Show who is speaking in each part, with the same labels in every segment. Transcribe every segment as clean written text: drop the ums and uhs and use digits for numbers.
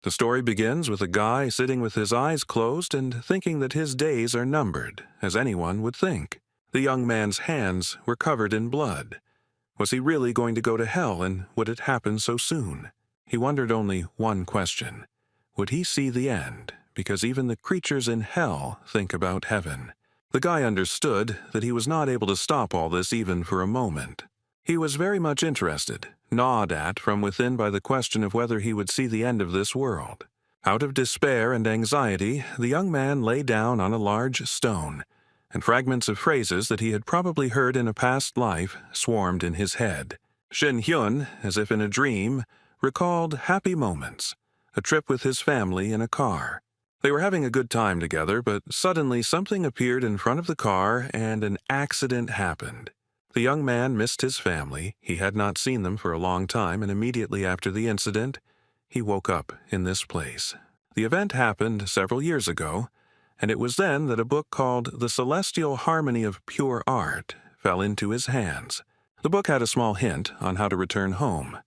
Speaker 1: The story begins with a guy sitting with his eyes closed and thinking that his days are numbered, as anyone would think. The young man's hands were covered in blood. Was he really going to go to hell, and would it happen so soon? He wondered only one question. Would he see the end? Because even the creatures in hell think about heaven. The guy understood that he was not able to stop all this even for a moment. He was very much interested, gnawed at from within by the question of whether he would see the end of this world. Out of despair and anxiety, the young man lay down on a large stone, and fragments of phrases that he had probably heard in a past life swarmed in his head. Shin Hyun, as if in a dream, recalled happy moments, a trip with his family in a car. They were having a good time together, but suddenly something appeared in front of the car and an accident happened. The young man missed his family. He had not seen them for a long time, and immediately after the incident, he woke up in this place. The event happened several years ago, and it was then that a book called The Celestial Harmony of Pure Art fell into his hands. The book had a small hint on how to return home.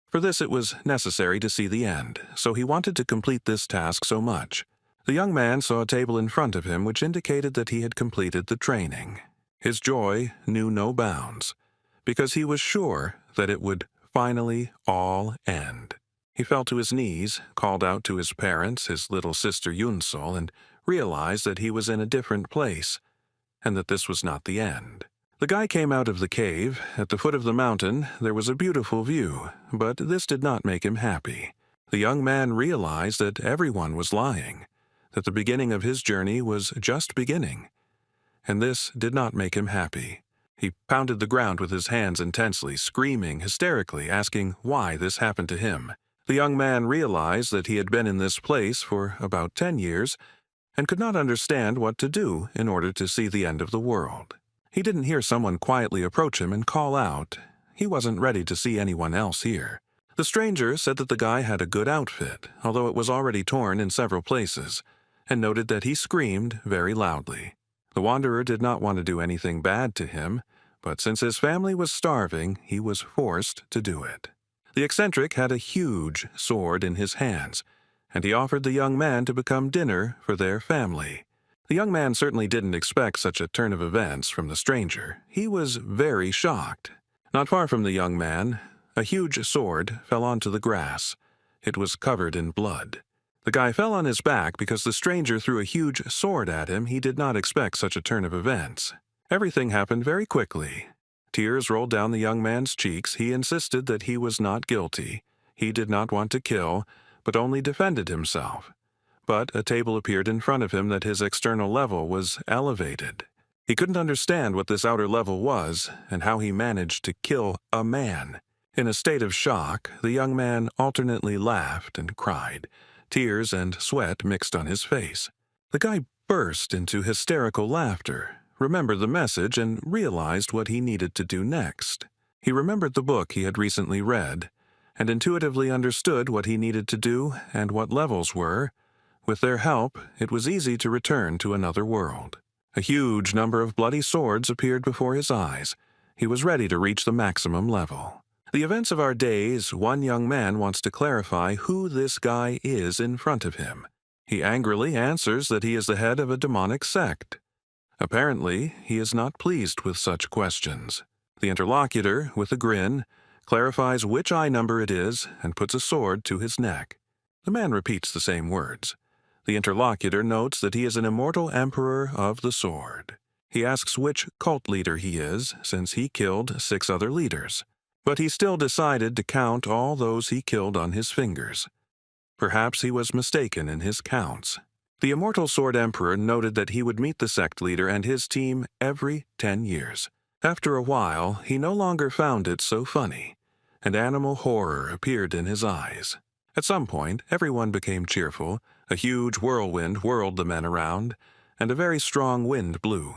Speaker 1: For this it was necessary to see the end, so he wanted to complete this task so much. The young man saw a table in front of him which indicated that he had completed the training. His joy knew no bounds, because he was sure that it would finally all end. He fell to his knees, called out to his parents, his little sister Yunsol, and realized that he was in a different place, and that this was not the end. The guy came out of the cave. At the foot of the mountain there was a beautiful view, but this did not make him happy. The young man realized that everyone was lying, that the beginning of his journey was just beginning, and this did not make him happy. He pounded the ground with his hands intensely, screaming hysterically, asking why this happened to him. The young man realized that he had been in this place for about 10 years and could not understand what to do in order to see the end of the world. He didn't hear someone quietly approach him and call out. He wasn't ready to see anyone else here. The stranger said that the guy had a good outfit, although it was already torn in several places, and noted that he screamed very loudly. The wanderer did not want to do anything bad to him, but since his family was starving, he was forced to do it. The eccentric had a huge sword in his hands, and he offered the young man to become dinner for their family. The young man certainly didn't expect such a turn of events from the stranger. He was very shocked. Not far from the young man, a huge sword fell onto the grass. It was covered in blood. The guy fell on his back because the stranger threw a huge sword at him. He did not expect such a turn of events. Everything happened very quickly. Tears rolled down the young man's cheeks. He insisted that he was not guilty. He did not want to kill, but only defended himself. But a table appeared in front of him that his external level was elevated. He couldn't understand what this outer level was and how he managed to kill a man. In a state of shock, the young man alternately laughed and cried. Tears and sweat mixed on his face. The guy burst into hysterical laughter, remembered the message, and realized what he needed to do next. He remembered the book he had recently read, and intuitively understood what he needed to do and what levels were. With their help, it was easy to return to another world. A huge number of bloody swords appeared before his eyes. He was ready to reach the maximum level. The events of our days, one young man wants to clarify who this guy is in front of him. He angrily answers that he is the head of a demonic sect. Apparently, he is not pleased with such questions. The interlocutor, with a grin, clarifies which eye number it is and puts a sword to his neck. The man repeats the same words. The interlocutor notes that he is an immortal emperor of the sword. He asks which cult leader he is, since he killed 6 other leaders. But he still decided to count all those he killed on his fingers. Perhaps he was mistaken in his counts. The Immortal Sword Emperor noted that he would meet the sect leader and his team every 10 years. After a while, he no longer found it so funny. An animal horror appeared in his eyes. At some point, everyone became cheerful. A huge whirlwind whirled the men around, and a very strong wind blew.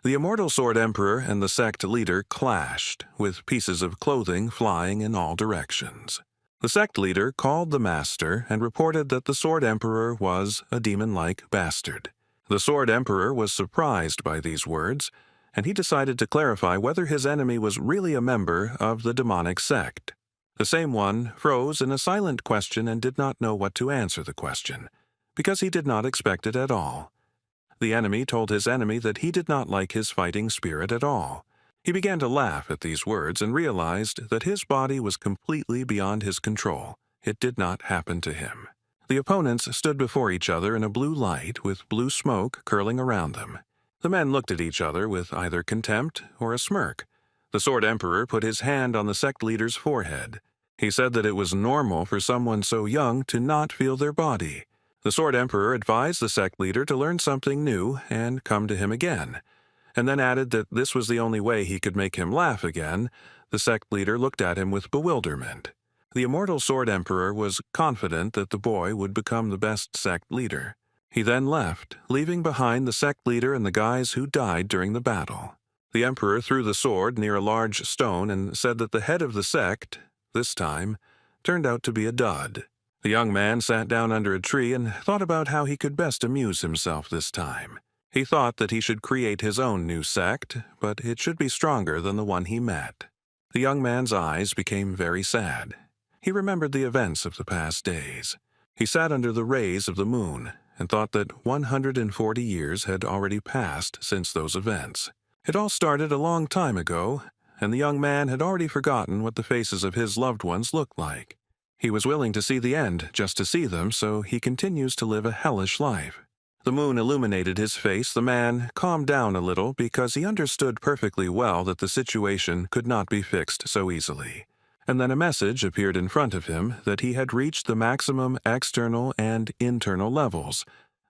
Speaker 1: The Immortal Sword Emperor and the sect leader clashed, with pieces of clothing flying in all directions. The sect leader called the master and reported that the Sword Emperor was a demon-like bastard. The Sword Emperor was surprised by these words, and he decided to clarify whether his enemy was really a member of the demonic sect. The same one froze in a silent question and did not know what to answer the question, because he did not expect it at all. The enemy told his enemy that he did not like his fighting spirit at all. He began to laugh at these words and realized that his body was completely beyond his control. It did not happen to him. The opponents stood before each other in a blue light with blue smoke curling around them. The men looked at each other with either contempt or a smirk. The Sword Emperor put his hand on the sect leader's forehead. He said that it was normal for someone so young to not feel their body. The Sword Emperor advised the sect leader to learn something new and come to him again, and then added that this was the only way he could make him laugh again. The sect leader looked at him with bewilderment. The immortal Sword Emperor was confident that the boy would become the best sect leader. He then left, leaving behind the sect leader and the guys who died during the battle. The emperor threw the sword near a large stone and said that the head of the sect, this time, turned out to be a dud. The young man sat down under a tree and thought about how he could best amuse himself this time. He thought that he should create his own new sect, but it should be stronger than the one he met. The young man's eyes became very sad. He remembered the events of the past days. He sat under the rays of the moon and thought that 140 years had already passed since those events. It all started a long time ago, and the young man had already forgotten what the faces of his loved ones looked like. He was willing to see the end just to see them, so he continues to live a hellish life. The moon illuminated his face. The man calmed down a little because he understood perfectly well that the situation could not be fixed so easily. And then a message appeared in front of him that he had reached the maximum external and internal levels.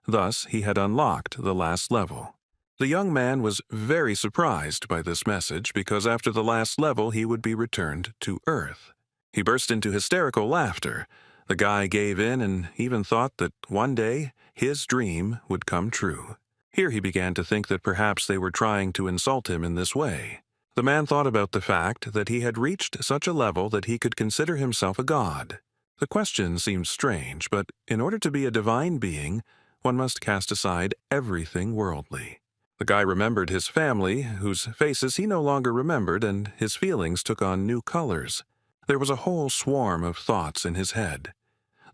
Speaker 1: Thus, he had unlocked the last level. The young man was very surprised by this message because after the last level he would be returned to Earth. He burst into hysterical laughter. The guy gave in and even thought that one day his dream would come true. Here he began to think that perhaps they were trying to insult him in this way. The man thought about the fact that he had reached such a level that he could consider himself a god. The question seemed strange, but in order to be a divine being, one must cast aside everything worldly. The guy remembered his family, whose faces he no longer remembered, and his feelings took on new colors. There was a whole swarm of thoughts in his head.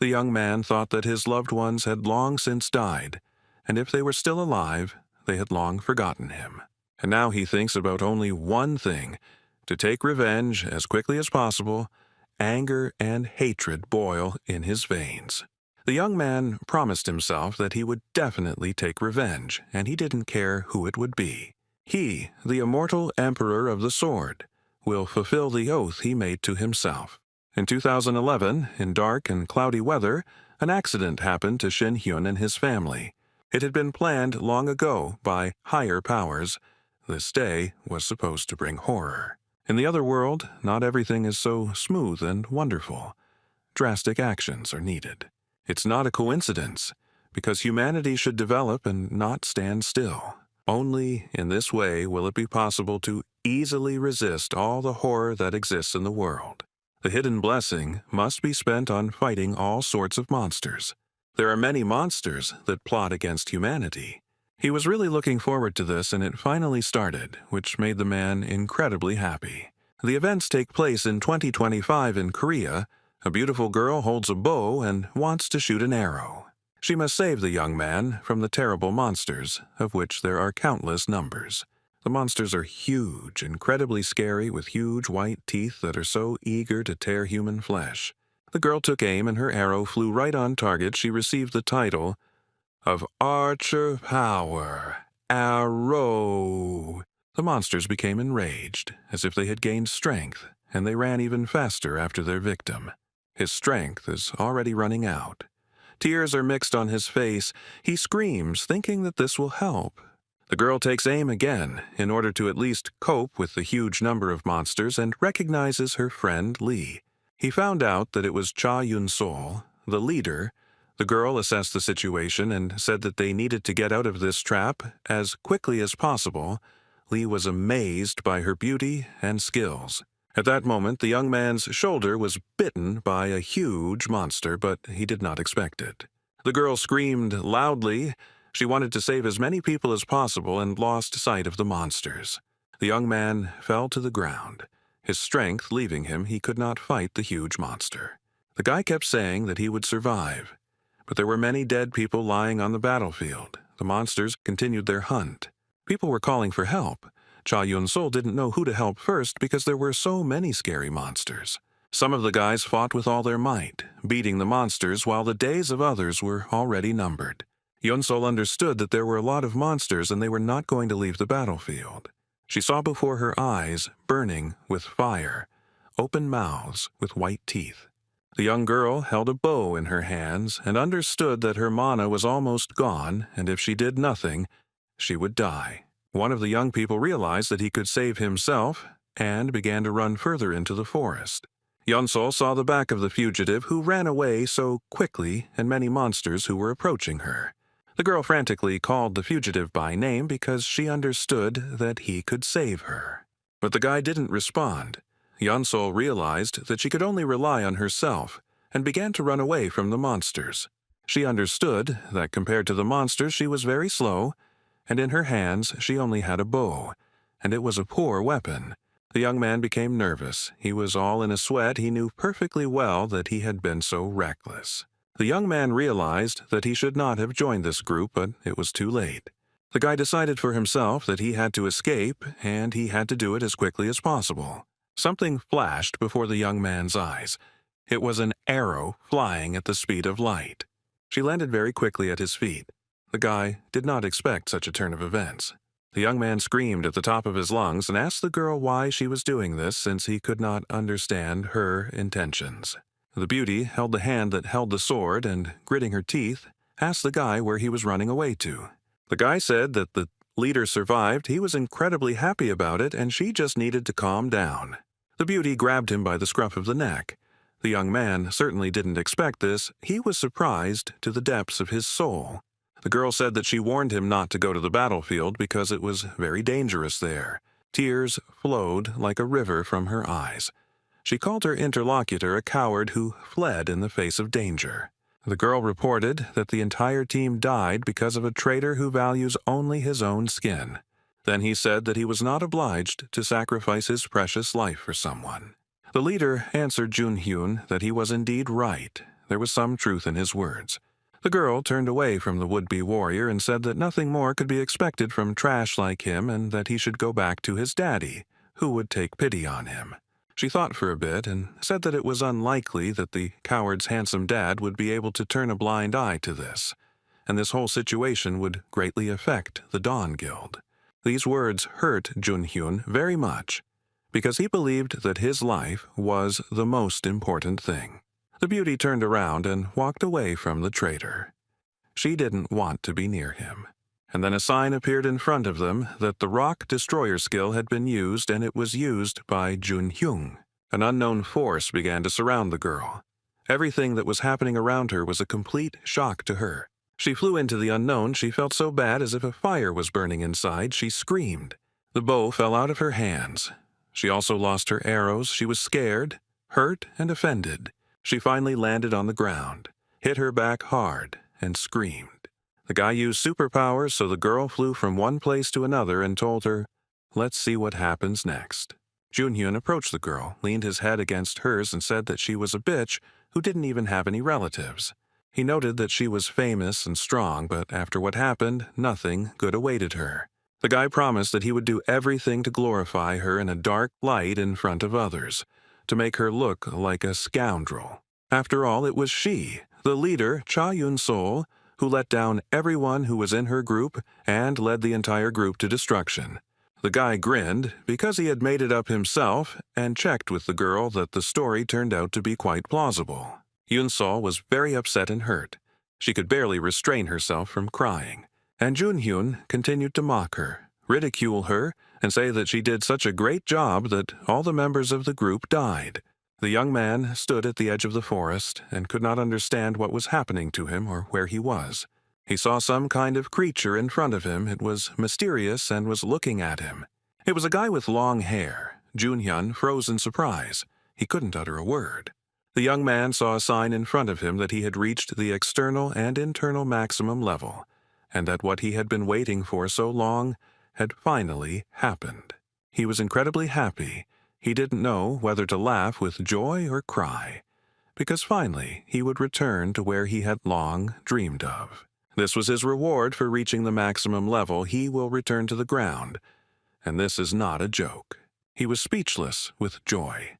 Speaker 1: The young man thought that his loved ones had long since died, and if they were still alive, they had long forgotten him. And now he thinks about only one thing: to take revenge as quickly as possible. Anger and hatred boil in his veins. The young man promised himself that he would definitely take revenge, and he didn't care who it would be. He, the immortal Emperor of the Sword, will fulfill the oath he made to himself. In 2011, in dark and cloudy weather, an accident happened to Shin Hyun and his family. It had been planned long ago by higher powers. This day was supposed to bring horror. In the other world, not everything is so smooth and wonderful. Drastic actions are needed. It's not a coincidence, because humanity should develop and not stand still. Only in this way will it be possible to easily resist all the horror that exists in the world. The hidden blessing must be spent on fighting all sorts of monsters. There are many monsters that plot against humanity. He was really looking forward to this, and it finally started, which made the man incredibly happy. The events take place in 2025 in Korea. A beautiful girl holds a bow and wants to shoot an arrow. She must save the young man from the terrible monsters, of which there are countless numbers. The monsters are huge, incredibly scary, with huge white teeth that are so eager to tear human flesh. The girl took aim and her arrow flew right on target. She received the title of Archer Power Arrow. The monsters became enraged, as if they had gained strength, and they ran even faster after their victim. His strength is already running out. Tears are mixed on his face. He screams, thinking that this will help. The girl takes aim again, in order to at least cope with the huge number of monsters, and recognizes her friend Lee. He found out that it was Cha Yun-sol, the leader. The girl assessed the situation and said that they needed to get out of this trap as quickly as possible. Lee was amazed by her beauty and skills. At that moment, the young man's shoulder was bitten by a huge monster, but he did not expect it. The girl screamed loudly. She wanted to save as many people as possible and lost sight of the monsters. The young man fell to the ground. His strength leaving him, he could not fight the huge monster. The guy kept saying that he would survive, but there were many dead people lying on the battlefield. The monsters continued their hunt. People were calling for help. Cha Yun-sol didn't know who to help first because there were so many scary monsters. Some of the guys fought with all their might, beating the monsters while the days of others were already numbered. Yun-sol understood that there were a lot of monsters and they were not going to leave the battlefield. She saw before her eyes, burning with fire, open mouths with white teeth. The young girl held a bow in her hands and understood that her mana was almost gone, and if she did nothing, she would die. One of the young people realized that he could save himself and began to run further into the forest. Yun-sol saw the back of the fugitive who ran away so quickly and many monsters who were approaching her. The girl frantically called the fugitive by name because she understood that he could save her. But the guy didn't respond. Yun-sol realized that she could only rely on herself and began to run away from the monsters. She understood that compared to the monsters she was very slow, and in her hands she only had a bow, and it was a poor weapon. The young man became nervous. He was all in a sweat. He knew perfectly well that he had been so reckless. The young man realized that he should not have joined this group, but it was too late. The guy decided for himself that he had to escape, and he had to do it as quickly as possible. Something flashed before the young man's eyes. It was an arrow flying at the speed of light. She landed very quickly at his feet. The guy did not expect such a turn of events. The young man screamed at the top of his lungs and asked the girl why she was doing this since he could not understand her intentions. The beauty held the hand that held the sword and, gritting her teeth, asked the guy where he was running away to. The guy said that the leader survived, he was incredibly happy about it, and she just needed to calm down. The beauty grabbed him by the scruff of the neck. The young man certainly didn't expect this. He was surprised to the depths of his soul. The girl said that she warned him not to go to the battlefield because it was very dangerous there. Tears flowed like a river from her eyes. She called her interlocutor a coward who fled in the face of danger. The girl reported that the entire team died because of a traitor who values only his own skin. Then he said that he was not obliged to sacrifice his precious life for someone. The leader answered Jun-hyun that he was indeed right. There was some truth in his words. The girl turned away from the would-be warrior and said that nothing more could be expected from trash like him and that he should go back to his daddy, who would take pity on him. She thought for a bit and said that it was unlikely that the coward's handsome dad would be able to turn a blind eye to this, and this whole situation would greatly affect the Dawn Guild. These words hurt Jun-hyun very much, because he believed that his life was the most important thing. The beauty turned around and walked away from the traitor. She didn't want to be near him. And then a sign appeared in front of them that the rock destroyer skill had been used, and it was used by Jun-hyun. An unknown force began to surround the girl. Everything that was happening around her was a complete shock to her. She flew into the unknown. She felt so bad as if a fire was burning inside. She screamed. The bow fell out of her hands. She also lost her arrows. She was scared, hurt, and offended. She finally landed on the ground, hit her back hard, and screamed. The guy used superpowers, so the girl flew from one place to another and told her, "Let's see what happens next." Jun-hyun approached the girl, leaned his head against hers, and said that she was a bitch who didn't even have any relatives. He noted that she was famous and strong, but after what happened, nothing good awaited her. The guy promised that he would do everything to glorify her in a dark light in front of others, to make her look like a scoundrel. After all, it was she, the leader, Cha Yun-sol, who let down everyone who was in her group and led the entire group to destruction. The guy grinned because he had made it up himself and checked with the girl that the story turned out to be quite plausible. Yun-sol was very upset and hurt. She could barely restrain herself from crying. And Jun-hyun continued to mock her, ridicule her, and say that she did such a great job that all the members of the group died. The young man stood at the edge of the forest and could not understand what was happening to him or where he was. He saw some kind of creature in front of him. It was mysterious and was looking at him. It was a guy with long hair. Jun-hyun froze in surprise. He couldn't utter a word. The young man saw a sign in front of him that he had reached the external and internal maximum level, and that what he had been waiting for so long had finally happened. He was incredibly happy. He didn't know whether to laugh with joy or cry, because finally he would return to where he had long dreamed of. This was his reward for reaching the maximum level. He will return to the ground, and this is not a joke. He was speechless with joy,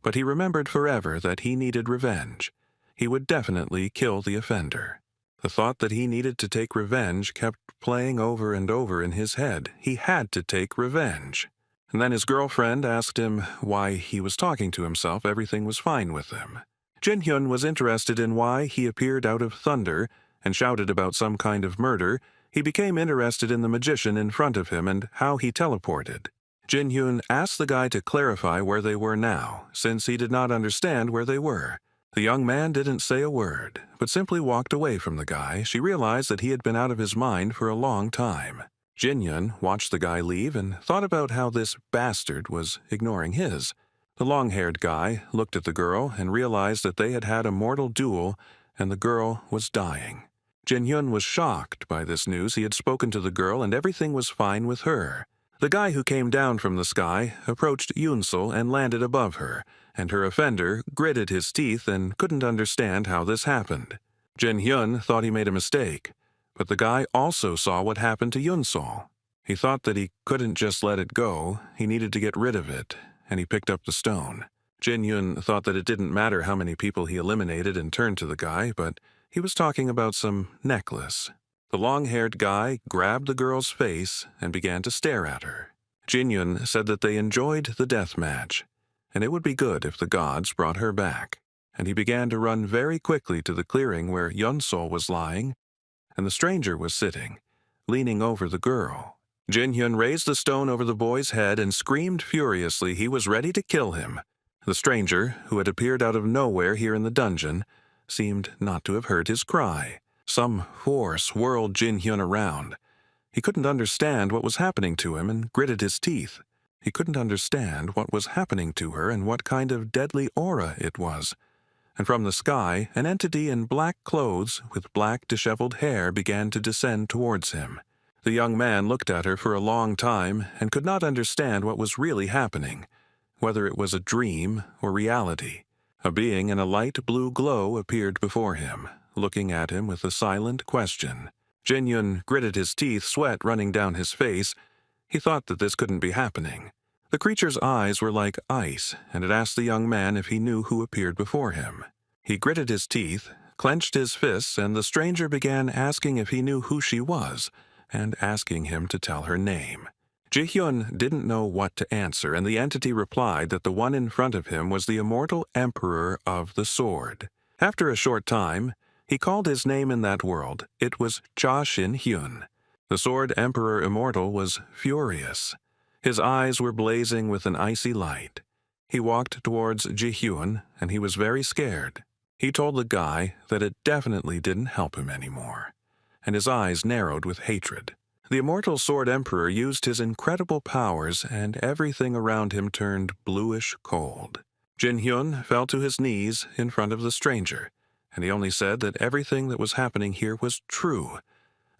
Speaker 1: but he remembered forever that he needed revenge. He would definitely kill the offender. The thought that he needed to take revenge kept playing over and over in his head. He had to take revenge. And then his girlfriend asked him why he was talking to himself. Everything was fine with him. Jin-hyun was interested in why he appeared out of thunder and shouted about some kind of murder. He became interested in the magician in front of him and how he teleported. Jin-hyun asked the guy to clarify where they were now, since he did not understand where they were. The young man didn't say a word, but simply walked away from the guy. She realized that he had been out of his mind for a long time. Jin-hyun watched the guy leave and thought about how this bastard was ignoring his. The long-haired guy looked at the girl and realized that they had had a mortal duel and the girl was dying. Jin-hyun was shocked by this news. He had spoken to the girl and everything was fine with her. The guy who came down from the sky approached Yoon-sul and landed above her, and her offender gritted his teeth and couldn't understand how this happened. Jin-hyun thought he made a mistake, but the guy also saw what happened to Yoon-sul. He thought that he couldn't just let it go. He needed to get rid of it, and he picked up the stone. Jin-hyun thought that it didn't matter how many people he eliminated and turned to the guy, but he was talking about some necklace. The long-haired guy grabbed the girl's face and began to stare at her. Jin-hyun said that they enjoyed the death match, and it would be good if the gods brought her back. And he began to run very quickly to the clearing where Yoon-sul was lying, and the stranger was sitting, leaning over the girl. Jin-hyun raised the stone over the boy's head and screamed furiously. He was ready to kill him. The stranger, who had appeared out of nowhere here in the dungeon, seemed not to have heard his cry. Some force whirled Jin-hyun around. He couldn't understand what was happening to him and gritted his teeth. He couldn't understand what was happening to her and what kind of deadly aura it was. And from the sky, an entity in black clothes with black disheveled hair began to descend towards him. The young man looked at her for a long time and could not understand what was really happening, whether it was a dream or reality. A being in a light blue glow appeared before him, looking at him with a silent question. Jin-hyun gritted his teeth, sweat running down his face. He thought that this couldn't be happening. The creature's eyes were like ice, and it asked the young man if he knew who appeared before him. He gritted his teeth, clenched his fists, and the stranger began asking if he knew who she was, and asking him to tell her name. Ji-hyun didn't know what to answer, and the entity replied that the one in front of him was the immortal Emperor of the Sword. After a short time, he called his name in that world. It was Cha Shin-hyun. The Sword Emperor Immortal was furious. His eyes were blazing with an icy light. He walked towards Ji-hyun, and he was very scared. He told the guy that it definitely didn't help him anymore, and his eyes narrowed with hatred. The Immortal Sword Emperor used his incredible powers, and everything around him turned bluish cold. Jin-hyun fell to his knees in front of the stranger, and he only said that everything that was happening here was true,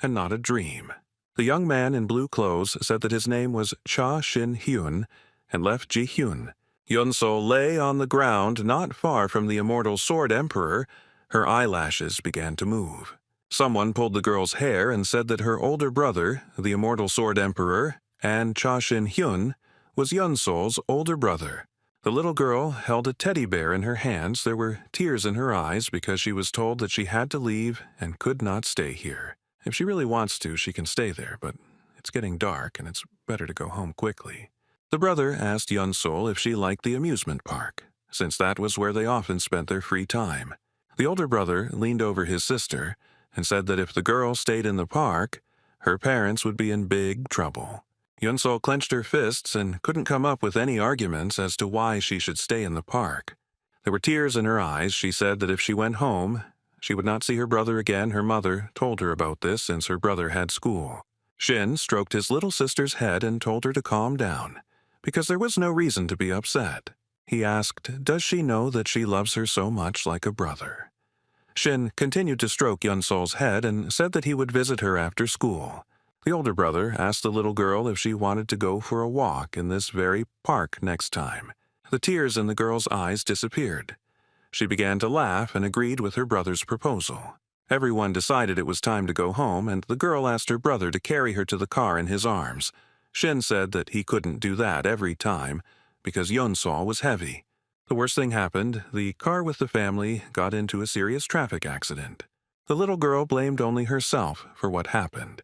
Speaker 1: and not a dream. The young man in blue clothes said that his name was Cha Shin-hyun, and left Ji-hyun. Yoon-sul lay on the ground not far from the Immortal Sword Emperor. Her eyelashes began to move. Someone pulled the girl's hair and said that her older brother, the Immortal Sword Emperor, and Cha Shin-hyun, was Yoon-sul's older brother. The little girl held a teddy bear in her hands. There were tears in her eyes because she was told that she had to leave and could not stay here. If she really wants to, she can stay there, but it's getting dark and it's better to go home quickly. The brother asked Yoon-sul if she liked the amusement park, since that was where they often spent their free time. The older brother leaned over his sister and said that if the girl stayed in the park, her parents would be in big trouble. Yoon-sul clenched her fists and couldn't come up with any arguments as to why she should stay in the park. There were tears in her eyes. She said that if she went home, she would not see her brother again. Her mother told her about this since her brother had school. Shin stroked his little sister's head and told her to calm down, because there was no reason to be upset. He asked, does she know that she loves her so much like a brother? Shin continued to stroke Yoon-sul's head and said that he would visit her after school. The older brother asked the little girl if she wanted to go for a walk in this very park next time. The tears in the girl's eyes disappeared. She began to laugh and agreed with her brother's proposal. Everyone decided it was time to go home, and the girl asked her brother to carry her to the car in his arms. Shin said that he couldn't do that every time, because Yeonsol was heavy. The worst thing happened. The car with the family got into a serious traffic accident. The little girl blamed only herself for what happened,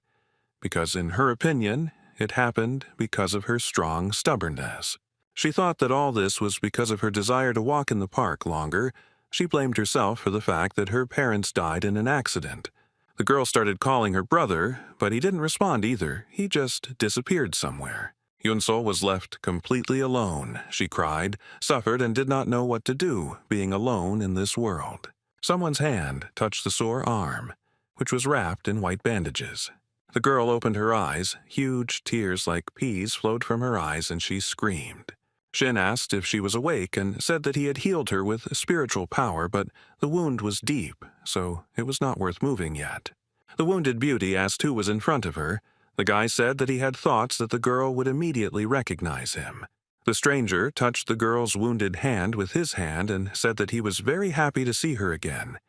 Speaker 1: because in her opinion, it happened because of her strong stubbornness. She thought that all this was because of her desire to walk in the park longer. She blamed herself for the fact that her parents died in an accident. The girl started calling her brother, but he didn't respond either. He just disappeared somewhere. Yeonsol was left completely alone. She cried, suffered, and did not know what to do, being alone in this world. Someone's hand touched the sore arm, which was wrapped in white bandages. The girl opened her eyes. Huge tears like peas flowed from her eyes, and she screamed. Shin asked if she was awake and said that he had healed her with spiritual power, but the wound was deep, so it was not worth moving yet. The wounded beauty asked who was in front of her. The guy said that he had thoughts that the girl would immediately recognize him. The stranger touched the girl's wounded hand with his hand and said that he was very happy to see her again.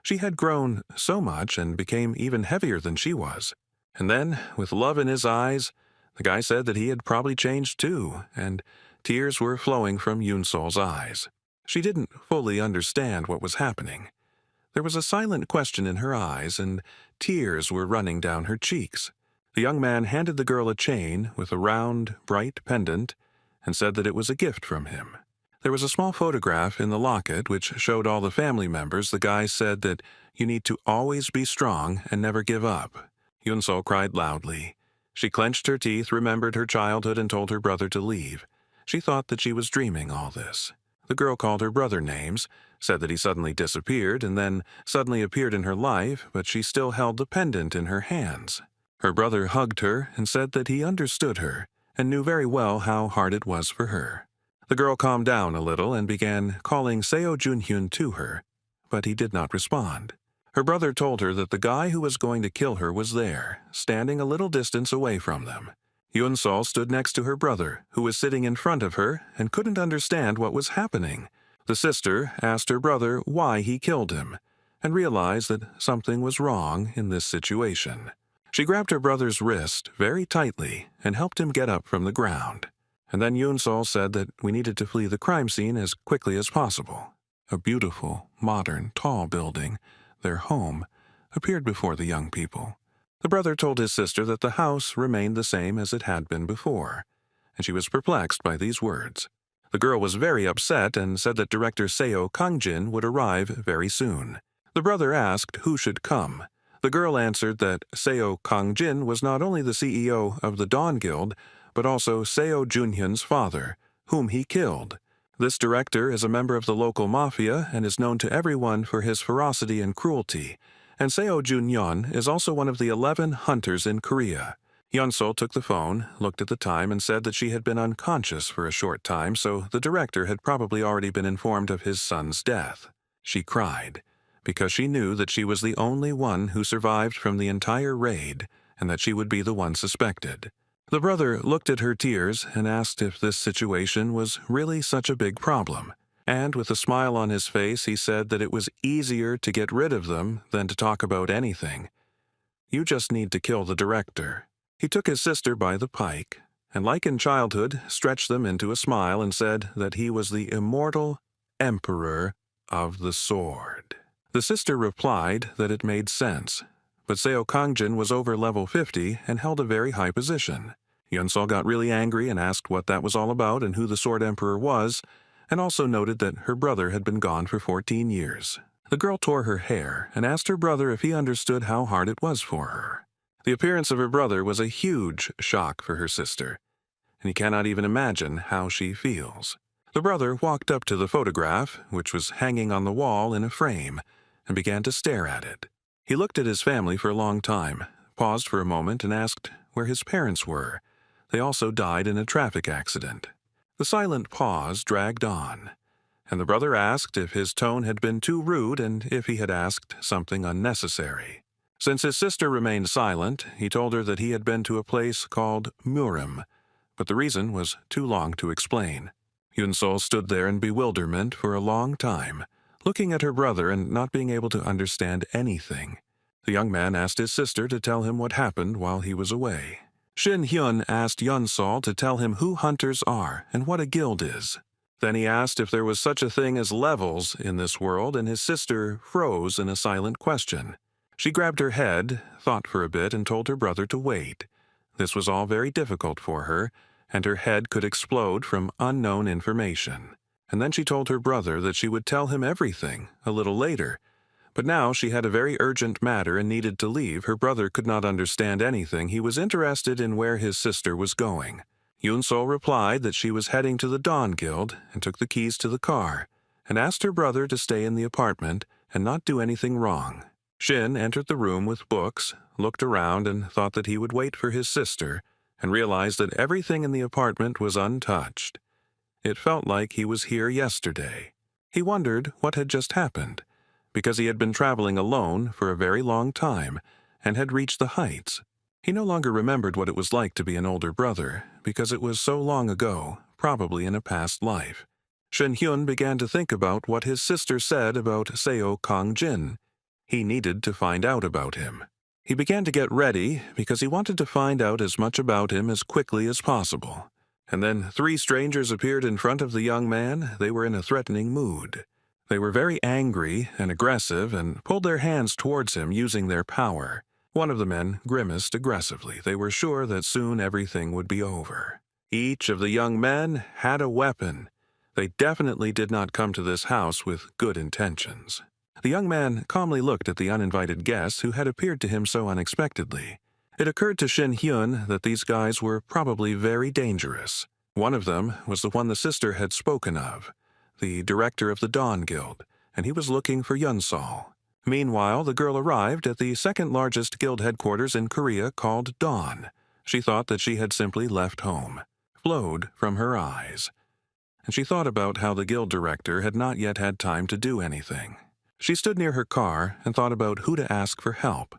Speaker 1: She had grown so much and became even heavier than she was. And then, with love in his eyes, the guy said that he had probably changed too, and tears were flowing from Yeonsol's eyes. She didn't fully understand what was happening. There was a silent question in her eyes, and tears were running down her cheeks. The young man handed the girl a chain with a round, bright pendant and said that it was a gift from him. There was a small photograph in the locket which showed all the family members. The guy said that you need to always be strong and never give up. Yeonsol cried loudly. She clenched her teeth, remembered her childhood, and told her brother to leave. She thought that she was dreaming all this. The girl called her brother names, said that he suddenly disappeared and then suddenly appeared in her life, but she still held the pendant in her hands. Her brother hugged her and said that he understood her and knew very well how hard it was for her. The girl calmed down a little and began calling Seo Junhyun to her, but he did not respond. Her brother told her that the guy who was going to kill her was there, standing a little distance away from them. Yeonsol stood next to her brother, who was sitting in front of her, and couldn't understand what was happening. The sister asked her brother why he killed him, and realized that something was wrong in this situation. She grabbed her brother's wrist very tightly and helped him get up from the ground. And then Yeonsol said that we needed to flee the crime scene as quickly as possible. A beautiful, modern, tall building, their home, appeared before the young people. The brother told his sister that the house remained the same as it had been before, and she was perplexed by these words. The girl was very upset and said that director Seo Kangjin would arrive very soon. The brother asked who should come. The girl answered that Seo Kangjin was not only the CEO of the Dawn Guild, but also Seo Junhyun's father, whom he killed. This director is a member of the local mafia and is known to everyone for his ferocity and cruelty, and Seo Junhyun is also one of the 11 hunters in Korea. Yeonsol took the phone, looked at the time, and said that she had been unconscious for a short time, so the director had probably already been informed of his son's death. She cried, because she knew that she was the only one who survived from the entire raid, and that she would be the one suspected. The brother looked at her tears and asked if this situation was really such a big problem. And with a smile on his face, he said that it was easier to get rid of them than to talk about anything. You just need to kill the director. He took his sister by the pike, and like in childhood, stretched them into a smile and said that he was the immortal Emperor of the Sword. The sister replied that it made sense, but Seo Kangjin was over level 50 and held a very high position. Yeonsol got really angry and asked what that was all about and who the Sword Emperor was, and also noted that her brother had been gone for 14 years. The girl tore her hair and asked her brother if he understood how hard it was for her. The appearance of her brother was a huge shock for her sister, and he cannot even imagine how she feels. The brother walked up to the photograph, which was hanging on the wall in a frame, and began to stare at it. He looked at his family for a long time, paused for a moment, and asked where his parents were. They also died in a traffic accident. The silent pause dragged on, and the brother asked if his tone had been too rude and if he had asked something unnecessary. Since his sister remained silent, he told her that he had been to a place called Murim, but the reason was too long to explain. Yunsol stood there in bewilderment for a long time, looking at her brother and not being able to understand anything. The young man asked his sister to tell him what happened while he was away. Shin Hyun asked Yunsol to tell him who hunters are and what a guild is. Then he asked if there was such a thing as levels in this world, and his sister froze in a silent question. She grabbed her head, thought for a bit, and told her brother to wait. This was all very difficult for her, and her head could explode from unknown information. And then she told her brother that she would tell him everything a little later. But now she had a very urgent matter and needed to leave. Her brother could not understand anything. He was interested in where his sister was going. Yunsol replied that she was heading to the Dawn Guild and took the keys to the car, and asked her brother to stay in the apartment and not do anything wrong. Shin entered the room with books, looked around, and thought that he would wait for his sister, and realized that everything in the apartment was untouched. It felt like he was here yesterday. He wondered what had just happened, because he had been traveling alone for a very long time and had reached the heights. He no longer remembered what it was like to be an older brother, because it was so long ago, probably in a past life. Shin Hyun began to think about what his sister said about Seo Kang-jin. He needed to find out about him. He began to get ready because he wanted to find out as much about him as quickly as possible. And then 3 strangers appeared in front of the young man. They were in a threatening mood. They were very angry and aggressive and pulled their hands towards him using their power. One of the men grimaced aggressively. They were sure that soon everything would be over. Each of the young men had a weapon. They definitely did not come to this house with good intentions. The young man calmly looked at the uninvited guests who had appeared to him so unexpectedly. It occurred to Shin Hyun that these guys were probably very dangerous. One of them was the one the sister had spoken of, the director of the Dawn Guild, and he was looking for Yunsol. Meanwhile, the girl arrived at the second-largest guild headquarters in Korea called Dawn. She thought that she had simply left home. Flowed from her eyes. And she thought about how the guild director had not yet had time to do anything. She stood near her car and thought about who to ask for help.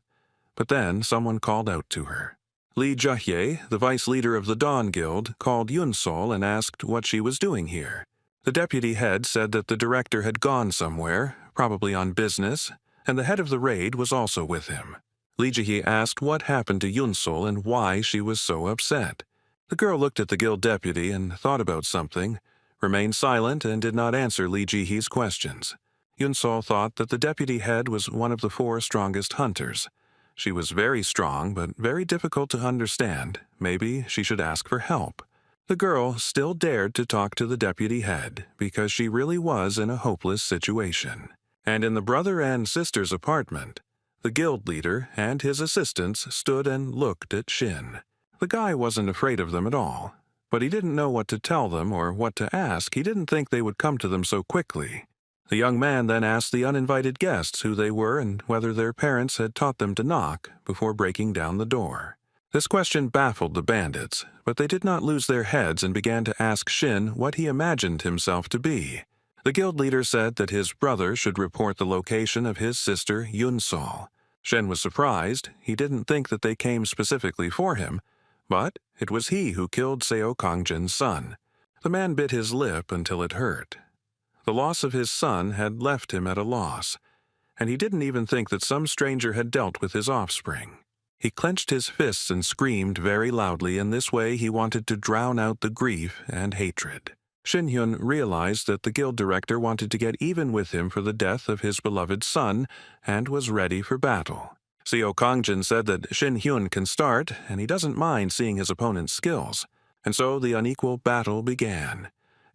Speaker 1: But then someone called out to her. Lee Jae, the vice leader of the Dawn Guild, called Yunsol and asked what she was doing here. The deputy head said that the director had gone somewhere, probably on business, and the head of the raid was also with him. Lee Jae asked what happened to Yunsol and why she was so upset. The girl looked at the guild deputy and thought about something, remained silent, and did not answer Lee Jae's questions. Yunsol thought that the deputy head was one of the 4 strongest hunters. She was very strong, but very difficult to understand. Maybe she should ask for help. The girl still dared to talk to the deputy head, because she really was in a hopeless situation. And in the brother and sister's apartment, the guild leader and his assistants stood and looked at Shin. The guy wasn't afraid of them at all, but he didn't know what to tell them or what to ask. He didn't think they would come to them so quickly. The young man then asked the uninvited guests who they were and whether their parents had taught them to knock before breaking down the door. This question baffled the bandits, but they did not lose their heads and began to ask Shin what he imagined himself to be. The guild leader said that his brother should report the location of his sister Yunsol. Shin was surprised. He didn't think that they came specifically for him, but it was he who killed Seo Kang-jin's son. The man bit his lip until it hurt. The loss of his son had left him at a loss, and he didn't even think that some stranger had dealt with his offspring. He clenched his fists and screamed very loudly. In this way he wanted to drown out the grief and hatred. Shin Hyun realized that the guild director wanted to get even with him for the death of his beloved son and was ready for battle. Seo Kang-jin said that Shin Hyun can start, and he doesn't mind seeing his opponent's skills. And so the unequal battle began.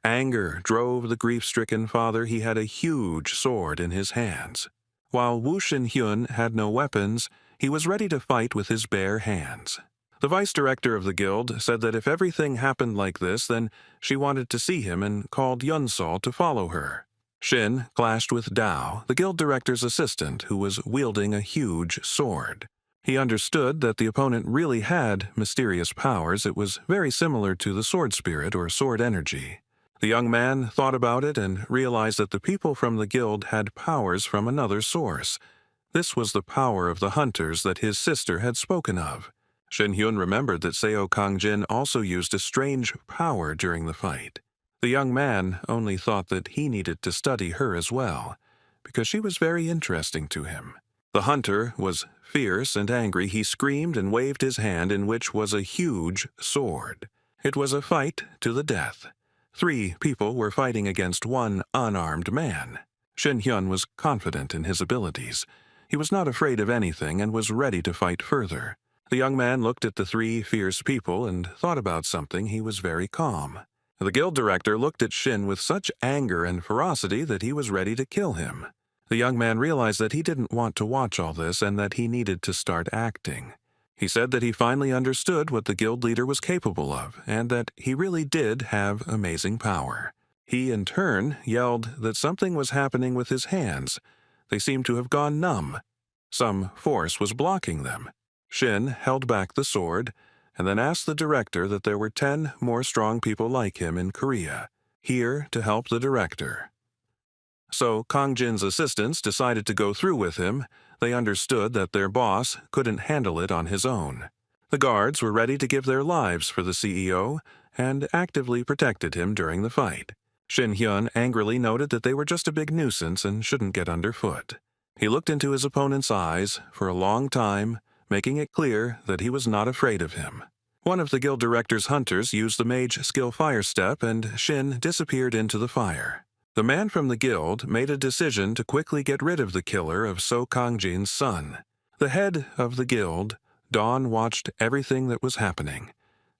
Speaker 1: Anger drove the grief-stricken father. He had a huge sword in his hands. While Woo Shin Hyun had no weapons, he was ready to fight with his bare hands. The vice director of the guild said that if everything happened like this, then she wanted to see him and called Yunsol to follow her. Shin clashed with Dao, the guild director's assistant, who was wielding a huge sword. He understood that the opponent really had mysterious powers. It was very similar to the sword spirit or sword energy. The young man thought about it and realized that the people from the guild had powers from another source. This was the power of the hunters that his sister had spoken of. Shin Hyun remembered that Seo Kang-jin also used a strange power during the fight. The young man only thought that he needed to study her as well, because she was very interesting to him. The hunter was fierce and angry. He screamed and waved his hand, in which was a huge sword. It was a fight to the death. 3 people were fighting against one unarmed man. Shin Hyun was confident in his abilities. He was not afraid of anything and was ready to fight further. The young man looked at the 3 fierce people and thought about something. He was very calm. The guild director looked at Shin with such anger and ferocity that he was ready to kill him. The young man realized that he didn't want to watch all this and that he needed to start acting. He said that he finally understood what the guild leader was capable of and that he really did have amazing power. He, in turn, yelled that something was happening with his hands. They seemed to have gone numb. Some force was blocking them. Shin held back the sword and then asked the director that there were 10 more strong people like him in Korea, here to help the director. So Kang Jin's assistants decided to go through with him. They understood that their boss couldn't handle it on his own. The guards were ready to give their lives for the CEO and actively protected him during the fight. Shin Hyun angrily noted that they were just a big nuisance and shouldn't get underfoot. He looked into his opponent's eyes for a long time, making it clear that he was not afraid of him. One of the guild director's hunters used the mage skill fire step and Shin disappeared into the fire. The man from the guild made a decision to quickly get rid of the killer of So Kang-jin's son. The head of the guild, Dawn, watched everything that was happening,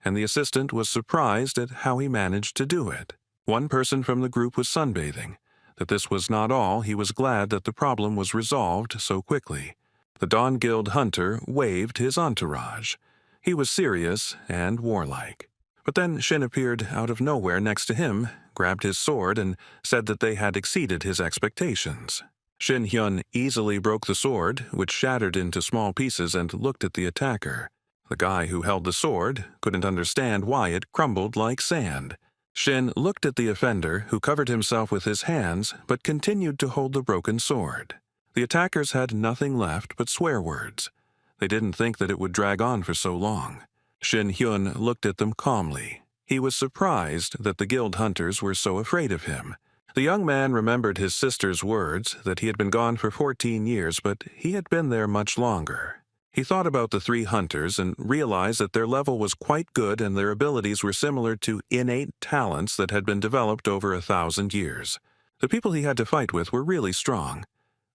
Speaker 1: and the assistant was surprised at how he managed to do it. One person from the group was sunbathing. That this was not all, he was glad that the problem was resolved so quickly. The Dawn Guild hunter waved his entourage. He was serious and warlike. But then Shin appeared out of nowhere next to him, grabbed his sword, and said that they had exceeded his expectations. Shin Hyun easily broke the sword, which shattered into small pieces, and looked at the attacker. The guy who held the sword couldn't understand why it crumbled like sand. Shin looked at the offender, who covered himself with his hands, but continued to hold the broken sword. The attackers had nothing left but swear words. They didn't think that it would drag on for so long. Shin Hyun looked at them calmly. He was surprised that the guild hunters were so afraid of him. The young man remembered his sister's words that he had been gone for 14 years, but he had been there much longer. He thought about the 3 hunters and realized that their level was quite good and their abilities were similar to innate talents that had been developed over 1,000 years. The people he had to fight with were really strong.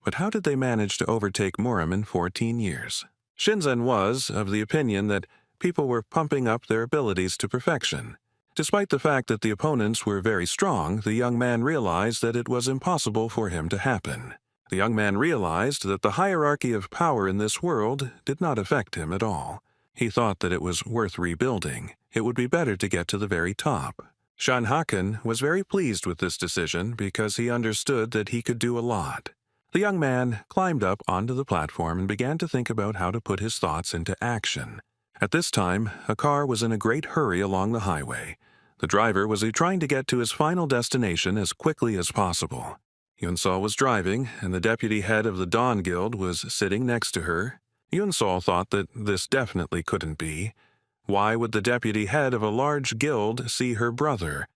Speaker 1: But how did they manage to overtake Murim in 14 years? Shinzen was of the opinion that people were pumping up their abilities to perfection. Despite the fact that the opponents were very strong, the young man realized that it was impossible for him to happen. The young man realized that the hierarchy of power in this world did not affect him at all. He thought that it was worth rebuilding. It would be better to get to the very top. Shan Haken was very pleased with this decision because he understood that he could do a lot. The young man climbed up onto the platform and began to think about how to put his thoughts into action. At this time, a car was in a great hurry along the highway. The driver was trying to get to his final destination as quickly as possible. Yun-Sol was driving, and the deputy head of the Dawn Guild was sitting next to her. Yun-Sol thought that this definitely couldn't be. Why would the deputy head of a large guild see her brother?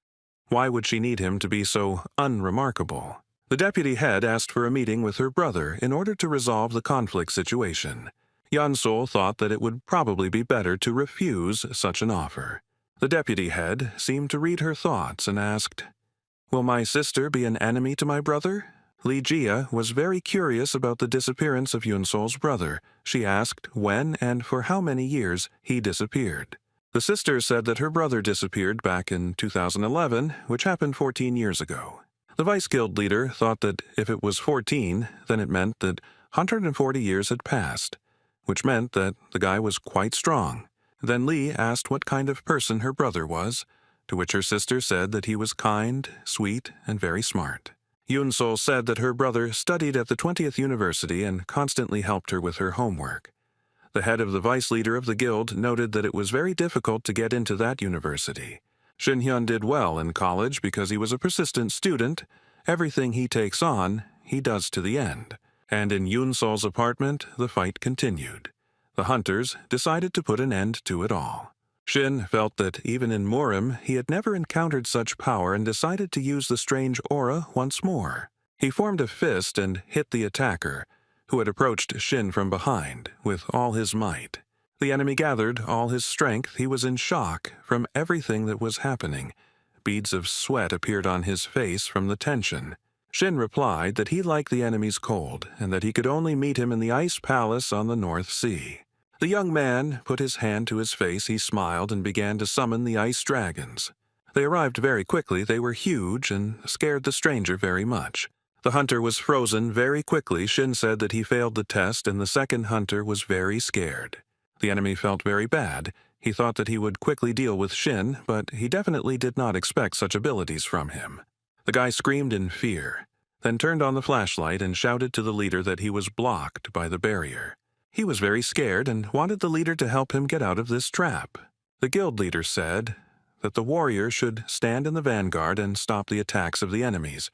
Speaker 1: Why would she need him to be so unremarkable? The deputy head asked for a meeting with her brother in order to resolve the conflict situation. Yun-Sol thought that it would probably be better to refuse such an offer. The deputy head seemed to read her thoughts and asked, "Will my sister be an enemy to my brother?" Li Jia was very curious about the disappearance of Yun-Sol's brother. She asked when and for how many years he disappeared. The sister said that her brother disappeared back in 2011, which happened 14 years ago. The vice guild leader thought that if it was 14, then it meant that 140 years had passed, which meant that the guy was quite strong. Then Li asked what kind of person her brother was, to which her sister said that he was kind, sweet, and very smart. Yun-Sol said that her brother studied at the 20th University and constantly helped her with her homework. The head of the vice leader of the guild noted that it was very difficult to get into that university. Shin Hyun did well in college because he was a persistent student. Everything he takes on, he does to the end. And in Yun-Sol's apartment, the fight continued. The hunters decided to put an end to it all. Shin felt that even in Murim he had never encountered such power and decided to use the strange aura once more. He formed a fist and hit the attacker, who had approached Shin from behind, with all his might. The enemy gathered all his strength. He was in shock from everything that was happening. Beads of sweat appeared on his face from the tension. Shin replied that he liked the enemy's cold and that he could only meet him in the ice palace on the North Sea. The young man put his hand to his face, he smiled, and began to summon the ice dragons. They arrived very quickly. They were huge and scared the stranger very much. The hunter was frozen very quickly. Shin said that he failed the test, and the second hunter was very scared. The enemy felt very bad. He thought that he would quickly deal with Shin, but he definitely did not expect such abilities from him. The guy screamed in fear, then turned on the flashlight and shouted to the leader that he was blocked by the barrier. He was very scared and wanted the leader to help him get out of this trap. The guild leader said that the warrior should stand in the vanguard and stop the attacks of the enemies,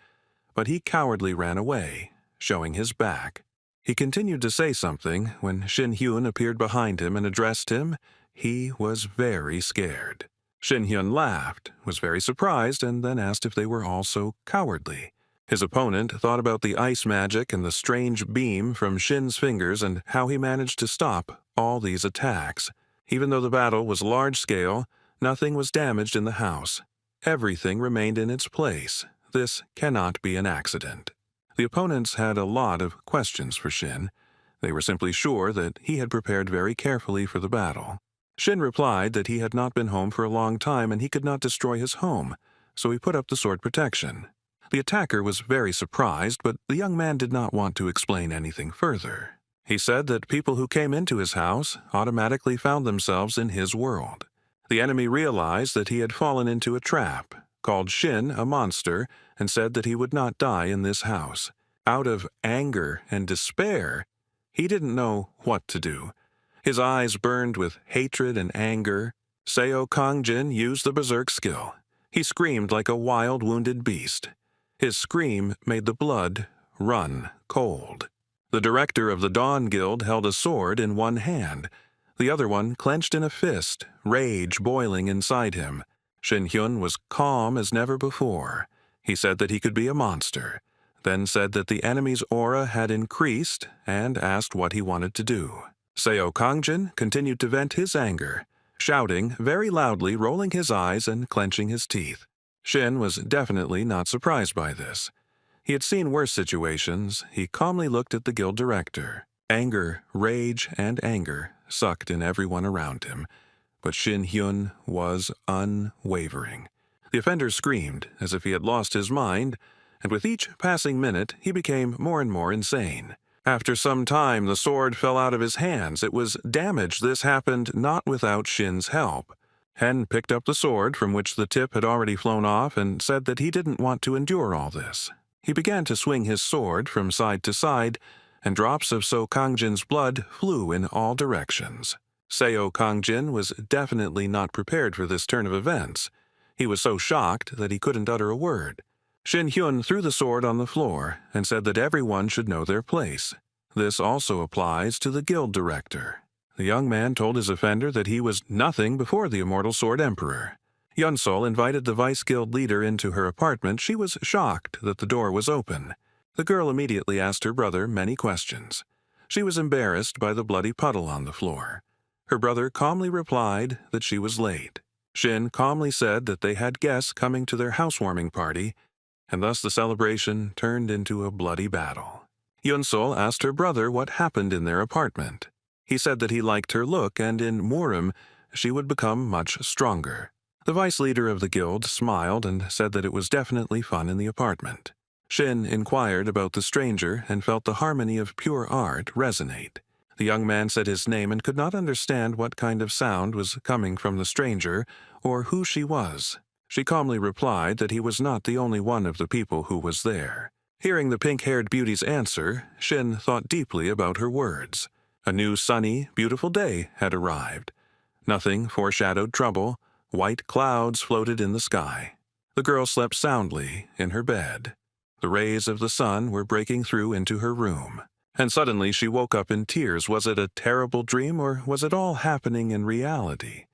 Speaker 1: but he cowardly ran away, showing his back. He continued to say something when Shin Hyun appeared behind him and addressed him. He was very scared. Shin Hyun laughed, was very surprised, and then asked if they were also cowardly. His opponent thought about the ice magic and the strange beam from Shin's fingers and how he managed to stop all these attacks. Even though the battle was large-scale, nothing was damaged in the house. Everything remained in its place. This cannot be an accident. The opponents had a lot of questions for Shin. They were simply sure that he had prepared very carefully for the battle. Shin replied that he had not been home for a long time and he could not destroy his home, so he put up the sword protection. The attacker was very surprised, but the young man did not want to explain anything further. He said that people who came into his house automatically found themselves in his world. The enemy realized that he had fallen into a trap, called Shin a monster, and said that he would not die in this house. Out of anger and despair, he didn't know what to do. His eyes burned with hatred and anger. Seo Kangjin used the berserk skill. He screamed like a wild, wounded beast. His scream made the blood run cold. The director of the Dawn Guild held a sword in one hand. The other one clenched in a fist, rage boiling inside him. Shin Hyun was calm as never before. He said that he could be a monster, then said that the enemy's aura had increased and asked what he wanted to do. Seo Kangjin continued to vent his anger, shouting very loudly, rolling his eyes and clenching his teeth. Shin was definitely not surprised by this. He had seen worse situations. He calmly looked at the guild director. Anger, rage, and anger sucked in everyone around him, but Shin Hyun was unwavering. The offender screamed as if he had lost his mind, and with each passing minute he became more and more insane. After some time, the sword fell out of his hands. It was damaged. This happened not without Shin's help. Hen picked up the sword from which the tip had already flown off and said that he didn't want to endure all this. He began to swing his sword from side to side, and drops of Seo Kangjin's blood flew in all directions. Seo Kangjin was definitely not prepared for this turn of events. He was so shocked that he couldn't utter a word. Shin Hyun threw the sword on the floor and said that everyone should know their place. This also applies to the guild director. The young man told his offender that he was nothing before the Immortal Sword Emperor. Yunsol invited the vice guild leader into her apartment. She was shocked that the door was open. The girl immediately asked her brother many questions. She was embarrassed by the bloody puddle on the floor. Her brother calmly replied that she was late. Shin calmly said that they had guests coming to their housewarming party, and thus the celebration turned into a bloody battle. Yunsol asked her brother what happened in their apartment. He said that he liked her look, and in Murim she would become much stronger. The vice leader of the guild smiled and said that it was definitely fun in the apartment. Shin inquired about the stranger and felt the harmony of pure art resonate. The young man said his name and could not understand what kind of sound was coming from the stranger or who she was. She calmly replied that he was not the only one of the people who was there. Hearing the pink-haired beauty's answer, Shin thought deeply about her words. A new sunny, beautiful day had arrived. Nothing foreshadowed trouble. White clouds floated in the sky. The girl slept soundly in her bed. The rays of the sun were breaking through into her room. And suddenly she woke up in tears. Was it a terrible dream, or was it all happening in reality?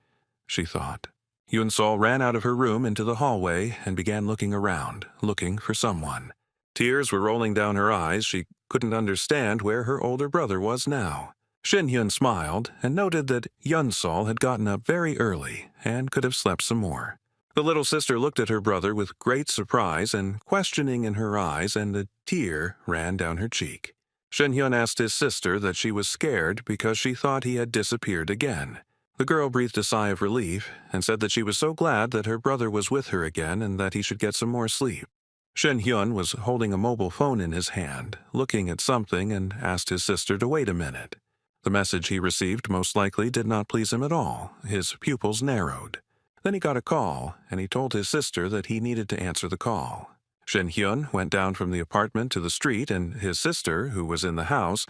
Speaker 1: she thought. Yunsol ran out of her room into the hallway and began looking around, looking for someone. Tears were rolling down her eyes. She couldn't understand where her older brother was now. Shin-hyun smiled and noted that Yunsol had gotten up very early and could have slept some more. The little sister looked at her brother with great surprise and questioning in her eyes, and a tear ran down her cheek. Shin-hyun asked his sister that she was scared because she thought he had disappeared again. The girl breathed a sigh of relief and said that she was so glad that her brother was with her again and that he should get some more sleep. Shin-hyun was holding a mobile phone in his hand, looking at something, and asked his sister to wait a minute. The message he received most likely did not please him at all. His pupils narrowed. Then he got a call, and he told his sister that he needed to answer the call. Shin-hyun went down from the apartment to the street, and his sister, who was in the house,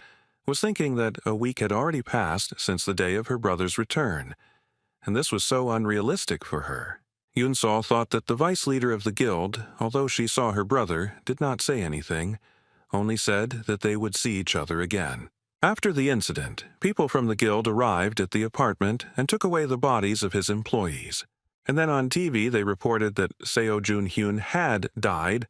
Speaker 1: was thinking that a week had already passed since the day of her brother's return, and this was so unrealistic for her. Yunsol thought that the vice leader of the guild, although she saw her brother, did not say anything, only said that they would see each other again. After the incident, people from the guild arrived at the apartment and took away the bodies of his employees. And then on TV they reported that Seo Jun-hyun had died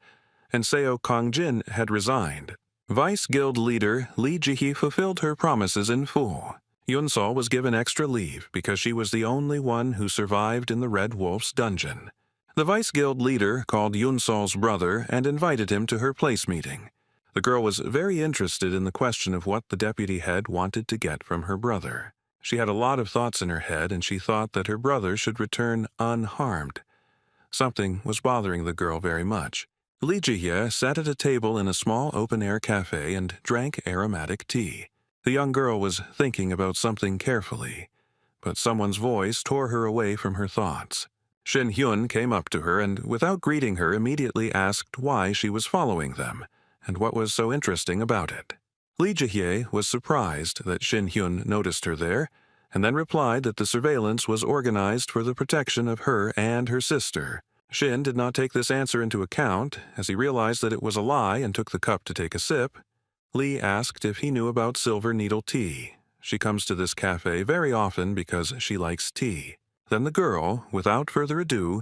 Speaker 1: and Seo Kang-jin had resigned. Vice Guild leader Lee Ji-hee fulfilled her promises in full. Yunsol was given extra leave because she was the only one who survived in the Red Wolf's dungeon. The Vice Guild leader called Yunsol's brother and invited him to her place meeting. The girl was very interested in the question of what the deputy head wanted to get from her brother. She had a lot of thoughts in her head, and she thought that her brother should return unharmed. Something was bothering the girl very much. Lee Ji-hye sat at a table in a small open-air cafe and drank aromatic tea. The young girl was thinking about something carefully, but someone's voice tore her away from her thoughts. Shin-hyun came up to her and, without greeting her, immediately asked why she was following them, and what was so interesting about it. Lee Ji-hye was surprised that Shin-hyun noticed her there, and then replied that the surveillance was organized for the protection of her and her sister. Shin did not take this answer into account, as he realized that it was a lie and took the cup to take a sip. Lee asked if he knew about Silver Needle tea. She comes to this cafe very often because she likes tea. Then the girl, without further ado,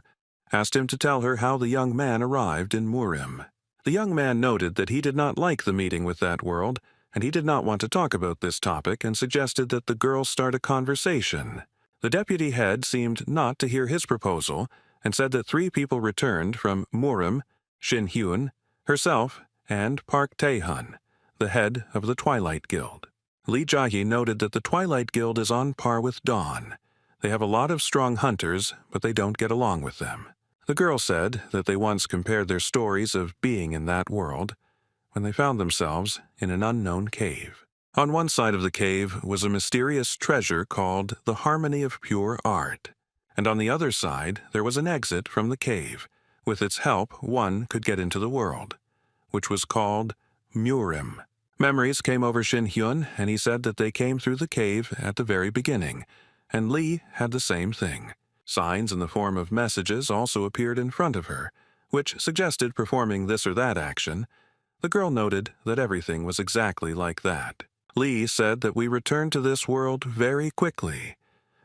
Speaker 1: asked him to tell her how the young man arrived in Murim. The young man noted that he did not like the meeting with that world, and he did not want to talk about this topic and suggested that the girl start a conversation. The deputy head seemed not to hear his proposal and said that 3 people returned from Murim: Shin-hyun, herself, and Park Tae-hun, the head of the Twilight Guild. Lee Ji-hye noted that the Twilight Guild is on par with Dawn. They have a lot of strong hunters, but they don't get along with them. The girl said that they once compared their stories of being in that world when they found themselves in an unknown cave. On one side of the cave was a mysterious treasure called the Harmony of Pure Art, and on the other side there was an exit from the cave. With its help, one could get into the world, which was called Murim. Memories came over Shin-hyun, and he said that they came through the cave at the very beginning, and Lee had the same thing. Signs in the form of messages also appeared in front of her, which suggested performing this or that action. The girl noted that everything was exactly like that. Lee said that we returned to this world very quickly.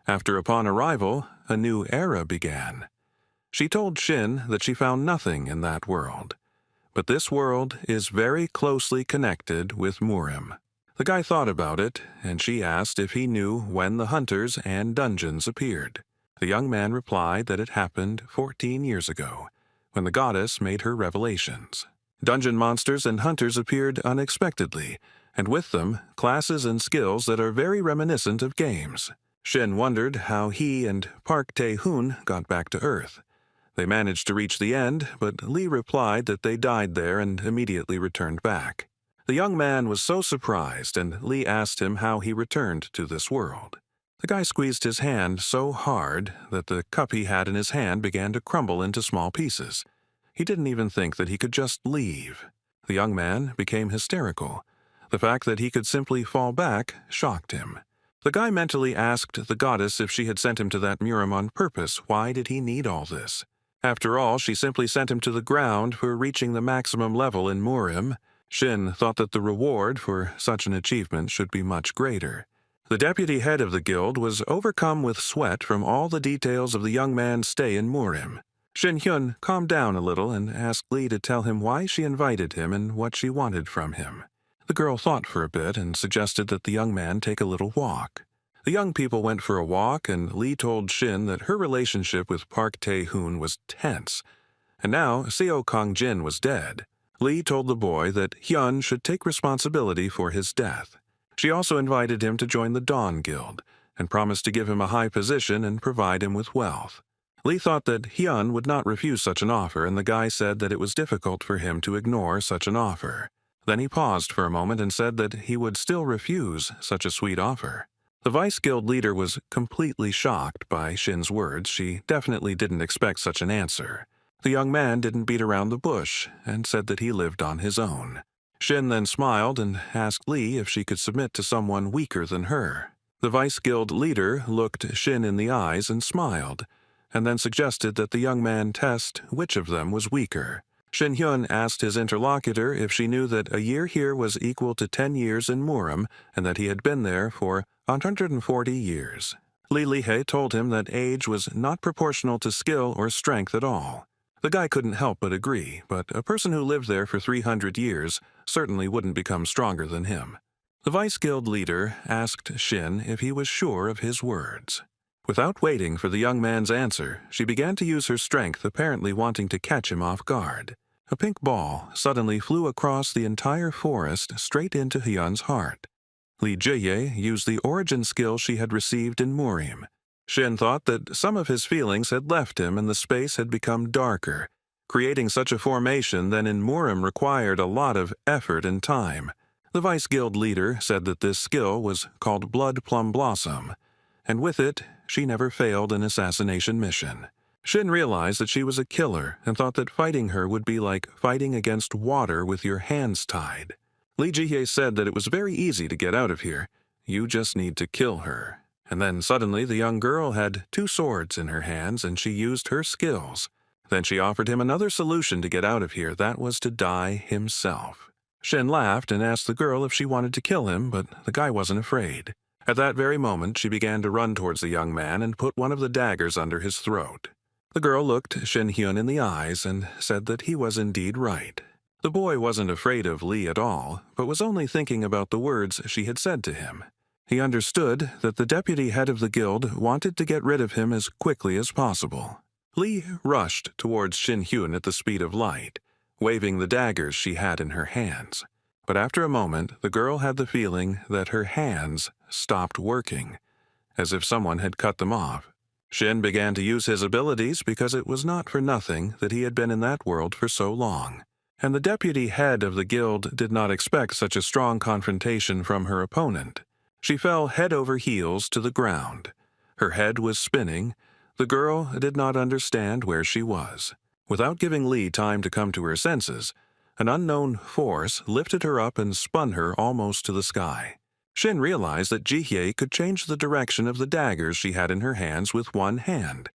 Speaker 1: Upon arrival, a new era began. She told Shin that she found nothing in that world. But this world is very closely connected with Murim. The guy thought about it, and she asked if he knew when the hunters and dungeons appeared. The young man replied that it happened 14 years ago, when the goddess made her revelations. Dungeon monsters and hunters appeared unexpectedly, and with them, classes and skills that are very reminiscent of games. Shin wondered how he and Park Tae-hun got back to Earth. They managed to reach the end, but Lee replied that they died there and immediately returned back. The young man was so surprised, and Lee asked him how he returned to this world. The guy squeezed his hand so hard that the cup he had in his hand began to crumble into small pieces. He didn't even think that he could just leave. The young man became hysterical. The fact that he could simply fall back shocked him. The guy mentally asked the goddess if she had sent him to that Murim on purpose. Why did he need all this? After all, she simply sent him to the ground for reaching the maximum level in Murim. Shin thought that the reward for such an achievement should be much greater. The deputy head of the guild was overcome with sweat from all the details of the young man's stay in Murim. Shin-hyun calmed down a little and asked Lee to tell him why she invited him and what she wanted from him. The girl thought for a bit and suggested that the young man take a little walk. The young people went for a walk, and Lee told Shin that her relationship with Park Tae-hoon was tense. And now Seo Kang-jin was dead. Lee told the boy that Hyun should take responsibility for his death. She also invited him to join the Dawn Guild, and promised to give him a high position and provide him with wealth. Lee thought that Hyun would not refuse such an offer, and the guy said that it was difficult for him to ignore such an offer. Then he paused for a moment and said that he would still refuse such a sweet offer. The Vice Guild leader was completely shocked by Shin's words. She definitely didn't expect such an answer. The young man didn't beat around the bush and said that he lived on his own. Shin then smiled and asked Lee if she could submit to someone weaker than her. The Vice Guild leader looked Shin in the eyes and smiled, and then suggested that the young man test which of them was weaker. Shin-hyun asked his interlocutor if she knew that a year here was equal to 10 years in Murim, and that he had been there for 140 years. Lee Lee-hae told him that age was not proportional to skill or strength at all. The guy couldn't help but agree, but a person who lived there for 300 years certainly wouldn't become stronger than him. The Vice Guild leader asked Shin if he was sure of his words. Without waiting for the young man's answer, she began to use her strength, apparently wanting to catch him off guard. A pink ball suddenly flew across the entire forest straight into Hyun's heart. Lee Ji-ye used the origin skill she had received in Murim. Shin thought that some of his feelings had left him and the space had become darker. Creating such a formation then in Murim required a lot of effort and time. The Vice Guild leader said that this skill was called Blood Plum Blossom, and with it, she never failed an assassination mission. Shin realized that she was a killer and thought that fighting her would be like fighting against water with your hands tied. Lee Ji-hye said that it was very easy to get out of here. You just need to kill her. And then suddenly the young girl had 2 swords in her hands and she used her skills. Then she offered him another solution to get out of here, that was to die himself. Shin laughed and asked the girl if she wanted to kill him, but the guy wasn't afraid. At that very moment, she began to run towards the young man and put one of the daggers under his throat. The girl looked Shin-hyun in the eyes and said that he was indeed right. The boy wasn't afraid of Lee at all, but was only thinking about the words she had said to him. He understood that the deputy head of the guild wanted to get rid of him as quickly as possible. Lee rushed towards Shin-hyun at the speed of light, waving the daggers she had in her hands. But after a moment, the girl had the feeling that her hands stopped working, as if someone had cut them off. Shin began to use his abilities because it was not for nothing that he had been in that world for so long. And the deputy head of the guild did not expect such a strong confrontation from her opponent. She fell head over heels to the ground. Her head was spinning. The girl did not understand where she was. Without giving Lee time to come to her senses, an unknown force lifted her up and spun her almost to the sky. Shin realized that Ji-hye could change the direction of the daggers she had in her hands with one hand.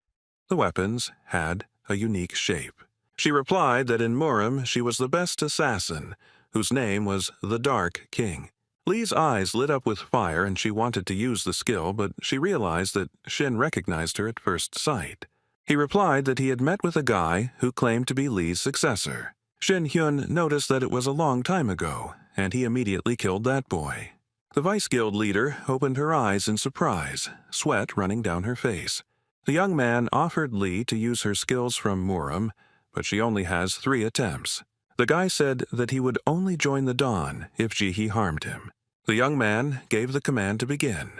Speaker 1: The weapons had a unique shape. She replied that in Murim she was the best assassin, whose name was the Dark King. Lee's eyes lit up with fire and she wanted to use the skill, but she realized that Shin recognized her at first sight. He replied that he had met with a guy who claimed to be Lee's successor. Shin-hyun noticed that it was a long time ago, and he immediately killed that boy. The Vice Guild leader opened her eyes in surprise, sweat running down her face. The young man offered Lee to use her skills from Murim, but she only has 3 attempts. The guy said that he would only join the Dawn if Ji-hye harmed him. The young man gave the command to begin,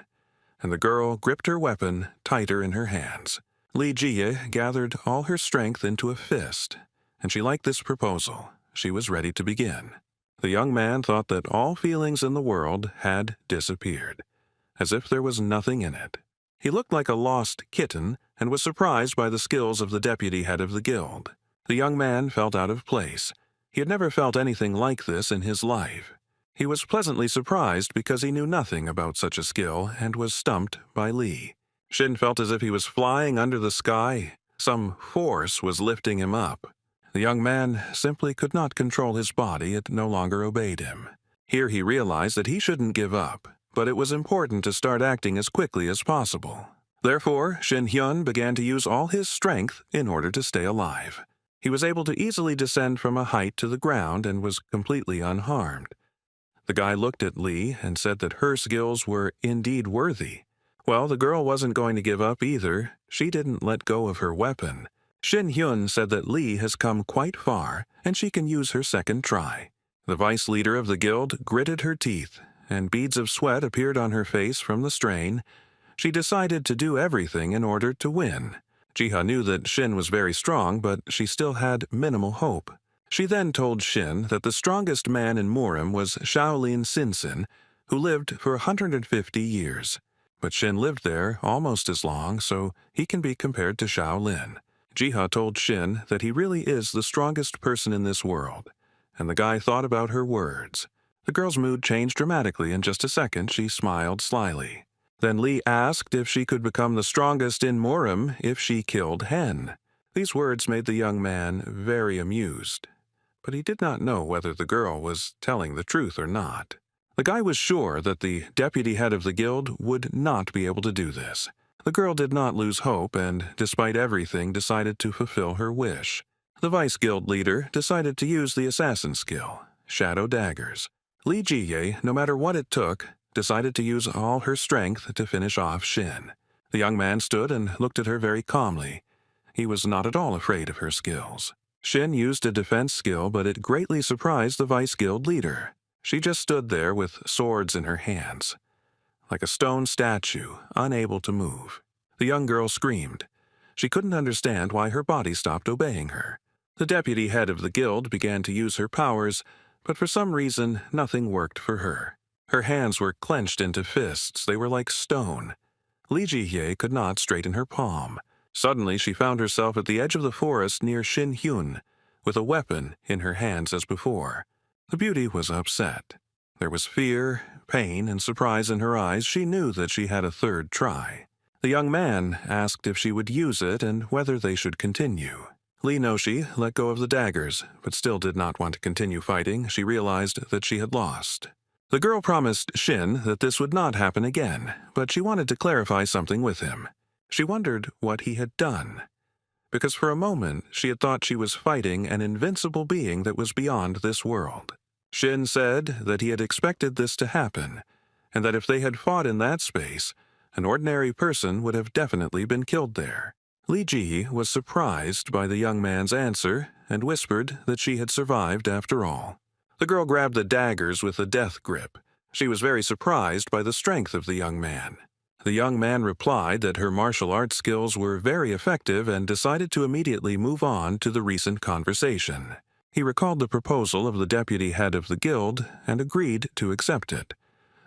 Speaker 1: and the girl gripped her weapon tighter in her hands. Lee Ji-hye gathered all her strength into a fist, and she liked this proposal. She was ready to begin. The young man thought that all feelings in the world had disappeared, as if there was nothing in it. He looked like a lost kitten and was surprised by the skills of the deputy head of the guild. The young man felt out of place. He had never felt anything like this in his life. He was pleasantly surprised because he knew nothing about such a skill and was stumped by Lee. Shin felt as if he was flying under the sky. Some force was lifting him up. The young man simply could not control his body. It no longer obeyed him. Here he realized that he shouldn't give up, but it was important to start acting as quickly as possible. Therefore, Shin Hyun began to use all his strength in order to stay alive. He was able to easily descend from a height to the ground and was completely unharmed. The guy looked at Lee and said that her skills were indeed worthy. Well, the girl wasn't going to give up either. She didn't let go of her weapon. Shin Hyun said that Lee has come quite far and she can use her second try. The vice leader of the guild gritted her teeth, and beads of sweat appeared on her face from the strain. She decided to do everything in order to win. Jiha knew that Shin was very strong, but she still had minimal hope. She then told Shin that the strongest man in Murim was Shaolin Sinsin, who lived for 150 years. But Shin lived there almost as long, so he can be compared to Shaolin. Jiha told Shin that he really is the strongest person in this world, and the guy thought about her words. The girl's mood changed dramatically. In just a second, she smiled slyly. Then Lee asked if she could become the strongest in Murim if she killed Hen. These words made the young man very amused, but he did not know whether the girl was telling the truth or not. The guy was sure that the deputy head of the guild would not be able to do this. The girl did not lose hope and, despite everything, decided to fulfill her wish. The vice guild leader decided to use the assassin skill, shadow daggers. Lee Ji-ye, no matter what it took, decided to use all her strength to finish off Shin. The young man stood and looked at her very calmly. He was not at all afraid of her skills. Shin used a defense skill, but it greatly surprised the vice guild leader. She just stood there with swords in her hands, like a stone statue, unable to move. The young girl screamed. She couldn't understand why her body stopped obeying her. The deputy head of the guild began to use her powers, but for some reason nothing worked for her. Her hands were clenched into fists. They were like stone. Lee Ji-ye could not straighten her palm. Suddenly she found herself at the edge of the forest near Shin Hyun, with a weapon in her hands as before. The beauty was upset. There was fear, pain, and surprise in her eyes. She knew that she had a third try. The young man asked if she would use it and whether they should continue. Lee Noshi let go of the daggers, but still did not want to continue fighting. She realized that she had lost. The girl promised Shin that this would not happen again, but she wanted to clarify something with him. She wondered what he had done, because for a moment she had thought she was fighting an invincible being that was beyond this world. Shin said that he had expected this to happen, and that if they had fought in that space, an ordinary person would have definitely been killed there. Lee Ji was surprised by the young man's answer and whispered that she had survived after all. The girl grabbed the daggers with a death grip. She was very surprised by the strength of the young man. The young man replied that her martial arts skills were very effective and decided to immediately move on to the recent conversation. He recalled the proposal of the deputy head of the guild and agreed to accept it.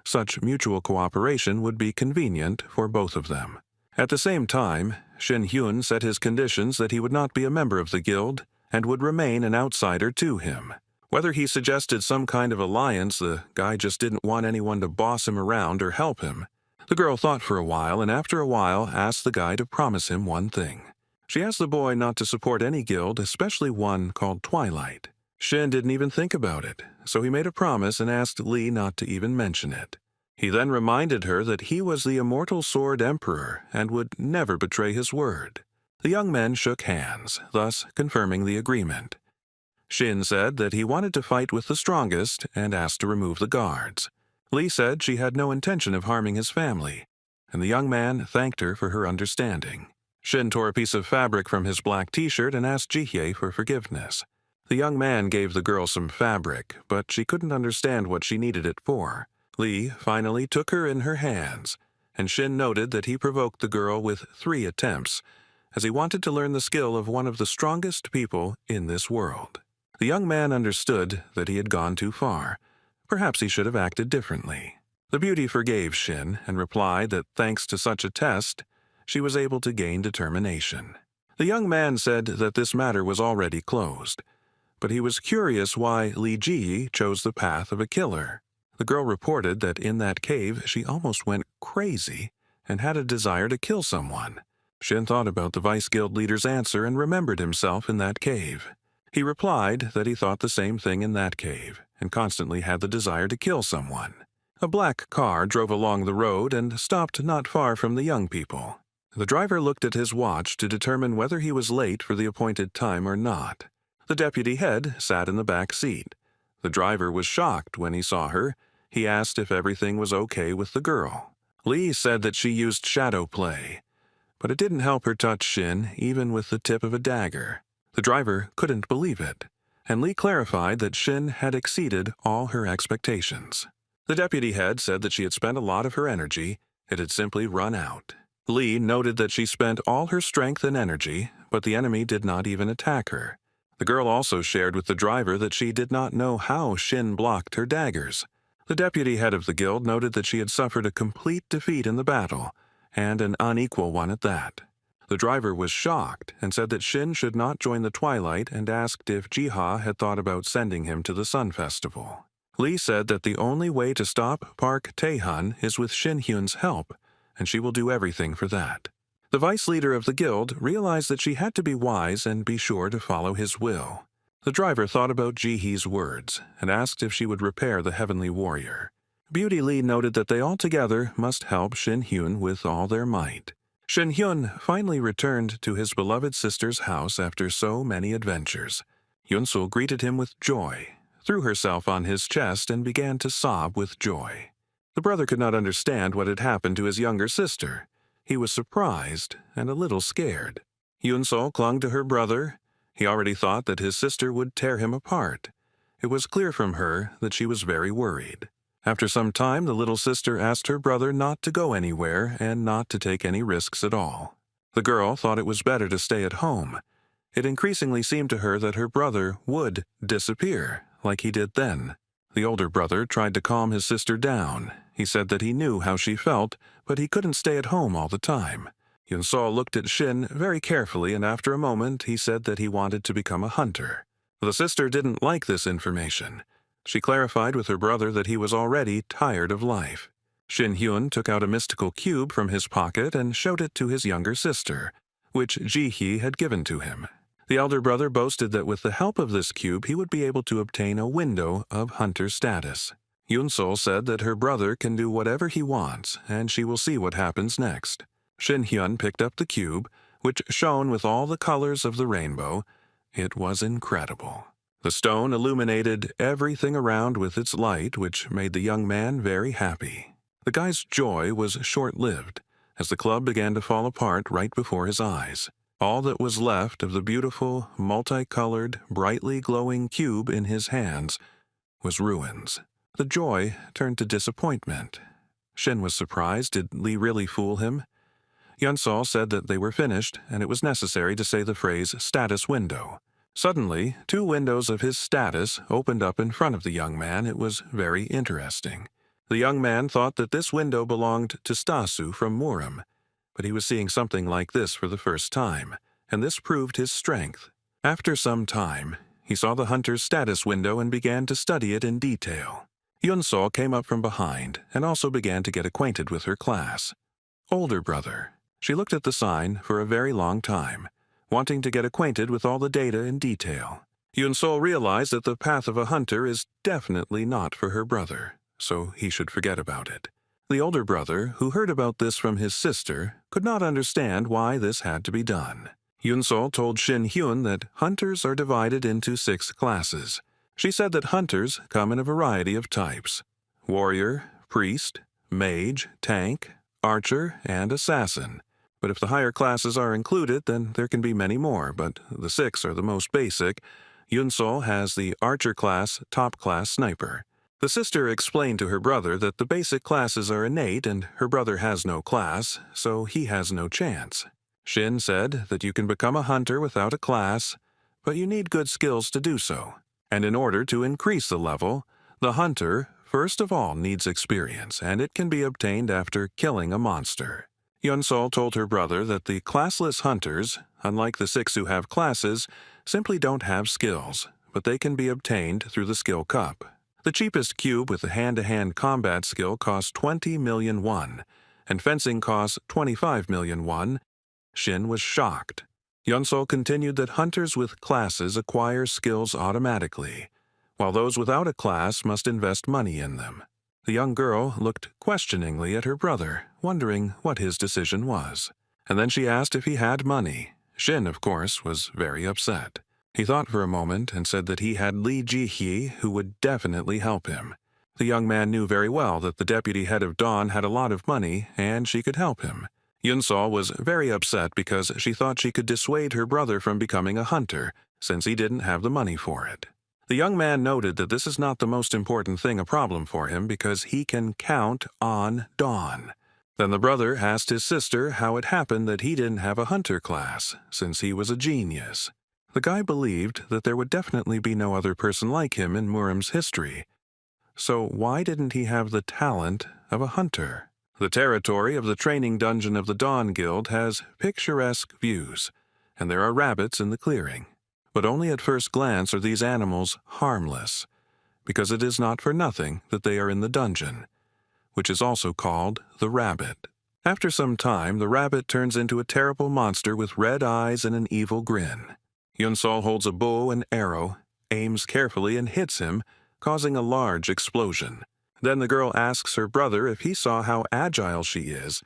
Speaker 1: Such mutual cooperation would be convenient for both of them. At the same time, Shin Hyun set his conditions that he would not be a member of the guild and would remain an outsider to him. Whether he suggested some kind of alliance, the guy just didn't want anyone to boss him around or help him. The girl thought for a while and after a while asked the guy to promise him one thing. She asked the boy not to support any guild, especially one called Twilight. Shin didn't even think about it, so he made a promise and asked Lee not to even mention it. He then reminded her that he was the Immortal Sword Emperor and would never betray his word. The young men shook hands, thus confirming the agreement. Shin said that he wanted to fight with the strongest and asked to remove the guards. Lee said she had no intention of harming his family, and the young man thanked her for her understanding. Shin tore a piece of fabric from his black t-shirt and asked Ji-ye for forgiveness. The young man gave the girl some fabric, but she couldn't understand what she needed it for. Lee finally took her in her hands, and Shin noted that he provoked the girl with 3 attempts, as he wanted to learn the skill of one of the strongest people in this world. The young man understood that he had gone too far. Perhaps he should have acted differently. The beauty forgave Shin and replied that thanks to such a test, she was able to gain determination. The young man said that this matter was already closed, but he was curious why Lee Ji chose the path of a killer. The girl reported that in that cave she almost went crazy and had a desire to kill someone. Shin thought about the Vice Guild leader's answer and remembered himself in that cave. He replied that he thought the same thing in that cave and constantly had the desire to kill someone. A black car drove along the road and stopped not far from the young people. The driver looked at his watch to determine whether he was late for the appointed time or not. The deputy head sat in the back seat. The driver was shocked when he saw her. He asked if everything was okay with the girl. Lee said that she used shadow play, but it didn't help her touch Shin even with the tip of a dagger. The driver couldn't believe it, and Lee clarified that Shin had exceeded all her expectations. The deputy head said that she had spent a lot of her energy. It had simply run out. Lee noted that she spent all her strength and energy, but the enemy did not even attack her. The girl also shared with the driver that she did not know how Shin blocked her daggers. The deputy head of the guild noted that she had suffered a complete defeat in the battle, and an unequal one at that. The driver was shocked and said that Shin should not join the Twilight and asked if Jiha had thought about sending him to the Sun Festival. Lee said that the only way to stop Park Tae-hun is with Shin Hyun's help, and she will do everything for that. The vice leader of the guild realized that she had to be wise and be sure to follow his will. The driver thought about Ji-hee's words and asked if she would repair the Heavenly Warrior. Beauty Lee noted that they all together must help Shin Hyun with all their might. Shin Hyun finally returned to his beloved sister's house after so many adventures. Yunsul greeted him with joy, threw herself on his chest, and began to sob with joy. The brother could not understand what had happened to his younger sister. He was surprised and a little scared. Yunsul clung to her brother. He already thought that his sister would tear him apart. It was clear from her that she was very worried. After some time, the little sister asked her brother not to go anywhere and not to take any risks at all. The girl thought it was better to stay at home. It increasingly seemed to her that her brother would disappear, like he did then. The older brother tried to calm his sister down. He said that he knew how she felt, but he couldn't stay at home all the time. Yunsul looked at Shin very carefully, and after a moment he said that he wanted to become a hunter. The sister didn't like this information. She clarified with her brother that he was already tired of life. Shin Hyun took out a mystical cube from his pocket and showed it to his younger sister, which Ji-hee had given to him. The elder brother boasted that with the help of this cube he would be able to obtain a window of hunter status. Yunsul said that her brother can do whatever he wants, and she will see what happens next. Shin Hyun picked up the cube, which shone with all the colors of the rainbow. It was incredible. The stone illuminated everything around with its light, which made the young man very happy. The guy's joy was short-lived, as the club began to fall apart right before his eyes. All that was left of the beautiful, multicolored, brightly glowing cube in his hands was ruins. The joy turned to disappointment. Shin was surprised. Did Lee really fool him? Yunsul said that they were finished, and it was necessary to say the phrase status window. Suddenly, 2 windows of his status opened up in front of the young man. It was very interesting. The young man thought that this window belonged to Stasu from Murim, but he was seeing something like this for the first time, and this proved his strength. After some time, he saw the hunter's status window and began to study it in detail. Yunsul came up from behind and also began to get acquainted with her class. Older brother. She looked at the sign for a very long time, wanting to get acquainted with all the data in detail. Yunsul realized that the path of a hunter is definitely not for her brother, so he should forget about it. The older brother, who heard about this from his sister, could not understand why this had to be done. Yunsul told Shin Hyun that hunters are divided into 6 classes. She said that hunters come in a variety of types: warrior, priest, mage, tank, archer, and assassin. But if the higher classes are included, then there can be many more, but the 6 are the most basic. Yunsul has the archer class, top class sniper. The sister explained to her brother that the basic classes are innate and her brother has no class, so he has no chance. Shin said that you can become a hunter without a class, but you need good skills to do so. And in order to increase the level, the hunter first of all needs experience, and it can be obtained after killing a monster. Yunsul told her brother that the classless hunters, unlike the 6 who have classes, simply don't have skills, but they can be obtained through the skill cup. The cheapest cube with the hand-to-hand combat skill costs 20 million won, and fencing costs 25 million won. Shin was shocked. Yunsul continued that hunters with classes acquire skills automatically, while those without a class must invest money in them. The young girl looked questioningly at her brother, wondering what his decision was. And then she asked if he had money. Shin, of course, was very upset. He thought for a moment and said that he had Lee Ji-hee, who would definitely help him. The young man knew very well that the deputy head of Dawn had a lot of money and she could help him. Yun-sol was very upset because she thought she could dissuade her brother from becoming a hunter, since he didn't have the money for it. The young man noted that this is not the most important thing a problem for him because he can count on Dawn. Then the brother asked his sister how it happened that he didn't have a hunter class, since he was a genius. The guy believed that there would definitely be no other person like him in Murim's history. So why didn't he have the talent of a hunter? The territory of the training dungeon of the Dawn Guild has picturesque views, and there are rabbits in the clearing. But only at first glance are these animals harmless, because it is not for nothing that they are in the dungeon, which is also called the rabbit. After some time, the rabbit turns into a terrible monster with red eyes and an evil grin. Yun-sol holds a bow and arrow, aims carefully and hits him, causing a large explosion. Then the girl asks her brother if he saw how agile she is,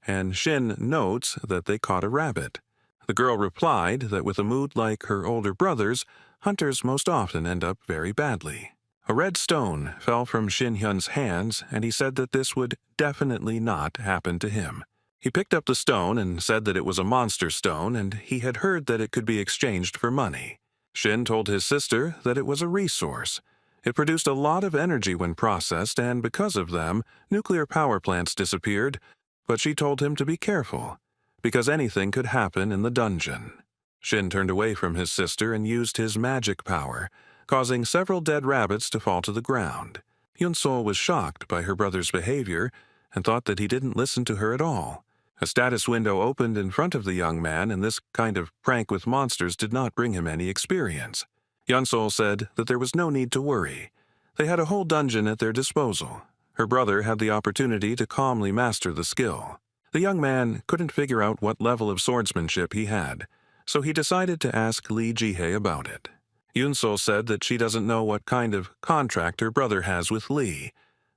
Speaker 1: and Shin notes that they caught a rabbit. The girl replied that with a mood like her older brother's, hunters most often end up very badly. A red stone fell from Shin Hyun's hands, and he said that this would definitely not happen to him. He picked up the stone and said that it was a monster stone, and he had heard that it could be exchanged for money. Shin told his sister that it was a resource. It produced a lot of energy when processed, and because of them, nuclear power plants disappeared, but she told him to be careful, because anything could happen in the dungeon. Shin turned away from his sister and used his magic power, causing several dead rabbits to fall to the ground. Yun-sol was shocked by her brother's behavior and thought that he didn't listen to her at all. A status window opened in front of the young man, and this kind of prank with monsters did not bring him any experience. Yun-sol said that there was no need to worry. They had a whole dungeon at their disposal. Her brother had the opportunity to calmly master the skill. The young man couldn't figure out what level of swordsmanship he had, so he decided to ask Lee Ji-hee about it. Yun-sol said that she doesn't know what kind of contract her brother has with Lee,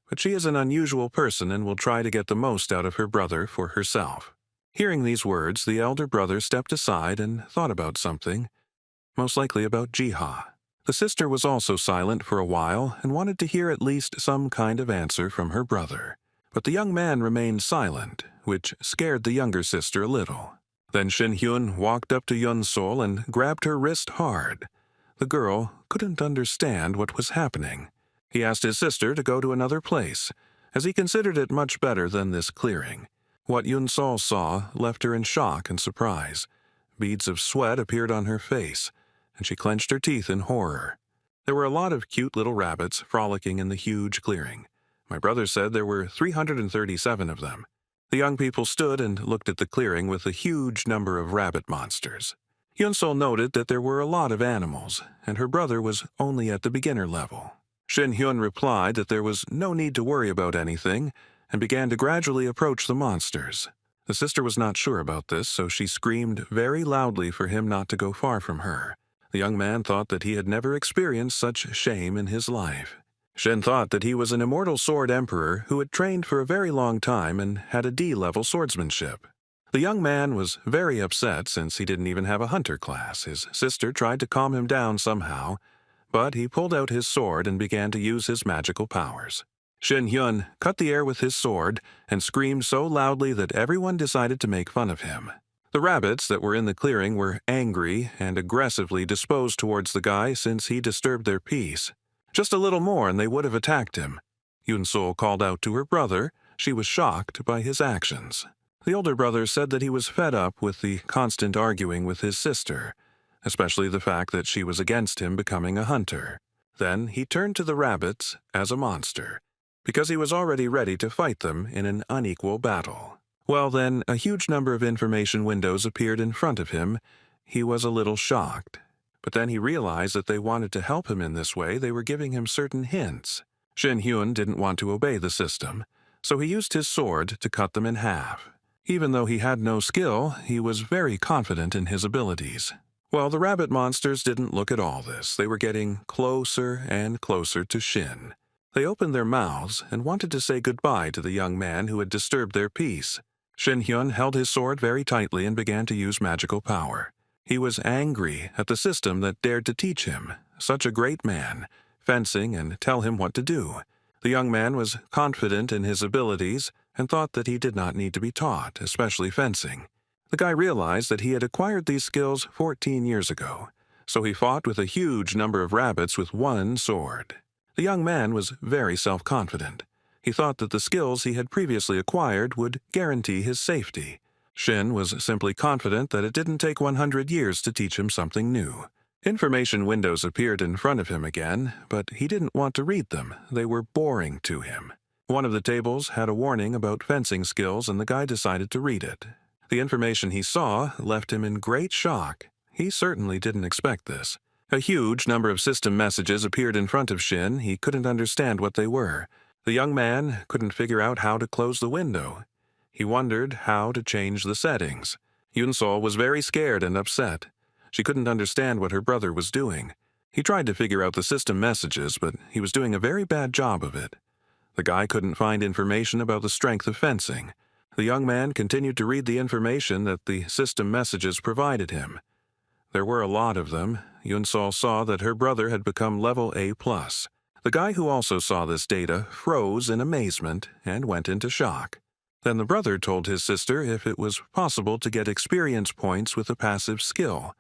Speaker 1: but she is an unusual person and will try to get the most out of her brother for herself. Hearing these words, the elder brother stepped aside and thought about something, most likely about Ji-ha. The sister was also silent for a while and wanted to hear at least some kind of answer from her brother. But the young man remained silent, which scared the younger sister a little. Then Shin Hyun walked up to Yun-sol and grabbed her wrist hard. The girl couldn't understand what was happening. He asked his sister to go to another place, as he considered it much better than this clearing. What Yun-sol saw left her in shock and surprise. Beads of sweat appeared on her face, and she clenched her teeth in horror. There were a lot of cute little rabbits frolicking in the huge clearing. My brother said there were 337 of them. The young people stood and looked at the clearing with a huge number of rabbit monsters. Yun-sol noted that there were a lot of animals, and her brother was only at the beginner level. Shin Hyun replied that there was no need to worry about anything, and began to gradually approach the monsters. The sister was not sure about this, so she screamed very loudly for him not to go far from her. The young man thought that he had never experienced such shame in his life. Shin thought that he was an immortal sword emperor who had trained for a very long time and had a D-level swordsmanship. The young man was very upset since he didn't even have a hunter class. His sister tried to calm him down somehow, but he pulled out his sword and began to use his magical powers. Shin Hyun cut the air with his sword and screamed so loudly that everyone decided to make fun of him. The rabbits that were in the clearing were angry and aggressively disposed towards the guy since he disturbed their peace. Just a little more and they would have attacked him. Yun-sol called out to her brother. She was shocked by his actions. The older brother said that he was fed up with the constant arguing with his sister, especially the fact that she was against him becoming a hunter. Then he turned to the rabbits as a monster, because he was already ready to fight them in an unequal battle. Well then, a huge number of information windows appeared in front of him. He was a little shocked. But then he realized that they wanted to help him in this way. They were giving him certain hints. Shin Hyun didn't want to obey the system, so he used his sword to cut them in half. Even though he had no skill, he was very confident in his abilities. Well, the rabbit monsters didn't look at all this. They were getting closer and closer to Shin. They opened their mouths and wanted to say goodbye to the young man who had disturbed their peace. Shin Hyun held his sword very tightly and began to use magical power. He was angry at the system that dared to teach him, such a great man, fencing and tell him what to do. The young man was confident in his abilities and thought that he did not need to be taught, especially fencing. The guy realized that he had acquired these skills 14 years ago, so he fought with a huge number of rabbits with one sword. The young man was very self-confident. He thought that the skills he had previously acquired would guarantee his safety. Shin was simply confident that it didn't take 100 years to teach him something new. Information windows appeared in front of him again, but he didn't want to read them. They were boring to him. One of the tables had a warning about fencing skills, and the guy decided to read it. The information he saw left him in great shock. He certainly didn't expect this. A huge number of system messages appeared in front of Shin. He couldn't understand what they were. The young man couldn't figure out how to close the window. He wondered how to change the settings. Yunsol was very scared and upset. She couldn't understand what her brother was doing. He tried to figure out the system messages, but he was doing a very bad job of it. The guy couldn't find information about the strength of fencing. The young man continued to read the information that the system messages provided him. There were a lot of them. Yunsol saw that her brother had become level A+. The guy who also saw this data froze in amazement and went into shock. Then the brother told his sister if it was possible to get experience points with a passive skill,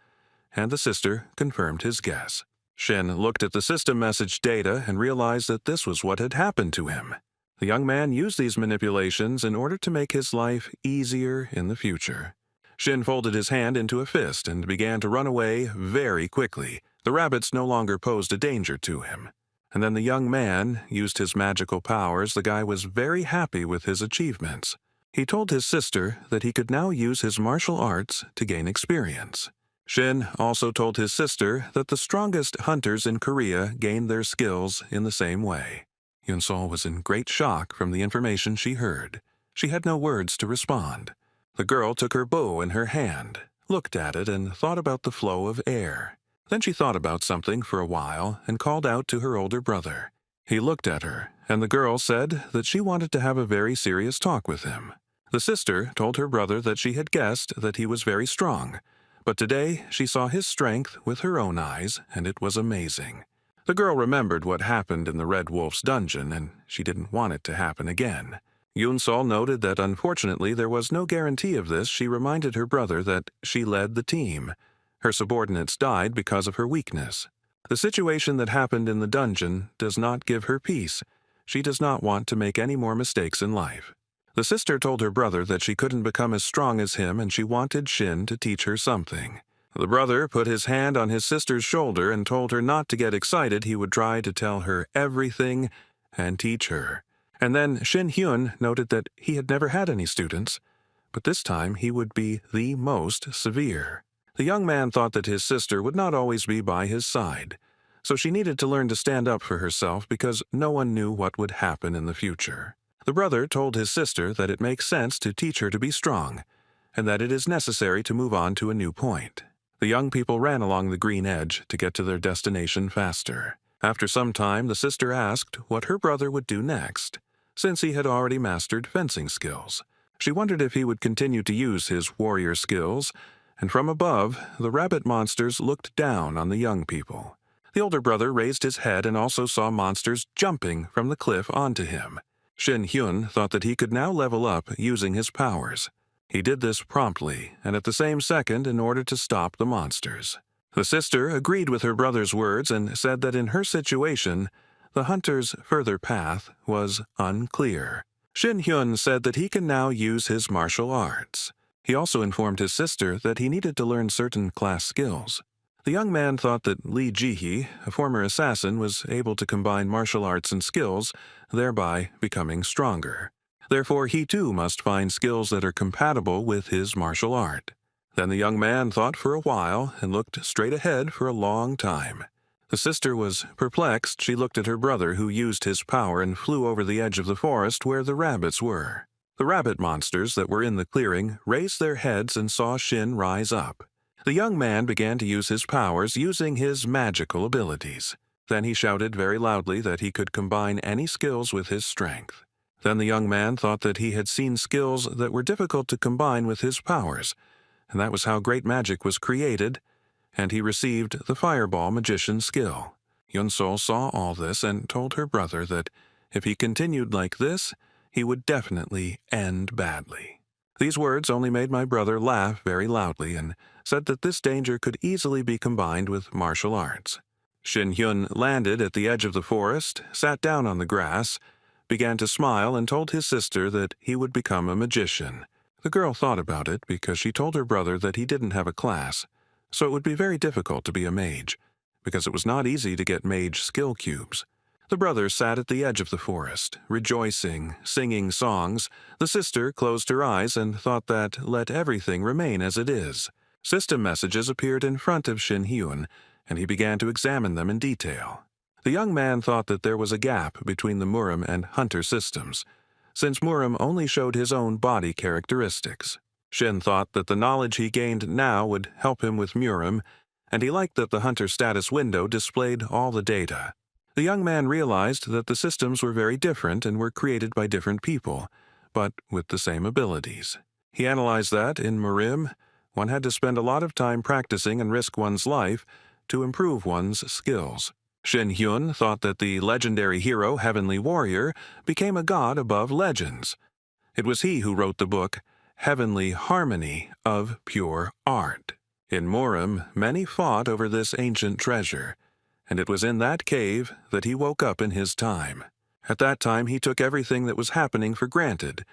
Speaker 1: and the sister confirmed his guess. Shin looked at the system message data and realized that this was what had happened to him. The young man used these manipulations in order to make his life easier in the future. Shin folded his hand into a fist and began to run away very quickly. The rabbits no longer posed a danger to him. And then the young man used his magical powers. The guy was very happy with his achievements. He told his sister that he could now use his martial arts to gain experience. Shin also told his sister that the strongest hunters in Korea gained their skills in the same way. Yunsol was in great shock from the information she heard. She had no words to respond. The girl took her bow in her hand, looked at it, and thought about the flow of air. Then she thought about something for a while and called out to her older brother. He looked at her, and the girl said that she wanted to have a very serious talk with him. The sister told her brother that she had guessed that he was very strong, but today she saw his strength with her own eyes, and it was amazing. The girl remembered what happened in the Red Wolf's dungeon, and she didn't want it to happen again. Yunsol noted that unfortunately there was no guarantee of this. She reminded her brother that she led the team. Her subordinates died because of her weakness. The situation that happened in the dungeon does not give her peace. She does not want to make any more mistakes in life. The sister told her brother that she couldn't become as strong as him, and she wanted Shin to teach her something. The brother put his hand on his sister's shoulder and told her not to get excited. He would try to tell her everything and teach her. And then Shin Hyun noted that he had never had any students, but this time he would be the most severe. The young man thought that his sister would not always be by his side, so she needed to learn to stand up for herself because no one knew what would happen in the future. The brother told his sister that it makes sense to teach her to be strong, and that it is necessary to move on to a new point. The young people ran along the green edge to get to their destination faster. After some time, the sister asked what her brother would do next, since he had already mastered fencing skills. She wondered if he would continue to use his warrior skills, and from above, the rabbit monsters looked down on the young people. The older brother raised his head and also saw monsters jumping from the cliff onto him. Shin Hyun thought that he could now level up using his powers. He did this promptly, and at the same second, in order to stop the monsters. The sister agreed with her brother's words and said that in her situation, the hunter's further path was unclear. Shin Hyun said that he can now use his martial arts. He also informed his sister that he needed to learn certain class skills. The young man thought that Lee Ji-hee, a former assassin, was able to combine martial arts and skills, thereby becoming stronger. Therefore, he too must find skills that are compatible with his martial art. Then the young man thought for a while and looked straight ahead for a long time. The sister was perplexed. She looked at her brother, who used his power and flew over the edge of the forest where the rabbits were. The rabbit monsters that were in the clearing raised their heads and saw Shin rise up. The young man began to use his powers using his magical abilities. Then he shouted very loudly that he could combine any skills with his strength. Then the young man thought that he had seen skills that were difficult to combine with his powers, and that was how great magic was created, and he received the fireball magician skill. Yunsol saw all this and told her brother that if he continued like this, he would definitely end badly. These words only made my brother laugh very loudly and said that this danger could easily be combined with martial arts. Shin Hyun landed at the edge of the forest, sat down on the grass, began to smile, and told his sister that he would become a magician. The girl thought about it because she told her brother that he didn't have a class, so it would be very difficult to be a mage, because it was not easy to get mage skill cubes. The brother sat at the edge of the forest, rejoicing, singing songs. The sister closed her eyes and thought that let everything remain as it is. System messages appeared in front of Shin Hyun, and he began to examine them in detail. The young man thought that there was a gap between the Murim and Hunter systems, since Murim only showed his own body characteristics. Shin thought that the knowledge he gained now would help him with Murim, and he liked that the Hunter status window displayed all the data. The young man realized that the systems were very different and were created by different people, but with the same abilities. He analyzed that, in Murim, one had to spend a lot of time practicing and risk one's life to improve one's skills. Shin Hyun thought that the legendary hero Heavenly Warrior became a god above legends. It was he who wrote the book Heavenly Harmony of Pure Art. In Murim, many fought over this ancient treasure, and it was in that cave that he woke up in his time. At that time he took everything that was happening for granted,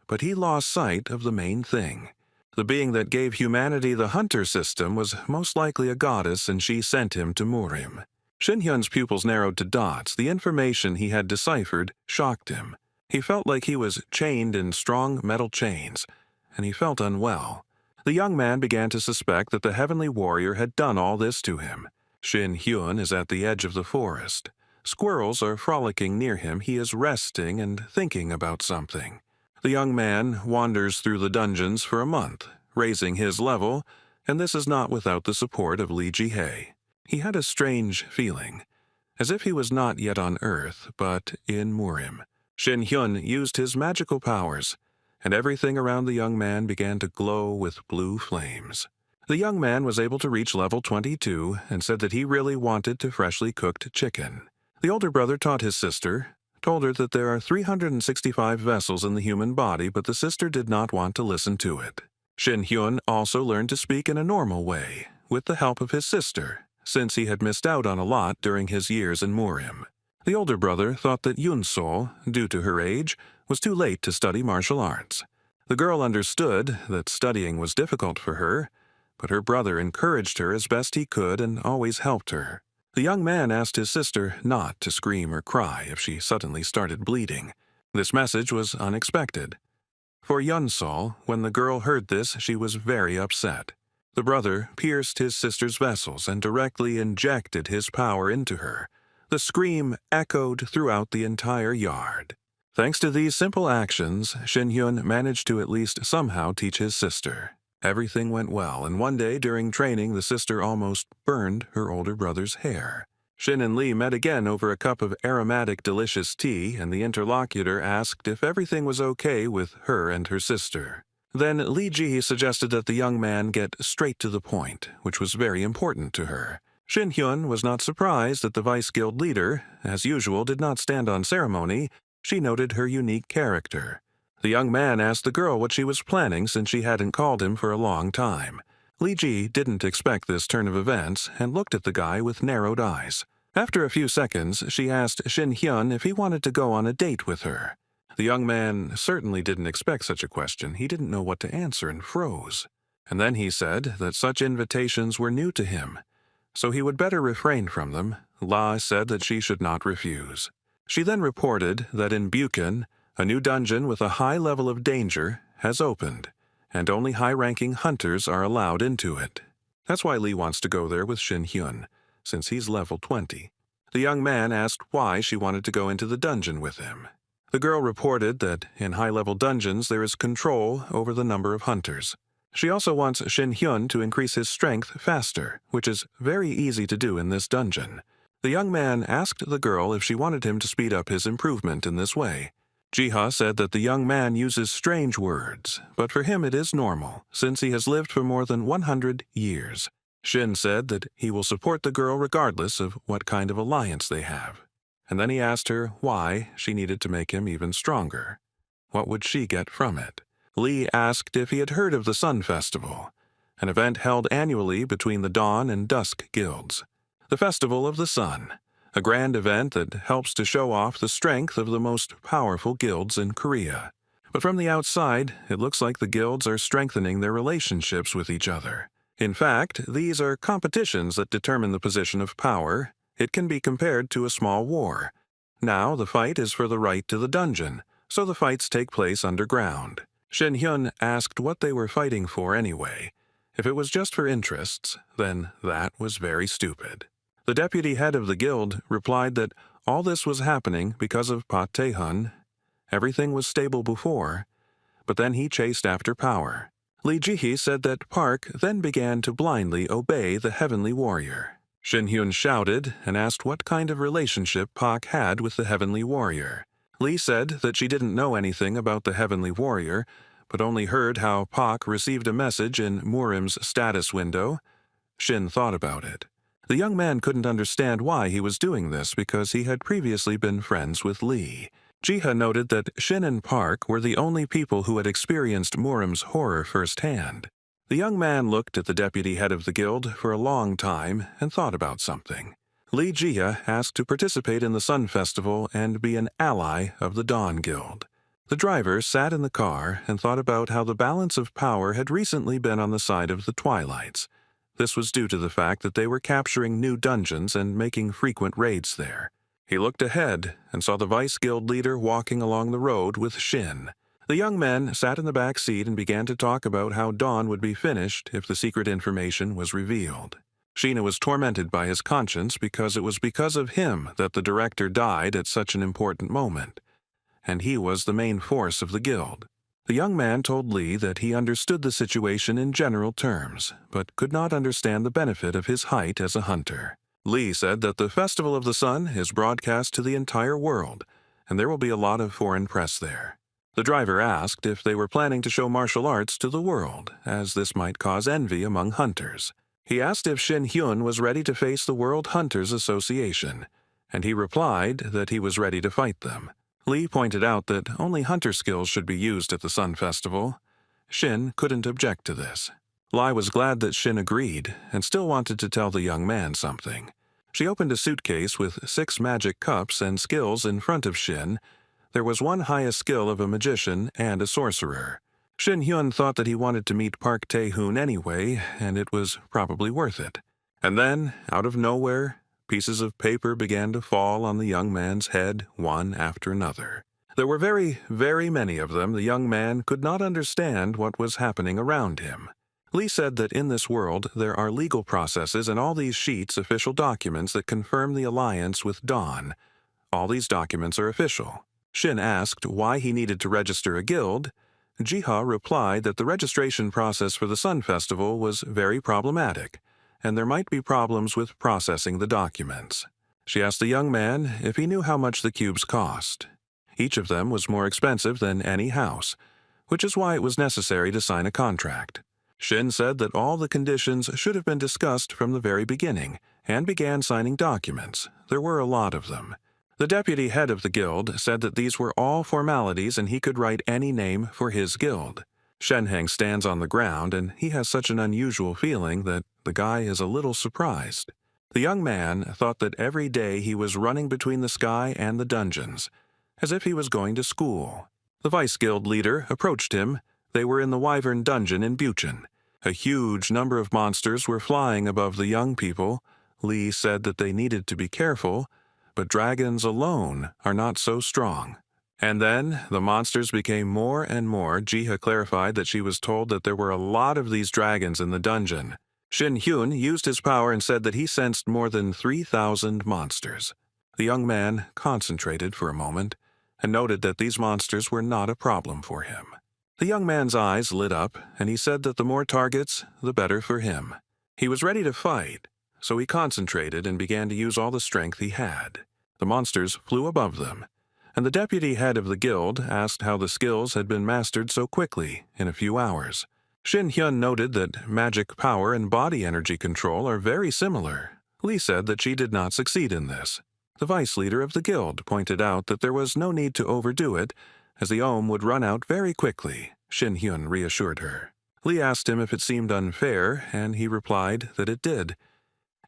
Speaker 1: but he lost sight of the main thing. The being that gave humanity the Hunter system was most likely a goddess, and she sent him to Murim. Shin Hyun's pupils narrowed to dots. The information he had deciphered shocked him. He felt like he was chained in strong metal chains, and he felt unwell. The young man began to suspect that the Heavenly Warrior had done all this to him. Shin Hyun is at the edge of the forest. Squirrels are frolicking near him. He is resting and thinking about something. The young man wanders through the dungeons for a month, raising his level, and this is not without the support of Lee Ji-hae. He had a strange feeling, as if he was not yet on Earth, but in Murim. Shin Hyun used his magical powers, and everything around the young man began to glow with blue flames. The young man was able to reach level 22 and said that he really wanted to freshly cooked chicken. The older brother taught his sister, told her that there are 365 vessels in the human body, but the sister did not want to listen to it. Shin Hyun also learned to speak in a normal way, with the help of his sister, since he had missed out on a lot during his years in Murim. The older brother thought that Yunsol, due to her age, was too late to study martial arts. The girl understood that studying was difficult for her, but her brother encouraged her as best he could and always helped her. The young man asked his sister not to scream or cry if she suddenly started bleeding. This message was unexpected. For Yunsol, when the girl heard this, she was very upset. The brother pierced his sister's vessels and directly injected his power into her. The scream echoed throughout the entire yard. Thanks to these simple actions, Shin Hyun managed to at least somehow teach his sister. Everything went well, and one day during training the sister almost burned her older brother's hair. Shin and Lee met again over a cup of aromatic delicious tea, and the interlocutor asked if everything was okay with her and her sister. Then Lee Ji suggested that the young man get straight to the point, which was very important to her. Shin Hyun was not surprised that the vice guild leader, as usual, did not stand on ceremony. She noted her unique character. The young man asked the girl what she was planning since she hadn't called him for a long time. Lee Ji didn't expect this turn of events and looked at the guy with narrowed eyes. After a few seconds, she asked Shin Hyun if he wanted to go on a date with her. The young man certainly didn't expect such a question. He didn't know what to answer and froze. And then he said that such invitations were new to him, so he would better refrain from them. La said that she should not refuse. She then reported that in Buchan, a new dungeon with a high level of danger has opened, and only high-ranking hunters are allowed into it. That's why Lee wants to go there with Shin Hyun, since he's level 20. The young man asked why she wanted to go into the dungeon with him. The girl reported that in high-level dungeons there is control over the number of hunters. She also wants Shin Hyun to increase his strength faster, which is very easy to do in this dungeon. The young man asked the girl if she wanted him to speed up his improvement in this way. Jiha said that the young man uses strange words, but for him it is normal, since he has lived for more than 100 years. Shin said that he will support the girl regardless of what kind of alliance they have. And then he asked her why she needed to make him even stronger. What would she get from it? Lee asked if he had heard of the Sun Festival, an event held annually between the Dawn and Dusk guilds. The Festival of the Sun, a grand event that helps to show off the strength of the most powerful guilds in Korea. But from the outside, it looks like the guilds are strengthening their relationships with each other. In fact, these are competitions that determine the position of power. It can be compared to a small war. Now the fight is for the right to the dungeon, so the fights take place underground. Shin Hyun asked what they were fighting for anyway. If it was just for interests, then that was very stupid. The deputy head of the guild replied that all this was happening because of Pa Tae-hun. Everything was stable before, but then he chased after power. Lee Ji-hee said that Park then began to blindly obey the heavenly warrior. Shin Hyun shouted and asked what kind of relationship Park had with the heavenly warrior. Lee said that she didn't know anything about the heavenly warrior, but only heard how Park received a message in Murim's status window. Shin thought about it. The young man couldn't understand why he was doing this because he had previously been friends with Lee. Jiha noted that Shin and Park were the only people who had experienced Murim's horror firsthand. The young man looked at the deputy head of the guild for a long time and thought about something. Lee Jia asked to participate in the Sun Festival and be an ally of the Dawn Guild. The driver sat in the car and thought about how the balance of power had recently been on the side of the Twilights. This was due to the fact that they were capturing new dungeons and making frequent raids there. He looked ahead and saw the Vice Guild leader walking along the road with Shin. The young men sat in the back seat and began to talk about how Dawn would be finished if the secret information was revealed. Sheena was tormented by his conscience because it was because of him that the director died at such an important moment, and he was the main force of the guild. The young man told Lee that he understood the situation in general terms, but could not understand the benefit of his height as a hunter. Lee said that the Festival of the Sun is broadcast to the entire world, and there will be a lot of foreign press there. The driver asked if they were planning to show martial arts to the world, as this might cause envy among hunters. He asked if Shin Hyun was ready to face the World Hunters Association, and he replied that he was ready to fight them. Lee pointed out that only hunter skills should be used at the Sun Festival. Shin couldn't object to this. Lai was glad that Shin agreed and still wanted to tell the young man something. She opened a suitcase with 6 magic cups and skills in front of Shin. There was one highest skill of a magician and a sorcerer. Shin Hyun thought that he wanted to meet Park Tae-hoon anyway, and it was probably worth it. And then, out of nowhere, pieces of paper began to fall on the young man's head, one after another. There were very, very many of them. The young man could not understand what was happening around him. Lee said that in this world there are legal processes and all these sheets official documents that confirm the alliance with Dawn. All these documents are official. Shin asked why he needed to register a guild. Jiha replied that the registration process for the Sun Festival was very problematic, and there might be problems with processing the documents. She asked the young man if he knew how much the cubes cost. Each of them was more expensive than any house, which is why it was necessary to sign a contract. Shin said that all the conditions should have been discussed from the very beginning, and began signing documents. There were a lot of them. The deputy head of the guild said that these were all formalities and he could write any name for his guild. Shenheng stands on the ground and he has such an unusual feeling that the guy is a little surprised. The young man thought that every day he was running between the sky and the dungeons, as if he was going to school. The vice guild leader approached him. They were in the Wyvern dungeon in Buchen. A huge number of monsters were flying above the young people. Lee said that they needed to be careful, but dragons alone are not so strong. And then the monsters became more and more. Jiha clarified that she was told that there were a lot of these dragons in the dungeon. Shin Hyun used his power and said that he sensed more than 3,000 monsters. The young man concentrated for a moment and noted that these monsters were not a problem for him. The young man's eyes lit up, and he said that the more targets, the better for him. He was ready to fight, so he concentrated and began to use all the strength he had. The monsters flew above them, and the deputy head of the guild asked how the skills had been mastered so quickly, in a few hours. Shin Hyun noted that magic power and body energy control are very similar. Lee said that she did not succeed in this. The vice leader of the guild pointed out that there was no need to overdo it, as the ohm would run out very quickly. Shin Hyun reassured her. Lee asked him if it seemed unfair, and he replied that it did.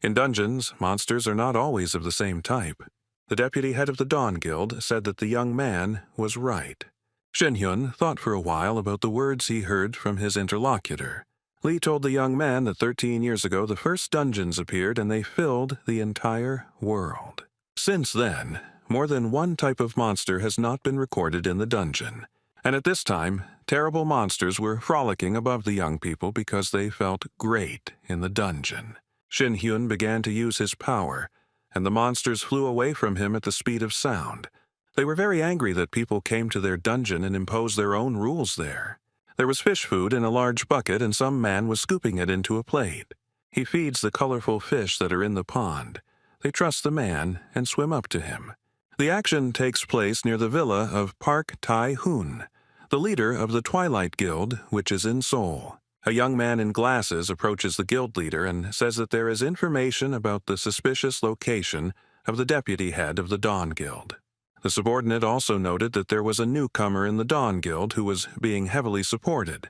Speaker 1: In dungeons, monsters are not always of the same type. The deputy head of the Dawn Guild said that the young man was right. Shin Hyun thought for a while about the words he heard from his interlocutor. Lee told the young man that 13 years ago the first dungeons appeared and they filled the entire world. Since then, more than one type of monster has not been recorded in the dungeon, and at this time, terrible monsters were frolicking above the young people because they felt great in the dungeon. Shin Hyun began to use his power, and the monsters flew away from him at the speed of sound. They were very angry that people came to their dungeon and imposed their own rules there. There was fish food in a large bucket, and some man was scooping it into a plate. He feeds the colorful fish that are in the pond. They trust the man and swim up to him. The action takes place near the villa of Park Tae-hoon, the leader of the Twilight Guild, which is in Seoul. A young man in glasses approaches the guild leader and says that there is information about the suspicious location of the deputy head of the Dawn Guild. The subordinate also noted that there was a newcomer in the Dawn Guild who was being heavily supported,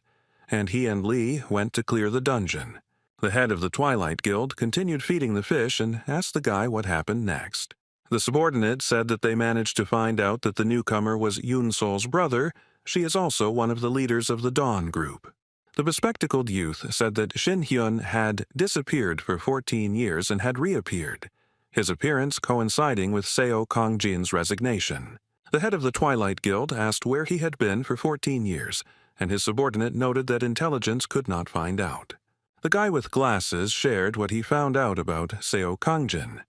Speaker 1: and he and Lee went to clear the dungeon. The head of the Twilight Guild continued feeding the fish and asked the guy what happened next. The subordinate said that they managed to find out that the newcomer was Yoon Sol's brother. She is also one of the leaders of the Dawn group. The bespectacled youth said that Shin Hyun had disappeared for 14 years and had reappeared, his appearance coinciding with Seo Kongjin's resignation. The head of the Twilight Guild asked where he had been for 14 years, and his subordinate noted that intelligence could not find out. The guy with glasses shared what he found out about Seo Kongjin.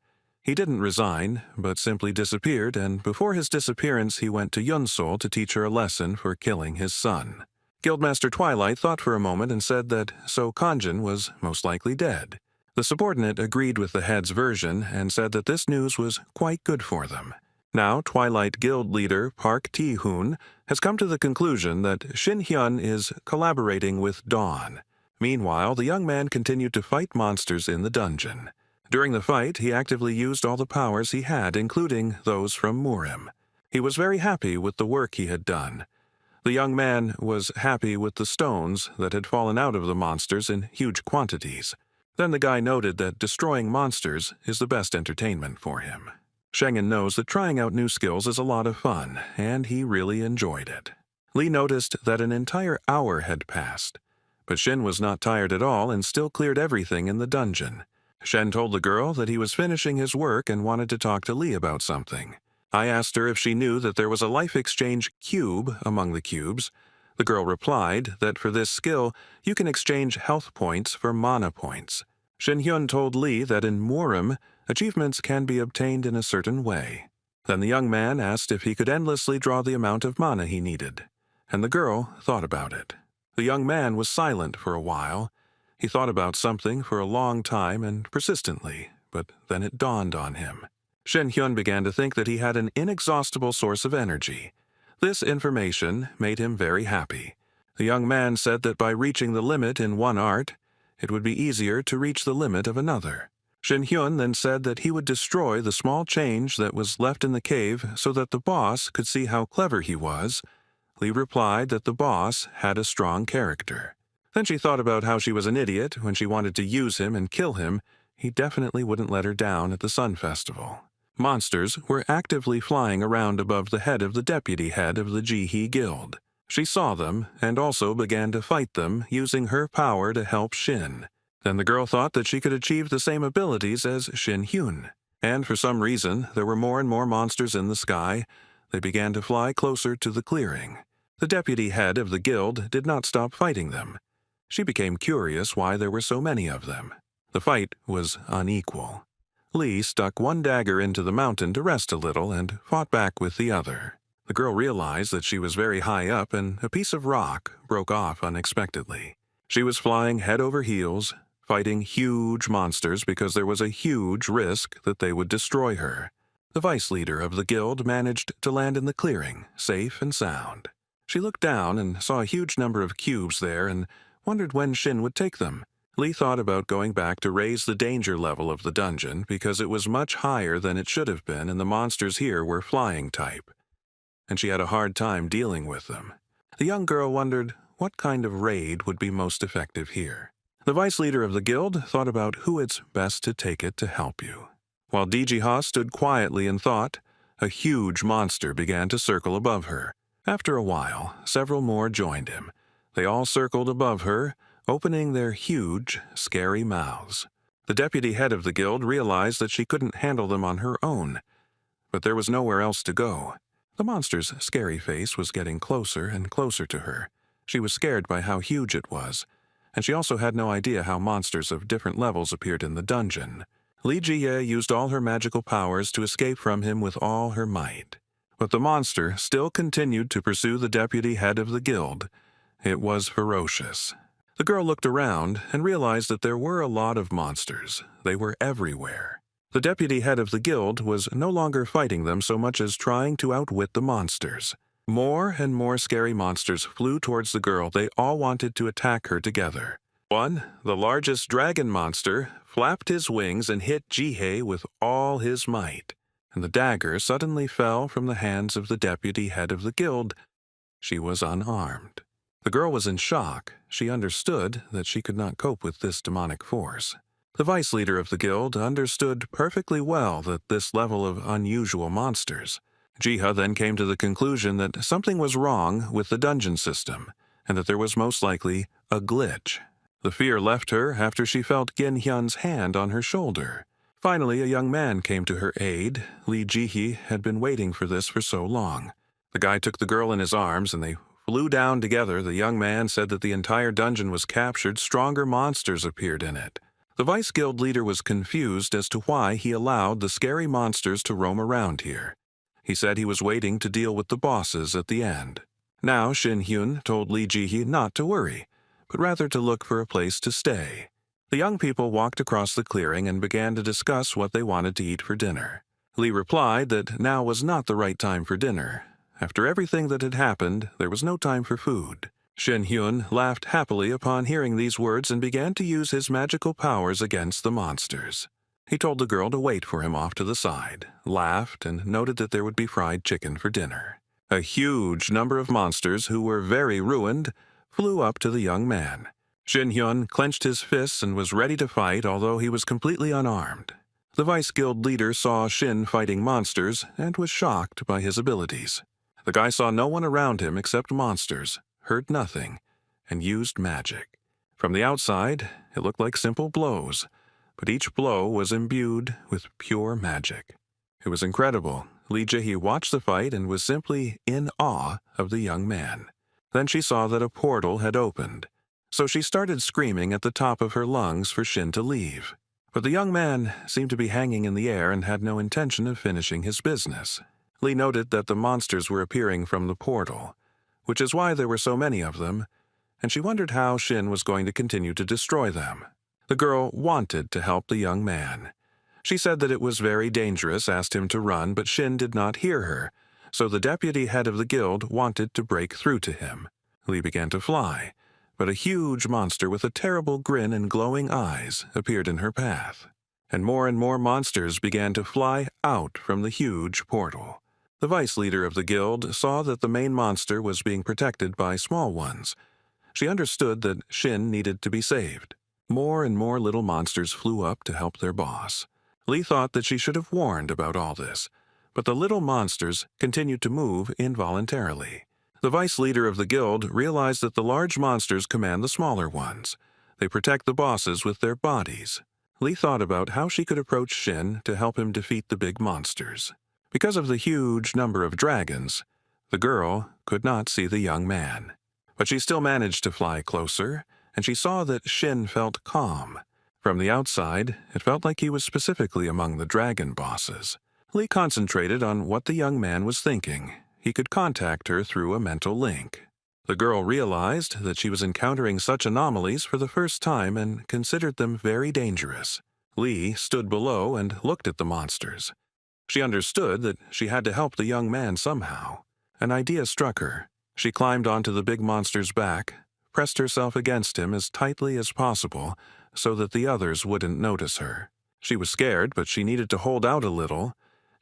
Speaker 1: He didn't resign, but simply disappeared, and before his disappearance he went to Yunsol to teach her a lesson for killing his son. Guildmaster Twilight thought for a moment and said that Seo Kongjin was most likely dead. The subordinate agreed with the head's version and said that this news was quite good for them. Now, Twilight Guild leader Park Tae-hoon has come to the conclusion that Shin Hyun is collaborating with Dawn. Meanwhile, the young man continued to fight monsters in the dungeon. During the fight, he actively used all the powers he had, including those from Murim. He was very happy with the work he had done. The young man was happy with the stones that had fallen out of the monsters in huge quantities. Then the guy noted that destroying monsters is the best entertainment for him. Shengen knows that trying out new skills is a lot of fun, and he really enjoyed it. Lee noticed that an entire hour had passed, but Shin was not tired at all and still cleared everything in the dungeon. Shen told the girl that he was finishing his work and wanted to talk to Lee about something. I asked her if she knew that there was a life exchange cube among the cubes. The girl replied that for this skill, you can exchange health points for mana points. Shin Hyun told Lee that in Murim, achievements can be obtained in a certain way. Then the young man asked if he could endlessly draw the amount of mana he needed, and the girl thought about it. The young man was silent for a while. He thought about something for a long time and persistently, but then it dawned on him. Shin Hyun began to think that he had an inexhaustible source of energy. This information made him very happy. The young man said that by reaching the limit in one art, it would be easier to reach the limit of another. Shin Hyun then said that he would destroy the small change that was left in the cave so that the boss could see how clever he was. Lee replied that the boss had a strong character. Then she thought about how she was an idiot when she wanted to use him and kill him. He definitely wouldn't let her down at the Sun Festival. Monsters were actively flying around above the head of the deputy head of the Jihe Guild. She saw them and also began to fight them using her power to help Shin. Then the girl thought that she could achieve the same abilities as Shin Hyun. And for some reason, there were more and more monsters in the sky. They began to fly closer to the clearing. The deputy head of the guild did not stop fighting them. She became curious why there were so many of them. The fight was unequal. Lee stuck one dagger into the mountain to rest a little and fought back with the other. The girl realized that she was very high up and a piece of rock broke off unexpectedly. She was flying head over heels, fighting huge monsters because there was a huge risk that they would destroy her. The vice leader of the guild managed to land in the clearing, safe and sound. She looked down and saw a huge number of cubes there and wondered when Shin would take them. Lee thought about going back to raise the danger level of the dungeon because it was much higher than it should have been and the monsters here were flying type, and she had a hard time dealing with them. The young girl wondered what kind of raid would be most effective here. The vice leader of the guild thought about who it's best to take it to help you. While Djiha stood quietly and thought, a huge monster began to circle above her. After a while, several more joined him. They all circled above her, opening their huge, scary mouths. The deputy head of the guild realized that she couldn't handle them on her own, but there was nowhere else to go. The monster's scary face was getting closer and closer to her. She was scared by how huge it was, and she also had no idea how monsters of different levels appeared in the dungeon. Li Jie used all her magical powers to escape from him with all her might. But the monster still continued to pursue the deputy head of the guild. It was ferocious. The girl looked around and realized that there were a lot of monsters. They were everywhere. The deputy head of the guild was no longer fighting them so much as trying to outwit the monsters. More and more scary monsters flew towards the girl. They all wanted to attack her together. One, the largest dragon monster, flapped his wings and hit Jihei with all his might, and the dagger suddenly fell from the hands of the deputy head of the guild. She was unarmed. The girl was in shock. She understood that she could not cope with this demonic force. The vice leader of the guild understood perfectly well that this level of unusual monsters. Jiha then came to the conclusion that something was wrong with the dungeon system, and that there was most likely a glitch. The fear left her after she felt Gin Hyun's hand on her shoulder. Finally, a young man came to her aid. Li Jihi had been waiting for this for so long. The guy took the girl in his arms, and they flew down together. The young man said that the entire dungeon was captured. Stronger monsters appeared in it. The vice guild leader was confused as to why he allowed the scary monsters to roam around here. He said he was waiting to deal with the bosses at the end. Now Shin Hyun told Li Jihi not to worry, but rather to look for a place to stay. The young people walked across the clearing and began to discuss what they wanted to eat for dinner. Li replied that now was not the right time for dinner. After everything that had happened, there was no time for food. Shin Hyun laughed happily upon hearing these words and began to use his magical powers against the monsters. He told the girl to wait for him off to the side, laughed, and noted that there would be fried chicken for dinner. A huge number of monsters who were very ruined flew up to the young man. Shin Hyun clenched his fists and was ready to fight, although he was completely unarmed. The vice guild leader saw Shin fighting monsters and was shocked by his abilities. The guy saw no one around him except monsters, heard nothing, and used magic. From the outside, it looked like simple blows, but each blow was imbued with pure magic. It was incredible. Li Jihi watched the fight and was simply in awe of the young man. Then she saw that a portal had opened, so she started screaming at the top of her lungs for Shin to leave. But the young man seemed to be hanging in the air and had no intention of finishing his business. Li noted that the monsters were appearing from the portal, which is why there were so many of them, and she wondered how Shin was going to continue to destroy them. The girl wanted to help the young man. She said that it was very dangerous, asked him to run, but Shin did not hear her, so the deputy head of the guild wanted to break through to him. Li began to fly, but a huge monster with a terrible grin and glowing eyes appeared in her path, and more monsters began to fly out from the huge portal. The vice leader of the guild saw that the main monster was being protected by small ones. She understood that Shin needed to be saved. More and more little monsters flew up to help their boss. Li thought that she should have warned about all this, but the little monsters continued to move involuntarily. The vice leader of the guild realized that the large monsters command the smaller ones. They protect the bosses with their bodies. Li thought about how she could approach Shin to help him defeat the big monsters. Because of the huge number of dragons, the girl could not see the young man. But she still managed to fly closer, and she saw that Shin felt calm. From the outside, it felt like he was specifically among the dragon bosses. Li concentrated on what the young man was thinking. He could contact her through a mental link. The girl realized that she was encountering such anomalies for the first time and considered them very dangerous. Lee stood below and looked at the monsters. She understood that she had to help the young man somehow. An idea struck her. She climbed onto the big monster's back, pressed herself against him as tightly as possible so that the others wouldn't notice her. She was scared, but she needed to hold out a little.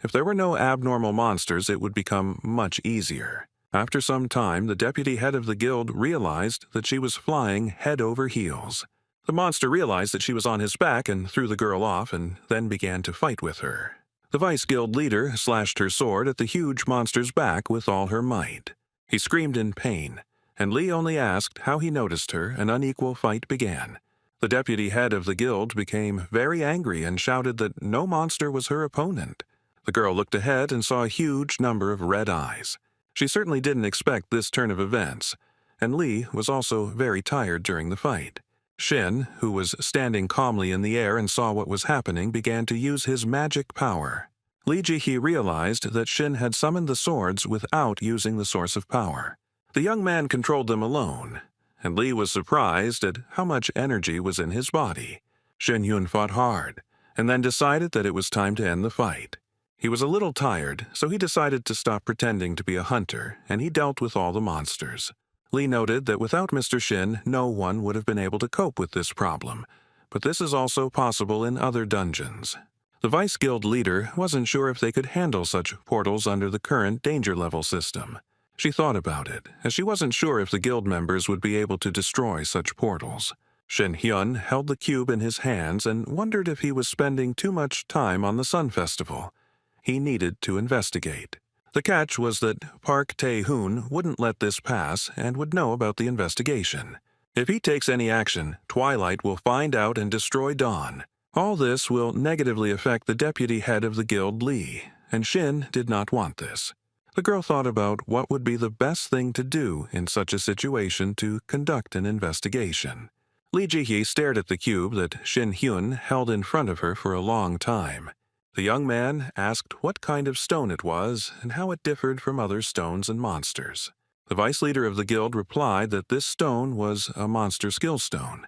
Speaker 1: If there were no abnormal monsters, it would become much easier. After some time, the deputy head of the guild realized that she was flying head over heels. The monster realized that she was on his back and threw the girl off and then began to fight with her. The vice guild leader slashed her sword at the huge monster's back with all her might. He screamed in pain, and Lee only asked how he noticed her. An unequal fight began. The deputy head of the guild became very angry and shouted that no monster was her opponent. The girl looked ahead and saw a huge number of red eyes. She certainly didn't expect this turn of events, and Lee was also very tired during the fight. Shin, who was standing calmly in the air and saw what was happening, began to use his magic power. Lee Ji-hee realized that Shin had summoned the swords without using the source of power. The young man controlled them alone, and Lee was surprised at how much energy was in his body. Shin Hyun fought hard, and then decided that it was time to end the fight. He was a little tired, so he decided to stop pretending to be a hunter, and he dealt with all the monsters. Lee noted that without Mr. Shin, no one would have been able to cope with this problem, but this is also possible in other dungeons. The Vice Guild leader wasn't sure if they could handle such portals under the current danger level system. She thought about it, as she wasn't sure if the guild members would be able to destroy such portals. Shin Hyun held the cube in his hands and wondered if he was spending too much time on the Sun Festival. He needed to investigate. The catch was that Park Tae-hoon wouldn't let this pass and would know about the investigation. If he takes any action, Twilight will find out and destroy Dawn. All this will negatively affect the deputy head of the guild, Lee, and Shin did not want this. The girl thought about what would be the best thing to do in such a situation to conduct an investigation. Lee Ji-hee stared at the cube that Shin Hyun held in front of her for a long time. The young man asked what kind of stone it was and how it differed from other stones and monsters. The vice leader of the guild replied that this stone was a monster skill stone,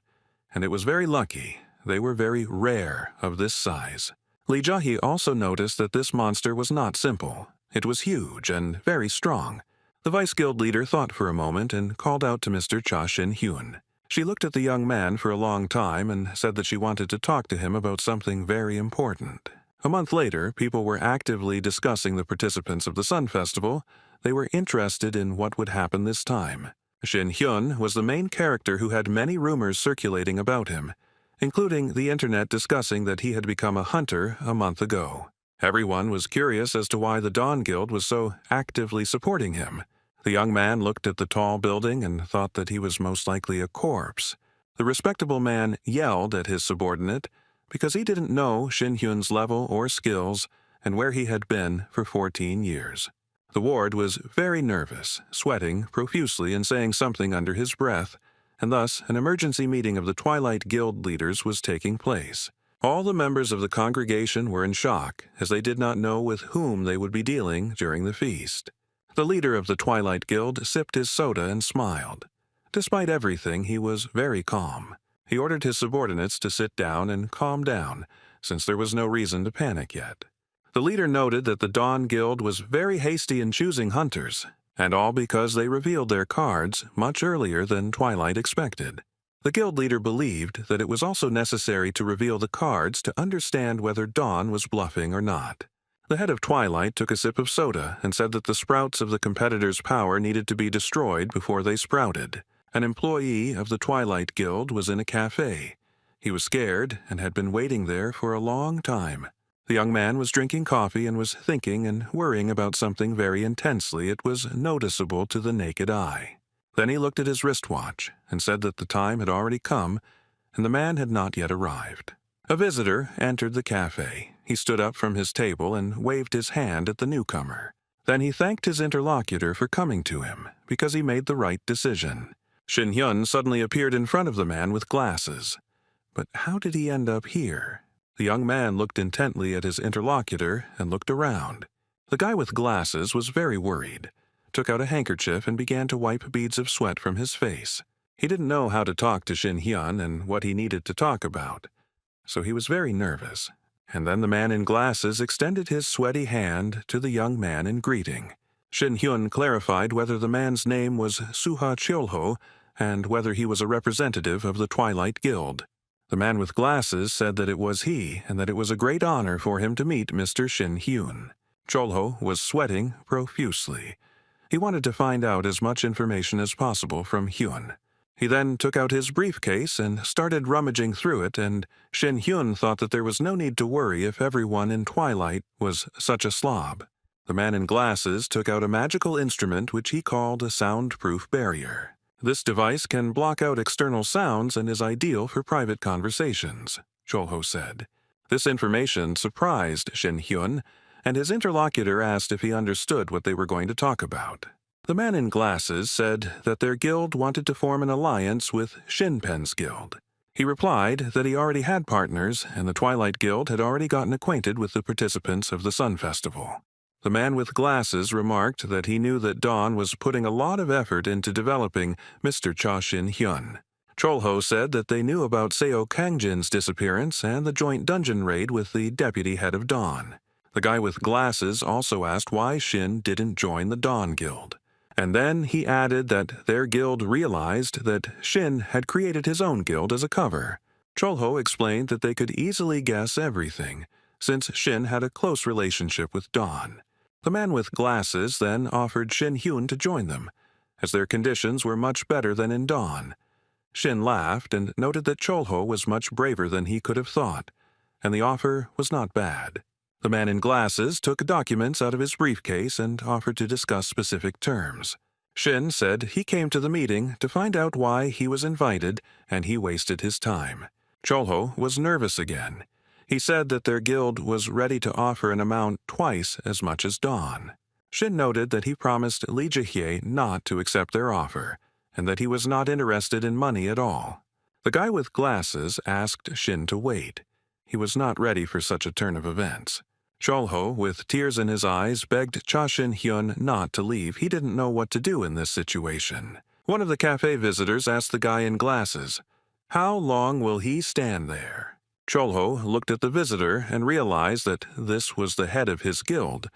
Speaker 1: and it was very lucky. They were very rare of this size. Lee Ji-hee also noticed that this monster was not simple. It was huge and very strong. The vice guild leader thought for a moment and called out to Mr. Cha Shin-hyun. She looked at the young man for a long time and said that she wanted to talk to him about something very important. A month later, people were actively discussing the participants of the Sun Festival. They were interested in what would happen this time. Shin Hyun was the main character who had many rumors circulating about him, including the internet discussing that he had become a hunter a month ago. Everyone was curious as to why the Dawn Guild was so actively supporting him. The young man looked at the tall building and thought that he was most likely a corpse. The respectable man yelled at his subordinate because he didn't know Shin Hyun's level or skills and where he had been for 14 years. The ward was very nervous, sweating profusely and saying something under his breath, and thus an emergency meeting of the Twilight Guild leaders was taking place. All the members of the congregation were in shock, as they did not know with whom they would be dealing during the feast. The leader of the Twilight Guild sipped his soda and smiled. Despite everything, he was very calm. He ordered his subordinates to sit down and calm down, since there was no reason to panic yet. The leader noted that the Dawn Guild was very hasty in choosing hunters, and all because they revealed their cards much earlier than Twilight expected. The guild leader believed that it was also necessary to reveal the cards to understand whether Dawn was bluffing or not. The head of Twilight took a sip of soda and said that the sprouts of the competitor's power needed to be destroyed before they sprouted. An employee of the Twilight Guild was in a cafe. He was scared and had been waiting there for a long time. The young man was drinking coffee and was thinking and worrying about something very intensely. It was noticeable to the naked eye. Then he looked at his wristwatch and said that the time had already come and the man had not yet arrived. A visitor entered the cafe. He stood up from his table and waved his hand at the newcomer. Then he thanked his interlocutor for coming to him because he made the right decision. Shin Hyun suddenly appeared in front of the man with glasses. But how did he end up here? The young man looked intently at his interlocutor and looked around. The guy with glasses was very worried. took out a handkerchief and began to wipe beads of sweat from his face. He didn't know how to talk to Shin Hyun and what he needed to talk about, so he was very nervous. And then the man in glasses extended his sweaty hand to the young man in greeting. Shin Hyun clarified whether the man's name was Suha Cheolho and whether he was a representative of the Twilight Guild. The man with glasses said that it was he and that it was a great honor for him to meet Mr. Shin Hyun. Cheolho was sweating profusely. He wanted to find out as much information as possible from Hyun. He then took out his briefcase and started rummaging through it, and Shin Hyun thought that there was no need to worry if everyone in Twilight was such a slob. The man in glasses took out a magical instrument which he called a soundproof barrier. This device can block out external sounds and is ideal for private conversations, Cheolho said. This information surprised Shin Hyun, and his interlocutor asked if he understood what they were going to talk about. The man in glasses said that their guild wanted to form an alliance with Shinpen's guild. He replied that he already had partners, and the Twilight Guild had already gotten acquainted with the participants of the Sun Festival. The man with glasses remarked that he knew that Dawn was putting a lot of effort into developing Mr. Cha Shin Hyun. Cheolho said that they knew about Seo Kangjin's disappearance and the joint dungeon raid with the deputy head of Dawn. The guy with glasses also asked why Shin didn't join the Dawn Guild. And then he added that their guild realized that Shin had created his own guild as a cover. Cheolho explained that they could easily guess everything, since Shin had a close relationship with Dawn. The man with glasses then offered Shin Hyun to join them, as their conditions were much better than in Dawn. Shin laughed and noted that Cheolho was much braver than he could have thought, and the offer was not bad. The man in glasses took documents out of his briefcase and offered to discuss specific terms. Shin said he came to the meeting to find out why he was invited, and he wasted his time. Cheolho was nervous again. He said that their guild was ready to offer an amount twice as much as Dawn. Shin noted that he promised Lee Ji-hye not to accept their offer, and that he was not interested in money at all. The guy with glasses asked Shin to wait. He was not ready for such a turn of events. Cheolho, with tears in his eyes, begged Cha Shin Hyun not to leave. He didn't know what to do in this situation. One of the cafe visitors asked the guy in glasses, "How long will he stand there?" Cheolho looked at the visitor and realized that this was the head of his guild.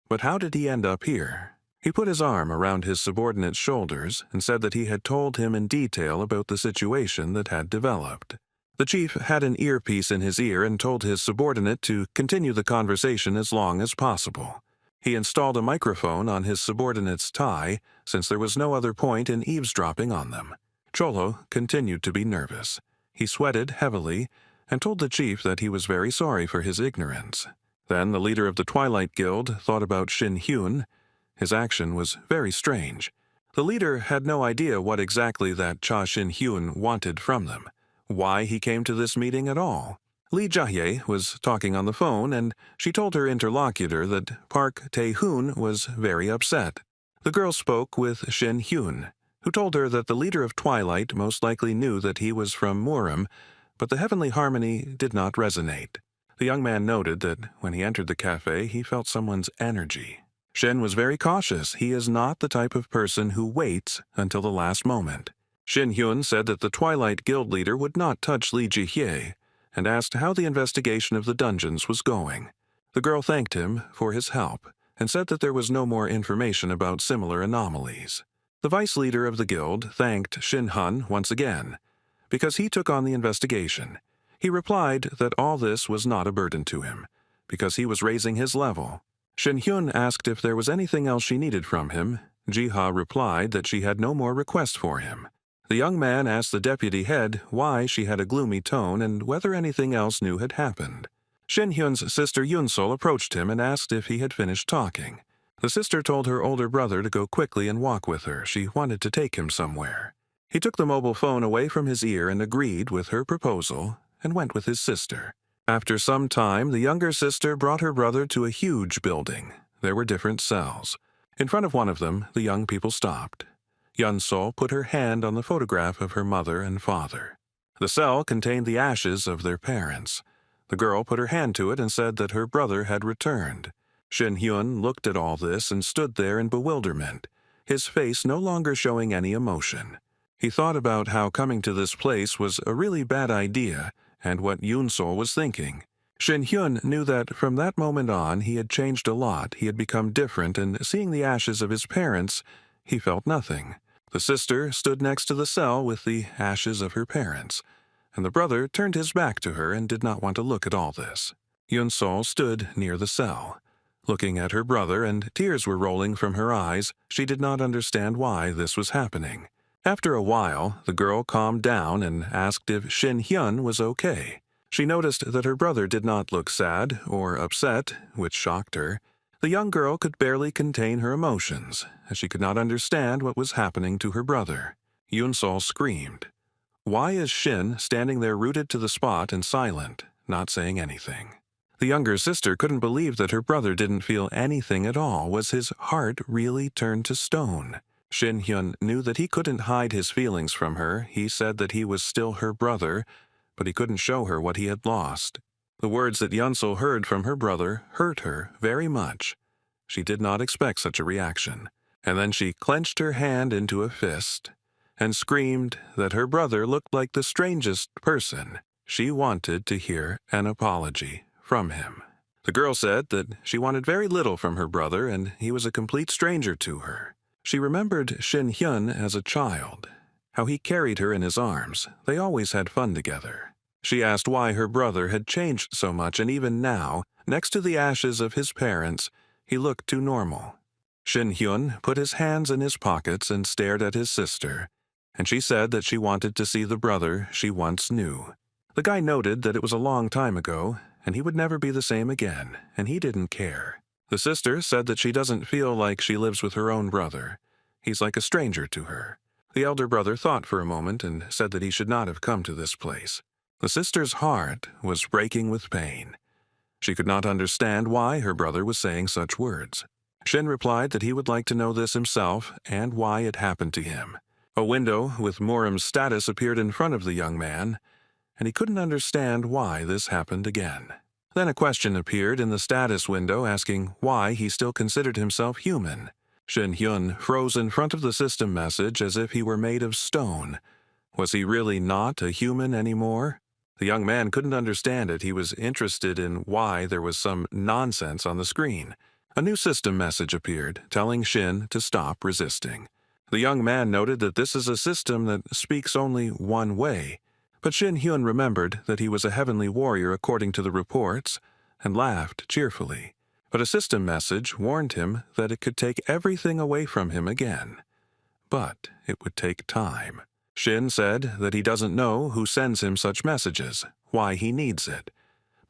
Speaker 1: But how did he end up here? He put his arm around his subordinate's shoulders and said that he had told him in detail about the situation that had developed. The chief had an earpiece in his ear and told his subordinate to continue the conversation as long as possible. He installed a microphone on his subordinate's tie, since there was no other point in eavesdropping on them. Cheolho continued to be nervous. He sweated heavily and told the chief that he was very sorry for his ignorance. Then the leader of the Twilight Guild thought about Shin Hyun. His action was very strange. The leader had no idea what exactly that Cha Shin Hyun wanted from them, why he came to this meeting at all. Lee Ji-hye was talking on the phone, and she told her interlocutor that Park Tae-hoon was very upset. The girl spoke with Shin Hyun, who told her that the leader of Twilight most likely knew that he was from Murim, but the heavenly harmony did not resonate. The young man noted that when he entered the cafe, he felt someone's energy. Shin was very cautious. He is not the type of person who waits until the last moment. Shin Hyun said that the Twilight Guild leader would not touch Lee Ji-hye and asked how the investigation of the dungeons was going. The girl thanked him for his help and said that there was no more information about similar anomalies. The vice leader of the guild thanked Shin Hun once again because he took on the investigation. He replied that all this was not a burden to him because he was raising his level. Shin Hyun asked if there was anything else she needed from him. Ji-ha replied that she had no more requests for him. The young man asked the deputy head why she had a gloomy tone and whether anything else new had happened. Shin Hyun's sister Yoon-sol approached him and asked if he had finished talking. The sister told her older brother to go quickly and walk with her. She wanted to take him somewhere. He took the mobile phone away from his ear and agreed with her proposal and went with his sister. After some time, the younger sister brought her brother to a huge building. There were different cells. In front of one of them, the young people stopped. Yoon-sol put her hand on the photograph of her mother and father. The cell contained the ashes of their parents. The girl put her hand to it and said that her brother had returned. Shin Hyun looked at all this and stood there in bewilderment. his face no longer showing any emotion. He thought about how coming to this place was a really bad idea and what Yoon-sol was thinking. Shin-hyun knew that from that moment on he had changed a lot, he had become different, and seeing the ashes of his parents, he felt nothing. The sister stood next to the cell with the ashes of her parents, and the brother turned his back to her and did not want to look at all this. Yoon-sol stood near the cell, looking at her brother, and tears were rolling from her eyes. She did not understand why this was happening. After a while, the girl calmed down and asked if Shin-hyun was okay. She noticed that her brother did not look sad or upset, which shocked her. The young girl could barely contain her emotions, as she could not understand what was happening to her brother. Yoon-sol screamed. Why is Shin standing there rooted to the spot and silent, not saying anything? The younger sister couldn't believe that her brother didn't feel anything at all. Was his heart really turned to stone? Shin-hyun knew that he couldn't hide his feelings from her. He said that he was still her brother, but he couldn't show her what he had lost. The words that Yoon-sol heard from her brother hurt her very much. She did not expect such a reaction, and then she clenched her hand into a fist and screamed that her brother looked like the strangest person. She wanted to hear an apology from him. The girl said that she wanted very little from her brother, and he was a complete stranger to her. She remembered Shin-hyun as a child, how he carried her in his arms. They always had fun together. She asked why her brother had changed so much, and even now, next to the ashes of his parents, he looked too normal. Shin-hyun put his hands in his pockets and stared at his sister, and she said that she wanted to see the brother she once knew. The guy noted that it was a long time ago, and he would never be the same again, and he didn't care. The sister said that she doesn't feel like she lives with her own brother. He's like a stranger to her. The elder brother thought for a moment and said that he should not have come to this place. The sister's heart was breaking with pain. She could not understand why her brother was saying such words. Shin replied that he would like to know this himself and why it happened to him. A window with Morim's status appeared in front of the young man, and he couldn't understand why this happened again. Then a question appeared in the status window asking why he still considered himself human. Shin-hyun froze in front of the system message as if he were made of stone. Was he really not a human anymore? The young man couldn't understand it. He was interested in why there was some nonsense on the screen. A new system message appeared, telling Shin to stop resisting. The young man noted that this is a system that speaks only one way, but Shin-hyun remembered that he was a heavenly warrior according to the reports, and laughed cheerfully. But a system message warned him that it could take everything away from him again. But it would take time. Shin said that he doesn't know who sends him such messages, why he needs it.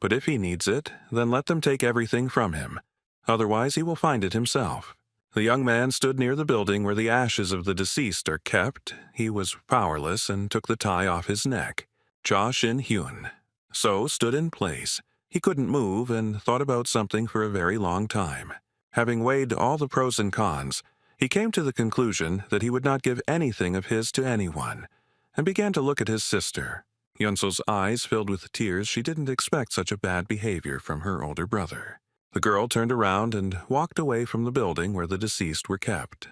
Speaker 1: But if he needs it, then let them take everything from him. Otherwise he will find it himself. The young man stood near the building where the ashes of the deceased are kept. He was powerless and took the tie off his neck. Cha Shin-hyun so stood in place. He couldn't move and thought about something for a very long time. Having weighed all the pros and cons, he came to the conclusion that he would not give anything of his to anyone, and began to look at his sister. Yoon-sol's eyes filled with tears. She didn't expect such a bad behavior from her older brother. The girl turned around and walked away from the building where the deceased were kept.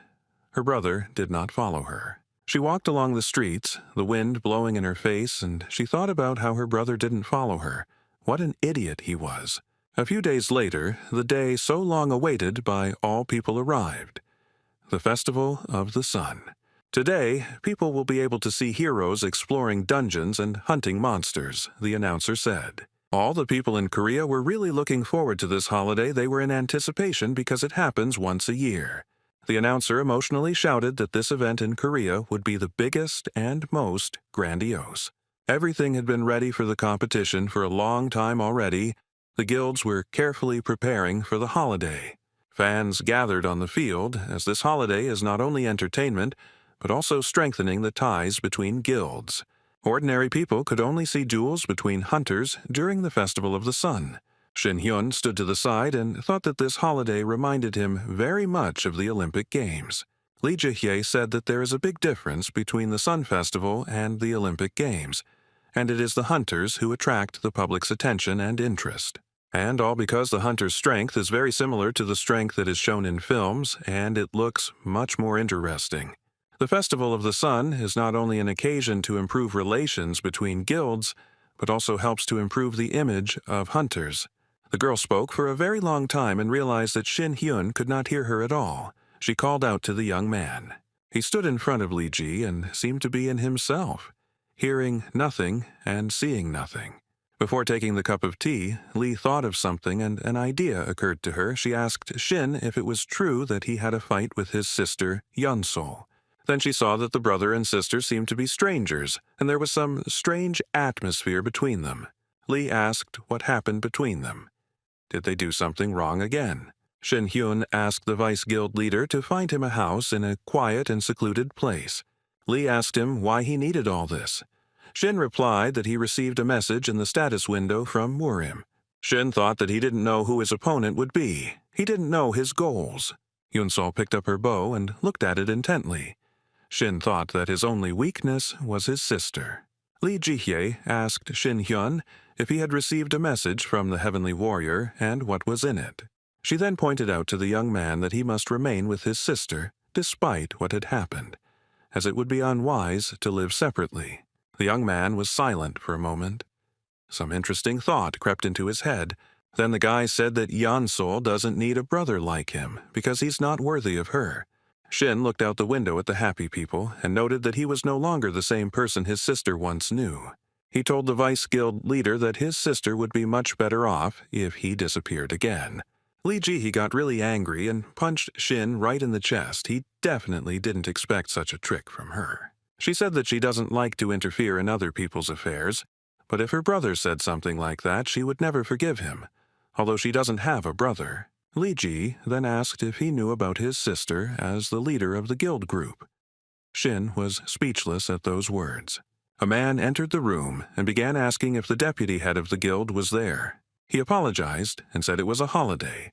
Speaker 1: Her brother did not follow her. She walked along the streets, the wind blowing in her face, and she thought about how her brother didn't follow her. What an idiot he was. A few days later, the day so long awaited by all people arrived. The Festival of the Sun. Today, people will be able to see heroes exploring dungeons and hunting monsters, the announcer said. All the people in Korea were really looking forward to this holiday. They were in anticipation because it happens once a year. The announcer emotionally shouted that this event in Korea would be the biggest and most grandiose. Everything had been ready for the competition for a long time already. The guilds were carefully preparing for the holiday. Fans gathered on the field, as this holiday is not only entertainment, but also strengthening the ties between guilds. Ordinary people could only see duels between hunters during the Festival of the Sun. Shin-hyun stood to the side and thought that this holiday reminded him very much of the Olympic Games. Lee Ji-hye said that there is a big difference between the Sun Festival and the Olympic Games, and it is the hunters who attract the public's attention and interest. And all because the hunter's strength is very similar to the strength that is shown in films, and it looks much more interesting. The Festival of the Sun is not only an occasion to improve relations between guilds, but also helps to improve the image of hunters. The girl spoke for a very long time and realized that Shin Hyun could not hear her at all. She called out to the young man. He stood in front of Li Ji and seemed to be in himself, hearing nothing and seeing nothing. Before taking the cup of tea, Li thought of something and an idea occurred to her. She asked Shin if it was true that he had a fight with his sister, Yeonsol. Then she saw that the brother and sister seemed to be strangers, and there was some strange atmosphere between them. Li asked what happened between them. Did they do something wrong again? Shin Hyun asked the vice guild leader to find him a house in a quiet and secluded place. Li asked him why he needed all this. Shin replied that he received a message in the status window from Murim. Shin thought that he didn't know who his opponent would be. He didn't know his goals. Yeonsol picked up her bow and looked at it intently. Shin thought that his only weakness was his sister. Lee Jihye asked Shin Hyun if he had received a message from the heavenly warrior and what was in it. She then pointed out to the young man that he must remain with his sister, despite what had happened, as it would be unwise to live separately. The young man was silent for a moment. Some interesting thought crept into his head. Then the guy said that Yeonsol doesn't need a brother like him because he's not worthy of her. Shin looked out the window at the happy people and noted that he was no longer the same person his sister once knew. He told the vice guild leader that his sister would be much better off if he disappeared again. Lee Ji got really angry and punched Shin right in the chest. He definitely didn't expect such a trick from her. She said that she doesn't like to interfere in other people's affairs, but if her brother said something like that, she would never forgive him, although she doesn't have a brother. Li Ji then asked if he knew about his sister as the leader of the guild group. Shin was speechless at those words. A man entered the room and began asking if the deputy head of the guild was there. He apologized and said it was a holiday.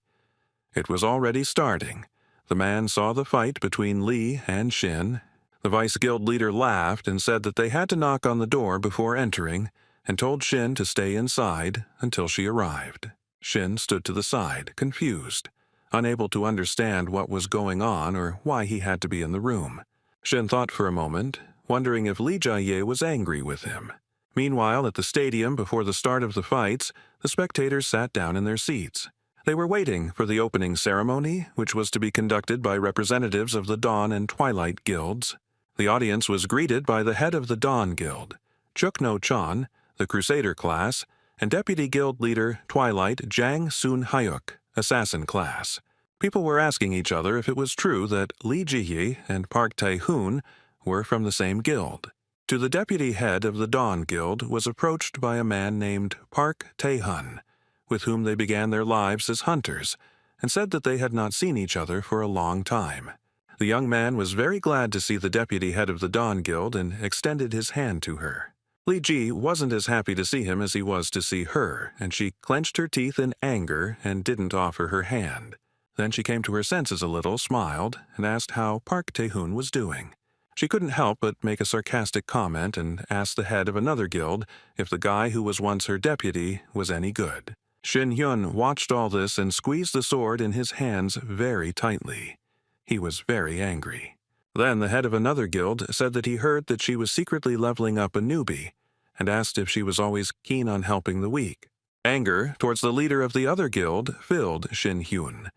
Speaker 1: It was already starting. The man saw the fight between Li and Shin. The vice guild leader laughed and said that they had to knock on the door before entering and told Shin to stay inside until she arrived. Shin stood to the side, confused, unable to understand what was going on or why he had to be in the room. Shin thought for a moment, wondering if Lee Jae was angry with him. Meanwhile, at the stadium before the start of the fights, the spectators sat down in their seats. They were waiting for the opening ceremony, which was to be conducted by representatives of the Dawn and Twilight guilds. The audience was greeted by the head of the Dawn Guild, Chuk No-chan, the Crusader class, and Deputy Guild Leader Twilight Jang Soon-hyuk, Assassin class. People were asking each other if it was true that Lee Ji-hye and Park Tae-hoon were from the same guild. To the deputy head of the Dawn Guild was approached by a man named Park Tae-hun, with whom they began their lives as hunters, and said that they had not seen each other for a long time. The young man was very glad to see the deputy head of the Dawn Guild and extended his hand to her. Li Ji wasn't as happy to see him as he was to see her, and she clenched her teeth in anger and didn't offer her hand. Then she came to her senses a little, smiled, and asked how Park Tae-hoon was doing. She couldn't help but make a sarcastic comment and asked the head of another guild if the guy who was once her deputy was any good. Shin Hyun watched all this and squeezed the sword in his hands very tightly. He was very angry. Then the head of another guild said that he heard that she was secretly leveling up a newbie and asked if she was always keen on helping the weak. Anger towards the leader of the other guild filled Shin Hyun.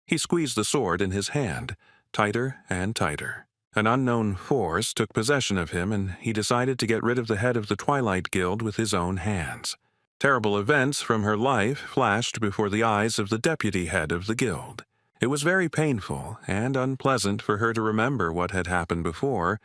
Speaker 1: He squeezed the sword in his hand, tighter and tighter. An unknown force took possession of him, and he decided to get rid of the head of the Twilight Guild with his own hands. Terrible events from her life flashed before the eyes of the deputy head of the guild. It was very painful and unpleasant for her to remember what had happened before,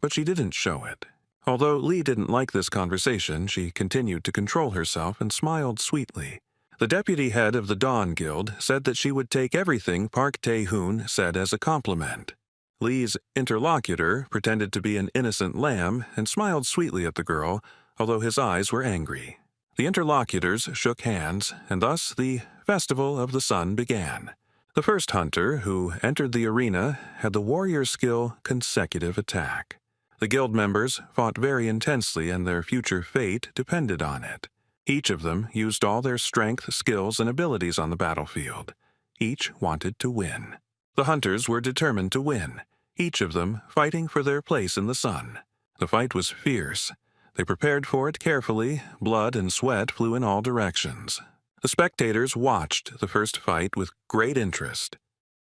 Speaker 1: but she didn't show it. Although Lee didn't like this conversation, she continued to control herself and smiled sweetly. The deputy head of the Dawn Guild said that she would take everything Park Tae-hoon said as a compliment. Lee's interlocutor pretended to be an innocent lamb and smiled sweetly at the girl, although his eyes were angry. The interlocutors shook hands, and thus the Festival of the Sun began. The first hunter who entered the arena had the warrior skill Consecutive Attack. The guild members fought very intensely, and their future fate depended on it. Each of them used all their strength, skills, and abilities on the battlefield. Each wanted to win. The hunters were determined to win, each of them fighting for their place in the sun. The fight was fierce. They prepared for it carefully. Blood and sweat flew in all directions. The spectators watched the first fight with great interest.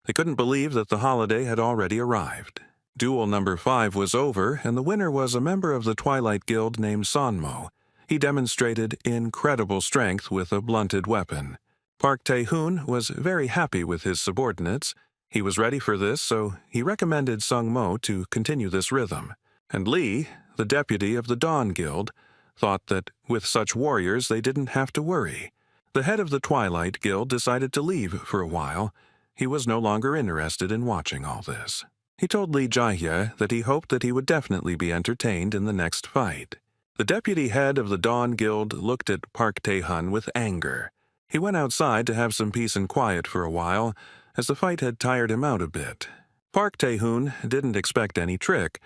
Speaker 1: They couldn't believe that the holiday had already arrived. Duel number 5 was over, and the winner was a member of the Twilight Guild named Sanmo. He demonstrated incredible strength with a blunted weapon. Park Tae-hoon was very happy with his subordinates. He was ready for this, so he recommended Sung-mo to continue this rhythm. And Lee, the deputy of the Dawn Guild, thought that with such warriors they didn't have to worry. The head of the Twilight Guild decided to leave for a while. He was no longer interested in watching all this. He told Lee Jae-hye that he hoped that he would definitely be entertained in the next fight. The deputy head of the Dawn Guild looked at Park Tae-hun with anger. He went outside to have some peace and quiet for a while, as the fight had tired him out a bit. Park Tae-hoon didn't expect any trick,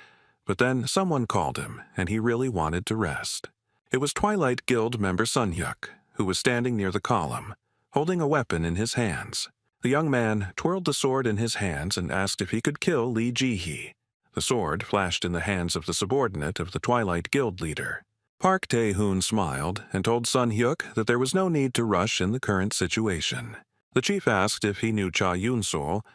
Speaker 1: but then someone called him, and he really wanted to rest. It was Twilight Guild member Sun-hyuk, who was standing near the column, holding a weapon in his hands. The young man twirled the sword in his hands and asked if he could kill Lee Ji-hee. The sword flashed in the hands of the subordinate of the Twilight Guild leader. Park Tae-hoon smiled and told Sun-hyuk that there was no need to rush in the current situation. The chief asked if he knew Cha Yun-sol,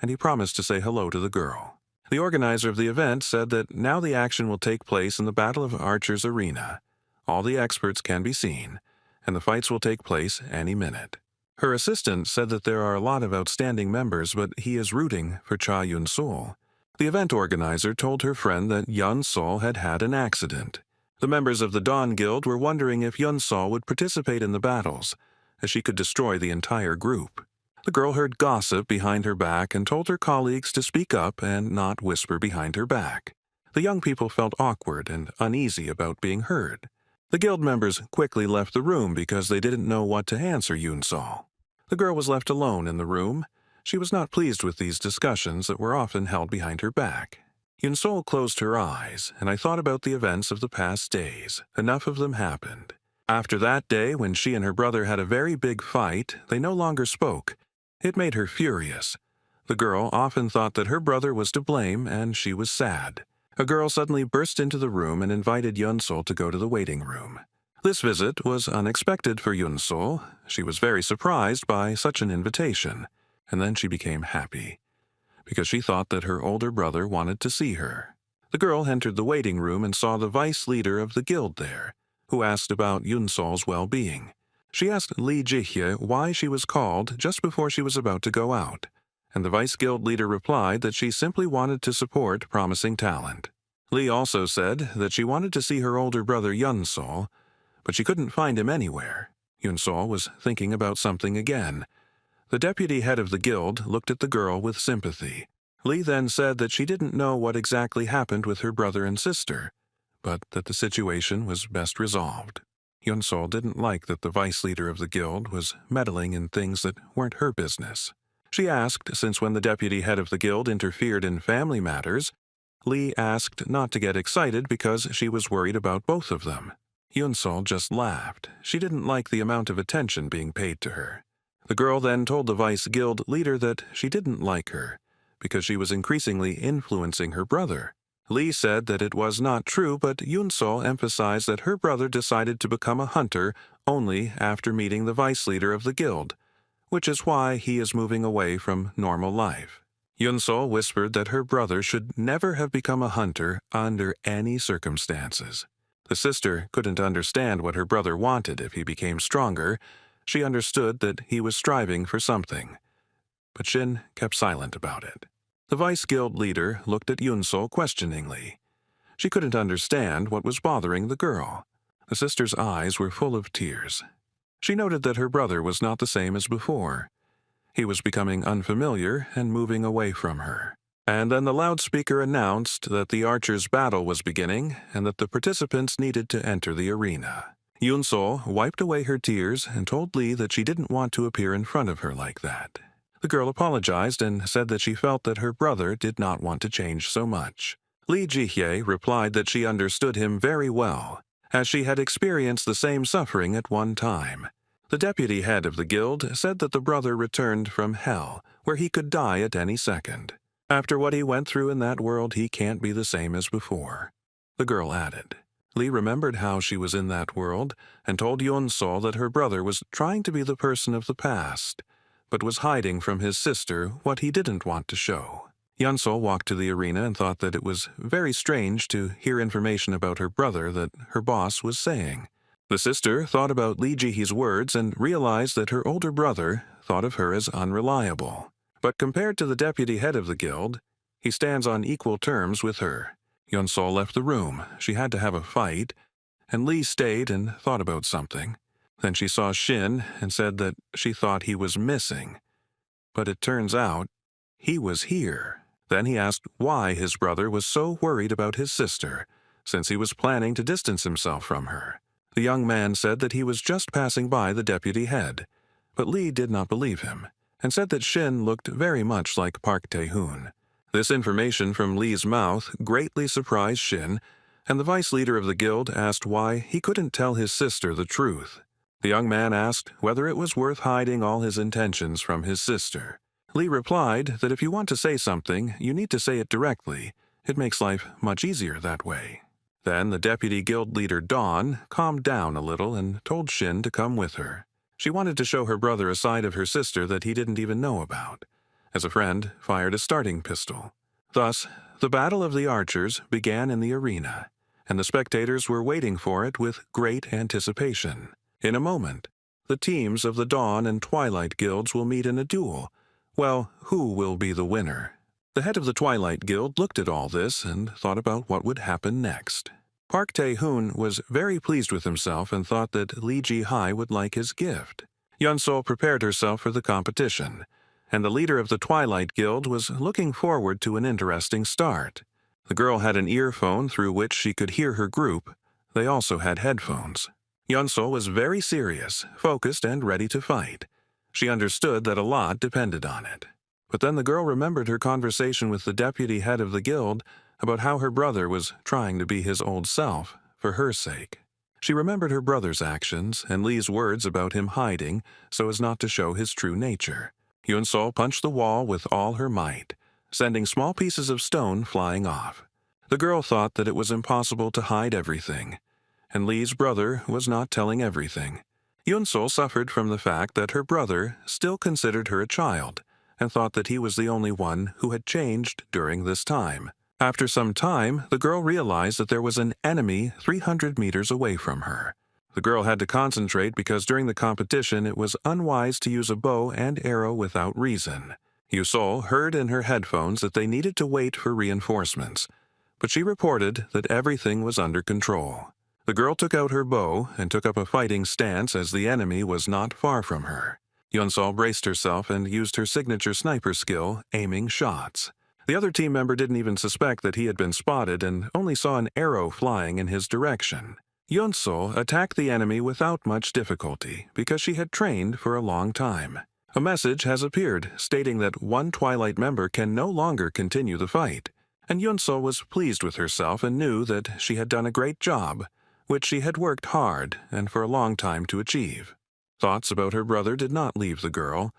Speaker 1: and he promised to say hello to the girl. The organizer of the event said that now the action will take place in the Battle of Archer's Arena. All the experts can be seen, and the fights will take place any minute. Her assistant said that there are a lot of outstanding members, but he is rooting for Cha Yun-sol. The event organizer told her friend that Yun-sol had had an accident. The members of the Dawn Guild were wondering if Yun-sol would participate in the battles, as she could destroy the entire group. The girl heard gossip behind her back and told her colleagues to speak up and not whisper behind her back. The young people felt awkward and uneasy about being heard. The guild members quickly left the room because they didn't know what to answer Yun-sol. The girl was left alone in the room. She was not pleased with these discussions that were often held behind her back. Yun-sol closed her eyes, and I thought about the events of the past days. Enough of them happened. After that day, when she and her brother had a very big fight, they no longer spoke. It made her furious. The girl often thought that her brother was to blame, and she was sad. A girl suddenly burst into the room and invited Yun-sol to go to the waiting room. This visit was unexpected for Yun-sol. She was very surprised by such an invitation, and then she became happy, because she thought that her older brother wanted to see her. The girl entered the waiting room and saw the vice leader of the guild there, who asked about Yun-sol's well-being. She asked Lee Ji-hye why she was called just before she was about to go out, and the vice guild leader replied that she simply wanted to support promising talent. Lee also said that she wanted to see her older brother Yun-sol, but she couldn't find him anywhere. Yun-sol was thinking about something again. The deputy head of the guild looked at the girl with sympathy. Lee then said that she didn't know what exactly happened with her brother and sister, but that the situation was best resolved. Yun-sol didn't like that the vice leader of the guild was meddling in things that weren't her business. She asked, since when the deputy head of the guild interfered in family matters, Lee asked not to get excited because she was worried about both of them. Yun-sol just laughed. She didn't like the amount of attention being paid to her. The girl then told the vice guild leader that she didn't like her, because she was increasingly influencing her brother. Lee said that it was not true, but Yun-sol emphasized that her brother decided to become a hunter only after meeting the vice leader of the guild, which is why he is moving away from normal life. Yun-sol whispered that her brother should never have become a hunter under any circumstances. The sister couldn't understand what her brother wanted if he became stronger. She understood that he was striving for something, but Shin kept silent about it. The vice guild leader looked at Yun-sol questioningly. She couldn't understand what was bothering the girl. The sister's eyes were full of tears. She noted that her brother was not the same as before. He was becoming unfamiliar and moving away from her. And then the loudspeaker announced that the archers' battle was beginning and that the participants needed to enter the arena. Yun-sol wiped away her tears and told Lee that she didn't want to appear in front of her like that. The girl apologized and said that she felt that her brother did not want to change so much. Lee Ji-hye replied that she understood him very well. as she had experienced the same suffering at one time. The deputy head of the guild said that the brother returned from hell, where he could die at any second. After what he went through in that world, he can't be the same as before. The girl added. Lee remembered how she was in that world and told Yeon-sol that her brother was trying to be the person of the past, but was hiding from his sister what he didn't want to show. Yeon-sol walked to the arena and thought that it was very strange to hear information about her brother that her boss was saying. The sister thought about Lee Ji-hee's words and realized that her older brother thought of her as unreliable. But compared to the deputy head of the guild, he stands on equal terms with her. Yeon-sol left the room. She had to have a fight, and Lee stayed and thought about something. Then she saw Shin and said that she thought he was missing. But it turns out he was here. Then he asked why his brother was so worried about his sister, since he was planning to distance himself from her. The young man said that he was just passing by the deputy head, but Lee did not believe him, and said that Shin looked very much like Park Tae-hoon. This information from Lee's mouth greatly surprised Shin, and the vice leader of the guild asked why he couldn't tell his sister the truth. The young man asked whether it was worth hiding all his intentions from his sister. Lee replied that if you want to say something, you need to say it directly. It makes life much easier that way. Then the deputy guild leader Dawn calmed down a little and told Shin to come with her. She wanted to show her brother a side of her sister that he didn't even know about. As a friend, fired a starting pistol. Thus, the Battle of the Archers began in the arena, and the spectators were waiting for it with great anticipation. In a moment, the teams of the Dawn and Twilight guilds will meet in a duel. Well, who will be the winner? The head of the Twilight Guild looked at all this and thought about what would happen next. Park Tae-hoon was very pleased with himself and thought that Lee Ji-hye would like his gift. Yeon-sol prepared herself for the competition, and the leader of the Twilight Guild was looking forward to an interesting start. The girl had an earphone through which she could hear her group. They also had headphones. Yeon-sol was very serious, focused, and ready to fight. She understood that a lot depended on it. But then the girl remembered her conversation with the deputy head of the guild about how her brother was trying to be his old self for her sake. She remembered her brother's actions and Lee's words about him hiding so as not to show his true nature. Yeon-sol punched the wall with all her might, sending small pieces of stone flying off. The girl thought that it was impossible to hide everything, and Lee's brother was not telling everything. Yeon-sol suffered from the fact that her brother still considered her a child, and thought that he was the only one who had changed during this time. After some time, the girl realized that there was an enemy 300 meters away from her. The girl had to concentrate because during the competition it was unwise to use a bow and arrow without reason. Yeon-sol heard in her headphones that they needed to wait for reinforcements, but she reported that everything was under control. The girl took out her bow and took up a fighting stance as the enemy was not far from her. Yeon-sol braced herself and used her signature sniper skill, aiming shots. The other team member didn't even suspect that he had been spotted and only saw an arrow flying in his direction. Yeon-sol attacked the enemy without much difficulty because she had trained for a long time. A message has appeared stating that one Twilight member can no longer continue the fight, and Yeon-sol was pleased with herself and knew that she had done a great job, which she had worked hard and for a long time to achieve. Thoughts about her brother did not leave the girl,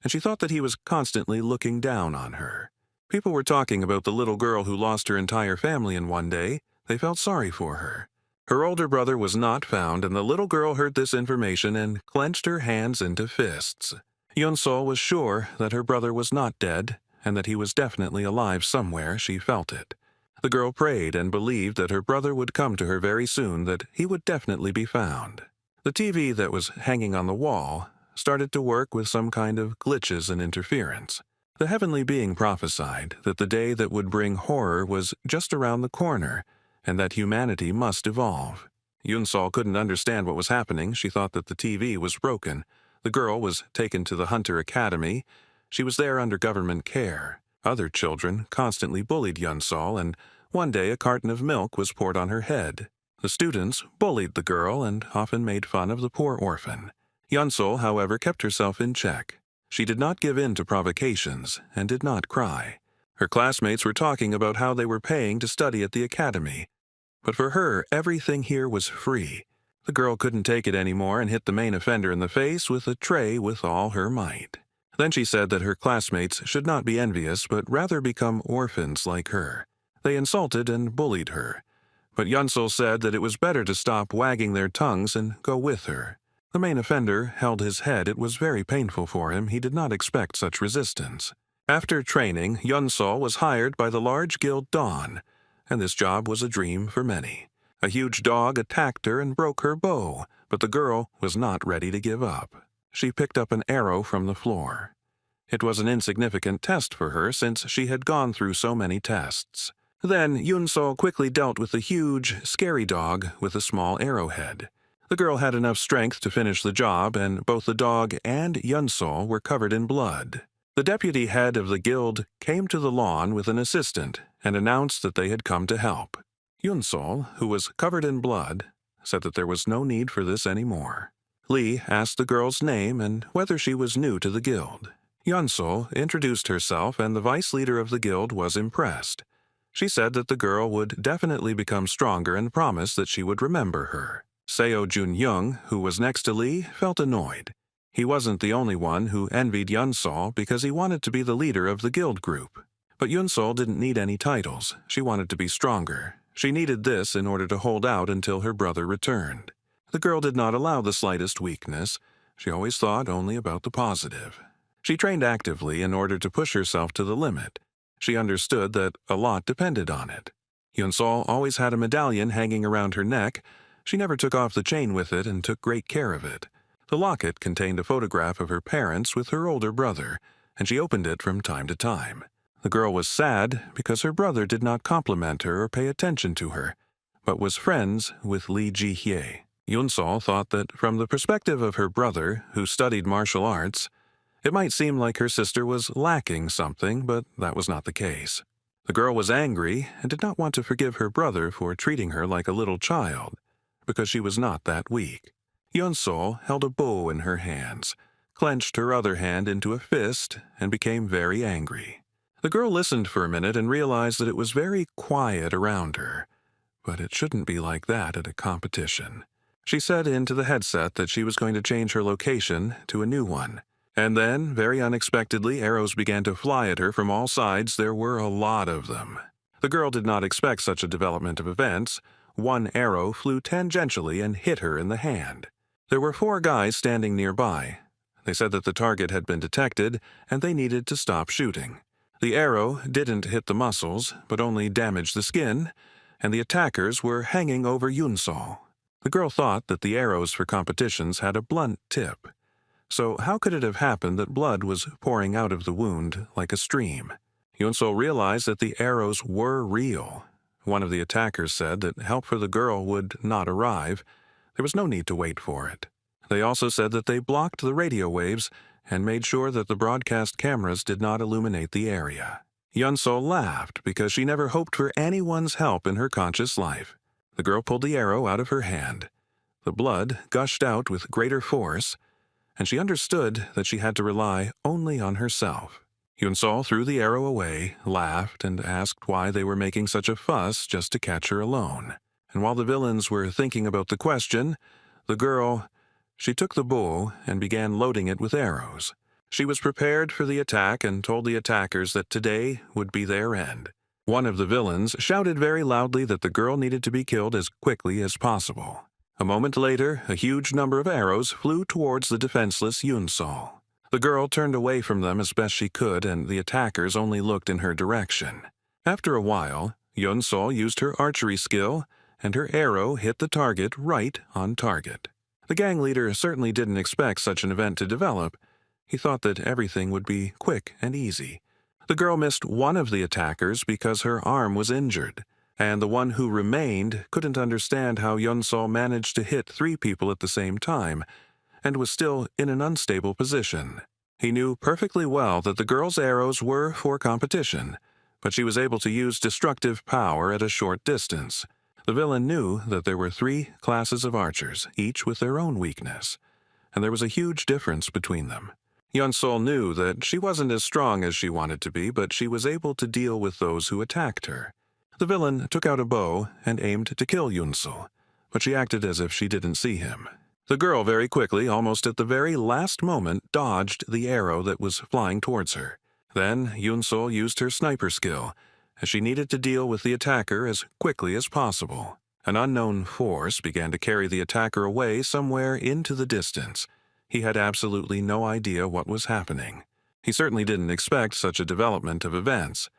Speaker 1: and she thought that he was constantly looking down on her. People were talking about the little girl who lost her entire family in one day. They felt sorry for her. Her older brother was not found, and the little girl heard this information and clenched her hands into fists. Yeon-sol was sure that her brother was not dead, and that he was definitely alive somewhere. She felt it. The girl prayed and believed that her brother would come to her very soon, that he would definitely be found. The TV that was hanging on the wall started to work with some kind of glitches and interference. The heavenly being prophesied that the day that would bring horror was just around the corner, and that humanity must evolve. Yeon-sol couldn't understand what was happening. She thought that the TV was broken. The girl was taken to the Hunter Academy. She was there under government care. Other children constantly bullied Yeon-sol, and one day a carton of milk was poured on her head. The students bullied the girl and often made fun of the poor orphan. Yeon-sol, however, kept herself in check. She did not give in to provocations and did not cry. Her classmates were talking about how they were paying to study at the academy, But for her, everything here was free. The girl couldn't take it anymore and hit the main offender in the face with a tray with all her might. Then she said that her classmates should not be envious but rather become orphans like her. They insulted and bullied her. But Yunsol said that it was better to stop wagging their tongues and go with her. The main offender held his head. It was very painful for him. He did not expect such resistance. After training, Yunsol was hired by the large guild Dawn, and this job was a dream for many. A huge dog attacked her and broke her bow, but the girl was not ready to give up. She picked up an arrow from the floor. It was an insignificant test for her since she had gone through so many tests. Then Yunsol quickly dealt with the huge, scary dog with a small arrowhead. The girl had enough strength to finish the job, and both the dog and Yunsol were covered in blood. The deputy head of the guild came to the lawn with an assistant and announced that they had come to help. Yunsol, who was covered in blood, said that there was no need for this anymore. Lee asked the girl's name and whether she was new to the guild. Yunsol introduced herself, and the vice leader of the guild was impressed. She said that the girl would definitely become stronger and promised that she would remember her. Seo Jun-young, who was next to Lee, felt annoyed. He wasn't the only one who envied Yunsol because he wanted to be the leader of the guild group. But Yunsol didn't need any titles. She wanted to be stronger. She needed this in order to hold out until her brother returned. The girl did not allow the slightest weakness. She always thought only about the positive. She trained actively in order to push herself to the limit. She understood that a lot depended on it. Yunsol always had a medallion hanging around her neck. She never took off the chain with it and took great care of it. The locket contained a photograph of her parents with her older brother, and she opened it from time to time. The girl was sad because her brother did not compliment her or pay attention to her, but was friends with Lee Ji-hye. Yunsol thought that from the perspective of her brother, who studied martial arts, it might seem like her sister was lacking something, but that was not the case. The girl was angry and did not want to forgive her brother for treating her like a little child, because she was not that weak. Yunsol held a bow in her hands, clenched her other hand into a fist, and became very angry. The girl listened for a minute and realized that it was very quiet around her, but it shouldn't be like that at a competition. She said into the headset that she was going to change her location to a new one. And then, very unexpectedly, arrows began to fly at her from all sides. There were a lot of them. The girl did not expect such a development of events. One arrow flew tangentially and hit her in the hand. There were 4 guys standing nearby. They said that the target had been detected, and they needed to stop shooting. The arrow didn't hit the muscles, but only damaged the skin, and the attackers were hanging over Yunsol. The girl thought that the arrows for competitions had a blunt tip. So how could it have happened that blood was pouring out of the wound like a stream? Yunsol realized that the arrows were real. One of the attackers said that help for the girl would not arrive. There was no need to wait for it. They also said that they blocked the radio waves and made sure that the broadcast cameras did not illuminate the area. Yunsol laughed because she never hoped for anyone's help in her conscious life. The girl pulled the arrow out of her hand. The blood gushed out with greater force, and she understood that she had to rely only on herself. Yunsol threw the arrow away, laughed, and asked why they were making such a fuss just to catch her alone. And while the villains were thinking about the question, the girl, she took the bow and began loading it with arrows. She was prepared for the attack and told the attackers that today would be their end. One of the villains shouted very loudly that the girl needed to be killed as quickly as possible. A moment later, a huge number of arrows flew towards the defenseless Yunsol. The girl turned away from them as best she could, and the attackers only looked in her direction. After a while, Yunsol used her archery skill, and her arrow hit the target right on target. The gang leader certainly didn't expect such an event to develop. He thought that everything would be quick and easy. The girl missed one of the attackers because her arm was injured, and the one who remained couldn't understand how Yunsol managed to hit 3 people at the same time, and was still in an unstable position. He knew perfectly well that the girl's arrows were for competition, but she was able to use destructive power at a short distance. The villain knew that there were 3 classes of archers, each with their own weakness, and there was a huge difference between them. Yunsol knew that she wasn't as strong as she wanted to be, but she was able to deal with those who attacked her. The villain took out a bow and aimed to kill Yunsol, but she acted as if she didn't see him. The girl very quickly, almost at the very last moment, dodged the arrow that was flying towards her. Then Yunsol used her sniper skill, as she needed to deal with the attacker as quickly as possible. An unknown force began to carry the attacker away somewhere into the distance. He had absolutely no idea what was happening. He certainly didn't expect such a development of events.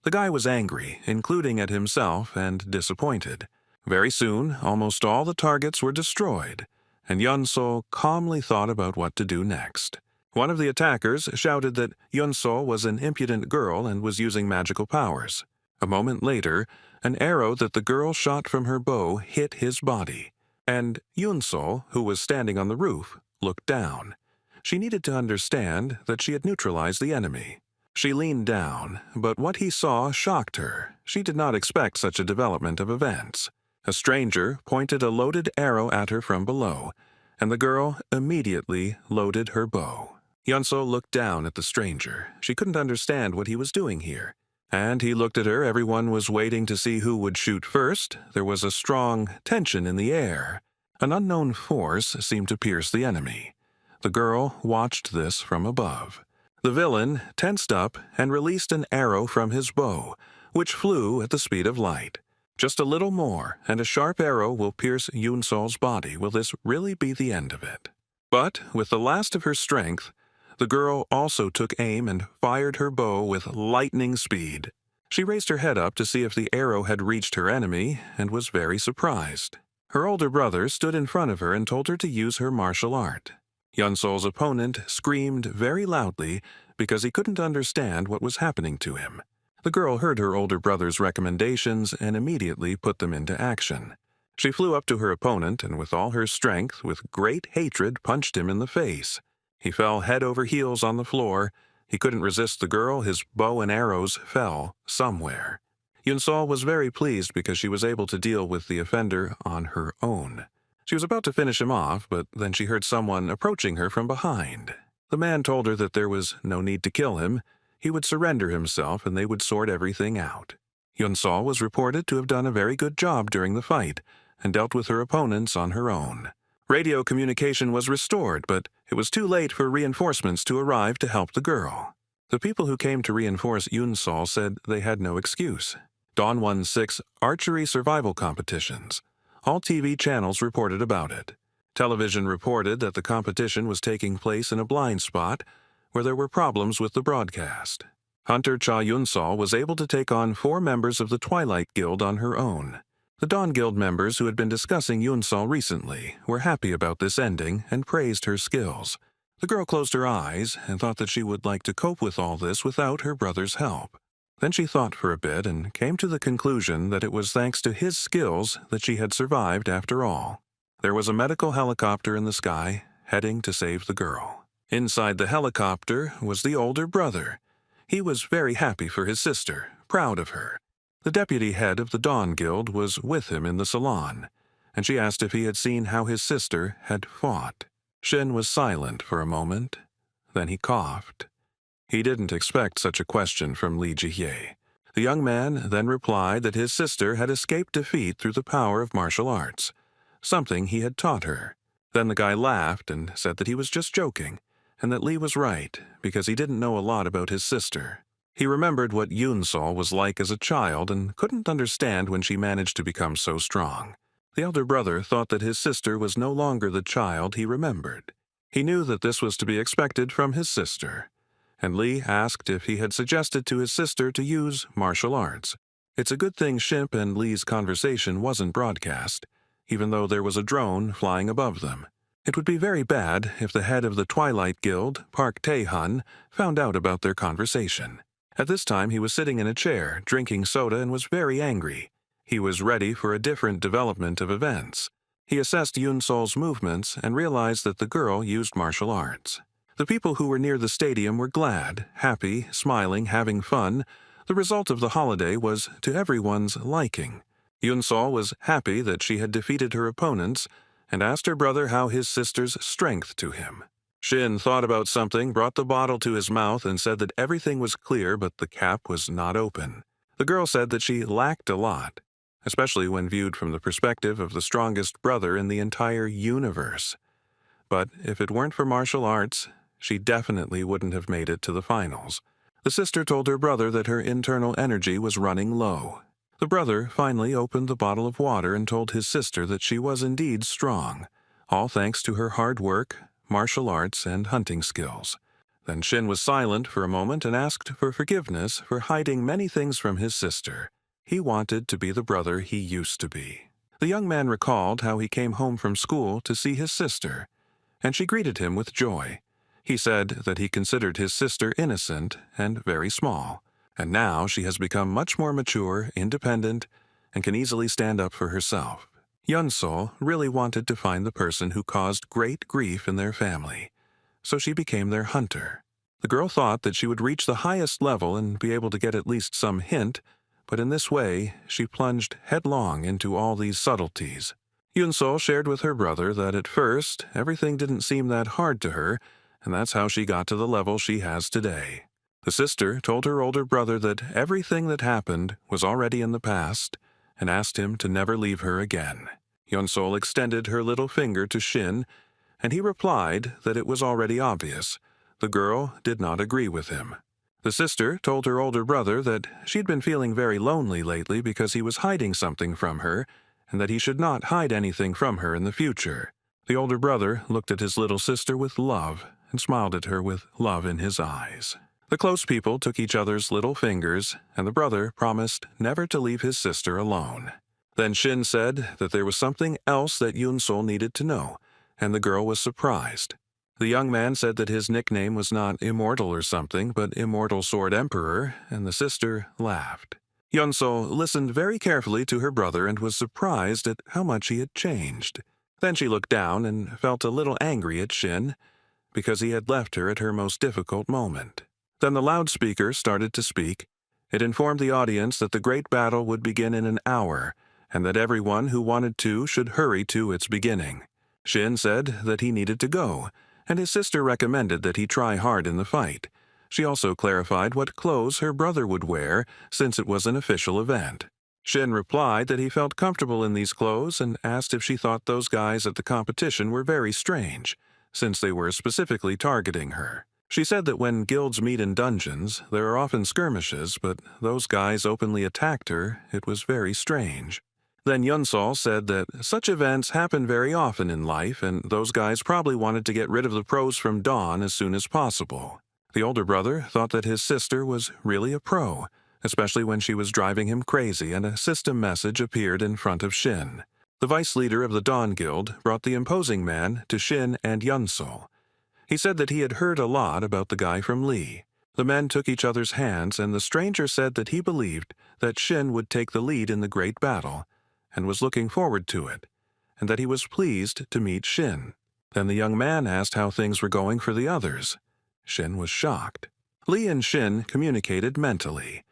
Speaker 1: The guy was angry, including at himself, and disappointed. Very soon, almost all the targets were destroyed, and Yunsol calmly thought about what to do next. One of the attackers shouted that Yunsol was an impudent girl and was using magical powers. A moment later, an arrow that the girl shot from her bow hit his body, and Yunsol, who was standing on the roof, looked down. She needed to understand that she had neutralized the enemy. She leaned down, but what he saw shocked her. She did not expect such a development of events. A stranger pointed a loaded arrow at her from below, and the girl immediately loaded her bow. Yunsol looked down at the stranger. She couldn't understand what he was doing here. And he looked at her. Everyone was waiting to see who would shoot first. There was a strong tension in the air. An unknown force seemed to pierce the enemy. The girl watched this from above. The villain tensed up and released an arrow from his bow, which flew at the speed of light. Just a little more, and a sharp arrow will pierce Yunsol's body. Will this really be the end of it? But, with the last of her strength, the girl also took aim and fired her bow with lightning speed. She raised her head up to see if the arrow had reached her enemy, and was very surprised. Her older brother stood in front of her and told her to use her martial art. Yunsol's opponent screamed very loudly because he couldn't understand what was happening to him. The girl heard her older brother's recommendations and immediately put them into action. She flew up to her opponent and with all her strength, with great hatred, punched him in the face. He fell head over heels on the floor. He couldn't resist the girl. His bow and arrows fell somewhere. Yunsol was very pleased because she was able to deal with the offender on her own. She was about to finish him off, but then she heard someone approaching her from behind. The man told her that there was no need to kill him. He would surrender himself and they would sort everything out. Yunsol was reported to have done a very good job during the fight and dealt with her opponents on her own. Radio communication was restored, but it was too late for reinforcements to arrive to help the girl. The people who came to reinforce Yunsol said they had no excuse. Dawn won 6 archery survival competitions. All TV channels reported about it. Television reported that the competition was taking place in a blind spot where there were problems with the broadcast. Hunter Cha Yunsol was able to take on 4 members of the Twilight Guild on her own. The Dawn Guild members who had been discussing Yunsol recently were happy about this ending and praised her skills. The girl closed her eyes and thought that she would like to cope with all this without her brother's help. Then she thought for a bit and came to the conclusion that it was thanks to his skills that she had survived after all. There was a medical helicopter in the sky, heading to save the girl. Inside the helicopter was the older brother. He was very happy for his sister, proud of her. The deputy head of the Dawn Guild was with him in the salon, and she asked if he had seen how his sister had fought. Shin was silent for a moment. Then he coughed. He didn't expect such a question from Li Jihye. The young man then replied that his sister had escaped defeat through the power of martial arts, something he had taught her. Then the guy laughed and said that he was just joking, and that Li was right, because he didn't know a lot about his sister. He remembered what Yunsol was like as a child and couldn't understand when she managed to become so strong. The elder brother thought that his sister was no longer the child he remembered. He knew that this was to be expected from his sister, and Li asked if he had suggested to his sister to use martial arts. It's a good thing Shimp and Li's conversation wasn't broadcast, even though there was a drone flying above them. It would be very bad if the head of the Twilight Guild, Park Tae-hun, found out about their conversation. At this time he was sitting in a chair, drinking soda, and was very angry. He was ready for a different development of events. He assessed Yunsol's movements and realized that the girl used martial arts. The people who were near the stadium were glad, happy, smiling, having fun. The result of the holiday was to everyone's liking. Yunsol was happy that she had defeated her opponents and asked her brother how his sister's strength to him. Shin thought about something, brought the bottle to his mouth, and said that everything was clear but the cap was not open. The girl said that she lacked a lot, especially when viewed from the perspective of the strongest brother in the entire universe. But if it weren't for martial arts, she definitely wouldn't have made it to the finals. The sister told her brother that her internal energy was running low. The brother finally opened the bottle of water and told his sister that she was indeed strong, all thanks to her hard work, martial arts, and hunting skills. Then Shin was silent for a moment and asked for forgiveness for hiding many things from his sister. He wanted to be the brother he used to be. The young man recalled how he came home from school to see his sister, and she greeted him with joy. He said that he considered his sister innocent and very small, and now she has become much more mature, independent, and can easily stand up for herself. Yunsol really wanted to find the person who caused great grief in their family, so she became their hunter. The girl thought that she would reach the highest level and be able to get at least some hint, but in this way she plunged headlong into all these subtleties. Yunsol shared with her brother that at first everything didn't seem that hard to her, and that's how she got to the level she has today. The sister told her older brother that everything that happened was already in the past and asked him to never leave her again. Yunsol extended her little finger to Shin, and he replied that it was already obvious. The girl did not agree with him. The sister told her older brother that she'd been feeling very lonely lately because he was hiding something from her, and that he should not hide anything from her in the future. The older brother looked at his little sister with love and smiled at her with love in his eyes. The close people took each other's little fingers, and the brother promised never to leave his sister alone. Then Shin said that there was something else that Yunsol needed to know, and the girl was surprised. The young man said that his nickname was not Immortal or something, but Immortal Sword Emperor, and the sister laughed. Yunsol listened very carefully to her brother and was surprised at how much he had changed. Then she looked down and felt a little angry at Shin, because he had left her at her most difficult moment. Then the loudspeaker started to speak. It informed the audience that the great battle would begin in an hour, and that everyone who wanted to should hurry to its beginning. Shin said that he needed to go, and his sister recommended that he try hard in the fight. She also clarified what clothes her brother would wear, since it was an official event. Shin replied that he felt comfortable in these clothes and asked if she thought those guys at the competition were very strange, since they were specifically targeting her. She said that when guilds meet in dungeons, there are often skirmishes, but those guys openly attacked her. It was very strange. Then Yunsol said that such events happen very often in life, and those guys probably wanted to get rid of the pros from Dawn as soon as possible. The older brother thought that his sister was really a pro, especially when she was driving him crazy and a system message appeared in front of Shin. The vice leader of the Dawn Guild brought the imposing man to Shin and Yunsol. He said that he had heard a lot about the guy from Lee. The men took each other's hands, and the stranger said that he believed that Shin would take the lead in the great battle, and was looking forward to it, and that he was pleased to meet Shin. Then the young man asked how things were going for the others. Shin was shocked. Lee and Shin communicated mentally,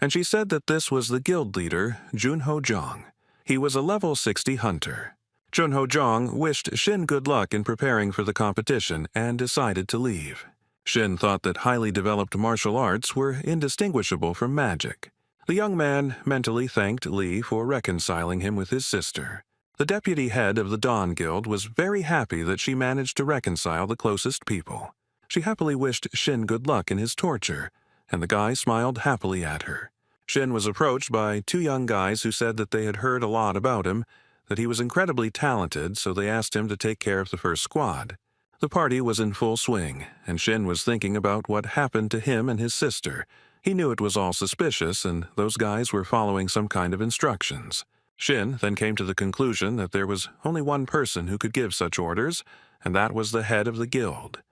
Speaker 1: and she said that this was the guild leader, Junho Jong. He was a level 60 hunter. Junho Jong wished Shin good luck in preparing for the competition and decided to leave. Shin thought that highly developed martial arts were indistinguishable from magic. The young man mentally thanked Lee for reconciling him with his sister. The deputy head of the Dawn Guild was very happy that she managed to reconcile the closest people. She happily wished Shin good luck in his torture, and the guy smiled happily at her. Shin was approached by two young guys who said that they had heard a lot about him, that he was incredibly talented, so they asked him to take care of the first squad. The party was in full swing, and Shin was thinking about what happened to him and his sister. He knew it was all suspicious, and those guys were following some kind of instructions. Shin then came to the conclusion that there was only one person who could give such orders, and that was the head of the guild,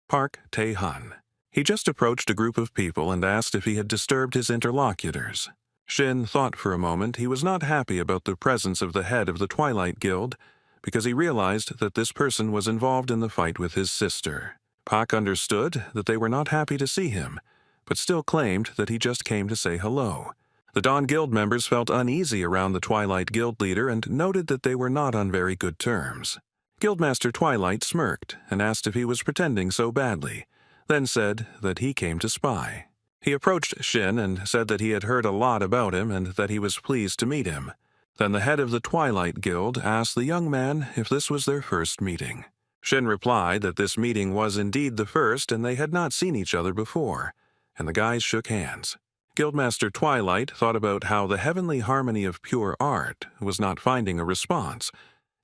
Speaker 1: Park Tae-hun. He just approached a group of people and asked if he had disturbed his interlocutors. Shin thought for a moment he was not happy about the presence of the head of the Twilight Guild, because he realized that this person was involved in the fight with his sister. Park understood that they were not happy to see him, but still claimed that he just came to say hello. The Dawn Guild members felt uneasy around the Twilight Guild leader and noted that they were not on very good terms. Guildmaster Twilight smirked and asked if he was pretending so badly, then said that he came to spy. He approached Shin and said that he had heard a lot about him and that he was pleased to meet him. Then the head of the Twilight Guild asked the young man if this was their first meeting. Shin replied that this meeting was indeed the first and they had not seen each other before, and the guys shook hands. Guildmaster Twilight thought about how the heavenly harmony of pure art was not finding a response.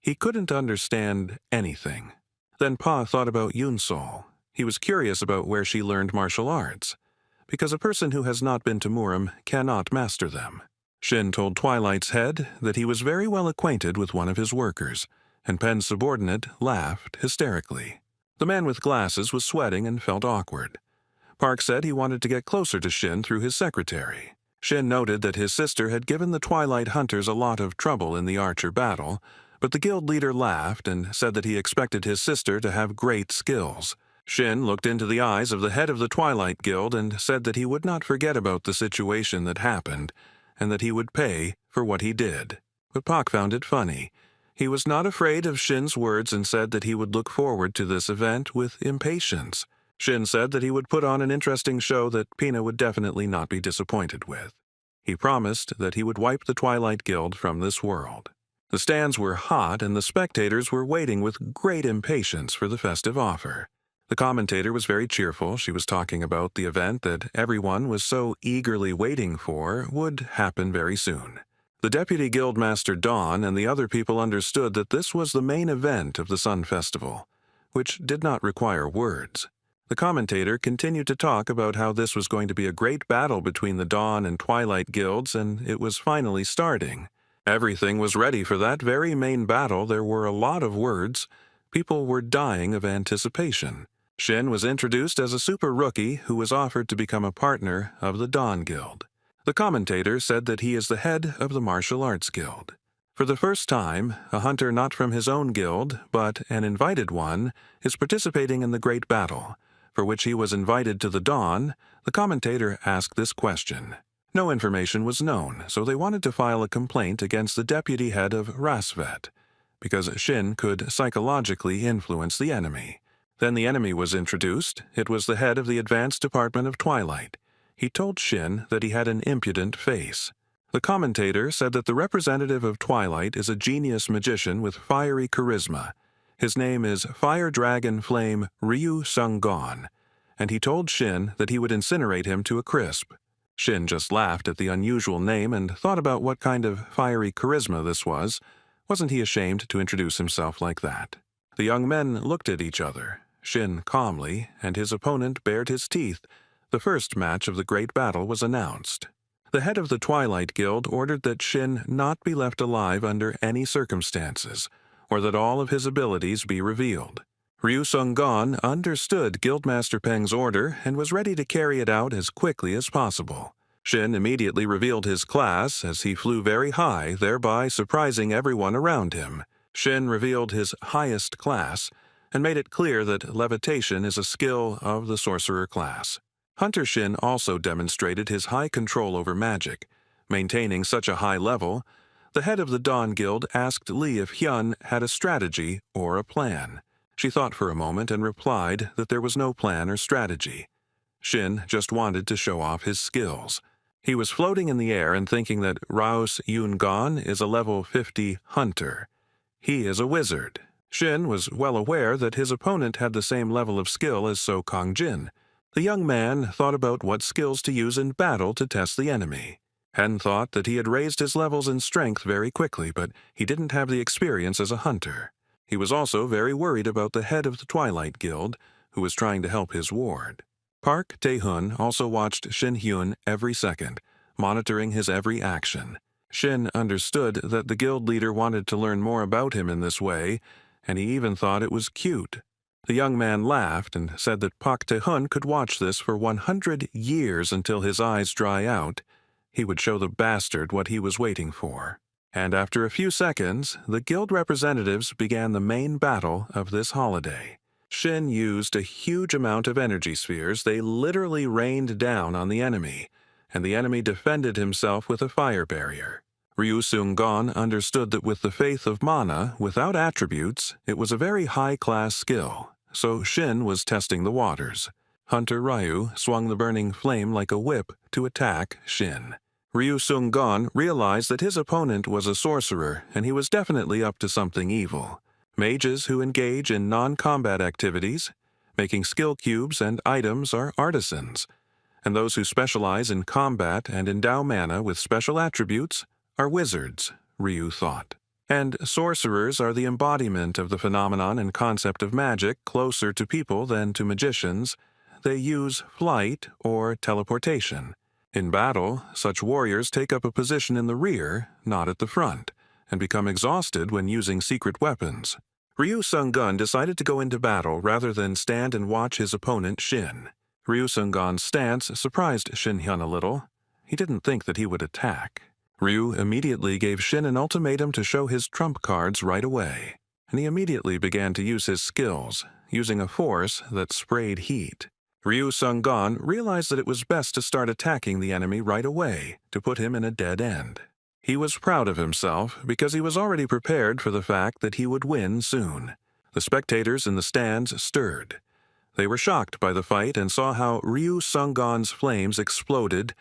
Speaker 1: He couldn't understand anything. Then Pa thought about Yunsol. He was curious about where she learned martial arts, because a person who has not been to Murim cannot master them. Shin told Twilight's head that he was very well acquainted with one of his workers, and Pen's subordinate laughed hysterically. The man with glasses was sweating and felt awkward. Park said he wanted to get closer to Shin through his secretary. Shin noted that his sister had given the Twilight Hunters a lot of trouble in the Archer battle, but the guild leader laughed and said that he expected his sister to have great skills. Shin looked into the eyes of the head of the Twilight Guild and said that he would not forget about the situation that happened, and that he would pay for what he did. But Pak found it funny. He was not afraid of Shin's words and said that he would look forward to this event with impatience. Shin said that he would put on an interesting show that Pina would definitely not be disappointed with. He promised that he would wipe the Twilight Guild from this world. The stands were hot and the spectators were waiting with great impatience for the festive offer. The commentator was very cheerful. She was talking about the event that everyone was so eagerly waiting for would happen very soon. The Deputy Guildmaster Dawn and the other people understood that this was the main event of the Sun Festival, which did not require words. The commentator continued to talk about how this was going to be a great battle between the Dawn and Twilight Guilds, and it was finally starting. Everything was ready for that very main battle. There were a lot of words. People were dying of anticipation. Shin was introduced as a super rookie who was offered to become a partner of the Dawn Guild. The commentator said that he is the head of the Martial Arts Guild. For the first time, a hunter not from his own guild, but an invited one, is participating in the great battle, for which he was invited to the Dawn. The commentator asked this question. No information was known, so they wanted to file a complaint against the deputy head of Rasvet, because Shin could psychologically influence the enemy. Then the enemy was introduced. It was the head of the Advanced Department of Twilight. He told Shin that he had an impudent face. The commentator said that the representative of Twilight is a genius magician with fiery charisma. His name is Fire Dragon Flame Ryu Sung-gon, and he told Shin that he would incinerate him to a crisp. Shin just laughed at the unusual name and thought about what kind of fiery charisma this was. Wasn't he ashamed to introduce himself like that? The young men looked at each other, Shin calmly, and his opponent bared his teeth. The first match of the great battle was announced. The head of the Twilight Guild ordered that Shin not be left alive under any circumstances, or that all of his abilities be revealed. Ryu Sung-gon understood Guildmaster Peng's order and was ready to carry it out as quickly as possible. Shin immediately revealed his class as he flew very high, thereby surprising everyone around him. Shin revealed his highest class and made it clear that levitation is a skill of the sorcerer class. Hunter Shin also demonstrated his high control over magic. Maintaining such a high level, the head of the Dawn Guild asked Lee if Hyun had a strategy or a plan. She thought for a moment and replied that there was no plan or strategy. Shin just wanted to show off his skills. He was floating in the air and thinking that Raos Yun-gon is a level 50 hunter. He is a wizard. Shin was well aware that his opponent had the same level of skill as So Kong-jin. The young man thought about what skills to use in battle to test the enemy. Hen thought that he had raised his levels in strength very quickly, but he didn't have the experience as a hunter. He was also very worried about the head of the Twilight Guild, who was trying to help his ward. Park Tae-hun also watched Shin Hyun every second, monitoring his every action. Shin understood that the guild leader wanted to learn more about him in this way, and he even thought it was cute. The young man laughed and said that Park Tae-hun could watch this for 100 years until his eyes dry out. He would show the bastard what he was waiting for. And after a few seconds, the guild representatives began the main battle of this holiday. Shin used a huge amount of energy spheres. They literally rained down on the enemy, and the enemy defended himself with a fire barrier. Ryu Sung-gon understood that with the faith of mana, without attributes, it was a very high-class skill, so Shin was testing the waters. Hunter Ryu swung the burning flame like a whip to attack Shin. Ryu Sung-gon realized that his opponent was a sorcerer and he was definitely up to something evil. Mages who engage in non-combat activities, making skill cubes and items, are artisans, and those who specialize in combat and endow mana with special attributes are wizards, Ryu thought. And sorcerers are the embodiment of the phenomenon and concept of magic closer to people than to magicians. They use flight or teleportation. In battle, such warriors take up a position in the rear, not at the front, and become exhausted when using secret weapons. Ryu Sung-gon decided to go into battle rather than stand and watch his opponent Shin. Ryu Sung-gon's stance surprised Shin Hyun a little. He didn't think that he would attack. Ryu immediately gave Shin an ultimatum to show his trump cards right away, and he immediately began to use his skills, using a force that sprayed heat. Ryu Sung-gon realized that it was best to start attacking the enemy right away to put him in a dead end. He was proud of himself because he was already prepared for the fact that he would win soon. The spectators in the stands stirred. They were shocked by the fight and saw how Ryu Sung-gon's flames exploded.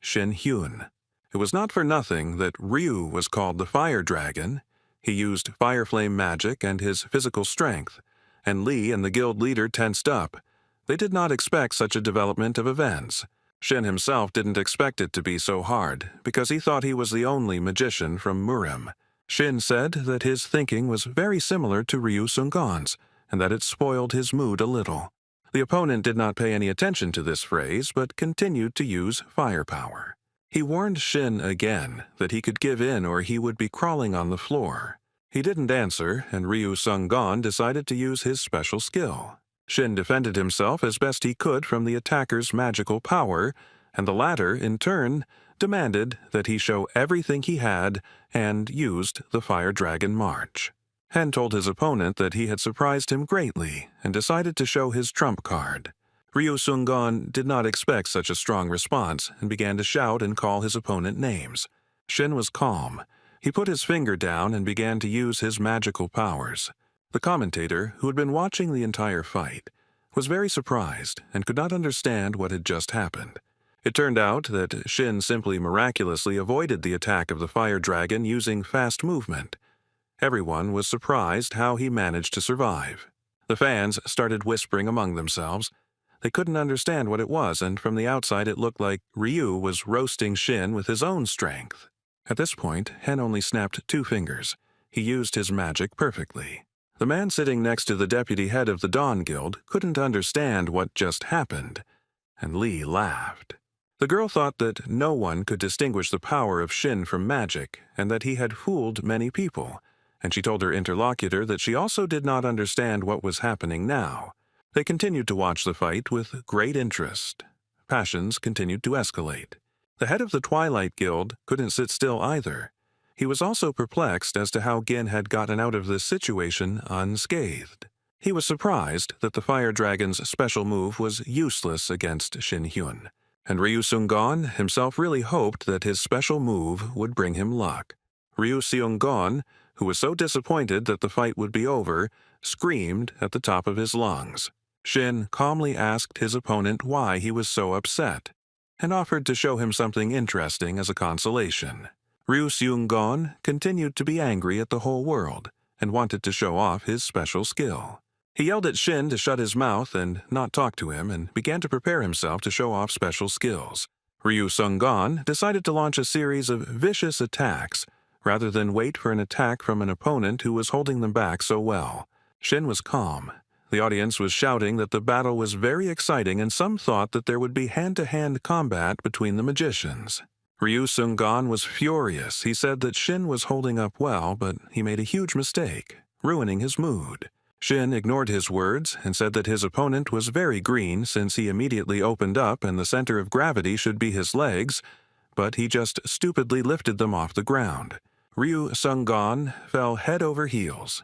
Speaker 1: Shin Hyun. It was not for nothing that Ryu was called the Fire Dragon. He used fire flame magic and his physical strength, and Lee and the guild leader tensed up. They did not expect such a development of events. Shin himself didn't expect it to be so hard, because he thought he was the only magician from Murim. Shin said that his thinking was very similar to Ryu Sung-gon's, and that it spoiled his mood a little. The opponent did not pay any attention to this phrase, but continued to use firepower. He warned Shin again that he could give in or he would be crawling on the floor. He didn't answer, and Ryu Sung-gon decided to use his special skill. Shin defended himself as best he could from the attacker's magical power, and the latter, in turn, demanded that he show everything he had and used the Fire Dragon March. Hen told his opponent that he had surprised him greatly and decided to show his trump card. Ryu Sung-gon did not expect such a strong response and began to shout and call his opponent names. Shin was calm. He put his finger down and began to use his magical powers. The commentator, who had been watching the entire fight, was very surprised and could not understand what had just happened. It turned out that Shin simply miraculously avoided the attack of the fire dragon using fast movement. Everyone was surprised how he managed to survive. The fans started whispering among themselves. They couldn't understand what it was, and from the outside it looked like Ryu was roasting Shin with his own strength. At this point, Hen only snapped 2 fingers. He used his magic perfectly. The man sitting next to the deputy head of the Dawn Guild couldn't understand what just happened, and Lee laughed. The girl thought that no one could distinguish the power of Shin from magic, and that he had fooled many people, and she told her interlocutor that she also did not understand what was happening now. They continued to watch the fight with great interest. Passions continued to escalate. The head of the Twilight Guild couldn't sit still either. He was also perplexed as to how Gin had gotten out of this situation unscathed. He was surprised that the Fire Dragon's special move was useless against Shin Hyun, and Ryu Sung-gon himself really hoped that his special move would bring him luck. Ryu Seung-gon, who was so disappointed that the fight would be over, screamed at the top of his lungs. Shin calmly asked his opponent why he was so upset, and offered to show him something interesting as a consolation. Ryu Seung-gon continued to be angry at the whole world and wanted to show off his special skill. He yelled at Shin to shut his mouth and not talk to him and began to prepare himself to show off special skills. Ryu Sung-gon decided to launch a series of vicious attacks rather than wait for an attack from an opponent who was holding them back so well. Shin was calm. The audience was shouting that the battle was very exciting, and some thought that there would be hand-to-hand combat between the magicians. Ryu Sung-gon was furious. He said that Shin was holding up well, but he made a huge mistake, ruining his mood. Shin ignored his words and said that his opponent was very green since he immediately opened up and the center of gravity should be his legs, but he just stupidly lifted them off the ground. Ryu Sung-gon fell head over heels,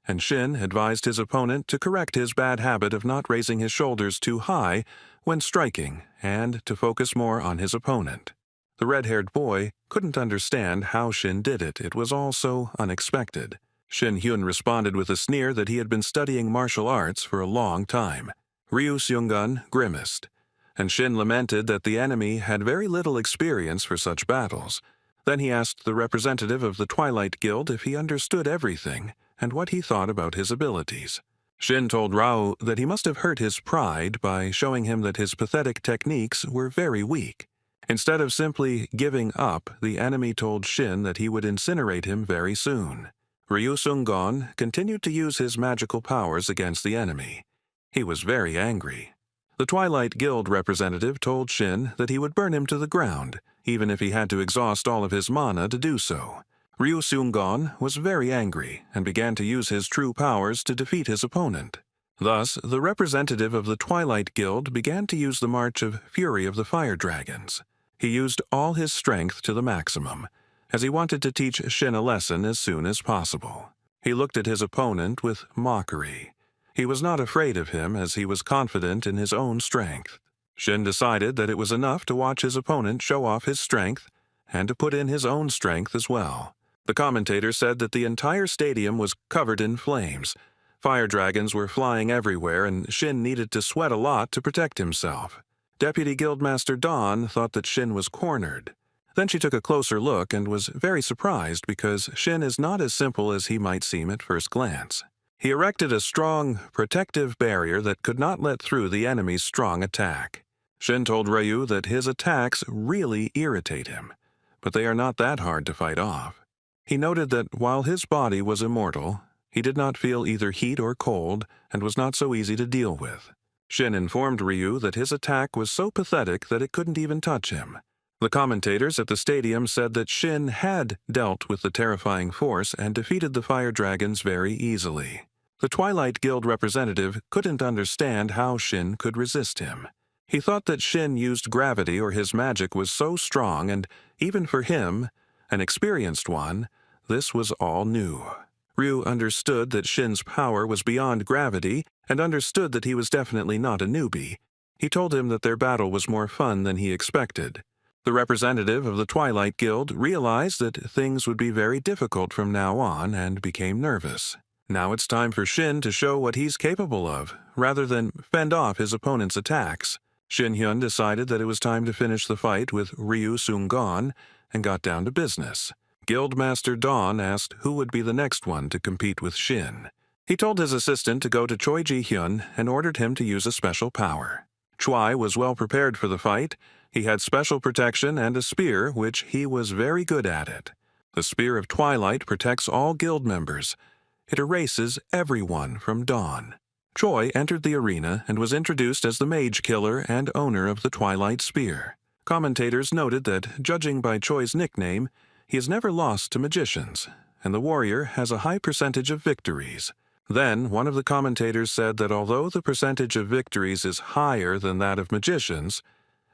Speaker 1: and Shin advised his opponent to correct his bad habit of not raising his shoulders too high when striking and to focus more on his opponent. The red-haired boy couldn't understand how Shin did it. It was all so unexpected. Shin Hyun responded with a sneer that he had been studying martial arts for a long time. Ryu Seung-gun grimaced, and Shin lamented that the enemy had very little experience for such battles. Then he asked the representative of the Twilight Guild if he understood everything and what he thought about his abilities. Shin told Rao that he must have hurt his pride by showing him that his pathetic techniques were very weak. Instead of simply giving up, the enemy told Shin that he would incinerate him very soon. Ryu Seung-gun continued to use his magical powers against the enemy. He was very angry. The Twilight Guild representative told Shin that he would burn him to the ground, even if he had to exhaust all of his mana to do so. Ryu Seung-gun was very angry and began to use his true powers to defeat his opponent. Thus, the representative of the Twilight Guild began to use the March of Fury of the Fire Dragons. He used all his strength to the maximum, as he wanted to teach Shin a lesson as soon as possible. He looked at his opponent with mockery. He was not afraid of him as he was confident in his own strength. Shin decided that it was enough to watch his opponent show off his strength and to put in his own strength as well. The commentator said that the entire stadium was covered in flames. Fire dragons were flying everywhere, and Shin needed to sweat a lot to protect himself. Deputy Guildmaster Dawn thought that Shin was cornered. Then she took a closer look and was very surprised because Shin is not as simple as he might seem at first glance. He erected a strong, protective barrier that could not let through the enemy's strong attack. Shin told Ryu that his attacks really irritate him, but they are not that hard to fight off. He noted that while his body was immortal, he did not feel either heat or cold and was not so easy to deal with. Shin informed Ryu that his attack was so pathetic that it couldn't even touch him. The commentators at the stadium said that Shin had dealt with the terrifying force and defeated the fire dragons very easily. The Twilight Guild representative couldn't understand how Shin could resist him. He thought that Shin used gravity or his magic was so strong, and even for him, an experienced one, this was all new. Ryu understood that Shin's power was beyond gravity and understood that he was definitely not a newbie. He told him that their battle was more fun than he expected. The representative of the Twilight Guild realized that things would be very difficult from now on and became nervous. Now it's time for Shin to show what he's capable of, rather than fend off his opponent's attacks. Shin Hyun decided that it was time to finish the fight with Ryu Seung-gun and got down to business. Guildmaster Dawn asked who would be the next one to compete with Shin. He told his assistant to go to Choi Ji-hyun and ordered him to use a special power. Choi was well prepared for the fight. He had special protection and a spear, which he was very good at it. The Spear of Twilight protects all guild members. It erases everyone from Dawn. Choi entered the arena and was introduced as the mage killer and owner of the Twilight Spear. Commentators noted that, judging by Choi's nickname, he has never lost to magicians, and the warrior has a high percentage of victories. Then, one of the commentators said that although the percentage of victories is higher than that of magicians,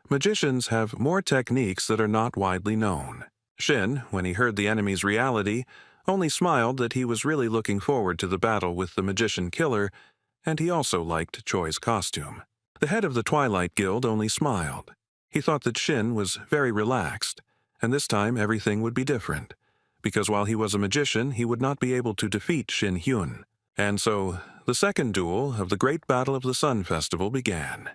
Speaker 1: magicians have more techniques that are not widely known. Shin, when he heard the enemy's reality, only smiled that he was really looking forward to the battle with the magician killer, and he also liked Choi's costume. The head of the Twilight Guild only smiled. He thought that Shin was very relaxed, and this time everything would be different, because while he was a magician, he would not be able to defeat Shin Hyun. And so, the second duel of the Great Battle of the Sun Festival began.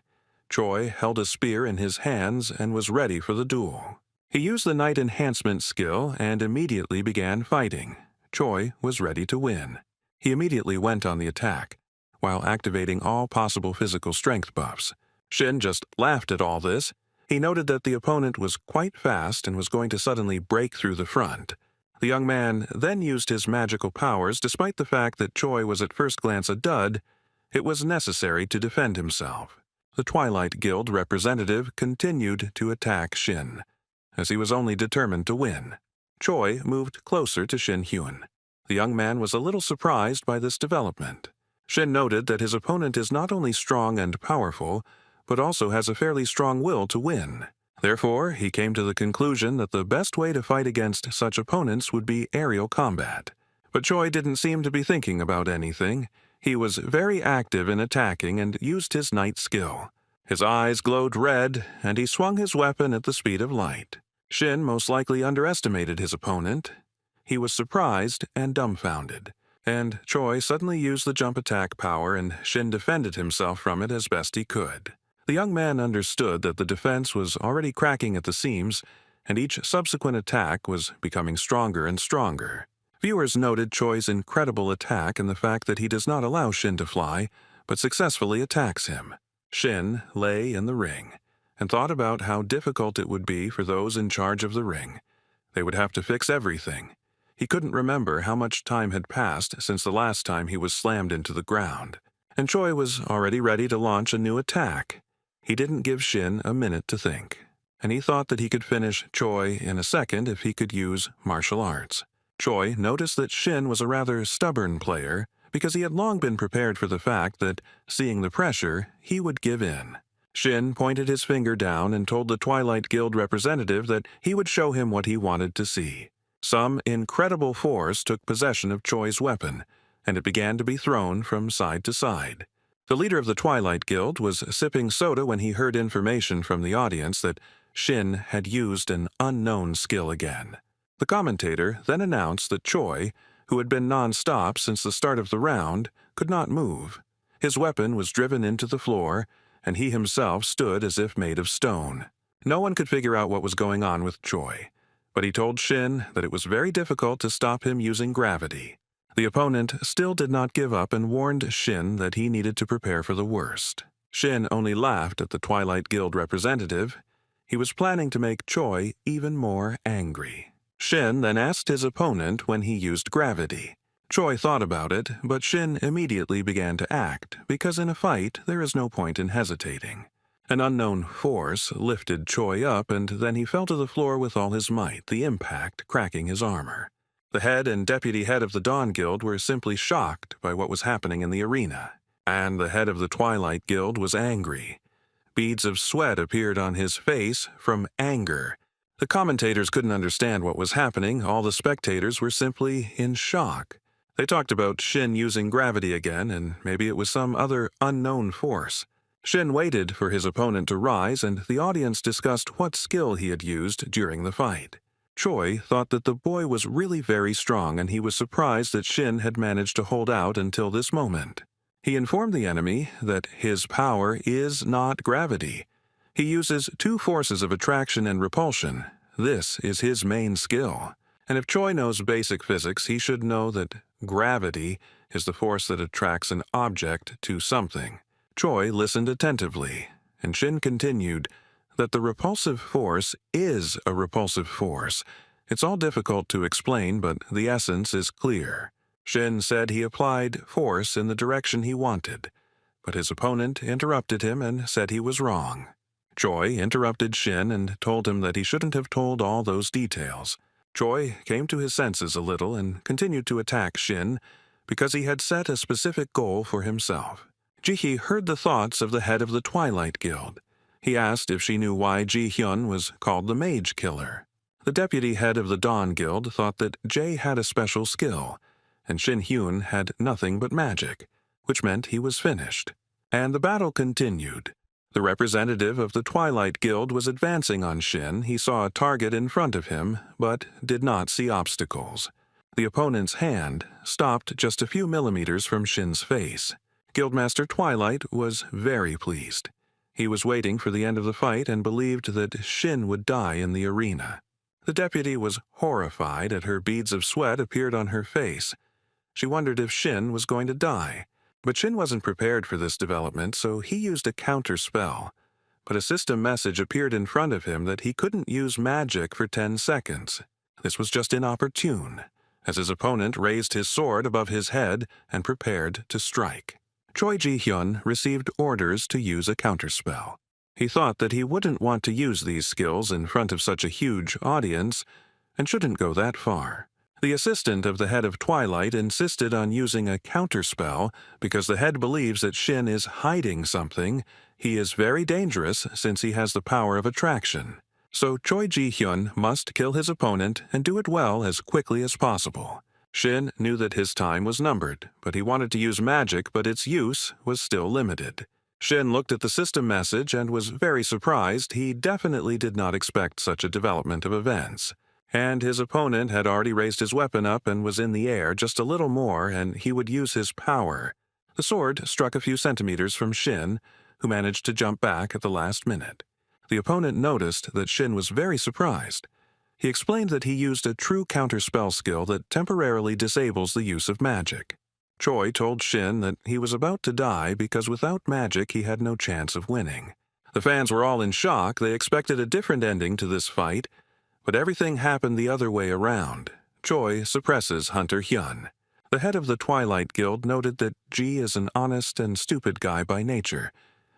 Speaker 1: Choi held a spear in his hands and was ready for the duel. He used the Night Enhancement skill and immediately began fighting. Choi was ready to win. He immediately went on the attack, while activating all possible physical strength buffs. Shin just laughed at all this. He noted that the opponent was quite fast and was going to suddenly break through the front. The young man then used his magical powers. Despite the fact that Choi was at first glance a dud, it was necessary to defend himself. The Twilight Guild representative continued to attack Shin, as he was only determined to win. Choi moved closer to Shin Hyun. The young man was a little surprised by this development. Shin noted that his opponent is not only strong and powerful, but also has a fairly strong will to win. Therefore, he came to the conclusion that the best way to fight against such opponents would be aerial combat. But Choi didn't seem to be thinking about anything. He was very active in attacking and used his night skill. His eyes glowed red, and he swung his weapon at the speed of light. Shin most likely underestimated his opponent. He was surprised and dumbfounded. and Choi suddenly used the jump attack power and Shin defended himself from it as best he could. The young man understood that the defense was already cracking at the seams, and each subsequent attack was becoming stronger and stronger. Viewers noted Choi's incredible attack and the fact that he does not allow Shin to fly, but successfully attacks him. Shin lay in the ring and thought about how difficult it would be for those in charge of the ring. They would have to fix everything. He couldn't remember how much time had passed since the last time he was slammed into the ground, and Choi was already ready to launch a new attack. He didn't give Shin a minute to think, and he thought that he could finish Choi in a second if he could use martial arts. Choi noticed that Shin was a rather stubborn player because he had long been prepared for the fact that, seeing the pressure, he would give in. Shin pointed his finger down and told the Twilight Guild representative that he would show him what he wanted to see. Some incredible force took possession of Choi's weapon, and it began to be thrown from side to side. The leader of the Twilight Guild was sipping soda when he heard information from the audience that Shin had used an unknown skill again. The commentator then announced that Choi, who had been non-stop since the start of the round, could not move. His weapon was driven into the floor, and he himself stood as if made of stone. No one could figure out what was going on with Choi, but he told Shin that it was very difficult to stop him using gravity. The opponent still did not give up and warned Shin that he needed to prepare for the worst. Shin only laughed at the Twilight Guild representative. He was planning to make Choi even more angry. Shin then asked his opponent when he used gravity. Choi thought about it, but Shin immediately began to act, because in a fight there is no point in hesitating. An unknown force lifted Choi up, and then he fell to the floor with all his might, the impact cracking his armor. The head and deputy head of the Dawn Guild were simply shocked by what was happening in the arena, and the head of the Twilight Guild was angry. Beads of sweat appeared on his face from anger. The commentators couldn't understand what was happening. All the spectators were simply in shock. They talked about Shin using gravity again, and maybe it was some other unknown force. Shin waited for his opponent to rise, and the audience discussed what skill he had used during the fight. Choi thought that the boy was really very strong, and he was surprised that Shin had managed to hold out until this moment. He informed the enemy that his power is not gravity. He uses two forces of attraction and repulsion. This is his main skill. And if Choi knows basic physics, he should know that gravity is the force that attracts an object to something. Choi listened attentively, and Shin continued that the repulsive force is a repulsive force. It's all difficult to explain, but the essence is clear. Shin said he applied force in the direction he wanted, but his opponent interrupted him and said he was wrong. Choi interrupted Shin and told him that he shouldn't have told all those details. Choi came to his senses a little and continued to attack Shin because he had set a specific goal for himself. Ji-hee heard the thoughts of the head of the Twilight Guild. He asked if she knew why Ji-hyun was called the Mage Killer. The deputy head of the Dawn Guild thought that Jae had a special skill, and Shin-hyun had nothing but magic, which meant he was finished. And the battle continued. The representative of the Twilight Guild was advancing on Shin. He saw a target in front of him, but did not see obstacles. The opponent's hand stopped just a few millimeters from Shin's face. Guildmaster Twilight was very pleased. He was waiting for the end of the fight and believed that Shin would die in the arena. The deputy was horrified at her beads of sweat appeared on her face. She wondered if Shin was going to die. But Shin wasn't prepared for this development, so he used a counter spell. But a system message appeared in front of him that he couldn't use magic for 10 seconds. This was just inopportune, as his opponent raised his sword above his head and prepared to strike. Choi Ji-hyun received orders to use a counterspell. He thought that he wouldn't want to use these skills in front of such a huge audience, and shouldn't go that far. The assistant of the head of Twilight insisted on using a counterspell because the head believes that Shin is hiding something. He is very dangerous since he has the power of attraction. So Choi Ji-hyun must kill his opponent and do it well as quickly as possible. Shin knew that his time was numbered, but he wanted to use magic, but its use was still limited. Shin looked at the system message and was very surprised. He definitely did not expect such a development of events. and his opponent had already raised his weapon up and was in the air just a little more, and he would use his power. The sword struck a few centimeters from Shin, who managed to jump back at the last minute. The opponent noticed that Shin was very surprised. He explained that he used a true counterspell skill that temporarily disables the use of magic. Choi told Shin that he was about to die because without magic he had no chance of winning. The fans were all in shock. They expected a different ending to this fight, but everything happened the other way around. Choi suppresses Hunter Hyun. The head of the Twilight Guild noted that Ji is an honest and stupid guy by nature.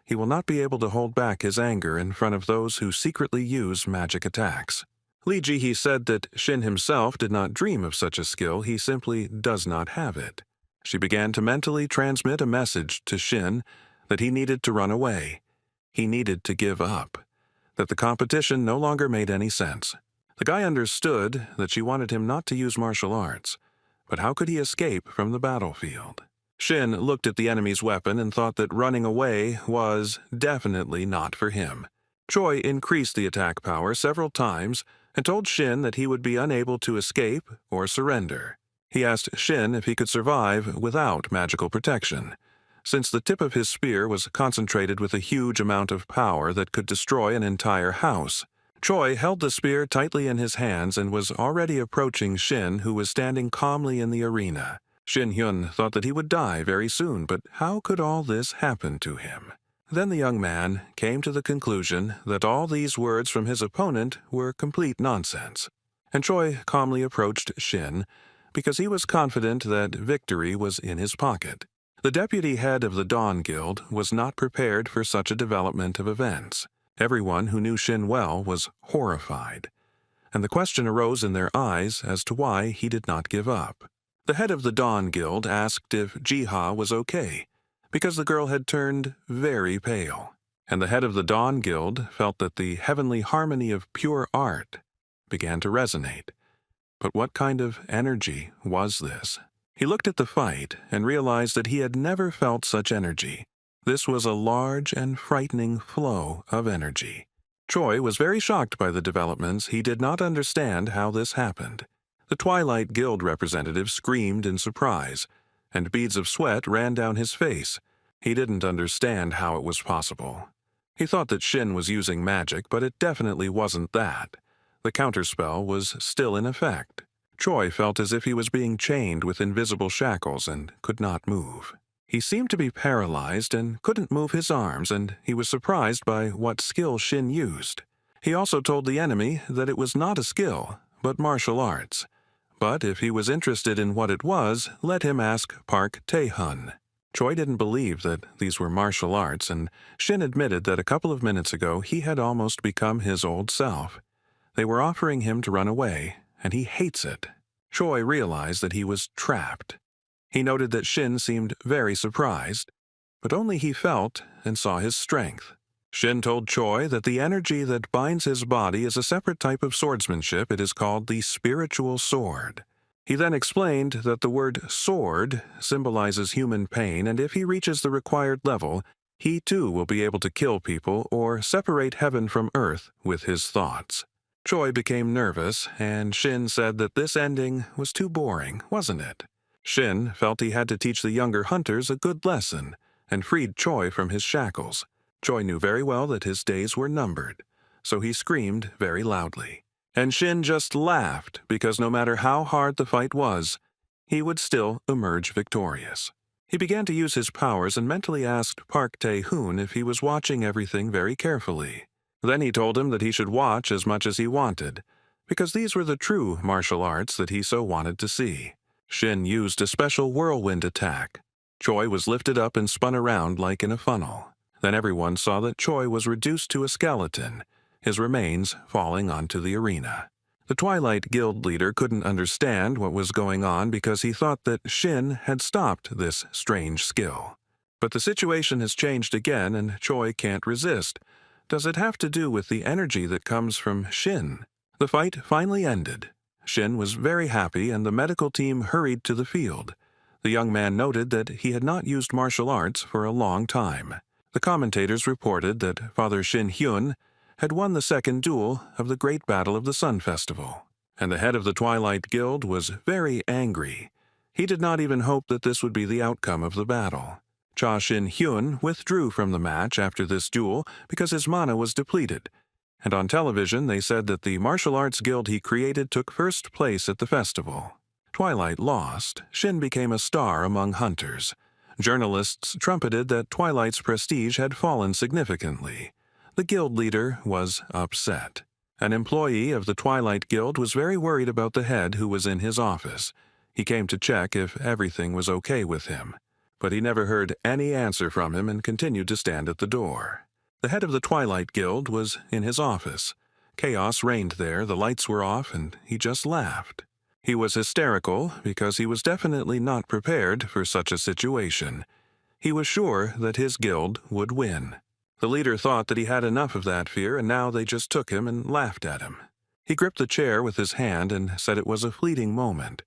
Speaker 1: He will not be able to hold back his anger in front of those who secretly use magic attacks. Lee Ji-hee said that Shin himself did not dream of such a skill, he simply does not have it. She began to mentally transmit a message to Shin that he needed to run away. He needed to give up. That the competition no longer made any sense. The guy understood that she wanted him not to use martial arts, but how could he escape from the battlefield? Shin looked at the enemy's weapon and thought that running away was definitely not for him. Choi increased the attack power several times and told Shin that he would be unable to escape or surrender. He asked Shin if he could survive without magical protection, since the tip of his spear was concentrated with a huge amount of power that could destroy an entire house. Choi held the spear tightly in his hands and was already approaching Shin, who was standing calmly in the arena. Shin Hyun thought that he would die very soon, but how could all this happen to him? Then the young man came to the conclusion that all these words from his opponent were complete nonsense. And Choi calmly approached Shin because he was confident that victory was in his pocket. The deputy head of the Dawn Guild was not prepared for such a development of events. Everyone who knew Shin well was horrified, and the question arose in their eyes as to why he did not give up. The head of the Dawn Guild asked if Ji-ha was okay, because the girl had turned very pale, and the head of the Dawn Guild felt that the heavenly harmony of pure art began to resonate. But what kind of energy was this? He looked at the fight and realized that he had never felt such energy. This was a large and frightening flow of energy. Choi was very shocked by the developments. He did not understand how this happened. The Twilight Guild representative screamed in surprise, and beads of sweat ran down his face. He didn't understand how it was possible. He thought that Shin was using magic, but it definitely wasn't that. The counterspell was still in effect. Choi felt as if he was being chained with invisible shackles and could not move. He seemed to be paralyzed and couldn't move his arms, and he was surprised by what skill Shin used. He also told the enemy that it was not a skill, but martial arts. But if he was interested in what it was, let him ask Park Tae-hun. Choi didn't believe that these were martial arts, and Shin admitted that a couple of minutes ago he had almost become his old self. They were offering him to run away, and he hates it. Choi realized that he was trapped. He noted that Shin seemed very surprised, but only he felt and saw his strength. Shin told Choi that the energy that binds his body is a separate type of swordsmanship. It is called the spiritual sword. He then explained that the word sword symbolizes human pain, and if he reaches the required level, he too will be able to kill people or separate heaven from earth with his thoughts. Choi became nervous, and Shin said that this ending was too boring, wasn't it? Shin felt he had to teach the younger hunters a good lesson and freed Choi from his shackles. Choi knew very well that his days were numbered, so he screamed very loudly. And Shin just laughed because no matter how hard the fight was, he would still emerge victorious. He began to use his powers and mentally asked Park Tae-hun if he was watching everything very carefully. Then he told him that he should watch as much as he wanted, because these were the true martial arts that he so wanted to see. Shin used a special whirlwind attack. Choi was lifted up and spun around like in a funnel. Then everyone saw that Choi was reduced to a skeleton, his remains falling onto the arena. The Twilight Guild leader couldn't understand what was going on because he thought that Shin had stopped this strange skill. But the situation has changed again and Choi can't resist. Does it have to do with the energy that comes from Shin? The fight finally ended. Shin was very happy and the medical team hurried to the field. The young man noted that he had not used martial arts for a long time. The commentators reported that Father Shin Hyun had won the second duel of the Great Battle of the Sun Festival. and the head of the Twilight Guild was very angry. He did not even hope that this would be the outcome of the battle. Cha Shin-hyun withdrew from the match after this duel because his mana was depleted, and on television they said that the martial arts guild he created took first place at the festival. Twilight lost. Shin became a star among hunters. Journalists trumpeted that Twilight's prestige had fallen significantly. The guild leader was upset. An employee of the Twilight Guild was very worried about the head who was in his office. He came to check if everything was okay with him, but he never heard any answer from him and continued to stand at the door. The head of the Twilight Guild was in his office. Chaos reigned there, the lights were off, and he just laughed. He was hysterical because he was definitely not prepared for such a situation. He was sure that his guild would win. The leader thought that he had enough of that fear, and now they just took him and laughed at him. He gripped the chair with his hand and said it was a fleeting moment.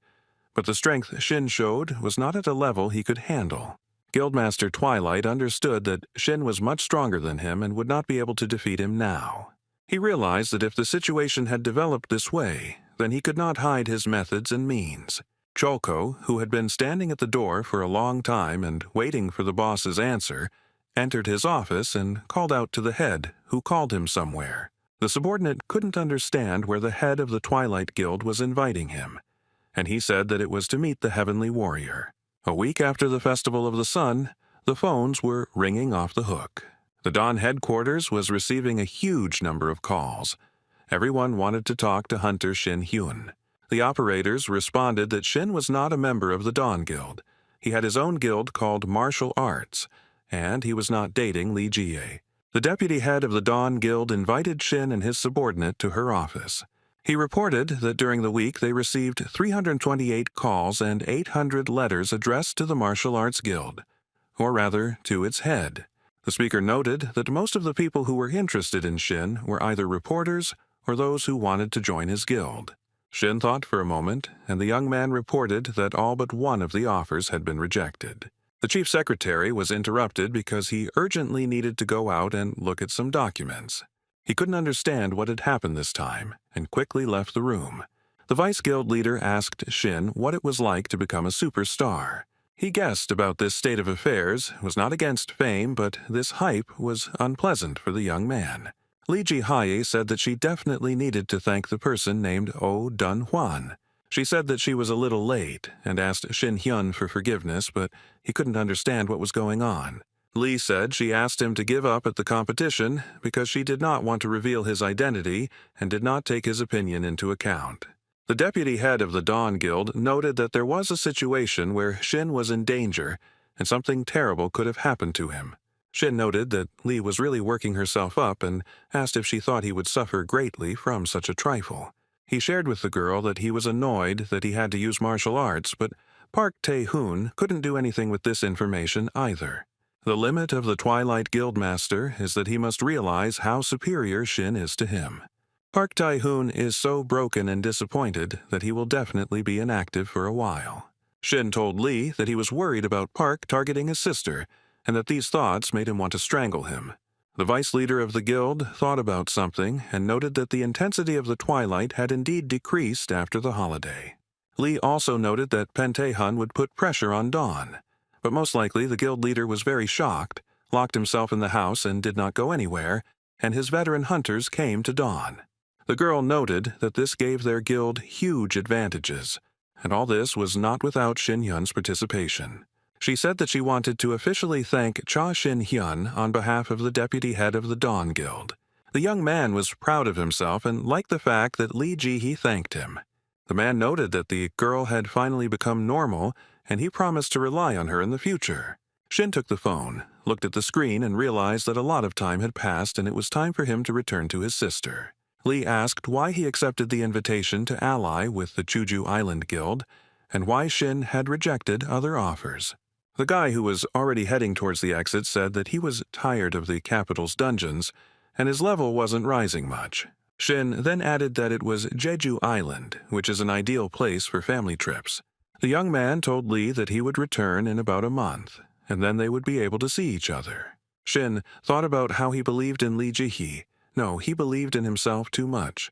Speaker 1: But the strength Shin showed was not at a level he could handle. Guildmaster Twilight understood that Shin was much stronger than him and would not be able to defeat him now. He realized that if the situation had developed this way, then he could not hide his methods and means. Cholko, who had been standing at the door for a long time and waiting for the boss's answer, entered his office and called out to the head, who called him somewhere. The subordinate couldn't understand where the head of the Twilight Guild was inviting him, and he said that it was to meet the Heavenly Warrior. A week after the Festival of the Sun, the phones were ringing off the hook. The Dawn headquarters was receiving a huge number of calls. Everyone wanted to talk to Hunter Shin-hyun. The operators responded that Shin was not a member of the Dawn Guild. He had his own guild called Martial Arts, and he was not dating Lee Jie. The deputy head of the Dawn Guild invited Shin and his subordinate to her office. He reported that during the week they received 328 calls and 800 letters addressed to the Martial Arts Guild, or rather, to its head. The speaker noted that most of the people who were interested in Shin were either reporters or those who wanted to join his guild. Shin thought for a moment, and the young man reported that all but one of the offers had been rejected. The chief secretary was interrupted because he urgently needed to go out and look at some documents. He couldn't understand what had happened this time, and quickly left the room. The vice guild leader asked Shin what it was like to become a superstar. He guessed about this state of affairs, was not against fame, but this hype was unpleasant for the young man. Lee Ji-hae said that she definitely needed to thank the person named Oh Dun-hwan. She said that she was a little late and asked Shin-hyun for forgiveness, but he couldn't understand what was going on. Lee said she asked him to give up at the competition because she did not want to reveal his identity and did not take his opinion into account. The deputy head of the Dawn Guild noted that there was a situation where Shin was in danger and something terrible could have happened to him. Shin noted that Lee was really working herself up and asked if she thought he would suffer greatly from such a trifle. He shared with the girl that he was annoyed that he had to use martial arts, but Park Tae-hoon couldn't do anything with this information either. The limit of the Twilight Guildmaster is that he must realize how superior Shin is to him. Park Tae-hoon is so broken and disappointed that he will definitely be inactive for a while. Shin told Lee that he was worried about Park targeting his sister, and that these thoughts made him want to strangle him. The vice leader of the guild thought about something and noted that the intensity of the twilight had indeed decreased after the holiday. Lee also noted that Pen Tae-hun would put pressure on Dawn, but most likely the guild leader was very shocked, locked himself in the house and did not go anywhere, and his veteran hunters came to Dawn. The girl noted that this gave their guild huge advantages, and all this was not without Shin-hyun's participation. She said that she wanted to officially thank Cha Shin-hyun on behalf of the deputy head of the Dawn Guild. The young man was proud of himself and liked the fact that Lee Ji-hee thanked him. The man noted that the girl had finally become normal, and he promised to rely on her in the future. Shin took the phone, looked at the screen, and realized that a lot of time had passed and it was time for him to return to his sister. Lee asked why he accepted the invitation to ally with the Chuju Island Guild, and why Shin had rejected other offers. The guy who was already heading towards the exit said that he was tired of the capital's dungeons, and his level wasn't rising much. Shin then added that it was Jeju Island, which is an ideal place for family trips. The young man told Lee that he would return in about a month, and then they would be able to see each other. Shin thought about how he believed in Lee Ji-hee. No, he believed in himself too much.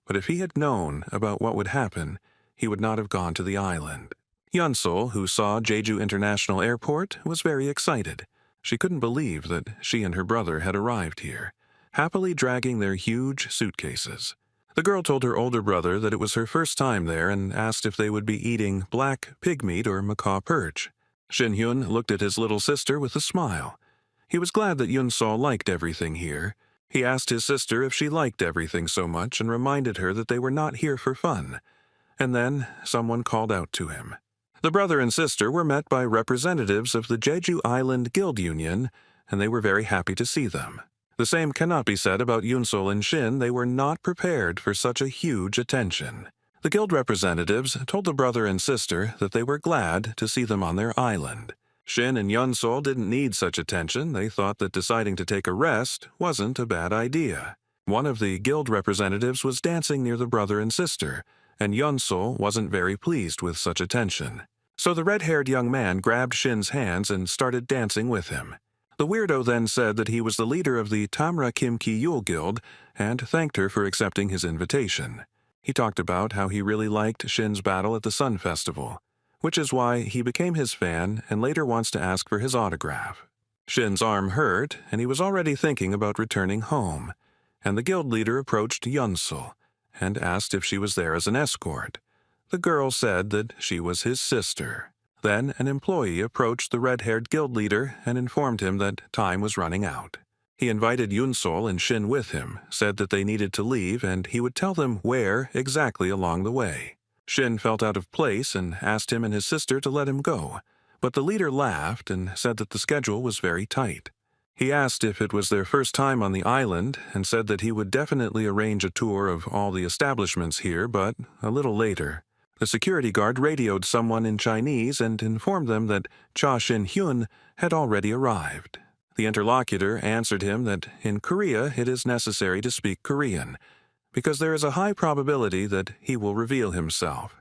Speaker 1: but if he had known about what would happen, he would not have gone to the island. Yunsul, who saw Jeju International Airport, was very excited. She couldn't believe that she and her brother had arrived here, happily dragging their huge suitcases. The girl told her older brother that it was her first time there and asked if they would be eating black pig meat or macaw perch. Shin-hyun looked at his little sister with a smile. He was glad that Yunsul liked everything here. He asked his sister if she liked everything so much and reminded her that they were not here for fun. And then someone called out to him. The brother and sister were met by representatives of the Jeju Island Guild Union, and they were very happy to see them. The same cannot be said about Yunsul and Shin. They were not prepared for such a huge attention. The guild representatives told the brother and sister that they were glad to see them on their island. Shin and Yunsul didn't need such attention. They thought that deciding to take a rest wasn't a bad idea. One of the guild representatives was dancing near the brother and sister, and Yunsul wasn't very pleased with such attention. So the red-haired young man grabbed Shin's hands and started dancing with him. The weirdo then said that he was the leader of the Tamra Kim Ki-yul Guild and thanked her for accepting his invitation. He talked about how he really liked Shin's battle at the Sun Festival, which is why he became his fan and later wants to ask for his autograph. Shin's arm hurt, and he was already thinking about returning home, and the guild leader approached Yunsul and asked if she was there as an escort. The girl said that she was his sister. Then an employee approached the red-haired guild leader and informed him that time was running out. He invited Yunsul and Shin with him, said that they needed to leave, and he would tell them where exactly along the way. Shin felt out of place and asked him and his sister to let him go, but the leader laughed and said that the schedule was very tight. He asked if it was their first time on the island and said that he would definitely arrange a tour of all the establishments here, but a little later. The security guard radioed someone in Chinese and informed them that Cha Shin-hyun had already arrived. The interlocutor answered him that in Korea it is necessary to speak Korean, because there is a high probability that he will reveal himself,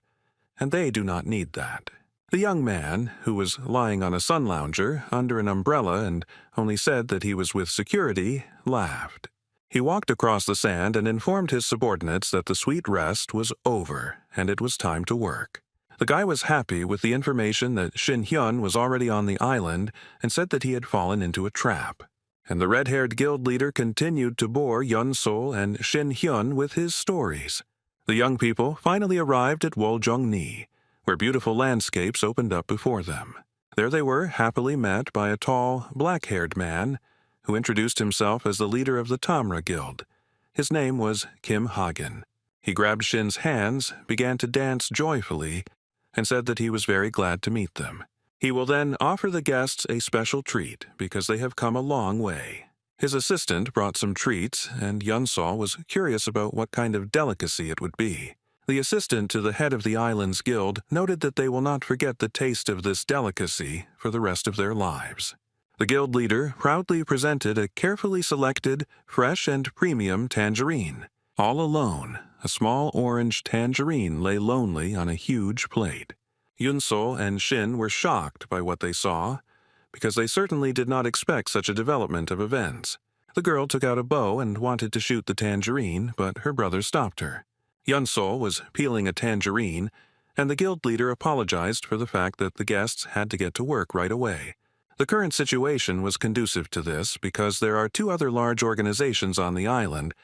Speaker 1: and they do not need that. The young man, who was lying on a sun lounger under an umbrella and only said that he was with security, laughed. He walked across the sand and informed his subordinates that the sweet rest was over and it was time to work. The guy was happy with the information that Shin-hyun was already on the island and said that he had fallen into a trap. And the red-haired guild leader continued to bore Yunsul and Shin-hyun with his stories. The young people finally arrived at Woljong-ni, where beautiful landscapes opened up before them. There they were, happily met by a tall, black-haired man who introduced himself as the leader of the Tamra Guild. His name was Kim Hagen. He grabbed Shin's hands, began to dance joyfully, and said that he was very glad to meet them. He will then offer the guests a special treat because they have come a long way. His assistant brought some treats, and Yunsul was curious about what kind of delicacy it would be. The assistant to the head of the island's guild noted that they will not forget the taste of this delicacy for the rest of their lives. The guild leader proudly presented a carefully selected, fresh and premium tangerine. All alone, a small orange tangerine lay lonely on a huge plate. Yunsul and Shin were shocked by what they saw, because they certainly did not expect such a development of events. The girl took out a bow and wanted to shoot the tangerine, but her brother stopped her. Yunsul was peeling a tangerine, and the guild leader apologized for the fact that the guests had to get to work right away. The current situation was conducive to this because there are two other large organizations on the island,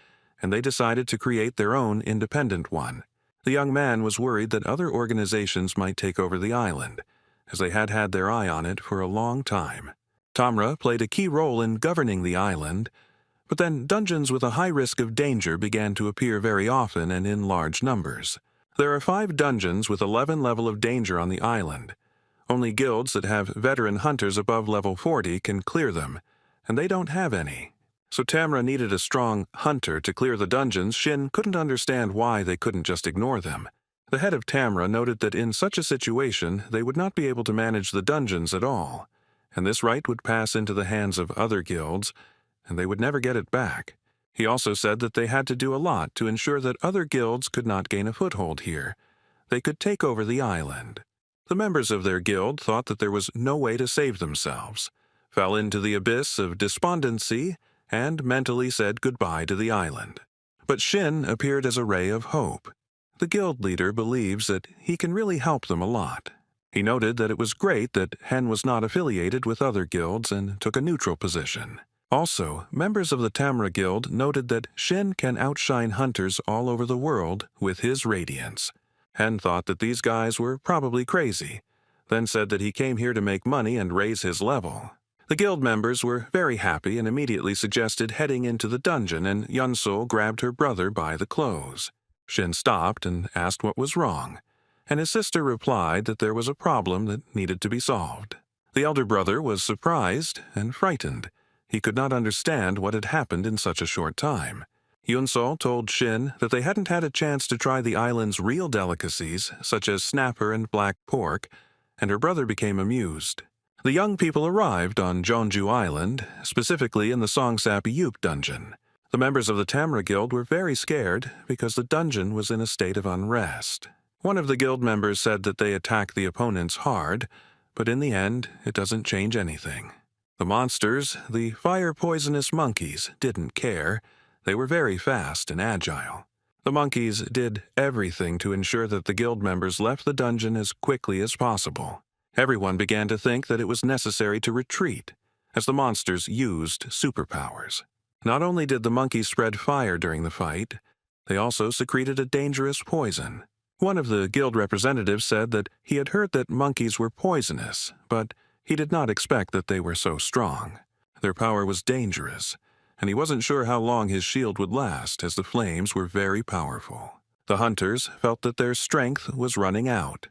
Speaker 1: and they decided to create their own independent one. The young man was worried that other organizations might take over the island, as they had had their eye on it for a long time. Tamra played a key role in governing the island, but then dungeons with a high risk of danger began to appear very often and in large numbers. There are 5 dungeons with 11 level of danger on the island. Only guilds that have veteran hunters above level 40 can clear them, and they don't have any. So Tamra needed a strong hunter to clear the dungeons. Shin couldn't understand why they couldn't just ignore them. The head of Tamra noted that in such a situation they would not be able to manage the dungeons at all, and this right would pass into the hands of other guilds, and they would never get it back. He also said that they had to do a lot to ensure that other guilds could not gain a foothold here. They could take over the island. The members of their guild thought that there was no way to save themselves, fell into the abyss of despondency, and mentally said goodbye to the island. But Shin appeared as a ray of hope. The guild leader believes that he can really help them a lot. He noted that it was great that Hen was not affiliated with other guilds and took a neutral position. Also, members of the Tamra Guild noted that Shin can outshine hunters all over the world with his radiance. Hen thought that these guys were probably crazy, then said that he came here to make money and raise his level. The guild members were very happy and immediately suggested heading into the dungeon, and Yunsul grabbed her brother by the clothes. Shin stopped and asked what was wrong, and his sister replied that there was a problem that needed to be solved. The elder brother was surprised and frightened. He could not understand what had happened in such a short time. Yunsul told Shin that they hadn't had a chance to try the island's real delicacies, such as snapper and black pork, and her brother became amused. The young people arrived on Jeonju Island, specifically in the Songsap Yup dungeon. The members of the Tamra Guild were very scared because the dungeon was in a state of unrest. One of the guild members said that they attacked the opponents hard, but in the end, it doesn't change anything. The monsters, the fire-poisonous monkeys, didn't care. They were very fast and agile. The monkeys did everything to ensure that the guild members left the dungeon as quickly as possible. Everyone began to think that it was necessary to retreat, as the monsters used superpowers. Not only did the monkeys spread fire during the fight, they also secreted a dangerous poison. One of the guild representatives said that he had heard that monkeys were poisonous, but he did not expect that they were so strong. Their power was dangerous, and he wasn't sure how long his shield would last, as the flames were very powerful. The hunters felt that their strength was running out,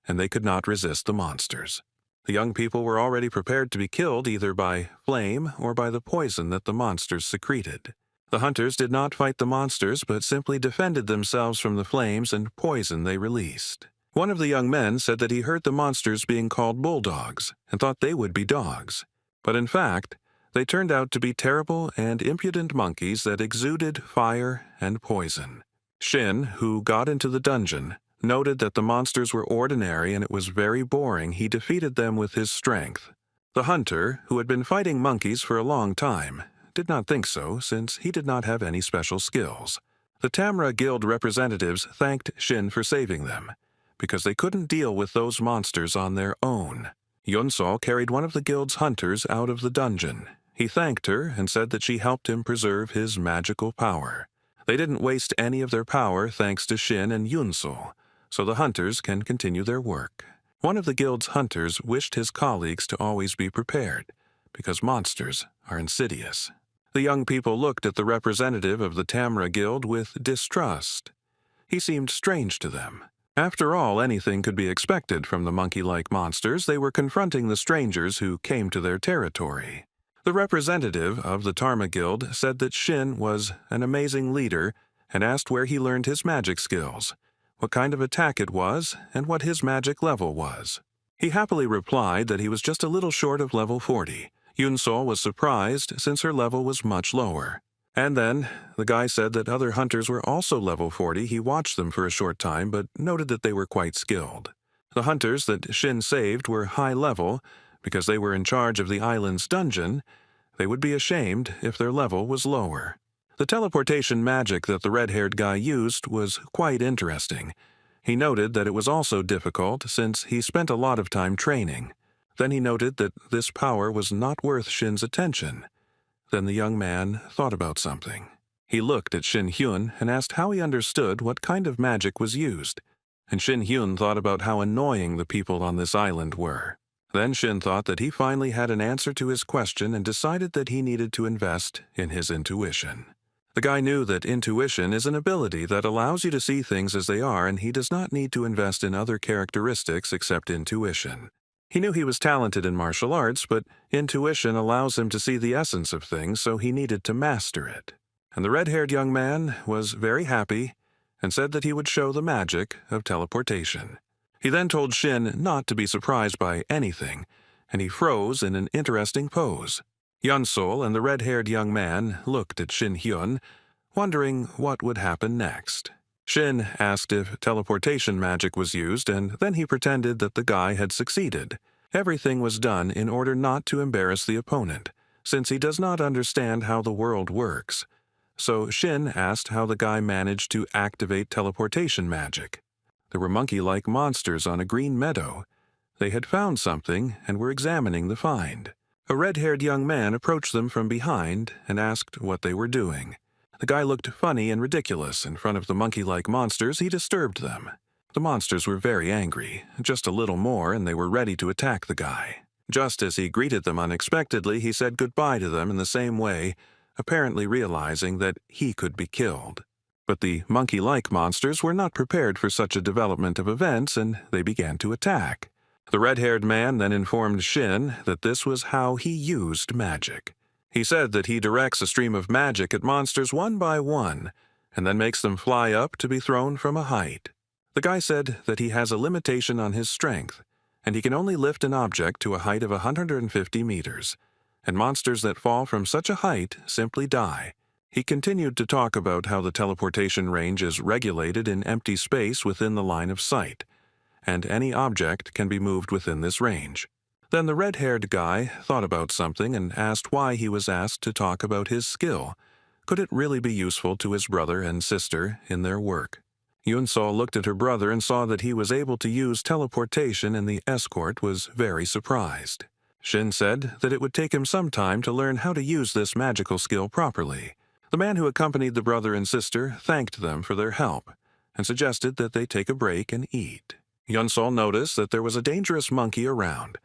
Speaker 1: and they could not resist the monsters. The young people were already prepared to be killed either by flame or by the poison that the monsters secreted. The hunters did not fight the monsters, but simply defended themselves from the flames and poison they released. One of the young men said that he heard the monsters being called bulldogs and thought they would be dogs. But in fact, they turned out to be terrible and impudent monkeys that exuded fire and poison. Shin, who got into the dungeon, noted that the monsters were ordinary and it was very boring. He defeated them with his strength. The hunter, who had been fighting monkeys for a long time, did not think so, since he did not have any special skills. The Tamra Guild representatives thanked Shin for saving them, because they couldn't deal with those monsters on their own. Yunsul carried one of the guild's hunters out of the dungeon. He thanked her and said that she helped him preserve his magical power. They didn't waste any of their power thanks to Shin and Yunsul, so the hunters can continue their work. One of the guild's hunters wished his colleagues to always be prepared, because monsters are insidious. The young people looked at the representative of the Tamra Guild with distrust. He seemed strange to them. After all, anything could be expected from the monkey-like monsters. They were confronting the strangers who came to their territory. The representative of the Tarma Guild said that Shin was an amazing leader and asked where he learned his magic skills, what kind of attack it was, and what his magic level was. He happily replied that he was just a little short of level 40. Yunsul was surprised since her level was much lower. And then, the guy said that other hunters were also level 40. He watched them for a short time, but noted that they were quite skilled. The hunters that Shin saved were high level. Because they were in charge of the island's dungeon, they would be ashamed if their level was lower. The teleportation magic that the red-haired guy used was quite interesting. He noted that it was also difficult since he spent a lot of time training. Then he noted that this power was not worth Shin's attention. Then the young man thought about something. He looked at Shin Hyun and asked how he understood what kind of magic was used. And Shin Hyun thought about how annoying the people on this island were. Then Shin thought that he finally had an answer to his question and decided that he needed to invest in his intuition. The guy knew that intuition is an ability that allows you to see things as they are, and he does not need to invest in other characteristics except intuition. He knew he was talented in martial arts, but intuition allows him to see the essence of things, so he needed to master it. And the red-haired young man was very happy and said that he would show the magic of teleportation. He then told Shin not to be surprised by anything, and he froze in an interesting pose. Yunsul and the red-haired young man looked at Shin Hyun, wondering what would happen next. Shin asked if teleportation magic was used, and then he pretended that the guy had succeeded. Everything was done in order not to embarrass the opponent, since he does not understand how the world works. so Shin asked how the guy managed to activate teleportation magic. There were monkey-like monsters on a green meadow. They had found something and were examining the find. A red-haired young man approached them from behind and asked what they were doing. The guy looked funny and ridiculous. In front of the monkey-like monsters, he disturbed them. The monsters were very angry. Just a little more and they were ready to attack the guy. Just as he greeted them unexpectedly, he said goodbye to them in the same way, apparently realizing that he could be killed. But the monkey-like monsters were not prepared for such a development of events, and they began to attack. The red-haired man then informed Shin that this was how he used magic. He said that he directs a stream of magic at monsters one by one, and then makes them fly up to be thrown from a height. The guy said that he has a limitation on his strength, and he can only lift an object to a height of 150 meters, and monsters that fall from such a height simply die. He continued to talk about how the teleportation range is regulated in empty space within the line of sight, and any object can be moved within this range. Then the red-haired guy thought about something and asked why he was asked to talk about his skill. Could it really be useful to his brother and sister in their work? Yunsol looked at her brother and saw that he was able to use teleportation, and the escort was very surprised. Shin said that it would take him some time to learn how to use this magical skill properly. The man who accompanied the brother and sister thanked them for their help and suggested that they take a break and eat. Yunsol noticed that there was a dangerous monkey around,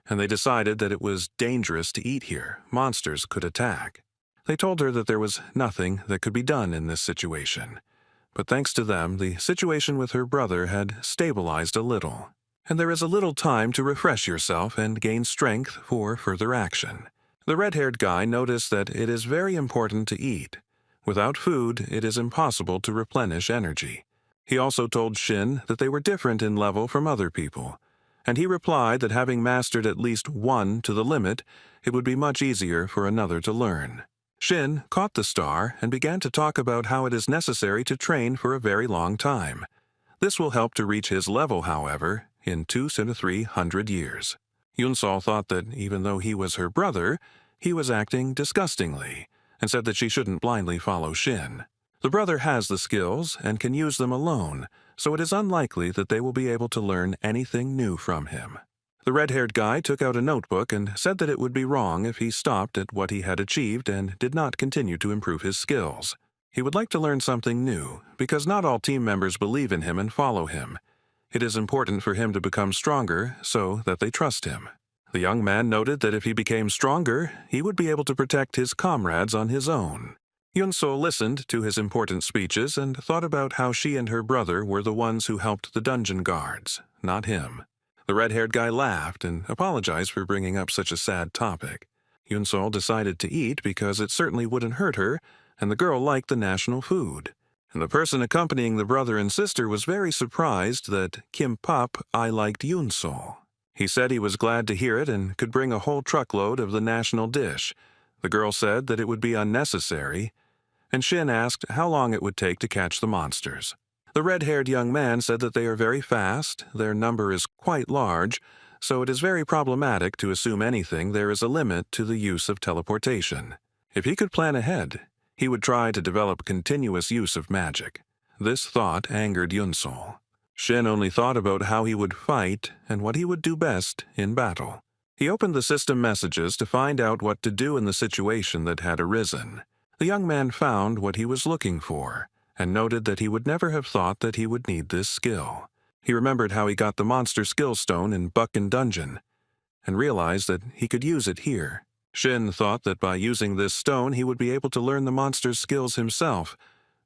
Speaker 1: and they decided that it was dangerous to eat here. Monsters could attack. They told her that there was nothing that could be done in this situation. But thanks to them, the situation with her brother had stabilized a little. And there is a little time to refresh yourself and gain strength for further action. The red-haired guy noticed that it is very important to eat. Without food, it is impossible to replenish energy. He also told Shin that they were different in level from other people, and he replied that having mastered at least one to the limit, it would be much easier for another to learn. Shin caught the star and began to talk about how it is necessary to train for a very long time. This will help to reach his level, however, in 200 to 300 years. Yunsol thought that even though he was her brother, he was acting disgustingly, and said that she shouldn't blindly follow Shin. The brother has the skills and can use them alone, so it is unlikely that they will be able to learn anything new from him. The red-haired guy took out a notebook and said that it would be wrong if he stopped at what he had achieved and did not continue to improve his skills. He would like to learn something new, because not all team members believe in him and follow him. It is important for him to become stronger so that they trust him. The young man noted that if he became stronger, he would be able to protect his comrades on his own. Yunsol listened to his important speeches and thought about how she and her brother were the ones who helped the dungeon guards, not him. The red-haired guy laughed and apologized for bringing up such a sad topic. Yunsol decided to eat because it certainly wouldn't hurt her, and the girl liked the national food. And the person accompanying the brother and sister was very surprised that Kimpap I liked Yunsol. He said he was glad to hear it and could bring a whole truckload of the national dish. The girl said that it would be unnecessary, and Shin asked how long it would take to catch the monsters. The red-haired young man said that they are very fast, their number is quite large, so it is very problematic to assume anything there is a limit to the use of teleportation. If he could plan ahead, he would try to develop continuous use of magic. This thought angered Yunsol. Shin only thought about how he would fight and what he would do best in battle. He opened the system messages to find out what to do in the situation that had arisen. The young man found what he was looking for, and noted that he would never have thought that he would need this skill. He remembered how he got the monster skill stone in Buckin Dungeon, and realized that he could use it here. Shin thought that by using this stone he would be able to learn the monster's skills himself,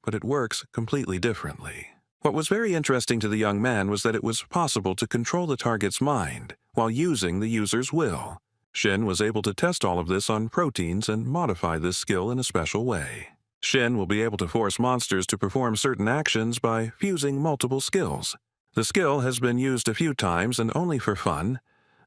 Speaker 1: but it works completely differently. What was very interesting to the young man was that it was possible to control the target's mind while using the user's will. Shin was able to test all of this on proteins and modify this skill in a special way. Shin will be able to force monsters to perform certain actions by fusing multiple skills. The skill has been used a few times and only for fun,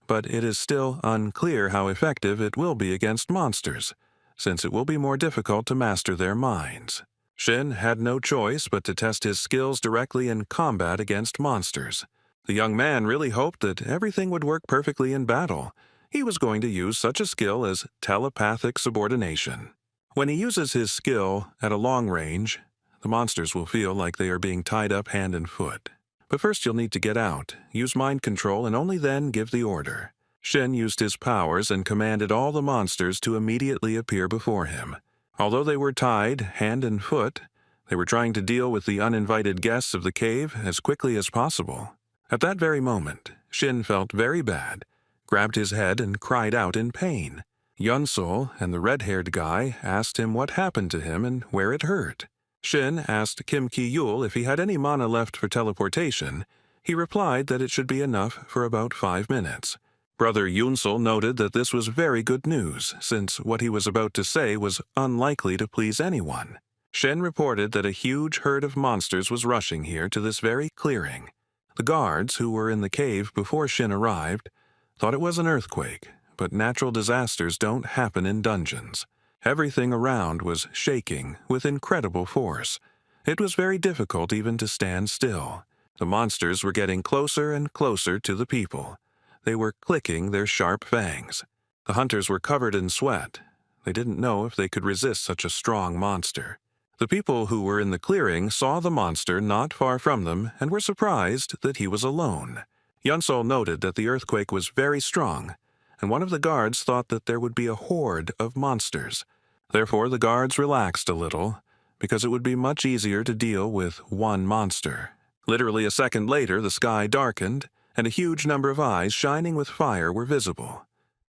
Speaker 1: but it is still unclear how effective it will be against monsters, since it will be more difficult to master their minds. Shin had no choice but to test his skills directly in combat against monsters. The young man really hoped that everything would work perfectly in battle. He was going to use such a skill as telepathic subordination. When he uses his skill at a long range, the monsters will feel like they are being tied up hand and foot. But first you'll need to get out, use mind control, and only then give the order. Shin used his powers and commanded all the monsters to immediately appear before him. Although they were tied hand and foot, they were trying to deal with the uninvited guests of the cave as quickly as possible. At that very moment, Shin felt very bad, grabbed his head, and cried out in pain. Yunsol and the red-haired guy asked him what happened to him and where it hurt. Shin asked Kim Ki-yul if he had any mana left for teleportation. He replied that it should be enough for about 5 minutes. Brother Yunsol noted that this was very good news, since what he was about to say was unlikely to please anyone. Shin reported that a huge herd of monsters was rushing here to this very clearing. The guards, who were in the cave before Shin arrived, thought it was an earthquake, but natural disasters don't happen in dungeons. Everything around was shaking with incredible force. It was very difficult even to stand still. The monsters were getting closer and closer to the people. They were clicking their sharp fangs. The hunters were covered in sweat. They didn't know if they could resist such a strong monster. The people who were in the clearing saw the monster not far from them and were surprised that he was alone. Yunsol noted that the earthquake was very strong, and one of the guards thought that there would be a horde of monsters. Therefore, the guards relaxed a little, because it would be much easier to deal with one monster. Literally a second later, the sky darkened, and a huge number of eyes shining with fire were visible.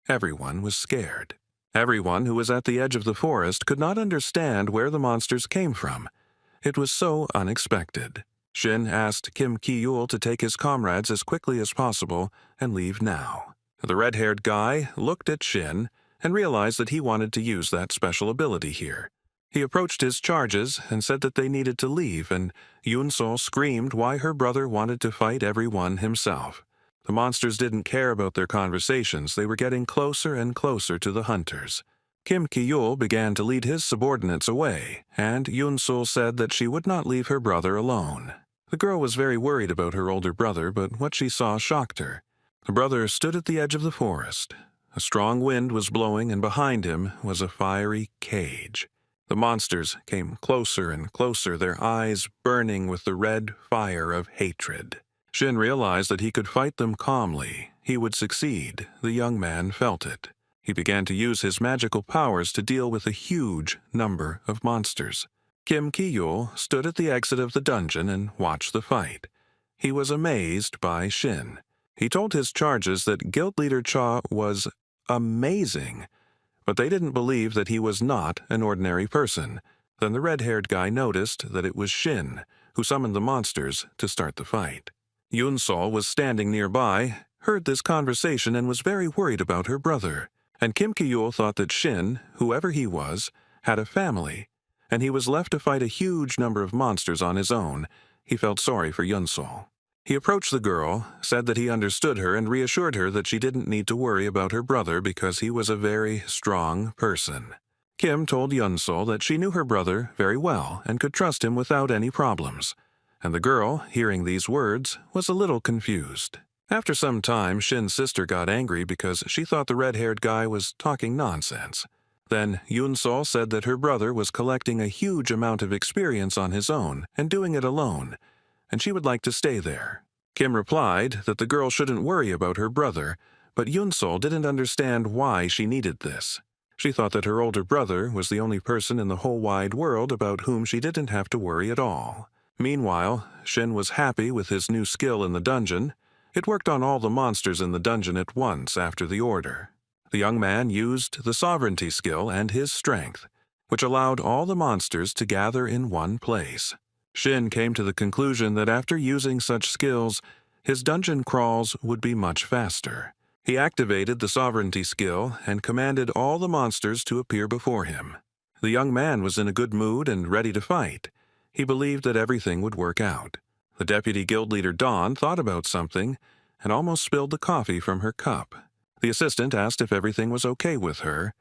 Speaker 1: Everyone was scared. Everyone who was at the edge of the forest could not understand where the monsters came from. It was so unexpected. Shin asked Kim Ki-yul to take his comrades as quickly as possible and leave now. The red-haired guy looked at Shin and realized that he wanted to use that special ability here. He approached his charges and said that they needed to leave, and Yunsol screamed why her brother wanted to fight everyone himself. The monsters didn't care about their conversations. They were getting closer and closer to the hunters. Kim Ki-yul began to lead his subordinates away, and Yunsol said that she would not leave her brother alone. The girl was very worried about her older brother, but what she saw shocked her. The brother stood at the edge of the forest. A strong wind was blowing, and behind him was a fiery cage. The monsters came closer and closer, their eyes burning with the red fire of hatred. Shin realized that he could fight them calmly. He would succeed. The young man felt it. He began to use his magical powers to deal with a huge number of monsters. Kim Ki-yul stood at the exit of the dungeon and watched the fight. He was amazed by Shin. He told his charges that Guild Leader Cha was amazing, but they didn't believe that he was not an ordinary person. Then the red-haired guy noticed that it was Shin who summoned the monsters to start the fight. Yunsol was standing nearby, heard this conversation, and was very worried about her brother. And Kim Ki-yul thought that Shin, whoever he was, had a family, and he was left to fight a huge number of monsters on his own. He felt sorry for Yunsol. He approached the girl, said that he understood her, and reassured her that she didn't need to worry about her brother because he was a very strong person. Kim told Yunsol that she knew her brother very well and could trust him without any problems. And the girl, hearing these words, was a little confused. After some time, Shin's sister got angry because she thought the red-haired guy was talking nonsense. Then Yunsol said that her brother was collecting a huge amount of experience on his own and doing it alone, and she would like to stay there. Kim replied that the girl shouldn't worry about her brother, but Yunsol didn't understand why she needed this. She thought that her older brother was the only person in the whole wide world about whom she didn't have to worry at all. Meanwhile, Shin was happy with his new skill in the dungeon. It worked on all the monsters in the dungeon at once after the order. The young man used the sovereignty skill and his strength, which allowed all the monsters to gather in one place. Shin came to the conclusion that after using such skills, his dungeon crawls would be much faster. He activated the sovereignty skill and commanded all the monsters to appear before him. The young man was in a good mood and ready to fight. He believed that everything would work out. The deputy guild leader Dawn thought about something and almost spilled the coffee from her cup. The assistant asked if everything was okay with her.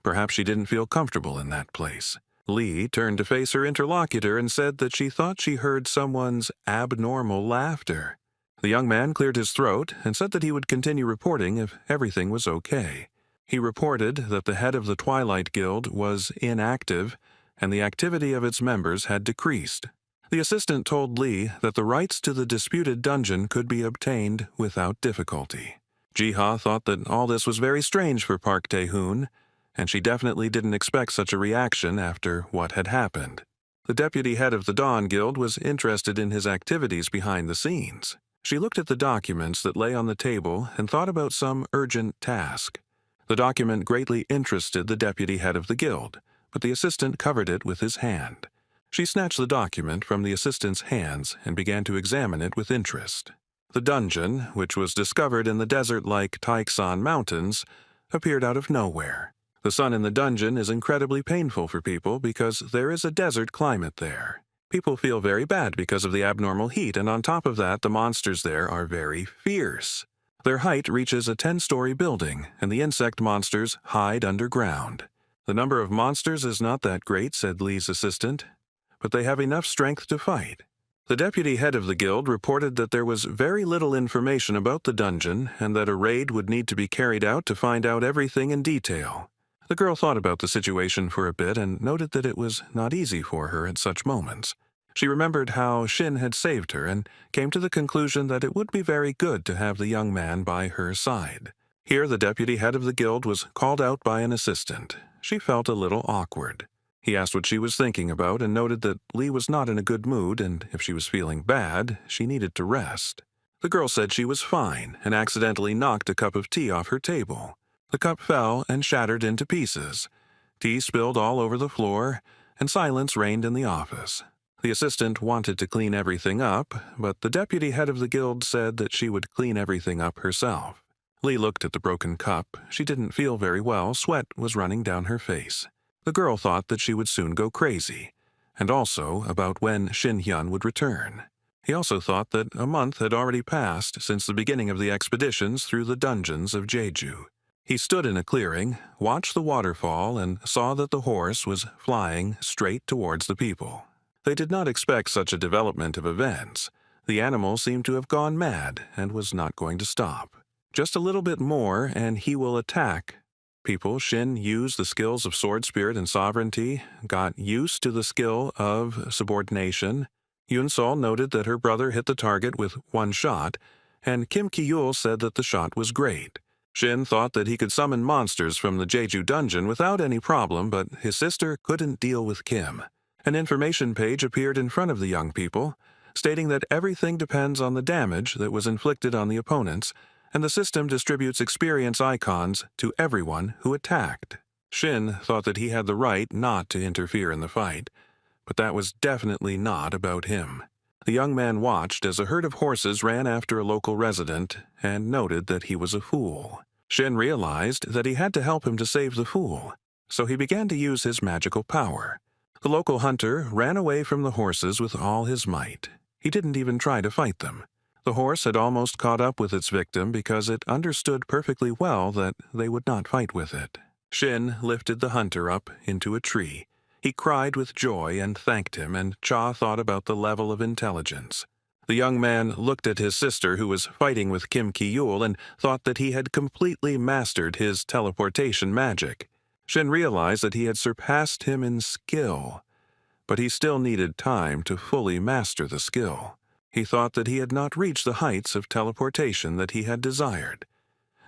Speaker 1: Perhaps she didn't feel comfortable in that place. Lee turned to face her interlocutor and said that she thought she heard someone's abnormal laughter. The young man cleared his throat and said that he would continue reporting if everything was okay. He reported that the head of the Twilight Guild was inactive, and the activity of its members had decreased. The assistant told Lee that the rights to the disputed dungeon could be obtained without difficulty. Jiha thought that all this was very strange for Park Tae-hoon, and she definitely didn't expect such a reaction after what had happened. The deputy head of the Dawn Guild was interested in his activities behind the scenes. She looked at the documents that lay on the table and thought about some urgent task. The document greatly interested the deputy head of the guild, but the assistant covered it with his hand. She snatched the document from the assistant's hands and began to examine it with interest. The dungeon, which was discovered in the desert-like Taeksan Mountains, appeared out of nowhere. The sun in the dungeon is incredibly painful for people because there is a desert climate there. People feel very bad because of the abnormal heat, and on top of that, the monsters there are very fierce. Their height reaches a 10-story building, and the insect monsters hide underground. The number of monsters is not that great, said Lee's assistant, but they have enough strength to fight. The deputy head of the guild reported that there was very little information about the dungeon and that a raid would need to be carried out to find out everything in detail. The girl thought about the situation for a bit and noted that it was not easy for her at such moments. She remembered how Shin had saved her and came to the conclusion that it would be very good to have the young man by her side. Here the deputy head of the guild was called out by an assistant. She felt a little awkward. He asked what she was thinking about and noted that Lee was not in a good mood, and if she was feeling bad, she needed to rest. The girl said she was fine and accidentally knocked a cup of tea off her table. The cup fell and shattered into pieces. Tea spilled all over the floor, and silence reigned in the office. The assistant wanted to clean everything up, but the deputy head of the guild said that she would clean everything up herself. Lee looked at the broken cup. She didn't feel very well. Sweat was running down her face. The girl thought that she would soon go crazy, and also about when Shin Hyun would return. He also thought that a month had already passed since the beginning of the expeditions through the dungeons of Jeju. He stood in a clearing, watched the waterfall, and saw that the horse was flying straight towards the people. They did not expect such a development of events. The animal seemed to have gone mad and was not going to stop. Just a little bit more and he will attack. People, Shin used the skills of sword spirit and sovereignty, got used to the skill of subordination. Yoon-sol noted that her brother hit the target with one shot, and Kim Ki-yul said that the shot was great. Shin thought that he could summon monsters from the Jeju dungeon without any problem, but his sister couldn't deal with Kim. An information page appeared in front of the young people, stating that everything depends on the damage that was inflicted on the opponents, and the system distributes experience icons to everyone who attacked. Shin thought that he had the right not to interfere in the fight, but that was definitely not about him. The young man watched as a herd of horses ran after a local resident and noted that he was a fool. Shin realized that he had to help him to save the fool, so he began to use his magical power. The local hunter ran away from the horses with all his might. He didn't even try to fight them. The horse had almost caught up with its victim because it understood perfectly well that they would not fight with it. Shin lifted the hunter up into a tree. He cried with joy and thanked him, and Cha thought about the level of intelligence. The young man looked at his sister, who was fighting with Kim Ki-yul, and thought that he had completely mastered his teleportation magic. Shin realized that he had surpassed him in skill, but he still needed time to fully master the skill. He thought that he had not reached the heights of teleportation that he had desired,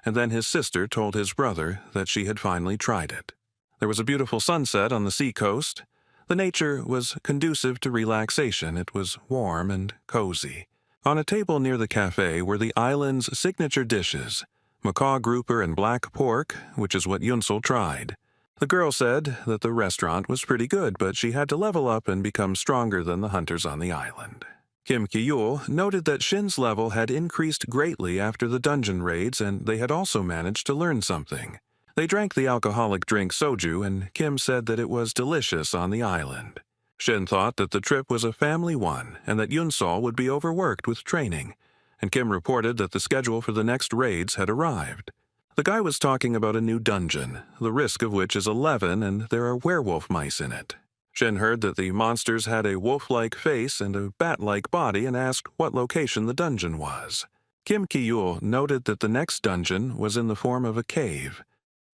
Speaker 1: and then his sister told his brother that she had finally tried it. There was a beautiful sunset on the seacoast. The nature was conducive to relaxation. It was warm and cozy. On a table near the cafe were the island's signature dishes, macaw grouper and black pork, which is what Yoon-sol tried. The girl said that the restaurant was pretty good, but she had to level up and become stronger than the hunters on the island. Kim Ki-yul noted that Shin's level had increased greatly after the dungeon raids, and they had also managed to learn something. They drank the alcoholic drink soju, and Kim said that it was delicious on the island. Shin thought that the trip was a family one, and that Yoon-sol would be overworked with training, and Kim reported that the schedule for the next raids had arrived. The guy was talking about a new dungeon, the risk of which is 11, and there are werewolf mice in it. Shin heard that the monsters had a wolf-like face and a bat-like body and asked what location the dungeon was. Kim Ki-yul noted that the next dungeon was in the form of a cave.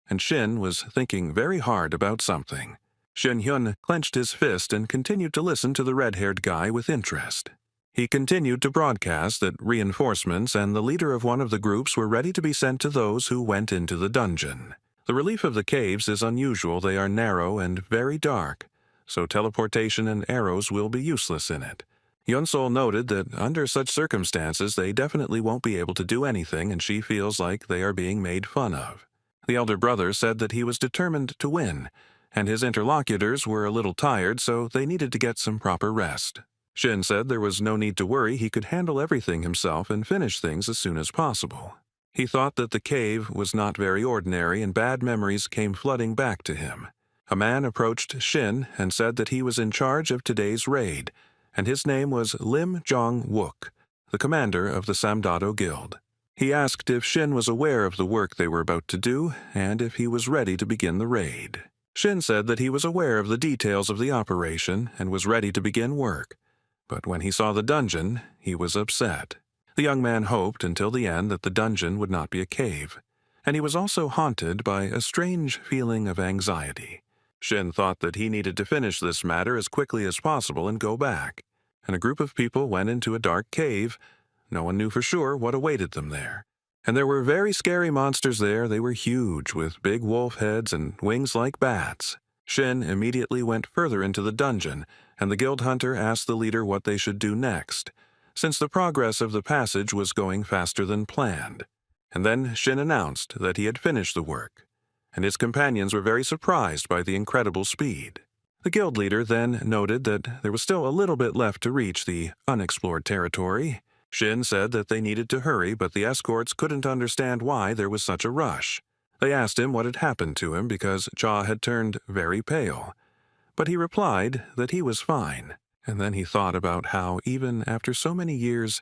Speaker 1: and Shin was thinking very hard about something. Shin Hyun clenched his fist and continued to listen to the red-haired guy with interest. He continued to broadcast that reinforcements and the leader of one of the groups were ready to be sent to those who went into the dungeon. The relief of the caves is unusual. They are narrow and very dark, so teleportation and arrows will be useless in it. Yeonsol noted that under such circumstances they definitely won't be able to do anything, and she feels like they are being made fun of. The elder brother said that he was determined to win, and his interlocutors were a little tired, so they needed to get some proper rest. Shin said there was no need to worry, he could handle everything himself and finish things as soon as possible. He thought that the cave was not very ordinary, and bad memories came flooding back to him. A man approached Shin and said that he was in charge of today's raid, and his name was Lim Jong-wook, the commander of the Samdado Guild. He asked if Shin was aware of the work they were about to do, and if he was ready to begin the raid. Shin said that he was aware of the details of the operation and was ready to begin work. But when he saw the dungeon, he was upset. The young man hoped until the end that the dungeon would not be a cave, and he was also haunted by a strange feeling of anxiety. Shin thought that he needed to finish this matter as quickly as possible and go back, and a group of people went into a dark cave. No one knew for sure what awaited them there. And there were very scary monsters there. They were huge, with big wolf heads and wings like bats. Shin immediately went further into the dungeon, and the guild hunter asked the leader what they should do next, since the progress of the passage was going faster than planned. And then Shin announced that he had finished the work, and his companions were very surprised by the incredible speed. The guild leader then noted that there was still a little bit left to reach the unexplored territory. Shin said that they needed to hurry, but the escorts couldn't understand why there was such a rush. They asked him what had happened to him because Cha had turned very pale. But he replied that he was fine, and then he thought about how, even after so many years,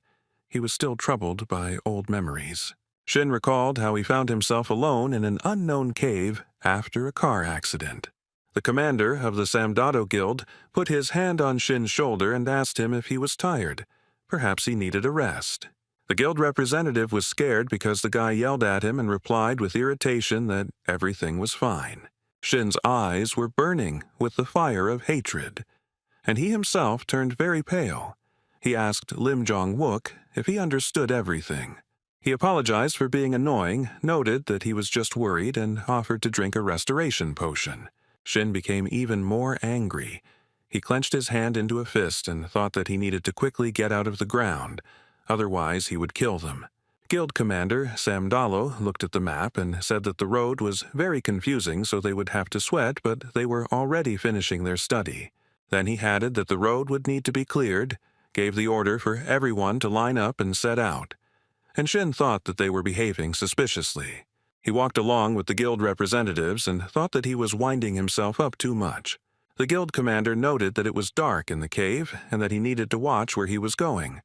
Speaker 1: he was still troubled by old memories. Shin recalled how he found himself alone in an unknown cave after a car accident. The commander of the Samdado Guild put his hand on Shin's shoulder and asked him if he was tired. Perhaps he needed a rest. The guild representative was scared because the guy yelled at him and replied with irritation that everything was fine. Shin's eyes were burning with the fire of hatred, and he himself turned very pale. He asked Lim Jong-wook if he understood everything. He apologized for being annoying, noted that he was just worried, and offered to drink a restoration potion. Shin became even more angry. He clenched his hand into a fist and thought that he needed to quickly get out of the ground, otherwise he would kill them. Guild Commander Samdalo looked at the map and said that the road was very confusing, so they would have to sweat, but they were already finishing their study. Then he added that the road would need to be cleared, gave the order for everyone to line up and set out. And Shin thought that they were behaving suspiciously. He walked along with the guild representatives and thought that he was winding himself up too much. The guild commander noted that it was dark in the cave and that he needed to watch where he was going,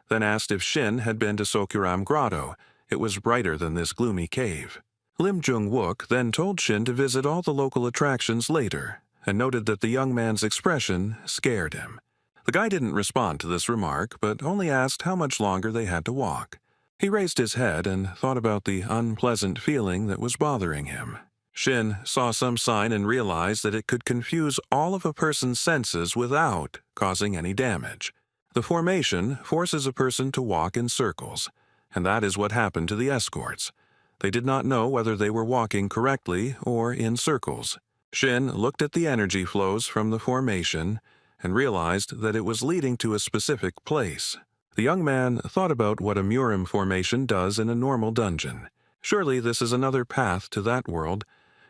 Speaker 1: then asked if Shin had been to Sokuram Grotto. It was brighter than this gloomy cave. Lim Jung-wook then told Shin to visit all the local attractions later, and noted that the young man's expression scared him. The guy didn't respond to this remark, but only asked how much longer they had to walk. He raised his head and thought about the unpleasant feeling that was bothering him. Shin saw some sign and realized that it could confuse all of a person's senses without causing any damage. The formation forces a person to walk in circles, and that is what happened to the escorts. They did not know whether they were walking correctly or in circles. Shin looked at the energy flows from the formation and realized that it was leading to a specific place. The young man thought about what a Murim formation does in a normal dungeon. Surely this is another path to that world.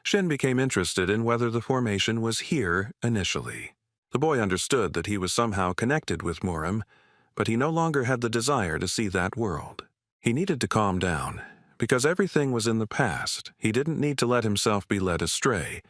Speaker 1: Shin became interested in whether the formation was here initially. The boy understood that he was somehow connected with Murim, but he no longer had the desire to see that world. He needed to calm down. Because everything was in the past, he didn't need to let himself be led astray.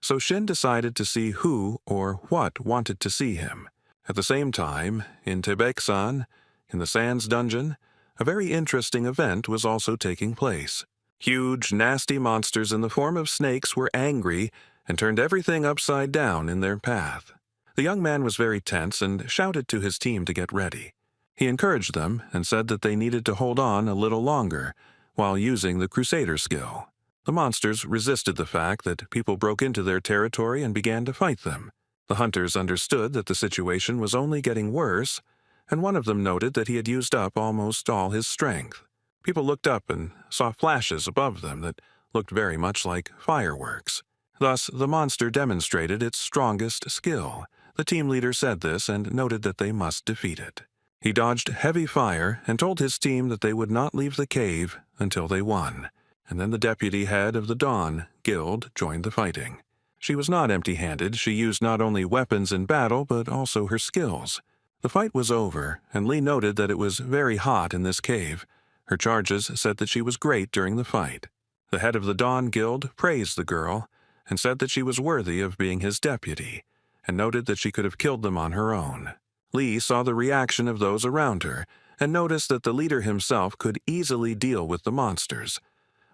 Speaker 1: So Shin decided to see who or what wanted to see him. At the same time, in Taebaeksan, in the Sands Dungeon, a very interesting event was also taking place. Huge, nasty monsters in the form of snakes were angry and turned everything upside down in their path. The young man was very tense and shouted to his team to get ready. He encouraged them and said that they needed to hold on a little longer while using the Crusader skill. The monsters resisted the fact that people broke into their territory and began to fight them. The hunters understood that the situation was only getting worse, and one of them noted that he had used up almost all his strength. People looked up and saw flashes above them that looked very much like fireworks. Thus, the monster demonstrated its strongest skill. The team leader said this and noted that they must defeat it. He dodged heavy fire and told his team that they would not leave the cave until they won. And then the deputy head of the Dawn Guild joined the fighting. She was not empty-handed. She used not only weapons in battle, but also her skills. The fight was over, and Lee noted that it was very hot in this cave. Her charges said that she was great during the fight. The head of the Dawn Guild praised the girl and said that she was worthy of being his deputy, and noted that she could have killed them on her own. Lee saw the reaction of those around her and noticed that the leader himself could easily deal with the monsters.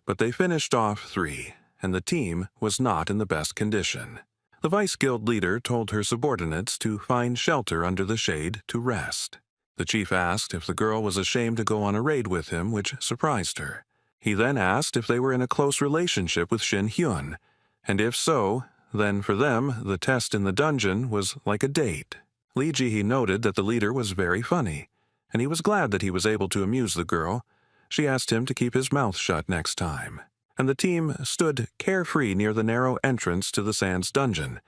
Speaker 1: But they finished off 3, and the team was not in the best condition. The Vice Guild leader told her subordinates to find shelter under the shade to rest. The chief asked if the girl was ashamed to go on a raid with him, which surprised her. He then asked if they were in a close relationship with Shin Hyun, and if so, then for them the test in the dungeon was like a date. Lee Ji-hee noted that the leader was very funny, and he was glad that he was able to amuse the girl. She asked him to keep his mouth shut next time, and the team stood carefree near the narrow entrance to the Sands dungeon,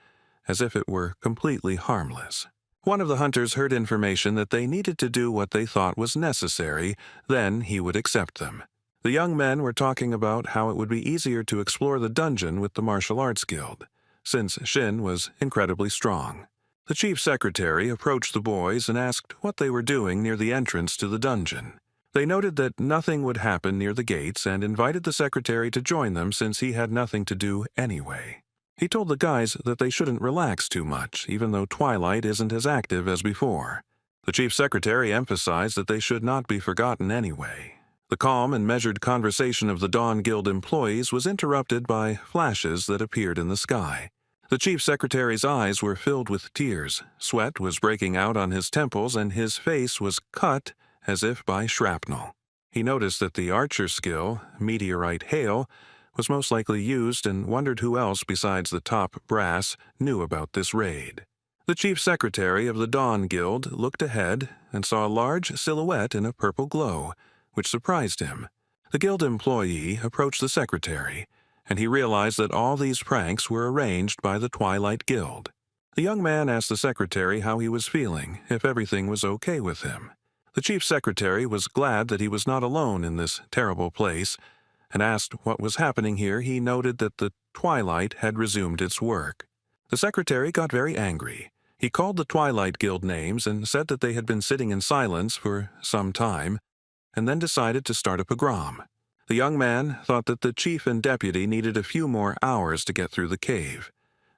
Speaker 1: as if it were completely harmless. One of the hunters heard information that they needed to do what they thought was necessary, then he would accept them. The young men were talking about how it would be easier to explore the dungeon with the martial arts guild, since Shin was incredibly strong. The chief secretary approached the boys and asked what they were doing near the entrance to the dungeon. They noted that nothing would happen near the gates and invited the secretary to join them since he had nothing to do anyway. He told the guys that they shouldn't relax too much, even though Twilight isn't as active as before. The chief secretary emphasized that they should not be forgotten anyway. The calm and measured conversation of the Dawn Guild employees was interrupted by flashes that appeared in the sky. The chief secretary's eyes were filled with tears, sweat was breaking out on his temples, and his face was cut as if by shrapnel. He noticed that the archer skill, Meteorite Hail, was most likely used and wondered who else besides the top brass knew about this raid. The chief secretary of the Dawn Guild looked ahead and saw a large silhouette in a purple glow, which surprised him. The guild employee approached the secretary, and he realized that all these pranks were arranged by the Twilight Guild. The young man asked the secretary how he was feeling, if everything was okay with him. The chief secretary was glad that he was not alone in this terrible place, and asked what was happening here. He noted that the Twilight had resumed its work. The secretary got very angry. He called the Twilight Guild names and said that they had been sitting in silence for some time, and then decided to start a pogrom. The young man thought that the chief and deputy needed a few more hours to get through the cave,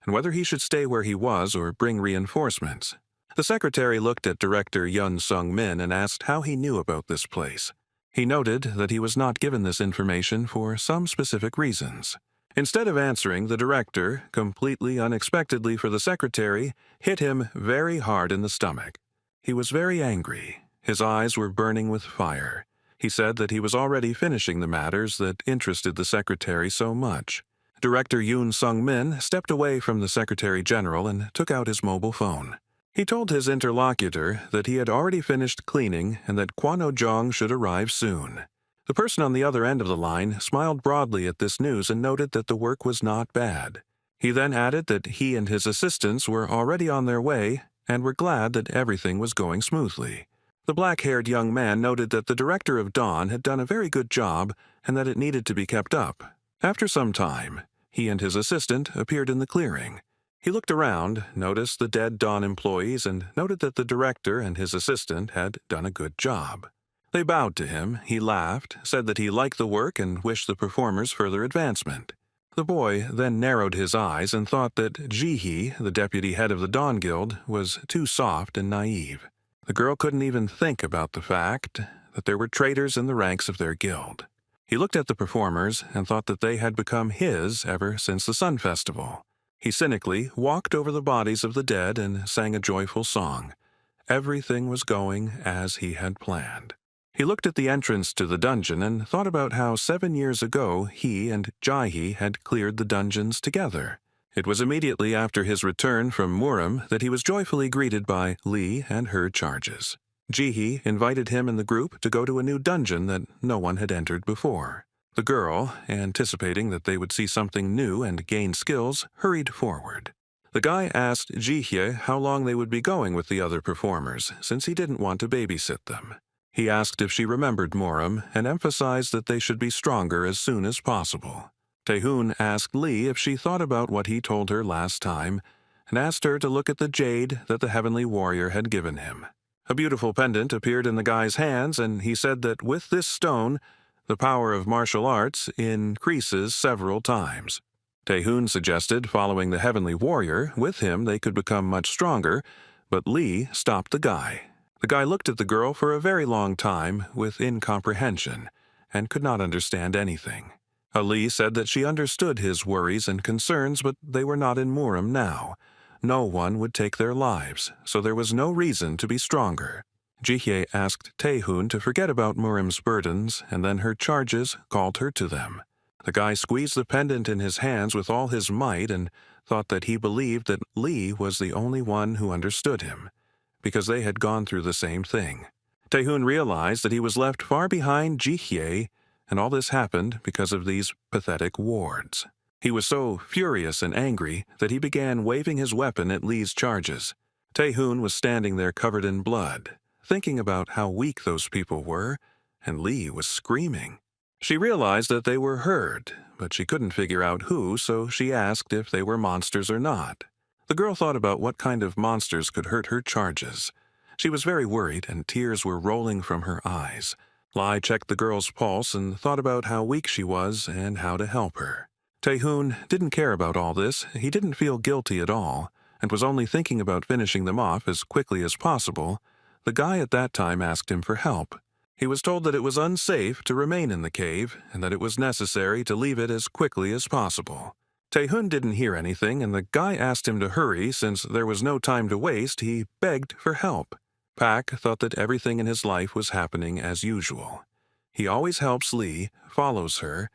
Speaker 1: and whether he should stay where he was or bring reinforcements. The secretary looked at Director Yun Sung-min and asked how he knew about this place. He noted that he was not given this information for some specific reasons. Instead of answering, the director, completely unexpectedly for the secretary, hit him very hard in the stomach. He was very angry. His eyes were burning with fire. He said that he was already finishing the matters that interested the secretary so much. Director Yoon Sung-min stepped away from the Secretary General and took out his mobile phone. He told his interlocutor that he had already finished cleaning and that Kwon Oh-jong should arrive soon. The person on the other end of the line smiled broadly at this news and noted that the work was not bad. He then added that he and his assistants were already on their way and were glad that everything was going smoothly. The black-haired young man noted that the director of Dawn had done a very good job and that it needed to be kept up. After some time, he and his assistant appeared in the clearing. He looked around, noticed the dead Dawn employees, and noted that the director and his assistant had done a good job. They bowed to him, he laughed, said that he liked the work and wished the performers further advancement. The boy then narrowed his eyes and thought that Ji-hee, the deputy head of the Dawn Guild, was too soft and naive. The girl couldn't even think about the fact that there were traitors in the ranks of their guild. He looked at the performers and thought that they had become his ever since the Sun Festival. He cynically walked over the bodies of the dead and sang a joyful song. Everything was going as he had planned. He looked at the entrance to the dungeon and thought about how 7 years ago he and Jaehi had cleared the dungeons together. It was immediately after his return from Murim that he was joyfully greeted by Lee and her charges. Jaehi invited him and the group to go to a new dungeon that no one had entered before. The girl, anticipating that they would see something new and gain skills, hurried forward. The guy asked Jaehi how long they would be going with the other performers, since he didn't want to babysit them. He asked if she remembered Murim and emphasized that they should be stronger as soon as possible. Taehoon asked Lee if she thought about what he told her last time and asked her to look at the jade that the Heavenly Warrior had given him. A beautiful pendant appeared in the guy's hands, and he said that with this stone, the power of martial arts increases several times. Taehoon suggested following the Heavenly Warrior. With him they could become much stronger, but Lee stopped the guy. The guy looked at the girl for a very long time with incomprehension and could not understand anything. Lee said that she understood his worries and concerns, but they were not in Murim now. No one would take their lives, so there was no reason to be stronger. Jaehi asked Taehoon to forget about Murim's burdens, and then her charges called her to them. The guy squeezed the pendant in his hands with all his might and thought that he believed that Lee was the only one who understood him, because they had gone through the same thing. Taehoon realized that he was left far behind Jaehi, and all this happened because of these pathetic wards. He was so furious and angry that he began waving his weapon at Lee's charges. Taehoon was standing there covered in blood, thinking about how weak those people were, and Lee was screaming. She realized that they were heard, but she couldn't figure out who, so she asked if they were monsters or not. The girl thought about what kind of monsters could hurt her charges. She was very worried, and tears were rolling from her eyes. Lee checked the girl's pulse and thought about how weak she was and how to help her. Taehoon didn't care about all this. He didn't feel guilty at all, and was only thinking about finishing them off as quickly as possible. The guy at that time asked him for help. He was told that it was unsafe to remain in the cave, and that it was necessary to leave it as quickly as possible. Taehoon didn't hear anything, and the guy asked him to hurry. Since there was no time to waste, he begged for help. Pak thought that everything in his life was happening as usual. He always helps Lee, follows her,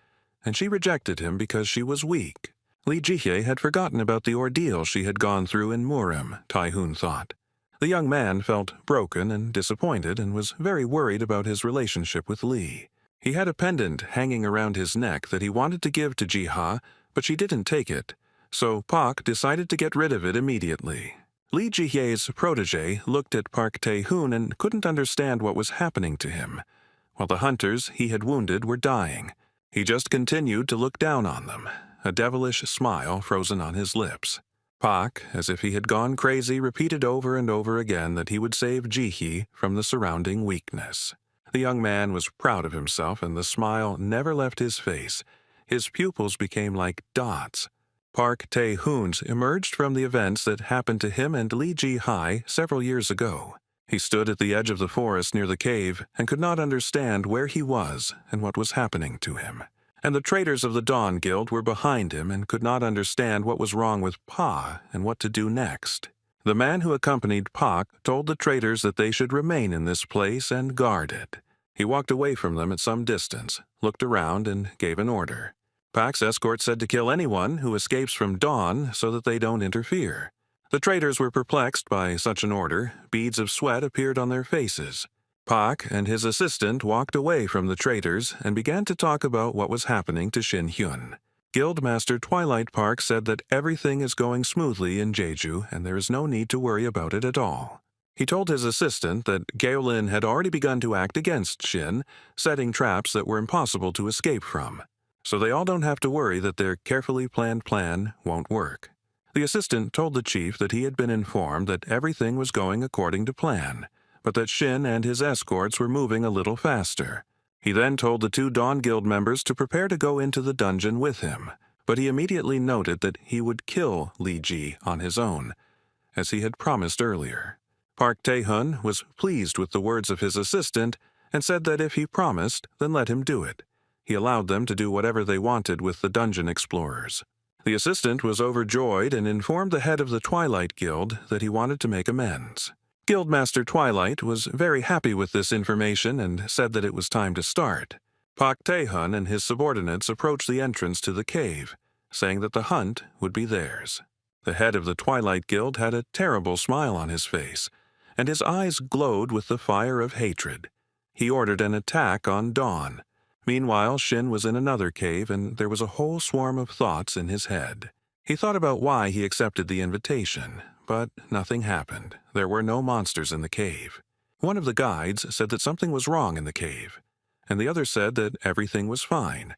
Speaker 1: and she rejected him because she was weak. Lee Jaehi had forgotten about the ordeal she had gone through in Murim, Taehoon thought. The young man felt broken and disappointed and was very worried about his relationship with Lee. He had a pendant hanging around his neck that he wanted to give to Jaehi, but she didn't take it, so Pak decided to get rid of it immediately. Lee Jaehi's protege looked at Park Taehoon and couldn't understand what was happening to him. While the hunters he had wounded were dying, he just continued to look down on them, a devilish smile frozen on his lips. Pak, as if he had gone crazy, repeated over and over again that he would save Jaehi from the surrounding weakness. The young man was proud of himself, and the smile never left his face. His pupils became like dots. Park Taehoon emerged from the events that happened to him and Lee Jaehi several years ago. He stood at the edge of the forest near the cave and could not understand where he was and what was happening to him. And the traitors of the Dawn Guild were behind him and could not understand what was wrong with Pa and what to do next. The man who accompanied Pak told the traitors that they should remain in this place and guard it. He walked away from them at some distance, looked around, and gave an order. Pak's escort said to kill anyone who escapes from Dawn so that they don't interfere. The traitors were perplexed by such an order. Beads of sweat appeared on their faces. Pak and his assistant walked away from the traitors and began to talk about what was happening to Shin Hyun. Guildmaster Twilight Park said that everything is going smoothly in Jeju and there is no need to worry about it at all. He told his assistant that Gaolin had already begun to act against Shin, setting traps that were impossible to escape from. So they all don't have to worry that their carefully planned plan won't work. The assistant told the chief that he had been informed that everything was going according to plan, but that Shin and his escorts were moving a little faster. He then told the 2 Dawn Guild members to prepare to go into the dungeon with him, but he immediately noted that he would kill Lee Ji on his own, as he had promised earlier. Park Taehoon was pleased with the words of his assistant and said that if he promised, then let him do it. He allowed them to do whatever they wanted with the dungeon explorers. The assistant was overjoyed and informed the head of the Twilight Guild that he wanted to make amends. Guildmaster Twilight was very happy with this information and said that it was time to start. Pak Tae-hun and his subordinates approached the entrance to the cave, saying that the hunt would be theirs. The head of the Twilight Guild had a terrible smile on his face, and his eyes glowed with the fire of hatred. He ordered an attack on Dawn. Meanwhile, Shin was in another cave, and there was a whole swarm of thoughts in his head. He thought about why he accepted the invitation, but nothing happened. There were no monsters in the cave. One of the guides said that something was wrong in the cave, and the other said that everything was fine,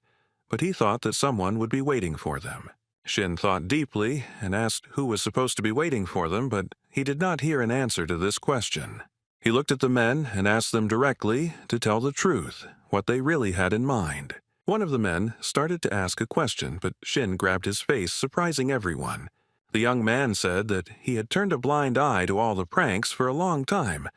Speaker 1: but he thought that someone would be waiting for them. Shin thought deeply and asked who was supposed to be waiting for them, but he did not hear an answer to this question. He looked at the men and asked them directly to tell the truth, what they really had in mind. One of the men started to ask a question, but Shin grabbed his face, surprising everyone. The young man said that he had turned a blind eye to all the pranks for a long time,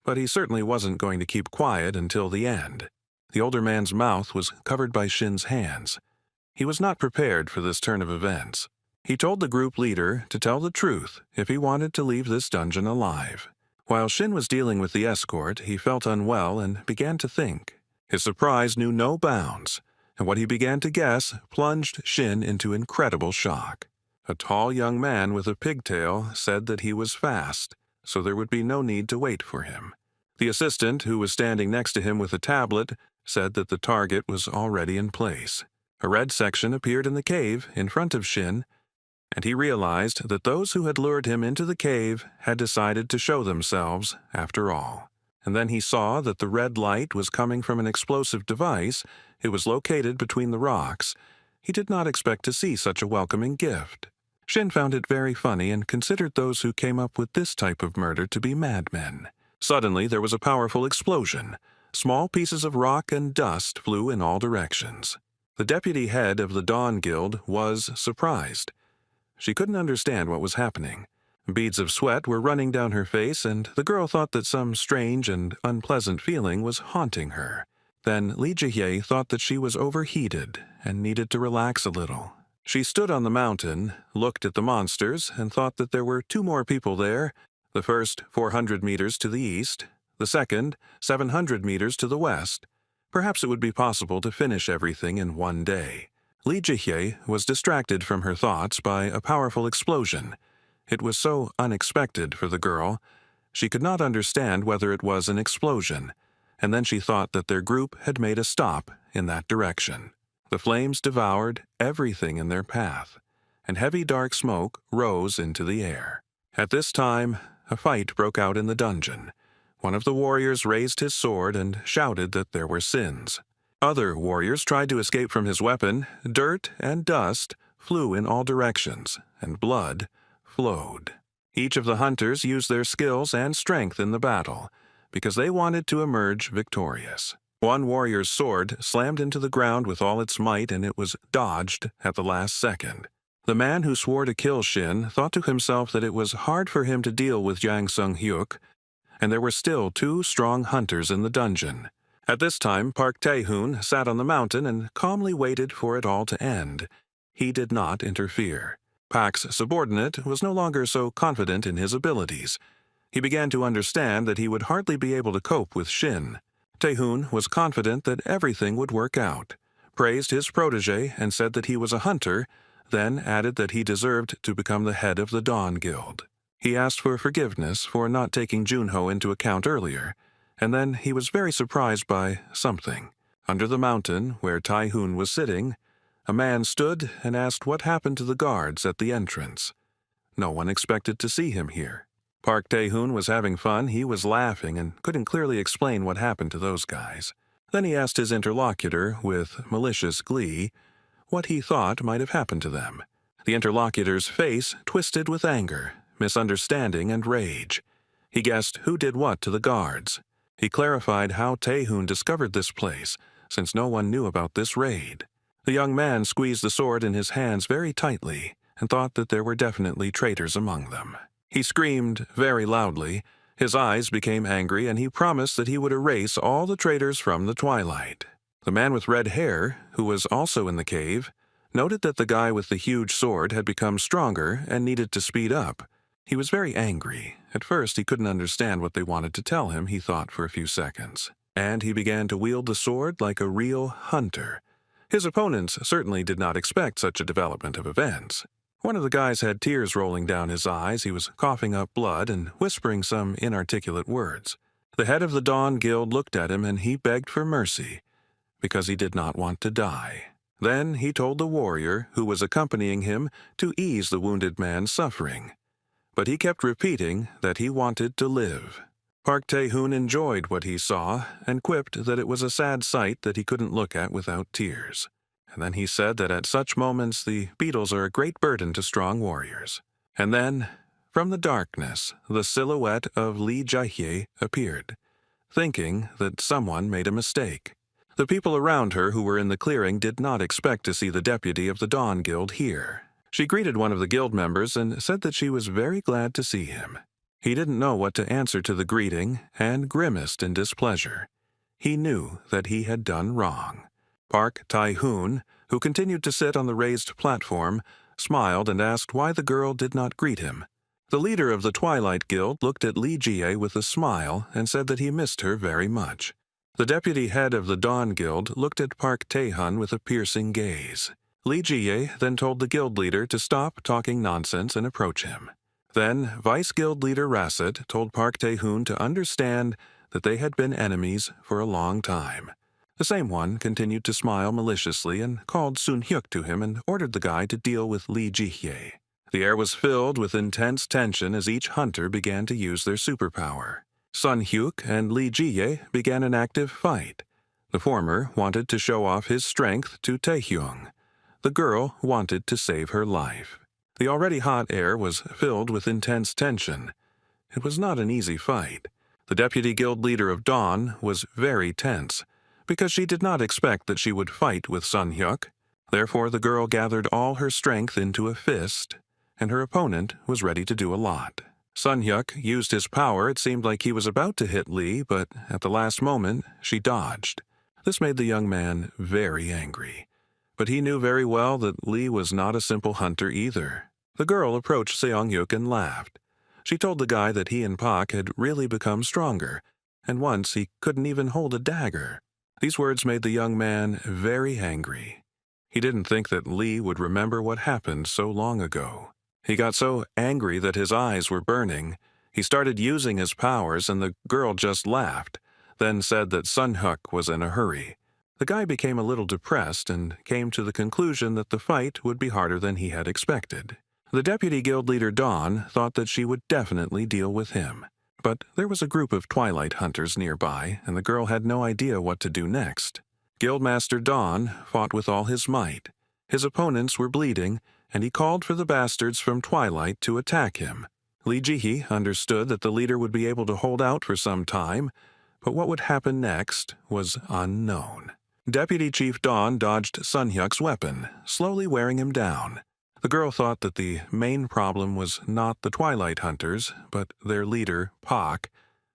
Speaker 1: but he certainly wasn't going to keep quiet until the end. The older man's mouth was covered by Shin's hands. He was not prepared for this turn of events. He told the group leader to tell the truth if he wanted to leave this dungeon alive. While Shin was dealing with the escort, he felt unwell and began to think. His surprise knew no bounds, and what he began to guess plunged Shin into incredible shock. A tall young man with a pigtail said that he was fast, so there would be no need to wait for him. The assistant, who was standing next to him with a tablet, said that the target was already in place. A red section appeared in the cave in front of Shin, and he realized that those who had lured him into the cave had decided to show themselves after all. And then he saw that the red light was coming from an explosive device. It was located between the rocks. He did not expect to see such a welcoming gift. Shin found it very funny and considered those who came up with this type of murder to be madmen. Suddenly there was a powerful explosion. Small pieces of rock and dust flew in all directions. The deputy head of the Dawn Guild was surprised. She couldn't understand what was happening. Beads of sweat were running down her face, and the girl thought that some strange and unpleasant feeling was haunting her. Then Lee Ji-hye thought that she was overheated and needed to relax a little. She stood on the mountain, looked at the monsters, and thought that there were 2 more people there, the first 400 meters to the east, the second 700 meters to the west. Perhaps it would be possible to finish everything in one day. Lee Ji-hye was distracted from her thoughts by a powerful explosion. It was so unexpected for the girl. She could not understand whether it was an explosion, and then she thought that their group had made a stop in that direction. The flames devoured everything in their path, and heavy dark smoke rose into the air. At this time, a fight broke out in the dungeon. One of the warriors raised his sword and shouted that there were sins. Other warriors tried to escape from his weapon. Dirt and dust flew in all directions, and blood flowed. Each of the hunters used their skills and strength in the battle, because they wanted to emerge victorious. One warrior's sword slammed into the ground with all its might, and it was dodged at the last second. The man who swore to kill Shin thought to himself that it was hard for him to deal with Yang Sung-hyuk, and there were still 2 strong hunters in the dungeon. At this time, Park Tae-hoon sat on the mountain and calmly waited for it all to end. He did not interfere. Pak's subordinate was no longer so confident in his abilities. He began to understand that he would hardly be able to cope with Shin. Tae-hoon was confident that everything would work out, praised his protege and said that he was a hunter, then added that he deserved to become the head of the Dawn Guild. He asked for forgiveness for not taking Junho into account earlier, and then he was very surprised by something. Under the mountain, where Tae-hoon was sitting, a man stood and asked what happened to the guards at the entrance. No one expected to see him here. Park Tae-hoon was having fun. He was laughing and couldn't clearly explain what happened to those guys. Then he asked his interlocutor, with malicious glee, what he thought might have happened to them. The interlocutor's face twisted with anger, misunderstanding, and rage. He guessed who did what to the guards. He clarified how Tae-hoon discovered this place, since no one knew about this raid. The young man squeezed the sword in his hands very tightly and thought that there were definitely traitors among them. He screamed very loudly. His eyes became angry, and he promised that he would erase all the traitors from the twilight. The man with red hair, who was also in the cave, noted that the guy with the huge sword had become stronger and needed to speed up. He was very angry. At first he couldn't understand what they wanted to tell him, he thought for a few seconds. And he began to wield the sword like a real hunter. His opponents certainly did not expect such a development of events. One of the guys had tears rolling down his eyes, he was coughing up blood and whispering some inarticulate words. The head of the Dawn Guild looked at him and he begged for mercy, because he did not want to die. Then he told the warrior who was accompanying him to ease the wounded man's suffering. But he kept repeating that he wanted to live. Park Tae-hoon enjoyed what he saw and quipped that it was a sad sight that he couldn't look at without tears. And then he said that at such moments the beetles are a great burden to strong warriors. And then, from the darkness, the silhouette of Lee Jae-hye appeared, thinking that someone made a mistake. The people around her who were in the clearing did not expect to see the deputy of the Dawn Guild here. She greeted one of the guild members and said that she was very glad to see him. He didn't know what to answer to the greeting and grimaced in displeasure. He knew that he had done wrong. Park Tae-hoon, who continued to sit on the raised platform, smiled and asked why the girl did not greet him. The leader of the Twilight Guild looked at Lee Jae with a smile and said that he missed her very much. The deputy head of the Dawn Guild looked at Park Tae-hoon with a piercing gaze. Lee Jae then told the guild leader to stop talking nonsense and approach him. Then Vice Guild Leader Rasset told Park Tae-hoon to understand that they had been enemies for a long time. The same one continued to smile maliciously and called Sun-hyuk to him and ordered the guy to deal with Lee Jae. The air was filled with intense tension as each hunter began to use their superpower. Sun-hyuk and Lee Jae began an active fight. The former wanted to show off his strength to Tae-hyung. The girl wanted to save her life. The already hot air was filled with intense tension. It was not an easy fight. The deputy guild leader of Dawn was very tense, because she did not expect that she would fight with Sun-hyuk. Therefore the girl gathered all her strength into a fist, and her opponent was ready to do a lot. Sun-hyuk used his power. It seemed like he was about to hit Lee, but at the last moment she dodged. This made the young man very angry. But he knew very well that Lee was not a simple hunter either. The girl approached Seong-hyuk and laughed. She told the guy that he and Pak had really become stronger, and once he couldn't even hold a dagger. These words made the young man very angry. He didn't think that Lee would remember what happened so long ago. He got so angry that his eyes were burning. He started using his powers, and the girl just laughed, then said that Sun-hyuk was in a hurry. The guy became a little depressed and came to the conclusion that the fight would be harder than he had expected. The deputy guild leader Dawn thought that she would definitely deal with him. But there was a group of Twilight hunters nearby, and the girl had no idea what to do next. Guildmaster Dawn fought with all his might. His opponents were bleeding, and he called for the bastards from Twilight to attack him. Lee Jae-hye understood that the leader would be able to hold out for some time, but what would happen next was unknown. Deputy Chief Dawn dodged Sun-hyuk's weapon, slowly wearing him down. The girl thought that the main problem was not the Twilight hunters, but their leader, Pak,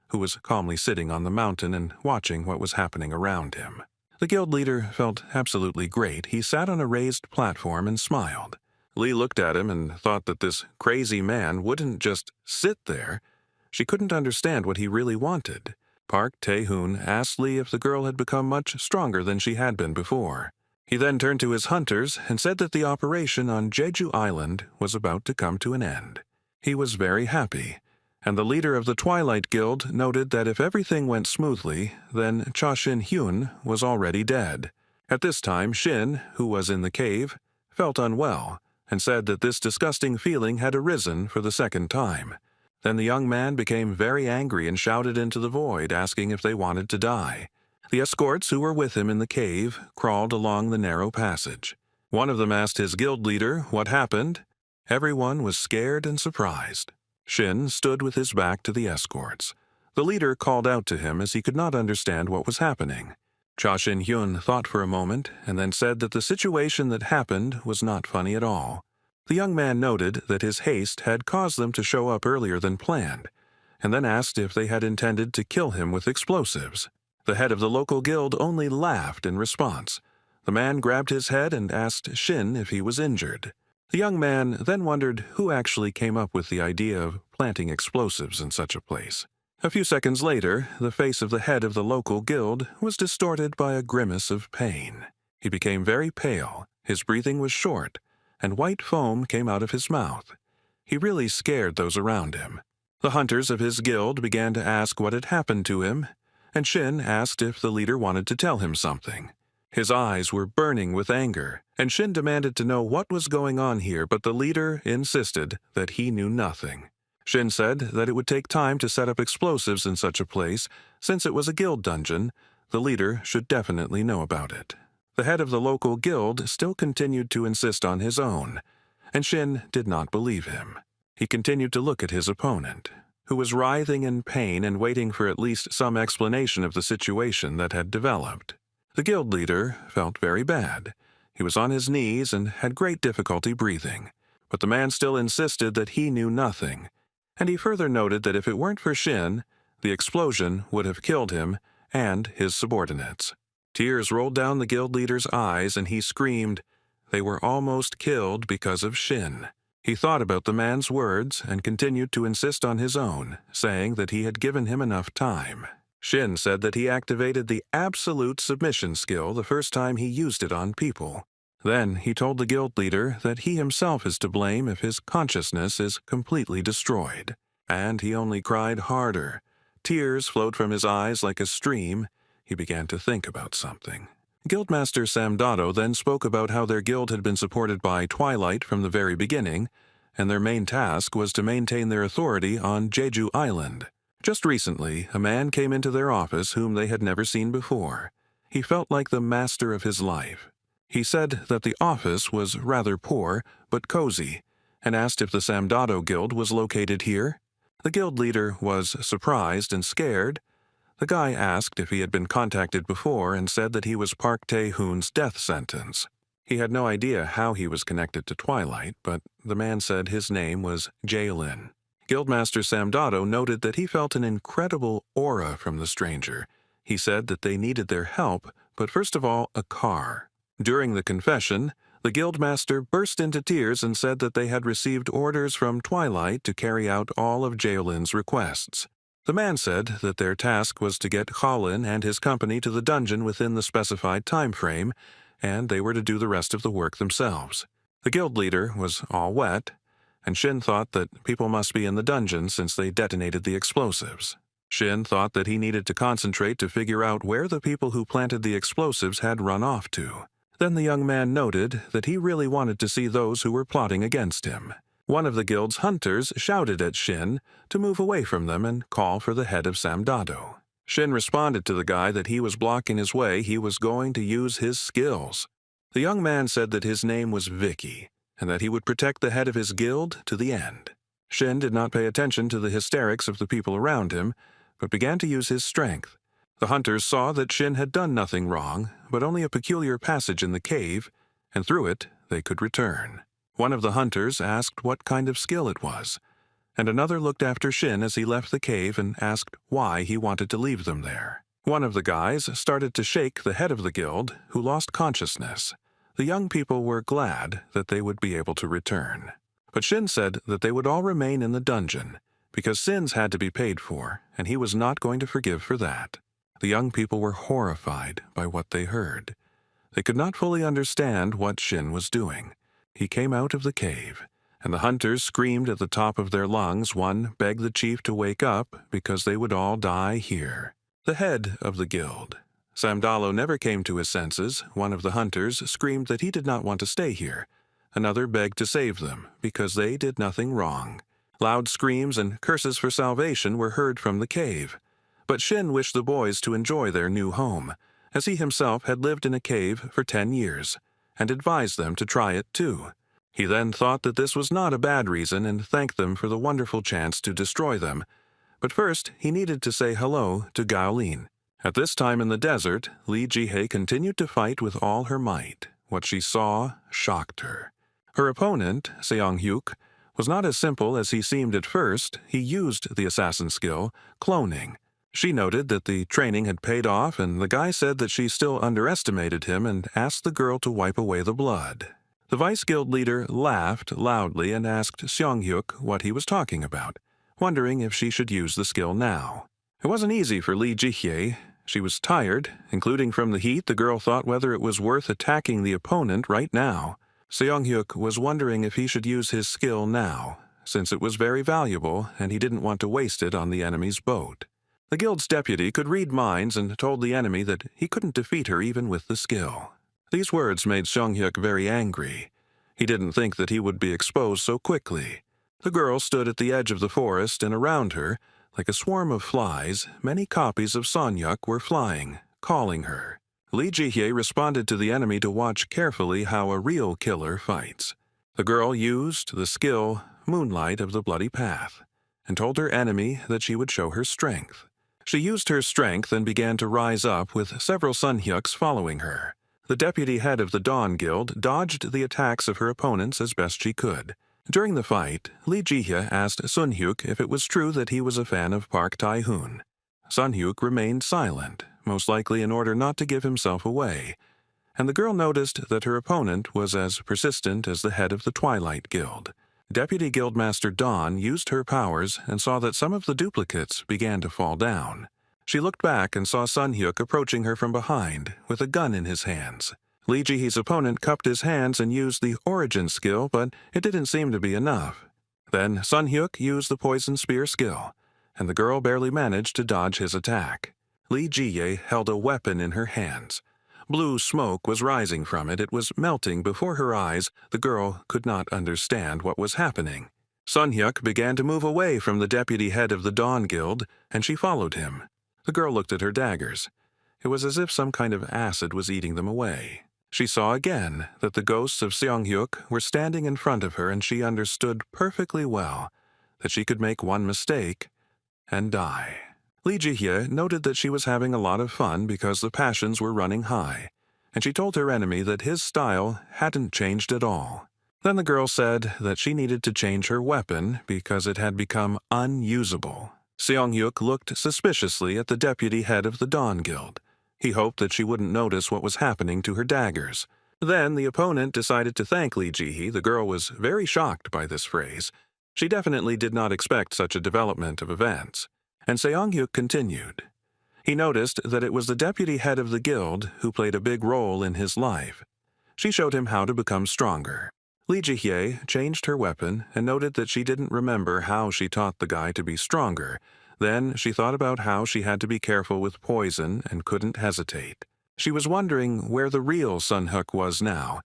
Speaker 1: who was calmly sitting on the mountain and watching what was happening around him. The guild leader felt absolutely great. He sat on a raised platform and smiled. Lee looked at him and thought that this crazy man wouldn't just sit there. She couldn't understand what he really wanted. Park Tae-hoon asked Lee if the girl had become much stronger than she had been before. He then turned to his hunters and said that the operation on Jeju Island was about to come to an end. He was very happy, and the leader of the Twilight Guild noted that if everything went smoothly, then Cha Shin-hyun was already dead. At this time, Shin, who was in the cave, felt unwell and said that this disgusting feeling had arisen for the second time. Then the young man became very angry and shouted into the void, asking if they wanted to die. The escorts who were with him in the cave crawled along the narrow passage. One of them asked his guild leader what happened. Everyone was scared and surprised. Shin stood with his back to the escorts. The leader called out to him as he could not understand what was happening. Cha Shin-hyun thought for a moment and then said that the situation that happened was not funny at all. The young man noted that his haste had caused them to show up earlier than planned, and then asked if they had intended to kill him with explosives. The head of the local guild only laughed in response. The man grabbed his head and asked Shin if he was injured. The young man then wondered who actually came up with the idea of planting explosives in such a place. A few seconds later, the face of the head of the local guild was distorted by a grimace of pain. He became very pale, his breathing was short, and white foam came out of his mouth. He really scared those around him. The hunters of his guild began to ask what had happened to him, and Shin asked if the leader wanted to tell him something. His eyes were burning with anger, and Shin demanded to know what was going on here, but the leader insisted that he knew nothing. Shin said that it would take time to set up explosives in such a place. Since it was a guild dungeon, the leader should definitely know about it. The head of the local guild still continued to insist on his own, and Shin did not believe him. He continued to look at his opponent, who was writhing in pain and waiting for at least some explanation of the situation that had developed. The guild leader felt very bad. He was on his knees and had great difficulty breathing, but the man still insisted that he knew nothing, and he further noted that if it weren't for Shin, the explosion would have killed him and his subordinates. Tears rolled down the guild leader's eyes, and he screamed, "They were almost killed because of Shin." He thought about the man's words and continued to insist on his own, saying that he had given him enough time. Shin said that he activated the absolute submission skill the first time he used it on people. Then he told the guild leader that he himself is to blame if his consciousness is completely destroyed. And he only cried harder. Tears flowed from his eyes like a stream. He began to think about something. Guildmaster Samdato then spoke about how their guild had been supported by Twilight from the very beginning, and their main task was to maintain their authority on Jeju Island. Just recently, a man came into their office whom they had never seen before. He felt like the master of his life. He said that the office was rather poor, but cozy, and asked if the Samdato Guild was located here. The guild leader was surprised and scared. The guy asked if he had been contacted before and said that he was Park Tae-hoon's death sentence. He had no idea how he was connected to Twilight, but the man said his name was Jaelin. Guildmaster Samdato noted that he felt an incredible aura from the stranger. He said that they needed their help, but first of all, a car. During the confession, the guildmaster burst into tears and said that they had received orders from Twilight to carry out all of Jaelin's requests. The man said that their task was to get Khalin and his company to the dungeon within the specified time frame, and they were to do the rest of the work themselves. The guild leader was all wet, and Shin thought that people must be in the dungeon since they detonated the explosives. Shin thought that he needed to concentrate to figure out where the people who planted the explosives had run off to. Then the young man noted that he really wanted to see those who were plotting against him. One of the guild's hunters shouted at Shin to move away from them and call for the head of Samdato. Shin responded to the guy that he was blocking his way. He was going to use his skills. The young man said that his name was Vicky, and that he would protect the head of his guild to the end. Shin did not pay attention to the hysterics of the people around him, but began to use his strength. The hunters saw that Shin had done nothing wrong, but only a peculiar passage in the cave, and through it they could return. One of the hunters asked what kind of skill it was, and another looked after Shin as he left the cave and asked why he wanted to leave them there. One of the guys started to shake the head of the guild, who lost consciousness. The young people were glad that they would be able to return. But Shin said that they would all remain in the dungeon, because sins had to be paid for, and he was not going to forgive for that. The young people were horrified by what they heard. They could not fully understand what Shin was doing. He came out of the cave, and the hunters screamed at the top of their lungs. One begged the chief to wake up because they would all die here. The head of the guild, Samdato, never came to his senses. One of the hunters screamed that he did not want to stay here. Another begged to save them because they did nothing wrong. Loud screams and curses for salvation were heard from the cave. But Shin wished the boys to enjoy their new home, as he himself had lived in a cave for 10 years, and advised them to try it too. He then thought that this was not a bad reason and thanked them for the wonderful chance to destroy them. But first, he needed to say hello to Gaolin. At this time in the desert, Lee Jihei continued to fight with all her might. What she saw shocked her. Her opponent, Seong-hyuk, was not as simple as he seemed at first. He used the assassin skill, cloning. She noted that the training had paid off, and the guy said that she still underestimated him and asked the girl to wipe away the blood. The vice guild leader laughed loudly and asked Seong-hyuk what he was talking about, wondering if she should use the skill now. It wasn't easy for Lee Ji-hye. She was tired, including from the heat. The girl thought whether it was worth attacking the opponent right now. Seong-hyuk was wondering if he should use his skill now, since it was very valuable and he didn't want to waste it on the enemy's boat. The guild's deputy could read minds and told the enemy that he couldn't defeat her even with the skill. These words made Seong-hyuk very angry. He didn't think that he would be exposed so quickly. The girl stood at the edge of the forest, and around her, like a swarm of flies, many copies of Son-hyuk were flying, calling her. Lee Ji-hye responded to the enemy to watch carefully how a real killer fights. The girl used the skill Moonlight of the Bloody Path, and told her enemy that she would show her strength. She used her strength and began to rise up with several Son-hyuks following her. The deputy head of the Dawn Guild dodged the attacks of her opponents as best she could. During the fight, Lee Ji-hye asked Sun-hyuk if it was true that he was a fan of Park Tae-hoon. Sun-hyuk remained silent, most likely in order not to give himself away, and the girl noticed that her opponent was as persistent as the head of the Twilight Guild. Deputy Guildmaster Dawn used her powers and saw that some of the duplicates began to fall down. She looked back and saw Sun-hyuk approaching her from behind, with a gun in his hands. Lee Ji-hye's opponent cupped his hands and used the Origin skill, but it didn't seem to be enough. Then Sun-hyuk used the Poison Spear skill, and the girl barely managed to dodge his attack. Lee Ji-hye held a weapon in her hands. Blue smoke was rising from it. It was melting before her eyes. The girl could not understand what was happening. Sun-hyuk began to move away from the deputy head of the Dawn Guild, and she followed him. The girl looked at her daggers. It was as if some kind of acid was eating them away. She saw again that the ghosts of Seong-hyuk were standing in front of her, and she understood perfectly well that she could make one mistake and die. Lee Ji-hye noted that she was having a lot of fun because the passions were running high, and she told her enemy that his style hadn't changed at all. Then the girl said that she needed to change her weapon because it had become unusable. Seong-hyuk looked suspiciously at the deputy head of the Dawn Guild. He hoped that she wouldn't notice what was happening to her daggers. Then the opponent decided to thank Lee Ji-hye. The girl was very shocked by this phrase. She definitely did not expect such a development of events. And Seong-hyuk continued. He noticed that it was the deputy head of the guild who played a big role in his life. She showed him how to become stronger. Lee Ji-hye changed her weapon and noted that she didn't remember how she taught the guy to be stronger. Then she thought about how she had to be careful with poison and couldn't hesitate. She was wondering where the real Sun-hyuk was now,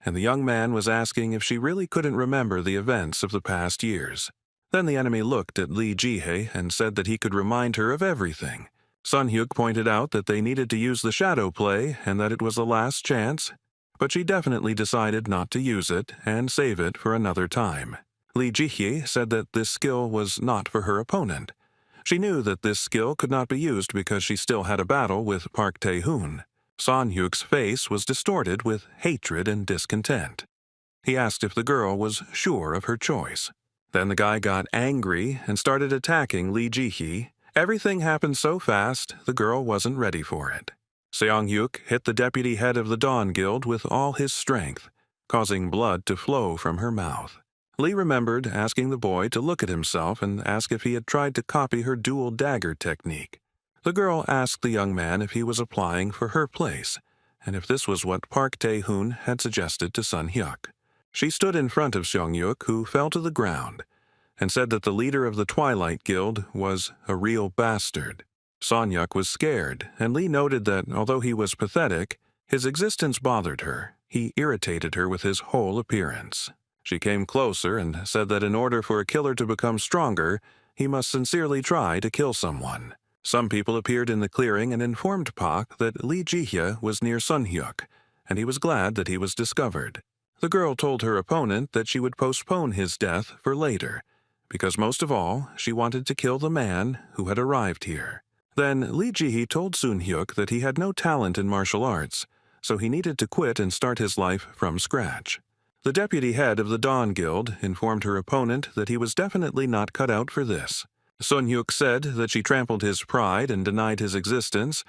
Speaker 1: and the young man was asking if she really couldn't remember the events of the past years. Then the enemy looked at Lee Ji-hye and said that he could remind her of everything. Sun-hyuk pointed out that they needed to use the shadow play and that it was the last chance, but she definitely decided not to use it and save it for another time. Lee Ji-hye said that this skill was not for her opponent. She knew that this skill could not be used because she still had a battle with Park Tae-hoon. Sun-hyuk's face was distorted with hatred and discontent. He asked if the girl was sure of her choice. Then the guy got angry and started attacking Lee Ji-hye. Everything happened so fast, the girl wasn't ready for it. Seong-hyuk hit the deputy head of the Dawn Guild with all his strength, causing blood to flow from her mouth. Lee remembered asking the boy to look at himself and ask if he had tried to copy her dual dagger technique. The girl asked the young man if he was applying for her place, and if this was what Park Tae-hoon had suggested to Sun-hyuk. She stood in front of Seong-hyuk, who fell to the ground, and said that the leader of the Twilight Guild was a real bastard. Sun-hyuk was scared, and Lee noted that, although he was pathetic, his existence bothered her. He irritated her with his whole appearance. She came closer and said that in order for a killer to become stronger, he must sincerely try to kill someone. Some people appeared in the clearing and informed Pak that Lee Ji-hye was near Sun-hyuk, and he was glad that he was discovered. The girl told her opponent that she would postpone his death for later, because most of all, she wanted to kill the man who had arrived here. Then Lee Ji-hye told Sun-hyuk that he had no talent in martial arts, so he needed to quit and start his life from scratch. The deputy head of the Dawn Guild informed her opponent that he was definitely not cut out for this. Sun-hyuk said that she trampled his pride and denied his existence,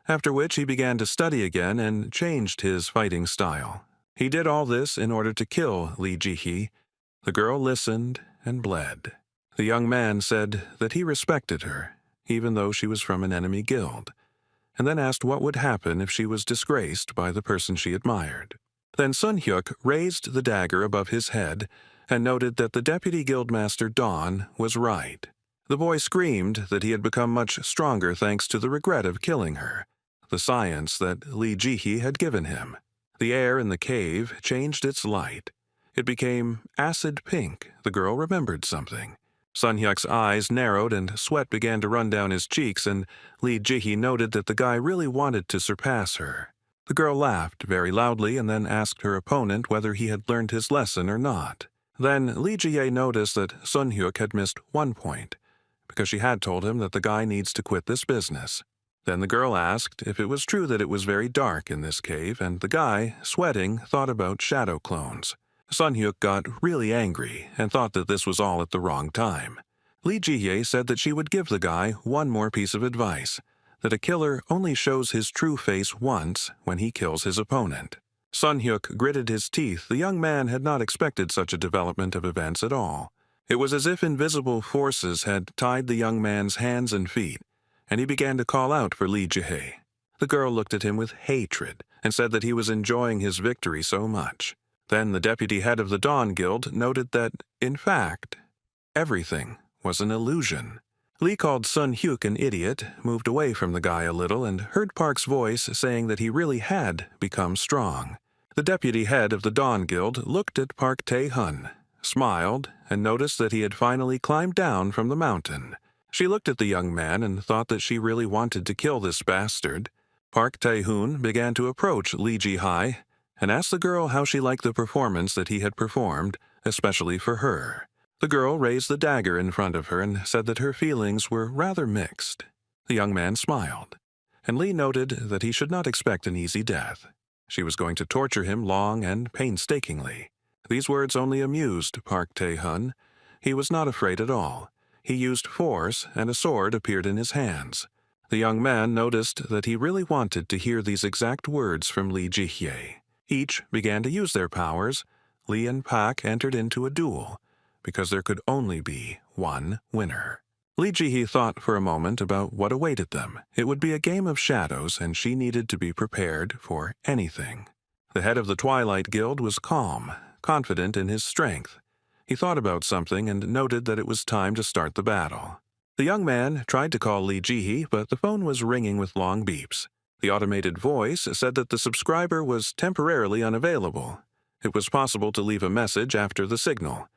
Speaker 1: after which he began to study again and changed his fighting style. He did all this in order to kill Lee Ji-hee. The girl listened and bled. The young man said that he respected her, even though she was from an enemy guild, and then asked what would happen if she was disgraced by the person she admired. Then Sun-hyuk raised the dagger above his head and noted that the deputy guildmaster Dawn was right. The boy screamed that he had become much stronger thanks to the regret of killing her, the science that Lee Ji-hee had given him. The air in the cave changed its light. It became acid pink. The girl remembered something. Sun-hyuk's eyes narrowed and sweat began to run down his cheeks, and Lee Ji-hee noted that the guy really wanted to surpass her. The girl laughed very loudly and then asked her opponent whether he had learned his lesson or not. Then Lee Ji-hee noticed that Sun-hyuk had missed 1 point, because she had told him that the guy needs to quit this business. Then the girl asked if it was true that it was very dark in this cave, and the guy, sweating, thought about shadow clones. Sun-hyuk got really angry and thought that this was all at the wrong time. Lee Ji-hee said that she would give the guy one more piece of advice, that a killer only shows his true face once when he kills his opponent. Sun-hyuk gritted his teeth. The young man had not expected such a development of events at all. It was as if invisible forces had tied the young man's hands and feet, and he began to call out for Lee Ji-hee. The girl looked at him with hatred and said that he was enjoying his victory so much. Then the deputy head of the Dawn Guild noted that, in fact, everything was an illusion. Lee called Sun-hyuk an idiot, moved away from the guy a little, and heard Park's voice saying that he really had become strong. The deputy head of the Dawn Guild looked at Park Tae-hun, smiled, and noticed that he had finally climbed down from the mountain. She looked at the young man and thought that she really wanted to kill this bastard. Park Tae-hun began to approach Lee Ji-hee and asked the girl how she liked the performance that he had performed, especially for her. The girl raised the dagger in front of her and said that her feelings were rather mixed. The young man smiled, and Lee noted that he should not expect an easy death. She was going to torture him long and painstakingly. These words only amused Park Tae-hun. He was not afraid at all. He used force, and a sword appeared in his hands. The young man noticed that he really wanted to hear these exact words from Lee Ji-hee. Each began to use their powers. Lee and Pak entered into a duel, because there could only be one winner. Lee Ji-hee thought for a moment about what awaited them. It would be a game of shadows, and she needed to be prepared for anything. The head of the Twilight Guild was calm, confident in his strength. He thought about something and noted that it was time to start the battle. The young man tried to call Lee Ji-hee, but the phone was ringing with long beeps. The automated voice said that the subscriber was temporarily unavailable. It was possible to leave a message after the signal.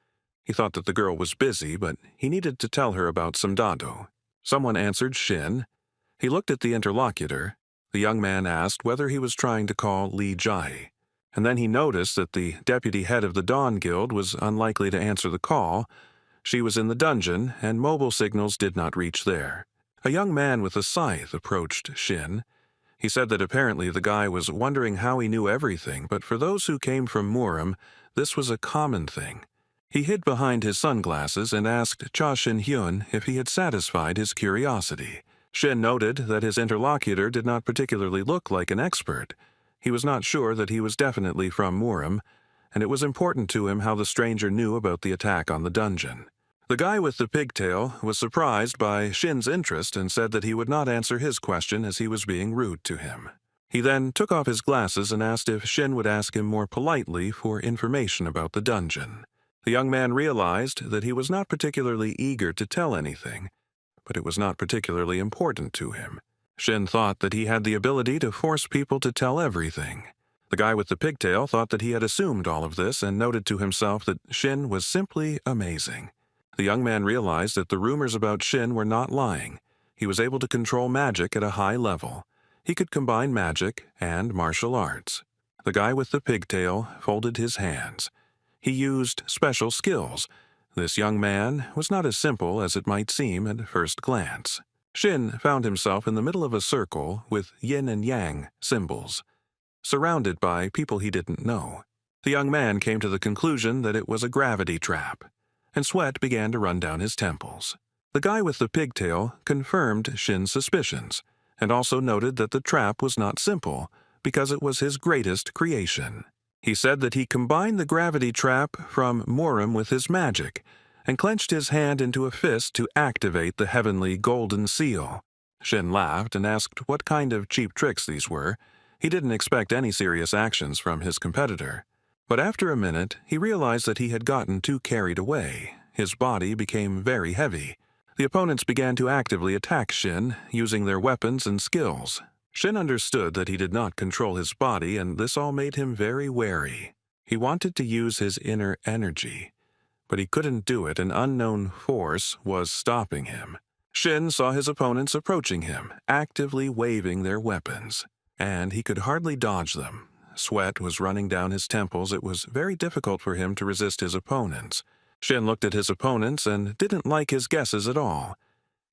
Speaker 1: He thought that the girl was busy, but he needed to tell her about some dado. Someone answered Shin. He looked at the interlocutor. The young man asked whether he was trying to call Lee Ji-hee, and then he noticed that the deputy head of the Dawn Guild was unlikely to answer the call. She was in the dungeon, and mobile signals did not reach there. A young man with a scythe approached Shin. He said that apparently the guy was wondering how he knew everything, but for those who came from Murim, this was a common thing. He hid behind his sunglasses and asked Cha Shin-hyun if he had satisfied his curiosity. Shin noted that his interlocutor did not particularly look like an expert. He was not sure that he was definitely from Murim, and it was important to him how the stranger knew about the attack on the dungeon. The guy with the pigtail was surprised by Shin's interest and said that he would not answer his question as he was being rude to him. He then took off his glasses and asked if Shin would ask him more politely for information about the dungeon. The young man realized that he was not particularly eager to tell anything, but it was not particularly important to him. Shin thought that he had the ability to force people to tell everything. The guy with the pigtail thought that he had assumed all of this and noted to himself that Shin was simply amazing. The young man realized that the rumors about Shin were not lying. He was able to control magic at a high level. He could combine magic and martial arts. The guy with the pigtail folded his hands. He used special skills. This young man was not as simple as it might seem at first glance. Shin found himself in the middle of a circle with yin and yang symbols, surrounded by people he didn't know. The young man came to the conclusion that it was a gravity trap, and sweat began to run down his temples. The guy with the pigtail confirmed Shin's suspicions, and also noted that the trap was not simple, because it was his greatest creation. He said that he combined the gravity trap from Murim with his magic, and clenched his hand into a fist to activate the heavenly golden seal. Shin laughed and asked what kind of cheap tricks these were. He didn't expect any serious actions from his competitor. But after a minute, he realized that he had gotten too carried away. His body became very heavy. The opponents began to actively attack Shin, using their weapons and skills. Shin understood that he did not control his body, and this all made him very wary. He wanted to use his inner energy, but he couldn't do it. An unknown force was stopping him. Shin saw his opponents approaching him, actively waving their weapons, and he could hardly dodge them. Sweat was running down his temples. It was very difficult for him to resist his opponents. Shin looked at his opponents and didn't like his guesses at all.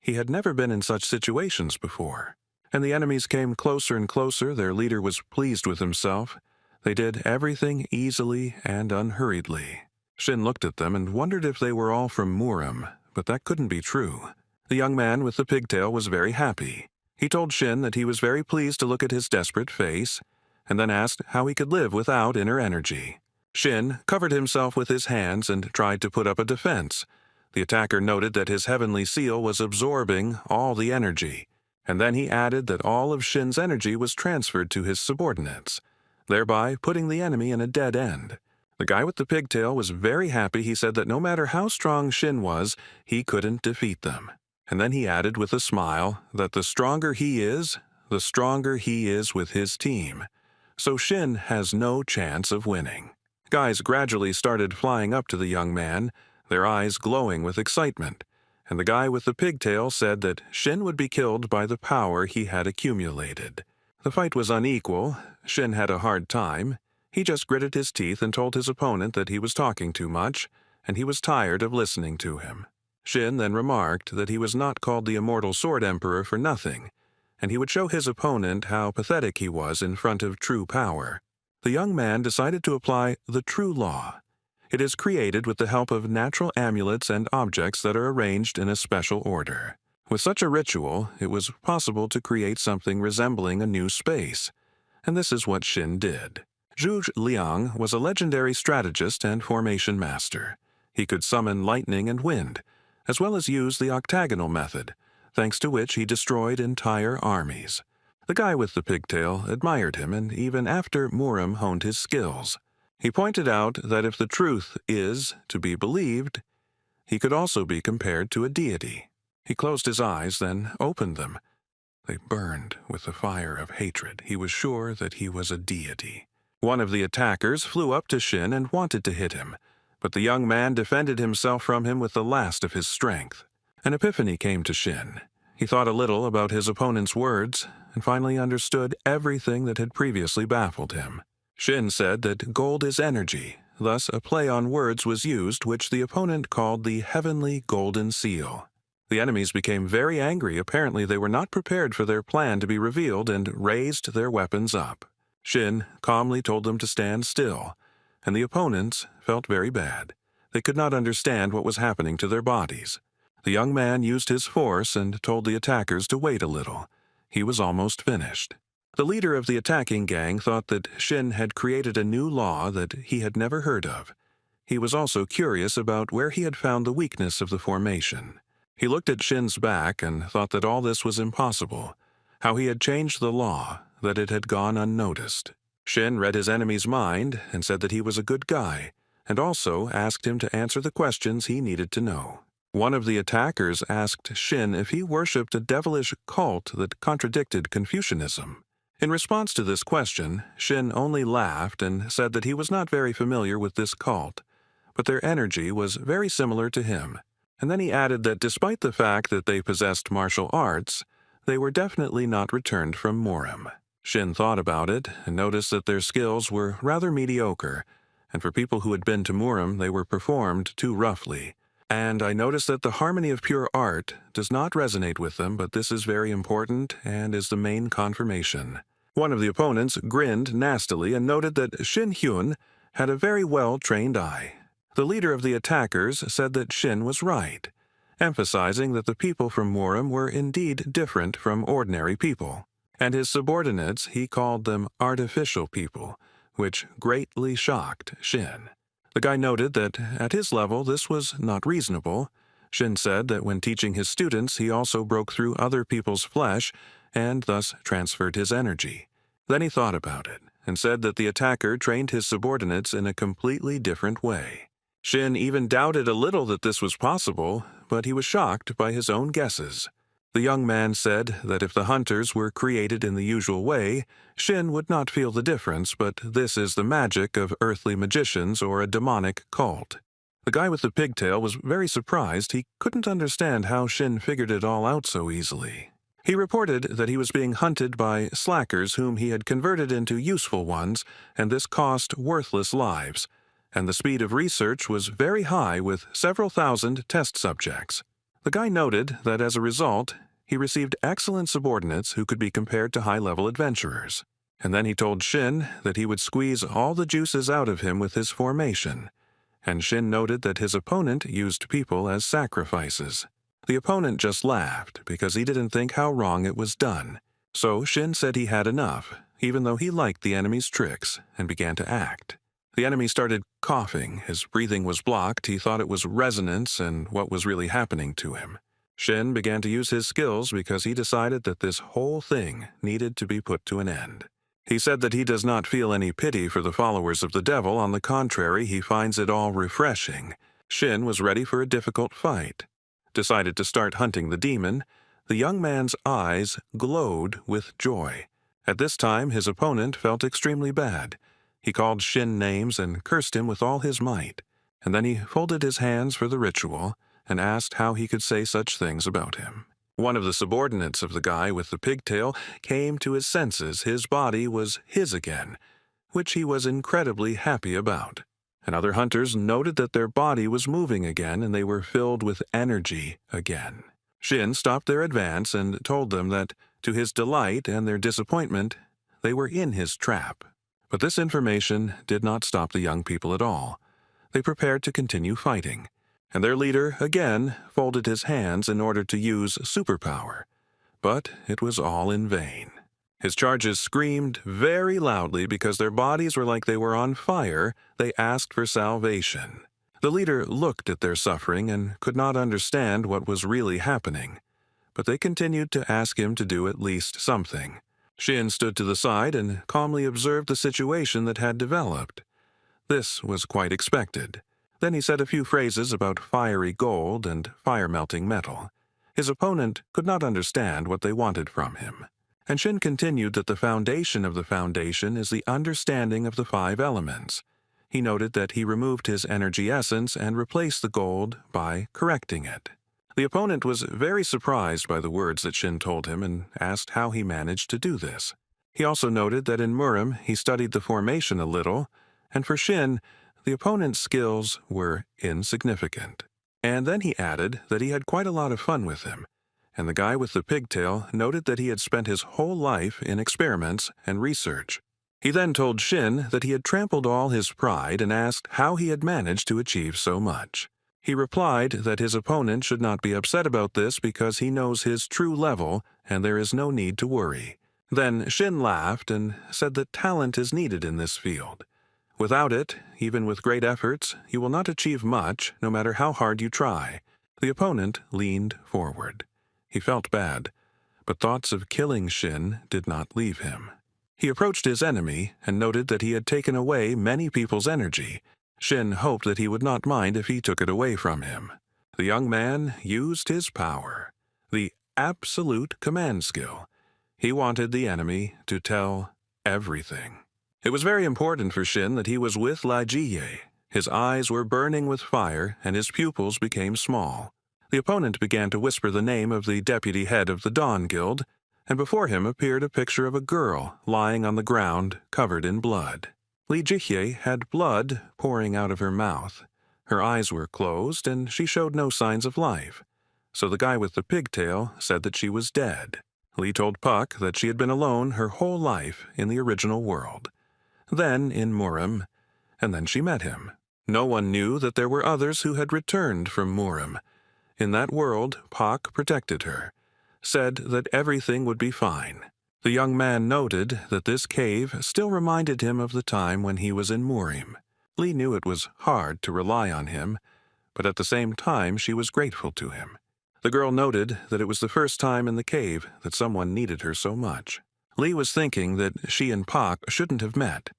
Speaker 1: He had never been in such situations before. And the enemies came closer and closer. Their leader was pleased with himself. They did everything easily and unhurriedly. Shin looked at them and wondered if they were all from Murim, but that couldn't be true. The young man with the pigtail was very happy. He told Shin that he was very pleased to look at his desperate face, and then asked how he could live without inner energy. Shin covered himself with his hands and tried to put up a defense. The attacker noted that his heavenly seal was absorbing all the energy, and then he added that all of Shin's energy was transferred to his subordinates, thereby putting the enemy in a dead end. The guy with the pigtail was very happy. He said that no matter how strong Shin was, he couldn't defeat them. And then he added with a smile that the stronger he is, the stronger he is with his team. So Shin has no chance of winning. Guys gradually started flying up to the young man, their eyes glowing with excitement, and the guy with the pigtail said that Shin would be killed by the power he had accumulated. The fight was unequal. Shin had a hard time. He just gritted his teeth and told his opponent that he was talking too much, and he was tired of listening to him. Shin then remarked that he was not called the Immortal Sword Emperor for nothing, and he would show his opponent how pathetic he was in front of true power. The young man decided to apply the true law. It is created with the help of natural amulets and objects that are arranged in a special order. With such a ritual, it was possible to create something resembling a new space, and this is what Shin did. Zhuge Liang was a legendary strategist and formation master. He could summon lightning and wind, as well as use the octagonal method, thanks to which he destroyed entire armies. The guy with the pigtail admired him, and even after Murim honed his skills, he pointed out that if the truth is to be believed, he could also be compared to a deity. He closed his eyes, then opened them. They burned with the fire of hatred. He was sure that he was a deity. One of the attackers flew up to Shin and wanted to hit him, but the young man defended himself from him with the last of his strength. An epiphany came to Shin. He thought a little about his opponent's words and finally understood everything that had previously baffled him. Shin said that gold is energy, thus a play on words was used which the opponent called the heavenly golden seal. The enemies became very angry. Apparently they were not prepared for their plan to be revealed and raised their weapons up. Shin calmly told them to stand still, and the opponents felt very bad. They could not understand what was happening to their bodies. The young man used his force and told the attackers to wait a little. He was almost finished. The leader of the attacking gang thought that Shin had created a new law that he had never heard of. He was also curious about where he had found the weakness of the formation. He looked at Shin's back and thought that all this was impossible, how he had changed the law, that it had gone unnoticed. Shin read his enemy's mind and said that he was a good guy, and also asked him to answer the questions he needed to know. One of the attackers asked Shin if he worshipped a devilish cult that contradicted Confucianism. In response to this question, Shin only laughed and said that he was not very familiar with this cult, but their energy was very similar to him. And then he added that despite the fact that they possessed martial arts, they were definitely not returned from Murim. Shin thought about it and noticed that their skills were rather mediocre, and for people who had been to Murim, they were performed too roughly. And I noticed that the harmony of pure art does not resonate with them, but this is very important and is the main confirmation. One of the opponents grinned nastily and noted that Shin Hyun had a very well-trained eye. The leader of the attackers said that Shin was right, emphasizing that the people from Murim were indeed different from ordinary people. And his subordinates, he called them artificial people, which greatly shocked Shin. The guy noted that at his level this was not reasonable. Shin said that when teaching his students he also broke through other people's flesh and thus transferred his energy. Then he thought about it and said that the attacker trained his subordinates in a completely different way. Shin even doubted a little that this was possible, but he was shocked by his own guesses. The young man said that if the hunters were created in the usual way, Shin would not feel the difference, but this is the magic of earthly magicians or a demonic cult. The guy with the pigtail was very surprised. He couldn't understand how Shin figured it all out so easily. He reported that he was being hunted by slackers whom he had converted into useful ones, and this cost worthless lives, and the speed of research was very high with several thousand test subjects. The guy noted that as a result, he received excellent subordinates who could be compared to high-level adventurers. And then he told Shin that he would squeeze all the juices out of him with his formation. And Shin noted that his opponent used people as sacrifices. The opponent just laughed because he didn't think how wrong it was done. So Shin said he had enough, even though he liked the enemy's tricks, and began to act. The enemy started coughing. His breathing was blocked. He thought it was resonance and what was really happening to him. Shin began to use his skills because he decided that this whole thing needed to be put to an end. He said that he does not feel any pity for the followers of the devil. On the contrary, he finds it all refreshing. Shin was ready for a difficult fight. Decided to start hunting the demon. The young man's eyes glowed with joy. At this time, his opponent felt extremely bad. He called Shin names and cursed him with all his might, and then he folded his hands for the ritual and asked how he could say such things about him. One of the subordinates of the guy with the pigtail came to his senses. His body was his again, which he was incredibly happy about. And other hunters noted that their body was moving again and they were filled with energy again. Shin stopped their advance and told them that, to his delight and their disappointment, they were in his trap. But this information did not stop the young people at all. They prepared to continue fighting, and their leader again folded his hands in order to use superpower. But it was all in vain. His charges screamed very loudly because their bodies were like they were on fire. They asked for salvation. The leader looked at their suffering and could not understand what was really happening, but they continued to ask him to do at least something. Shin stood to the side and calmly observed the situation that had developed. This was quite expected. Then he said a few phrases about fiery gold and fire-melting metal. His opponent could not understand what they wanted from him. And Shin continued that the foundation of the foundation is the understanding of the 5 elements. He noted that he removed his energy essence and replaced the gold by correcting it. The opponent was very surprised by the words that Shin told him and asked how he managed to do this. He also noted that in Murim he studied the formation a little, and for Shin, the opponent's skills were insignificant. And then he added that he had quite a lot of fun with him, and the guy with the pigtail noted that he had spent his whole life in experiments and research. He then told Shin that he had trampled all his pride and asked how he had managed to achieve so much. He replied that his opponent should not be upset about this because he knows his true level and there is no need to worry. Then Shin laughed and said that talent is needed in this field. Without it, even with great efforts, you will not achieve much, no matter how hard you try. The opponent leaned forward. He felt bad, but thoughts of killing Shin did not leave him. He approached his enemy and noted that he had taken away many people's energy. Shin hoped that he would not mind if he took it away from him. The young man used his power, the absolute command skill. He wanted the enemy to tell everything. It was very important for Shin that he was with La Jie. His eyes were burning with fire and his pupils became small. The opponent began to whisper the name of the deputy head of the Dawn Guild, and before him appeared a picture of a girl lying on the ground covered in blood. Li Jihye had blood pouring out of her mouth. Her eyes were closed and she showed no signs of life. So the guy with the pigtail said that she was dead. Li told Puck that she had been alone her whole life in the original world. Then in Murim, and then she met him. No one knew that there were others who had returned from Murim. In that world, Puck protected her, said that everything would be fine. The young man noted that this cave still reminded him of the time when he was in Murim. Lee knew it was hard to rely on him, but at the same time she was grateful to him. The girl noted that it was the first time in the cave that someone needed her so much. Lee was thinking that she and Pak shouldn't have met,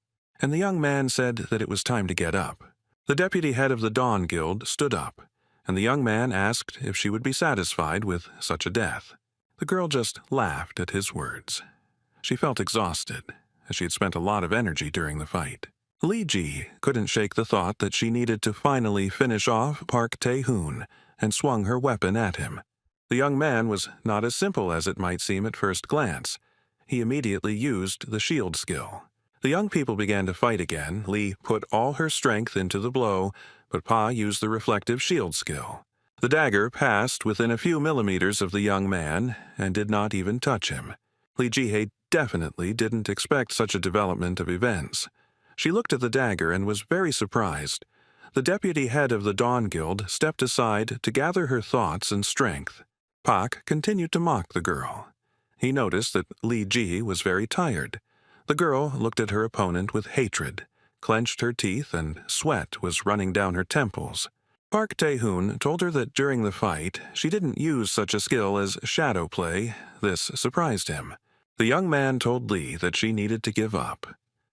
Speaker 1: and the young man said that it was time to get up. The deputy head of the Dawn Guild stood up, and the young man asked if she would be satisfied with such a death. The girl just laughed at his words. She felt exhausted, as she had spent a lot of energy during the fight. Lee Ji couldn't shake the thought that she needed to finally finish off Park Tae-hoon, and swung her weapon at him. The young man was not as simple as it might seem at first glance. He immediately used the shield skill. The young people began to fight again. Lee put all her strength into the blow, but Pa used the reflective shield skill. The dagger passed within a few millimeters of the young man and did not even touch him. Lee Ji-hye definitely didn't expect such a development of events. She looked at the dagger and was very surprised. The deputy head of the Dawn Guild stepped aside to gather her thoughts and strength. Pak continued to mock the girl. He noticed that Lee Ji was very tired. The girl looked at her opponent with hatred, clenched her teeth, and sweat was running down her temples. Park Tae-hoon told her that during the fight, she didn't use such a skill as shadow play. This surprised him. The young man told Lee that she needed to give up,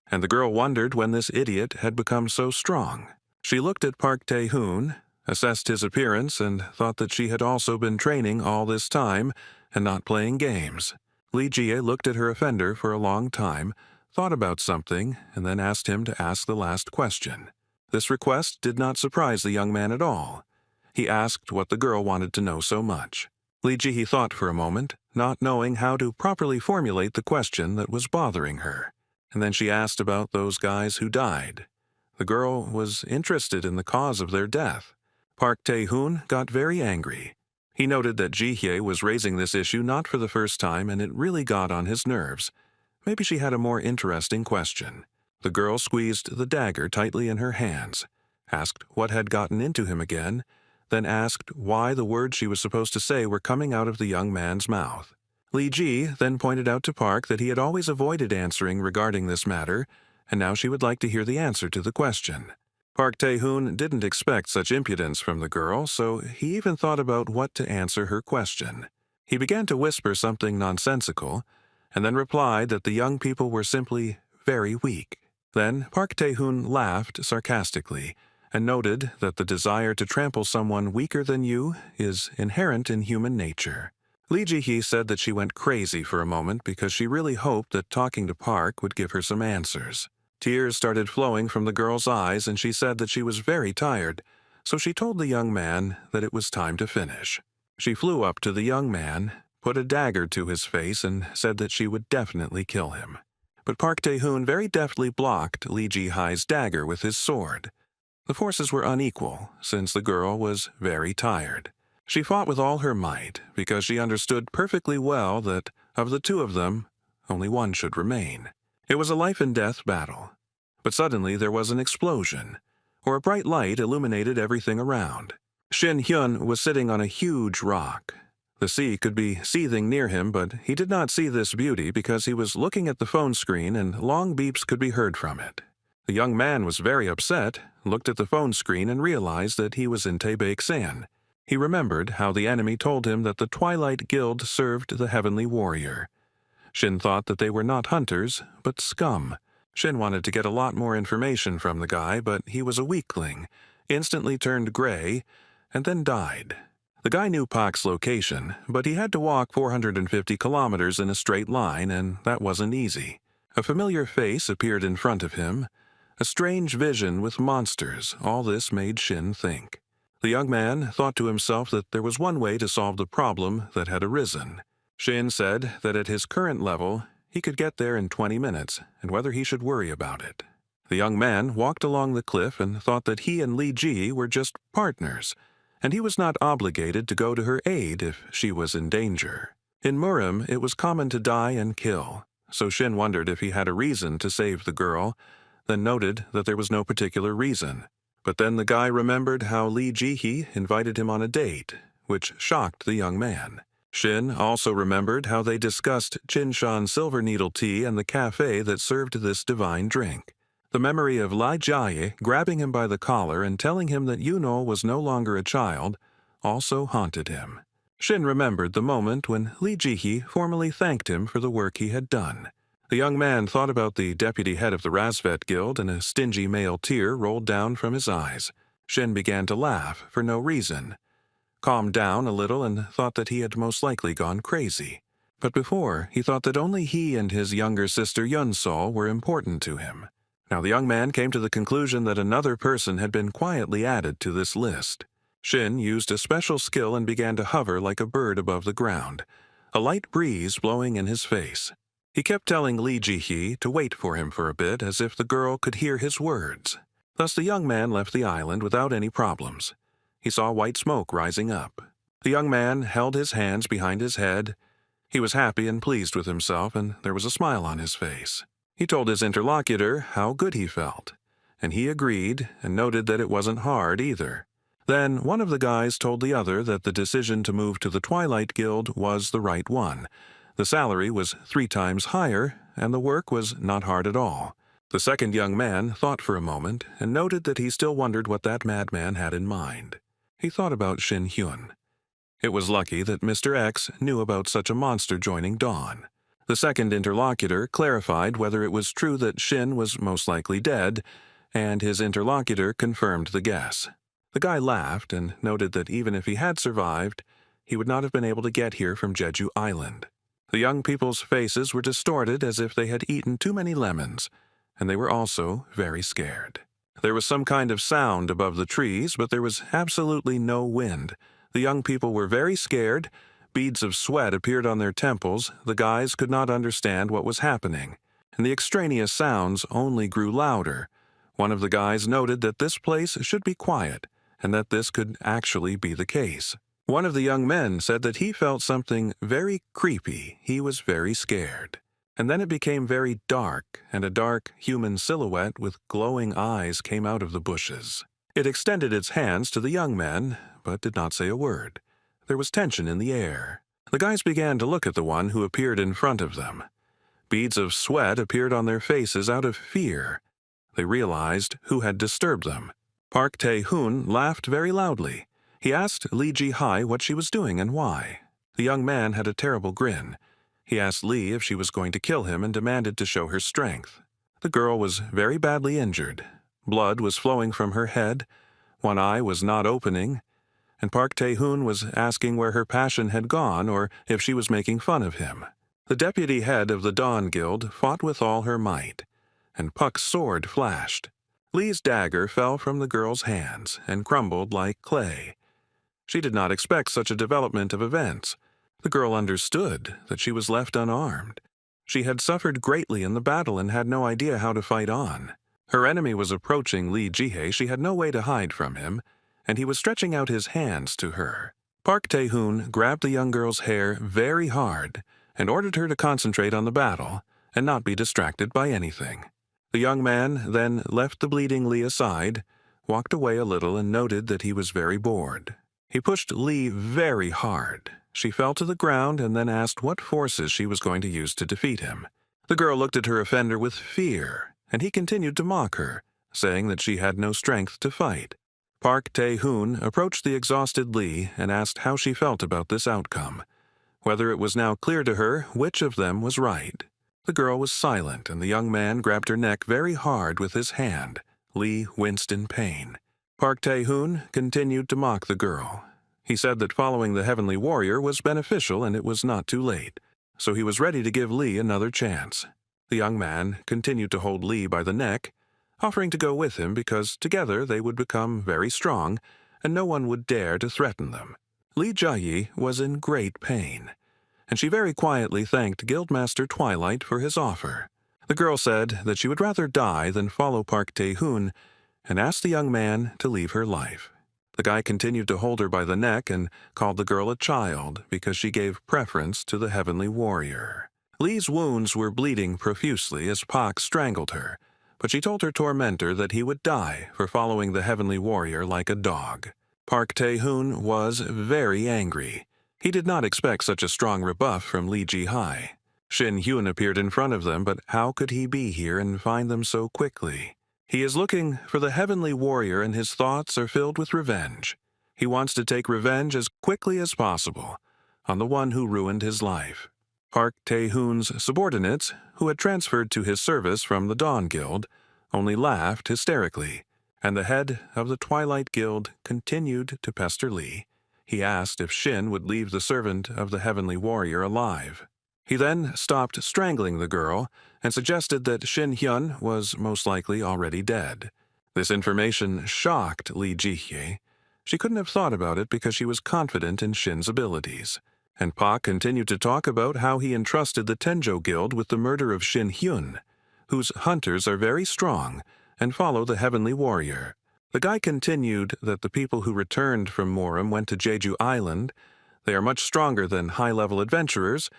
Speaker 1: and the girl wondered when this idiot had become so strong. She looked at Park Tae-hoon, assessed his appearance, and thought that she had also been training all this time and not playing games. Lee Ji-hye looked at her offender for a long time, thought about something, and then asked him to ask the last question. This request did not surprise the young man at all. He asked what the girl wanted to know so much. Lee Ji-hye thought for a moment, not knowing how to properly formulate the question that was bothering her. And then she asked about those guys who died. The girl was interested in the cause of their death. Park Tae-hoon got very angry. He noted that Ji-hye was raising this issue not for the first time, and it really got on his nerves. Maybe she had a more interesting question. The girl squeezed the dagger tightly in her hands, asked what had gotten into him again, then asked why the words she was supposed to say were coming out of the young man's mouth. Lee Ji then pointed out to Park that he had always avoided answering regarding this matter, and now she would like to hear the answer to the question. Park Tae-hoon didn't expect such impudence from the girl, so he even thought about what to answer her question. He began to whisper something nonsensical, and then replied that the young people were simply very weak. Then Park Tae-hoon laughed sarcastically, and noted that the desire to trample someone weaker than you is inherent in human nature. Lee Ji-hye said that she went crazy for a moment because she really hoped that talking to Park would give her some answers. Tears started flowing from the girl's eyes, and she said that she was very tired, so she told the young man that it was time to finish. She flew up to the young man, put a dagger to his face, and said that she would definitely kill him. But Park Tae-hoon very deftly blocked Lee Ji-hye's dagger with his sword. The forces were unequal, since the girl was very tired. She fought with all her might, because she understood perfectly well that, of the two of them, only one should remain. It was a life-and-death battle. But suddenly there was an explosion, or a bright light illuminated everything around. Shin Hyun was sitting on a huge rock. The sea could be seething near him, but he did not see this beauty because he was looking at the phone screen and long beeps could be heard from it. The young man was very upset, looked at the phone screen, and realized that he was in Taebaek-san. He remembered how the enemy told him that the Twilight Guild served the Heavenly Warrior. Shin thought that they were not hunters, but scum. Shin wanted to get a lot more information from the guy, but he was a weakling, instantly turned gray, and then died. The guy knew Pak's location, but he had to walk 450 kilometers in a straight line, and that wasn't easy. A familiar face appeared in front of him. A strange vision with monsters, all this made Shin think. The young man thought to himself that there was one way to solve the problem that had arisen. Shin said that at his current level, he could get there in 20 minutes, and whether he should worry about it. The young man walked along the cliff and thought that he and Lee Ji were just partners, and he was not obligated to go to her aid if she was in danger. In Murim, it was common to die and kill, so Shin wondered if he had a reason to save the girl, then noted that there was no particular reason. But then the guy remembered how Lee Ji-hye invited him on a date, which shocked the young man. Shin also remembered how they discussed Chinshan silver needle tea and the cafe that served this divine drink. The memory of Li Jiaye grabbing him by the collar and telling him that Yunol was no longer a child also haunted him. Shin remembered the moment when Li Jihe formally thanked him for the work he had done. The young man thought about the deputy head of the Razvet Guild, and a stingy male tear rolled down from his eyes. Shin began to laugh for no reason, calmed down a little, and thought that he had most likely gone crazy. But before, he thought that only he and his younger sister Yunsol were important to him. Now the young man came to the conclusion that another person had been quietly added to this list. Shin used a special skill and began to hover like a bird above the ground, a light breeze blowing in his face. He kept telling Li Jihe to wait for him for a bit, as if the girl could hear his words. Thus the young man left the island without any problems. He saw white smoke rising up. The young man held his hands behind his head. He was happy and pleased with himself, and there was a smile on his face. He told his interlocutor how good he felt, and he agreed and noted that it wasn't hard either. Then one of the guys told the other that the decision to move to the Twilight Guild was the right one. The salary was 3 times higher, and the work was not hard at all. The second young man thought for a moment and noted that he still wondered what that madman had in mind. He thought about Shin Hyun. It was lucky that Mr. X knew about such a monster joining Dawn. The second interlocutor clarified whether it was true that Shin was most likely dead, and his interlocutor confirmed the guess. The guy laughed and noted that even if he had survived, he would not have been able to get here from Jeju Island. The young people's faces were distorted as if they had eaten too many lemons, and they were also very scared. There was some kind of sound above the trees, but there was absolutely no wind. The young people were very scared. Beads of sweat appeared on their temples. The guys could not understand what was happening, and the extraneous sounds only grew louder. One of the guys noted that this place should be quiet, and that this could actually be the case. One of the young men said that he felt something very creepy. He was very scared. And then it became very dark, and a dark human silhouette with glowing eyes came out of the bushes. It extended its hands to the young men, but did not say a word. There was tension in the air. The guys began to look at the one who appeared in front of them. Beads of sweat appeared on their faces out of fear. They realized who had disturbed them. Park Tae-hoon laughed very loudly. He asked Lee Ji-hai what she was doing and why. The young man had a terrible grin. He asked Lee if she was going to kill him and demanded to show her strength. The girl was very badly injured. Blood was flowing from her head. One eye was not opening. And Park Tae-hoon was asking where her passion had gone or if she was making fun of him. The deputy head of the Dawn Guild fought with all her might, and Puck's sword flashed. Lee's dagger fell from the girl's hands and crumbled like clay. She did not expect such a development of events. The girl understood that she was left unarmed. She had suffered greatly in the battle and had no idea how to fight on. Her enemy was approaching Lee Jihae. She had no way to hide from him, and he was stretching out his hands to her. Park Tae-hoon grabbed the young girl's hair very hard and ordered her to concentrate on the battle and not be distracted by anything. The young man then left the bleeding Lee aside, walked away a little, and noted that he was very bored. He pushed Lee very hard. She fell to the ground and then asked what forces she was going to use to defeat him. The girl looked at her offender with fear, and he continued to mock her, saying that she had no strength to fight. Park Tae-hoon approached the exhausted Lee and asked how she felt about this outcome, whether it was now clear to her which of them was right. The girl was silent, and the young man grabbed her neck very hard with his hand. Lee winced in pain. Park Tae-hoon continued to mock the girl. He said that following the Heavenly Warrior was beneficial and it was not too late, so he was ready to give Lee another chance. The young man continued to hold Lee by the neck, offering to go with him because together they would become very strong and no one would dare to threaten them. Lee Jiayi was in great pain, and she very quietly thanked Guildmaster Twilight for his offer. The girl said that she would rather die than follow Park Tae-hoon and asked the young man to leave her life. The guy continued to hold her by the neck and called the girl a child because she gave preference to the Heavenly Warrior. Lee's wounds were bleeding profusely as Pak strangled her, but she told her tormentor that he would die for following the Heavenly Warrior like a dog. Park Tae-hoon was very angry. He did not expect such a strong rebuff from Li Jihai. Shin Hyun appeared in front of them, but how could he be here and find them so quickly? He is looking for the heavenly warrior and his thoughts are filled with revenge. He wants to take revenge as quickly as possible on the one who ruined his life. Park Tae-hoon's subordinates, who had transferred to his service from the Dawn Guild, only laughed hysterically, and the head of the Twilight Guild continued to pester Lee. He asked if Shin would leave the servant of the heavenly warrior alive. He then stopped strangling the girl and suggested that Shin Hyun was most likely already dead. This information shocked Lee Ji-hye. She couldn't have thought about it because she was confident in Shin's abilities. And Park continued to talk about how he entrusted the Tenjo Guild with the murder of Shin Hyun, whose hunters are very strong and follow the heavenly warrior. The guy continued that the people who returned from Morim went to Jeju Island. They are much stronger than high-level adventurers.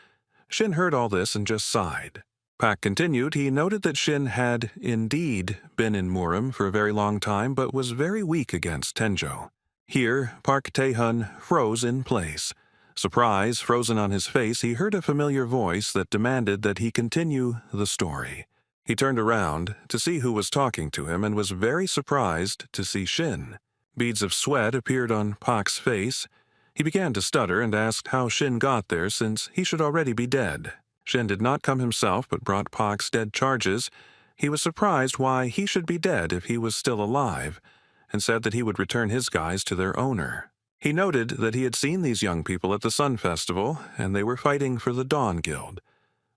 Speaker 1: Shin heard all this and just sighed. Pak continued he noted that Shin had indeed been in Morim for a very long time but was very weak against Tenjo. Here, Park Tae-hun froze in place. Surprise frozen on his face, he heard a familiar voice that demanded that he continue the story. He turned around to see who was talking to him and was very surprised to see Shin. Beads of sweat appeared on Pak's face. He began to stutter and asked how Shin got there since he should already be dead. Shin did not come himself but brought Pak's dead charges. He was surprised why he should be dead if he was still alive, and said that he would return his guys to their owner. He noted that he had seen these young people at the Sun Festival, and they were fighting for the Dawn Guild.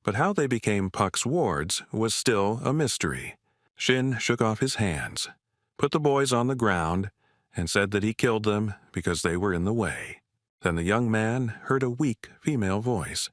Speaker 1: But how they became Puck's wards was still a mystery. Shin shook off his hands, put the boys on the ground, and said that he killed them because they were in the way. Then the young man heard a weak female voice.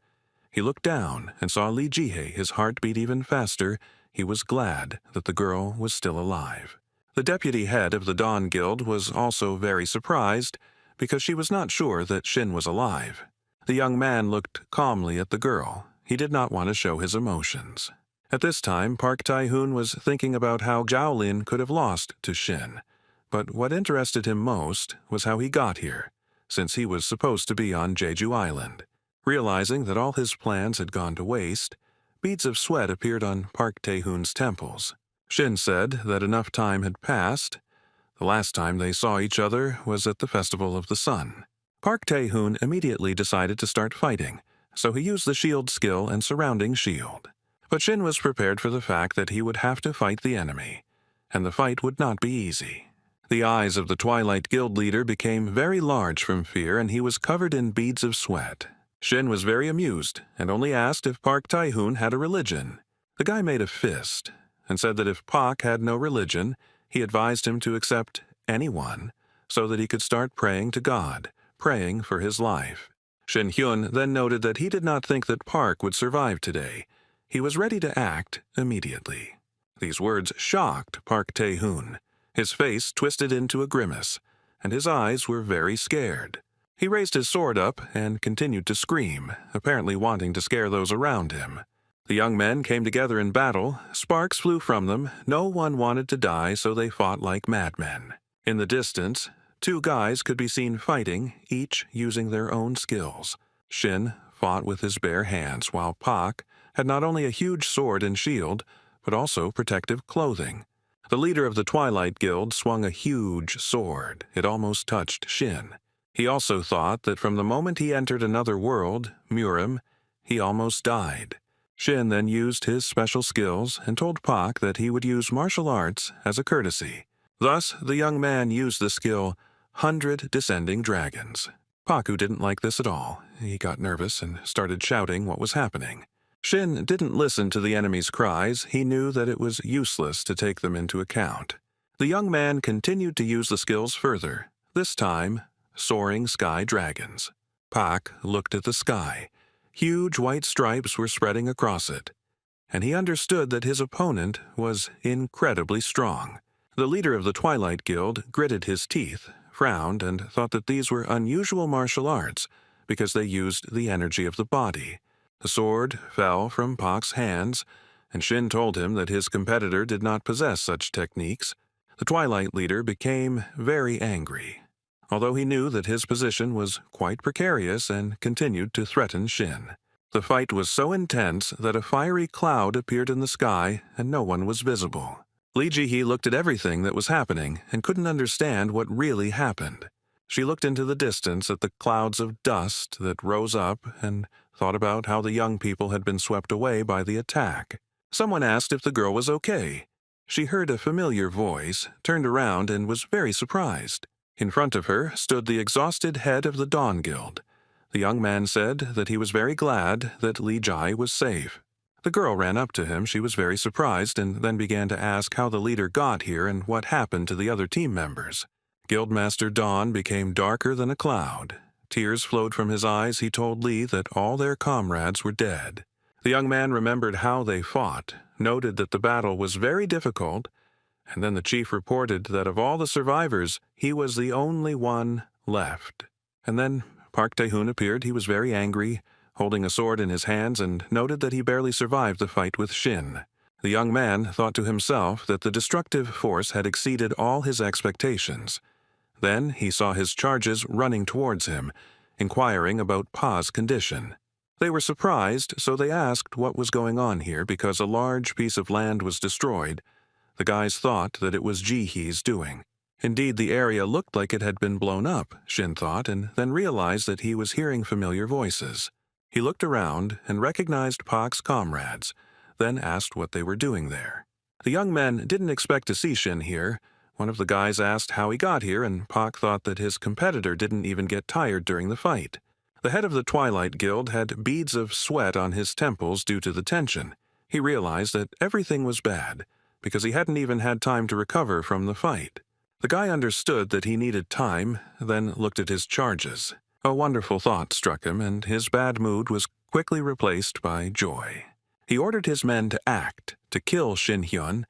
Speaker 1: He looked down and saw Lee Ji-hye, his heart beat even faster. He was glad that the girl was still alive. The deputy head of the Dawn Guild was also very surprised because she was not sure that Shin was alive. The young man looked calmly at the girl. He did not want to show his emotions. At this time, Park Tae-hoon was thinking about how Zhao Lin could have lost to Shin. But what interested him most was how he got here, since he was supposed to be on Jeju Island. Realizing that all his plans had gone to waste, beads of sweat appeared on Park Tae-hoon's temples. Shin said that enough time had passed. The last time they saw each other was at the Festival of the Sun. Park Tae-hoon immediately decided to start fighting, so he used the shield skill and surrounding shield. But Shin was prepared for the fact that he would have to fight the enemy, and the fight would not be easy. The eyes of the Twilight Guild leader became very large from fear, and he was covered in beads of sweat. Shin was very amused and only asked if Park Tae-hoon had a religion. The guy made a fist and said that if Park had no religion, he advised him to accept anyone so that he could start praying to God, praying for his life. Shin Hyun then noted that he did not think that Park would survive today. He was ready to act immediately. These words shocked Park Tae-hoon. His face twisted into a grimace, and his eyes were very scared. He raised his sword up and continued to scream, apparently wanting to scare those around him. The young men came together in battle. Sparks flew from them. No one wanted to die, so they fought like madmen. In the distance, two guys could be seen fighting, each using their own skills. Shin fought with his bare hands, while Pak had not only a huge sword and shield, but also protective clothing. The leader of the Twilight Guild swung a huge sword. It almost touched Shin. He also thought that from the moment he entered another world, Murim, he almost died. Shin then used his special skills and told Pak that he would use martial arts as a courtesy. Thus, the young man used the skill 100 Descending Dragons. Paku didn't like this at all. He got nervous and started shouting what was happening. Shin didn't listen to the enemy's cries. He knew that it was useless to take them into account. The young man continued to use the skills further, this time soaring sky dragons. Pak looked at the sky. Huge white stripes were spreading across it, and he understood that his opponent was incredibly strong. The leader of the Twilight Guild gritted his teeth, frowned, and thought that these were unusual martial arts because they used the energy of the body. The sword fell from Pak's hands, and Shin told him that his competitor did not possess such techniques. The Twilight leader became very angry. although he knew that his position was quite precarious and continued to threaten Shin. The fight was so intense that a fiery cloud appeared in the sky and no one was visible. Lee Ji-hee looked at everything that was happening and couldn't understand what really happened. She looked into the distance at the clouds of dust that rose up and thought about how the young people had been swept away by the attack. Someone asked if the girl was okay. She heard a familiar voice, turned around, and was very surprised. In front of her stood the exhausted head of the Dawn Guild. The young man said that he was very glad that Lee Jai was safe. The girl ran up to him. She was very surprised and then began to ask how the leader got here and what happened to the other team members. Guildmaster Dawn became darker than a cloud. Tears flowed from his eyes. He told Lee that all their comrades were dead. The young man remembered how they fought, noted that the battle was very difficult, and then the chief reported that of all the survivors, he was the only one left. And then Park Tae-hoon appeared. He was very angry, holding a sword in his hands, and noted that he barely survived the fight with Shin. The young man thought to himself that the destructive force had exceeded all his expectations. Then he saw his charges running towards him, inquiring about Pa's condition. They were surprised, so they asked what was going on here because a large piece of land was destroyed. The guys thought that it was Ji-hee's doing. Indeed, the area looked like it had been blown up, Shin thought, and then realized that he was hearing familiar voices. He looked around and recognized Pak's comrades, then asked what they were doing there. The young men didn't expect to see Shin here. One of the guys asked how he got here, and Pak thought that his competitor didn't even get tired during the fight. The head of the Twilight Guild had beads of sweat on his temples due to the tension. He realized that everything was bad, because he hadn't even had time to recover from the fight. The guy understood that he needed time, then looked at his charges. A wonderful thought struck him, and his bad mood was quickly replaced by joy. He ordered his men to act, to kill Shin Hyun.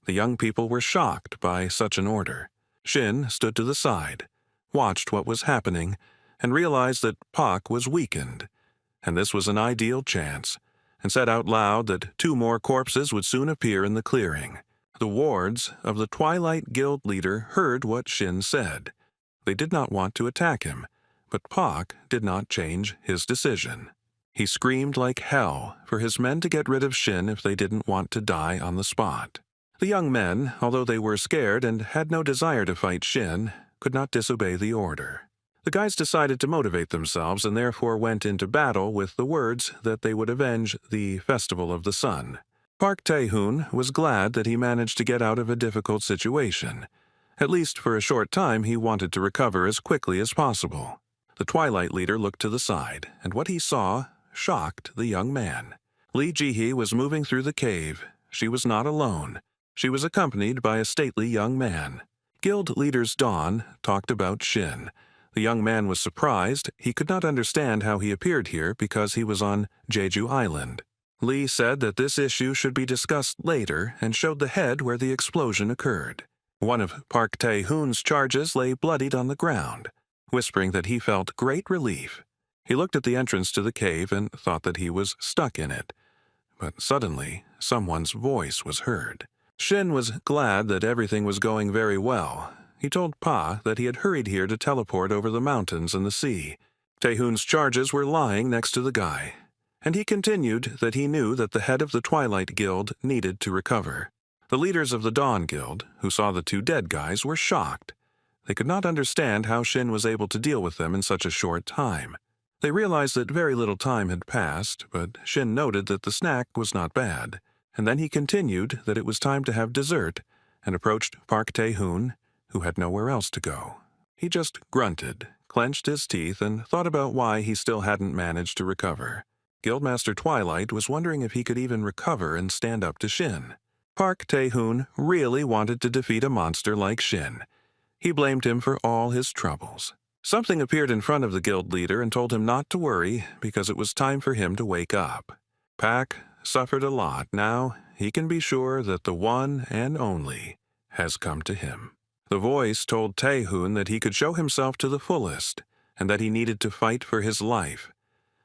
Speaker 1: The young people were shocked by such an order. Shin stood to the side, watched what was happening, and realized that Pak was weakened. And this was an ideal chance, and said out loud that 2 more corpses would soon appear in the clearing. The wards of the Twilight Guild leader heard what Shin said. They did not want to attack him, but Pak did not change his decision. He screamed like hell for his men to get rid of Shin if they didn't want to die on the spot. The young men, although they were scared and had no desire to fight Shin, could not disobey the order. The guys decided to motivate themselves and therefore went into battle with the words that they would avenge the Festival of the Sun. Park Tae-hoon was glad that he managed to get out of a difficult situation. At least for a short time he wanted to recover as quickly as possible. The Twilight leader looked to the side, and what he saw shocked the young man. Lee Ji-hee was moving through the cave. She was not alone. She was accompanied by a stately young man. Guild leaders Dawn talked about Shin. The young man was surprised. He could not understand how he appeared here because he was on Jeju Island. Lee said that this issue should be discussed later and showed the head where the explosion occurred. One of Park Tae-hoon's charges lay bloodied on the ground, whispering that he felt great relief. He looked at the entrance to the cave and thought that he was stuck in it. But suddenly, someone's voice was heard. Shin was glad that everything was going very well. He told Pa that he had hurried here to teleport over the mountains and the sea. Tae-hoon's charges were lying next to the guy, and he continued that he knew that the head of the Twilight Guild needed to recover. The leaders of the Dawn Guild, who saw the 2 dead guys, were shocked. They could not understand how Shin was able to deal with them in such a short time. They realized that very little time had passed, but Shin noted that the snack was not bad. And then he continued that it was time to have dessert and approached Park Tae-hoon, who had nowhere else to go. He just grunted, clenched his teeth, and thought about why he still hadn't managed to recover. Guildmaster Twilight was wondering if he could even recover and stand up to Shin. Park Tae-hoon really wanted to defeat a monster like Shin. He blamed him for all his troubles. Something appeared in front of the guild leader and told him not to worry because it was time for him to wake up. Pak suffered a lot. Now he can be sure that the one and only has come to him. The voice told Tae-hoon that he could show himself to the fullest and that he needed to fight for his life.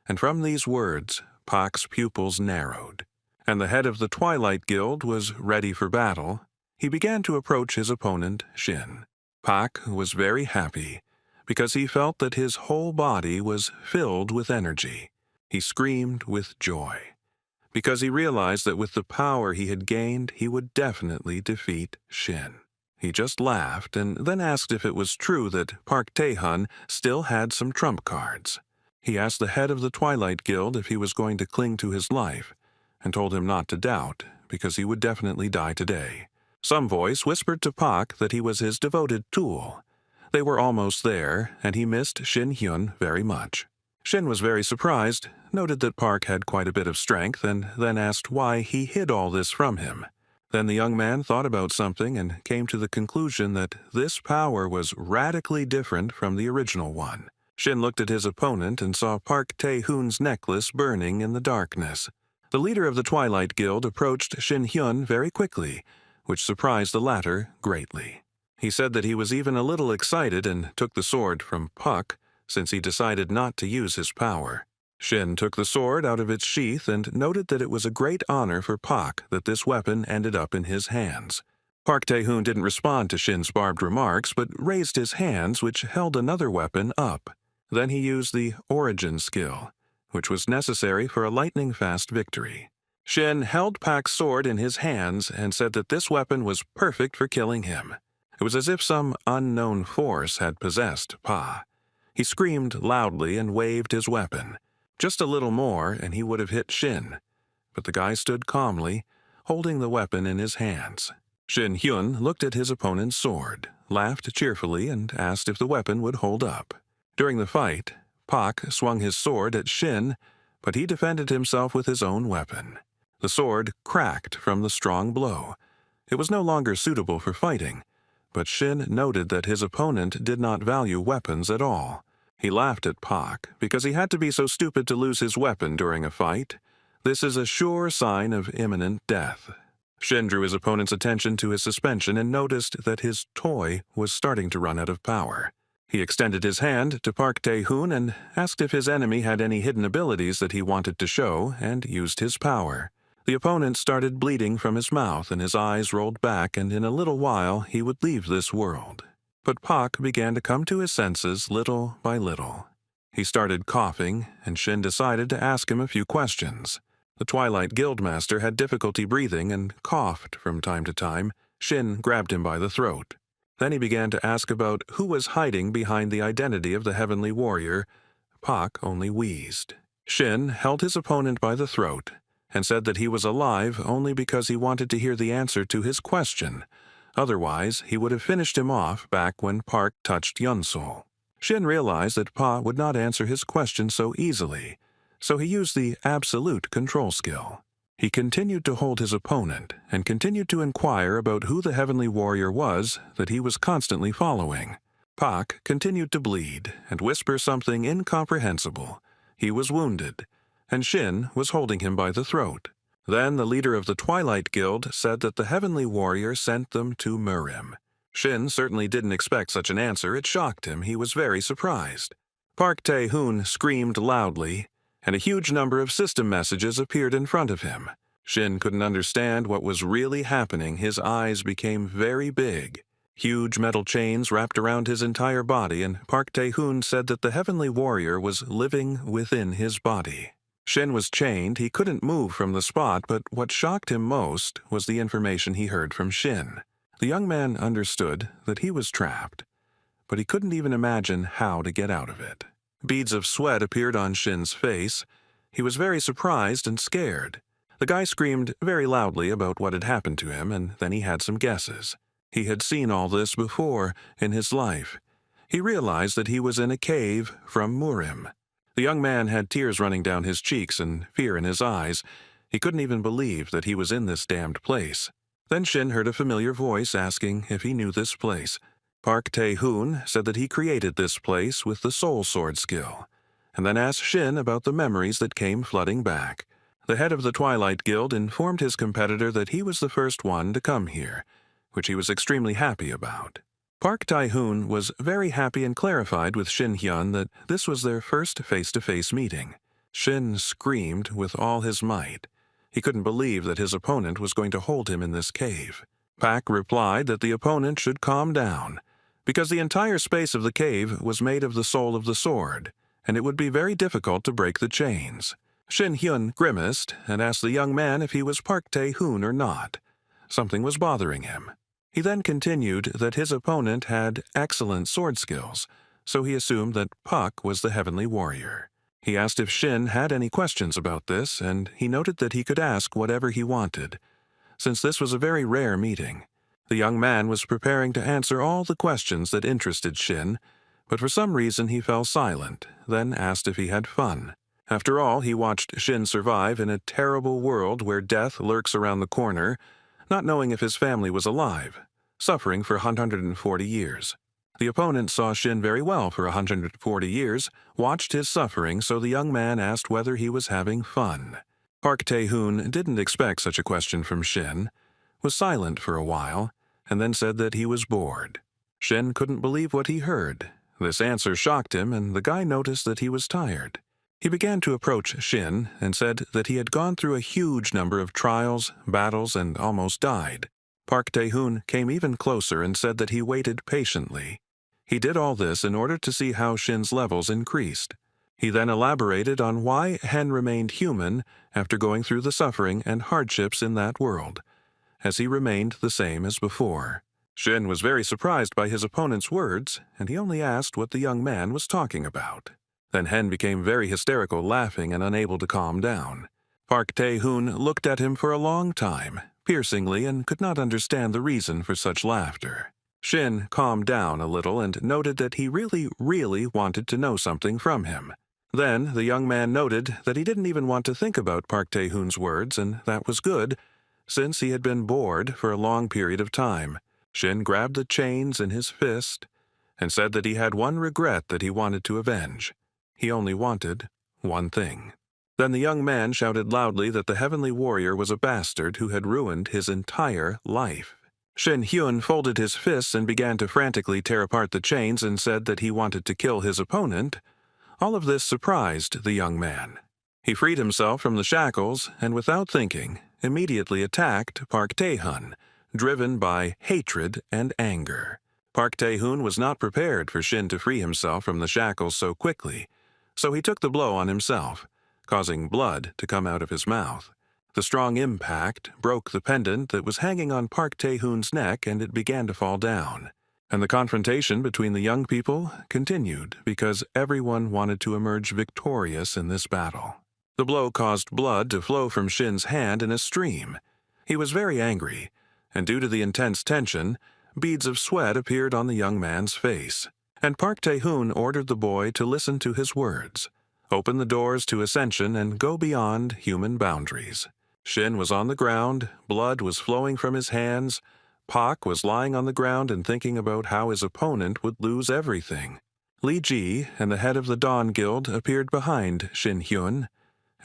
Speaker 1: And from these words, Pak's pupils narrowed, and the head of the Twilight Guild was ready for battle. He began to approach his opponent, Shin. Pak was very happy, because he felt that his whole body was filled with energy. He screamed with joy, because he realized that with the power he had gained, he would definitely defeat Shin. He just laughed and then asked if it was true that Park Tae-hun still had some trump cards. He asked the head of the Twilight Guild if he was going to cling to his life, and told him not to doubt, because he would definitely die today. Some voice whispered to Pak that he was his devoted tool. They were almost there, and he missed Shin Hyun very much. Shin was very surprised, noted that Park had quite a bit of strength, and then asked why he hid all this from him. Then the young man thought about something and came to the conclusion that this power was radically different from the original one. Shin looked at his opponent and saw Park Tae-hoon's necklace burning in the darkness. The leader of the Twilight Guild approached Shin Hyun very quickly, which surprised the latter greatly. He said that he was even a little excited and took the sword from Puck, since he decided not to use his power. Shin took the sword out of its sheath and noted that it was a great honor for Pak that this weapon ended up in his hands. Park Tae-hoon didn't respond to Shin's barbed remarks, but raised his hands, which held another weapon, up. Then he used the origin skill, which was necessary for a lightning-fast victory. Shin held Pak's sword in his hands and said that this weapon was perfect for killing him. It was as if some unknown force had possessed Pa. He screamed loudly and waved his weapon. Just a little more and he would have hit Shin, but the guy stood calmly, holding the weapon in his hands. Shin Hyun looked at his opponent's sword, laughed cheerfully, and asked if the weapon would hold up. During the fight, Pak swung his sword at Shin, but he defended himself with his own weapon. The sword cracked from the strong blow. It was no longer suitable for fighting, but Shin noted that his opponent did not value weapons at all. He laughed at Pak because he had to be so stupid to lose his weapon during a fight. This is a sure sign of imminent death. Shin drew his opponent's attention to his suspension and noticed that his toy was starting to run out of power. He extended his hand to Park Tae-hoon and asked if his enemy had any hidden abilities that he wanted to show, and used his power. The opponent started bleeding from his mouth and his eyes rolled back, and in a little while he would leave this world. But Pak began to come to his senses little by little. He started coughing, and Shin decided to ask him a few questions. The Twilight Guildmaster had difficulty breathing and coughed from time to time. Shin grabbed him by the throat. Then he began to ask about who was hiding behind the identity of the Heavenly Warrior. Pak only wheezed. Shin held his opponent by the throat and said that he was alive only because he wanted to hear the answer to his question. Otherwise, he would have finished him off back when Park touched Yunsol. Shin realized that Pa would not answer his question so easily, so he used the absolute control skill. He continued to hold his opponent and continued to inquire about who the Heavenly Warrior was that he was constantly following. Pak continued to bleed and whisper something incomprehensible. He was wounded, and Shin was holding him by the throat. Then the leader of the Twilight Guild said that the Heavenly Warrior sent them to Murim. Shin certainly didn't expect such an answer. It shocked him. He was very surprised. Park Tae-hoon screamed loudly, and a huge number of system messages appeared in front of him. Shin couldn't understand what was really happening. His eyes became very big. Huge metal chains wrapped around his entire body, and Park Tae-hoon said that the Heavenly Warrior was living within his body. Shin was chained. He couldn't move from the spot, but what shocked him most was the information he heard from Shin. The young man understood that he was trapped, but he couldn't even imagine how to get out of it. Beads of sweat appeared on Shin's face. He was very surprised and scared. The guy screamed very loudly about what had happened to him, and then he had some guesses. He had seen all this before in his life. He realized that he was in a cave from Murim. The young man had tears running down his cheeks and fear in his eyes. He couldn't even believe that he was in this damned place. Then Shin heard a familiar voice asking if he knew this place. Park Tae-hoon said that he created this place with the Soul Sword skill, and then asked Shin about the memories that came flooding back. The head of the Twilight Guild informed his competitor that he was the first one to come here, which he was extremely happy about. Park Tae-hoon was very happy and clarified with Shin Hyun that this was their first face-to-face meeting. Shin screamed with all his might. He couldn't believe that his opponent was going to hold him in this cave. Pak replied that the opponent should calm down, because the entire space of the cave was made of the soul of the sword, and it would be very difficult to break the chains. Shin Hyun grimaced and asked the young man if he was Park Tae-hoon or not. Something was bothering him. He then continued that his opponent had excellent sword skills, so he assumed that Puck was the heavenly warrior. He asked if Shin had any questions about this, and he noted that he could ask whatever he wanted. Since this was a very rare meeting, the young man was preparing to answer all the questions that interested Shin, but for some reason he fell silent, then asked if he had fun. After all, he watched Shin survive in a terrible world where death lurks around the corner, not knowing if his family was alive, suffering for 140 years. The opponent saw Shin very well for 140 years, watched his suffering, so the young man asked whether he was having fun. Park Tae-hoon didn't expect such a question from Shin, was silent for a while, and then said that he was bored. Shin couldn't believe what he heard. This answer shocked him, and the guy noticed that he was tired. He began to approach Shin and said that he had gone through a huge number of trials, battles, and almost died. Park Tae-hoon came even closer and said that he waited patiently. He did all this in order to see how Shin's levels increased. He then elaborated on why Hen remained human after going through the suffering and hardships in that world, as he remained the same as before. Shin was very surprised by his opponent's words, and he only asked what the young man was talking about. Then Hen became very hysterical, laughing and unable to calm down. Park Tae-hoon looked at him for a long time, piercingly, and could not understand the reason for such laughter. Shin calmed down a little and noted that he really wanted to know something from him. Then the young man noted that he didn't even want to think about Park Tae-hoon's words, and that was good, since he had been bored for a long period of time. Shin grabbed the chains in his fist and said that he had one regret that he wanted to avenge. He only wanted one thing. Then the young man shouted loudly that the heavenly warrior was a bastard who had ruined his entire life. Shin Hyun folded his fists and began to frantically tear apart the chains and said that he wanted to kill his opponent. All of this surprised the young man. He freed himself from the shackles and, without thinking, immediately attacked Park Tae-hoon, driven by hatred and anger. Park Tae-hoon was not prepared for Shin to free himself from the shackles so quickly, so he took the blow on himself, causing blood to come out of his mouth. The strong impact broke the pendant that was hanging on Park Tae-hoon's neck, and it began to fall down. And the confrontation between the young people continued because everyone wanted to emerge victorious in this battle. The blow caused blood to flow from Shin's hand in a stream. He was very angry, and due to the intense tension, beads of sweat appeared on the young man's face. And Park Tae-hoon ordered the boy to listen to his words, open the doors to ascension, and go beyond human boundaries. Shin was on the ground, blood was flowing from his hands. Pak was lying on the ground and thinking about how his opponent would lose everything. Lee Ji and the head of the Dawn Guild appeared behind Shin Hyun,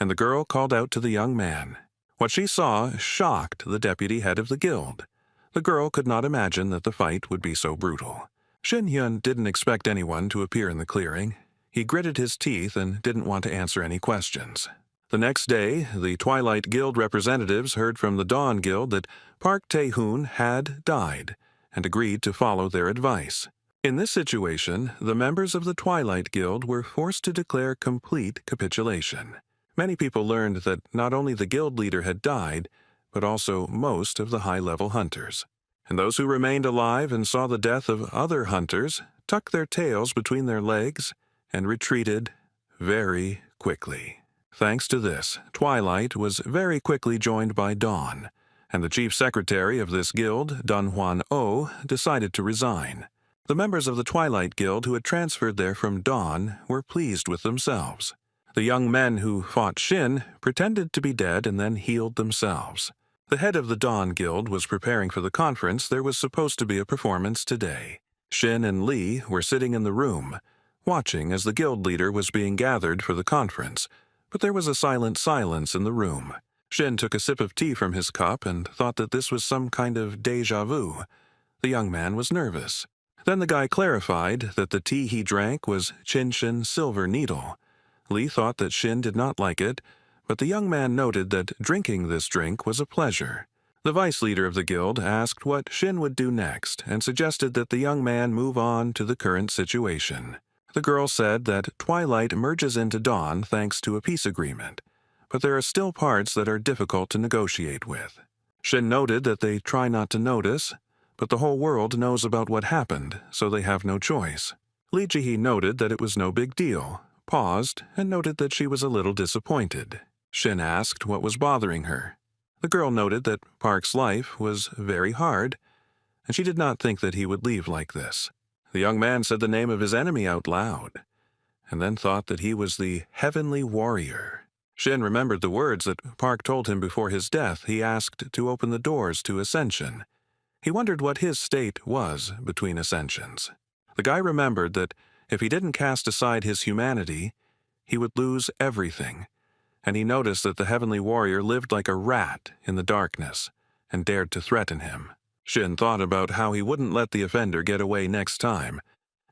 Speaker 1: and the girl called out to the young man. What she saw shocked the deputy head of the guild. The girl could not imagine that the fight would be so brutal. Shin Hyun didn't expect anyone to appear in the clearing. He gritted his teeth and didn't want to answer any questions. The next day, the Twilight Guild representatives heard from the Dawn Guild that Park Tae-hoon had died and agreed to follow their advice. In this situation, the members of the Twilight Guild were forced to declare complete capitulation. Many people learned that not only the guild leader had died, but also most of the high-level hunters. And those who remained alive and saw the death of other hunters tucked their tails between their legs and retreated very quickly. Thanks to this, Twilight was very quickly joined by Dawn, and the chief secretary of this guild, Dunhwan-oh, decided to resign. The members of the Twilight Guild who had transferred there from Dawn were pleased with themselves. The young men who fought Shin pretended to be dead and then healed themselves. The head of the Dawn Guild was preparing for the conference. There was supposed to be a performance today. Shin and Lee were sitting in the room, watching as the guild leader was being gathered for the conference, but there was a silent silence in the room. Shin took a sip of tea from his cup and thought that this was some kind of déjà vu. The young man was nervous. Then the guy clarified that the tea he drank was Chinshin Silver Needle. Lee thought that Shin did not like it, but the young man noted that drinking this drink was a pleasure. The vice leader of the guild asked what Shin would do next and suggested that the young man move on to the current situation. The girl said that twilight merges into dawn thanks to a peace agreement, but there are still parts that are difficult to negotiate with. Shin noted that they try not to notice, but the whole world knows about what happened, so they have no choice. Lee Ji-hee noted that it was no big deal, paused, and noted that she was a little disappointed. Shin asked what was bothering her. The girl noted that Park's life was very hard, and she did not think that he would leave like this. The young man said the name of his enemy out loud, and then thought that he was the Heavenly Warrior. Shin remembered the words that Park told him before his death. He asked to open the doors to ascension. He wondered what his state was between ascensions. The guy remembered that if he didn't cast aside his humanity, he would lose everything, and he noticed that the Heavenly Warrior lived like a rat in the darkness and dared to threaten him. Shin thought about how he wouldn't let the offender get away next time,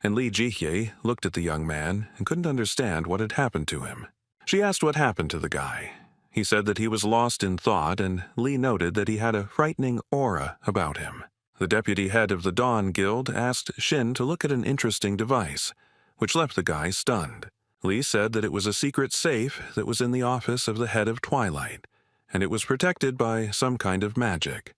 Speaker 1: and Lee Ji-hee looked at the young man and couldn't understand what had happened to him. She asked what happened to the guy. He said that he was lost in thought, and Lee noted that he had a frightening aura about him. The deputy head of the Dawn Guild asked Shin to look at an interesting device, which left the guy stunned. Lee said that it was a secret safe that was in the office of the head of Twilight, and it was protected by some kind of magic.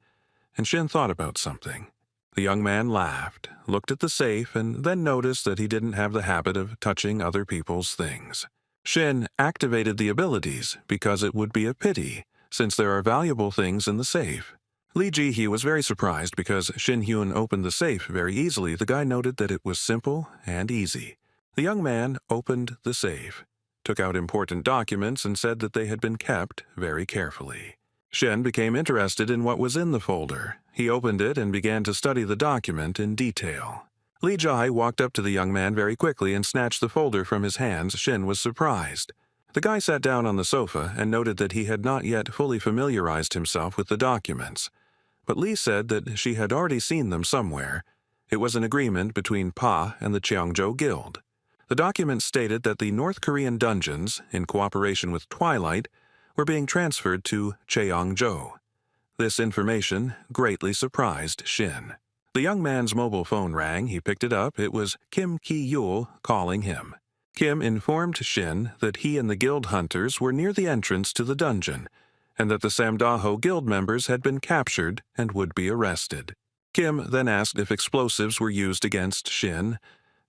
Speaker 1: And Shin thought about something. The young man laughed, looked at the safe, and then noticed that he didn't have the habit of touching other people's things. Shin activated the abilities because it would be a pity, since there are valuable things in the safe. Lee Ji-hee was very surprised because Shin Hyun opened the safe very easily. The guy noted that it was simple and easy. The young man opened the safe, took out important documents, and said that they had been kept very carefully. Shin became interested in what was in the folder. He opened it and began to study the document in detail. Lee Ji walked up to the young man very quickly and snatched the folder from his hands. Shin was surprised. The guy sat down on the sofa and noted that he had not yet fully familiarized himself with the documents. But Lee said that she had already seen them somewhere. It was an agreement between Pa and the Cheongjo Guild. The document stated that the North Korean dungeons, in cooperation with Twilight, were being transferred to Cheongjo. This information greatly surprised Shin. The young man's mobile phone rang. He picked it up. It was Kim Ki-yul calling him. Kim informed Shin that he and the guild hunters were near the entrance to the dungeon, and that the Samdaho guild members had been captured and would be arrested. Kim then asked if explosives were used against Shin,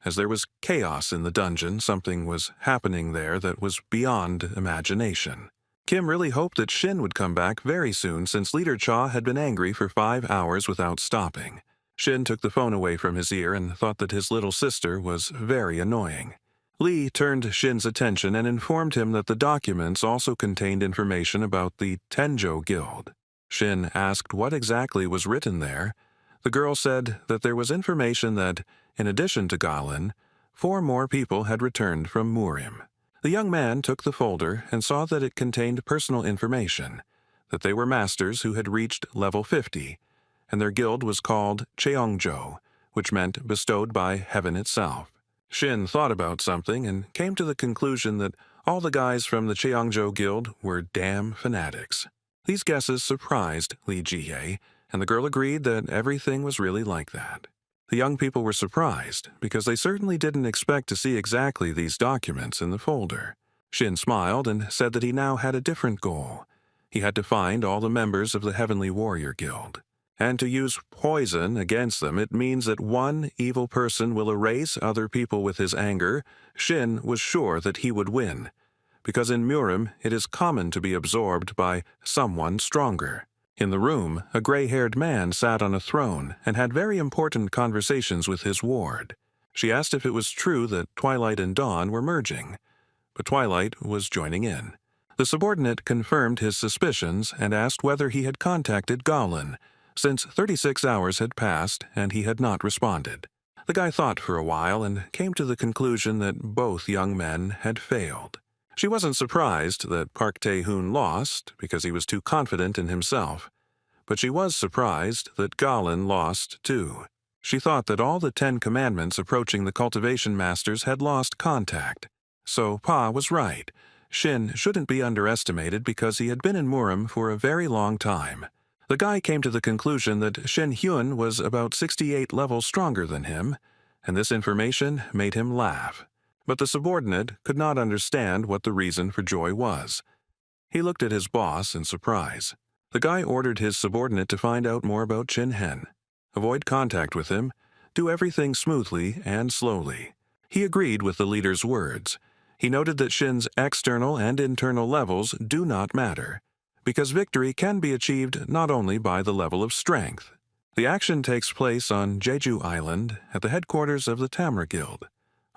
Speaker 1: as there was chaos in the dungeon. Something was happening there that was beyond imagination. Kim really hoped that Shin would come back very soon, since Leader Cha had been angry for 5 hours without stopping. Shin took the phone away from his ear and thought that his little sister was very annoying. Lee turned Shin's attention and informed him that the documents also contained information about the Tenjo Guild. Shin asked what exactly was written there. The girl said that there was information that, in addition to Galen, 4 more people had returned from Murim. The young man took the folder and saw that it contained personal information, that they were masters who had reached level 50, and their guild was called Cheongjo, which meant bestowed by heaven itself. Shin thought about something and came to the conclusion that all the guys from the Cheongjo Guild were damn fanatics. These guesses surprised Lee Ji-hee, and the girl agreed that everything was really like that. The young people were surprised because they certainly didn't expect to see exactly these documents in the folder. Shin smiled and said that he now had a different goal. He had to find all the members of the Heavenly Warrior Guild. And to use poison against them, it means that one evil person will erase other people with his anger. Shin was sure that he would win, because in Murim it is common to be absorbed by someone stronger. In the room, a gray-haired man sat on a throne and had very important conversations with his ward. She asked if it was true that Twilight and Dawn were merging, but Twilight was joining in. The subordinate confirmed his suspicions and asked whether he had contacted Galen, since 36 hours had passed and he had not responded. The guy thought for a while and came to the conclusion that both young men had failed. She wasn't surprised that Park Tae-hoon lost because he was too confident in himself, but she was surprised that Galen lost too. She thought that all the 10 commandments approaching the cultivation masters had lost contact. So Pa was right. Shin shouldn't be underestimated because he had been in Murim for a very long time. The guy came to the conclusion that Shin Hyun was about 68 levels stronger than him, and this information made him laugh. But the subordinate could not understand what the reason for joy was. He looked at his boss in surprise. The guy ordered his subordinate to find out more about Shin Hen. Avoid contact with him, do everything smoothly and slowly. He agreed with the leader's words. He noted that Shin's external and internal levels do not matter, because victory can be achieved not only by the level of strength. The action takes place on Jeju Island at the headquarters of the Tamra Guild,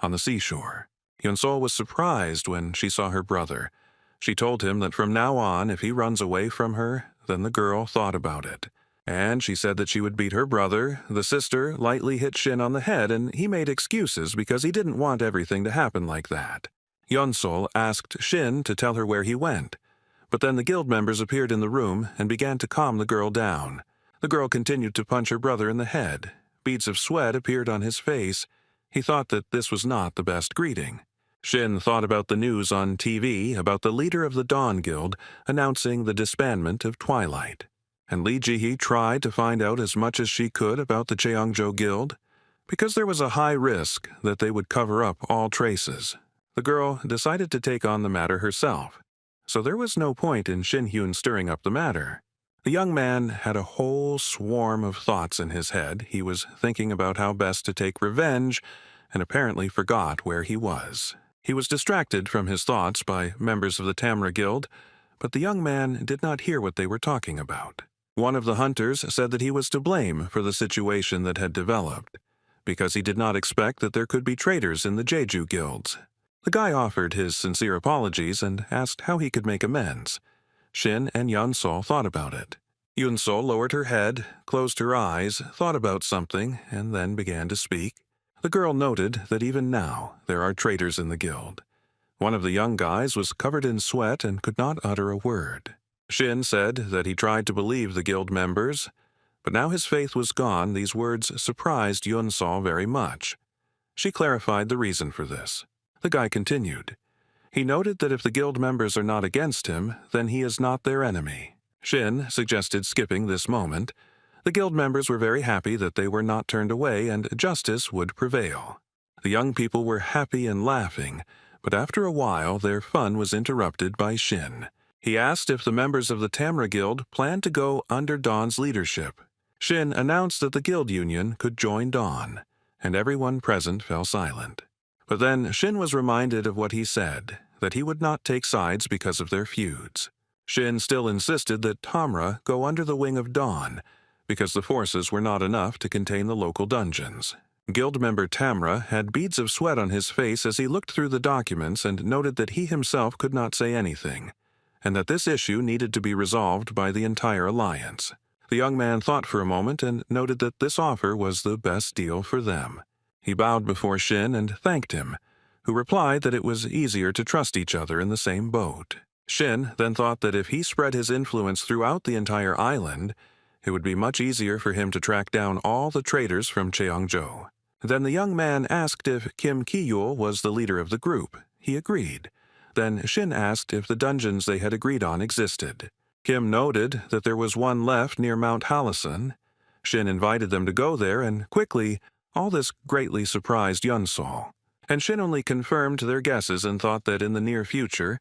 Speaker 1: on the seashore. Yeon-sol was surprised when she saw her brother. She told him that from now on, if he runs away from her, then the girl thought about it. And she said that she would beat her brother. The sister lightly hit Shin on the head, and he made excuses because he didn't want everything to happen like that. Yeon-sol asked Shin to tell her where he went. But then the guild members appeared in the room and began to calm the girl down. The girl continued to punch her brother in the head. Beads of sweat appeared on his face. He thought that this was not the best greeting. Shin thought about the news on TV about the leader of the Dawn Guild announcing the disbandment of Twilight. And Lee Ji-hee tried to find out as much as she could about the Cheongjo Guild. Because there was a high risk that they would cover up all traces, the girl decided to take on the matter herself. So there was no point in Shin Hyun stirring up the matter. The young man had a whole swarm of thoughts in his head. He was thinking about how best to take revenge and apparently forgot where he was. He was distracted from his thoughts by members of the Tamra Guild, but the young man did not hear what they were talking about. One of the hunters said that he was to blame for the situation that had developed, because he did not expect that there could be traitors in the Jeju guilds. The guy offered his sincere apologies and asked how he could make amends. Shin and Yeon-sol thought about it. Yeon-sol lowered her head, closed her eyes, thought about something, and then began to speak. The girl noted that even now there are traitors in the guild. One of the young guys was covered in sweat and could not utter a word. Shin said that he tried to believe the guild members, but now his faith was gone. These words surprised Yeon-sol very much. She clarified the reason for this. The guy continued. He noted that if the guild members are not against him, then he is not their enemy. Shin suggested skipping this moment. The guild members were very happy that they were not turned away and justice would prevail. The young people were happy and laughing, but after a while their fun was interrupted by Shin. He asked if the members of the Tamra Guild planned to go under Dawn's leadership. Shin announced that the guild union could join Dawn, and everyone present fell silent. But then Shin was reminded of what he said, that he would not take sides because of their feuds. Shin still insisted that Tamra go under the wing of Dawn, because the forces were not enough to contain the local dungeons. Guild member Tamra had beads of sweat on his face as he looked through the documents and noted that he himself could not say anything, and that this issue needed to be resolved by the entire alliance. The young man thought for a moment and noted that this offer was the best deal for them. He bowed before Shin and thanked him, who replied that it was easier to trust each other in the same boat. Shin then thought that if he spread his influence throughout the entire island, it would be much easier for him to track down all the traitors from Cheongjo. Then the young man asked if Kim Ki-yul was the leader of the group. He agreed. Then Shin asked if the dungeons they had agreed on existed. Kim noted that there was one left near Mount Hallasan. Shin invited them to go there, and quickly, all this greatly surprised Yeon-sol. And Shin only confirmed their guesses and thought that in the near future,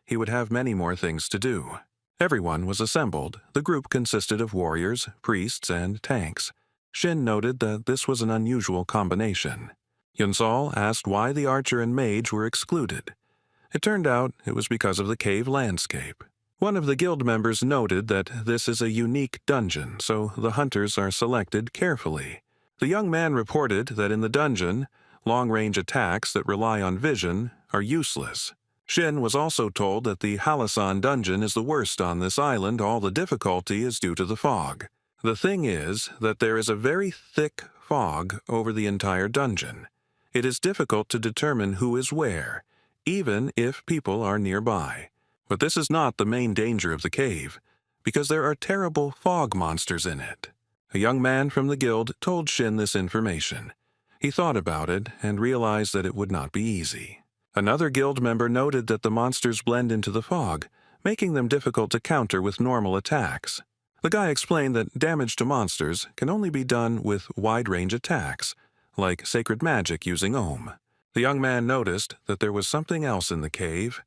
Speaker 1: he would have many more things to do. Everyone was assembled. The group consisted of warriors, priests, and tanks. Shin noted that this was an unusual combination. Yeon-sol asked why the archer and mage were excluded. It turned out it was because of the cave landscape. One of the guild members noted that this is a unique dungeon, so the hunters are selected carefully. The young man reported that in the dungeon, long-range attacks that rely on vision are useless. Shin was also told that the Hallasan dungeon is the worst on this island. All the difficulty is due to the fog. The thing is that there is a very thick fog over the entire dungeon. It is difficult to determine who is where, even if people are nearby. But this is not the main danger of the cave, because there are terrible fog monsters in it. A young man from the guild told Shin this information. He thought about it and realized that it would not be easy. Another guild member noted that the monsters blend into the fog, making them difficult to counter with normal attacks. The guy explained that damage to monsters can only be done with wide-range attacks, like sacred magic using Ohm. The young man noticed that there was something else in the cave,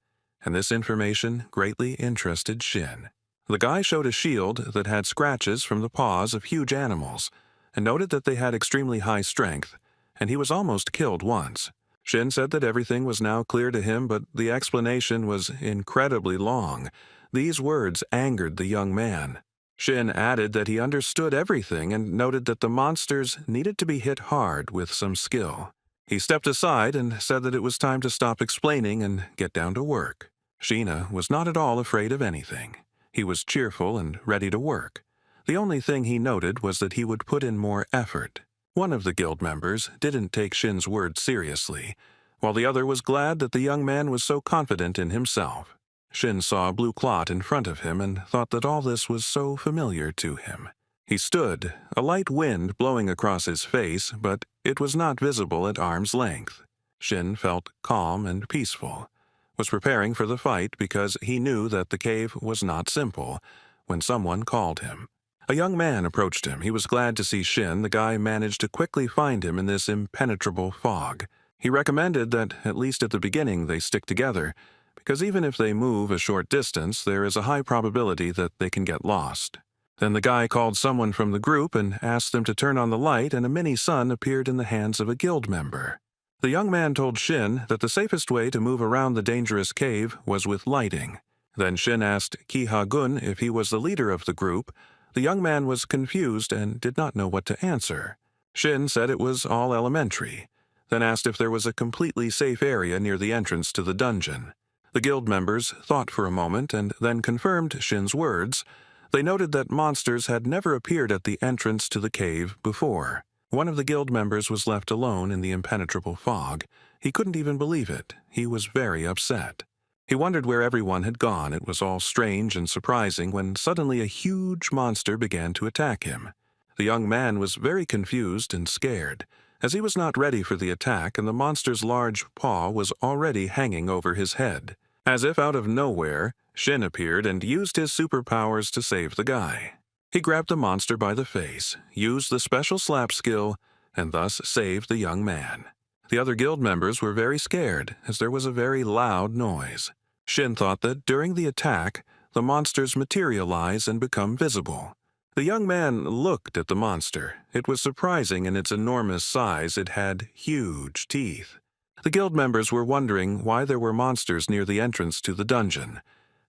Speaker 1: and this information greatly interested Shin. The guy showed a shield that had scratches from the paws of huge animals, and noted that they had extremely high strength, and he was almost killed once. Shin said that everything was now clear to him, but the explanation was incredibly long. These words angered the young man. Shin added that he understood everything and noted that the monsters needed to be hit hard with some skill. He stepped aside and said that it was time to stop explaining and get down to work. Sheena was not at all afraid of anything. He was cheerful and ready to work. The only thing he noted was that he would put in more effort. One of the guild members didn't take Shin's words seriously, while the other was glad that the young man was so confident in himself. Shin saw a blue clot in front of him and thought that all this was so familiar to him. He stood, a light wind blowing across his face, but it was not visible at arm's length. Shin felt calm and peaceful, was preparing for the fight because he knew that the cave was not simple, when someone called him. A young man approached him. He was glad to see Shin. The guy managed to quickly find him in this impenetrable fog. He recommended that, at least at the beginning, they stick together, because even if they move a short distance, there is a high probability that they can get lost. Then the guy called someone from the group and asked them to turn on the light, and a mini sun appeared in the hands of a guild member. The young man told Shin that the safest way to move around the dangerous cave was with lighting. Then Shin asked Ki-Ha-gun if he was the leader of the group. The young man was confused and did not know what to answer. Shin said it was all elementary, then asked if there was a completely safe area near the entrance to the dungeon. The guild members thought for a moment and then confirmed Shin's words. They noted that monsters had never appeared at the entrance to the cave before. One of the guild members was left alone in the impenetrable fog. He couldn't even believe it. He was very upset. He wondered where everyone had gone. It was all strange and surprising when suddenly a huge monster began to attack him. The young man was very confused and scared, as he was not ready for the attack, and the monster's large paw was already hanging over his head. As if out of nowhere, Shin appeared and used his superpowers to save the guy. He grabbed the monster by the face, used the special slap skill, and thus saved the young man. The other guild members were very scared, as there was a very loud noise. Shin thought that during the attack, the monsters materialize and become visible. The young man looked at the monster. It was surprising in its enormous size. It had huge teeth. The guild members were wondering why there were monsters near the entrance to the dungeon,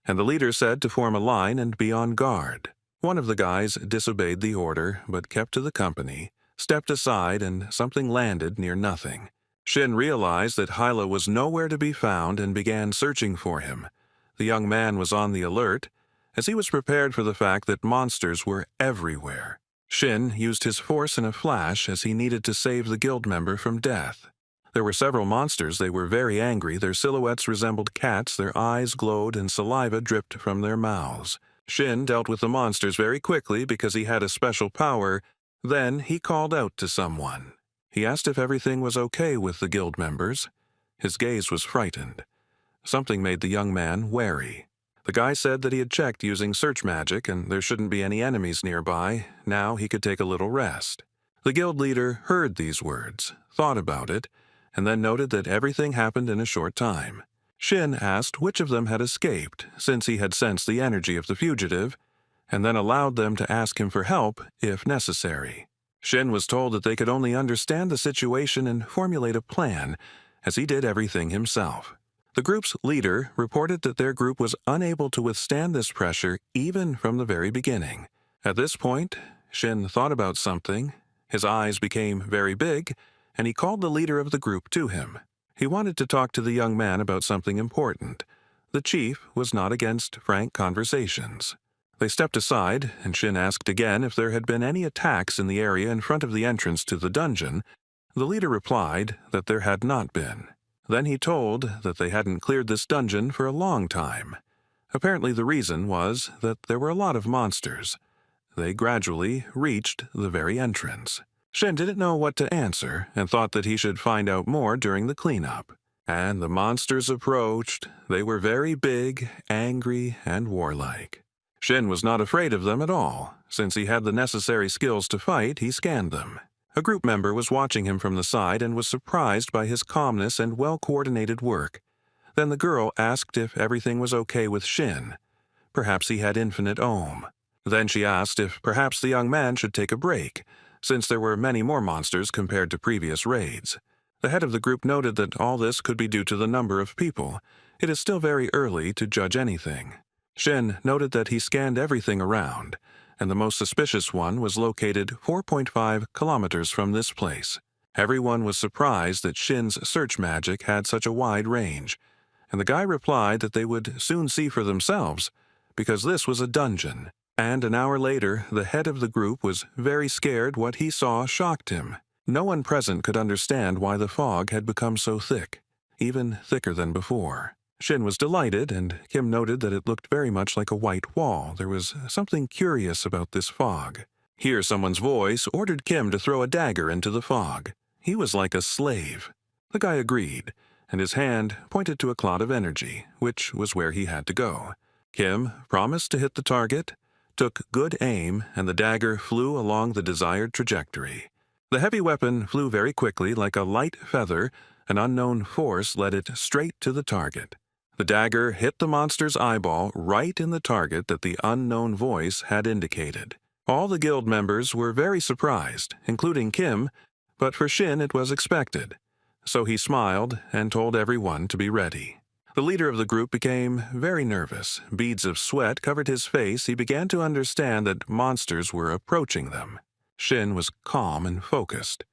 Speaker 1: and the leader said to form a line and be on guard. One of the guys disobeyed the order, but kept to the company, stepped aside, and something landed near nothing. Shin realized that Yahello was nowhere to be found and began searching for him. The young man was on the alert, as he was prepared for the fact that monsters were everywhere. Shin used his force in a flash as he needed to save the guild member from death. There were several monsters. They were very angry. Their silhouettes resembled cats. Their eyes glowed and saliva dripped from their mouths. Shin dealt with the monsters very quickly because he had a special power. Then he called out to someone. He asked if everything was okay with the guild members. His gaze was frightened. Something made the young man wary. The guy said that he had checked using search magic and there shouldn't be any enemies nearby. Now he could take a little rest. The guild leader heard these words, thought about it, and then noted that everything happened in a short time. Shin asked which of them had escaped, since he had sensed the energy of the fugitive, and then allowed them to ask him for help if necessary. Shin was told that they could only understand the situation and formulate a plan, as he did everything himself. The group's leader reported that their group was unable to withstand this pressure even from the very beginning. At this point, Shin thought about something. His eyes became very big, and he called the leader of the group to him. He wanted to talk to the young man about something important. The chief was not against frank conversations. They stepped aside, and Shin asked again if there had been any attacks in the area in front of the entrance to the dungeon. The leader replied that there had not been. Then he told that they hadn't cleared this dungeon for a long time. Apparently the reason was that there were a lot of monsters. They gradually reached the very entrance. Shin didn't know what to answer and thought that he should find out more during the cleanup. And the monsters approached. They were very big, angry, and warlike. Shin was not afraid of them at all. Since he had the necessary skills to fight, he scanned them. A group member was watching him from the side and was surprised by his calmness and well-coordinated work. Then the girl asked if everything was okay with Shin. Perhaps he had infinite ohm. Then she asked if perhaps the young man should take a break, since there were many more monsters compared to previous raids. The head of the group noted that all this could be due to the number of people. It is still very early to judge anything. Shin noted that he scanned everything around, and the most suspicious one was located 4.5 kilometers from this place. Everyone was surprised that Shin's search magic had such a wide range, and the guy replied that they would soon see for themselves, because this was a dungeon. And an hour later, the head of the group was very scared. What he saw shocked him. No one present could understand why the fog had become so thick, even thicker than before. Shin was delighted, and Kim noted that it looked very much like a white wall. There was something curious about this fog. Here someone's voice ordered Kim to throw a dagger into the fog. He was like a slave. The guy agreed, and his hand pointed to a cloud of energy, which was where he had to go. Kim promised to hit the target, took good aim, and the dagger flew along the desired trajectory. The heavy weapon flew very quickly like a light feather. An unknown force led it straight to the target. The dagger hit the monster's eyeball right in the target that the unknown voice had indicated. All the guild members were very surprised, including Kim, but for Shin it was expected. So he smiled and told everyone to be ready. The leader of the group became very nervous. Beads of sweat covered his face. He began to understand that monsters were approaching them. Shin was calm and focused,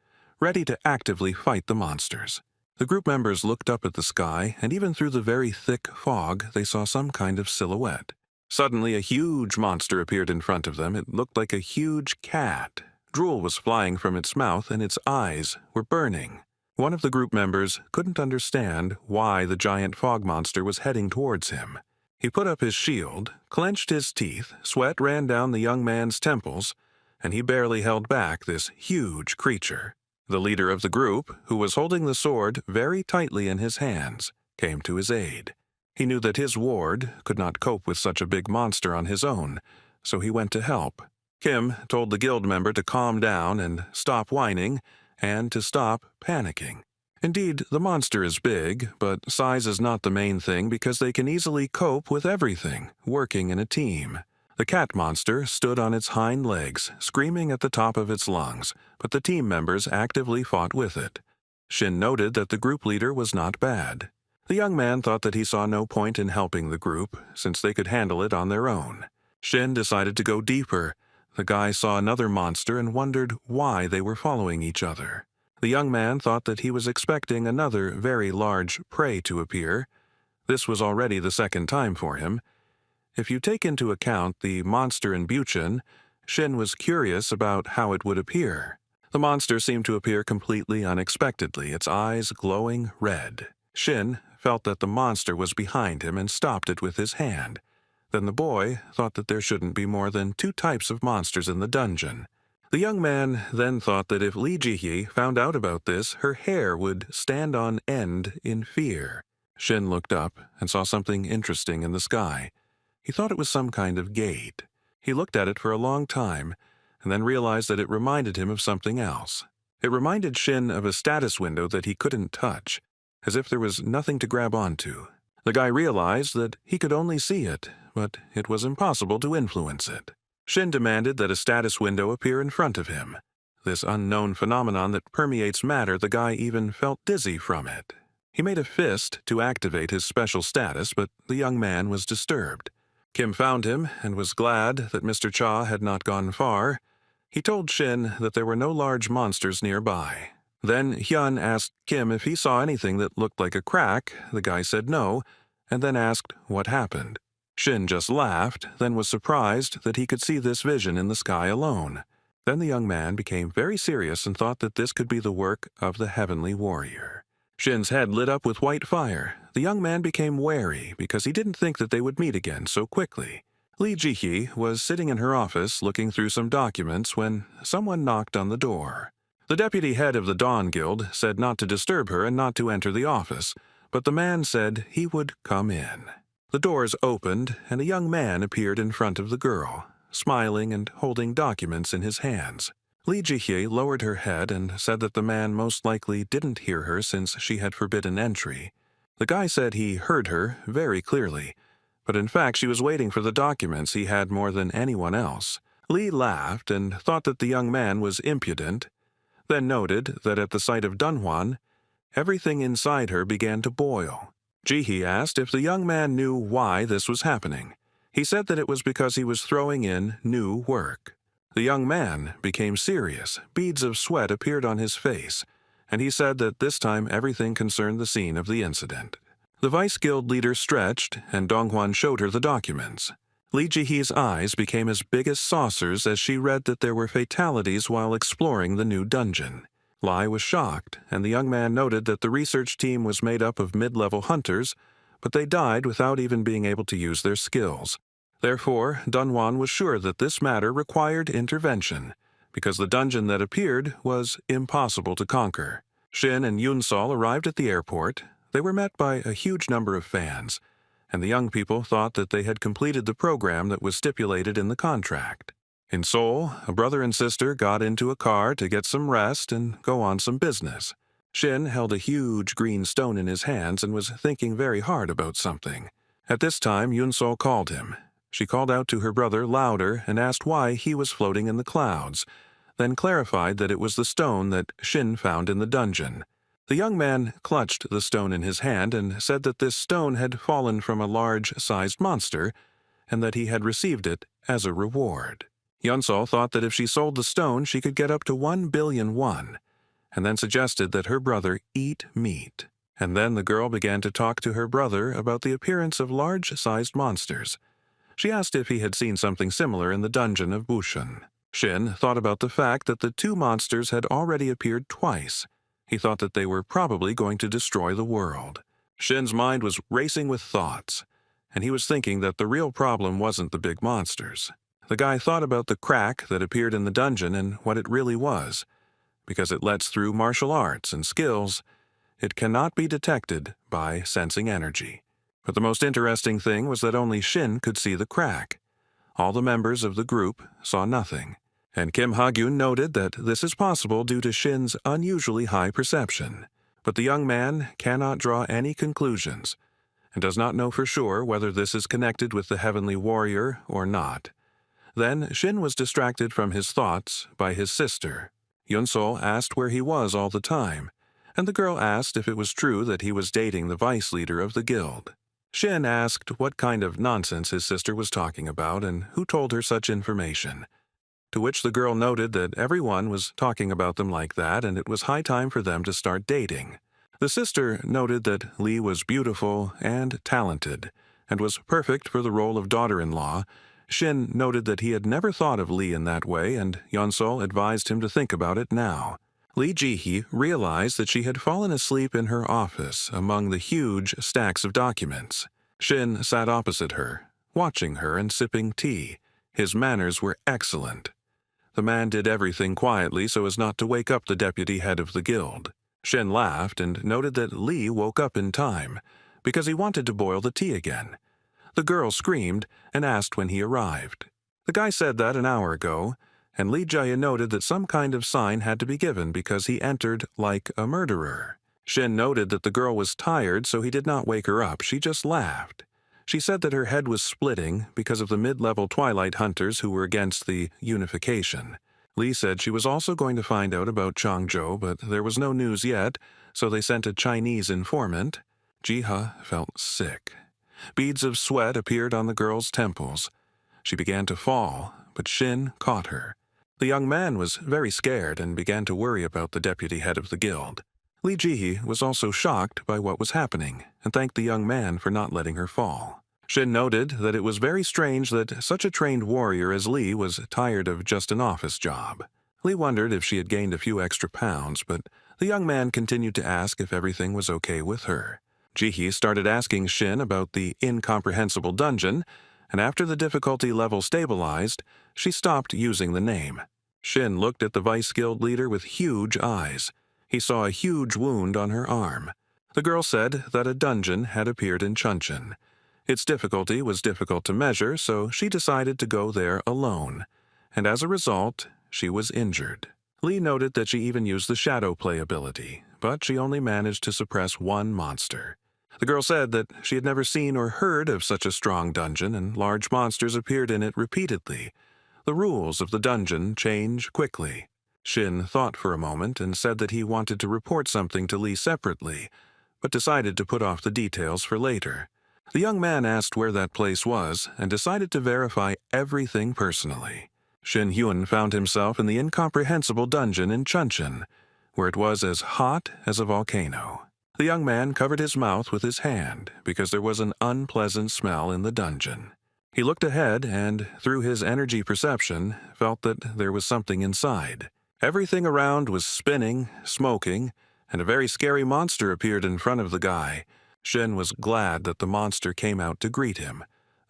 Speaker 1: ready to actively fight the monsters. The group members looked up at the sky, and even through the very thick fog, they saw some kind of silhouette. Suddenly, a huge monster appeared in front of them. It looked like a huge cat. Drool was flying from its mouth, and its eyes were burning. One of the group members couldn't understand why the giant fog monster was heading towards him. He put up his shield, clenched his teeth, sweat ran down the young man's temples, and he barely held back this huge creature. The leader of the group, who was holding the sword very tightly in his hands, came to his aid. He knew that his ward could not cope with such a big monster on his own, so he went to help. Kim told the guild member to calm down and stop whining, and to stop panicking. Indeed, the monster is big, but size is not the main thing because they can easily cope with everything, working in a team. The cat monster stood on its hind legs, screaming at the top of its lungs, but the team members actively fought with it. Shin noted that the group leader was not bad. The young man thought that he saw no point in helping the group, since they could handle it on their own. Shin decided to go deeper. The guy saw another monster and wondered why they were following each other. The young man thought that he was expecting another very large prey to appear. This was already the second time for him. If you take into account the monster in Buchan, Shin was curious about how it would appear. The monster seemed to appear completely unexpectedly, its eyes glowing red. Shin felt that the monster was behind him and stopped it with his hand. Then the boy thought that there shouldn't be more than 2 types of monsters in the dungeon. The young man then thought that if Li Jihe found out about this, her hair would stand on end in fear. Shin looked up and saw something interesting in the sky. He thought it was some kind of gate. He looked at it for a long time, and then realized that it reminded him of something else. It reminded Shin of a status window that he couldn't touch, as if there was nothing to grab onto. The guy realized that he could only see it, but it was impossible to influence it. Shin demanded that a status window appear in front of him. This unknown phenomenon that permeates matter, the guy even felt dizzy from it. He made a fist to activate his special status, but the young man was disturbed. Kim found him and was glad that Mr. Cha had not gone far. He told Shin that there were no large monsters nearby. Then Hyun asked Kim if he saw anything that looked like a crack. The guy said no, and then asked what happened. Shin just laughed, then was surprised that he could see this vision in the sky alone. Then the young man became very serious and thought that this could be the work of the heavenly warrior. Shin's head lit up with white fire. The young man became wary because he didn't think that they would meet again so quickly. Li Jihe was sitting in her office looking through some documents when someone knocked on the door. The deputy head of the Dawn Guild said not to disturb her and not to enter the office, but the man said he would come in. The doors opened, and a young man appeared in front of the girl, smiling and holding documents in his hands. Li Jihye lowered her head and said that the man most likely didn't hear her since she had forbidden entry. The guy said he heard her very clearly, but in fact she was waiting for the documents he had more than anyone else. Li laughed and thought that the young man was impudent, then noted that at the sight of Dunhuan, everything inside her began to boil. Jihye asked if the young man knew why this was happening. He said that it was because he was throwing in new work. The young man became serious. Beads of sweat appeared on his face, and he said that this time everything concerned the scene of the incident. The Vice Guild leader stretched, and Donghuan showed her the documents. Li Jihye's eyes became as big as saucers as she read that there were fatalities while exploring the new dungeon. Lai was shocked, and the young man noted that the research team was made up of mid-level hunters, but they died without even being able to use their skills. Therefore, Dunhuan was sure that this matter required intervention, because the dungeon that appeared was impossible to conquer. Shin and Yunsol arrived at the airport. They were met by a huge number of fans, and the young people thought that they had completed the program that was stipulated in the contract. In Seoul, a brother and sister got into a car to get some rest and go on some business. Shin held a huge green stone in his hands and was thinking very hard about something. At this time, Yunsol called him. She called out to her brother louder and asked why he was floating in the clouds, then clarified that it was the stone that Shin found in the dungeon. The young man clutched the stone in his hand and said that this stone had fallen from a large-sized monster and that he had received it as a reward. Yunsol thought that if she sold the stone, she could get up to 1 billion won, and then suggested that her brother eat meat. And then the girl began to talk to her brother about the appearance of large-sized monsters. She asked if he had seen something similar in the dungeon of Bushun. Shin thought about the fact that the two monsters had already appeared twice. He thought that they were probably going to destroy the world. Shin's mind was racing with thoughts, and he was thinking that the real problem wasn't the big monsters. The guy thought about the crack that appeared in the dungeon and what it really was. Because it lets through martial arts and skills, it cannot be detected by sensing energy. But the most interesting thing was that only Shin could see the crack. All the members of the group saw nothing. And Kim Ha-gyun noted that this is possible due to Shin's unusually high perception. But the young man cannot draw any conclusions, and does not know for sure whether this is connected with the heavenly warrior or not. Then Shin was distracted from his thoughts by his sister. Yunsol asked where he was all the time, and the girl asked if it was true that he was dating the vice leader of the guild. Shin asked what kind of nonsense his sister was talking about and who told her such information, to which the girl noted that everyone was talking about them like that and it was high time for them to start dating. The sister noted that Li was beautiful and talented, and was perfect for the role of daughter-in-law. Shin noted that he had never thought of Li in that way, and Yunsol advised him to think about it now. Li Jihye realized that she had fallen asleep in her office among the huge stacks of documents. Shin sat opposite her, watching her and sipping tea. His manners were excellent. The man did everything quietly so as not to wake up the deputy head of the guild. Shin laughed and noted that Li woke up in time, because he wanted to boil the tea again. The girl screamed and asked when he arrived. The guy said that an hour ago, and Li Jihye noted that some kind of sign had to be given because he entered like a murderer. Shin noted that the girl was tired, so he did not wake her up. She just laughed. She said that her head was splitting because of the mid-level Twilight Hunters who were against the unification. Li said she was also going to find out about Changzhou, but there was no news yet, so they sent a Chinese informant. Jiha felt sick. Beads of sweat appeared on the girl's temples. She began to fall, but Shin caught her. The young man was very scared and began to worry about the deputy head of the guild. Li Jihye was also shocked by what was happening and thanked the young man for not letting her fall. Shin noted that it was very strange that such a trained warrior as Li was tired of just an office job. Li wondered if she had gained a few extra pounds, but the young man continued to ask if everything was okay with her. Jihye started asking Shin about the incomprehensible dungeon, and after the difficulty level stabilized, she stopped using the name. Shin looked at the Vice Guild leader with huge eyes. He saw a huge wound on her arm. The girl said that a dungeon had appeared in Chuncheon, Its difficulty was difficult to measure, so she decided to go there alone, and as a result, she was injured. Lee noted that she even used the shadow play ability, but she only managed to suppress one monster. The girl said that she had never seen or heard of such a strong dungeon, and large monsters appeared in it repeatedly. The rules of the dungeon change quickly. Shin thought for a moment and said that he wanted to report something to Lee separately, but decided to put off the details for later. The young man asked where that place was and decided to verify everything personally. Shin Hyun found himself in the incomprehensible dungeon in Chunshin, where it was as hot as a volcano. The young man covered his mouth with his hand because there was an unpleasant smell in the dungeon. He looked ahead and, through his energy perception, felt that there was something inside. Everything around was spinning, smoking, and a very scary monster appeared in front of the guy. Shin was glad that the monster came out to greet him,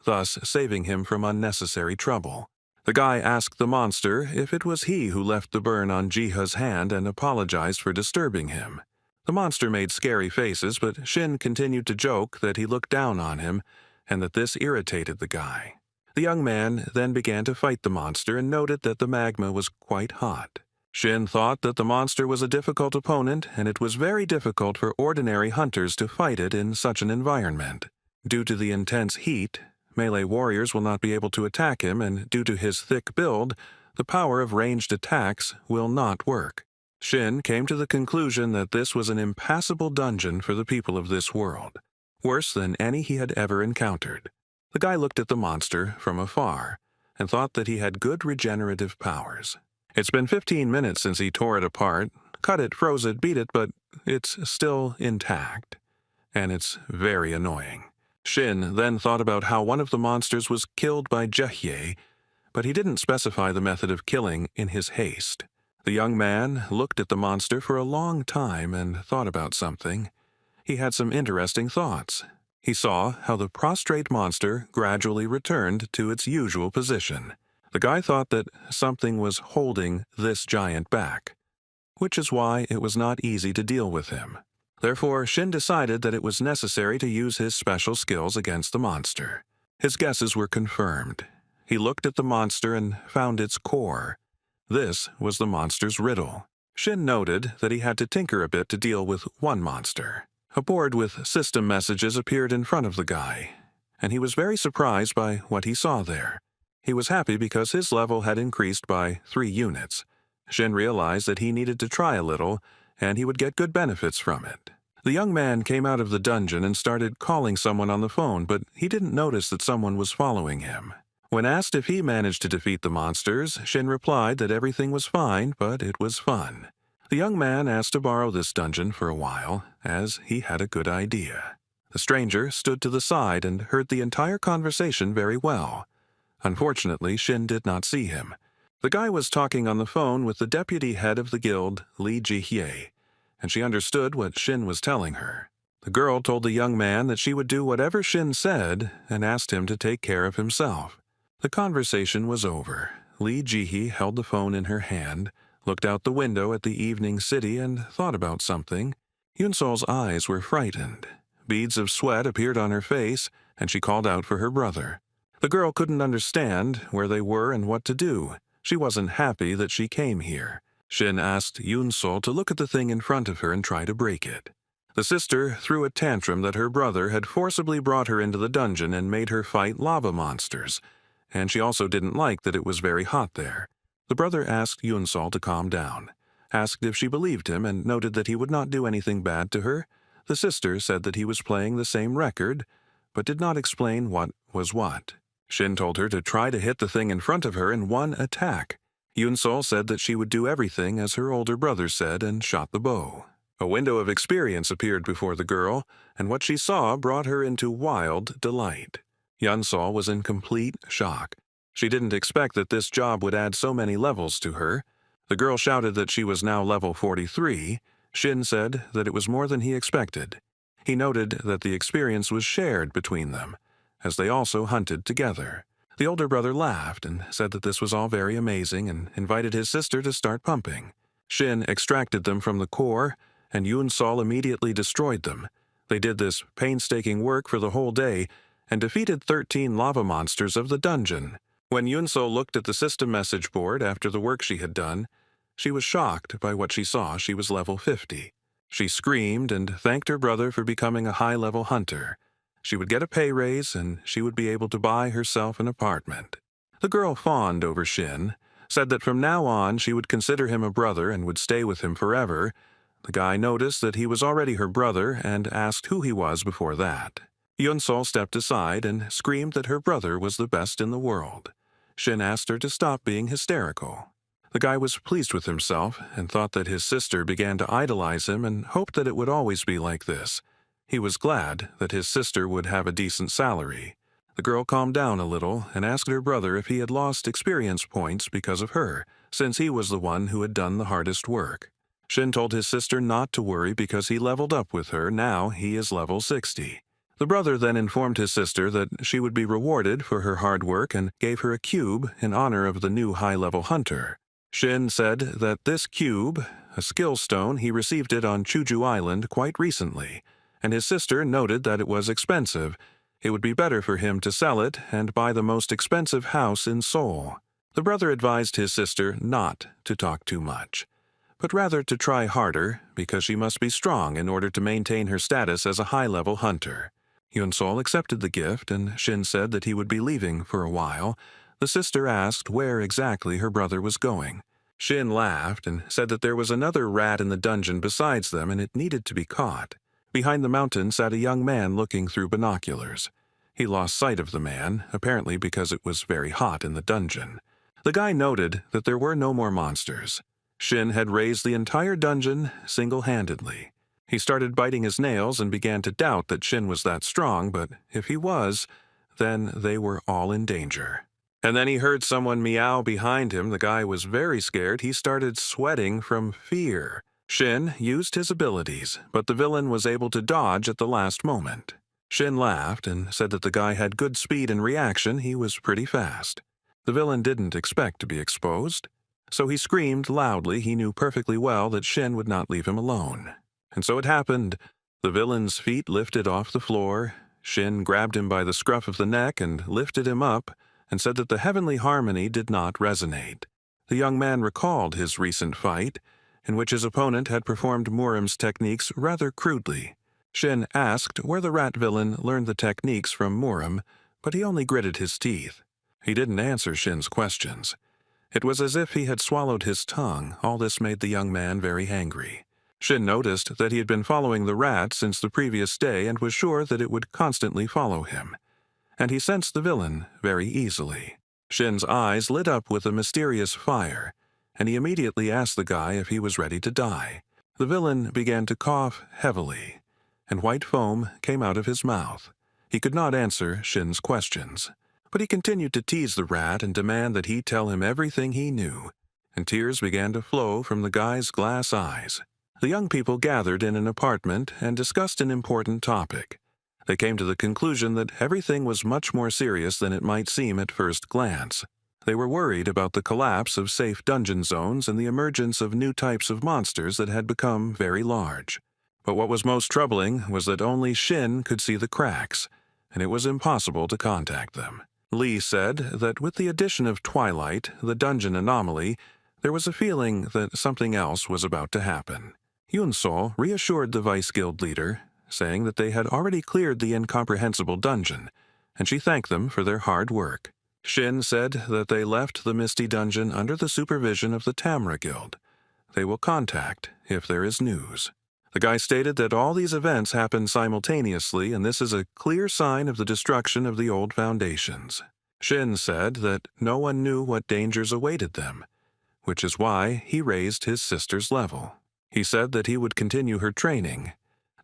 Speaker 1: thus saving him from unnecessary trouble. The guy asked the monster if it was he who left the burn on Jiha's hand and apologized for disturbing him. The monster made scary faces, but Shin continued to joke that he looked down on him and that this irritated the guy. The young man then began to fight the monster and noted that the magma was quite hot. Shin thought that the monster was a difficult opponent, and it was very difficult for ordinary hunters to fight it in such an environment. Due to the intense heat, melee warriors will not be able to attack him, and due to his thick build, the power of ranged attacks will not work. Shin came to the conclusion that this was an impassable dungeon for the people of this world, worse than any he had ever encountered. The guy looked at the monster from afar and thought that he had good regenerative powers. It's been 15 minutes since he tore it apart, cut it, froze it, beat it, but it's still intact. And it's very annoying. Shin then thought about how one of the monsters was killed by Jehye, but he didn't specify the method of killing in his haste. The young man looked at the monster for a long time and thought about something. He had some interesting thoughts. He saw how the prostrate monster gradually returned to its usual position. The guy thought that something was holding this giant back, which is why it was not easy to deal with him. Therefore, Shin decided that it was necessary to use his special skills against the monster. His guesses were confirmed. He looked at the monster and found its core. This was the monster's riddle. Shin noted that he had to tinker a bit to deal with one monster. A board with system messages appeared in front of the guy, and he was very surprised by what he saw there. He was happy because his level had increased by 3 units. Shin realized that he needed to try a little, and he would get good benefits from it. The young man came out of the dungeon and started calling someone on the phone, but he didn't notice that someone was following him. When asked if he managed to defeat the monsters, Shin replied that everything was fine, but it was fun. The young man asked to borrow this dungeon for a while, as he had a good idea. The stranger stood to the side and heard the entire conversation very well. Unfortunately, Shin did not see him. The guy was talking on the phone with the deputy head of the guild, Lee Ji-hye, and she understood what Shin was telling her. The girl told the young man that she would do whatever Shin said and asked him to take care of himself. The conversation was over. Lee Ji-hye held the phone in her hand, looked out the window at the evening city, and thought about something. Yunsol's eyes were frightened. Beads of sweat appeared on her face, and she called out for her brother. The girl couldn't understand where they were and what to do. She wasn't happy that she came here. Shin asked Yunsol to look at the thing in front of her and try to break it. The sister threw a tantrum that her brother had forcibly brought her into the dungeon and made her fight lava monsters, and she also didn't like that it was very hot there. The brother asked Yunsol to calm down, asked if she believed him, and noted that he would not do anything bad to her. The sister said that he was playing the same record, but did not explain what was what. Shin told her to try to hit the thing in front of her in one attack. Yunsol said that she would do everything as her older brother said and shot the bow. A window of experience appeared before the girl, and what she saw brought her into wild delight. Yunsol was in complete shock. She didn't expect that this job would add so many levels to her. The girl shouted that she was now level 43. Shin said that it was more than he expected. He noted that the experience was shared between them, as they also hunted together. The older brother laughed and said that this was all very amazing and invited his sister to start pumping. Shin extracted them from the core, and Yunsol immediately destroyed them. They did this painstaking work for the whole day, and defeated 13 lava monsters of the dungeon. When Yunso looked at the system message board after the work she had done, she was shocked by what she saw. She was level 50. She screamed and thanked her brother for becoming a high-level hunter. She would get a pay raise, and she would be able to buy herself an apartment. The girl fawned over Shin, said that from now on she would consider him a brother and would stay with him forever. The guy noticed that he was already her brother and asked who he was before that. Yunsol stepped aside and screamed that her brother was the best in the world. Shin asked her to stop being hysterical. The guy was pleased with himself and thought that his sister began to idolize him and hoped that it would always be like this. He was glad that his sister would have a decent salary. The girl calmed down a little and asked her brother if he had lost experience points because of her, since he was the one who had done the hardest work. Shin told his sister not to worry because he leveled up with her. Now he is level 60. The brother then informed his sister that she would be rewarded for her hard work and gave her a cube in honor of the new high-level hunter. Shin said that this cube, a skill stone, he received it on Chuju Island quite recently, and his sister noted that it was expensive. It would be better for him to sell it and buy the most expensive house in Seoul. The brother advised his sister not to talk too much, but rather to try harder because she must be strong in order to maintain her status as a high-level hunter. Yunsol accepted the gift, and Shin said that he would be leaving for a while. The sister asked where exactly her brother was going. Shin laughed and said that there was another rat in the dungeon besides them and it needed to be caught. Behind the mountain sat a young man looking through binoculars. He lost sight of the man, apparently because it was very hot in the dungeon. The guy noted that there were no more monsters. Shin had raised the entire dungeon single-handedly. He started biting his nails and began to doubt that Shin was that strong, but if he was, then they were all in danger. And then he heard someone meow behind him. The guy was very scared. He started sweating from fear. Shin used his abilities, but the villain was able to dodge at the last moment. Shin laughed and said that the guy had good speed and reaction. He was pretty fast. The villain didn't expect to be exposed, so he screamed loudly. He knew perfectly well that Shin would not leave him alone. And so it happened. The villain's feet lifted off the floor. Shin grabbed him by the scruff of the neck and lifted him up, and said that the heavenly harmony did not resonate. The young man recalled his recent fight, in which his opponent had performed Murim's techniques rather crudely. Shin asked where the rat villain learned the techniques from Murim, but he only gritted his teeth. He didn't answer Shin's questions. It was as if he had swallowed his tongue. All this made the young man very angry. Shin noticed that he had been following the rat since the previous day and was sure that it would constantly follow him. And he sensed the villain very easily. Shin's eyes lit up with a mysterious fire, and he immediately asked the guy if he was ready to die. The villain began to cough heavily, and white foam came out of his mouth. He could not answer Shin's questions, but he continued to tease the rat and demand that he tell him everything he knew, and tears began to flow from the guy's glass eyes. The young people gathered in an apartment and discussed an important topic. They came to the conclusion that everything was much more serious than it might seem at first glance. They were worried about the collapse of safe dungeon zones and the emergence of new types of monsters that had become very large. But what was most troubling was that only Shin could see the cracks, and it was impossible to contact them. Lee said that with the addition of Twilight, the dungeon anomaly, there was a feeling that something else was about to happen. Yunsol reassured the Vice Guild leader, saying that they had already cleared the incomprehensible dungeon, and she thanked them for their hard work. Shin said that they left the Misty Dungeon under the supervision of the Tamra Guild. They will contact if there is news. The guy stated that all these events happened simultaneously, and this is a clear sign of the destruction of the old foundations. Shin said that no one knew what dangers awaited them, which is why he raised his sister's level. He said that he would continue her training.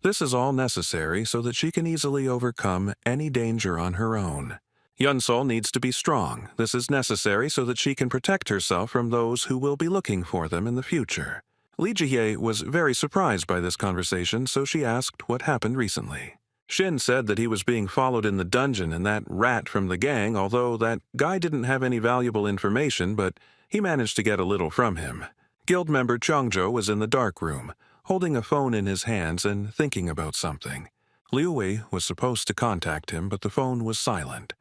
Speaker 1: This is all necessary so that she can easily overcome any danger on her own. Yunsol needs to be strong. This is necessary so that she can protect herself from those who will be looking for them in the future. Lee Jihye was very surprised by this conversation, so she asked what happened recently. Shin said that he was being followed in the dungeon and that rat from the gang, although that guy didn't have any valuable information, but he managed to get a little from him. Guild member Chongjo was in the dark room, holding a phone in his hands and thinking about something. Liu Wei was supposed to contact him, but the phone was silent,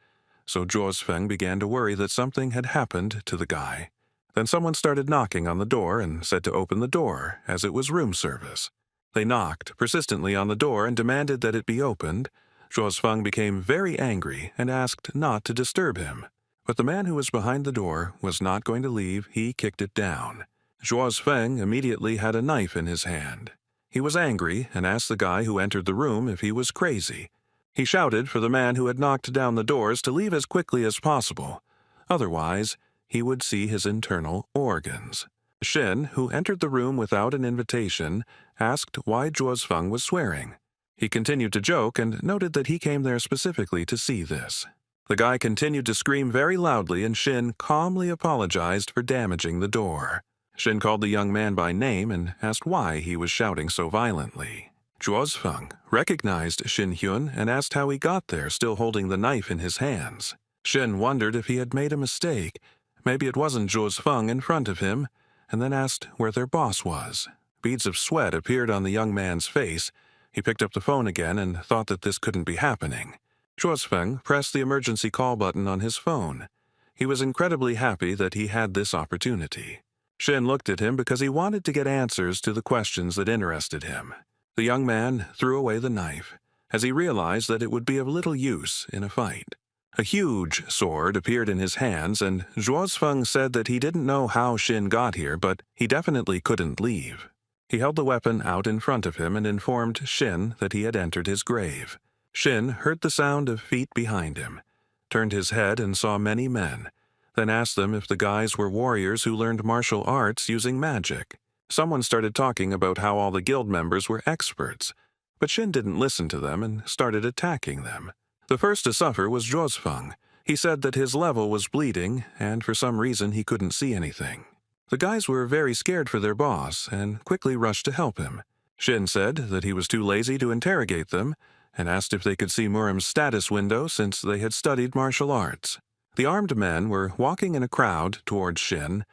Speaker 1: so Zhuo Feng began to worry that something had happened to the guy. Then someone started knocking on the door and said to open the door, as it was room service. They knocked persistently on the door and demanded that it be opened. Zhuo Feng became very angry and asked not to disturb him. But the man who was behind the door was not going to leave. He kicked it down. Zhuo Feng immediately had a knife in his hand. He was angry and asked the guy who entered the room if he was crazy. He shouted for the man who had knocked down the doors to leave as quickly as possible. Otherwise, he would see his internal organs. Shin, who entered the room without an invitation, asked why Zhuo Feng was swearing. He continued to joke and noted that he came there specifically to see this. The guy continued to scream very loudly, and Shin calmly apologized for damaging the door. Shin called the young man by name and asked why he was shouting so violently. Zhuo Feng recognized Shin Hyun and asked how he got there still holding the knife in his hands. Shin wondered if he had made a mistake. Maybe it wasn't Zhuo Feng in front of him, and then asked where their boss was. Beads of sweat appeared on the young man's face. He picked up the phone again and thought that this couldn't be happening. Zhuo Feng pressed the emergency call button on his phone. He was incredibly happy that he had this opportunity. Shin looked at him because he wanted to get answers to the questions that interested him. The young man threw away the knife, as he realized that it would be of little use in a fight. A huge sword appeared in his hands, and Zhuo Feng said that he didn't know how Shin got here, but he definitely couldn't leave. He held the weapon out in front of him and informed Shin that he had entered his grave. Shin heard the sound of feet behind him, turned his head and saw many men, then asked them if the guys were warriors who learned martial arts using magic. Someone started talking about how all the guild members were experts, but Shin didn't listen to them and started attacking them. The first to suffer was Zhuo Feng. He said that his level was bleeding, and for some reason he couldn't see anything. The guys were very scared for their boss and quickly rushed to help him. Shin said that he was too lazy to interrogate them and asked if they could see Murim's status window since they had studied martial arts. The armed men were walking in a crowd towards Shin,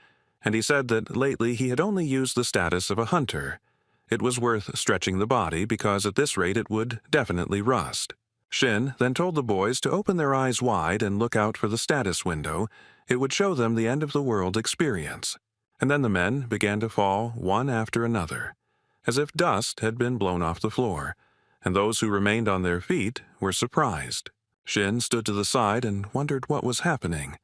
Speaker 1: and he said that lately he had only used the status of a hunter. It was worth stretching the body because at this rate it would definitely rust. Shin then told the boys to open their eyes wide and look out for the status window. It would show them the end of the world experience. And then the men began to fall one after another, as if dust had been blown off the floor, and those who remained on their feet were surprised. Shin stood to the side and wondered what was happening,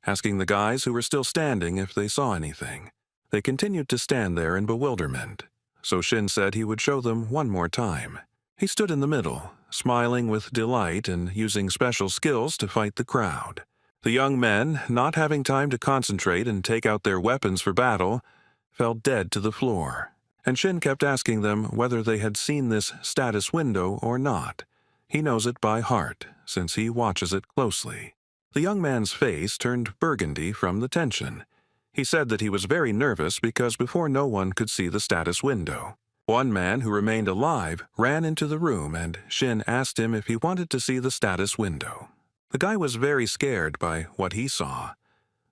Speaker 1: asking the guys who were still standing if they saw anything. They continued to stand there in bewilderment, so Shin said he would show them one more time. He stood in the middle, smiling with delight and using special skills to fight the crowd. The young men, not having time to concentrate and take out their weapons for battle, fell dead to the floor, and Shin kept asking them whether they had seen this status window or not. He knows it by heart, since he watches it closely. The young man's face turned burgundy from the tension. He said that he was very nervous because before no one could see the status window. One man who remained alive ran into the room, and Shin asked him if he wanted to see the status window. The guy was very scared by what he saw.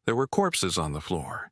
Speaker 1: There were corpses on the floor.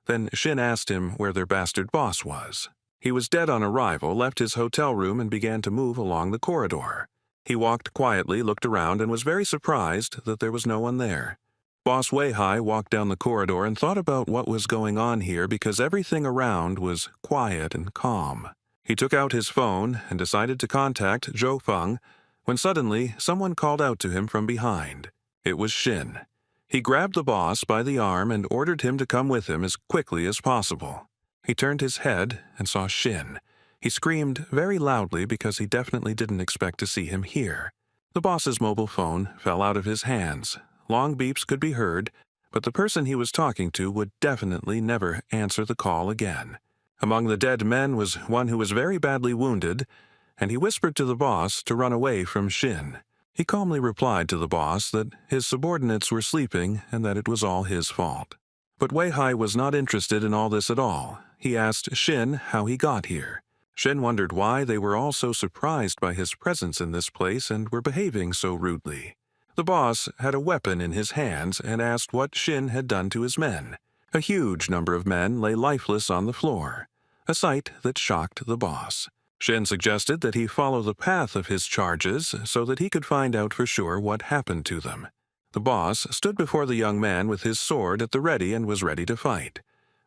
Speaker 1: Then Shin asked him where their bastard boss was. He was dead on arrival, left his hotel room, and began to move along the corridor. He walked quietly, looked around, and was very surprised that there was no one there. Boss Weihai walked down the corridor and thought about what was going on here because everything around was quiet and calm. He took out his phone and decided to contact Zhou Feng when suddenly someone called out to him from behind. It was Shin. He grabbed the boss by the arm and ordered him to come with him as quickly as possible. He turned his head and saw Shin. He screamed very loudly because he definitely didn't expect to see him here. The boss's mobile phone fell out of his hands. Long beeps could be heard, but the person he was talking to would definitely never answer the call again. Among the dead men was one who was very badly wounded, and he whispered to the boss to run away from Shin. He calmly replied to the boss that his subordinates were sleeping and that it was all his fault. But Weihai was not interested in all this at all. He asked Shin how he got here. Shin wondered why they were all so surprised by his presence in this place and were behaving so rudely. The boss had a weapon in his hands and asked what Shin had done to his men. A huge number of men lay lifeless on the floor, a sight that shocked the boss. Shin suggested that he follow the path of his charges so that he could find out for sure what happened to them. The boss stood before the young man with his sword at the ready and was ready to fight.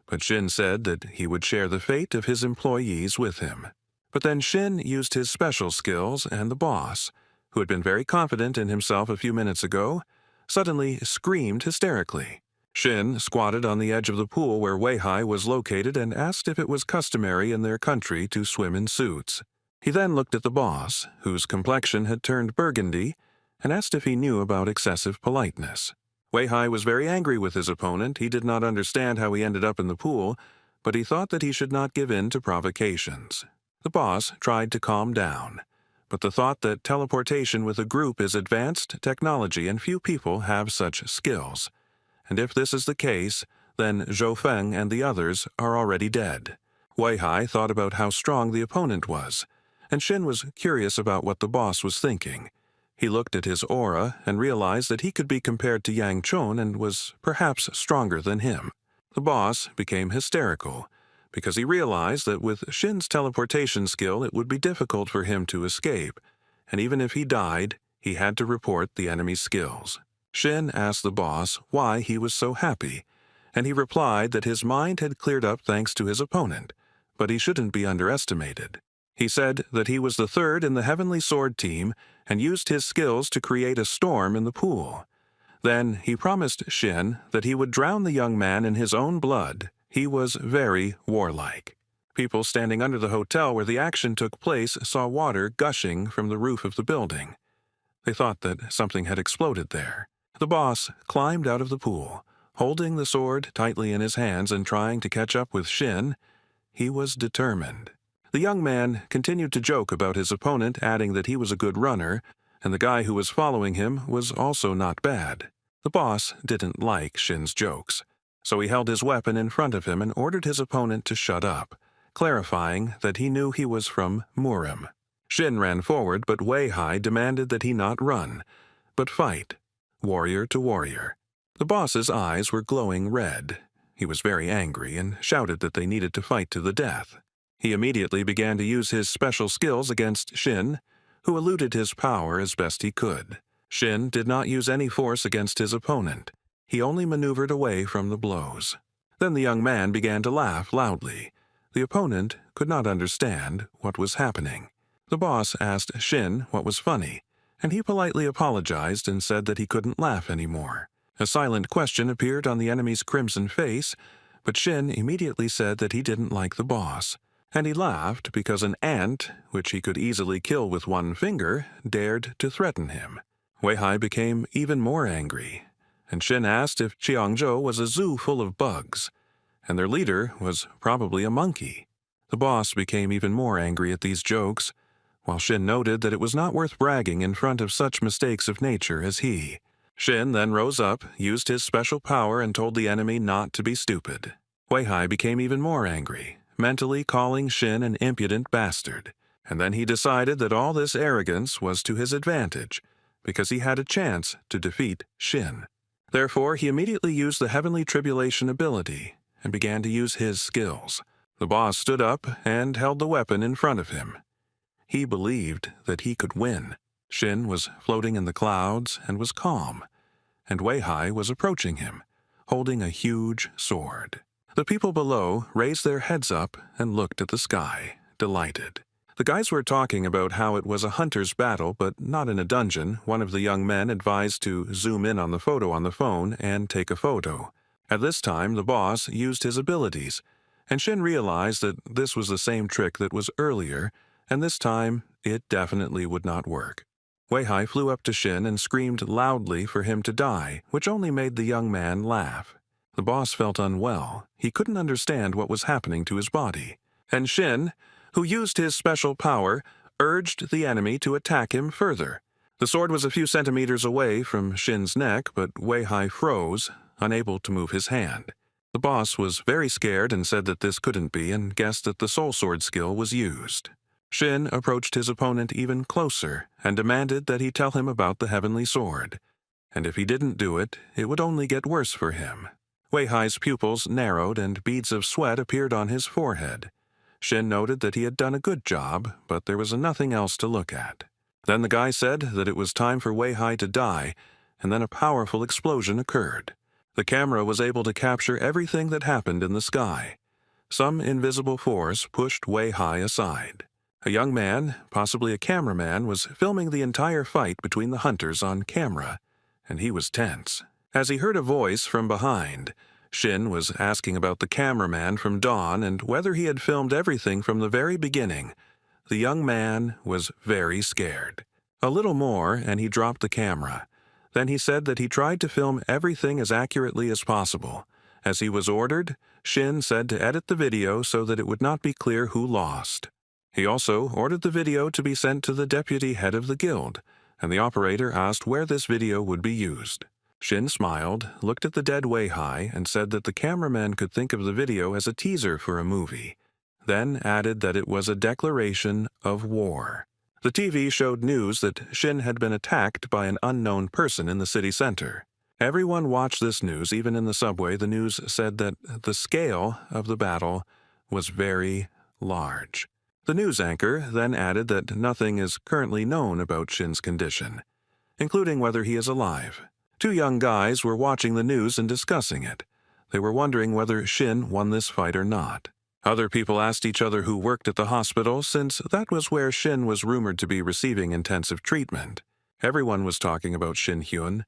Speaker 1: But Shin said that he would share the fate of his employees with him. But then Shin used his special skills, and the boss, who had been very confident in himself a few minutes ago, suddenly screamed hysterically. Shin squatted on the edge of the pool where Weihai was located and asked if it was customary in their country to swim in suits. He then looked at the boss, whose complexion had turned burgundy, and asked if he knew about excessive politeness. Weihai was very angry with his opponent. He did not understand how he ended up in the pool, but he thought that he should not give in to provocations. The boss tried to calm down, but the thought that teleportation with a group is advanced technology and few people have such skills. And if this is the case, then Zhou Feng and the others are already dead. Weihai thought about how strong the opponent was, and Shin was curious about what the boss was thinking. He looked at his aura and realized that he could be compared to Yang Chun and was perhaps stronger than him. The boss became hysterical, because he realized that with Shin's teleportation skill it would be difficult for him to escape, and even if he died, he had to report the enemy's skills. Shin asked the boss why he was so happy, and he replied that his mind had cleared up thanks to his opponent, but he shouldn't be underestimated. He said that he was the third in the Heavenly Sword team and used his skills to create a storm in the pool. Then he promised Shin that he would drown the young man in his own blood. He was very warlike. People standing under the hotel where the action took place saw water gushing from the roof of the building. They thought that something had exploded there. The boss climbed out of the pool, holding the sword tightly in his hands and trying to catch up with Shin. He was determined. The young man continued to joke about his opponent, adding that he was a good runner, and the guy who was following him was also not bad. The boss didn't like Shin's jokes, so he held his weapon in front of him and ordered his opponent to shut up, clarifying that he knew he was from Murim. Shin ran forward, but Weihai demanded that he not run, but fight, warrior to warrior. The boss's eyes were glowing red. He was very angry and shouted that they needed to fight to the death. He immediately began to use his special skills against Shin, who eluded his power as best he could. Shin did not use any force against his opponent. He only maneuvered away from the blows. Then the young man began to laugh loudly. The opponent could not understand what was happening. The boss asked Shin what was funny, and he politely apologized and said that he couldn't laugh anymore. A silent question appeared on the enemy's crimson face, but Shin immediately said that he didn't like the boss. And he laughed because an ant, which he could easily kill with one finger, dared to threaten him. Weihai became even more angry, and Shin asked if Qiangzhou was a zoo full of bugs, and their leader was probably a monkey. The boss became even more angry at these jokes, while Shin noted that it was not worth bragging in front of such mistakes of nature as he. Shin then rose up, used his special power, and told the enemy not to be stupid. Weihai became even more angry, mentally calling Shin an impudent bastard, and then he decided that all this arrogance was to his advantage, because he had a chance to defeat Shin. Therefore, he immediately used the Heavenly Tribulation ability and began to use his skills. The boss stood up and held the weapon in front of him. He believed that he could win. Shin was floating in the clouds and was calm, and Weihai was approaching him, holding a huge sword. The people below raised their heads up and looked at the sky, delighted. The guys were talking about how it was a hunter's battle, but not in a dungeon. One of the young men advised to zoom in on the photo on the phone and take a photo. At this time, the boss used his abilities, and Shin realized that this was the same trick that was earlier, and this time it definitely would not work. Weihai flew up to Shin and screamed loudly for him to die, which only made the young man laugh. The boss felt unwell. He couldn't understand what was happening to his body. And Shin, who used his special power, urged the enemy to attack him further. The sword was a few centimeters away from Shin's neck, but Weihai froze, unable to move his hand. The boss was very scared and said that this couldn't be and guessed that the soul sword skill was used. Shin approached his opponent even closer and demanded that he tell him about the heavenly sword. And if he didn't do it, it would only get worse for him. Weihai's pupils narrowed and beads of sweat appeared on his forehead. Shin noted that he had done a good job, but there was nothing else to look at. Then the guy said that it was time for Wei-hai to die, and then a powerful explosion occurred. The camera was able to capture everything that happened in the sky. Some invisible force pushed Wei-hai aside. A young man, possibly a cameraman, was filming the entire fight between the hunters on camera, and he was tense. As he heard a voice from behind, Shin was asking about the cameraman from Dawn and whether he had filmed everything from the very beginning. The young man was very scared. A little more, and he dropped the camera. Then he said that he tried to film everything as accurately as possible. As he was ordered, Shin said to edit the video so that it would not be clear who lost. He also ordered the video to be sent to the deputy head of the guild, and the operator asked where this video would be used. Shin smiled, looked at the dead Wei-hai, and said that the cameraman could think of the video as a teaser for a movie, then added that it was a declaration of war. The TV showed news that Shin had been attacked by an unknown person in the city center. Everyone watched this news. Even in the subway, the news said that the scale of the battle was very large. The news anchor then added that nothing is currently known about Shin's condition, including whether he is alive. Two young guys were watching the news and discussing it. They were wondering whether Shin won this fight or not. Other people asked each other who worked at the hospital, since that was where Shin was rumored to be receiving intensive treatment. Everyone was talking about Shin Hyun.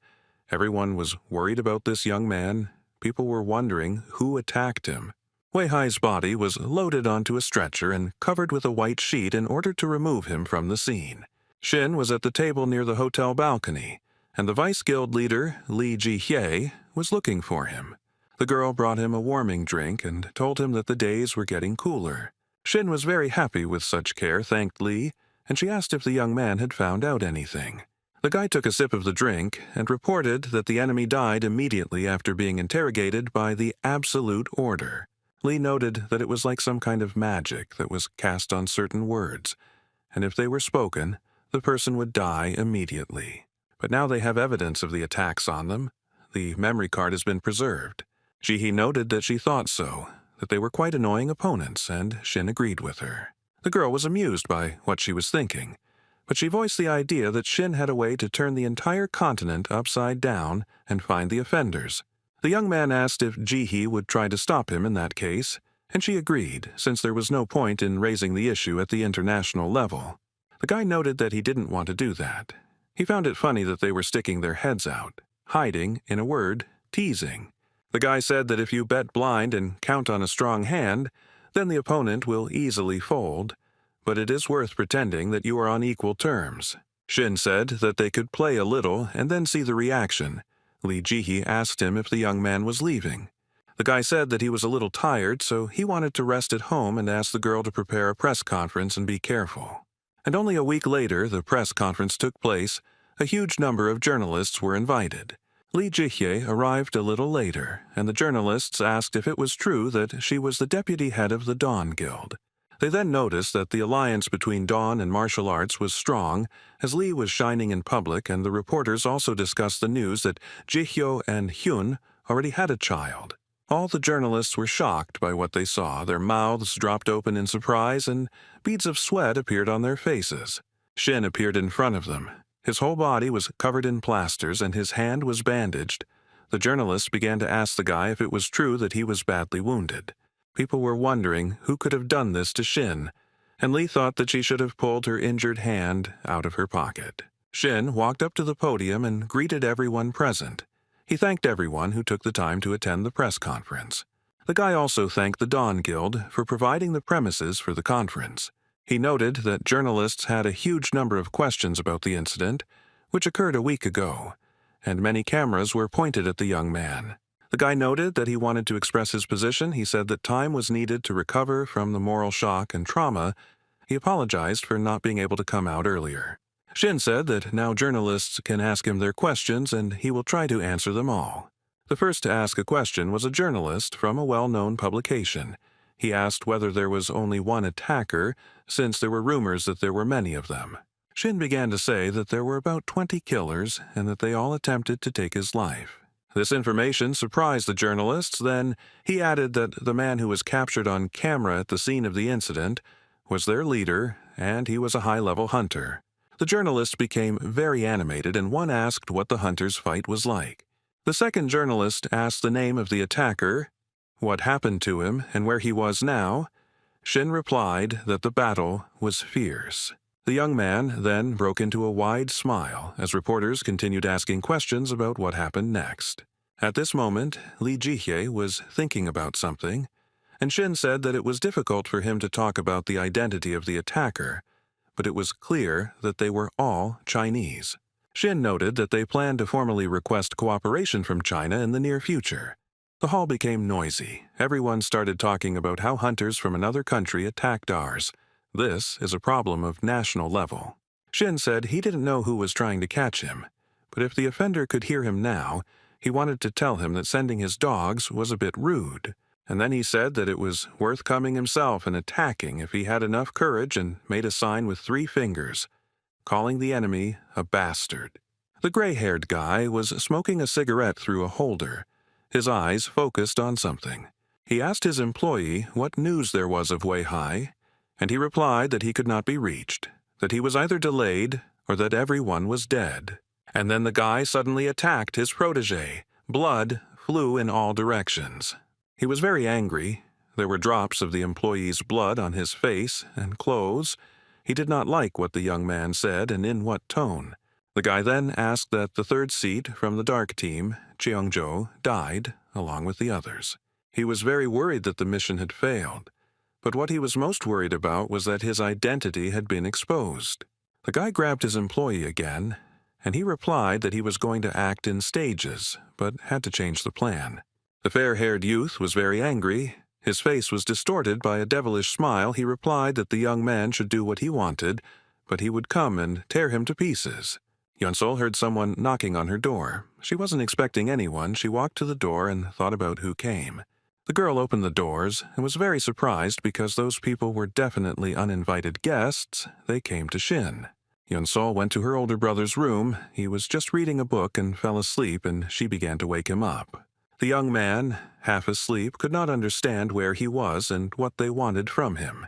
Speaker 1: Everyone was worried about this young man. People were wondering who attacked him. Wei-hai's body was loaded onto a stretcher and covered with a white sheet in order to remove him from the scene. Shin was at the table near the hotel balcony, and the vice guild leader, Lee Ji-hye, was looking for him. The girl brought him a warming drink and told him that the days were getting cooler. Shin was very happy with such care, thanked Lee, and she asked if the young man had found out anything. The guy took a sip of the drink and reported that the enemy died immediately after being interrogated by the absolute order. Lee noted that it was like some kind of magic that was cast on certain words, and if they were spoken, the person would die immediately. But now they have evidence of the attacks on them. The memory card has been preserved. Ji-hee noted that she thought so, that they were quite annoying opponents, and Shin agreed with her. The girl was amused by what she was thinking, but she voiced the idea that Shin had a way to turn the entire continent upside down and find the offenders. The young man asked if Ji-hee would try to stop him in that case, and she agreed, since there was no point in raising the issue at the international level. The guy noted that he didn't want to do that. He found it funny that they were sticking their heads out, hiding, in a word, teasing. The guy said that if you bet blind and count on a strong hand, then the opponent will easily fold, but it is worth pretending that you are on equal terms. Shin said that they could play a little and then see the reaction. Lee Ji-hee asked him if the young man was leaving. The guy said that he was a little tired, so he wanted to rest at home and asked the girl to prepare a press conference and be careful. And only a week later, the press conference took place. A huge number of journalists were invited. Lee Ji-hye arrived a little later, and the journalists asked if it was true that she was the deputy head of the Dawn Guild. They then noticed that the alliance between Dawn and martial arts was strong, as Lee was shining in public, and the reporters also discussed the news that Ji-hyo and Hyun already had a child. All the journalists were shocked by what they saw. Their mouths dropped open in surprise, and beads of sweat appeared on their faces. Shin appeared in front of them. His whole body was covered in plasters, and his hand was bandaged. The journalists began to ask the guy if it was true that he was badly wounded. People were wondering who could have done this to Shin, and Lee thought that she should have pulled her injured hand out of her pocket. Shin walked up to the podium and greeted everyone present. He thanked everyone who took the time to attend the press conference. The guy also thanked the Dawn Guild for providing the premises for the conference. He noted that journalists had a huge number of questions about the incident, which occurred a week ago, and many cameras were pointed at the young man. The guy noted that he wanted to express his position. He said that time was needed to recover from the moral shock and trauma. He apologized for not being able to come out earlier. Shin said that now journalists can ask him their questions, and he will try to answer them all. The first to ask a question was a journalist from a well-known publication. He asked whether there was only one attacker, since there were rumors that there were many of them. Shin began to say that there were about 20 killers and that they all attempted to take his life. This information surprised the journalists. Then he added that the man who was captured on camera at the scene of the incident was their leader, and he was a high-level hunter. The journalists became very animated, and one asked what the hunter's fight was like. The second journalist asked the name of the attacker, what happened to him, and where he was now. Shin replied that the battle was fierce. The young man then broke into a wide smile as reporters continued asking questions about what happened next. At this moment, Lee Jihye was thinking about something, and Shin said that it was difficult for him to talk about the identity of the attacker, but it was clear that they were all Chinese. Shin noted that they planned to formally request cooperation from China in the near future. The hall became noisy. Everyone started talking about how hunters from another country attacked ours. This is a problem of national level. Shin said he didn't know who was trying to catch him, but if the offender could hear him now, he wanted to tell him that sending his dogs was a bit rude. And then he said that it was worth coming himself and attacking if he had enough courage, and made a sign with 3 fingers, calling the enemy a bastard. The gray-haired guy was smoking a cigarette through a holder, his eyes focused on something. He asked his employee what news there was of Weihai, and he replied that he could not be reached, that he was either delayed or that everyone was dead. And then the guy suddenly attacked his protege. Blood flew in all directions. He was very angry. There were drops of the employee's blood on his face and clothes. He did not like what the young man said and in what tone. The guy then asked that the third seat from the dark team, Cheongjo, died along with the others. He was very worried that the mission had failed, but what he was most worried about was that his identity had been exposed. The guy grabbed his employee again, and he replied that he was going to act in stages, but had to change the plan. The fair-haired youth was very angry. His face was distorted by a devilish smile. He replied that the young man should do what he wanted, but he would come and tear him to pieces. Yeonsol heard someone knocking on her door. She wasn't expecting anyone. She walked to the door and thought about who came. The girl opened the doors and was very surprised because those people were definitely uninvited guests. They came to Shin. Yeonsol went to her older brother's room. He was just reading a book and fell asleep, and she began to wake him up. The young man, half asleep, could not understand where he was and what they wanted from him.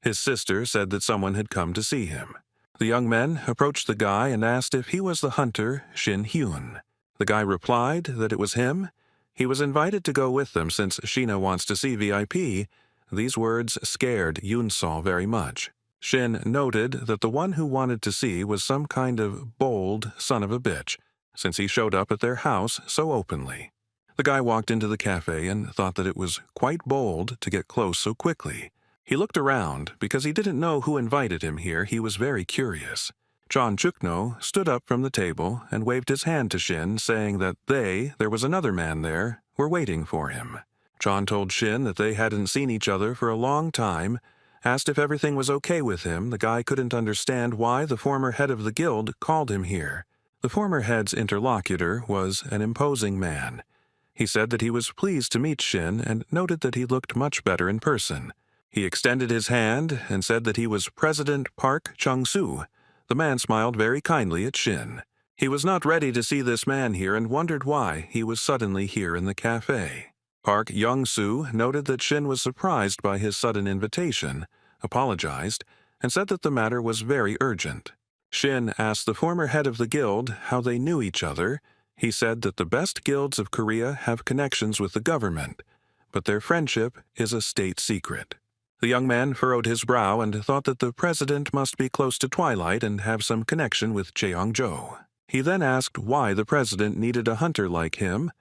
Speaker 1: His sister said that someone had come to see him. The young men approached the guy and asked if he was the hunter Shin Hyun. The guy replied that it was him. He was invited to go with them since Sheena wants to see VIP. These words scared Yeonsol very much. Shin noted that the one who wanted to see was some kind of bold son of a bitch, since he showed up at their house so openly. The guy walked into the cafe and thought that it was quite bold to get close so quickly. He looked around because he didn't know who invited him here. He was very curious. John Chukno stood up from the table and waved his hand to Shin, saying that there was another man there, were waiting for him. John told Shin that they hadn't seen each other for a long time, asked if everything was okay with him. The guy couldn't understand why the former head of the guild called him here. The former head's interlocutor was an imposing man. He said that he was pleased to meet Shin and noted that he looked much better in person. He extended his hand and said that he was President Park Chung-soo. The man smiled very kindly at Shin. He was not ready to see this man here and wondered why he was suddenly here in the cafe. Park Young-soo noted that Shin was surprised by his sudden invitation, apologized, and said that the matter was very urgent. Shin asked the former head of the guild how they knew each other. He said that the best guilds of Korea have connections with the government, but their friendship is a state secret. The young man furrowed his brow and thought that the president must be close to Twilight and have some connection with Cheongjo. He then asked why the president needed a hunter like him,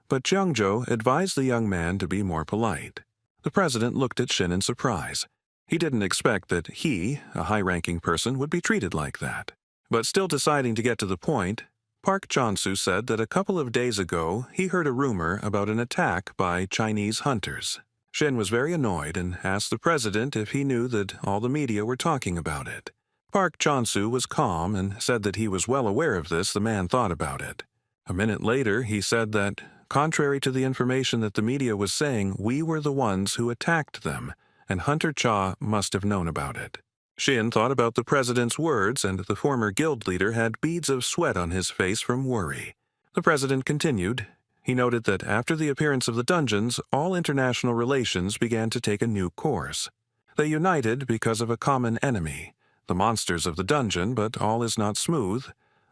Speaker 1: but Cheongjo advised the young man to be more polite. The president looked at Shin in surprise. He didn't expect that he, a high-ranking person, would be treated like that. But still deciding to get to the point, Park Chon-soo said that a couple of days ago he heard a rumor about an attack by Chinese hunters. Shin was very annoyed and asked the president if he knew that all the media were talking about it. Park Chon-soo was calm and said that he was well aware of this. The man thought about it. A minute later, he said that, contrary to the information that the media was saying, we were the ones who attacked them, and Hunter Cha must have known about it. Shin thought about the president's words, and the former guild leader had beads of sweat on his face from worry. The president continued, He noted that after the appearance of the dungeons, all international relations began to take a new course. They united because of a common enemy, the monsters of the dungeon, but all is not smooth.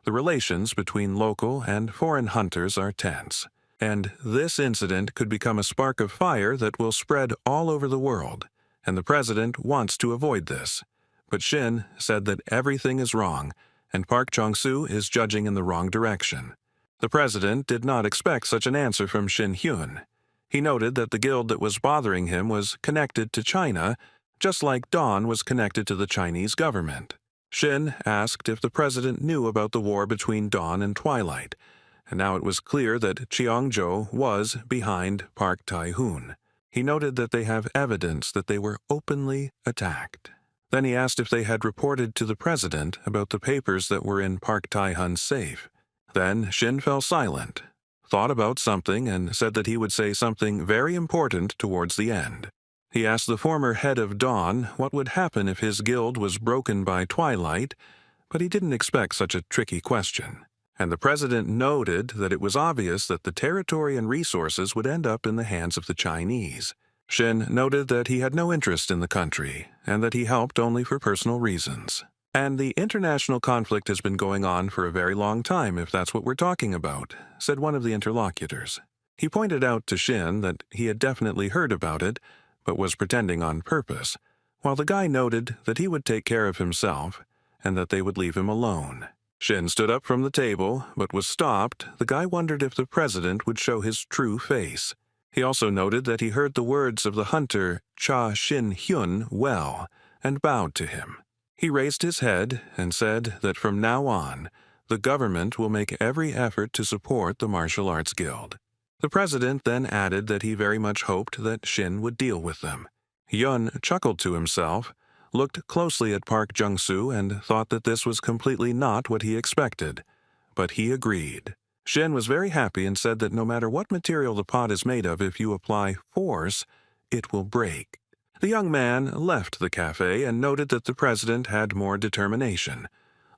Speaker 1: The relations between local and foreign hunters are tense, and this incident could become a spark of fire that will spread all over the world, and the president wants to avoid this. But Shin said that everything is wrong, and Park Chung-soo is judging in the wrong direction. The president did not expect such an answer from Shin Hyun. He noted that the guild that was bothering him was connected to China, just like Dawn was connected to the Chinese government. Shin asked if the president knew about the war between Dawn and Twilight, and now it was clear that Cheongjo was behind Park Tae-hoon. He noted that they have evidence that they were openly attacked. Then he asked if they had reported to the president about the papers that were in Park Tae-hoon's safe. Then Shin fell silent, thought about something, and said that he would say something very important towards the end. He asked the former head of Dawn what would happen if his guild was broken by Twilight, but he didn't expect such a tricky question. And the president noted that it was obvious that the territory and resources would end up in the hands of the Chinese. Shin noted that he had no interest in the country, and that he helped only for personal reasons. And the international conflict has been going on for a very long time, if that's what we're talking about, said one of the interlocutors. He pointed out to Shin that he had definitely heard about it, but was pretending on purpose, while the guy noted that he would take care of himself, and that they would leave him alone. Shin stood up from the table, but was stopped. The guy wondered if the president would show his true face. He also noted that he heard the words of the hunter Cha Shin-hyun well, and bowed to him. He raised his head and said that from now on, the government will make every effort to support the martial arts guild. The president then added that he very much hoped that Shin would deal with them. Hyun chuckled to himself, looked closely at Park Jung-soo, and thought that this was completely not what he expected. But he agreed. Shin was very happy and said that no matter what material the pot is made of, if you apply force, it will break. The young man left the cafe and noted that the president had more determination,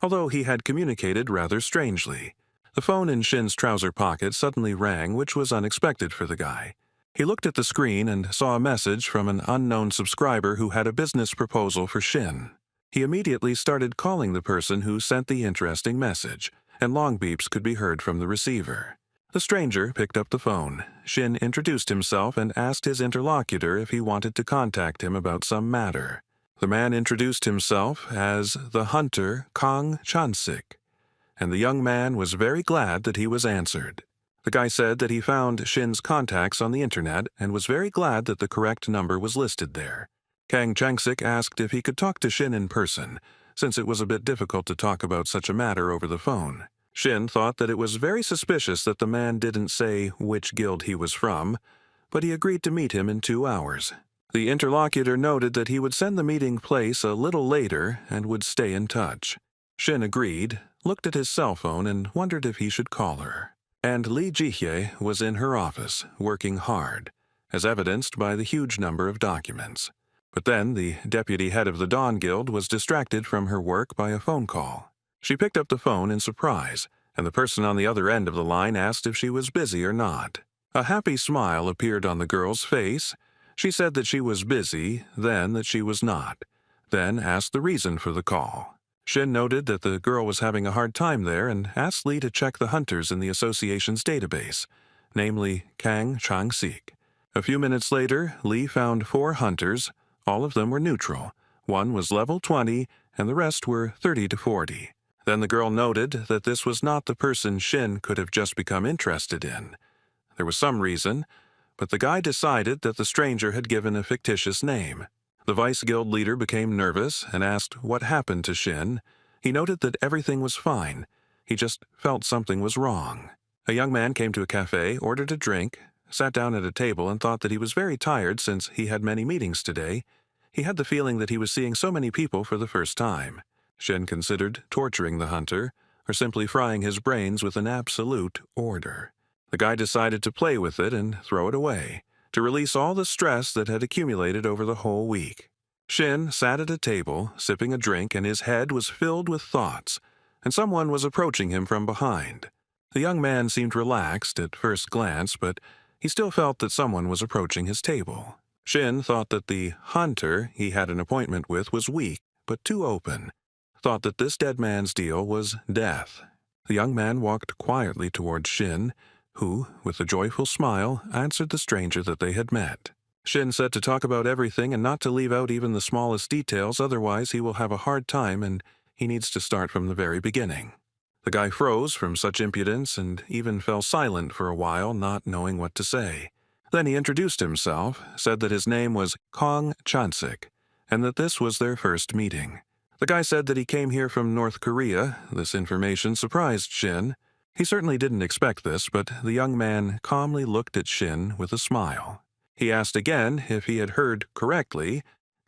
Speaker 1: although he had communicated rather strangely. The phone in Shin's trouser pocket suddenly rang, which was unexpected for the guy. He looked at the screen and saw a message from an unknown subscriber who had a business proposal for Shin. He immediately started calling the person who sent the interesting message, and long beeps could be heard from the receiver. The stranger picked up the phone. Shin introduced himself and asked his interlocutor if he wanted to contact him about some matter. The man introduced himself as the hunter Kang Chan-sik, and the young man was very glad that he was answered. The guy said that he found Shin's contacts on the internet and was very glad that the correct number was listed there. Kang Chan-sik asked if he could talk to Shin in person, since it was a bit difficult to talk about such a matter over the phone. Shin thought that it was very suspicious that the man didn't say which guild he was from, but he agreed to meet him in 2 hours. The interlocutor noted that he would send the meeting place a little later and would stay in touch. Shin agreed, looked at his cell phone, and wondered if he should call her. And Lee Ji-hye was in her office, working hard, as evidenced by the huge number of documents. But then the deputy head of the Dawn Guild was distracted from her work by a phone call. She picked up the phone in surprise, and the person on the other end of the line asked if she was busy or not. A happy smile appeared on the girl's face. She said that she was busy, then that she was not, then asked the reason for the call. Shin noted that the girl was having a hard time there and asked Lee to check the hunters in the association's database, namely Kang Chang-sik. A few minutes later, Lee found 4 hunters. All of them were neutral. One was level 20, and the rest were 30 to 40. Then the girl noted that this was not the person Shin could have just become interested in. There was some reason, but the guy decided that the stranger had given a fictitious name. The vice guild leader became nervous and asked what happened to Shin. He noted that everything was fine. He just felt something was wrong. A young man came to a cafe, ordered a drink, sat down at a table, and thought that he was very tired since he had many meetings today. He had the feeling that he was seeing so many people for the first time. Shin considered torturing the hunter, or simply frying his brains with an absolute order. The guy decided to play with it and throw it away, to release all the stress that had accumulated over the whole week. Shin sat at a table, sipping a drink, and his head was filled with thoughts, and someone was approaching him from behind. The young man seemed relaxed at first glance, but he still felt that someone was approaching his table. Shin thought that the hunter he had an appointment with was weak, but too open. Thought that this dead man's deal was death. The young man walked quietly toward Shin, who, with a joyful smile, answered the stranger that they had met. Shin said to talk about everything and not to leave out even the smallest details, otherwise he will have a hard time and he needs to start from the very beginning. The guy froze from such impudence and even fell silent for a while, not knowing what to say. Then he introduced himself, said that his name was Kong Chansik, and that this was their first meeting. The guy said that he came here from North Korea. This information surprised Shin. He certainly didn't expect this, but the young man calmly looked at Shin with a smile. He asked again if he had heard correctly.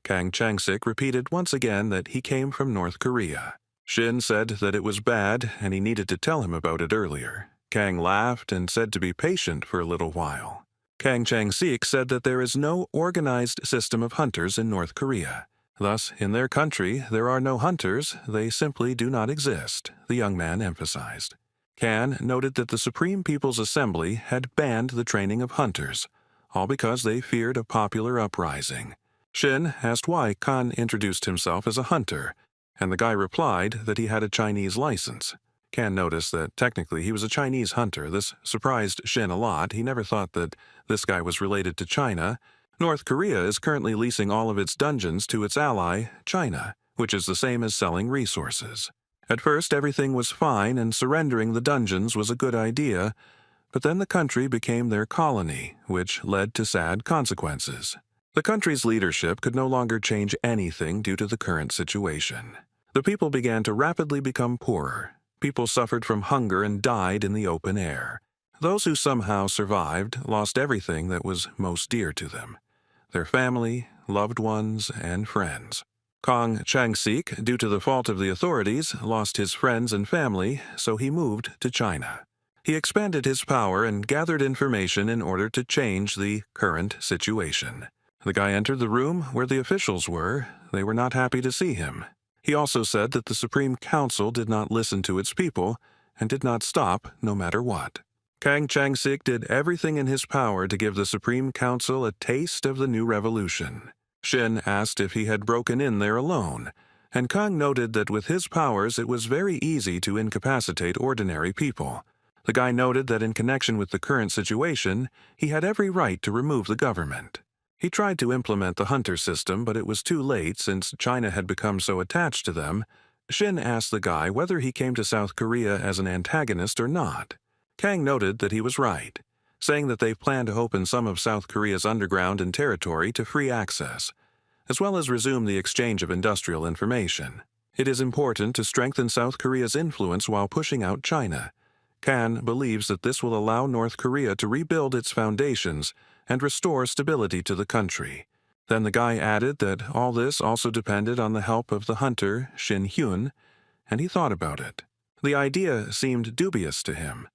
Speaker 1: Kang Changsik repeated once again that he came from North Korea. Shin said that it was bad and he needed to tell him about it earlier. Kang laughed and said to be patient for a little while. Kang Changsik said that there is no organized system of hunters in North Korea. Thus, in their country, there are no hunters, they simply do not exist, the young man emphasized. Kan noted that the Supreme People's Assembly had banned the training of hunters, all because they feared a popular uprising. Shin asked why Kan introduced himself as a hunter, and the guy replied that he had a Chinese license. Kan noticed that technically he was a Chinese hunter. This surprised Shin a lot. He never thought that this guy was related to China. North Korea is currently leasing all of its dungeons to its ally, China, which is the same as selling resources. At first, everything was fine and surrendering the dungeons was a good idea, but then the country became their colony, which led to sad consequences. The country's leadership could no longer change anything due to the current situation. The people began to rapidly become poorer. People suffered from hunger and died in the open air. Those who somehow survived lost everything that was most dear to them: their family, loved ones, and friends. Kong Changsik, due to the fault of the authorities, lost his friends and family, so he moved to China. He expanded his power and gathered information in order to change the current situation. The guy entered the room where the officials were. They were not happy to see him. He also said that the Supreme Council did not listen to its people and did not stop no matter what. Kang Changsik did everything in his power to give the Supreme Council a taste of the new revolution. Shin asked if he had broken in there alone, and Kang noted that with his powers it was very easy to incapacitate ordinary people. The guy noted that in connection with the current situation, he had every right to remove the government. He tried to implement the hunter system, but it was too late since China had become so attached to them. Shin asked the guy whether he came to South Korea as an antagonist or not. Kang noted that he was right, saying that they plan to open some of South Korea's underground and territory to free access, as well as resume the exchange of industrial information. It is important to strengthen South Korea's influence while pushing out China. Kan believes that this will allow North Korea to rebuild its foundations and restore stability to the country. Then the guy added that all this also depended on the help of the hunter, Shin Hyun, and he thought about it. The idea seemed dubious to him.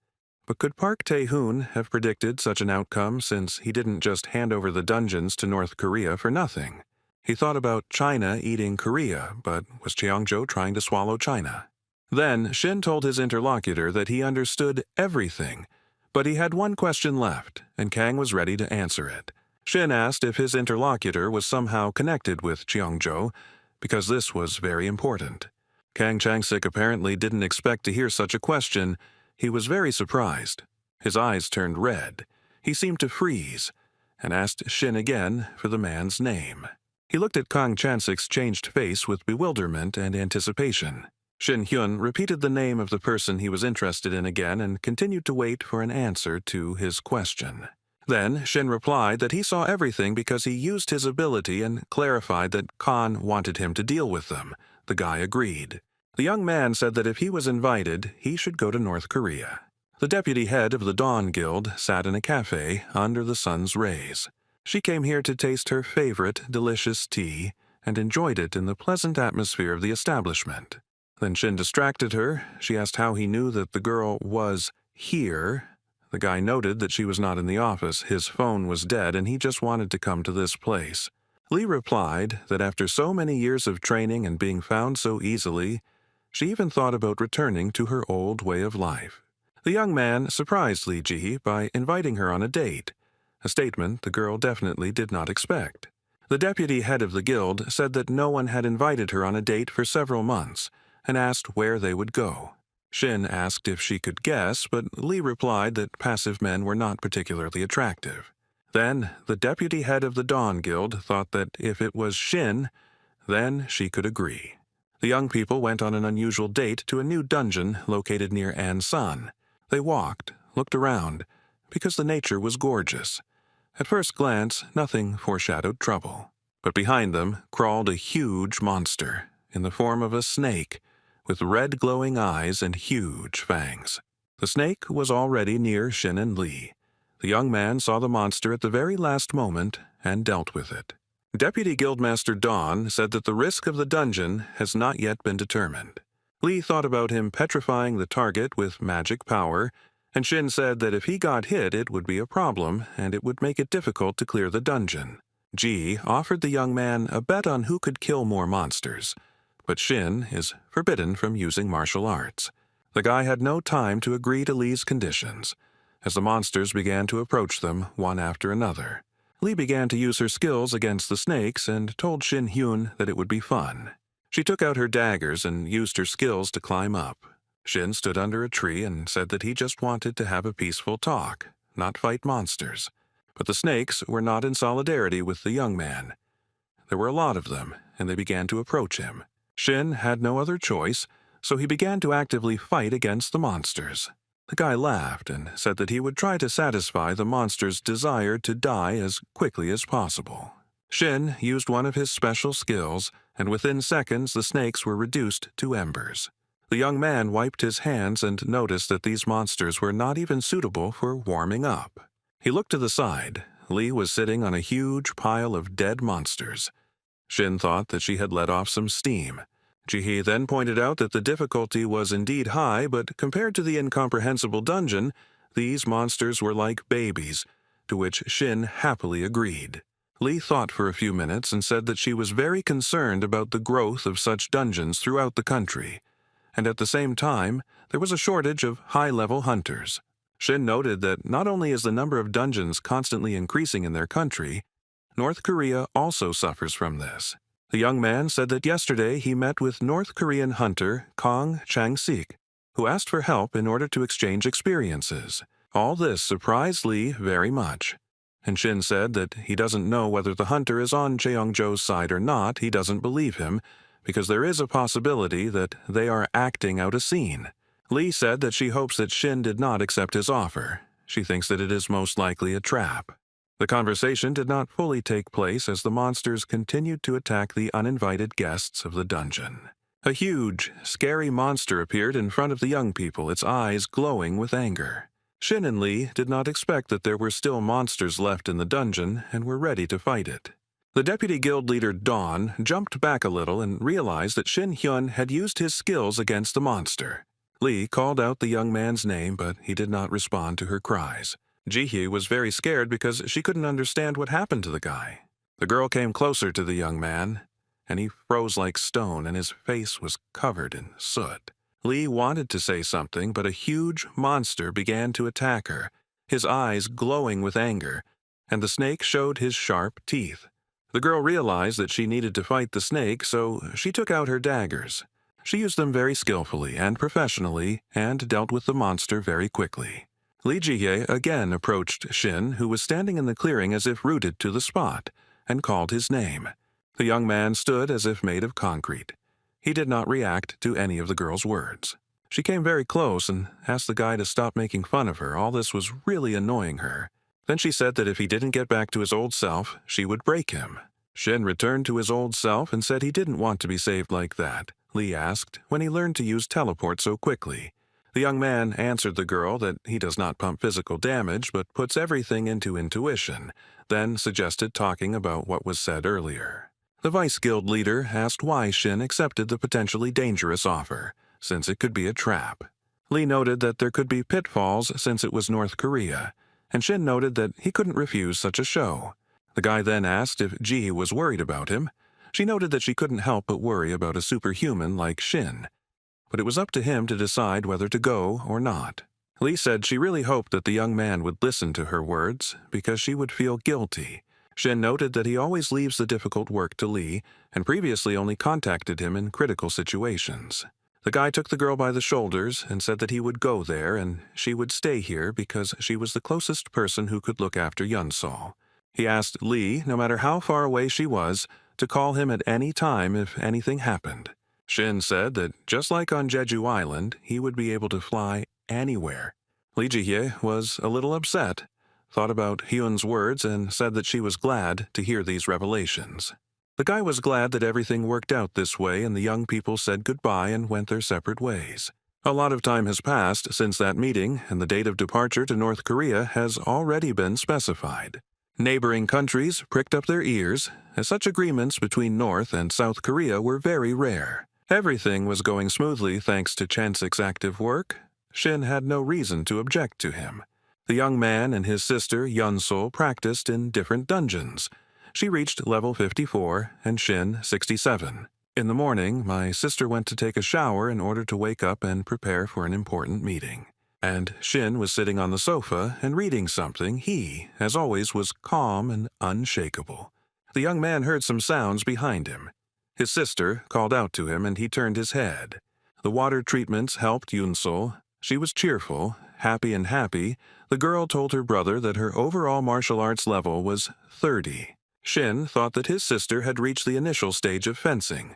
Speaker 1: But could Park Tae-hoon have predicted such an outcome since he didn't just hand over the dungeons to North Korea for nothing? He thought about China eating Korea, but was Cheongjo trying to swallow China? Then Shin told his interlocutor that he understood everything, but he had one question left, and Kang was ready to answer it. Shin asked if his interlocutor was somehow connected with Cheongjo, because this was very important. Kang Changsik apparently didn't expect to hear such a question. He was very surprised. His eyes turned red. He seemed to freeze, and asked Shin again for the man's name. He looked at Kang Chansik's changed face with bewilderment and anticipation. Shin Hyun repeated the name of the person he was interested in again and continued to wait for an answer to his question. Then Shin replied that he saw everything because he used his ability and clarified that Khan wanted him to deal with them. The guy agreed. The young man said that if he was invited, he should go to North Korea. The deputy head of the Dawn Guild sat in a cafe under the sun's rays. She came here to taste her favorite delicious tea and enjoyed it in the pleasant atmosphere of the establishment. Then Shin distracted her. She asked how he knew that the girl was here. The guy noted that she was not in the office, his phone was dead, and he just wanted to come to this place. Lee replied that after so many years of training and being found so easily, she even thought about returning to her old way of life. The young man surprised Lee Ji by inviting her on a date, a statement the girl definitely did not expect. The deputy head of the guild said that no one had invited her on a date for several months and asked where they would go. Shin asked if she could guess, but Lee replied that passive men were not particularly attractive. Then, the deputy head of the Dawn Guild thought that if it was Shin, then she could agree. The young people went on an unusual date to a new dungeon located near Ansan. They walked, looked around, because the nature was gorgeous. At first glance, nothing foreshadowed trouble. But behind them crawled a huge monster, in the form of a snake, with red glowing eyes and huge fangs. The snake was already near Shin and Lee. The young man saw the monster at the very last moment and dealt with it. Deputy Guildmaster Dawn said that the risk of the dungeon has not yet been determined. Lee thought about him petrifying the target with magic power, and Shin said that if he got hit it would be a problem and it would make it difficult to clear the dungeon. Ji offered the young man a bet on who could kill more monsters, but Shin is forbidden from using martial arts. The guy had no time to agree to Lee's conditions, as the monsters began to approach them one after another. Lee began to use her skills against the snakes and told Shin Hyun that it would be fun. She took out her daggers and used her skills to climb up. Shin stood under a tree and said that he just wanted to have a peaceful talk, not fight monsters. But the snakes were not in solidarity with the young man. There were a lot of them, and they began to approach him. Shin had no other choice, so he began to actively fight against the monsters. The guy laughed and said that he would try to satisfy the monster's desire to die as quickly as possible. Shin used one of his special skills, and within seconds the snakes were reduced to embers. The young man wiped his hands and noticed that these monsters were not even suitable for warming up. He looked to the side. Lee was sitting on a huge pile of dead monsters. Shin thought that she had let off some steam. Ji-hee then pointed out that the difficulty was indeed high, but compared to the incomprehensible dungeon, these monsters were like babies, to which Shin happily agreed. Lee thought for a few minutes and said that she was very concerned about the growth of such dungeons throughout the country, and at the same time, there was a shortage of high-level hunters. Shin noted that not only is the number of dungeons constantly increasing in their country, North Korea also suffers from this. The young man said that yesterday he met with North Korean hunter Kong Chang-sik, who asked for help in order to exchange experiences. All this surprised Lee very much. And Shin said that he doesn't know whether the hunter is on Cheongjo's side or not. He doesn't believe him, because there is a possibility that they are acting out a scene. Lee said that she hopes that Shin did not accept his offer. She thinks that it is most likely a trap. The conversation did not fully take place as the monsters continued to attack the uninvited guests of the dungeon. A huge, scary monster appeared in front of the young people, its eyes glowing with anger. Shin and Lee did not expect that there were still monsters left in the dungeon and were ready to fight it. The deputy guild leader Dawn jumped back a little and realized that Shin Hyun had used his skills against the monster. Lee called out the young man's name, but he did not respond to her cries. Ji-hee was very scared because she couldn't understand what happened to the guy. The girl came closer to the young man, and he froze like stone and his face was covered in soot. Lee wanted to say something, but a huge monster began to attack her, his eyes glowing with anger, and the snake showed his sharp teeth. The girl realized that she needed to fight the snake, so she took out her daggers. She used them very skillfully and professionally and dealt with the monster very quickly. Lee Ji-hye again approached Shin, who was standing in the clearing as if rooted to the spot, and called his name. The young man stood as if made of concrete. He did not react to any of the girl's words. She came very close and asked the guy to stop making fun of her. All this was really annoying her. Then she said that if he didn't get back to his old self, she would break him. Shin returned to his old self and said he didn't want to be saved like that. Lee asked when he learned to use teleport so quickly. The young man answered the girl that he does not pump physical damage but puts everything into intuition, then suggested talking about what was said earlier. The vice guild leader asked why Shin accepted the potentially dangerous offer, since it could be a trap. Lee noted that there could be pitfalls since it was North Korea, and Shin noted that he couldn't refuse such a show. The guy then asked if Ji was worried about him. She noted that she couldn't help but worry about a superhuman like Shin, but it was up to him to decide whether to go or not. Lee said she really hoped that the young man would listen to her words, because she would feel guilty. Shin noted that he always leaves the difficult work to Lee, and previously only contacted him in critical situations. The guy took the girl by the shoulders and said that he would go there and she would stay here because she was the closest person who could look after Yunsol. He asked Lee, no matter how far away she was, to call him at any time if anything happened. Shin said that just like on Jeju Island, he would be able to fly anywhere. Lee Ji-hye was a little upset, thought about Hyun's words, and said that she was glad to hear these revelations. The guy was glad that everything worked out this way, and the young people said goodbye and went their separate ways. A lot of time has passed since that meeting, and the date of departure to North Korea has already been specified. Neighboring countries pricked up their ears, as such agreements between North and South Korea were very rare. Everything was going smoothly thanks to Chansik's active work. Shin had no reason to object to him. The young man and his sister Yunsol practiced in different dungeons. She reached level 54 and Shin 67. In the morning, my sister went to take a shower in order to wake up and prepare for an important meeting. And Shin was sitting on the sofa and reading something. He, as always, was calm and unshakable. The young man heard some sounds behind him. His sister called out to him and he turned his head. The water treatments helped Yunsol. She was cheerful, happy. The girl told her brother that her overall martial arts level was 30. Shin thought that his sister had reached the initial stage of fencing.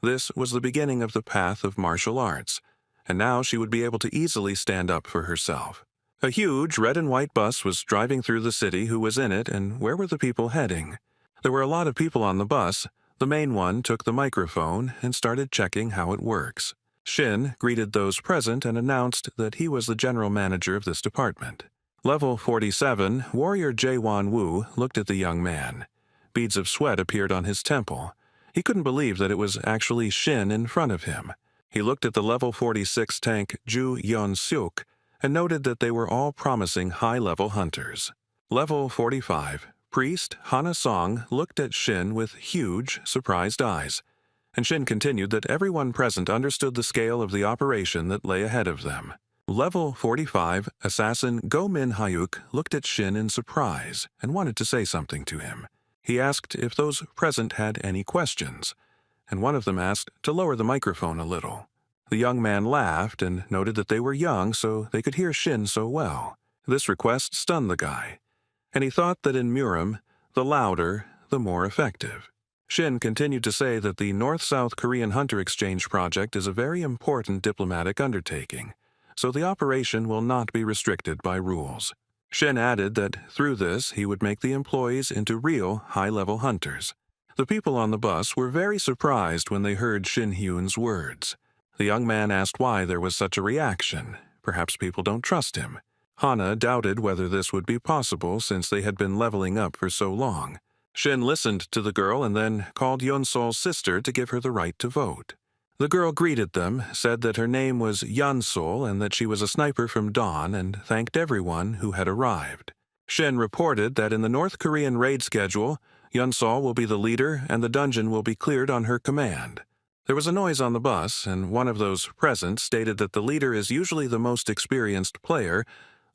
Speaker 1: This was the beginning of the path of martial arts, and now she would be able to easily stand up for herself. A huge red and white bus was driving through the city. Who was in it, and where were the people heading? There were a lot of people on the bus. The main one took the microphone and started checking how it works. Shin greeted those present and announced that he was the general manager of this department. Level 47, Warrior Jaewon Woo looked at the young man. Beads of sweat appeared on his temple. He couldn't believe that it was actually Shin in front of him. He looked at the level 46 tank Ju Yeon-seok and noted that they were all promising high-level hunters. Level 45, Priest Hana Song looked at Shin with huge, surprised eyes, and Shin continued that everyone present understood the scale of the operation that lay ahead of them. Level 45, Assassin Go Min Hyuk looked at Shin in surprise and wanted to say something to him. He asked if those present had any questions, and one of them asked to lower the microphone a little. The young man laughed and noted that they were young, so they could hear Shin so well. This request stunned the guy, and he thought that in Murim, the louder, the more effective. Shin continued to say that the North-South Korean Hunter Exchange Project is a very important diplomatic undertaking, so the operation will not be restricted by rules. Shin added that through this he would make the employees into real high-level hunters. The people on the bus were very surprised when they heard Shin Hyun's words. The young man asked why there was such a reaction. Perhaps people don't trust him. Hana doubted whether this would be possible since they had been leveling up for so long. Shin listened to the girl and then called Yeonsol's sister to give her the right to vote. The girl greeted them, said that her name was Yeonsol and that she was a sniper from Dawn, and thanked everyone who had arrived. Shin reported that in the North Korean raid schedule, Yeonsol will be the leader and the dungeon will be cleared on her command. There was a noise on the bus, and one of those present stated that the leader is usually the most experienced player,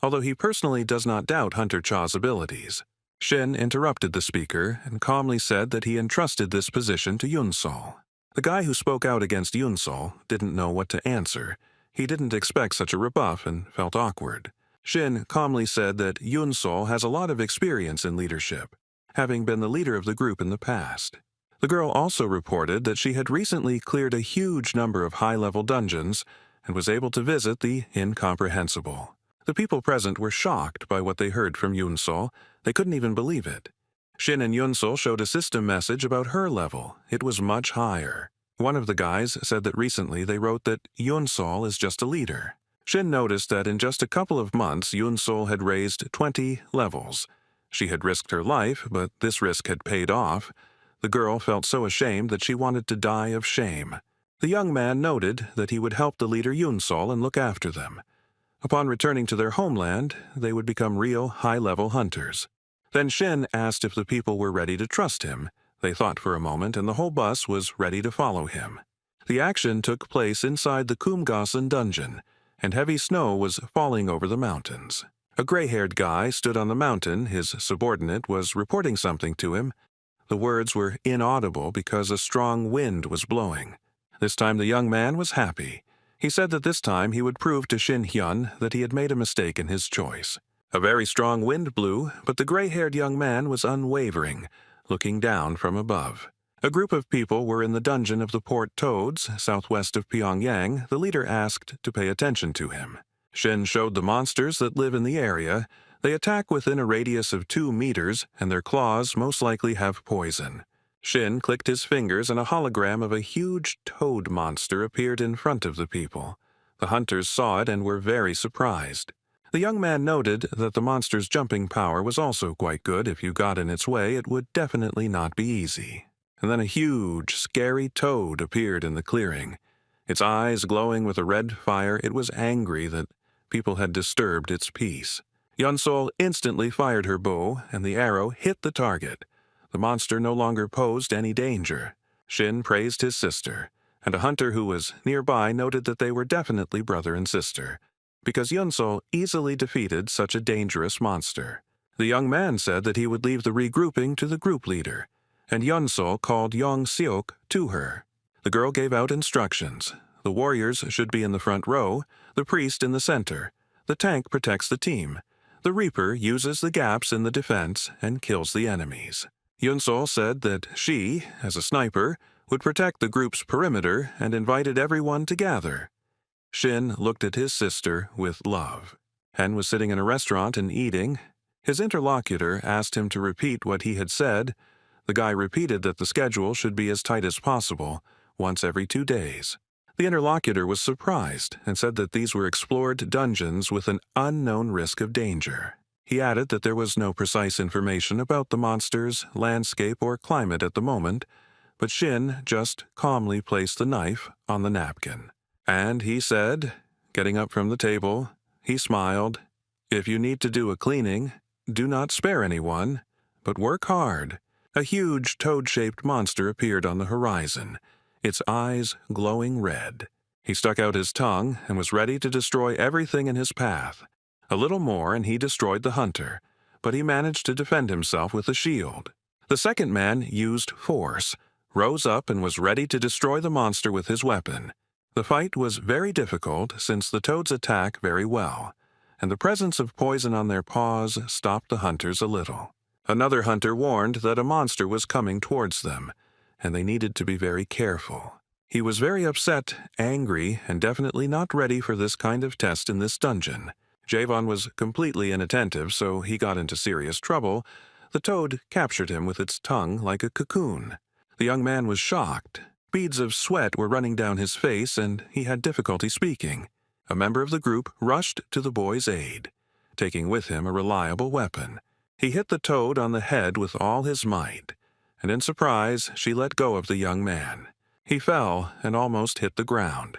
Speaker 1: although he personally does not doubt Hunter Cha's abilities. Shin interrupted the speaker and calmly said that he entrusted this position to Yeonsol. The guy who spoke out against Yeonsol didn't know what to answer. He didn't expect such a rebuff and felt awkward. Shin calmly said that Yeonsol has a lot of experience in leadership, having been the leader of the group in the past. The girl also reported that she had recently cleared a huge number of high-level dungeons and was able to visit the incomprehensible. The people present were shocked by what they heard from Yeonsol. They couldn't even believe it. Shin and Yeonsol showed a system message about her level. It was much higher. One of the guys said that recently they wrote that Yeonsol is just a leader. Shin noticed that in just a couple of months Yeonsol had raised 20 levels. She had risked her life, but this risk had paid off. The girl felt so ashamed that she wanted to die of shame. The young man noted that he would help the leader Yeonsol and look after them. Upon returning to their homeland, they would become real high-level hunters. Then Shin asked if the people were ready to trust him. They thought for a moment, and the whole bus was ready to follow him. The action took place inside the Kumgasan dungeon, and heavy snow was falling over the mountains. A gray-haired guy stood on the mountain. His subordinate was reporting something to him. The words were inaudible because a strong wind was blowing. This time the young man was happy. He said that this time he would prove to Shin Hyun that he had made a mistake in his choice. A very strong wind blew, but the gray-haired young man was unwavering, looking down from above. A group of people were in the dungeon of the Port Toads, southwest of Pyongyang. The leader asked to pay attention to him. Shin showed the monsters that live in the area. They attack within a radius of 2 meters, and their claws most likely have poison. Shin clicked his fingers and a hologram of a huge toad monster appeared in front of the people. The hunters saw it and were very surprised. The young man noted that the monster's jumping power was also quite good. If you got in its way, it would definitely not be easy. And then a huge, scary toad appeared in the clearing. Its eyes glowing with a red fire, it was angry that people had disturbed its peace. Yeon-sol instantly fired her bow, and the arrow hit the target. The monster no longer posed any danger. Shin praised his sister, and a hunter who was nearby noted that they were definitely brother and sister, because Yeon-sol easily defeated such a dangerous monster. The young man said that he would leave the regrouping to the group leader, and Yeon-sol called Yong-seok to her. The girl gave out instructions. The warriors should be in the front row, the priest in the center. The tank protects the team. The reaper uses the gaps in the defense and kills the enemies. Yeon-sol said that she, as a sniper, would protect the group's perimeter and invited everyone to gather. Shin looked at his sister with love. Hen was sitting in a restaurant and eating. His interlocutor asked him to repeat what he had said. The guy repeated that the schedule should be as tight as possible, once every 2 days. The interlocutor was surprised and said that these were explored dungeons with an unknown risk of danger. He added that there was no precise information about the monsters, landscape, or climate at the moment, but Shin just calmly placed the knife on the napkin. And he said, getting up from the table, he smiled, "If you need to do a cleaning, do not spare anyone, but work hard." A huge toad-shaped monster appeared on the horizon, its eyes glowing red. He stuck out his tongue and was ready to destroy everything in his path. A little more and he destroyed the hunter, but he managed to defend himself with a shield. The second man used force, rose up and was ready to destroy the monster with his weapon. The fight was very difficult since the toads attack very well, and the presence of poison on their paws stopped the hunters a little. Another hunter warned that a monster was coming towards them, and they needed to be very careful. He was very upset, angry, and definitely not ready for this kind of test in this dungeon. Jaewon was completely inattentive, so he got into serious trouble. The toad captured him with its tongue like a cocoon. The young man was shocked. Beads of sweat were running down his face, and he had difficulty speaking. A member of the group rushed to the boy's aid, taking with him a reliable weapon. He hit the toad on the head with all his might, and in surprise she let go of the young man. He fell and almost hit the ground.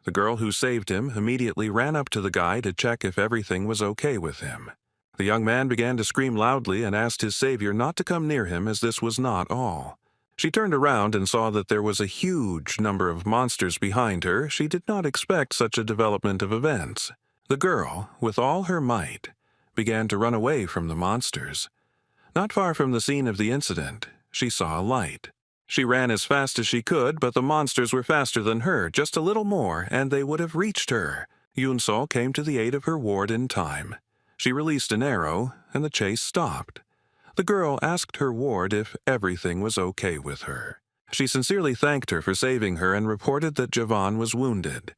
Speaker 1: The girl who saved him immediately ran up to the guy to check if everything was okay with him. The young man began to scream loudly and asked his savior not to come near him, as this was not all. She turned around and saw that there was a huge number of monsters behind her. She did not expect such a development of events. The girl, with all her might, began to run away from the monsters. Not far from the scene of the incident, she saw a light. She ran as fast as she could, but the monsters were faster than her, just a little more, and they would have reached her. Yoon-sol came to the aid of her ward in time. She released an arrow, and the chase stopped. The girl asked her ward if everything was okay with her. She sincerely thanked her for saving her and reported that Jaewon was wounded.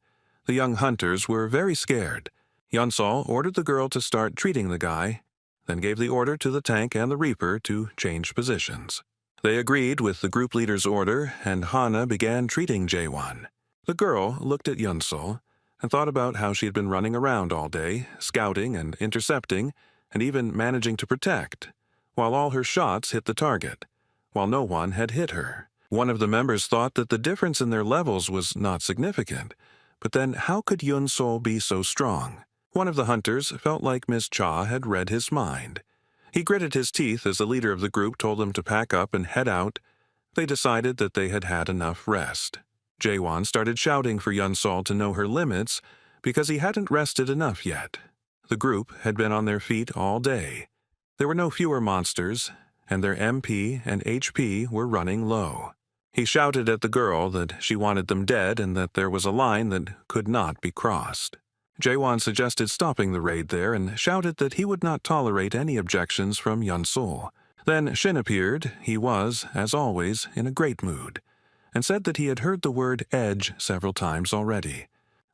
Speaker 1: The young hunters were very scared. Yeon-sol ordered the girl to start treating the guy, then gave the order to the tank and the reaper to change positions. They agreed with the group leader's order, and Hana began treating Jaewon. The girl looked at Yeon-sol and thought about how she had been running around all day, scouting and intercepting, and even managing to protect, while all her shots hit the target, while no one had hit her. One of the members thought that the difference in their levels was not significant, but then how could Yeon-sol be so strong? One of the hunters felt like Miss Cha had read his mind. He gritted his teeth as the leader of the group told them to pack up and head out. They decided that they had had enough rest. Jaewon started shouting for Yeon-sol to know her limits, because he hadn't rested enough yet. The group had been on their feet all day. There were no fewer monsters, and their MP and HP were running low. He shouted at the girl that she wanted them dead and that there was a line that could not be crossed. Jaewon suggested stopping the raid there and shouted that he would not tolerate any objections from Yun-Sol. Then Shin appeared. He was, as always, in a great mood, and said that he had heard the word edge several times already.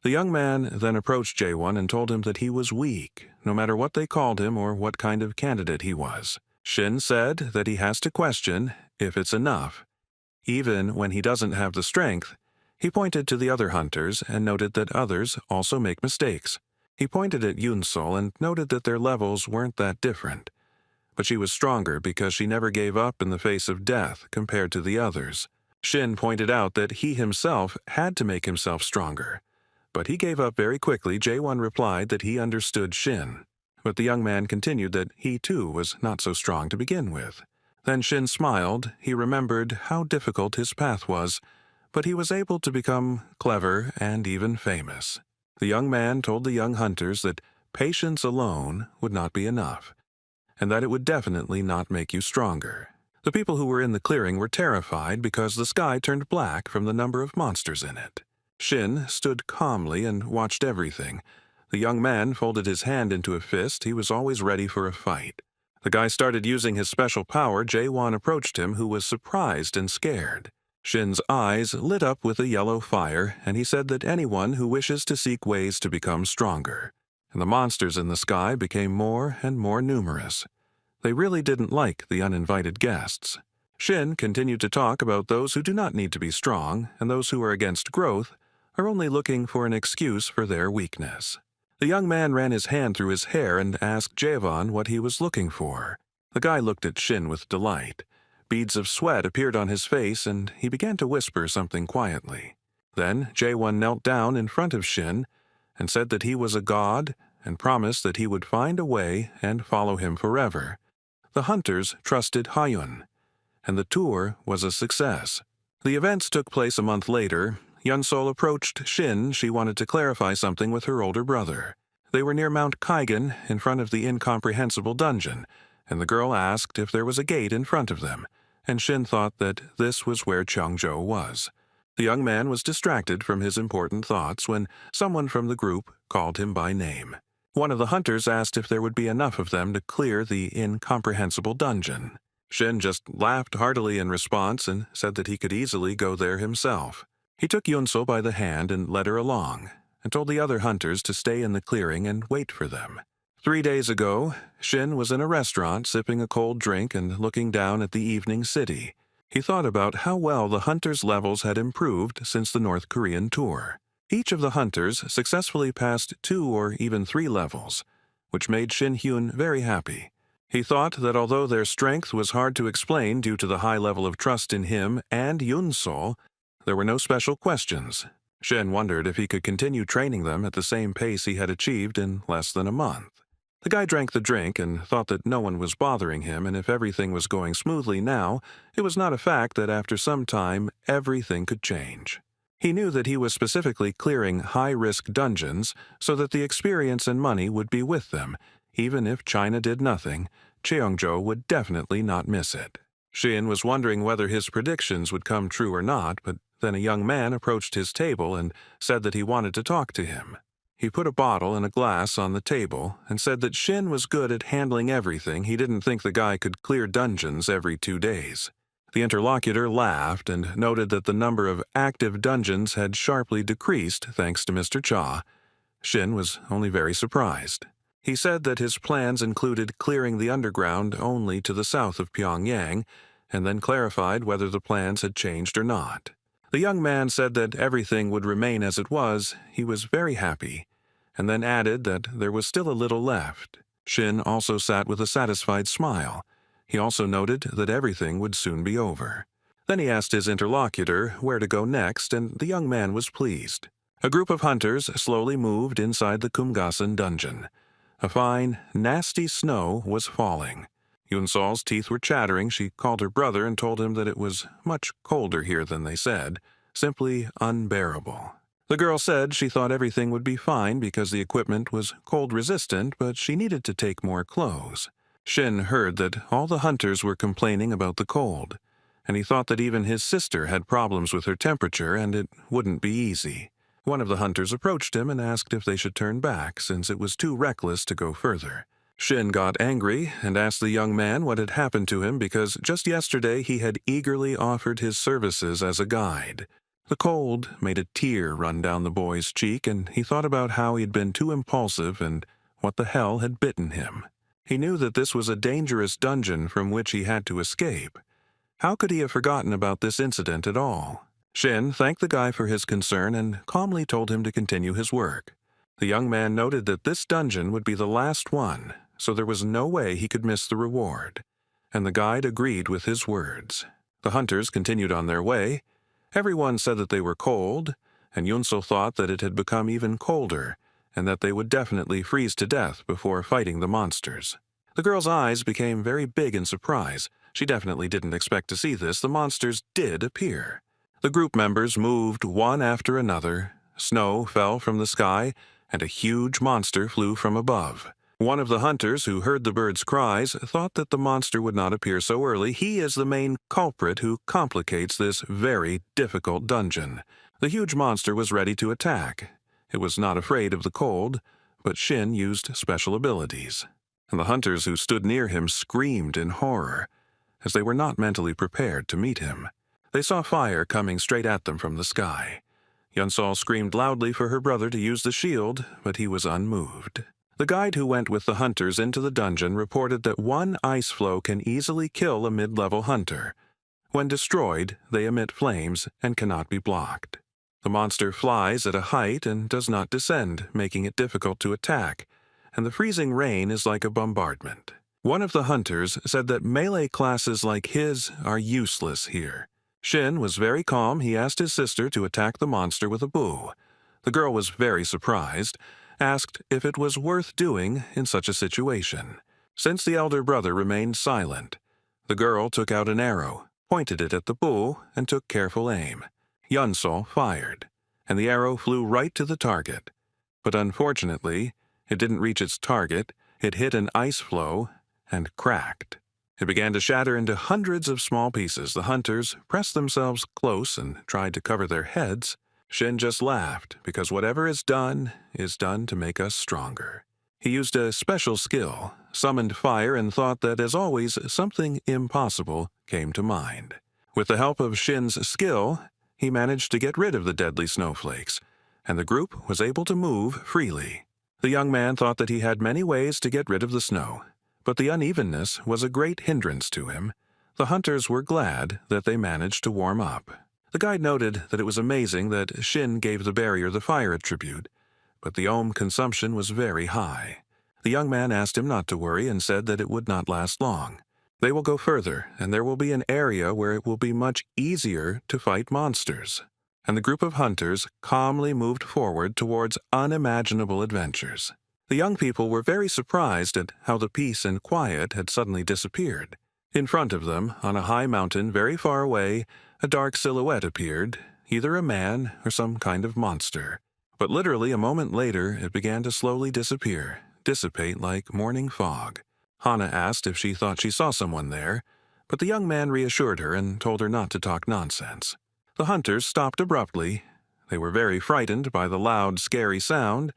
Speaker 1: The young man then approached Jaewon and told him that he was weak, no matter what they called him or what kind of candidate he was. Shin said that he has to question if it's enough. Even when he doesn't have the strength, he pointed to the other hunters and noted that others also make mistakes. He pointed at Yun-Sol and noted that their levels weren't that different. But she was stronger because she never gave up in the face of death compared to the others. Shin pointed out that he himself had to make himself stronger. But he gave up very quickly. Jaewon replied that he understood Shin. But the young man continued that he too was not so strong to begin with. Then Shin smiled. He remembered how difficult his path was, but he was able to become clever and even famous. The young man told the young hunters that patience alone would not be enough, and that it would definitely not make you stronger. The people who were in the clearing were terrified because the sky turned black from the number of monsters in it. Shin stood calmly and watched everything. The young man folded his hand into a fist. He was always ready for a fight. The guy started using his special power. Jaewon approached him, who was surprised and scared. Shin's eyes lit up with a yellow fire, and he said that anyone who wishes to seek ways to become stronger. And the monsters in the sky became more and more numerous. They really didn't like the uninvited guests. Shin continued to talk about those who do not need to be strong, and those who are against growth are only looking for an excuse for their weakness. The young man ran his hand through his hair and asked Jaewon what he was looking for. The guy looked at Shin with delight. Beads of sweat appeared on his face, and he began to whisper something quietly. Then Jaewon knelt down in front of Shin and said that he was a god and promised that he would find a way and follow him forever. The hunters trusted Hyun, and the tour was a success. The events took place a month later. Yun-Sol approached Shin. She wanted to clarify something with her older brother. They were near Mount Kaigan, in front of the incomprehensible dungeon, and the girl asked if there was a gate in front of them, and Shin thought that this was where Cheongjo was. The young man was distracted from his important thoughts when someone from the group called him by name. One of the hunters asked if there would be enough of them to clear the incomprehensible dungeon. Shin just laughed heartily in response and said that he could easily go there himself. He took Yun-Sol by the hand and led her along, and told the other hunters to stay in the clearing and wait for them. 3 days ago, Shin was in a restaurant sipping a cold drink and looking down at the evening city. He thought about how well the hunters' levels had improved since the North Korean tour. Each of the hunters successfully passed 2 or even 3 levels, which made Shin Hyun very happy. He thought that although their strength was hard to explain due to the high level of trust in him and Yun-Sol, there were no special questions. Shin wondered if he could continue training them at the same pace he had achieved in less than a month. The guy drank the drink and thought that no one was bothering him, and if everything was going smoothly now, it was not a fact that after some time everything could change. He knew that he was specifically clearing high-risk dungeons so that the experience and money would be with them. Even if China did nothing, Cheongjo would definitely not miss it. Shin was wondering whether his predictions would come true or not, but then a young man approached his table and said that he wanted to talk to him. He put a bottle and a glass on the table and said that Shin was good at handling everything. He didn't think the guy could clear dungeons every 2 days. The interlocutor laughed and noted that the number of active dungeons had sharply decreased thanks to Mr. Cha. Shin was only very surprised. He said that his plans included clearing the underground only to the south of Pyongyang, and then clarified whether the plans had changed or not. The young man said that everything would remain as it was. He was very happy, and then added that there was still a little left. Shin also sat with a satisfied smile. He also noted that everything would soon be over. Then he asked his interlocutor where to go next, and the young man was pleased. A group of hunters slowly moved inside the Kumgasan dungeon. A fine, nasty snow was falling. Yun-Sol's teeth were chattering. She called her brother and told him that it was much colder here than they said, simply unbearable. The girl said she thought everything would be fine because the equipment was cold-resistant, but she needed to take more clothes. Shin heard that all the hunters were complaining about the cold, and he thought that even his sister had problems with her temperature and it wouldn't be easy. One of the hunters approached him and asked if they should turn back since it was too reckless to go further. Shin got angry and asked the young man what had happened to him because just yesterday he had eagerly offered his services as a guide. The cold made a tear run down the boy's cheek, and he thought about how he'd been too impulsive and what the hell had bitten him. He knew that this was a dangerous dungeon from which he had to escape. How could he have forgotten about this incident at all? Shin thanked the guy for his concern and calmly told him to continue his work. The young man noted that this dungeon would be the last one, so there was no way he could miss the reward, and the guide agreed with his words. The hunters continued on their way. Everyone said that they were cold, and Yunso thought that it had become even colder, and that they would definitely freeze to death before fighting the monsters. The girl's eyes became very big in surprise. She definitely didn't expect to see this. The monsters did appear. The group members moved one after another. Snow fell from the sky, and a huge monster flew from above. One of the hunters who heard the bird's cries thought that the monster would not appear so early. He is the main culprit who complicates this very difficult dungeon. The huge monster was ready to attack. It was not afraid of the cold, but Shin used special abilities. And the hunters who stood near him screamed in horror, as they were not mentally prepared to meet him. They saw fire coming straight at them from the sky. Yunsol screamed loudly for her brother to use the shield, but he was unmoved. The guide who went with the hunters into the dungeon reported that one ice flow can easily kill a mid-level hunter. When destroyed, they emit flames and cannot be blocked. The monster flies at a height and does not descend, making it difficult to attack, and the freezing rain is like a bombardment. One of the hunters said that melee classes like his are useless here. Shin was very calm. He asked his sister to attack the monster with a bow. The girl was very surprised, asked if it was worth doing in such a situation. Since the elder brother remained silent, the girl took out an arrow, pointed it at the bow, and took careful aim. Yunsol fired, and the arrow flew right to the target. But unfortunately, it didn't reach its target. It hit an ice flow and cracked. It began to shatter into hundreds of small pieces. The hunters pressed themselves close and tried to cover their heads. Shin just laughed, because whatever is done to make us stronger. He used a special skill, summoned fire, and thought that, as always, something impossible came to mind. With the help of Shin's skill, he managed to get rid of the deadly snowflakes, and the group was able to move freely. The young man thought that he had many ways to get rid of the snow, but the unevenness was a great hindrance to him. The hunters were glad that they managed to warm up. The guide noted that it was amazing that Shin gave the barrier the fire attribute, but the ohm consumption was very high. The young man asked him not to worry and said that it would not last long. They will go further, and there will be an area where it will be much easier to fight monsters. And the group of hunters calmly moved forward towards unimaginable adventures. The young people were very surprised at how the peace and quiet had suddenly disappeared. In front of them, on a high mountain very far away, a dark silhouette appeared, either a man or some kind of monster. But literally a moment later, it began to slowly dissipate like morning fog. Hana asked if she thought she saw someone there, but the young man reassured her and told her not to talk nonsense. The hunters stopped abruptly. They were very frightened by the loud, scary sound,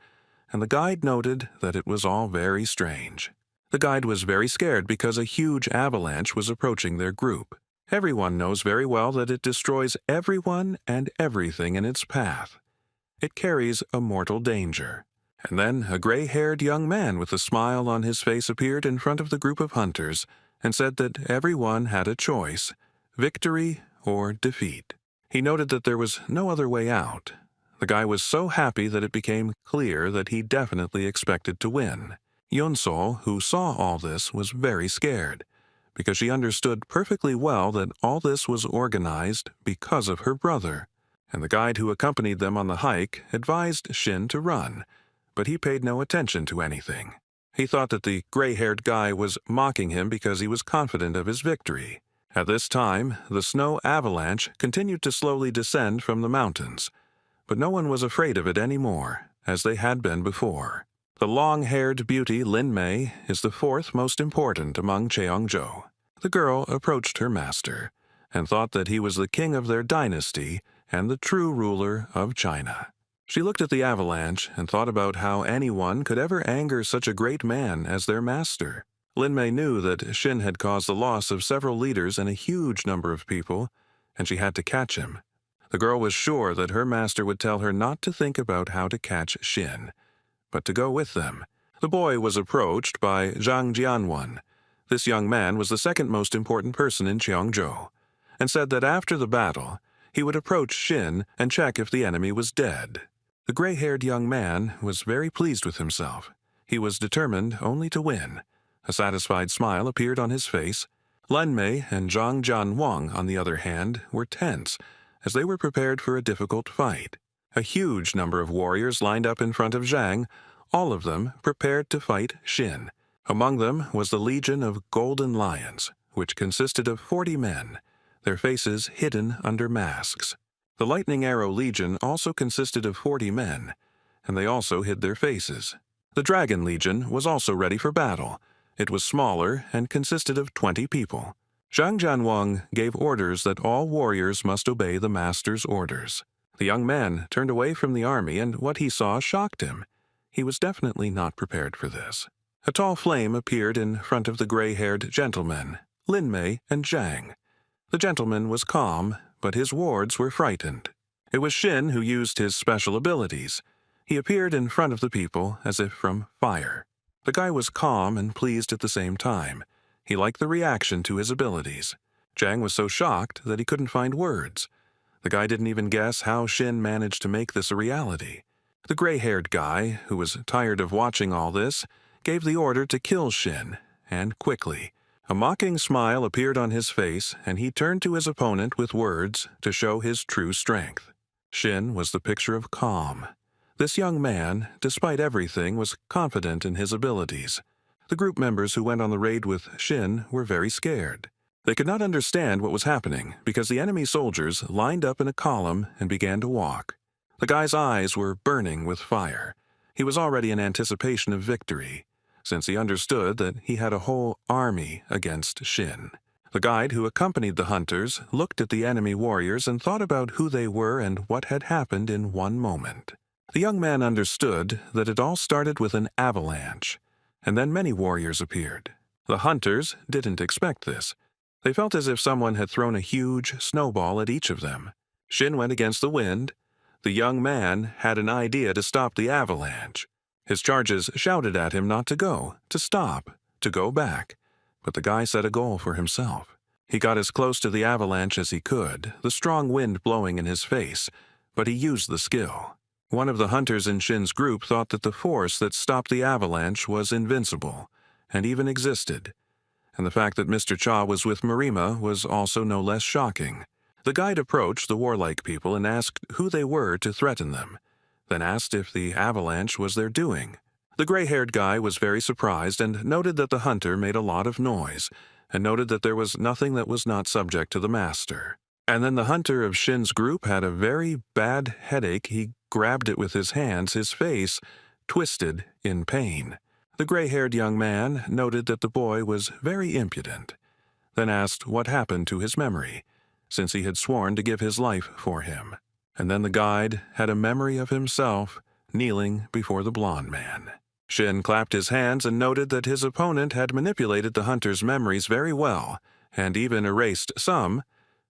Speaker 1: and the guide noted that it was all very strange. The guide was very scared because a huge avalanche was approaching their group. Everyone knows very well that it destroys everyone and everything in its path. It carries a mortal danger. And then a gray-haired young man with a smile on his face appeared in front of the group of hunters and said that everyone had a choice, victory or defeat. He noted that there was no other way out. The guy was so happy that it became clear that he definitely expected to win. Yunsol, who saw all this, was very scared, because she understood perfectly well that all this was organized because of her brother. And the guide who accompanied them on the hike advised Shin to run, but he paid no attention to anything. He thought that the gray-haired guy was mocking him because he was confident of his victory. At this time, the snow avalanche continued to slowly descend from the mountains, but no one was afraid of it any more, as they had been before. The long-haired beauty Lin Mei is the fourth most important among Cheongjo. The girl approached her master, and thought that he was the king of their dynasty and the true ruler of China. She looked at the avalanche and thought about how anyone could ever anger such a great man as their master. Lin Mei knew that Shin had caused the loss of several leaders and a huge number of people, and she had to catch him. The girl was sure that her master would tell her not to think about how to catch Shin, but to go with them. The boy was approached by Zhang Jianwen. This young man was the second most important person in Cheongjo, and said that after the battle, he would approach Shin and check if the enemy was dead. The gray-haired young man was very pleased with himself. He was determined only to win. A satisfied smile appeared on his face. Lin Mei and Zhang Jianwen, on the other hand, were tense, as they were prepared for a difficult fight. A huge number of warriors lined up in front of Zhang, all of them prepared to fight Shin. Among them was the Legion of Golden Lions, which consisted of 40 men, their faces hidden under masks. The Lightning Arrow Legion also consisted of 40 men, and they also hid their faces. The Dragon Legion was also ready for battle. It was smaller and consisted of 20 people. Zhang Jianwen gave orders that all warriors must obey the master's orders. The young man turned away from the army, and what he saw shocked him. He was definitely not prepared for this. A tall flame appeared in front of the gray-haired gentleman, Lin Mei and Zhang. The gentleman was calm, but his wards were frightened. It was Shin who used his special abilities. He appeared in front of the people as if from fire. The guy was calm and pleased at the same time. He liked the reaction to his abilities. Zhang was so shocked that he couldn't find words. The guy didn't even guess how Shin managed to make this a reality. The gray-haired guy, who was tired of watching all this, gave the order to kill Shin, and quickly. A mocking smile appeared on his face, and he turned to his opponent with words to show his true strength. Shin was the picture of calm. This young man, despite everything, was confident in his abilities. The group members who went on the raid with Shin were very scared. They could not understand what was happening because the enemy soldiers lined up in a column and began to walk. The guy's eyes were burning with fire. He was already in anticipation of victory, since he understood that he had a whole army against Shin. The guide who accompanied the hunters looked at the enemy warriors and thought about who they were and what had happened in one moment. The young man understood that it all started with an avalanche, and then many warriors appeared. The hunters didn't expect this. They felt as if someone had thrown a huge snowball at each of them. Shin went against the wind. The young man had an idea to stop the avalanche. His charges shouted at him not to go, to stop, to go back. But the guy set a goal for himself. He got as close to the avalanche as he could, the strong wind blowing in his face, but he used the skill. One of the hunters in Shin's group thought that the force that stopped the avalanche was invincible, and even existed. And the fact that Mr. Cha was with Marima was also no less shocking. The guide approached the warlike people and asked who they were to threaten them, then asked if the avalanche was their doing. The gray-haired guy was very surprised and noted that the hunter made a lot of noise, and noted that there was nothing that was not subject to the master. And then the hunter of Shin's group had a very bad headache. He grabbed it with his hands, his face twisted in pain. The gray-haired young man noted that the boy was very impudent, then asked what happened to his memory, since he had sworn to give his life for him. And then the guide had a memory of himself kneeling before the blond man. Shin clapped his hands and noted that his opponent had manipulated the hunter's memories very well, and even erased some.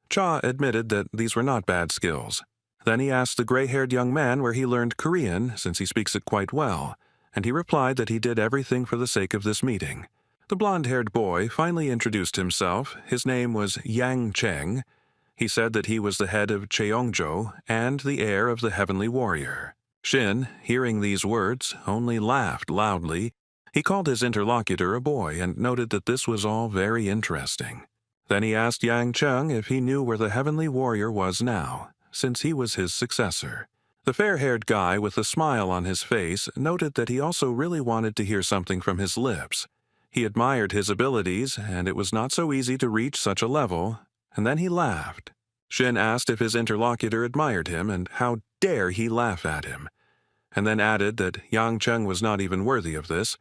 Speaker 1: Cha admitted that these were not bad skills. Then he asked the gray-haired young man where he learned Korean, since he speaks it quite well, and he replied that he did everything for the sake of this meeting. The blond-haired boy finally introduced himself. His name was Yang Cheng. He said that he was the head of Cheongjo and the heir of the Heavenly Warrior. Shin, hearing these words, only laughed loudly. He called his interlocutor a boy and noted that this was all very interesting. Then he asked Yang Cheng if he knew where the Heavenly Warrior was now, since he was his successor. The fair-haired guy with a smile on his face noted that he also really wanted to hear something from his lips. He admired his abilities, and it was not so easy to reach such a level, and then he laughed. Shin asked if his interlocutor admired him and how dare he laugh at him? And then added that Yang Cheng was not even worthy of this.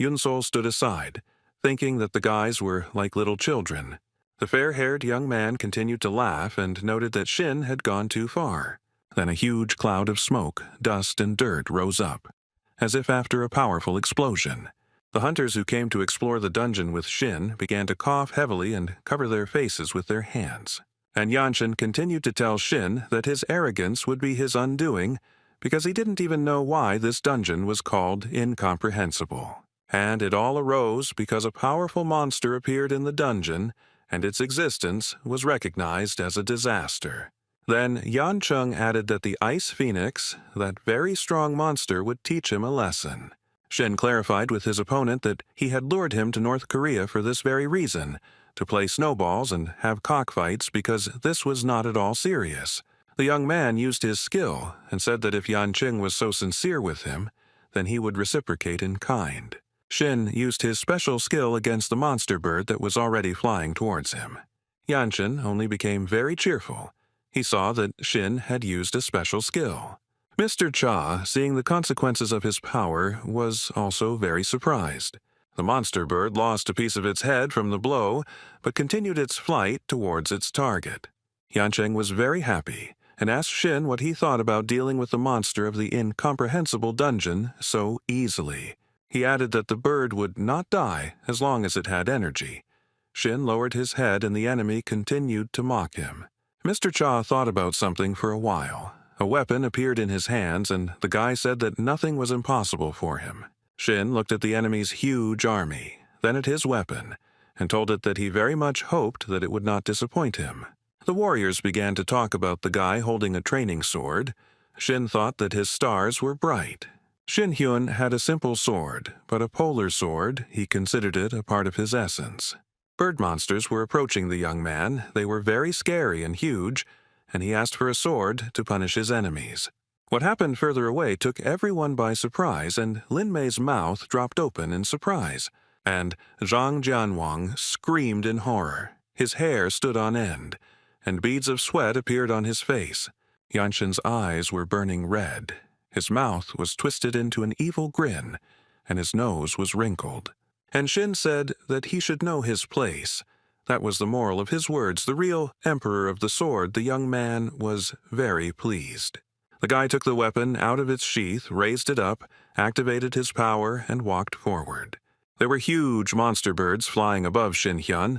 Speaker 1: Yunsol stood aside, thinking that the guys were like little children. The fair-haired young man continued to laugh and noted that Shin had gone too far. Then a huge cloud of smoke, dust, and dirt rose up, as if after a powerful explosion. The hunters who came to explore the dungeon with Shin began to cough heavily and cover their faces with their hands. And Yanshin continued to tell Shin that his arrogance would be his undoing because he didn't even know why this dungeon was called incomprehensible. And it all arose because a powerful monster appeared in the dungeon, and its existence was recognized as a disaster. Then Yan Chung added that the Ice Phoenix, that very strong monster, would teach him a lesson. Shin clarified with his opponent that he had lured him to North Korea for this very reason, to play snowballs and have cockfights, because this was not at all serious. The young man used his skill and said that if Yan Qing was so sincere with him, then he would reciprocate in kind. Shin used his special skill against the monster bird that was already flying towards him. Yanshin only became very cheerful. He saw that Shin had used a special skill. Mr. Cha, seeing the consequences of his power, was also very surprised. The monster bird lost a piece of its head from the blow, but continued its flight towards its target. Yancheng was very happy, and asked Shin what he thought about dealing with the monster of the incomprehensible dungeon so easily. He added that the bird would not die as long as it had energy. Shin lowered his head and the enemy continued to mock him. Mr. Cha thought about something for a while. A weapon appeared in his hands, and the guy said that nothing was impossible for him. Shin looked at the enemy's huge army, then at his weapon, and told it that he very much hoped that it would not disappoint him. The warriors began to talk about the guy holding a training sword. Shin thought that his stars were bright. Shin Hyun had a simple sword, but a polar sword, he considered it a part of his essence. Bird monsters were approaching the young man. They were very scary and huge, and he asked for a sword to punish his enemies. What happened further away took everyone by surprise, and Lin Mei's mouth dropped open in surprise, and Zhang Jianwang screamed in horror. His hair stood on end, and beads of sweat appeared on his face. Yanshin's eyes were burning red. His mouth was twisted into an evil grin, and his nose was wrinkled. And Shin said that he should know his place. That was the moral of his words. The real emperor of the sword, the young man, was very pleased. The guy took the weapon out of its sheath, raised it up, activated his power, and walked forward. There were huge monster birds flying above Shin Hyun,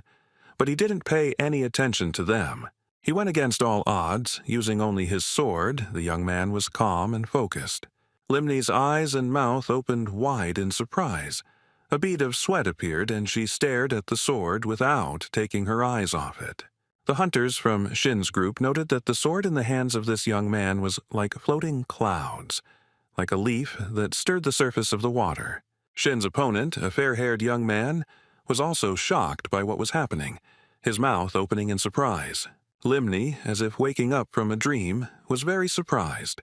Speaker 1: but he didn't pay any attention to them. He went against all odds, using only his sword. The young man was calm and focused. Limni's eyes and mouth opened wide in surprise. A bead of sweat appeared, and she stared at the sword without taking her eyes off it. The hunters from Shin's group noted that the sword in the hands of this young man was like floating clouds, like a leaf that stirred the surface of the water. Shin's opponent, a fair-haired young man, was also shocked by what was happening, his mouth opening in surprise. Limni, as if waking up from a dream, was very surprised.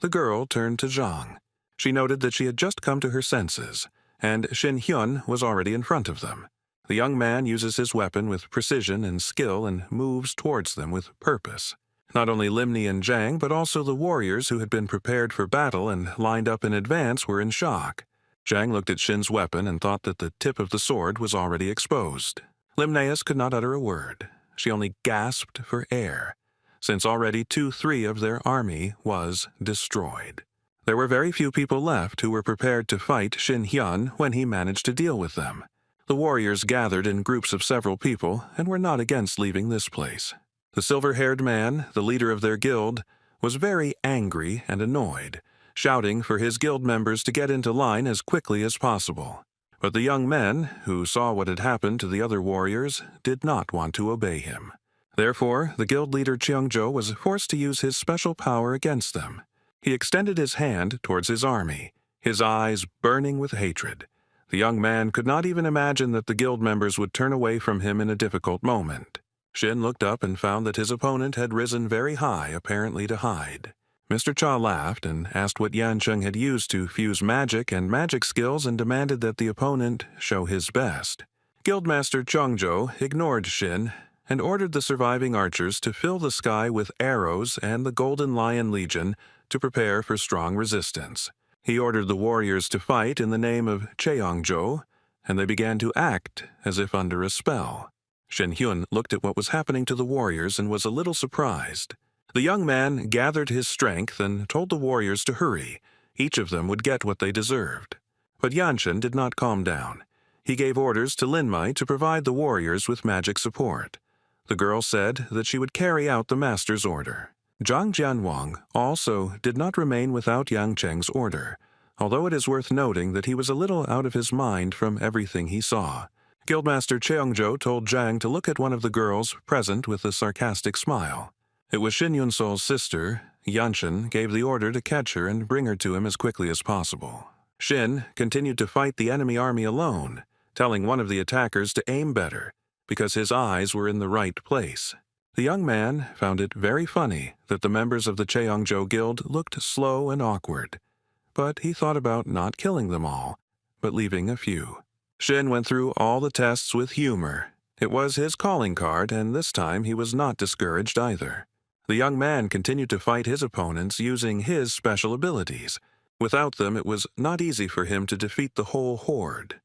Speaker 1: The girl turned to Zhang. She noted that she had just come to her senses, and Shin Hyun was already in front of them. The young man uses his weapon with precision and skill and moves towards them with purpose. Not only Limni and Zhang, but also the warriors who had been prepared for battle and lined up in advance were in shock. Zhang looked at Shin's weapon and thought that the tip of the sword was already exposed. Limnaeus could not utter a word. She only gasped for air, since already 2/3 of their army was destroyed. There were very few people left who were prepared to fight Shin Hyun when he managed to deal with them. The warriors gathered in groups of several people and were not against leaving this place. The silver-haired man, the leader of their guild, was very angry and annoyed, shouting for his guild members to get into line as quickly as possible. But the young men, who saw what had happened to the other warriors, did not want to obey him. Therefore, the guild leader Cheongjo was forced to use his special power against them. He extended his hand towards his army, his eyes burning with hatred. The young man could not even imagine that the guild members would turn away from him in a difficult moment. Shin looked up and found that his opponent had risen very high, apparently to hide. Mr. Cha laughed and asked what Yancheng had used to fuse magic and magic skills and demanded that the opponent show his best. Guildmaster Cheongjo ignored Shin and ordered the surviving archers to fill the sky with arrows and the Golden Lion Legion to prepare for strong resistance. He ordered the warriors to fight in the name of Cheongjo, and they began to act as if under a spell. Shin Hyun looked at what was happening to the warriors and was a little surprised. The young man gathered his strength and told the warriors to hurry. Each of them would get what they deserved. But Yanshin did not calm down. He gave orders to Linmei to provide the warriors with magic support. The girl said that she would carry out the master's order. Zhang Jianwang also did not remain without Yang Cheng's order, although it is worth noting that he was a little out of his mind from everything he saw. Guildmaster Cheongjo told Zhang to look at one of the girls present with a sarcastic smile. It was Shin Yun-sol's sister. Yanshin gave the order to catch her and bring her to him as quickly as possible. Shin continued to fight the enemy army alone, telling one of the attackers to aim better, because his eyes were in the right place. The young man found it very funny that the members of the Cheongjo Guild looked slow and awkward, but he thought about not killing them all, but leaving a few. Shin went through all the tests with humor. It was his calling card, and this time he was not discouraged either. The young man continued to fight his opponents using his special abilities. Without them, it was not easy for him to defeat the whole horde.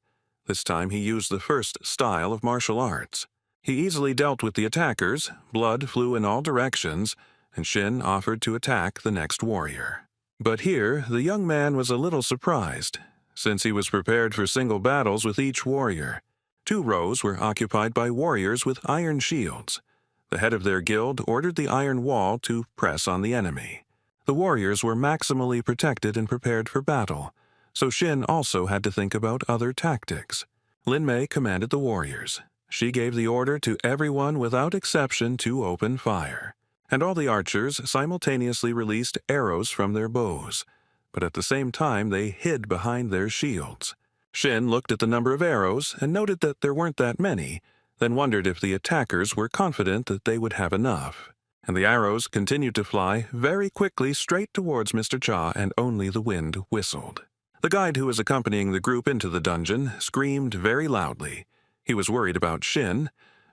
Speaker 1: This time he used the first style of martial arts. He easily dealt with the attackers, blood flew in all directions, and Shin offered to attack the next warrior. But here, the young man was a little surprised, since he was prepared for single battles with each warrior. 2 rows were occupied by warriors with iron shields. The head of their guild ordered the iron wall to press on the enemy. The warriors were maximally protected and prepared for battle, so Shin also had to think about other tactics. Linmei commanded the warriors. She gave the order to everyone without exception to open fire, and all the archers simultaneously released arrows from their bows, but at the same time they hid behind their shields. Shin looked at the number of arrows and noted that there weren't that many, then wondered if the attackers were confident that they would have enough. And the arrows continued to fly very quickly straight towards Mr. Cha, and only the wind whistled. The guide who was accompanying the group into the dungeon screamed very loudly. He was worried about Shin,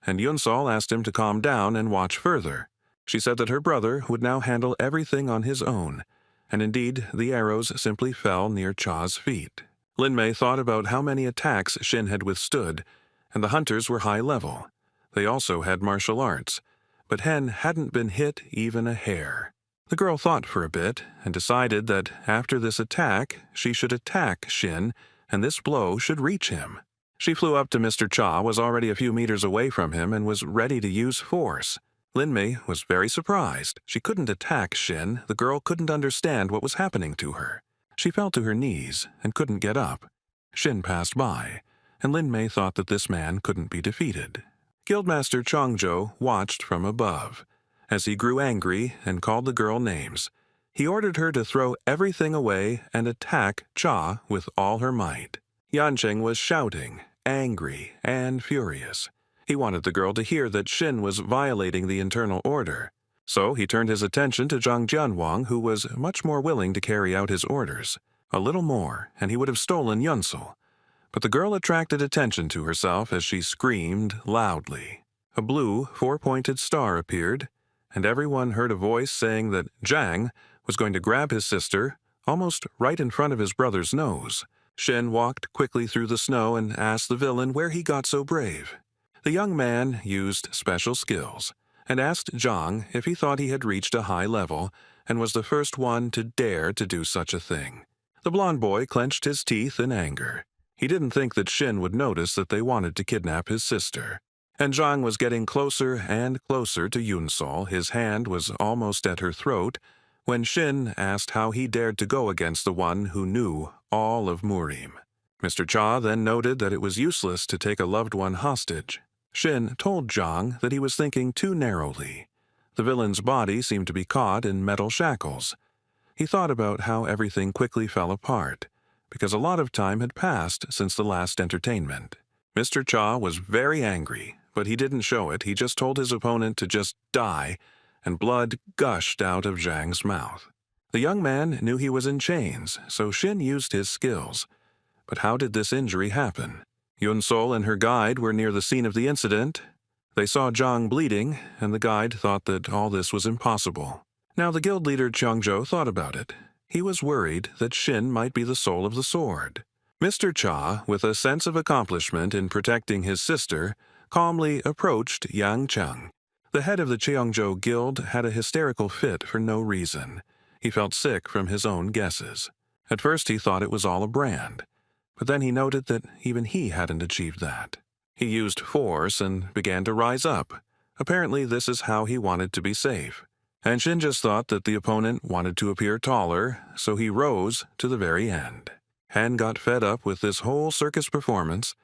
Speaker 1: and Yun-sol asked him to calm down and watch further. She said that her brother would now handle everything on his own, and indeed the arrows simply fell near Cha's feet. Linmei thought about how many attacks Shin had withstood, and the hunters were high level. They also had martial arts, but Hen hadn't been hit even a hair. The girl thought for a bit and decided that after this attack she should attack Shin, and this blow should reach him. She flew up to Mr. Cha, was already a few meters away from him, and was ready to use force. Linmei was very surprised. She couldn't attack Shin. The girl couldn't understand what was happening to her. She fell to her knees and couldn't get up. Shin passed by, and Linmei thought that this man couldn't be defeated. Guildmaster Chongzhou watched from above. As he grew angry and called the girl names, he ordered her to throw everything away and attack Cha with all her might. Yancheng was shouting, angry and furious. He wanted the girl to hear that Shin was violating the internal order. So he turned his attention to Zhang Jianwang, who was much more willing to carry out his orders. A little more, and he would have stolen Yunsel. But the girl attracted attention to herself as she screamed loudly. A blue, 4-pointed star appeared, and everyone heard a voice saying that Zhang was going to grab his sister almost right in front of his brother's nose. Shin walked quickly through the snow and asked the villain where he got so brave. The young man used special skills and asked Zhang if he thought he had reached a high level and was the first one to dare to do such a thing. The blond boy clenched his teeth in anger. He didn't think that Shin would notice that they wanted to kidnap his sister. And Zhang was getting closer and closer to Yunsol. His hand was almost at her throat when Shin asked how he dared to go against the one who knew all of Murim. Mr. Cha then noted that it was useless to take a loved one hostage. Shin told Zhang that he was thinking too narrowly. The villain's body seemed to be caught in metal shackles. He thought about how everything quickly fell apart, because a lot of time had passed since the last entertainment. Mr. Cha was very angry, but he didn't show it. He just told his opponent to just die, and blood gushed out of Zhang's mouth. The young man knew he was in chains, so Shin used his skills. But how did this injury happen? Yunsol and her guide were near the scene of the incident. They saw Zhang bleeding, and the guide thought that all this was impossible. Now the guild leader Qiangzhou thought about it. He was worried that Shin might be the soul of the sword. Mr. Cha, with a sense of accomplishment in protecting his sister, calmly approached Yang Cheng. The head of the Qiangzhou guild had a hysterical fit for no reason. He felt sick from his own guesses. At first he thought it was all a brand, but then he noted that even he hadn't achieved that. He used force and began to rise up. Apparently this is how he wanted to be safe. And Shin just thought that the opponent wanted to appear taller, so he rose to the very end. Hen got fed up with this whole circus performance,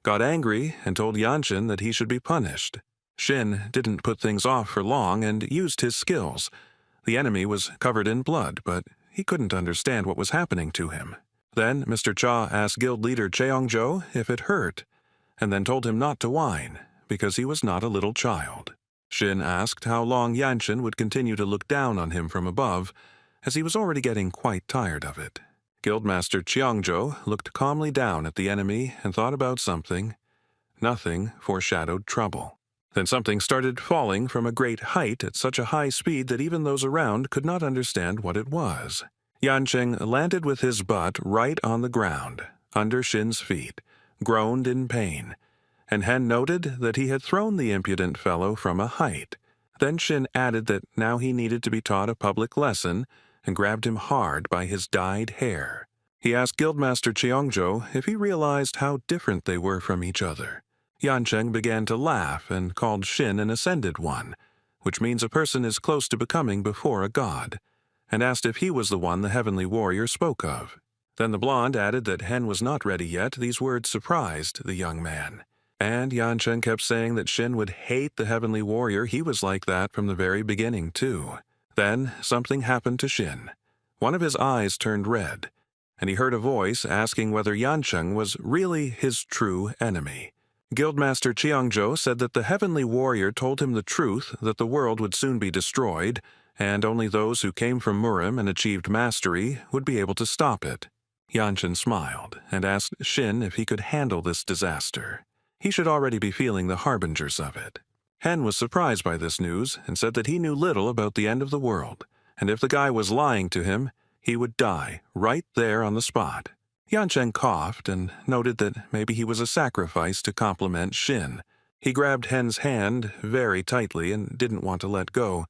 Speaker 1: got angry, and told Yanshin that he should be punished. Shin didn't put things off for long and used his skills. The enemy was covered in blood, but he couldn't understand what was happening to him. Then Mr. Cha asked guild leader Cheongzhou if it hurt, and then told him not to whine, because he was not a little child. Shin asked how long Yanshin would continue to look down on him from above, as he was already getting quite tired of it. Guildmaster Qiangzhou looked calmly down at the enemy and thought about something. Nothing foreshadowed trouble. Then something started falling from a great height at such a high speed that even those around could not understand what it was. Yancheng landed with his butt right on the ground, under Shin's feet, groaned in pain, and Hen noted that he had thrown the impudent fellow from a height. Then Shin added that now he needed to be taught a public lesson and grabbed him hard by his dyed hair. He asked Guildmaster Qiangzhou if he realized how different they were from each other. Yancheng began to laugh and called Shin an ascended one, which means a person is close to becoming before a god, and asked if he was the one the heavenly warrior spoke of. Then the blonde added that Hen was not ready yet. These words surprised the young man. And Yancheng kept saying that Shin would hate the heavenly warrior. He was like that from the very beginning, too. Then something happened to Shin. One of his eyes turned red, and he heard a voice asking whether Yancheng was really his true enemy. Guildmaster Qiangzhou said that the heavenly warrior told him the truth, that the world would soon be destroyed, and only those who came from Murim and achieved mastery would be able to stop it. Yanshin smiled and asked Shin if he could handle this disaster. He should already be feeling the harbingers of it. Hen was surprised by this news and said that he knew little about the end of the world, and if the guy was lying to him, he would die right there on the spot. Yancheng coughed and noted that maybe he was a sacrifice to compliment Shin. He grabbed Hen's hand very tightly and didn't want to let go.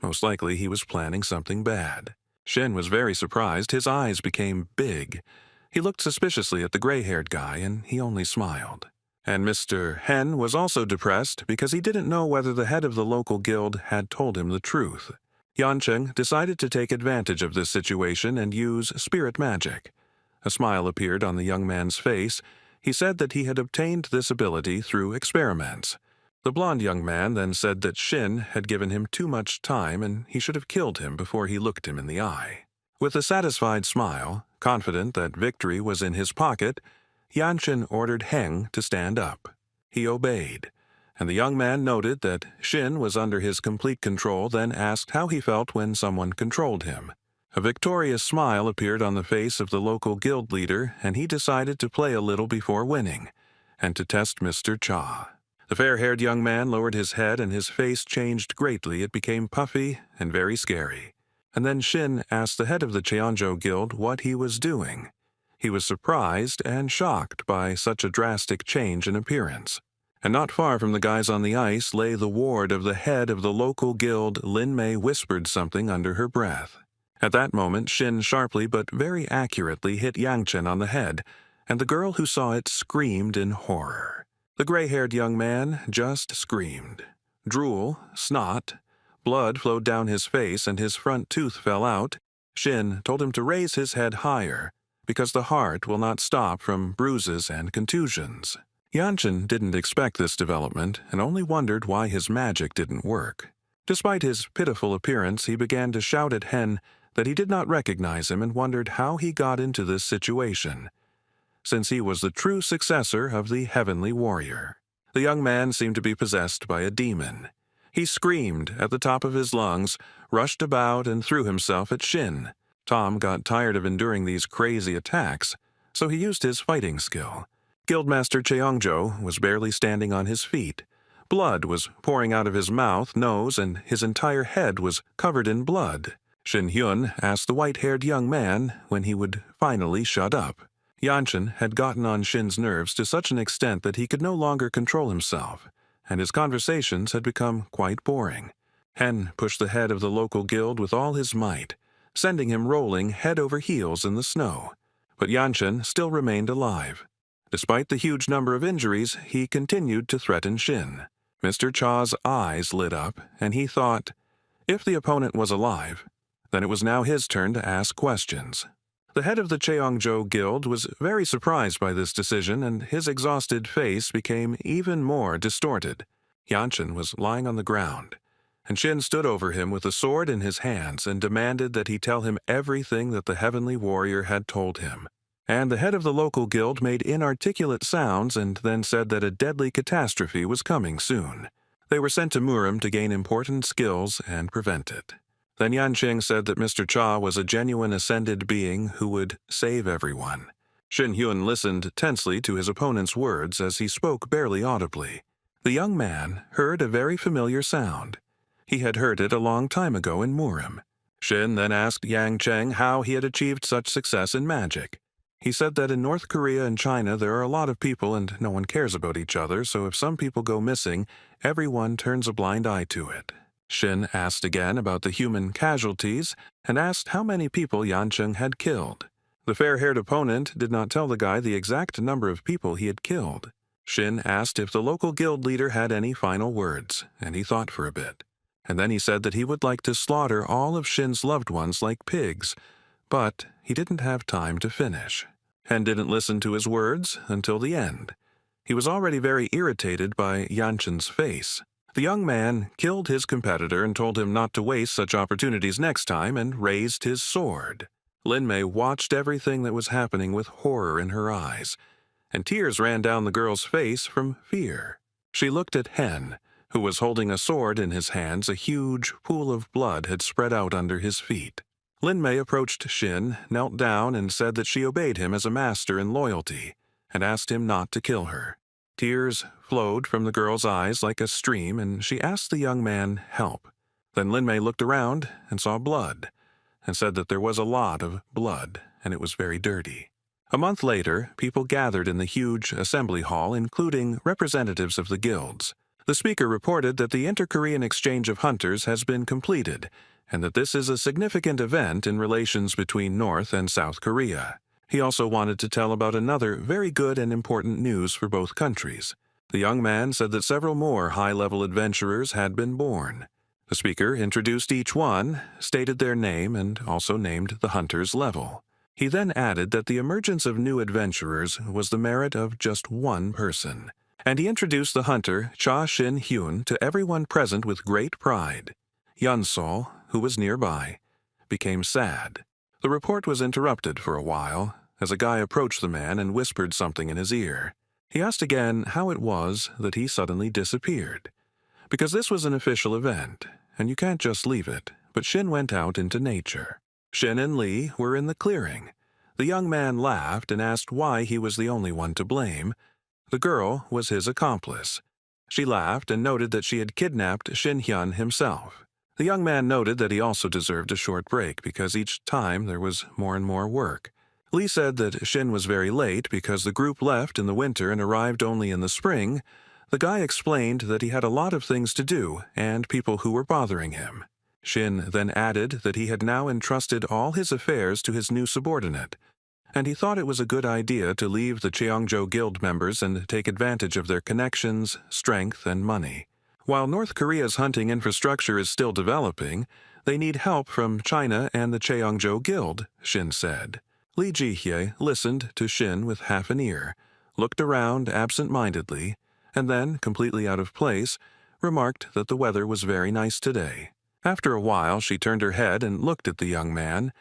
Speaker 1: Most likely he was planning something bad. Shin was very surprised. His eyes became big. He looked suspiciously at the gray-haired guy, and he only smiled. And Mr. Hen was also depressed because he didn't know whether the head of the local guild had told him the truth. Yancheng decided to take advantage of this situation and use spirit magic. A smile appeared on the young man's face. He said that he had obtained this ability through experiments. The blond young man then said that Shin had given him too much time and he should have killed him before he looked him in the eye. With a satisfied smile, confident that victory was in his pocket, Yanshin ordered Heng to stand up. He obeyed, and the young man noted that Shin was under his complete control, then asked how he felt when someone controlled him. A victorious smile appeared on the face of the local guild leader, and he decided to play a little before winning, and to test Mr. Cha. The fair-haired young man lowered his head, and his face changed greatly. It became puffy and very scary. And then Shin asked the head of the Cheonjo Guild what he was doing. He was surprised and shocked by such a drastic change in appearance. And not far from the guys on the ice lay the ward of the head of the local guild. Lin Mei whispered something under her breath. At that moment, Shin sharply but very accurately hit Yangchen on the head, and the girl who saw it screamed in horror. The gray-haired young man just screamed. Drool, snot, blood flowed down his face and his front tooth fell out. Shin told him to raise his head higher, because the heart will not stop from bruises and contusions. Yanchen didn't expect this development and only wondered why his magic didn't work. Despite his pitiful appearance, he began to shout at Hen that he did not recognize him and wondered how he got into this situation, since he was the true successor of the heavenly warrior. The young man seemed to be possessed by a demon. He screamed at the top of his lungs, rushed about, and threw himself at Shin. Tom got tired of enduring these crazy attacks, so he used his fighting skill. Guildmaster Cheongjo was barely standing on his feet. Blood was pouring out of his mouth, nose, and his entire head was covered in blood. Shin Hyun asked the white-haired young man when he would finally shut up. Yanshin had gotten on Shin's nerves to such an extent that he could no longer control himself, and his conversations had become quite boring. Hen pushed the head of the local guild with all his might, sending him rolling head over heels in the snow. But Yanshin still remained alive. Despite the huge number of injuries, he continued to threaten Shin. Mr. Cha's eyes lit up, and he thought, if the opponent was alive, then it was now his turn to ask questions. The head of the Cheongjo Guild was very surprised by this decision, and his exhausted face became even more distorted. Yanshin was lying on the ground, and Shin stood over him with a sword in his hands and demanded that he tell him everything that the heavenly warrior had told him. And the head of the local guild made inarticulate sounds and then said that a deadly catastrophe was coming soon. They were sent to Murim to gain important skills and prevent it. Then Yanqing said that Mr. Cha was a genuine ascended being who would save everyone. Shin Hyun listened tensely to his opponent's words as he spoke barely audibly. The young man heard a very familiar sound. He had heard it a long time ago in Murim. Shin then asked Yang Cheng how he had achieved such success in magic. He said that in North Korea and China there are a lot of people and no one cares about each other, so if some people go missing, everyone turns a blind eye to it. Shin asked again about the human casualties and asked how many people Yancheng had killed. The fair-haired opponent did not tell the guy the exact number of people he had killed. Shin asked if the local guild leader had any final words, and he thought for a bit. And then he said that he would like to slaughter all of Shin's loved ones like pigs, but he didn't have time to finish. Hen didn't listen to his words until the end. He was already very irritated by Yanchen's face. The young man killed his competitor and told him not to waste such opportunities next time and raised his sword. Lin Mei watched everything that was happening with horror in her eyes, and tears ran down the girl's face from fear. She looked at Hen, who was holding a sword in his hands. A huge pool of blood had spread out under his feet. Lin Mei approached Shin, knelt down, and said that she obeyed him as a master in loyalty, and asked him not to kill her. Tears flowed from the girl's eyes like a stream, and she asked the young man help. Then Lin Mei looked around and saw blood, and said that there was a lot of blood, and it was very dirty. A month later, people gathered in the huge assembly hall, including representatives of the guilds. The speaker reported that the Inter-Korean Exchange of Hunters has been completed, and that this is a significant event in relations between North and South Korea. He also wanted to tell about another very good and important news for both countries. The young man said that several more high-level adventurers had been born. The speaker introduced each one, stated their name, and also named the hunter's level. He then added that the emergence of new adventurers was the merit of just one person. And he introduced the hunter, Cha Shin Hyun, to everyone present with great pride. Yunsol, who was nearby, became sad. The report was interrupted for a while, as a guy approached the man and whispered something in his ear. He asked again how it was that he suddenly disappeared. Because this was an official event, and you can't just leave it, but Shin went out into nature. Shin and Lee were in the clearing. The young man laughed and asked why he was the only one to blame. The girl was his accomplice. She laughed and noted that she had kidnapped Shin Hyun himself. The young man noted that he also deserved a short break because each time there was more and more work. Lee said that Shin was very late because the group left in the winter and arrived only in the spring. The guy explained that he had a lot of things to do and people who were bothering him. Shin then added that he had now entrusted all his affairs to his new subordinate, and he thought it was a good idea to leave the Cheongjo Guild members and take advantage of their connections, strength, and money. While North Korea's hunting infrastructure is still developing, they need help from China and the Cheongjo Guild, Shin said. Lee Ji-hye listened to Shin with half an ear, looked around absent-mindedly, and then, completely out of place, remarked that the weather was very nice today. After a while, she turned her head and looked at the young man.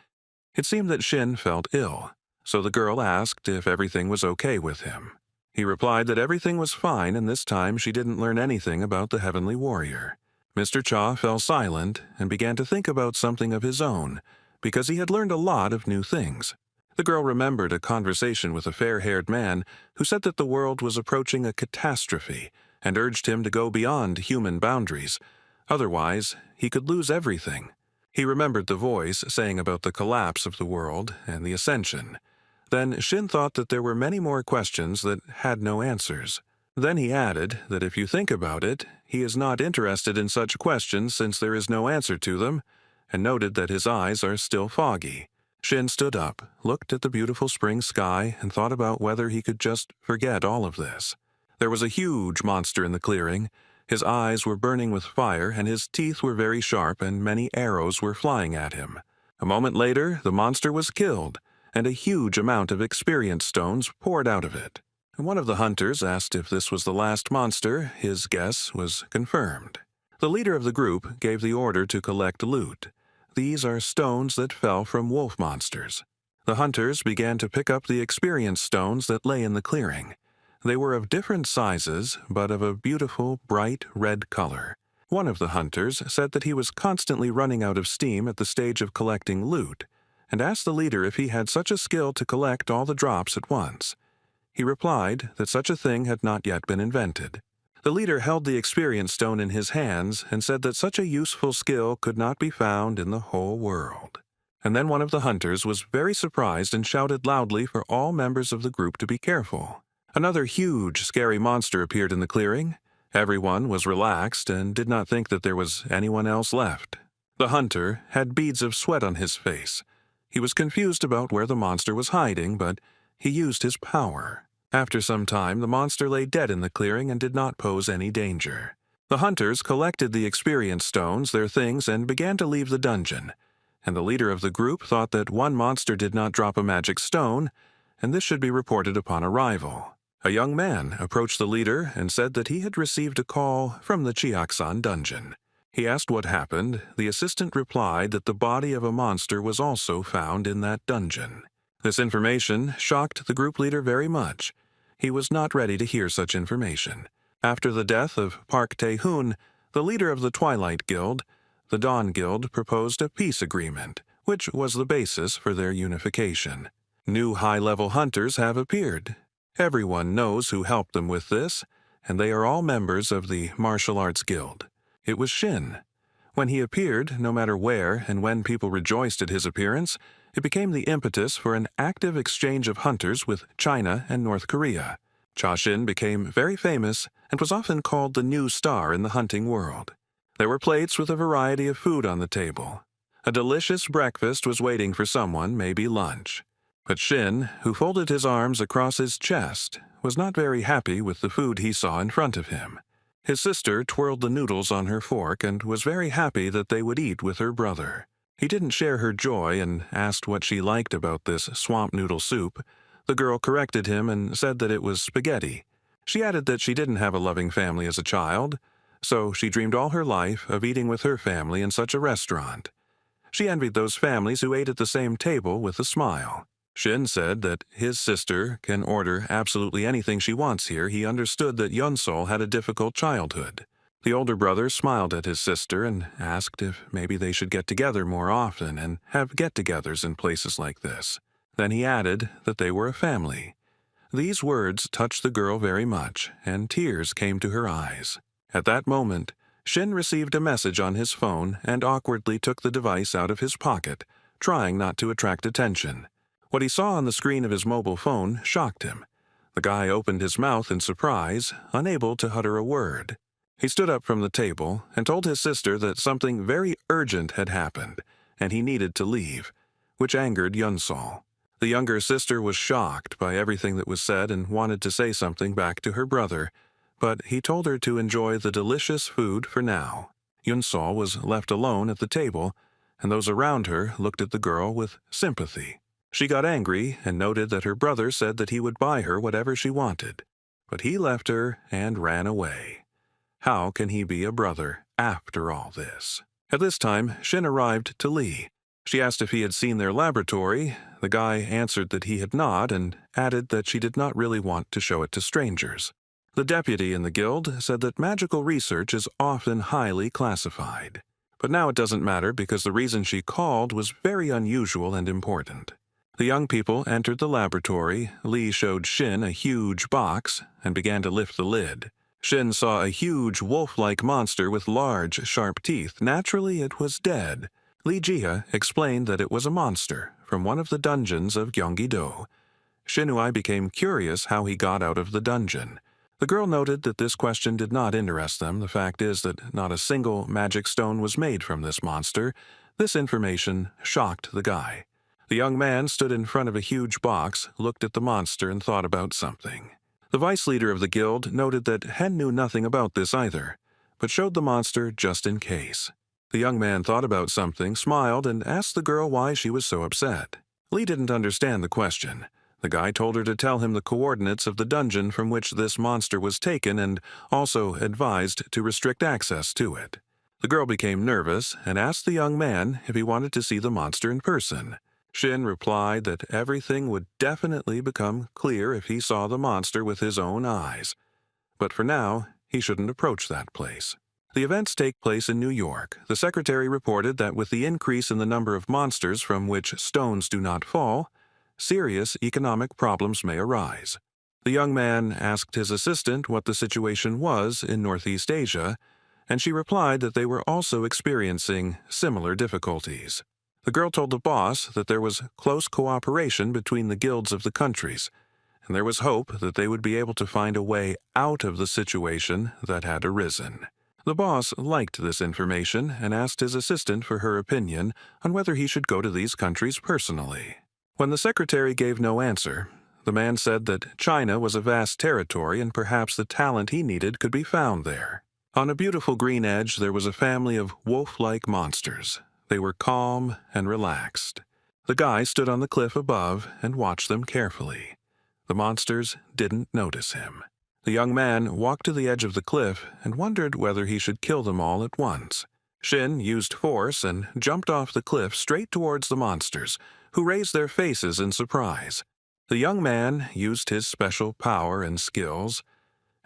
Speaker 1: It seemed that Shin felt ill, so the girl asked if everything was okay with him. He replied that everything was fine, and this time she didn't learn anything about the heavenly warrior. Mr. Cha fell silent and began to think about something of his own, because he had learned a lot of new things. The girl remembered a conversation with a fair-haired man who said that the world was approaching a catastrophe, and urged him to go beyond human boundaries. Otherwise, he could lose everything. He remembered the voice saying about the collapse of the world and the ascension. Then Shin thought that there were many more questions that had no answers. Then he added that if you think about it, he is not interested in such questions since there is no answer to them, and noted that his eyes are still foggy. Shin stood up, looked at the beautiful spring sky, and thought about whether he could just forget all of this. There was a huge monster in the clearing. His eyes were burning with fire, and his teeth were very sharp, and many arrows were flying at him. A moment later, the monster was killed, and a huge amount of experience stones poured out of it. One of the hunters asked if this was the last monster. His guess was confirmed. The leader of the group gave the order to collect loot. These are stones that fell from wolf monsters. The hunters began to pick up the experience stones that lay in the clearing. They were of different sizes, but of a beautiful, bright red color. One of the hunters said that he was constantly running out of steam at the stage of collecting loot, and asked the leader if he had such a skill to collect all the drops at once. He replied that such a thing had not yet been invented. The leader held the experience stone in his hands and said that such a useful skill could not be found in the whole world. And then one of the hunters was very surprised and shouted loudly for all members of the group to be careful. Another huge, scary monster appeared in the clearing. Everyone was relaxed and did not think that there was anyone else left. The hunter had beads of sweat on his face. He was confused about where the monster was hiding, but he used his power. After some time, the monster lay dead in the clearing and did not pose any danger. The hunters collected the experience stones, their things, and began to leave the dungeon. And the leader of the group thought that one monster did not drop a magic stone, and this should be reported upon arrival. A young man approached the leader and said that he had received a call from the Chiaksan dungeon. He asked what happened. The assistant replied that the body of a monster was also found in that dungeon. This information shocked the group leader very much. He was not ready to hear such information. After the death of Park Tae-hoon, the leader of the Twilight Guild, the Dawn Guild proposed a peace agreement, which was the basis for their unification. New high-level hunters have appeared. Everyone knows who helped them with this, and they are all members of the Martial Arts Guild. It was Shin. When he appeared, no matter where and when people rejoiced at his appearance, it became the impetus for an active exchange of hunters with China and North Korea. Cha Shin became very famous and was often called the new star in the hunting world. There were plates with a variety of food on the table. A delicious breakfast was waiting for someone, maybe lunch. But Shin, who folded his arms across his chest, was not very happy with the food he saw in front of him. His sister twirled the noodles on her fork and was very happy that they would eat with her brother. He didn't share her joy and asked what she liked about this swamp noodle soup. The girl corrected him and said that it was spaghetti. She added that she didn't have a loving family as a child, so she dreamed all her life of eating with her family in such a restaurant. She envied those families who ate at the same table with a smile. Shin said that his sister can order absolutely anything she wants here. He understood that Yeonsol had a difficult childhood. The older brother smiled at his sister and asked if maybe they should get together more often and have get-togethers in places like this. Then he added that they were a family. These words touched the girl very much, and tears came to her eyes. At that moment, Shin received a message on his phone and awkwardly took the device out of his pocket, trying not to attract attention. What he saw on the screen of his mobile phone shocked him. The guy opened his mouth in surprise, unable to utter a word. He stood up from the table and told his sister that something very urgent had happened, and he needed to leave, which angered Yeonsol. The younger sister was shocked by everything that was said and wanted to say something back to her brother, but he told her to enjoy the delicious food for now. Yeonsol was left alone at the table, and those around her looked at the girl with sympathy. She got angry and noted that her brother said that he would buy her whatever she wanted, but he left her and ran away. How can he be a brother after all this? At this time, Shin arrived to Lee. She asked if he had seen their laboratory. The guy answered that he had not and added that she did not really want to show it to strangers. The deputy in the guild said that magical research is often highly classified. But now it doesn't matter because the reason she called was very unusual and important. The young people entered the laboratory. Lee showed Shin a huge box and began to lift the lid. Shin saw a huge wolf-like monster with large, sharp teeth. Naturally, it was dead. Li Jia explained that it was a monster from one of the dungeons of Gyeonggi-do. Shinui became curious how he got out of the dungeon. The girl noted that this question did not interest them. The fact is that not a single magic stone was made from this monster. This information shocked the guy. The young man stood in front of a huge box, looked at the monster, and thought about something. The vice leader of the guild noted that Hen knew nothing about this either, but showed the monster just in case. The young man thought about something, smiled, and asked the girl why she was so upset. Lee didn't understand the question. The guy told her to tell him the coordinates of the dungeon from which this monster was taken and also advised to restrict access to it. The girl became nervous and asked the young man if he wanted to see the monster in person. Shin replied that everything would definitely become clear if he saw the monster with his own eyes. But for now, he shouldn't approach that place. The events take place in New York. The secretary reported that with the increase in the number of monsters from which stones do not fall, serious economic problems may arise. The young man asked his assistant what the situation was in Northeast Asia, and she replied that they were also experiencing similar difficulties. The girl told the boss that there was close cooperation between the guilds of the countries, and there was hope that they would be able to find a way out of the situation that had arisen. The boss liked this information and asked his assistant for her opinion on whether he should go to these countries personally. When the secretary gave no answer, the man said that China was a vast territory and perhaps the talent he needed could be found there. On a beautiful green edge there was a family of wolf-like monsters. They were calm and relaxed. The guy stood on the cliff above and watched them carefully. The monsters didn't notice him. The young man walked to the edge of the cliff and wondered whether he should kill them all at once. Shin used force and jumped off the cliff straight towards the monsters, who raised their faces in surprise. The young man used his special power and skills,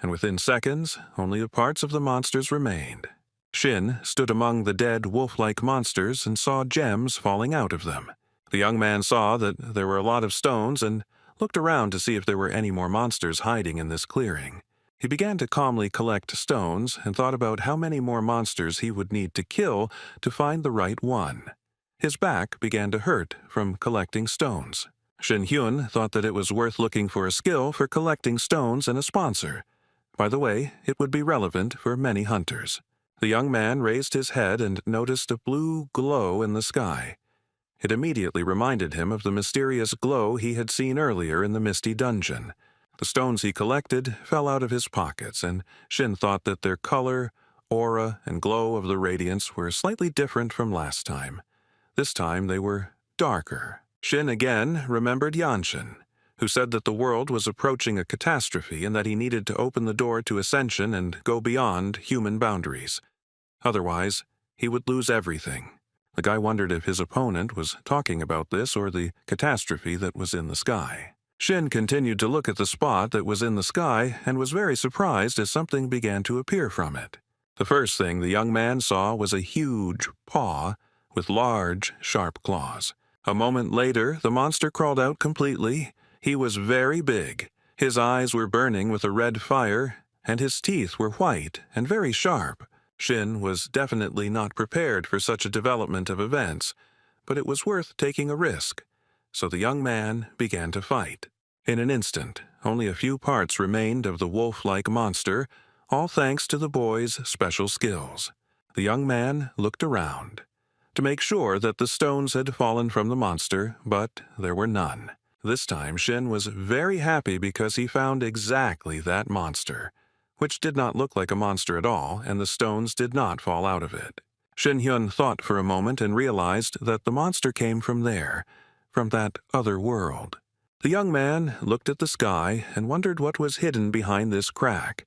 Speaker 1: and within seconds, only the parts of the monsters remained. Shin stood among the dead wolf-like monsters and saw gems falling out of them. The young man saw that there were a lot of stones and looked around to see if there were any more monsters hiding in this clearing. He began to calmly collect stones and thought about how many more monsters he would need to kill to find the right one. His back began to hurt from collecting stones. Shin Hyun thought that it was worth looking for a skill for collecting stones and a sponsor. By the way, it would be relevant for many hunters. The young man raised his head and noticed a blue glow in the sky. It immediately reminded him of the mysterious glow he had seen earlier in the misty dungeon. The stones he collected fell out of his pockets, and Shin thought that their color, aura, and glow of the radiance were slightly different from last time. This time they were darker. Shin again remembered Yanshin, who said that the world was approaching a catastrophe and that he needed to open the door to ascension and go beyond human boundaries. Otherwise, he would lose everything. The guy wondered if his opponent was talking about this or the catastrophe that was in the sky. Shin continued to look at the spot that was in the sky and was very surprised as something began to appear from it. The first thing the young man saw was a huge paw with large, sharp claws. A moment later, the monster crawled out completely. He was very big. His eyes were burning with a red fire, and his teeth were white and very sharp. Shin was definitely not prepared for such a development of events, but it was worth taking a risk, so the young man began to fight. In an instant, only a few parts remained of the wolf-like monster, all thanks to the boy's special skills. The young man looked around to make sure that the stones had fallen from the monster, but there were none. This time Shin was very happy because he found exactly that monster, which did not look like a monster at all, and the stones did not fall out of it. Shin Hyun thought for a moment and realized that the monster came from there, from that other world. The young man looked at the sky and wondered what was hidden behind this crack,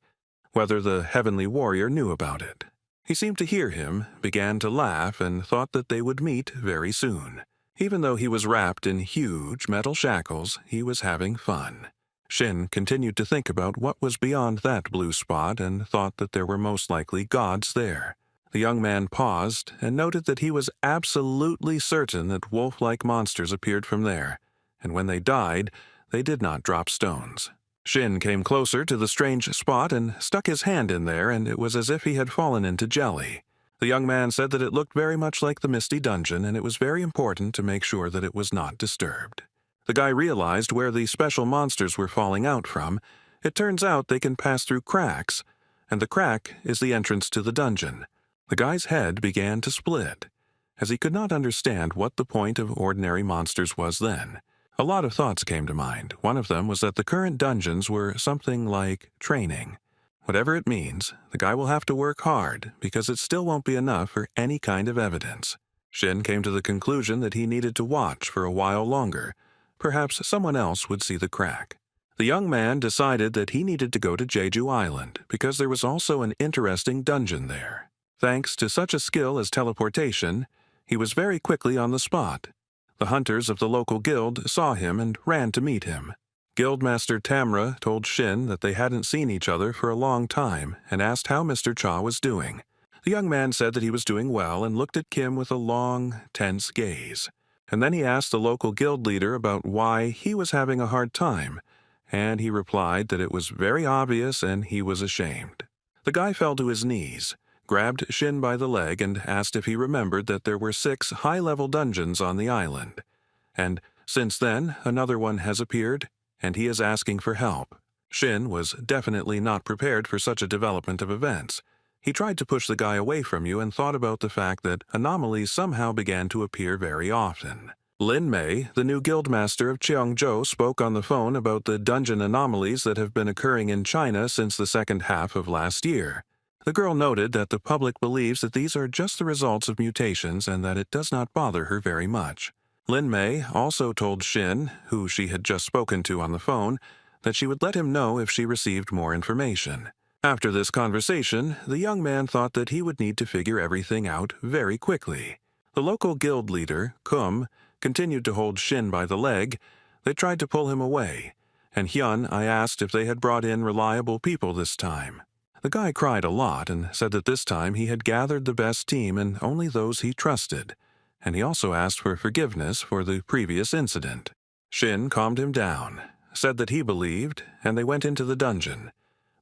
Speaker 1: whether the heavenly warrior knew about it. He seemed to hear him, began to laugh, and thought that they would meet very soon. Even though he was wrapped in huge metal shackles, he was having fun. Shin continued to think about what was beyond that blue spot and thought that there were most likely gods there. The young man paused and noted that he was absolutely certain that wolf-like monsters appeared from there, and when they died, they did not drop stones. Shin came closer to the strange spot and stuck his hand in there, and it was as if he had fallen into jelly. The young man said that it looked very much like the Misty Dungeon, and it was very important to make sure that it was not disturbed. The guy realized where the special monsters were falling out from. It turns out they can pass through cracks, and the crack is the entrance to the dungeon. The guy's head began to split, as he could not understand what the point of ordinary monsters was then. A lot of thoughts came to mind. One of them was that the current dungeons were something like training. Whatever it means, the guy will have to work hard, because it still won't be enough for any kind of evidence. Shin came to the conclusion that he needed to watch for a while longer. Perhaps someone else would see the crack. The young man decided that he needed to go to Jeju Island, because there was also an interesting dungeon there. Thanks to such a skill as teleportation, he was very quickly on the spot. The hunters of the local guild saw him and ran to meet him. Guildmaster Tamra told Shin that they hadn't seen each other for a long time and asked how Mr. Cha was doing. The young man said that he was doing well and looked at Kim with a long, tense gaze. And then he asked the local guild leader about why he was having a hard time, and he replied that it was very obvious and he was ashamed. The guy fell to his knees, grabbed Shin by the leg, and asked if he remembered that there were 6 high-level dungeons on the island. And since then, another one has appeared, and he is asking for help. Shin was definitely not prepared for such a development of events. He tried to push the guy away from you and thought about the fact that anomalies somehow began to appear very often. Lin Mei, the new guildmaster of Cheongzhou, spoke on the phone about the dungeon anomalies that have been occurring in China since the second half of last year. The girl noted that the public believes that these are just the results of mutations and that it does not bother her very much. Lin Mei also told Shin, who she had just spoken to on the phone, that she would let him know if she received more information. After this conversation, the young man thought that he would need to figure everything out very quickly. The local guild leader, Kum, continued to hold Shin by the leg. They tried to pull him away, and Hyun I asked if they had brought in reliable people this time. The guy cried a lot and said that this time he had gathered the best team and only those he trusted, and he also asked for forgiveness for the previous incident. Shin calmed him down, said that he believed, and they went into the dungeon.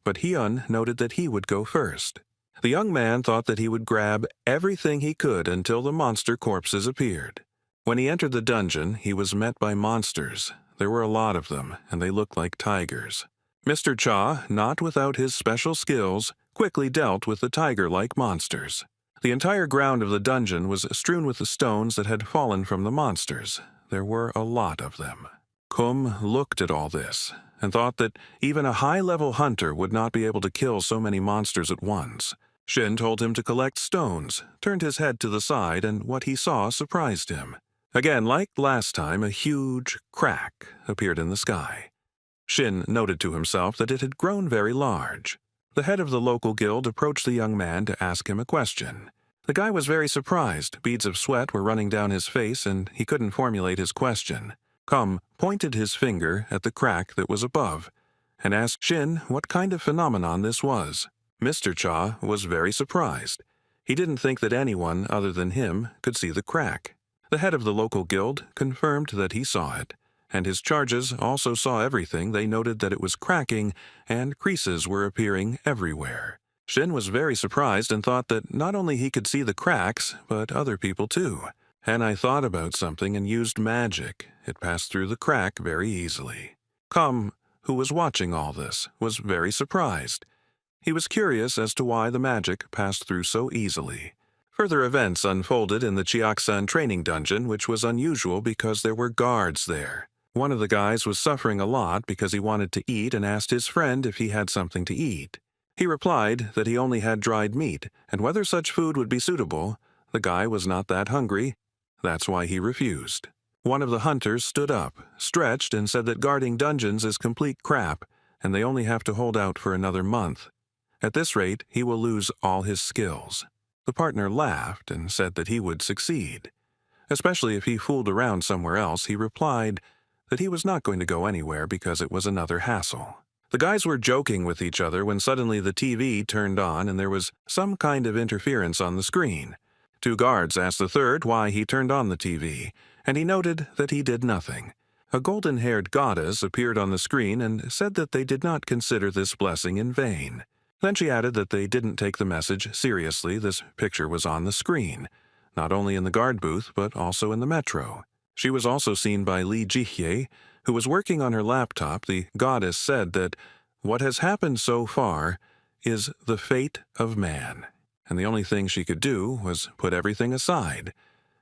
Speaker 1: But Hyun noted that he would go first. The young man thought that he would grab everything he could until the monster corpses appeared. When he entered the dungeon, he was met by monsters. There were a lot of them, and they looked like tigers. Mr. Cha, not without his special skills, quickly dealt with the tiger-like monsters. The entire ground of the dungeon was strewn with the stones that had fallen from the monsters. There were a lot of them. Kum looked at all this and thought that even a high-level hunter would not be able to kill so many monsters at once. Shin told him to collect stones, turned his head to the side, and what he saw surprised him. Again, like last time, a huge crack appeared in the sky. Shin noted to himself that it had grown very large. The head of the local guild approached the young man to ask him a question. The guy was very surprised. Beads of sweat were running down his face, and he couldn't formulate his question. Kum pointed his finger at the crack that was above, and asked Shin what kind of phenomenon this was. Mr. Cha was very surprised. He didn't think that anyone other than him could see the crack. The head of the local guild confirmed that he saw it, and his charges also saw everything. They noted that it was cracking, and creases were appearing everywhere. Shin was very surprised and thought that not only he could see the cracks, but other people too. And I thought about something and used magic. It passed through the crack very easily. Kum, who was watching all this, was very surprised. He was curious as to why the magic passed through so easily. Further events unfolded in the Chiaksan training dungeon, which was unusual because there were guards there. One of the guys was suffering a lot because he wanted to eat and asked his friend if he had something to eat. He replied that he only had dried meat, and whether such food would be suitable, the guy was not that hungry. That's why he refused. One of the hunters stood up, stretched, and said that guarding dungeons is complete crap, and they only have to hold out for another month. At this rate, he will lose all his skills. The partner laughed and said that he would succeed. Especially if he fooled around somewhere else, he replied that he was not going to go anywhere because it was another hassle. The guys were joking with each other when suddenly the TV turned on and there was some kind of interference on the screen. 2 guards asked the third why he turned on the TV, and he noted that he did nothing. A golden-haired goddess appeared on the screen and said that they did not consider this blessing in vain. Then she added that they didn't take the message seriously. This picture was on the screen, not only in the guard booth but also in the metro. She was also seen by Lee Jihye, who was working on her laptop. The goddess said that what has happened so far is the fate of man, and the only thing she could do was put everything aside.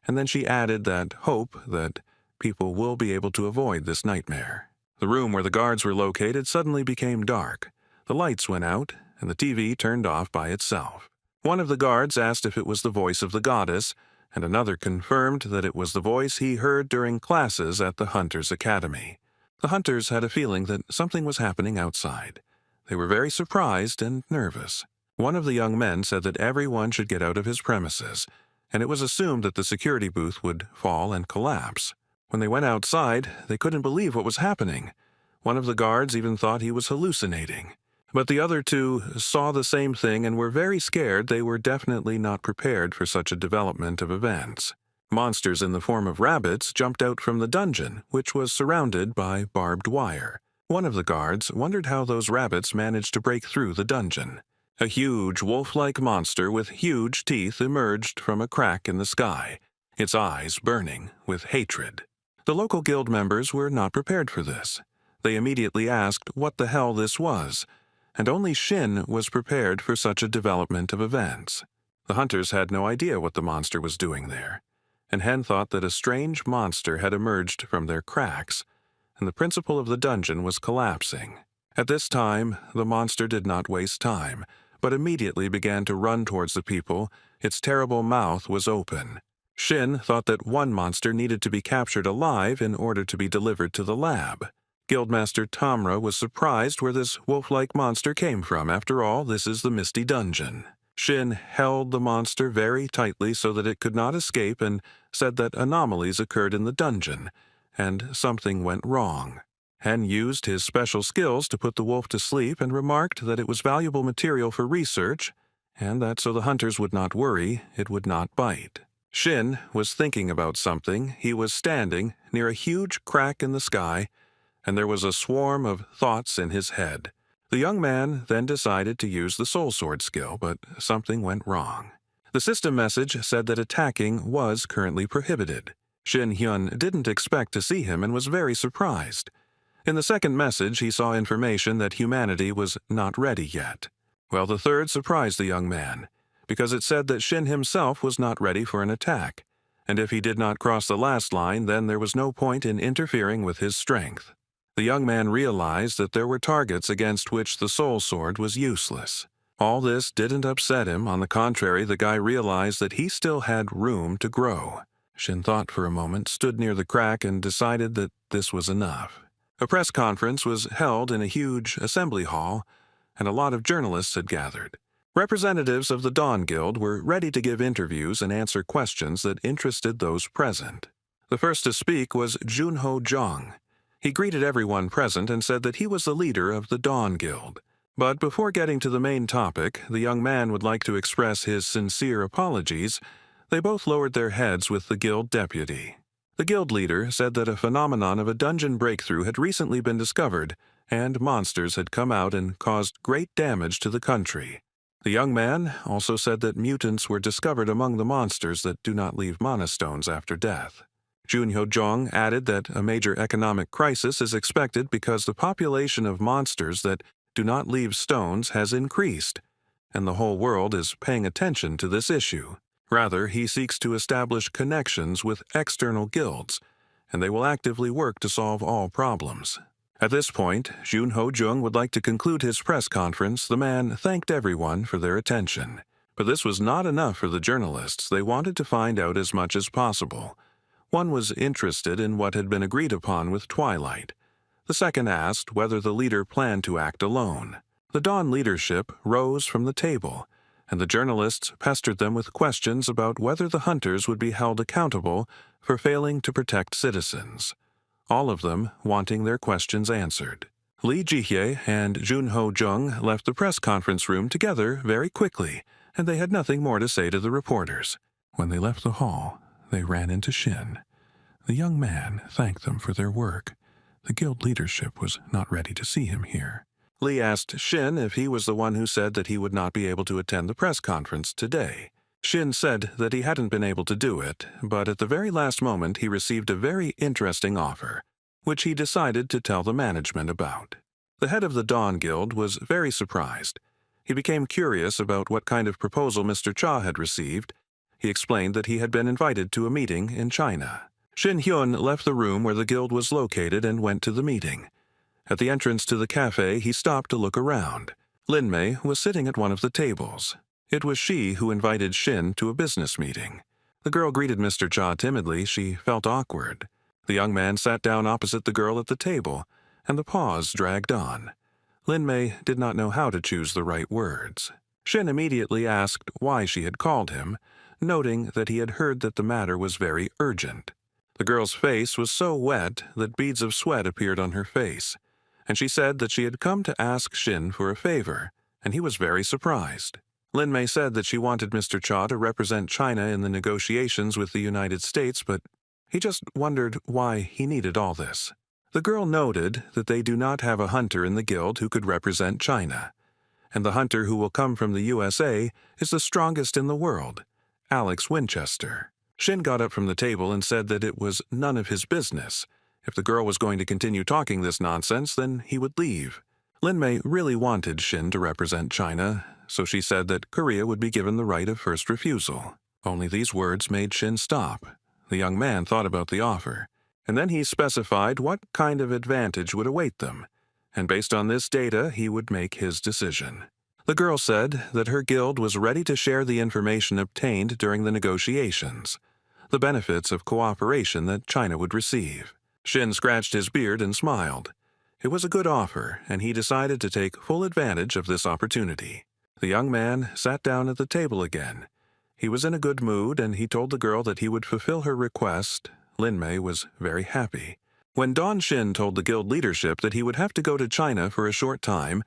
Speaker 1: And then she added that hope that people will be able to avoid this nightmare. The room where the guards were located suddenly became dark. The lights went out, and the TV turned off by itself. One of the guards asked if it was the voice of the goddess, and another confirmed that it was the voice he heard during classes at the Hunters' Academy. The hunters had a feeling that something was happening outside. They were very surprised and nervous. One of the young men said that everyone should get out of his premises, and it was assumed that the security booth would fall and collapse. When they went outside, they couldn't believe what was happening. One of the guards even thought he was hallucinating. But the other two saw the same thing and were very scared. They were definitely not prepared for such a development of events. Monsters in the form of rabbits jumped out from the dungeon, which was surrounded by barbed wire. One of the guards wondered how those rabbits managed to break through the dungeon. A huge wolf-like monster with huge teeth emerged from a crack in the sky, its eyes burning with hatred. The local guild members were not prepared for this. They immediately asked what the hell this was, and only Shin was prepared for such a development of events. The hunters had no idea what the monster was doing there, and Hen thought that a strange monster had emerged from their cracks, and the principal of the dungeon was collapsing. At this time, the monster did not waste time, but immediately began to run towards the people. Its terrible mouth was open. Shin thought that one monster needed to be captured alive in order to be delivered to the lab. Guildmaster Tamra was surprised where this wolf-like monster came from. After all, this is the Misty Dungeon. Shin held the monster very tightly so that it could not escape and said that anomalies occurred in the dungeon, and something went wrong. Hen used his special skills to put the wolf to sleep and remarked that it was valuable material for research, and that so the hunters would not worry, it would not bite. Shin was thinking about something. He was standing near a huge crack in the sky, and there was a swarm of thoughts in his head. The young man then decided to use the soul sword skill, but something went wrong. The system message said that attacking was currently prohibited. Shin Hyun didn't expect to see him and was very surprised. In the second message, he saw information that humanity was not ready yet. Well, the third surprised the young man, because it said that Shin himself was not ready for an attack, and if he did not cross the last line, then there was no point in interfering with his strength. The young man realized that there were targets against which the soul sword was useless. All this didn't upset him. On the contrary, the guy realized that he still had room to grow. Shin thought for a moment, stood near the crack, and decided that this was enough. A press conference was held in a huge assembly hall, and a lot of journalists had gathered. Representatives of the Dawn Guild were ready to give interviews and answer questions that interested those present. The first to speak was Junho Jong. He greeted everyone present and said that he was the leader of the Dawn Guild. But before getting to the main topic, the young man would like to express his sincere apologies. They both lowered their heads with the guild deputy. The guild leader said that a phenomenon of a dungeon breakthrough had recently been discovered, and monsters had come out and caused great damage to the country. The young man also said that mutants were discovered among the monsters that do not leave mana stones after death. Junho Jong added that a major economic crisis is expected because the population of monsters that do not leave stones has increased, and the whole world is paying attention to this issue. Rather, he seeks to establish connections with external guilds, and they will actively work to solve all problems. At this point, Junho Jung would like to conclude his press conference. The man thanked everyone for their attention. But this was not enough for the journalists. They wanted to find out as much as possible. One was interested in what had been agreed upon with Twilight. The second asked whether the leader planned to act alone. The Dawn leadership rose from the table, and the journalists pestered them with questions about whether the hunters would be held accountable for failing to protect citizens, all of them wanting their questions answered. Lee Jihye and Junho Jung left the press conference room together very quickly, and they had nothing more to say to the reporters. When they left the hall, they ran into Shin. The young man thanked them for their work The guild leadership was not ready to see him here. Lee asked Shin if he was the one who said that he would not be able to attend the press conference today. Shin said that he hadn't been able to do it, but at the very last moment he received a very interesting offer, which he decided to tell the management about. The head of the Dawn Guild was very surprised. He became curious about what kind of proposal Mr. Cha had received. He explained that he had been invited to a meeting in China. Shin Hyun left the room where the guild was located and went to the meeting. At the entrance to the cafe, he stopped to look around. Lin Mei was sitting at one of the tables. It was she who invited Shin to a business meeting. The girl greeted Mr. Cha timidly. She felt awkward. The young man sat down opposite the girl at the table, and the pause dragged on. Lin Mei did not know how to choose the right words. Shin immediately asked why she had called him, noting that he had heard that the matter was very urgent. The girl's face was so wet that beads of sweat appeared on her face, and she said that she had come to ask Shin for a favor, and he was very surprised. Lin Mei said that she wanted Mr. Cha to represent China in the negotiations with the United States, but he just wondered why he needed all this. The girl noted that they do not have a hunter in the guild who could represent China, and the hunter who will come from the USA is the strongest in the world, Alex Winchester. Shin got up from the table and said that it was none of his business. If the girl was going to continue talking this nonsense, then he would leave. Lin Mei really wanted Shin to represent China, so she said that Korea would be given the right of first refusal. Only these words made Shin stop. The young man thought about the offer, and then he specified what kind of advantage would await them, and based on this data he would make his decision. The girl said that her guild was ready to share the information obtained during the negotiations, the benefits of cooperation that China would receive. Shin scratched his beard and smiled. It was a good offer, and he decided to take full advantage of this opportunity. The young man sat down at the table again. He was in a good mood, and he told the girl that he would fulfill her request. Lin Mei was very happy. When Don Shin told the guild leadership that he would have to go to China for a short time,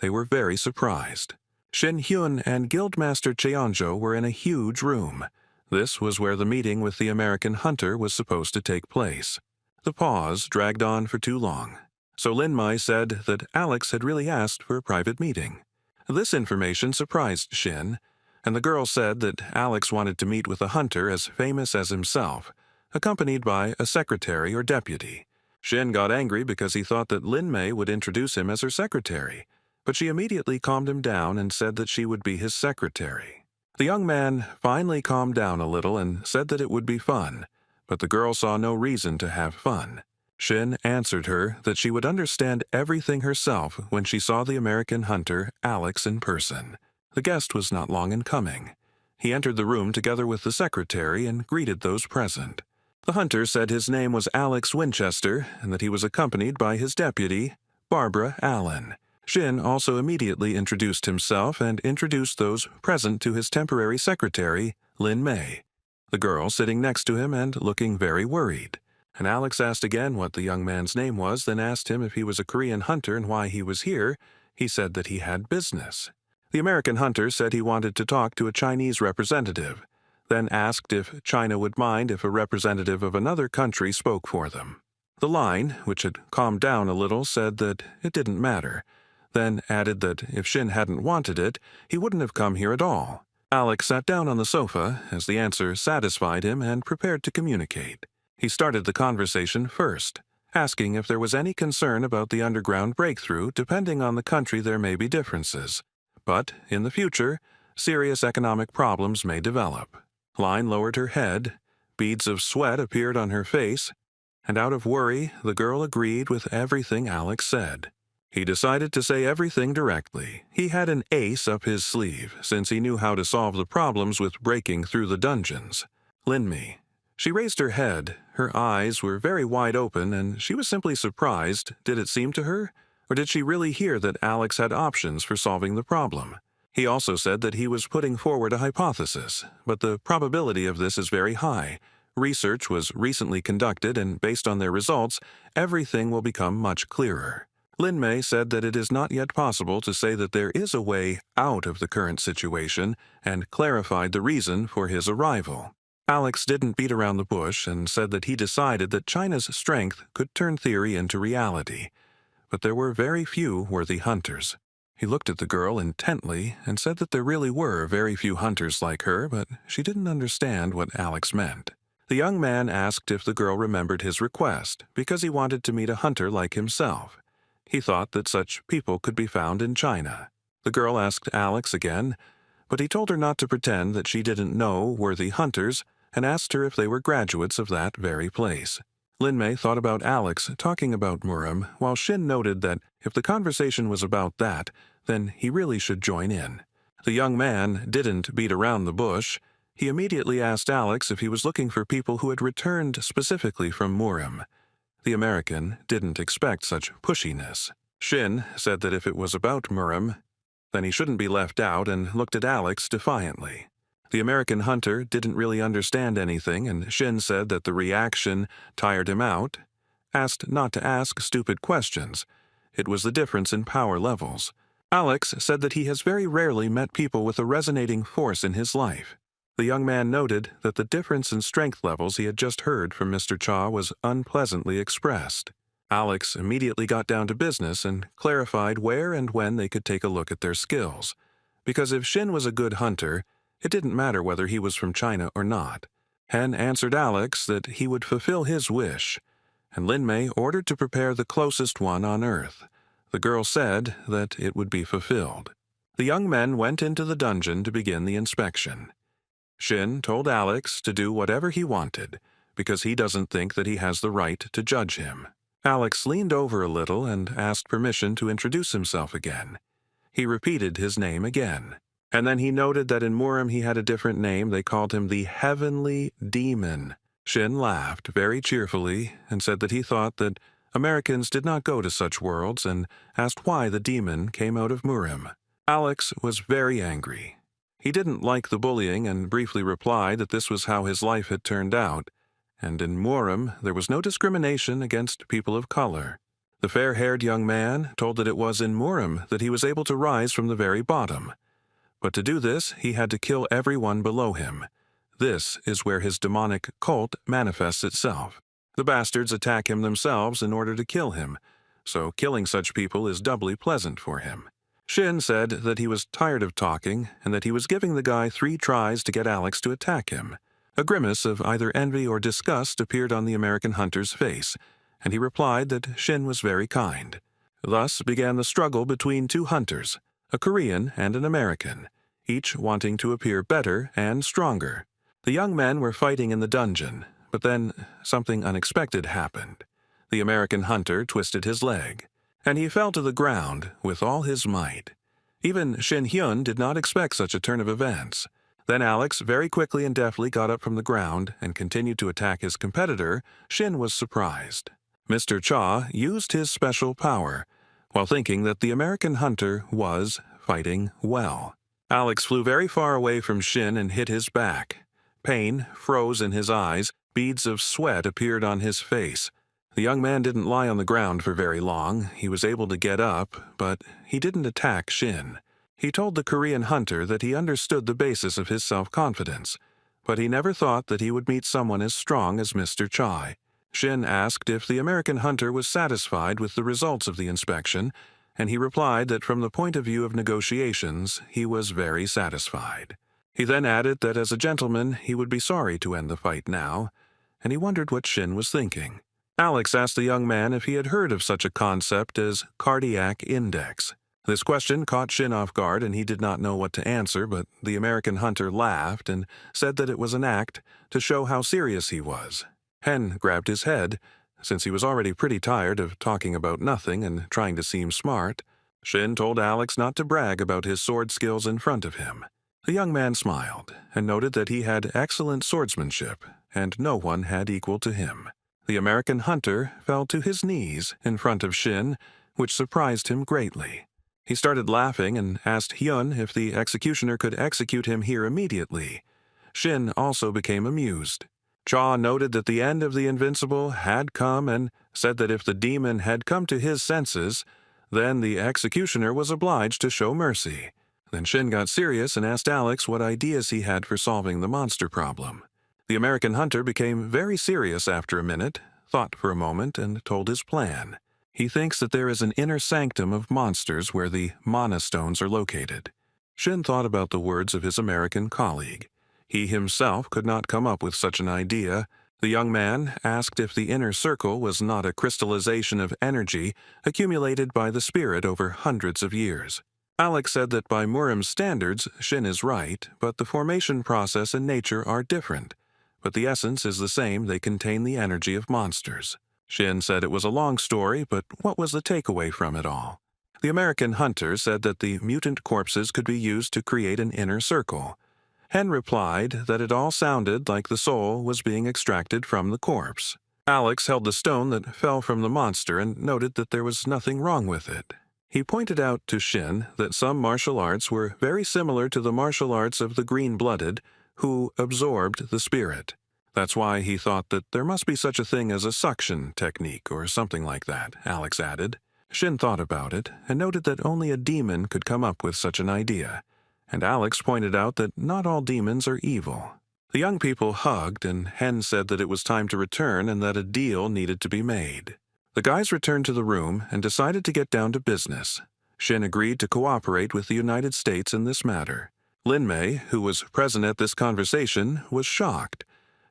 Speaker 1: they were very surprised. Shin Hyun and Guildmaster Cheonjo were in a huge room. This was where the meeting with the American hunter was supposed to take place. The pause dragged on for too long, so Lin Mei said that Alex had really asked for a private meeting. This information surprised Shin, and the girl said that Alex wanted to meet with a hunter as famous as himself, accompanied by a secretary or deputy. Shin got angry because he thought that Lin Mei would introduce him as her secretary, but she immediately calmed him down and said that she would be his secretary. The young man finally calmed down a little and said that it would be fun, but the girl saw no reason to have fun. Shin answered her that she would understand everything herself when she saw the American hunter, Alex, in person. The guest was not long in coming. He entered the room together with the secretary and greeted those present. The hunter said his name was Alex Winchester and that he was accompanied by his deputy, Barbara Allen. Shin also immediately introduced himself and introduced those present to his temporary secretary, Lin Mei. The girl sitting next to him and looking very worried. And Alex asked again what the young man's name was, then asked him if he was a Korean hunter and why he was here. He said that he had business. The American hunter said he wanted to talk to a Chinese representative, then asked if China would mind if a representative of another country spoke for them. The line, which had calmed down a little, said that it didn't matter, then added that if Shin hadn't wanted it, he wouldn't have come here at all. Alex sat down on the sofa as the answer satisfied him and prepared to communicate. He started the conversation first, asking if there was any concern about the underground breakthrough. Depending on the country, there may be differences, but in the future, serious economic problems may develop. Line lowered her head, beads of sweat appeared on her face, and out of worry, the girl agreed with everything Alex said. He decided to say everything directly. He had an ace up his sleeve, since he knew how to solve the problems with breaking through the dungeons. Lin Mei. She raised her head. Her eyes were very wide open, and she was simply surprised. Did it seem to her? Or did she really hear that Alex had options for solving the problem? He also said that he was putting forward a hypothesis, but the probability of this is very high. Research was recently conducted, and based on their results, everything will become much clearer. Lin Mei said that it is not yet possible to say that there is a way out of the current situation, and clarified the reason for his arrival. Alex didn't beat around the bush and said that he decided that China's strength could turn theory into reality, but there were very few worthy hunters. He looked at the girl intently and said that there really were very few hunters like her, but she didn't understand what Alex meant. The young man asked if the girl remembered his request, because he wanted to meet a hunter like himself. He thought that such people could be found in China. The girl asked Alex again, but he told her not to pretend that she didn't know worthy hunters and asked her if they were graduates of that very place. Linmei thought about Alex talking about Murim, while Shin noted that if the conversation was about that, then he really should join in. The young man didn't beat around the bush. He immediately asked Alex if he was looking for people who had returned specifically from Murim. The American didn't expect such pushiness. Shin said that if it was about Murim, then he shouldn't be left out and looked at Alex defiantly. The American hunter didn't really understand anything, and Shin said that the reaction tired him out, asked not to ask stupid questions. It was the difference in power levels. Alex said that he has very rarely met people with a resonating force in his life. The young man noted that the difference in strength levels he had just heard from Mr. Cha was unpleasantly expressed. Alex immediately got down to business and clarified where and when they could take a look at their skills. Because if Shin was a good hunter, it didn't matter whether he was from China or not. Hen answered Alex that he would fulfill his wish, and Linmei ordered to prepare the closest one on Earth. The girl said that it would be fulfilled. The young men went into the dungeon to begin the inspection. Shin told Alex to do whatever he wanted, because he doesn't think that he has the right to judge him. Alex leaned over a little and asked permission to introduce himself again. He repeated his name again. And then he noted that in Murim he had a different name. They called him the Heavenly Demon. Shin laughed very cheerfully and said that he thought that Americans did not go to such worlds and asked why the demon came out of Murim. Alex was very angry. He didn't like the bullying and briefly replied that this was how his life had turned out, and in Murim there was no discrimination against people of color. The fair-haired young man told that it was in Murim that he was able to rise from the very bottom. But to do this, he had to kill everyone below him. This is where his demonic cult manifests itself. The bastards attack him themselves in order to kill him, so killing such people is doubly pleasant for him. Shin said that he was tired of talking and that he was giving the guy 3 tries to get Alex to attack him. A grimace of either envy or disgust appeared on the American hunter's face, and he replied that Shin was very kind. Thus began the struggle between 2 hunters, a Korean and an American, each wanting to appear better and stronger. The young men were fighting in the dungeon, but then something unexpected happened. The American hunter twisted his leg, and he fell to the ground with all his might. Even Shin Hyun did not expect such a turn of events. Then Alex very quickly and deftly got up from the ground and continued to attack his competitor. Shin was surprised. Mr. Cha used his special power, while thinking that the American hunter was fighting well. Alex flew very far away from Shin and hit his back. Pain froze in his eyes, beads of sweat appeared on his face. The young man didn't lie on the ground for very long. He was able to get up, but he didn't attack Shin. He told the Korean hunter that he understood the basis of his self-confidence, but he never thought that he would meet someone as strong as Mr. Chai. Shin asked if the American hunter was satisfied with the results of the inspection, and he replied that from the point of view of negotiations, he was very satisfied. He then added that as a gentleman, he would be sorry to end the fight now, and he wondered what Shin was thinking. Alex asked the young man if he had heard of such a concept as cardiac index. This question caught Shin off guard, and he did not know what to answer, but the American hunter laughed and said that it was an act to show how serious he was. Hen grabbed his head. Since he was already pretty tired of talking about nothing and trying to seem smart, Shin told Alex not to brag about his sword skills in front of him. The young man smiled and noted that he had excellent swordsmanship, and no one had equal to him. The American hunter fell to his knees in front of Shin, which surprised him greatly. He started laughing and asked Hyun if the executioner could execute him here immediately. Shin also became amused. Cha noted that the end of the invincible had come and said that if the demon had come to his senses, then the executioner was obliged to show mercy. Then Shin got serious and asked Alex what ideas he had for solving the monster problem. The American hunter became very serious after a minute, thought for a moment, and told his plan. He thinks that there is an inner sanctum of monsters where the mana stones are located. Shin thought about the words of his American colleague. He himself could not come up with such an idea. The young man asked if the inner circle was not a crystallization of energy accumulated by the spirit over hundreds of years. Alex said that by Murim's standards, Shin is right, but the formation process and nature are different. But the essence is the same, they contain the energy of monsters. Shin said it was a long story, but what was the takeaway from it all? The American hunter said that the mutant corpses could be used to create an inner circle. Hen replied that it all sounded like the soul was being extracted from the corpse. Alex held the stone that fell from the monster and noted that there was nothing wrong with it. He pointed out to Shin that some martial arts were very similar to the martial arts of the green-blooded, who absorbed the spirit. That's why he thought that there must be such a thing as a suction technique or something like that, Alex added. Shin thought about it and noted that only a demon could come up with such an idea. And Alex pointed out that not all demons are evil. The young people hugged, and Hen said that it was time to return and that a deal needed to be made. The guys returned to the room and decided to get down to business. Shin agreed to cooperate with the United States in this matter. Lin Mei, who was present at this conversation, was shocked.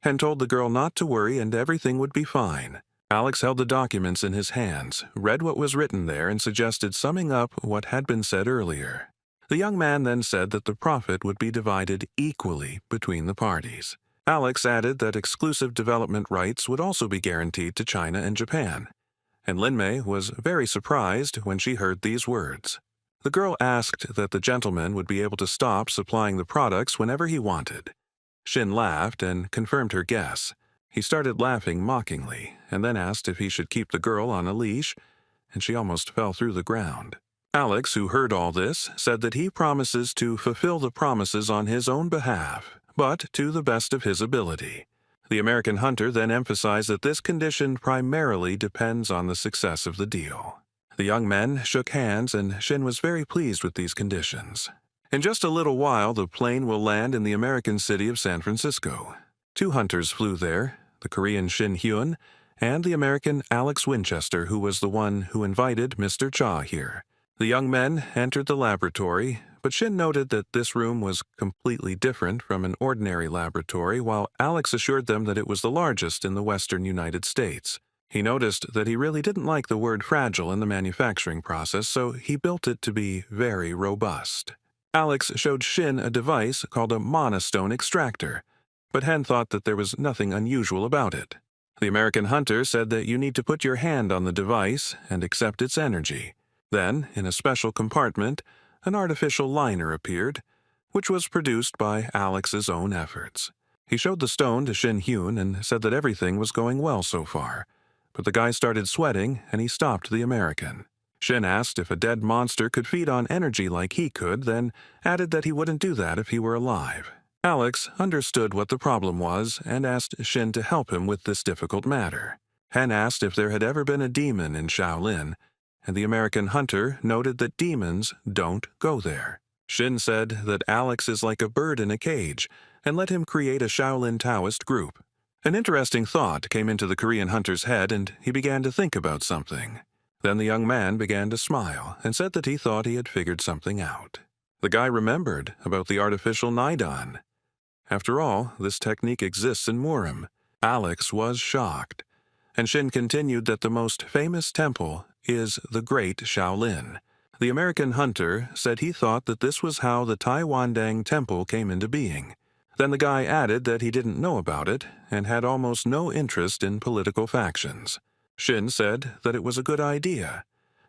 Speaker 1: Hen told the girl not to worry and everything would be fine. Alex held the documents in his hands, read what was written there, and suggested summing up what had been said earlier. The young man then said that the profit would be divided equally between the parties. Alex added that exclusive development rights would also be guaranteed to China and Japan. And Lin Mei was very surprised when she heard these words. The girl asked that the gentleman would be able to stop supplying the products whenever he wanted. Shin laughed and confirmed her guess. He started laughing mockingly, and then asked if he should keep the girl on a leash, and she almost fell through the ground. Alex, who heard all this, said that he promises to fulfill the promises on his own behalf, but to the best of his ability. The American hunter then emphasized that this condition primarily depends on the success of the deal. The young men shook hands, and Shin was very pleased with these conditions. In just a little while, the plane will land in the American city of San Francisco. 2 hunters flew there, the Korean Shin Hyun and the American Alex Winchester, who was the one who invited Mr. Cha here. The young men entered the laboratory, but Shin noted that this room was completely different from an ordinary laboratory, while Alex assured them that it was the largest in the western United States. He noticed that he really didn't like the word fragile in the manufacturing process, so he built it to be very robust. Alex showed Shin a device called a mana stone extractor, but Hen thought that there was nothing unusual about it. The American hunter said that you need to put your hand on the device and accept its energy. Then, in a special compartment, an artificial liner appeared, which was produced by Alex's own efforts. He showed the stone to Shin Hyun and said that everything was going well so far, but the guy started sweating and he stopped the American. Shin asked if a dead monster could feed on energy like he could, then added that he wouldn't do that if he were alive. Alex understood what the problem was and asked Shin to help him with this difficult matter. Hen asked if there had ever been a demon in Shaolin, and the American hunter noted that demons don't go there. Shin said that Alex is like a bird in a cage, and let him create a Shaolin Taoist group. An interesting thought came into the Korean hunter's head, and he began to think about something. Then the young man began to smile and said that he thought he had figured something out. The guy remembered about the artificial nidon. After all, this technique exists in Murim. Alex was shocked, and Shin continued that the most famous temple is the Great Shaolin. The American hunter said he thought that this was how the Taiwandang Temple came into being. Then the guy added that he didn't know about it and had almost no interest in political factions. Shin said that it was a good idea,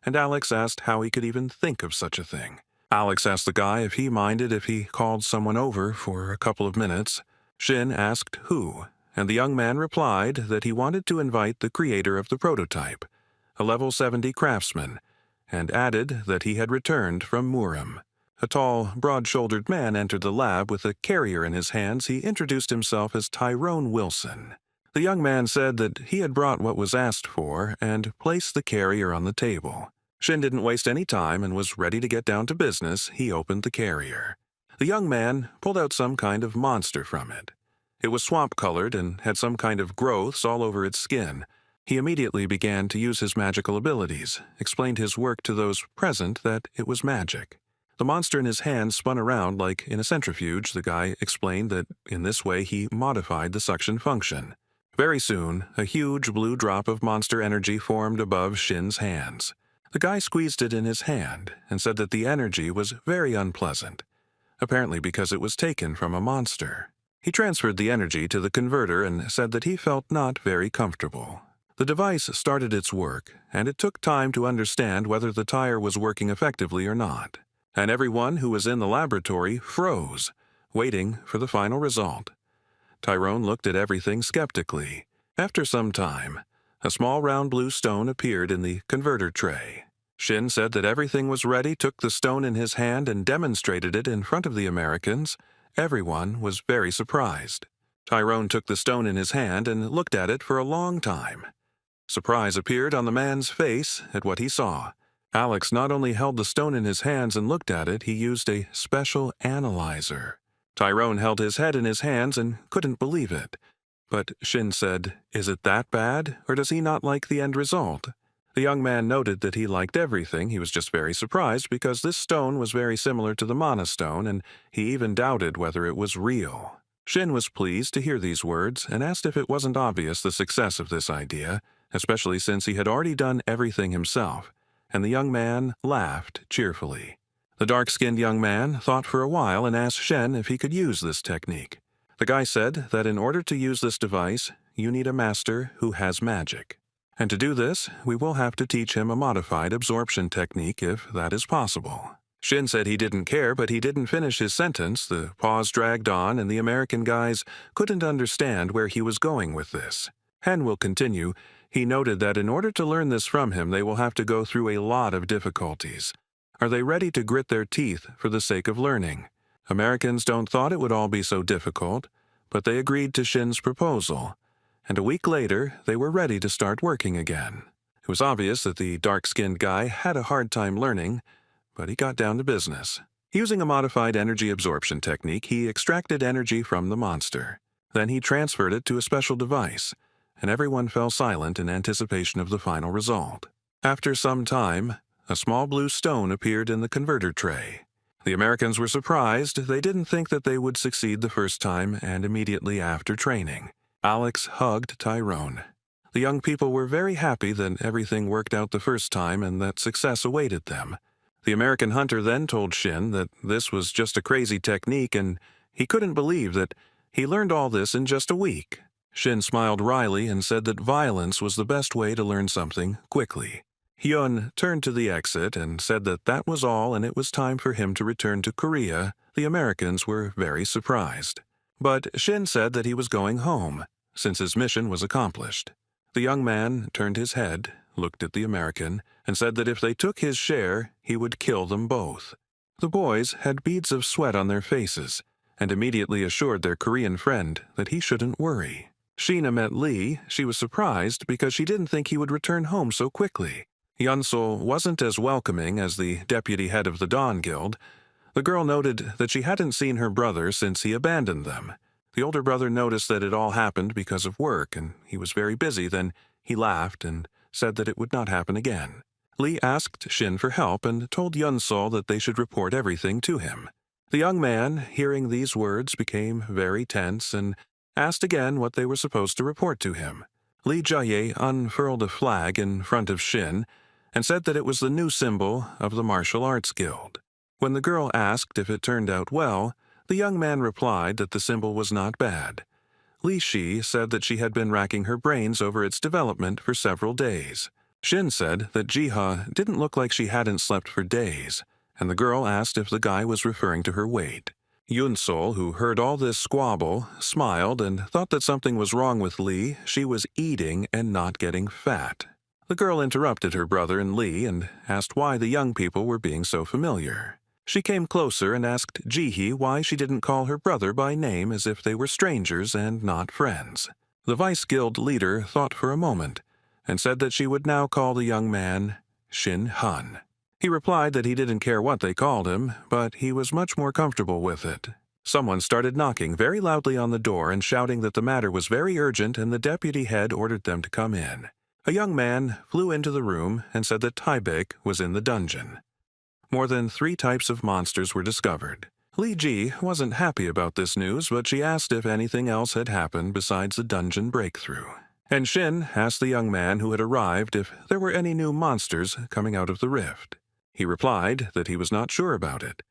Speaker 1: and Alex asked how he could even think of such a thing. Alex asked the guy if he minded if he called someone over for a couple of minutes. Shin asked who, and the young man replied that he wanted to invite the creator of the prototype, a level 70 craftsman, and added that he had returned from Murim. A tall, broad-shouldered man entered the lab with a carrier in his hands. He introduced himself as Tyrone Wilson. The young man said that he had brought what was asked for and placed the carrier on the table. Shin didn't waste any time and was ready to get down to business. He opened the carrier. The young man pulled out some kind of monster from it. It was swamp-colored and had some kind of growths all over its skin. He immediately began to use his magical abilities, explained his work to those present that it was magic. The monster in his hand spun around like in a centrifuge. The guy explained that in this way he modified the suction function. Very soon, a huge blue drop of monster energy formed above Shin's hands. The guy squeezed it in his hand and said that the energy was very unpleasant, apparently because it was taken from a monster. He transferred the energy to the converter and said that he felt not very comfortable. The device started its work, and it took time to understand whether the tire was working effectively or not. And everyone who was in the laboratory froze, waiting for the final result. Tyrone looked at everything skeptically. After some time, a small round blue stone appeared in the converter tray. Shin said that everything was ready, took the stone in his hand and demonstrated it in front of the Americans. Everyone was very surprised. Tyrone took the stone in his hand and looked at it for a long time. Surprise appeared on the man's face at what he saw. Alex not only held the stone in his hands and looked at it, he used a special analyzer. Tyrone held his head in his hands and couldn't believe it. But Shin said, "Is it that bad, or does he not like the end result?" The young man noted that he liked everything. He was just very surprised because this stone was very similar to the mana stone, and he even doubted whether it was real. Shin was pleased to hear these words and asked if it wasn't obvious the success of this idea, especially since he had already done everything himself, and the young man laughed cheerfully. The dark-skinned young man thought for a while and asked Shin if he could use this technique. The guy said that in order to use this device, you need a master who has magic. And to do this, we will have to teach him a modified absorption technique if that is possible. Shin said he didn't care, but he didn't finish his sentence. The pause dragged on, and the American guys couldn't understand where he was going with this. Hen will continue. He noted that in order to learn this from him, they will have to go through a lot of difficulties. Are they ready to grit their teeth for the sake of learning? Americans don't thought it would all be so difficult, but they agreed to Shin's proposal, and a week later they were ready to start working again. It was obvious that the dark-skinned guy had a hard time learning, but he got down to business. Using a modified energy absorption technique, he extracted energy from the monster. Then he transferred it to a special device, and everyone fell silent in anticipation of the final result. After some time, a small blue stone appeared in the converter tray. The Americans were surprised. They didn't think that they would succeed the first time, and immediately after training, Alex hugged Tyrone. The young people were very happy that everything worked out the first time and that success awaited them. The American hunter then told Shin that this was just a crazy technique, and he couldn't believe that he learned all this in just a week. Shin smiled wryly and said that violence was the best way to learn something quickly. Hyun turned to the exit and said that that was all and it was time for him to return to Korea. The Americans were very surprised. But Shin said that he was going home, since his mission was accomplished. The young man turned his head, looked at the American, and said that if they took his share, he would kill them both. The boys had beads of sweat on their faces, and immediately assured their Korean friend that he shouldn't worry. Sheena met Lee. She was surprised because she didn't think he would return home so quickly. Yeonsul wasn't as welcoming as the deputy head of the Dawn Guild. The girl noted that she hadn't seen her brother since he abandoned them. The older brother noticed that it all happened because of work, and he was very busy. Then he laughed and said that it would not happen again. Lee asked Shin for help and told Yeonsul that they should report everything to him. The young man, hearing these words, became very tense and asked again what they were supposed to report to him. Lee Jae unfurled a flag in front of Shin and said that it was the new symbol of the Martial Arts Guild. When the girl asked if it turned out well, the young man replied that the symbol was not bad. Li Shi said that she had been racking her brains over its development for several days. Shin said that Jiha didn't look like she hadn't slept for days, and the girl asked if the guy was referring to her weight. Yeonsul, who heard all this squabble, smiled and thought that something was wrong with Lee. She was eating and not getting fat. The girl interrupted her brother and Lee and asked why the young people were being so familiar. She came closer and asked Jihi why she didn't call her brother by name as if they were strangers and not friends. The Vice Guild leader thought for a moment and said that she would now call the young man Shin Han. He replied that he didn't care what they called him, but he was much more comfortable with it. Someone started knocking very loudly on the door and shouting that the matter was very urgent and the deputy head ordered them to come in. A young man flew into the room and said that Taibek was in the dungeon. More than 3 types of monsters were discovered. Li Ji wasn't happy about this news, but she asked if anything else had happened besides the dungeon breakthrough. And Shin asked the young man who had arrived if there were any new monsters coming out of the rift. He replied that he was not sure about it.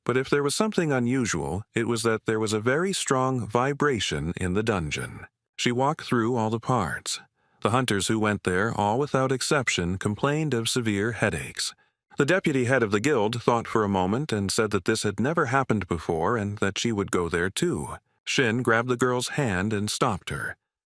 Speaker 1: But if there was something unusual, it was that there was a very strong vibration in the dungeon. She walked through all the parts. The hunters who went there, all without exception, complained of severe headaches. The deputy head of the guild thought for a moment and said that this had never happened before and that she would go there too. Shin grabbed the girl's hand and stopped her.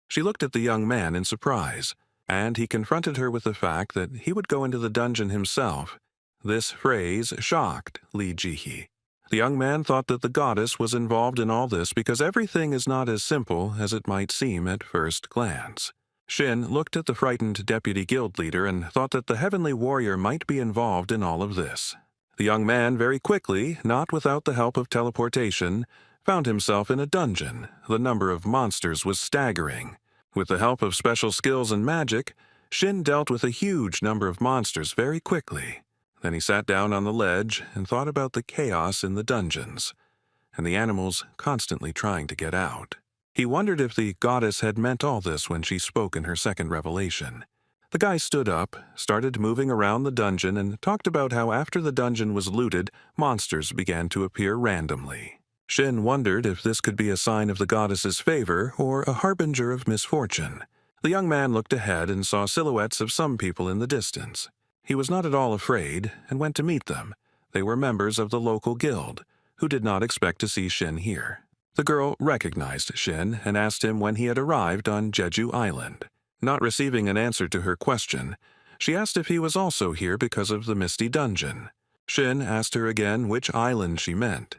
Speaker 1: She looked at the young man in surprise, and he confronted her with the fact that he would go into the dungeon himself. This phrase shocked Li Ji. The young man thought that the goddess was involved in all this because everything is not as simple as it might seem at first glance. Shin looked at the frightened deputy guild leader and thought that the heavenly warrior might be involved in all of this. The young man very quickly, not without the help of teleportation, found himself in a dungeon. The number of monsters was staggering. With the help of special skills and magic, Shin dealt with a huge number of monsters very quickly. Then he sat down on the ledge and thought about the chaos in the dungeons, and the animals constantly trying to get out. He wondered if the goddess had meant all this when she spoke in her second revelation. The guy stood up, started moving around the dungeon, and talked about how after the dungeon was looted, monsters began to appear randomly. Shin wondered if this could be a sign of the goddess's favor or a harbinger of misfortune. The young man looked ahead and saw silhouettes of some people in the distance. He was not at all afraid and went to meet them. They were members of the local guild, who did not expect to see Shin here. The girl recognized Shin and asked him when he had arrived on Jeju Island. Not receiving an answer to her question, she asked if he was also here because of the Misty Dungeon. Shin asked her again which island she meant,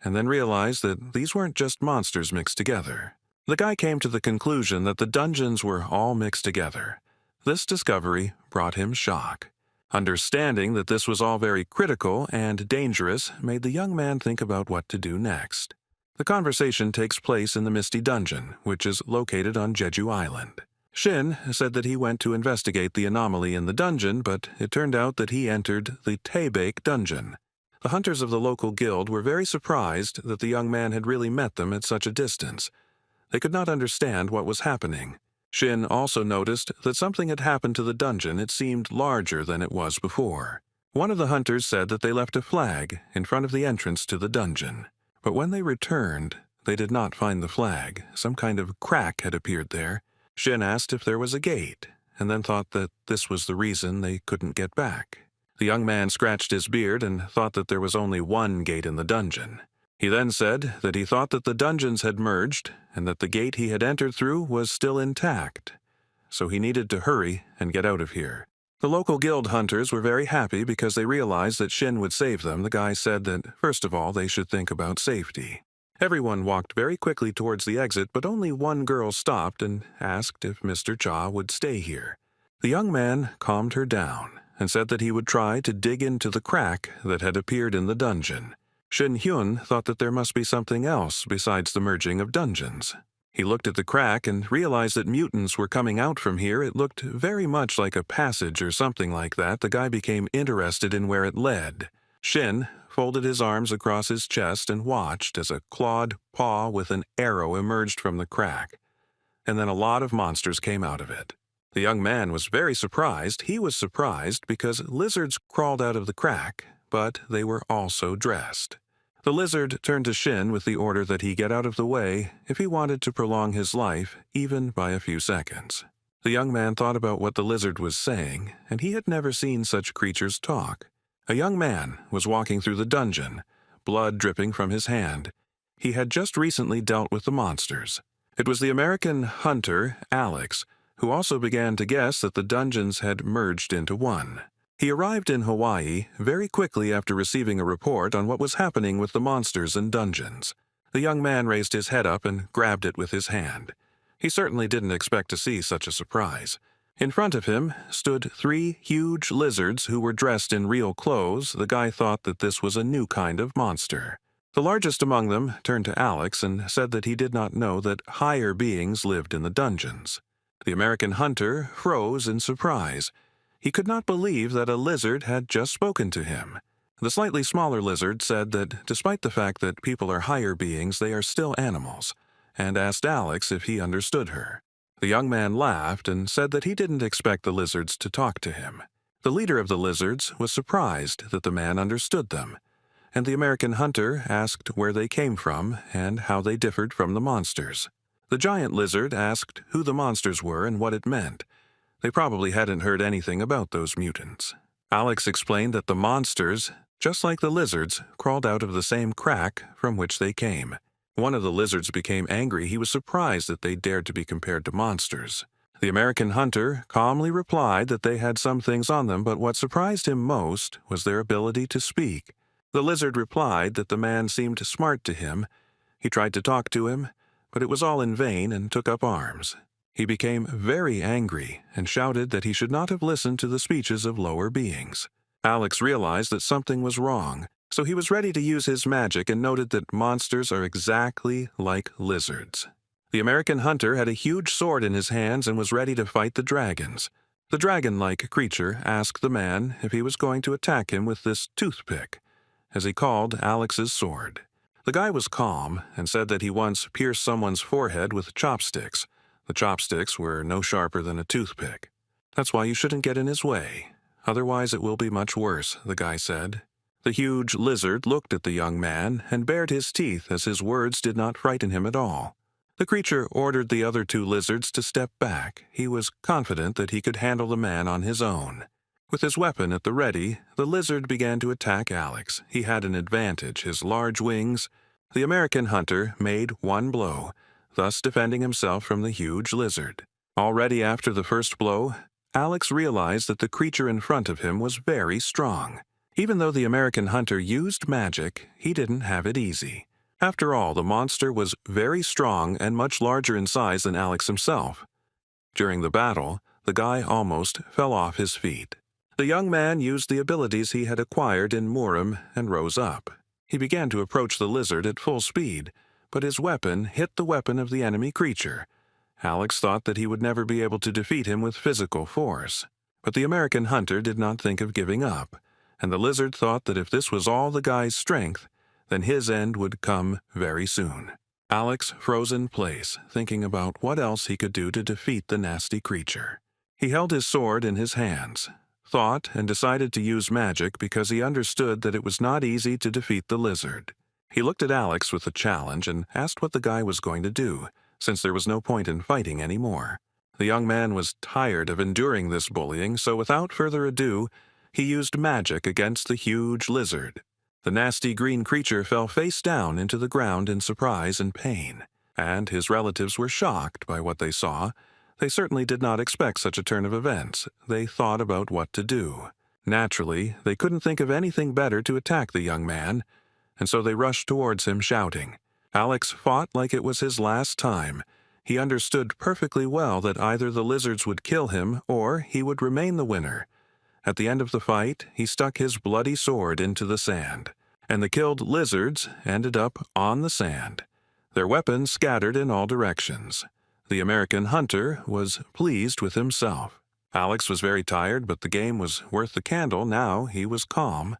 Speaker 1: and then realized that these weren't just monsters mixed together. The guy came to the conclusion that the dungeons were all mixed together. This discovery brought him shock. Understanding that this was all very critical and dangerous made the young man think about what to do next. The conversation takes place in the Misty Dungeon, which is located on Jeju Island. Shin said that he went to investigate the anomaly in the dungeon, but it turned out that he entered the Taibek dungeon. The hunters of the local guild were very surprised that the young man had really met them at such a distance. They could not understand what was happening. Shin also noticed that something had happened to the dungeon. It seemed larger than it was before. One of the hunters said that they left a flag in front of the entrance to the dungeon. But when they returned, they did not find the flag. Some kind of crack had appeared there. Shin asked if there was a gate, and then thought that this was the reason they couldn't get back. The young man scratched his beard and thought that there was only one gate in the dungeon. He then said that he thought that the dungeons had merged and that the gate he had entered through was still intact. So he needed to hurry and get out of here. The local guild hunters were very happy because they realized that Shin would save them. The guy said that, first of all, they should think about safety. Everyone walked very quickly towards the exit, but only one girl stopped and asked if Mr. Cha would stay here. The young man calmed her down and said that he would try to dig into the crack that had appeared in the dungeon. Shin Hyun thought that there must be something else besides the merging of dungeons. He looked at the crack and realized that mutants were coming out from here. It looked very much like a passage or something like that. The guy became interested in where it led. Shin folded his arms across his chest and watched as a clawed paw with an arrow emerged from the crack. And then a lot of monsters came out of it. The young man was very surprised. He was surprised because lizards crawled out of the crack, but they were also dressed. The lizard turned to Shin with the order that he get out of the way if he wanted to prolong his life, even by a few seconds. The young man thought about what the lizard was saying, and he had never seen such creatures talk. A young man was walking through the dungeon, blood dripping from his hand. He had just recently dealt with the monsters. It was the American hunter, Alex, who also began to guess that the dungeons had merged into one. He arrived in Hawaii very quickly after receiving a report on what was happening with the monsters and dungeons. The young man raised his head up and grabbed it with his hand. He certainly didn't expect to see such a surprise. In front of him stood 3 huge lizards who were dressed in real clothes. The guy thought that this was a new kind of monster. The largest among them turned to Alex and said that he did not know that higher beings lived in the dungeons. The American hunter froze in surprise. He could not believe that a lizard had just spoken to him. The slightly smaller lizard said that despite the fact that people are higher beings, they are still animals, and asked Alex if he understood her. The young man laughed and said that he didn't expect the lizards to talk to him. The leader of the lizards was surprised that the man understood them, and the American hunter asked where they came from and how they differed from the monsters. The giant lizard asked who the monsters were and what it meant. They probably hadn't heard anything about those mutants. Alex explained that the monsters, just like the lizards, crawled out of the same crack from which they came. One of the lizards became angry. He was surprised that they dared to be compared to monsters. The American hunter calmly replied that they had some things on them, but what surprised him most was their ability to speak. The lizard replied that the man seemed smart to him. He tried to talk to him, but it was all in vain, and took up arms. He became very angry and shouted that he should not have listened to the speeches of lower beings. Alex realized that something was wrong, so he was ready to use his magic and noted that monsters are exactly like lizards. The American hunter had a huge sword in his hands and was ready to fight the dragons. The dragon-like creature asked the man if he was going to attack him with this toothpick, as he called Alex's sword. The guy was calm and said that he once pierced someone's forehead with chopsticks. The chopsticks were no sharper than a toothpick. That's why you shouldn't get in his way. Otherwise it will be much worse, the guy said. The huge lizard looked at the young man and bared his teeth as his words did not frighten him at all. The creature ordered the other two lizards to step back. He was confident that he could handle the man on his own. With his weapon at the ready, the lizard began to attack Alex. He had an advantage, his large wings. The American hunter made one blow, thus defending himself from the huge lizard. Already after the first blow, Alex realized that the creature in front of him was very strong. Even though the American hunter used magic, he didn't have it easy. After all, the monster was very strong and much larger in size than Alex himself. During the battle, the guy almost fell off his feet. The young man used the abilities he had acquired in Murim and rose up. He began to approach the lizard at full speed, but his weapon hit the weapon of the enemy creature. Alex thought that he would never be able to defeat him with physical force. But the American hunter did not think of giving up, and the lizard thought that if this was all the guy's strength, then his end would come very soon. Alex froze in place, thinking about what else he could do to defeat the nasty creature. He held his sword in his hands, thought, and decided to use magic because he understood that it was not easy to defeat the lizard. He looked at Alex with a challenge and asked what the guy was going to do, since there was no point in fighting anymore. The young man was tired of enduring this bullying, so without further ado, he used magic against the huge lizard. The nasty green creature fell face down into the ground in surprise and pain, and his relatives were shocked by what they saw. They certainly did not expect such a turn of events. They thought about what to do. Naturally, they couldn't think of anything better to attack the young man, and so they rushed towards him shouting. Alex fought like it was his last time. He understood perfectly well that either the lizards would kill him or he would remain the winner. At the end of the fight, he stuck his bloody sword into the sand, and the killed lizards ended up on the sand. Their weapons scattered in all directions. The American hunter was pleased with himself. Alex was very tired, but the game was worth the candle. Now he was calm.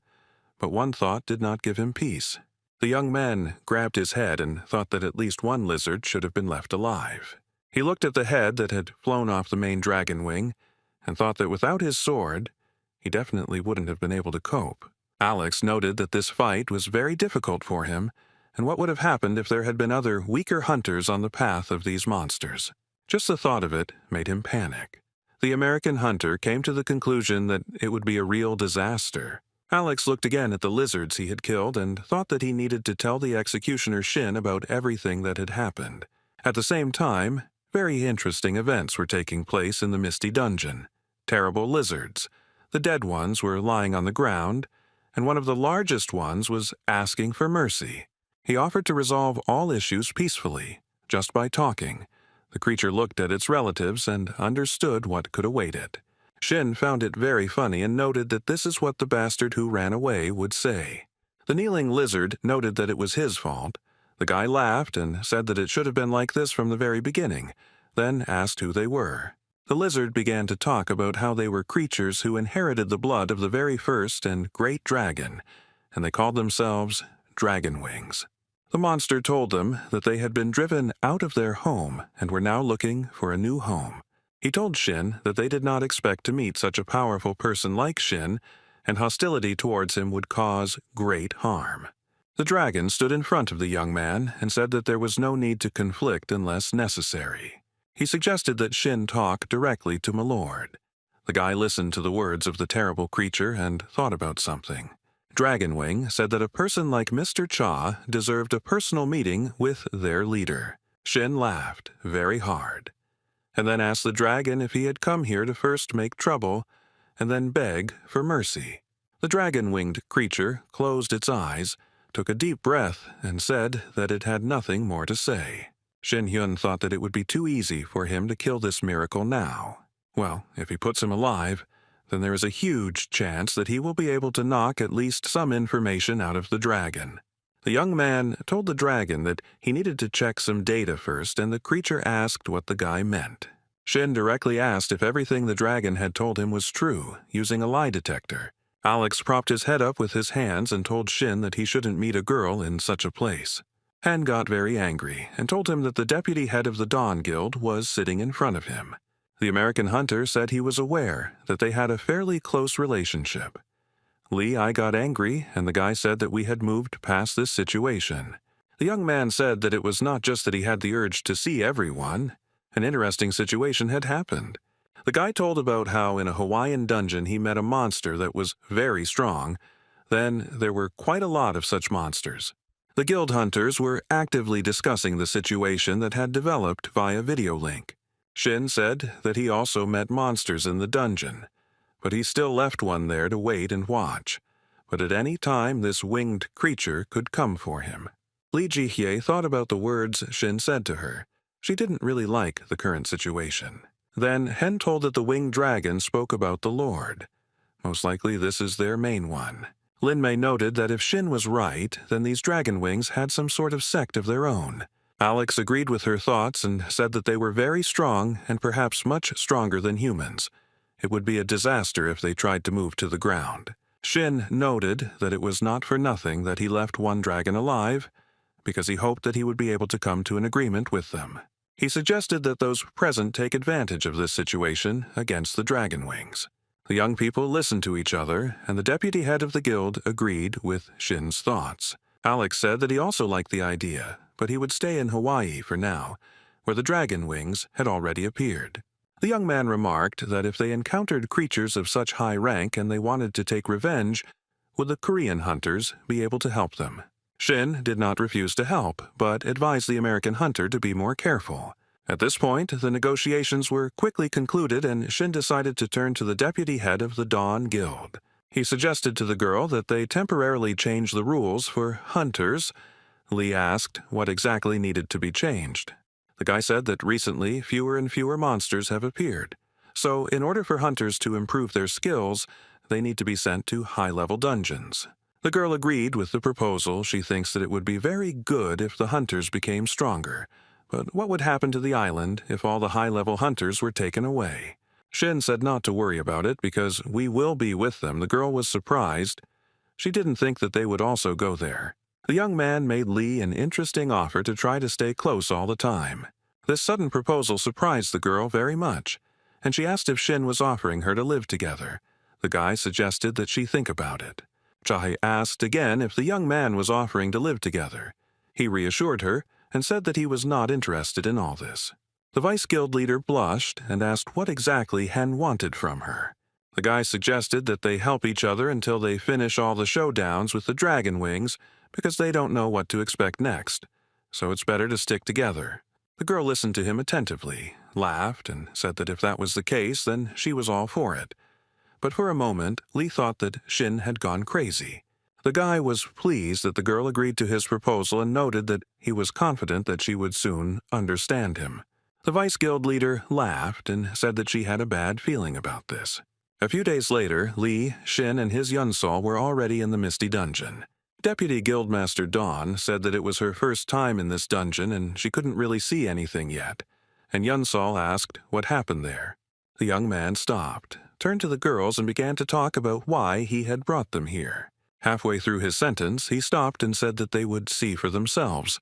Speaker 1: But one thought did not give him peace. The young man grabbed his head and thought that at least one lizard should have been left alive. He looked at the head that had flown off the main dragon wing and thought that without his sword, he definitely wouldn't have been able to cope. Alex noted that this fight was very difficult for him, and what would have happened if there had been other weaker hunters on the path of these monsters. Just the thought of it made him panic. The American hunter came to the conclusion that it would be a real disaster. Alex looked again at the lizards he had killed and thought that he needed to tell the executioner Shin about everything that had happened. At the same time, very interesting events were taking place in the Misty Dungeon. Terrible lizards. The dead ones were lying on the ground, and one of the largest ones was asking for mercy. He offered to resolve all issues peacefully, just by talking. The creature looked at its relatives and understood what could await it. Shin found it very funny and noted that this is what the bastard who ran away would say. The kneeling lizard noted that it was his fault. The guy laughed and said that it should have been like this from the very beginning, then asked who they were. The lizard began to talk about how they were creatures who inherited the blood of the very first and great dragon, and they called themselves dragon wings. The monster told them that they had been driven out of their home and were now looking for a new home. He told Shin that they did not expect to meet such a powerful person like Shin, and hostility towards him would cause great harm. The dragon stood in front of the young man and said that there was no need to conflict unless necessary. He suggested that Shin talk directly to Milord. The guy listened to the words of the terrible creature and thought about something. Dragonwing said that a person like Mr. Cha deserved a personal meeting with their leader. Shin laughed very hard, and then asked the dragon if he had come here to first make trouble and then beg for mercy. The dragon-winged creature closed its eyes, took a deep breath, and said that it had nothing more to say. Shin Hyun thought that it would be too easy for him to kill this miracle now. Well, if he puts him alive, then there is a huge chance that he will be able to knock at least some information out of the dragon. The young man told the dragon that he needed to check some data first, and the creature asked what the guy meant. Shin directly asked if everything the dragon had told him was true, using a lie detector. Alex propped his head up with his hands and told Shin that he shouldn't meet a girl in such a place. Han got very angry and told him that the deputy head of the Dawn Guild was sitting in front of him. The American hunter said he was aware that they had a fairly close relationship. I got angry, and the guy said that we had moved past this situation. The young man said that it was not just that he had the urge to see everyone. An interesting situation had happened. The guy told about how in a Hawaiian dungeon he met a monster that was very strong. Then there were quite a lot of such monsters. The guild hunters were actively discussing the situation that had developed via video link. Shin said that he also met monsters in the dungeon, but he still left one there to wait and watch. But at any time this winged creature could come for him. Lee Ji-hye thought about the words Shin said to her. She didn't really like the current situation. Then Hen told that the winged dragon spoke about the Lord. Most likely this is their main one. Lin Mei noted that if Shin was right, then these dragon wings had some sort of sect of their own. Alex agreed with her thoughts and said that they were very strong and perhaps much stronger than humans. It would be a disaster if they tried to move to the ground. Shin noted that it was not for nothing that he left one dragon alive, because he hoped that he would be able to come to an agreement with them. He suggested that those present take advantage of this situation against the dragon wings. The young people listened to each other, and the deputy head of the guild agreed with Shin's thoughts. Alex said that he also liked the idea, but he would stay in Hawaii for now, where the dragon wings had already appeared. The young man remarked that if they encountered creatures of such high rank and they wanted to take revenge, would the Korean hunters be able to help them? Shin did not refuse to help, but advised the American hunter to be more careful. At this point, the negotiations were quickly concluded, and Shin decided to turn to the deputy head of the Dawn Guild. He suggested to the girl that they temporarily change the rules for hunters. Lee asked what exactly needed to be changed. The guy said that recently fewer and fewer monsters have appeared. So in order for hunters to improve their skills, they need to be sent to high-level dungeons. The girl agreed with the proposal. She thinks that it would be very good if the hunters became stronger. But what would happen to the island if all the high-level hunters were taken away? Shin said not to worry about it because we will be with them. The girl was surprised. She didn't think that they would also go there. The young man made Lee an interesting offer to try to stay close all the time. This sudden proposal surprised the girl very much, and she asked if Shin was offering her to live together. The guy suggested that she think about it. Jae asked again if the young man was offering to live together. He reassured her and said that he was not interested in all this. The vice guild leader blushed and asked what exactly Hen wanted from her. The guy suggested that they help each other until they finish all the showdowns with the dragon wings because they don't know what to expect next, so it's better to stick together. The girl listened to him attentively, laughed, and said that if that was the case, then she was all for it. But for a moment, Lee thought that Shin had gone crazy. The guy was pleased that the girl agreed to his proposal and noted that he was confident that she would soon understand him. The vice guild leader laughed and said that she had a bad feeling about this. A few days later, Lee, Shin, and his Yunsol were already in the Misty Dungeon. Deputy Guildmaster Dawn said that it was her first time in this dungeon and she couldn't really see anything yet, and Yunsol asked what happened there. The young man stopped, turned to the girls, and began to talk about why he had brought them here. Halfway through his sentence, he stopped and said that they would see for themselves,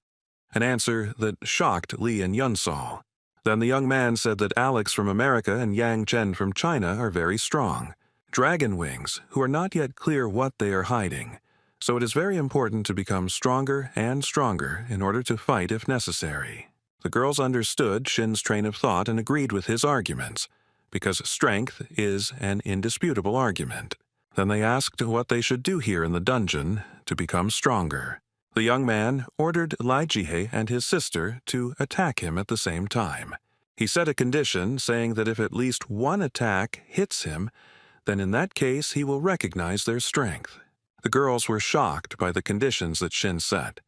Speaker 1: an answer that shocked Lee and Yunsol. Then the young man said that Alex from America and Yang Chen from China are very strong, dragon wings, who are not yet clear what they are hiding. So it is very important to become stronger and stronger in order to fight if necessary. The girls understood Shin's train of thought and agreed with his arguments, because strength is an indisputable argument. Then they asked what they should do here in the dungeon to become stronger. The young man ordered Lai Jihye and his sister to attack him at the same time. He set a condition saying that if at least one attack hits him, then in that case he will recognize their strength. The girls were shocked by the conditions that Shin set,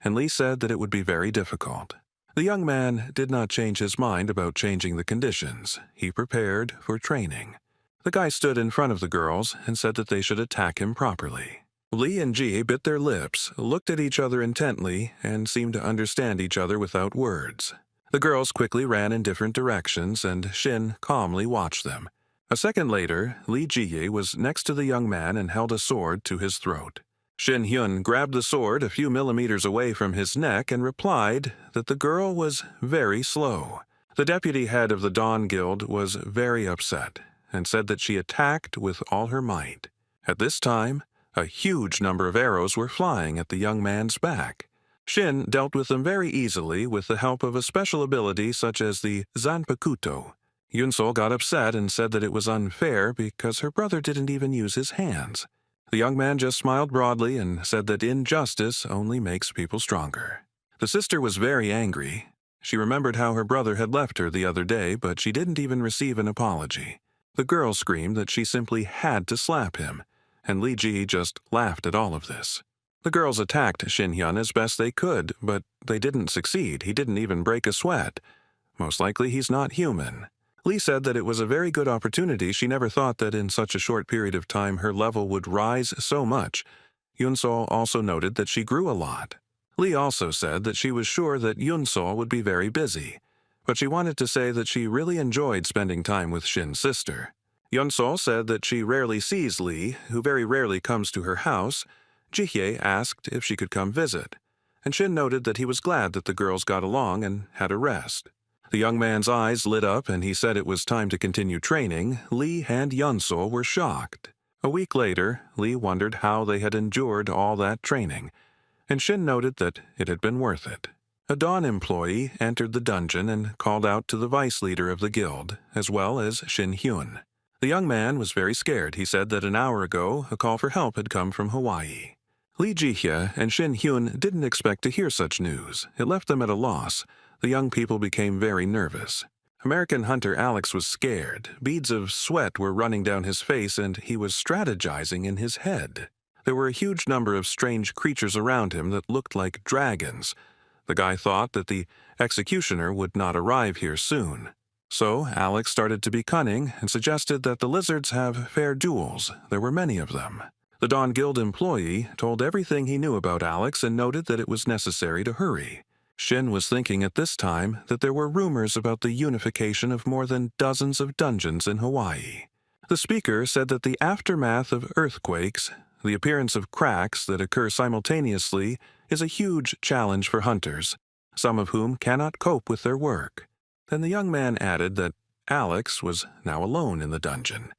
Speaker 1: and Lee said that it would be very difficult. The young man did not change his mind about changing the conditions. He prepared for training. The guy stood in front of the girls and said that they should attack him properly. Lee and Ji bit their lips, looked at each other intently, and seemed to understand each other without words. The girls quickly ran in different directions, and Shin calmly watched them. A second later, Lee Jihye was next to the young man and held a sword to his throat. Shin Hyun grabbed the sword a few millimeters away from his neck and replied that the girl was very slow. The deputy head of the Dawn Guild was very upset and said that she attacked with all her might. At this time, a huge number of arrows were flying at the young man's back. Shin dealt with them very easily with the help of a special ability such as the Zanpakuto. Yunsol got upset and said that it was unfair because her brother didn't even use his hands. The young man just smiled broadly and said that injustice only makes people stronger. The sister was very angry. She remembered how her brother had left her the other day, but she didn't even receive an apology. The girl screamed that she simply had to slap him, and Lee Ji just laughed at all of this. The girls attacked Shin Hyun as best they could, but they didn't succeed. He didn't even break a sweat. Most likely he's not human. Lee said that it was a very good opportunity. She never thought that in such a short period of time her level would rise so much. Yunsol also noted that she grew a lot. Lee also said that she was sure that Yunsol would be very busy, but she wanted to say that she really enjoyed spending time with Shin's sister. Yunsol said that she rarely sees Lee, who very rarely comes to her house. Jihye asked if she could come visit, and Shin noted that he was glad that the girls got along and had a rest. The young man's eyes lit up and he said it was time to continue training. Lee and Yunsol were shocked. A week later, Lee wondered how they had endured all that training, and Shin noted that it had been worth it. A Dawn employee entered the dungeon and called out to the vice leader of the guild, as well as Shin Hyun. The young man was very scared. He said that an hour ago, a call for help had come from Hawaii. Lee Jihye and Shin Hyun didn't expect to hear such news. It left them at a loss. The young people became very nervous. American hunter Alex was scared. Beads of sweat were running down his face and he was strategizing in his head. There were a huge number of strange creatures around him that looked like dragons. The guy thought that the executioner would not arrive here soon. So Alex started to be cunning and suggested that the lizards have fair duels. There were many of them. The Dawn Guild employee told everything he knew about Alex and noted that it was necessary to hurry. Shin was thinking at this time that there were rumors about the unification of more than dozens of dungeons in Hawaii. The speaker said that the aftermath of earthquakes, the appearance of cracks that occur simultaneously, is a huge challenge for hunters, some of whom cannot cope with their work. Then the young man added that Alex was now alone in the dungeon.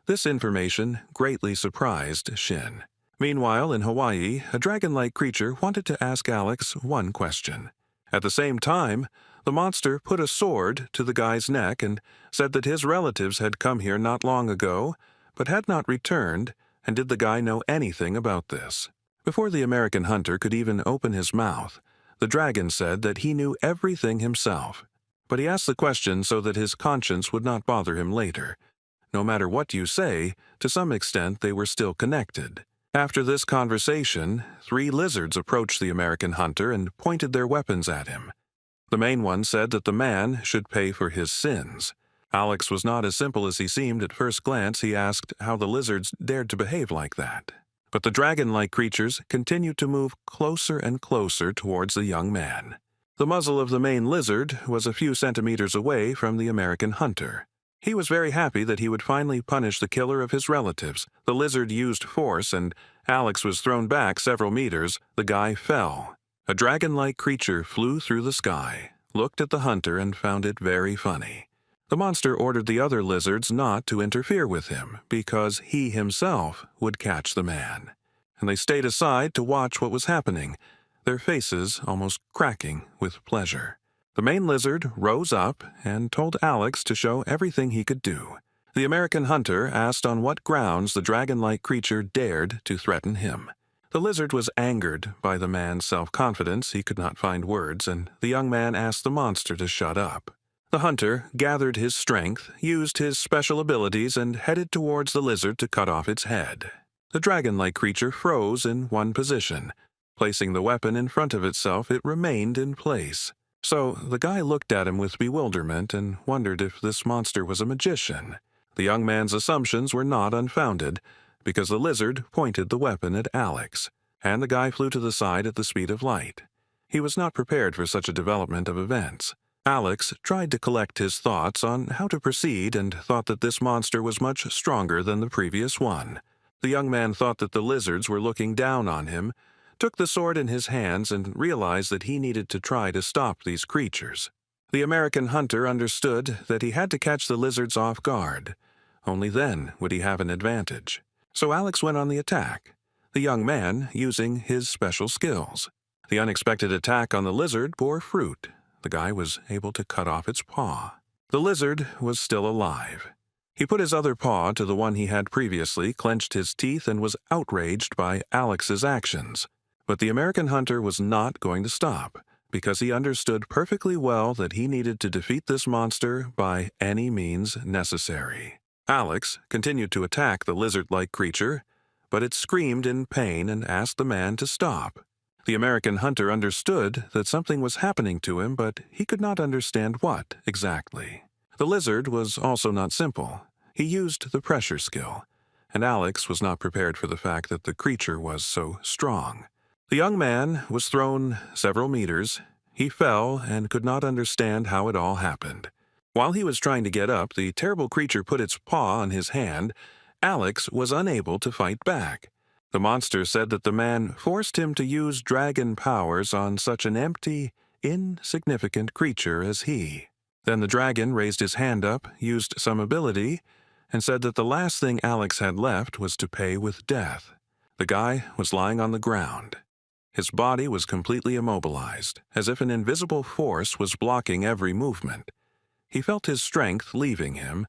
Speaker 1: This information greatly surprised Shin. Meanwhile, in Hawaii, a dragon-like creature wanted to ask Alex one question. At the same time, the monster put a sword to the guy's neck and said that his relatives had come here not long ago, but had not returned, and did the guy know anything about this? Before the American hunter could even open his mouth, the dragon said that he knew everything himself. But he asked the question so that his conscience would not bother him later. No matter what you say, to some extent they were still connected. After this conversation, 3 lizards approached the American hunter and pointed their weapons at him. The main one said that the man should pay for his sins. Alex was not as simple as he seemed at first glance. He asked how the lizards dared to behave like that. But the dragon-like creatures continued to move closer and closer towards the young man. The muzzle of the main lizard was a few centimeters away from the American hunter. He was very happy that he would finally punish the killer of his relatives. The lizard used force, and Alex was thrown back several meters. The guy fell. A dragon-like creature flew through the sky, looked at the hunter, and found it very funny. The monster ordered the other lizards not to interfere with him, because he himself would catch the man. And they stayed aside to watch what was happening, their faces almost cracking with pleasure. The main lizard rose up and told Alex to show everything he could do. The American hunter asked on what grounds the dragon-like creature dared to threaten him. The lizard was angered by the man's self-confidence. He could not find words, and the young man asked the monster to shut up. The hunter gathered his strength, used his special abilities, and headed towards the lizard to cut off its head. The dragon-like creature froze in one position. Placing the weapon in front of itself, it remained in place. So the guy looked at him with bewilderment and wondered if this monster was a magician. The young man's assumptions were not unfounded, because the lizard pointed the weapon at Alex, and the guy flew to the side at the speed of light. He was not prepared for such a development of events. Alex tried to collect his thoughts on how to proceed and thought that this monster was much stronger than the previous one. The young man thought that the lizards were looking down on him, took the sword in his hands, and realized that he needed to try to stop these creatures. The American hunter understood that he had to catch the lizards off guard. Only then would he have an advantage. So Alex went on the attack, the young man using his special skills. The unexpected attack on the lizard bore fruit. The guy was able to cut off its paw. The lizard was still alive. He put his other paw to the one he had previously, clenched his teeth, and was outraged by Alex's actions. But the American hunter was not going to stop, because he understood perfectly well that he needed to defeat this monster by any means necessary. Alex continued to attack the lizard-like creature, but it screamed in pain and asked the man to stop. The American hunter understood that something was happening to him, but he could not understand what exactly. The lizard was also not simple. He used the pressure skill, and Alex was not prepared for the fact that the creature was so strong. The young man was thrown several meters. He fell and could not understand how it all happened. While he was trying to get up, the terrible creature put its paw on his hand. Alex was unable to fight back. The monster said that the man forced him to use dragon powers on such an empty, insignificant creature as he. Then the dragon raised his hand up, used some ability, and said that the last thing Alex had left was to pay with death. The guy was lying on the ground. His body was completely immobilized, as if an invisible force was blocking every movement. He felt his strength leaving him,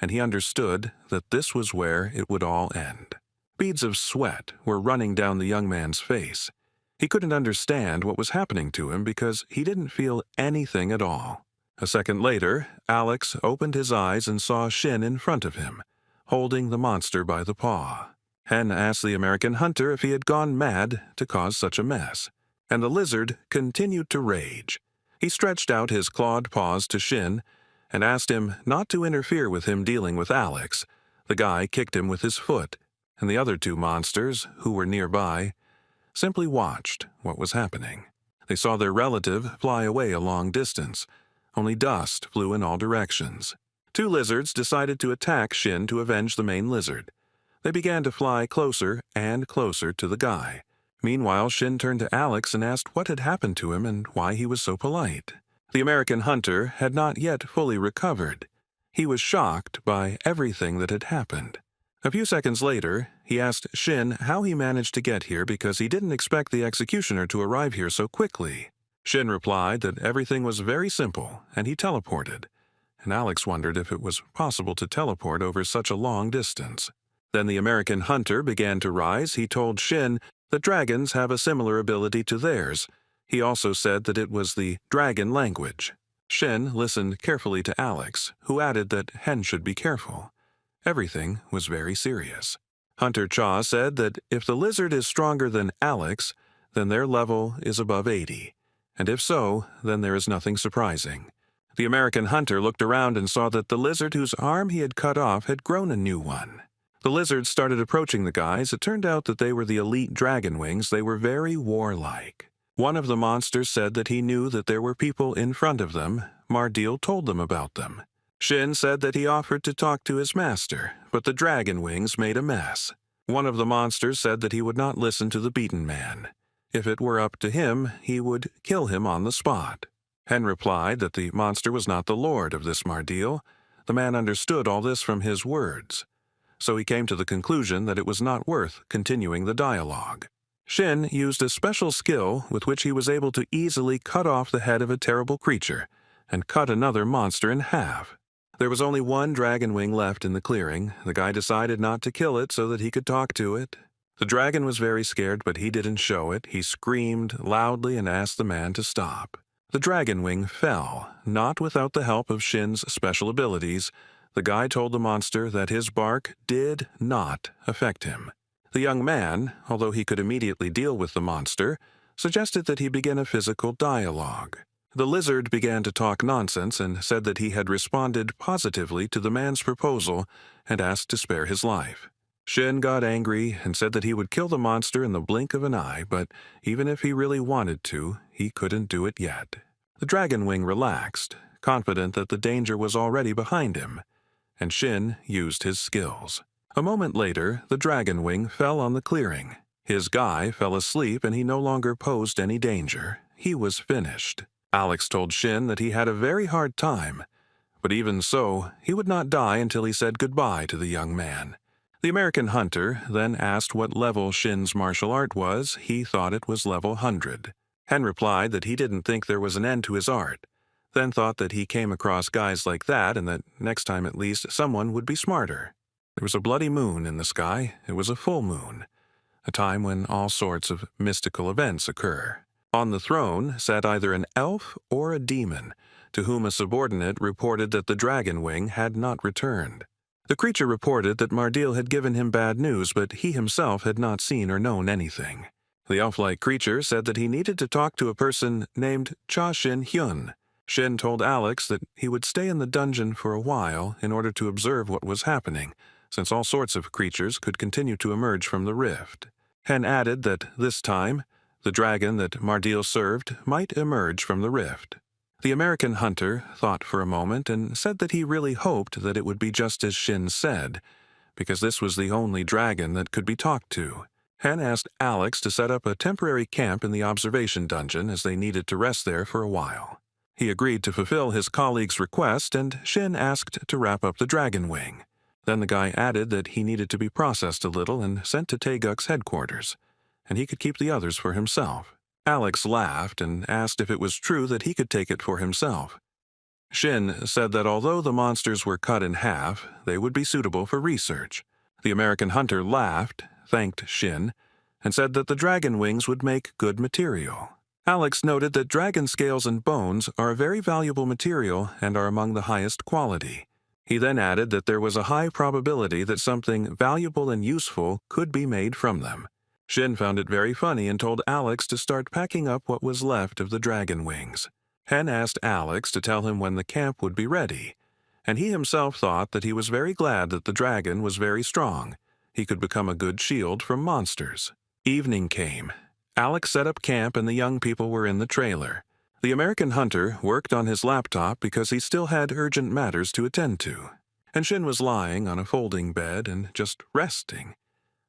Speaker 1: and he understood that this was where it would all end. Beads of sweat were running down the young man's face. He couldn't understand what was happening to him because he didn't feel anything at all. A second later, Alex opened his eyes and saw Shin in front of him, holding the monster by the paw. Hen asked the American hunter if he had gone mad to cause such a mess, and the lizard continued to rage. He stretched out his clawed paws to Shin and asked him not to interfere with him dealing with Alex. The guy kicked him with his foot, and the other two monsters, who were nearby, simply watched what was happening. They saw their relative fly away a long distance. Only dust flew in all directions. Two lizards decided to attack Shin to avenge the main lizard. They began to fly closer and closer to the guy. Meanwhile, Shin turned to Alex and asked what had happened to him and why he was so polite. The American hunter had not yet fully recovered. He was shocked by everything that had happened. A few seconds later, he asked Shin how he managed to get here because he didn't expect the executioner to arrive here so quickly. Shin replied that everything was very simple, and he teleported. And Alex wondered if it was possible to teleport over such a long distance. Then the American hunter began to rise. He told Shin that dragons have a similar ability to theirs. He also said that it was the dragon language. Shin listened carefully to Alex, who added that Hen should be careful. Everything was very serious. Hunter Cha said that if the lizard is stronger than Alex, then their level is above 80. And if so, then there is nothing surprising. The American hunter looked around and saw that the lizard whose arm he had cut off had grown a new one. The lizards started approaching the guys. It turned out that they were the elite dragon wings. They were very warlike. One of the monsters said that he knew that there were people in front of them. Mardil told them about them. Shin said that he offered to talk to his master, but the dragon wings made a mess. One of the monsters said that he would not listen to the beaten man. If it were up to him, he would kill him on the spot. Hen replied that the monster was not the lord of this Mardil. The man understood all this from his words, so he came to the conclusion that it was not worth continuing the dialogue. Shin used a special skill with which he was able to easily cut off the head of a terrible creature and cut another monster in half. There was only one dragon wing left in the clearing. The guy decided not to kill it so that he could talk to it. The dragon was very scared, but he didn't show it. He screamed loudly and asked the man to stop. The dragon wing fell, not without the help of Shin's special abilities. The guy told the monster that his bark did not affect him. The young man, although he could immediately deal with the monster, suggested that he begin a physical dialogue. The lizard began to talk nonsense and said that he had responded positively to the man's proposal and asked to spare his life. Shin got angry and said that he would kill the monster in the blink of an eye, but even if he really wanted to, he couldn't do it yet. The dragon wing relaxed, confident that the danger was already behind him, and Shin used his skills. A moment later, the dragon wing fell on the clearing. His guy fell asleep and he no longer posed any danger. He was finished. Alex told Shin that he had a very hard time, but even so, he would not die until he said goodbye to the young man. The American hunter then asked what level Shin's martial art was. He thought it was level 100. Hen replied that he didn't think there was an end to his art, then thought that he came across guys like that and that next time at least someone would be smarter. There was a bloody moon in the sky. It was a full moon, a time when all sorts of mystical events occur. On the throne sat either an elf or a demon, to whom a subordinate reported that the dragon wing had not returned. The creature reported that Mardil had given him bad news, but he himself had not seen or known anything. The elf-like creature said that he needed to talk to a person named Cha Shin Hyun. Shin told Alex that he would stay in the dungeon for a while in order to observe what was happening, since all sorts of creatures could continue to emerge from the rift. Hen added that this time, the dragon that Mardil served might emerge from the rift. The American hunter thought for a moment and said that he really hoped that it would be just as Shin said, because this was the only dragon that could be talked to. Hen asked Alex to set up a temporary camp in the observation dungeon as they needed to rest there for a while. He agreed to fulfill his colleague's request, and Shin asked to wrap up the dragon wing. Then the guy added that he needed to be processed a little and sent to Taeguk's headquarters, and he could keep the others for himself. Alex laughed and asked if it was true that he could take it for himself. Shin said that although the monsters were cut in half, they would be suitable for research. The American hunter laughed, thanked Shin, and said that the dragon wings would make good material. Alex noted that dragon scales and bones are a very valuable material and are among the highest quality. He then added that there was a high probability that something valuable and useful could be made from them. Shin found it very funny and told Alex to start packing up what was left of the dragon wings. Hen asked Alex to tell him when the camp would be ready, and he himself thought that he was very glad that the dragon was very strong. He could become a good shield from monsters. Evening came. Alex set up camp and the young people were in the trailer. The American hunter worked on his laptop because he still had urgent matters to attend to, and Shin was lying on a folding bed and just resting.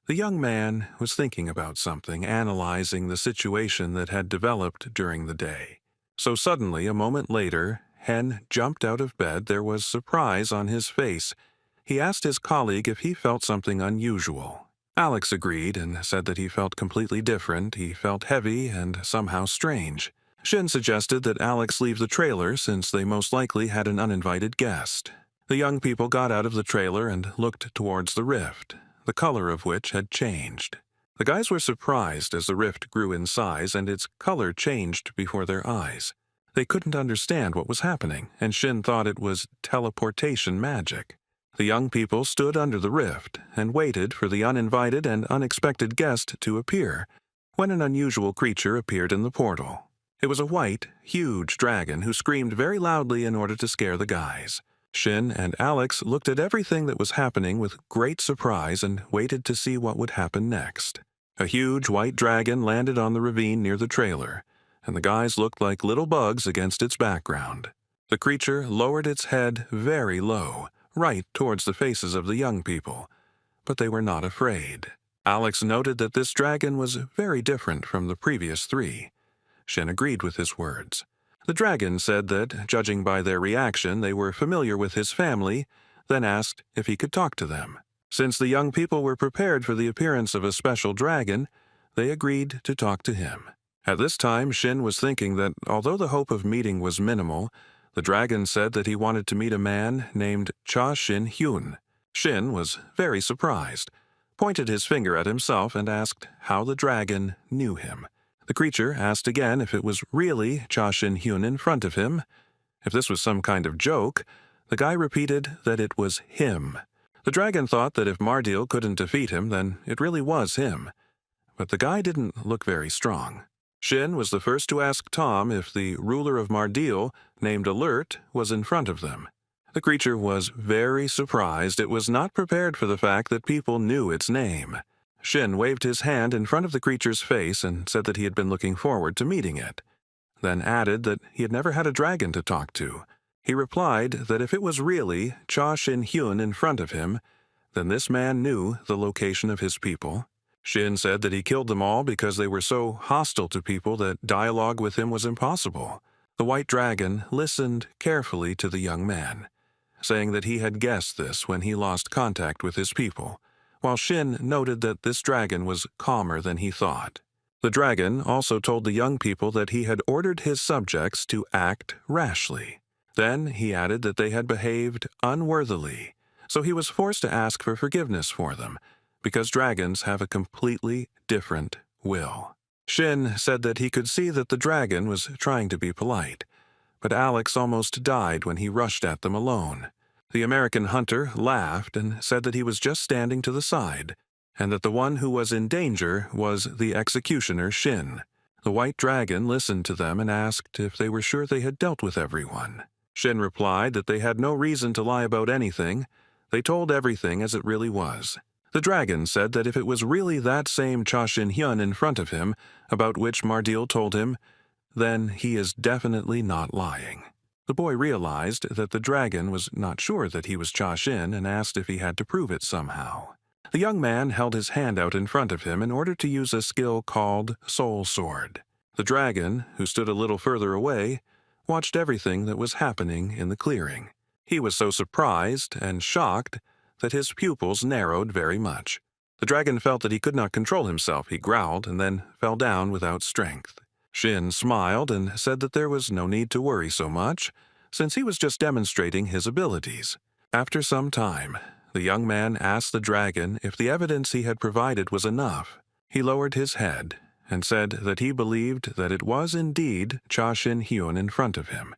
Speaker 1: The young man was thinking about something, analyzing the situation that had developed during the day. So suddenly, a moment later, Hen jumped out of bed. There was surprise on his face. He asked his colleague if he felt something unusual. Alex agreed and said that he felt completely different. He felt heavy and somehow strange. Shin suggested that Alex leave the trailer since they most likely had an uninvited guest. The young people got out of the trailer and looked towards the rift, the color of which had changed. The guys were surprised as the rift grew in size and its color changed before their eyes. They couldn't understand what was happening, and Shin thought it was teleportation magic. The young people stood under the rift and waited for the uninvited and unexpected guest to appear, when an unusual creature appeared in the portal. It was a white, huge dragon who screamed very loudly in order to scare the guys. Shin and Alex looked at everything that was happening with great surprise and waited to see what would happen next. A huge white dragon landed on the ravine near the trailer, and the guys looked like little bugs against its background. The creature lowered its head very low, right towards the faces of the young people, but they were not afraid. Alex noted that this dragon was very different from the previous three. Shin agreed with his words. The dragon said that, judging by their reaction, they were familiar with his family, then asked if he could talk to them. Since the young people were prepared for the appearance of a special dragon, they agreed to talk to him. At this time, Shin was thinking that, although the hope of meeting was minimal, the dragon said that he wanted to meet a man named Cha Shin Hyun. Shin was very surprised, pointed his finger at himself, and asked how the dragon knew him. The creature asked again if it was really Cha Shin Hyun in front of him. If this was some kind of joke, the guy repeated that it was him. The dragon thought that if Mardil couldn't defeat him, then it really was him. But the guy didn't look very strong. Shin was the first to ask Tom if the ruler of Mardil, named Alert, was in front of them. The creature was very surprised. It was not prepared for the fact that people knew its name. Shin waved his hand in front of the creature's face and said that he had been looking forward to meeting it, then added that he had never had a dragon to talk to. He replied that if it was really Cha Shin Hyun in front of him, then this man knew the location of his people. Shin said that he killed them all because they were so hostile to people that dialogue with him was impossible. The white dragon listened carefully to the young man, saying that he had guessed this when he lost contact with his people, while Shin noted that this dragon was calmer than he thought. The dragon also told the young people that he had ordered his subjects to act rashly. Then he added that they had behaved unworthily, so he was forced to ask for forgiveness for them, because dragons have a completely different will. Shin said that he could see that the dragon was trying to be polite, but Alex almost died when he rushed at them alone. The American hunter laughed and said that he was just standing to the side, and that the one who was in danger was the executioner Shin. The white dragon listened to them and asked if they were sure they had dealt with everyone. Shin replied that they had no reason to lie about anything. They told everything as it really was. The dragon said that if it was really that same Cha Shin Hyun in front of him, about which Mardil told him, then he is definitely not lying. The boy realized that the dragon was not sure that he was Cha Shin and asked if he had to prove it somehow. The young man held his hand out in front of him in order to use a skill called Soul Sword. The dragon, who stood a little further away, watched everything that was happening in the clearing. He was so surprised and shocked that his pupils narrowed very much. The dragon felt that he could not control himself. He growled and then fell down without strength. Shin smiled and said that there was no need to worry so much, since he was just demonstrating his abilities. After some time, the young man asked the dragon if the evidence he had provided was enough. He lowered his head and said that he believed that it was indeed Cha Shin Hyun in front of him,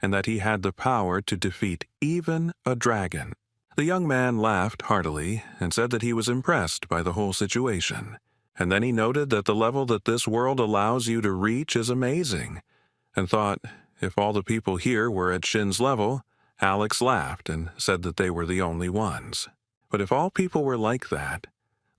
Speaker 1: and that he had the power to defeat even a dragon. The young man laughed heartily and said that he was impressed by the whole situation. And then he noted that the level that this world allows you to reach is amazing, and thought if all the people here were at Shin's level, Alex laughed and said that they were the only ones. But if all people were like that,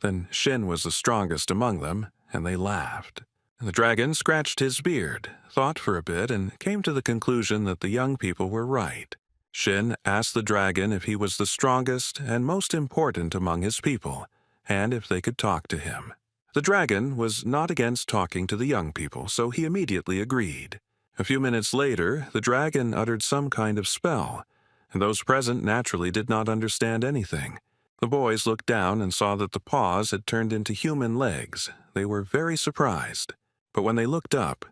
Speaker 1: then Shin was the strongest among them, and they laughed. The dragon scratched his beard, thought for a bit, and came to the conclusion that the young people were right. Shin asked the dragon if he was the strongest and most important among his people, and if they could talk to him. The dragon was not against talking to the young people, so he immediately agreed. A few minutes later, the dragon uttered some kind of spell, and those present naturally did not understand anything. The boys looked down and saw that the paws had turned into human legs. They were very surprised. But when they looked up,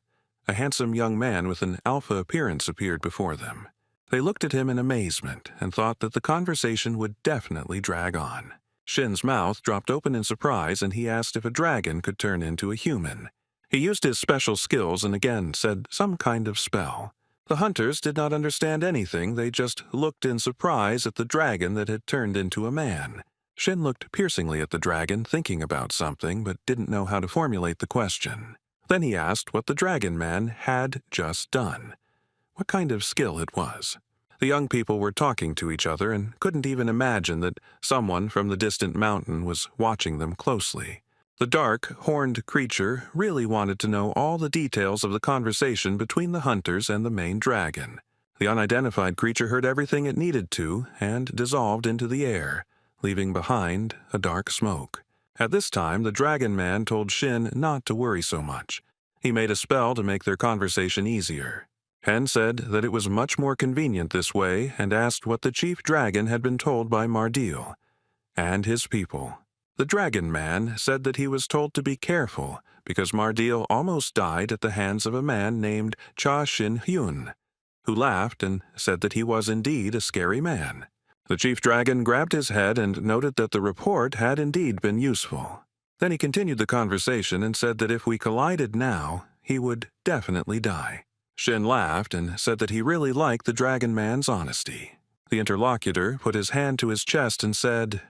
Speaker 1: a handsome young man with an alpha appearance appeared before them. They looked at him in amazement and thought that the conversation would definitely drag on. Shin's mouth dropped open in surprise, and he asked if a dragon could turn into a human. He used his special skills and again said some kind of spell. The hunters did not understand anything. They just looked in surprise at the dragon that had turned into a man. Shin looked piercingly at the dragon, thinking about something, but didn't know how to formulate the question. Then he asked what the dragon man had just done, what kind of skill it was. The young people were talking to each other and couldn't even imagine that someone from the distant mountain was watching them closely. The dark, horned creature really wanted to know all the details of the conversation between the hunters and the main dragon. The unidentified creature heard everything it needed to and dissolved into the air, leaving behind a dark smoke. At this time, the dragon man told Shin not to worry so much. He made a spell to make their conversation easier. Hen said that it was much more convenient this way and asked what the chief dragon had been told by Mardil and his people. The dragon man said that he was told to be careful because Mardil almost died at the hands of a man named Cha Shin Hyun, who laughed and said that he was indeed a scary man. The chief dragon grabbed his head and noted that the report had indeed been useful. Then he continued the conversation and said that if we collided now, he would definitely die. Shin laughed and said that he really liked the dragon man's honesty. The interlocutor put his hand to his chest and said,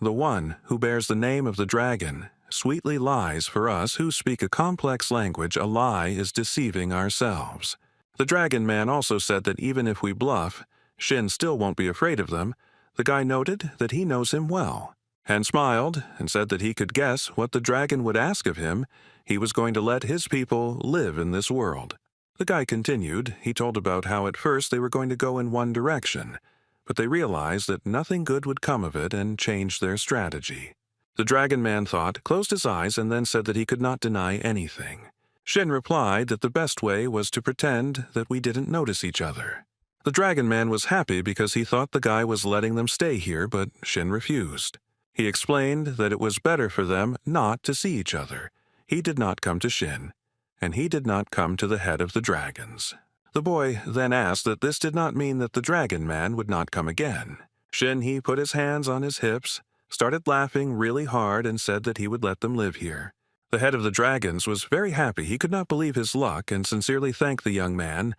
Speaker 1: "The one who bears the name of the dragon sweetly lies for us who speak a complex language. A lie is deceiving ourselves." The dragon man also said that even if we bluff, Shin still won't be afraid of them. The guy noted that he knows him well. Han smiled and said that he could guess what the dragon would ask of him. He was going to let his people live in this world. The guy continued. He told about how at first they were going to go in one direction, but they realized that nothing good would come of it and changed their strategy. The dragon man thought, closed his eyes, and then said that he could not deny anything. Shin replied that the best way was to pretend that we didn't notice each other. The dragon man was happy because he thought the guy was letting them stay here, but Shin refused. He explained that it was better for them not to see each other. He did not come to Shin, and he did not come to the head of the dragons. The boy then asked that this did not mean that the dragon man would not come again. Shin he put his hands on his hips, started laughing really hard, and said that he would let them live here. The head of the dragons was very happy. He could not believe his luck and sincerely thanked the young man.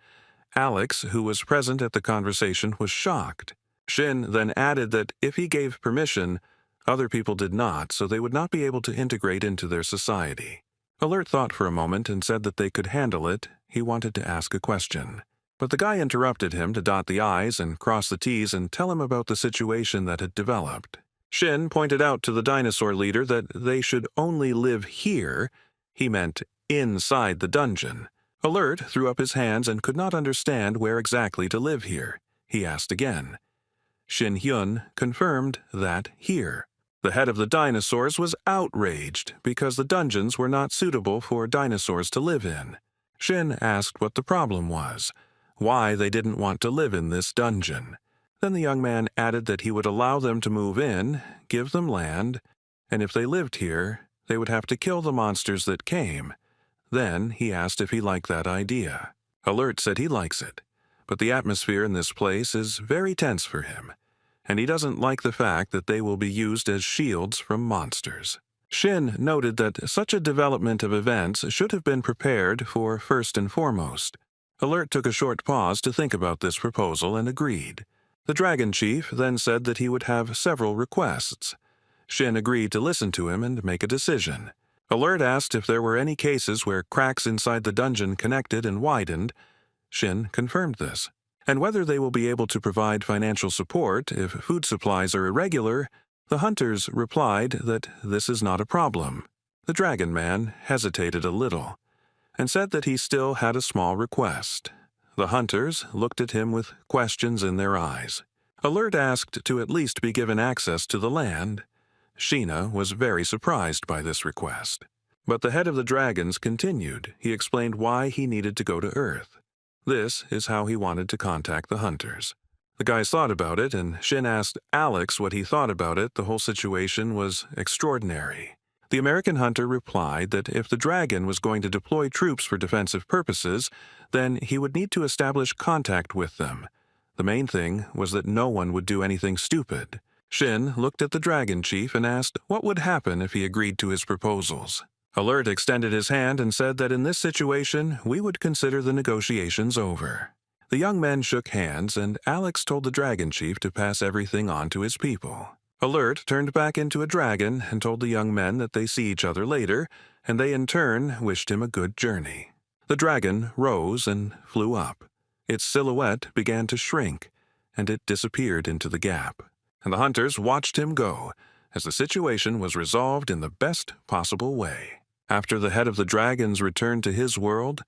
Speaker 1: Alex, who was present at the conversation, was shocked. Shin then added that if he gave permission, other people did not, so they would not be able to integrate into their society. Alert thought for a moment and said that they could handle it. He wanted to ask a question. But the guy interrupted him to dot the I's and cross the T's and tell him about the situation that had developed. Shin pointed out to the dinosaur leader that they should only live here. He meant inside the dungeon. Alert threw up his hands and could not understand where exactly to live here. He asked again. Shin Hyun confirmed that here. The head of the dinosaurs was outraged because the dungeons were not suitable for dinosaurs to live in. Shin asked what the problem was, why they didn't want to live in this dungeon. Then the young man added that he would allow them to move in, give them land, and if they lived here, they would have to kill the monsters that came. Then he asked if he liked that idea. Alert said he likes it, but the atmosphere in this place is very tense for him, and he doesn't like the fact that they will be used as shields from monsters. Shin noted that such a development of events should have been prepared for first and foremost. Alert took a short pause to think about this proposal and agreed. The dragon chief then said that he would have several requests. Shin agreed to listen to him and make a decision. Alert asked if there were any cases where cracks inside the dungeon connected and widened. Shin confirmed this. And whether they will be able to provide financial support if food supplies are irregular, the hunters replied that this is not a problem. The dragon man hesitated a little and said that he still had a small request. The hunters looked at him with questions in their eyes. Alert asked to at least be given access to the land. Sheena was very surprised by this request. But the head of the dragons continued. He explained why he needed to go to Earth. This is how he wanted to contact the hunters. The guys thought about it, and Shin asked Alex what he thought about it. The whole situation was extraordinary. The American hunter replied that if the dragon was going to deploy troops for defensive purposes, then he would need to establish contact with them. The main thing was that no one would do anything stupid. Shin looked at the dragon chief and asked what would happen if he agreed to his proposals. Alert extended his hand and said that in this situation we would consider the negotiations over. The young men shook hands, and Alex told the dragon chief to pass everything on to his people. Alert turned back into a dragon and told the young men that they see each other later, and they in turn wished him a good journey. The dragon rose and flew up. Its silhouette began to shrink, and it disappeared into the gap. And the hunters watched him go, as the situation was resolved in the best possible way. After the head of the dragons returned to his world,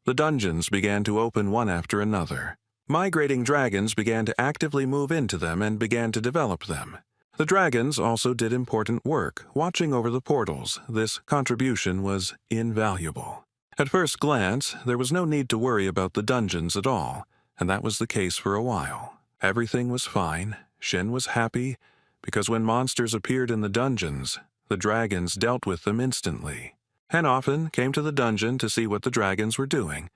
Speaker 1: the dungeons began to open one after another. Migrating dragons began to actively move into them and began to develop them. The dragons also did important work, watching over the portals. This contribution was invaluable. At first glance, there was no need to worry about the dungeons at all, and that was the case for a while. Everything was fine. Shin was happy, because when monsters appeared in the dungeons, the dragons dealt with them instantly. Hen often came to the dungeon to see what the dragons were doing,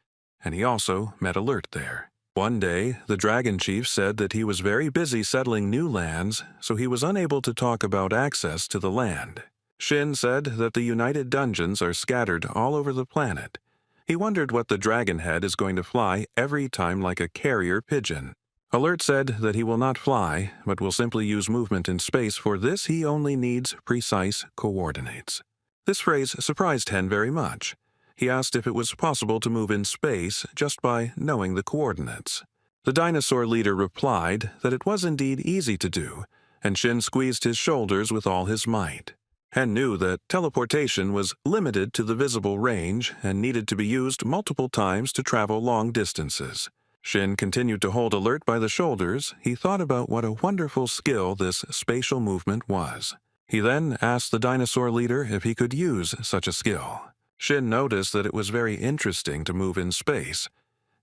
Speaker 1: and he also met Alert there. One day, the dragon chief said that he was very busy settling new lands, so he was unable to talk about access to the land. Shin said that the United Dungeons are scattered all over the planet. He wondered what the dragon head is going to fly every time like a carrier pigeon. Alert said that he will not fly, but will simply use movement in space. For this, he only needs precise coordinates. This phrase surprised Hen very much. He asked if it was possible to move in space just by knowing the coordinates. The dinosaur leader replied that it was indeed easy to do, and Shin squeezed his shoulders with all his might. Hen knew that teleportation was limited to the visible range and needed to be used multiple times to travel long distances. Shin continued to hold Alert by the shoulders. He thought about what a wonderful skill this spatial movement was. He then asked the dinosaur leader if he could use such a skill. Shin noticed that it was very interesting to move in space,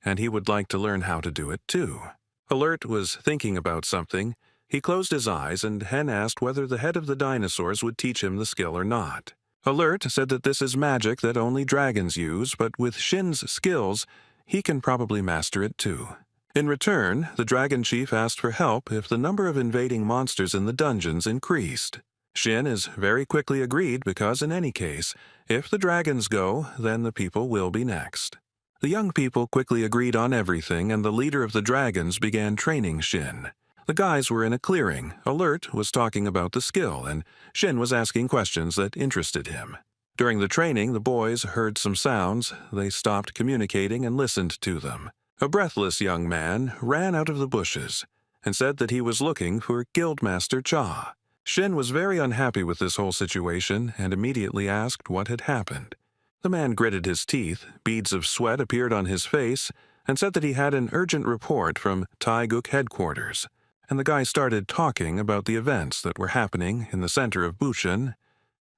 Speaker 1: and he would like to learn how to do it too. Alert was thinking about something. He closed his eyes, and Hen asked whether the head of the dinosaurs would teach him the skill or not. Alert said that this is magic that only dragons use, but with Shin's skills, he can probably master it too. In return, the dragon chief asked for help if the number of invading monsters in the dungeons increased. Shin is very quickly agreed because in any case, if the dragons go, then the people will be next. The young people quickly agreed on everything, and the leader of the dragons began training Shin. The guys were in a clearing. Alert was talking about the skill, and Shin was asking questions that interested him. During the training, the boys heard some sounds. They stopped communicating and listened to them. A breathless young man ran out of the bushes and said that he was looking for Guildmaster Cha. Shin was very unhappy with this whole situation and immediately asked what had happened. The man gritted his teeth, beads of sweat appeared on his face, and said that he had an urgent report from Taeguk headquarters. And the guy started talking about the events that were happening in the center of Bushin.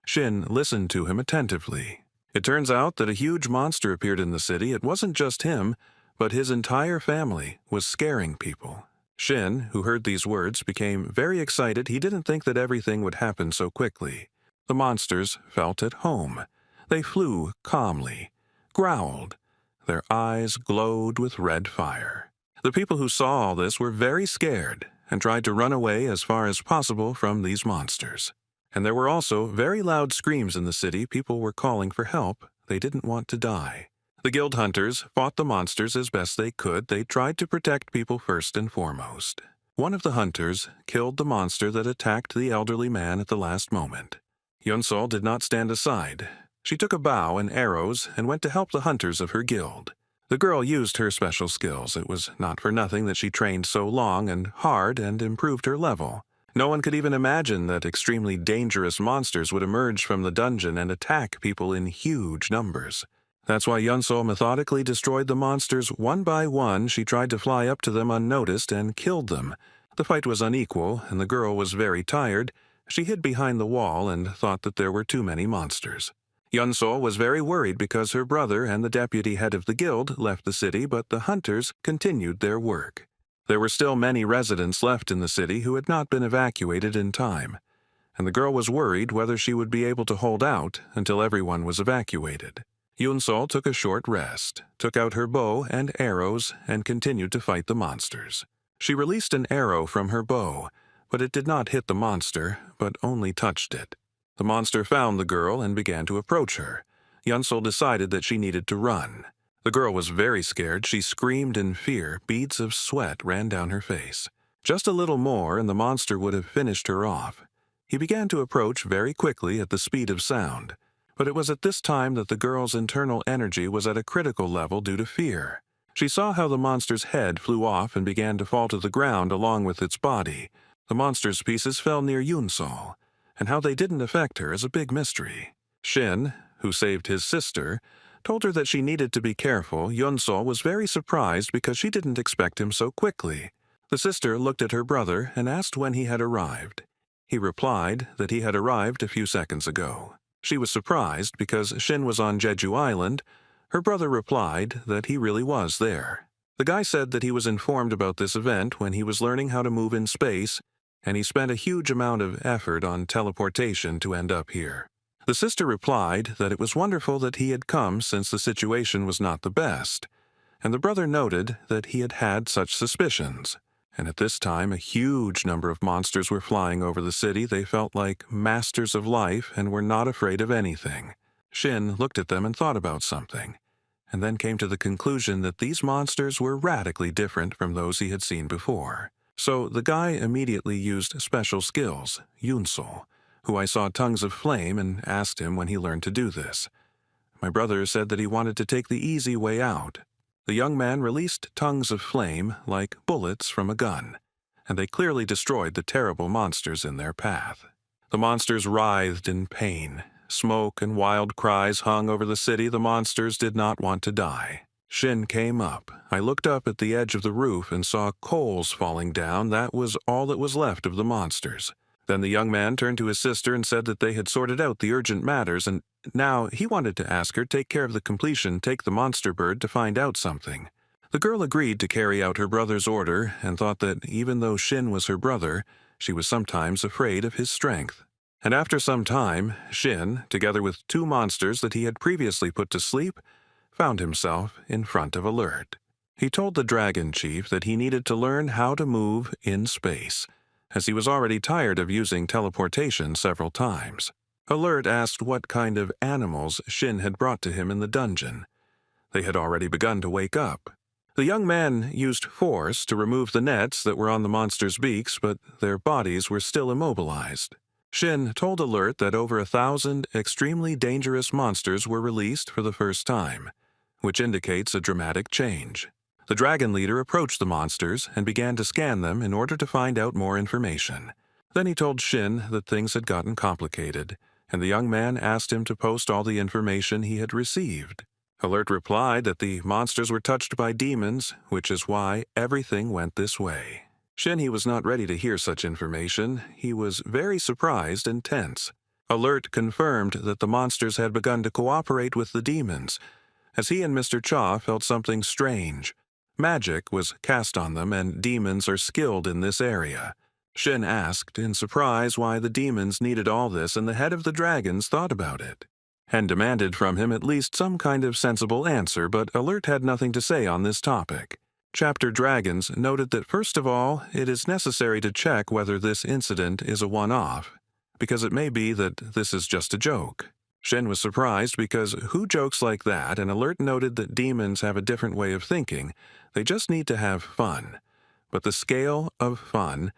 Speaker 1: Shin listened to him attentively. It turns out that a huge monster appeared in the city. It wasn't just him, but his entire family was scaring people. Shin, who heard these words, became very excited. He didn't think that everything would happen so quickly. The monsters felt at home. They flew calmly, growled. Their eyes glowed with red fire. The people who saw all this were very scared and tried to run away as far as possible from these monsters. And there were also very loud screams in the city. People were calling for help. They didn't want to die. The guild hunters fought the monsters as best they could. They tried to protect people first and foremost. One of the hunters killed the monster that attacked the elderly man at the last moment. Yeonsol did not stand aside. She took a bow and arrows and went to help the hunters of her guild. The girl used her special skills. It was not for nothing that she trained so long and hard and improved her level. No one could even imagine that extremely dangerous monsters would emerge from the dungeon and attack people in huge numbers. That's why Yeonsol methodically destroyed the monsters one by one. She tried to fly up to them unnoticed and killed them. The fight was unequal, and the girl was very tired. She hid behind the wall and thought that there were too many monsters. Yeonsol was very worried because her brother and the deputy head of the guild left the city, but the hunters continued their work. There were still many residents left in the city who had not been evacuated in time, and the girl was worried whether she would be able to hold out until everyone was evacuated. Yeonsol took a short rest, took out her bow and arrows, and continued to fight the monsters. She released an arrow from her bow, but it did not hit the monster, but only touched it. The monster found the girl and began to approach her. Yeonsol decided that she needed to run. The girl was very scared. She screamed in fear. Beads of sweat ran down her face. Just a little more and the monster would have finished her off. He began to approach very quickly at the speed of sound. But it was at this time that the girl's internal energy was at a critical level due to fear. She saw how the monster's head flew off and began to fall to the ground along with its body. The monster's pieces fell near Yunsol, and how they didn't affect her is a big mystery. Shin, who saved his sister, told her that she needed to be careful. Yunsol was very surprised because she didn't expect him so quickly. The sister looked at her brother and asked when he had arrived. He replied that he had arrived a few seconds ago. She was surprised because Shin was on Jeju Island. Her brother replied that he really was there. The guy said that he was informed about this event when he was learning how to move in space, and he spent a huge amount of effort on teleportation to end up here. The sister replied that it was wonderful that he had come since the situation was not the best, and the brother noted that he had had such suspicions. And at this time, a huge number of monsters were flying over the city. They felt like masters of life and were not afraid of anything. Shin looked at them and thought about something, and then came to the conclusion that these monsters were radically different from those he had seen before. So the guy immediately used special skills, Yunsol, who I saw tongues of flame, and asked him when he learned to do this. My brother said that he wanted to take the easy way out. The young man released tongues of flame like bullets from a gun, and they clearly destroyed the terrible monsters in their path. The monsters writhed in pain. Smoke and wild cries hung over the city. The monsters did not want to die. Shin came up. I looked up at the edge of the roof and saw coals falling down. That was all that was left of the monsters. Then the young man turned to his sister and said that they had sorted out the urgent matters, and now he wanted to ask her, take care of the completion, take the monster bird to find out something. The girl agreed to carry out her brother's order and thought that even though Shin was her brother, she was sometimes afraid of his strength. And after some time, Shin, together with 2 monsters that he had previously put to sleep, found himself in front of Alert. He told the dragon chief that he needed to learn how to move in space, as he was already tired of using teleportation several times. Alert asked what kind of animals Shin had brought to him in the dungeon. They had already begun to wake up. The young man used force to remove the nets that were on the monsters' beaks, but their bodies were still immobilized. Shin told Alert that over 1,000 extremely dangerous monsters were released for the first time, which indicates a dramatic change. The dragon leader approached the monsters and began to scan them in order to find out more information. Then he told Shin that things had gotten complicated, and the young man asked him to post all the information he had received. Alert replied that the monsters were touched by demons, which is why everything went this way. Shin he was not ready to hear such information. He was very surprised and tense. Alert confirmed that the monsters had begun to cooperate with the demons, as he and Mr. Cha felt something strange. Magic was cast on them, and demons are skilled in this area. Shin asked in surprise why the demons needed all this, and the head of the dragons thought about it, and demanded from him at least some kind of sensible answer, but Alert had nothing to say on this topic. Chapter Dragons noted that first of all, it is necessary to check whether this incident is a one-off, because it may be that this is just a joke. Shin was surprised because who jokes like that, and Alert noted that demons have a different way of thinking. They just need to have fun. But the scale of fun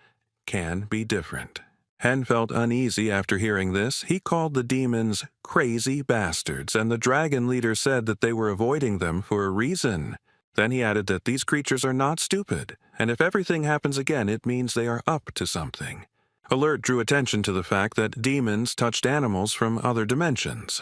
Speaker 1: can be different. Hen felt uneasy after hearing this. He called the demons crazy bastards, and the dragon leader said that they were avoiding them for a reason. Then he added that these creatures are not stupid, and if everything happens again, it means they are up to something. Alert drew attention to the fact that demons touched animals from other dimensions.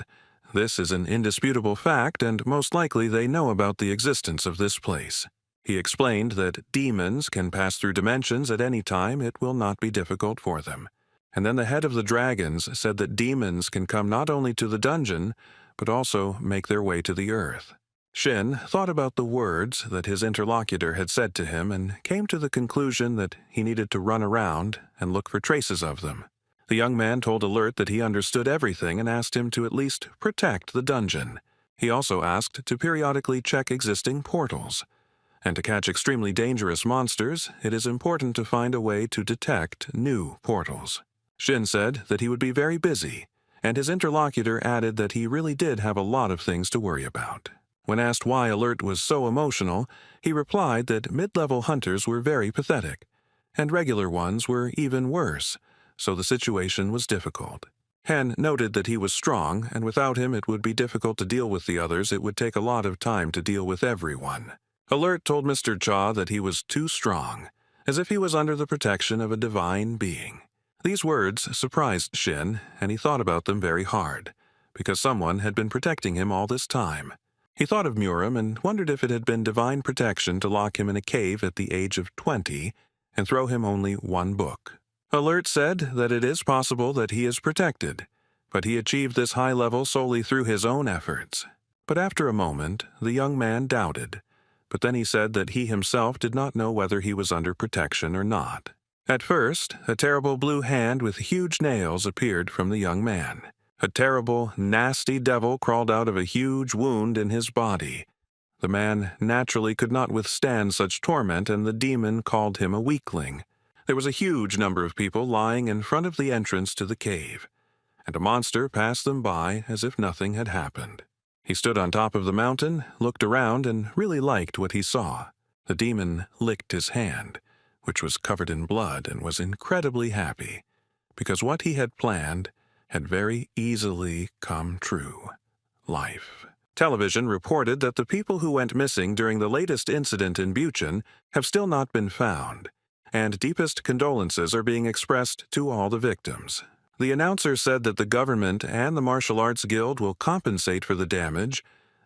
Speaker 1: This is an indisputable fact, and most likely they know about the existence of this place. He explained that demons can pass through dimensions at any time. It will not be difficult for them. And then the head of the dragons said that demons can come not only to the dungeon, but also make their way to the earth. Shin thought about the words that his interlocutor had said to him and came to the conclusion that he needed to run around and look for traces of them. The young man told Alert that he understood everything and asked him to at least protect the dungeon. He also asked to periodically check existing portals. And to catch extremely dangerous monsters, it is important to find a way to detect new portals. Shin said that he would be very busy, and his interlocutor added that he really did have a lot of things to worry about. When asked why Alert was so emotional, he replied that mid-level hunters were very pathetic, and regular ones were even worse, so the situation was difficult. Hen noted that he was strong, and without him it would be difficult to deal with the others. It would take a lot of time to deal with everyone. Alert told Mr. Cha that he was too strong, as if he was under the protection of a divine being. These words surprised Shin, and he thought about them very hard, because someone had been protecting him all this time. He thought of Murim and wondered if it had been divine protection to lock him in a cave at the age of 20 and throw him only one book. Alert said that it is possible that he is protected, but he achieved this high level solely through his own efforts. But after a moment, the young man doubted, but then he said that he himself did not know whether he was under protection or not. At first, a terrible blue hand with huge nails appeared from the young man. A terrible, nasty devil crawled out of a huge wound in his body. The man naturally could not withstand such torment, and the demon called him a weakling. There was a huge number of people lying in front of the entrance to the cave, and a monster passed them by as if nothing had happened. He stood on top of the mountain, looked around, and really liked what he saw. The demon licked his hand, which was covered in blood, and was incredibly happy, because what he had planned had very easily come true. Life. Television reported that the people who went missing during the latest incident in Buchan have still not been found, and deepest condolences are being expressed to all the victims. The announcer said that the government and the Martial Arts Guild will compensate for the damage.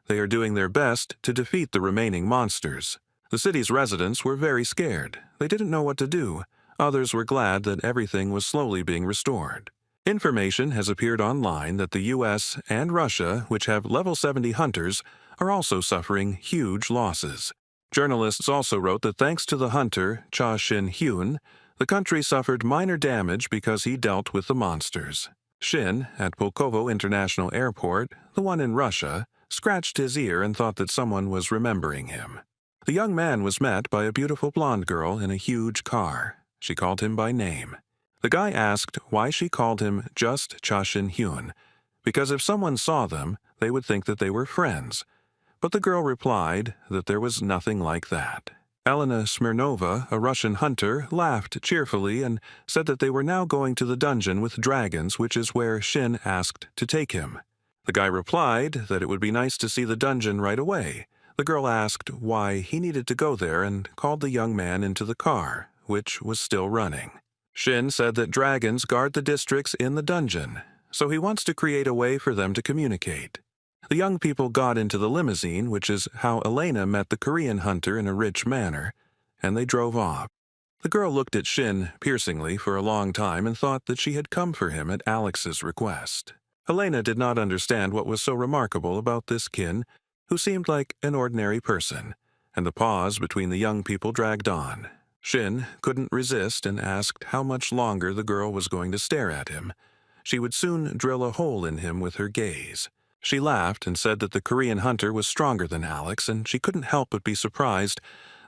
Speaker 1: They are doing their best to defeat the remaining monsters. The city's residents were very scared. They didn't know what to do. Others were glad that everything was slowly being restored. Information has appeared online that the US and Russia, which have level 70 hunters, are also suffering huge losses. Journalists also wrote that thanks to the hunter Cha Shin-hyun, the country suffered minor damage because he dealt with the monsters. Shin, at Pulkovo International Airport, the one in Russia, scratched his ear and thought that someone was remembering him. The young man was met by a beautiful blonde girl in a huge car. She called him by name. The guy asked why she called him just Cha Shin-hyun, because if someone saw them, they would think that they were friends. But the girl replied that there was nothing like that. Elena Smirnova, a Russian hunter, laughed cheerfully and said that they were now going to the dungeon with dragons, which is where Shin asked to take him. The guy replied that it would be nice to see the dungeon right away. The girl asked why he needed to go there and called the young man into the car, which was still running. Shin said that dragons guard the districts in the dungeon, so he wants to create a way for them to communicate. The young people got into the limousine, which is how Elena met the Korean hunter in a rich manner, and they drove off. The girl looked at Shin piercingly for a long time and thought that she had come for him at Alex's request. Elena did not understand what was so remarkable about this kin, who seemed like an ordinary person, and the pause between the young people dragged on. Shin couldn't resist and asked how much longer the girl was going to stare at him. She would soon drill a hole in him with her gaze. She laughed and said that the Korean hunter was stronger than Alex, and she couldn't help but be surprised.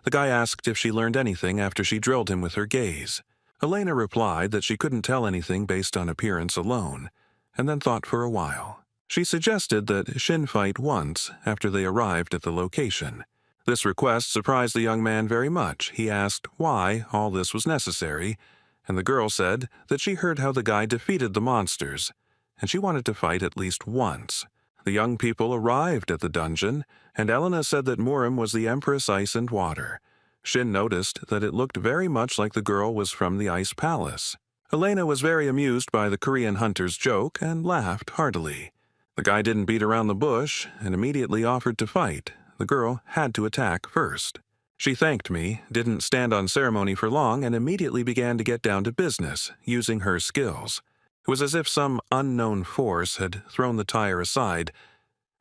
Speaker 1: The guy asked if she learned anything after she drilled him with her gaze. Elena replied that she couldn't tell anything based on appearance alone, and then thought for a while. She suggested that Shin fight once after they arrived at the location. This request surprised the young man very much. He asked why all this was necessary, and the girl said that she heard how the guy defeated the monsters, and she wanted to fight at least once. The young people arrived at the dungeon, and Elena said that Murim was the Empress Ice and Water. Shin noticed that it looked very much like the girl was from the Ice Palace. Elena was very amused by the Korean hunter's joke and laughed heartily. The guy didn't beat around the bush and immediately offered to fight. The girl had to attack first. She thanked me, didn't stand on ceremony for long, and immediately began to get down to business, using her skills. It was as if some unknown force had thrown the tire aside,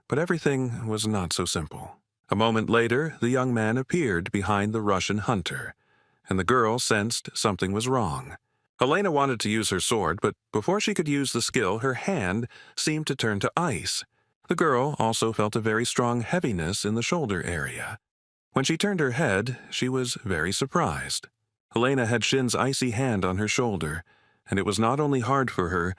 Speaker 1: but everything was not so simple. A moment later, the young man appeared behind the Russian hunter, and the girl sensed something was wrong. Elena wanted to use her sword, but before she could use the skill, her hand seemed to turn to ice. The girl also felt a very strong heaviness in the shoulder area. When she turned her head, she was very surprised. Elena had Shin's icy hand on her shoulder, and it was not only hard for her,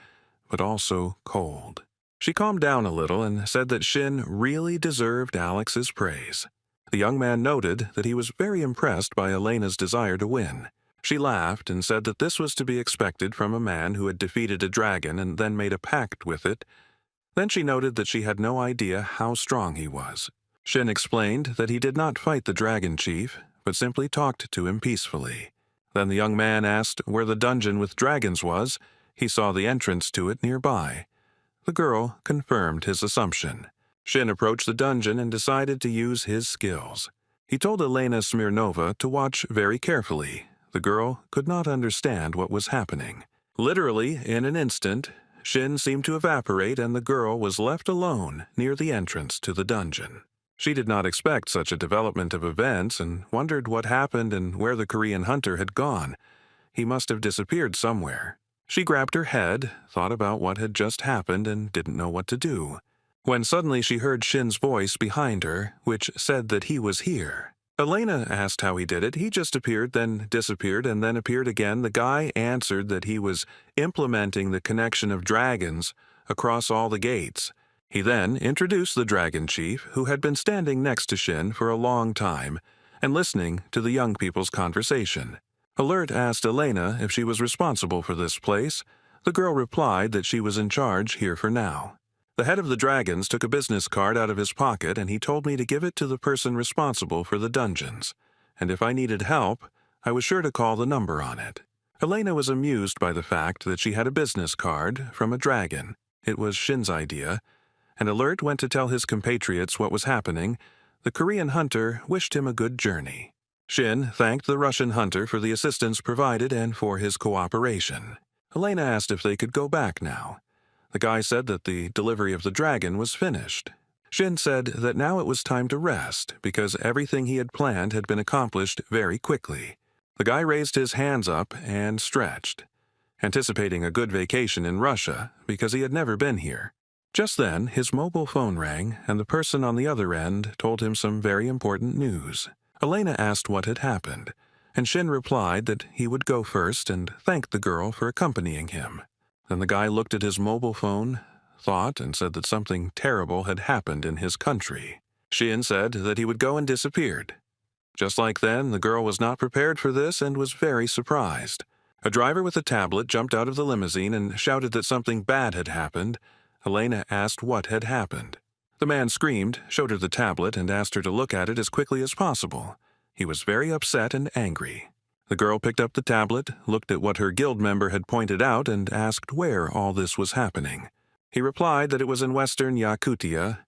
Speaker 1: but also cold. She calmed down a little and said that Shin really deserved Alex's praise. The young man noted that he was very impressed by Elena's desire to win. She laughed and said that this was to be expected from a man who had defeated a dragon and then made a pact with it. Then she noted that she had no idea how strong he was. Shin explained that he did not fight the dragon chief, but simply talked to him peacefully. Then the young man asked where the dungeon with dragons was. He saw the entrance to it nearby. The girl confirmed his assumption. Shin approached the dungeon and decided to use his skills. He told Elena Smirnova to watch very carefully. The girl could not understand what was happening. Literally, in an instant, Shin seemed to evaporate and the girl was left alone near the entrance to the dungeon. She did not expect such a development of events and wondered what happened and where the Korean hunter had gone. He must have disappeared somewhere. She grabbed her head, thought about what had just happened, and didn't know what to do. When suddenly she heard Shin's voice behind her, which said that he was here. Elena asked how he did it. He just appeared, then disappeared, and then appeared again. The guy answered that he was implementing the connection of dragons across all the gates. He then introduced the dragon chief, who had been standing next to Shin for a long time and listening to the young people's conversation. Alert asked Elena if she was responsible for this place. The girl replied that she was in charge here for now. The head of the dragons took a business card out of his pocket and he told me to give it to the person responsible for the dungeons, and if I needed help, I was sure to call the number on it. Elena was amused by the fact that she had a business card from a dragon. It was Shin's idea, and Alert went to tell his compatriots what was happening. The Korean hunter wished him a good journey. Shin thanked the Russian hunter for the assistance provided and for his cooperation. Elena asked if they could go back now. The guy said that the delivery of the dragon was finished. Shin said that now it was time to rest because everything he had planned had been accomplished very quickly. The guy raised his hands up and stretched, anticipating a good vacation in Russia because he had never been here. Just then, his mobile phone rang, and the person on the other end told him some very important news. Elena asked what had happened, and Shin replied that he would go first and thanked the girl for accompanying him. Then the guy looked at his mobile phone, thought, and said that something terrible had happened in his country. Shin said that he would go and disappeared. Just like then, the girl was not prepared for this and was very surprised. A driver with a tablet jumped out of the limousine and shouted that something bad had happened. Elena asked what had happened. The man screamed, showed her the tablet, and asked her to look at it as quickly as possible. He was very upset and angry. The girl picked up the tablet, looked at what her guild member had pointed out, and asked where all this was happening. He replied that it was in western Yakutia,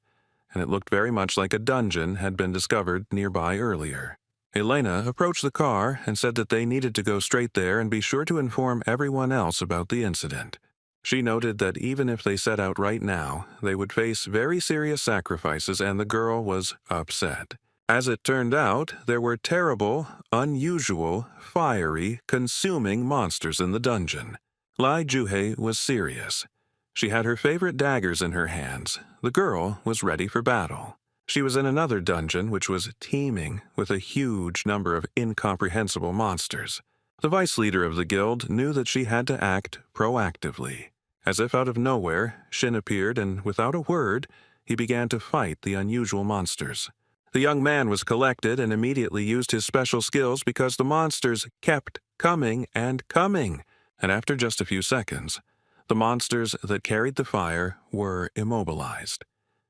Speaker 1: and it looked very much like a dungeon had been discovered nearby earlier. Elena approached the car and said that they needed to go straight there and be sure to inform everyone else about the incident. She noted that even if they set out right now, they would face very serious sacrifices, and the girl was upset. As it turned out, there were terrible, unusual, fiery, consuming monsters in the dungeon. Lai Juhei was serious. She had her favorite daggers in her hands. The girl was ready for battle. She was in another dungeon which was teeming with a huge number of incomprehensible monsters. The vice leader of the guild knew that she had to act proactively. As if out of nowhere, Shin appeared, and without a word, he began to fight the unusual monsters. The young man was collected and immediately used his special skills because the monsters kept coming and coming, and after just a few seconds, the monsters that carried the fire were immobilized.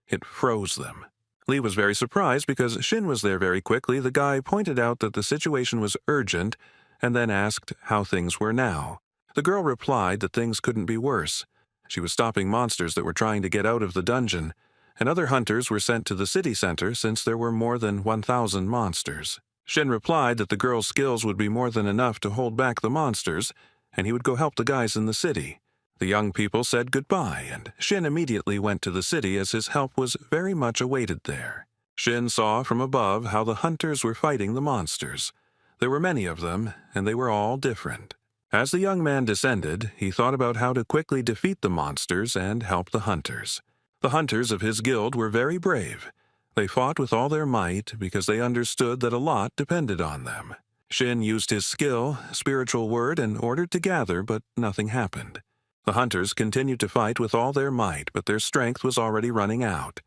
Speaker 1: It froze them. Lee was very surprised because Shin was there very quickly. The guy pointed out that the situation was urgent and then asked how things were now. The girl replied that things couldn't be worse. She was stopping monsters that were trying to get out of the dungeon, and other hunters were sent to the city center since there were more than 1,000 monsters. Shin replied that the girl's skills would be more than enough to hold back the monsters, and he would go help the guys in the city. The young people said goodbye, and Shin immediately went to the city as his help was very much awaited there. Shin saw from above how the hunters were fighting the monsters. There were many of them, and they were all different. As the young man descended, he thought about how to quickly defeat the monsters and help the hunters. The hunters of his guild were very brave. They fought with all their might because they understood that a lot depended on them. Shin used his skill, spiritual word, and ordered to gather, but nothing happened. The hunters continued to fight with all their might, but their strength was already running out,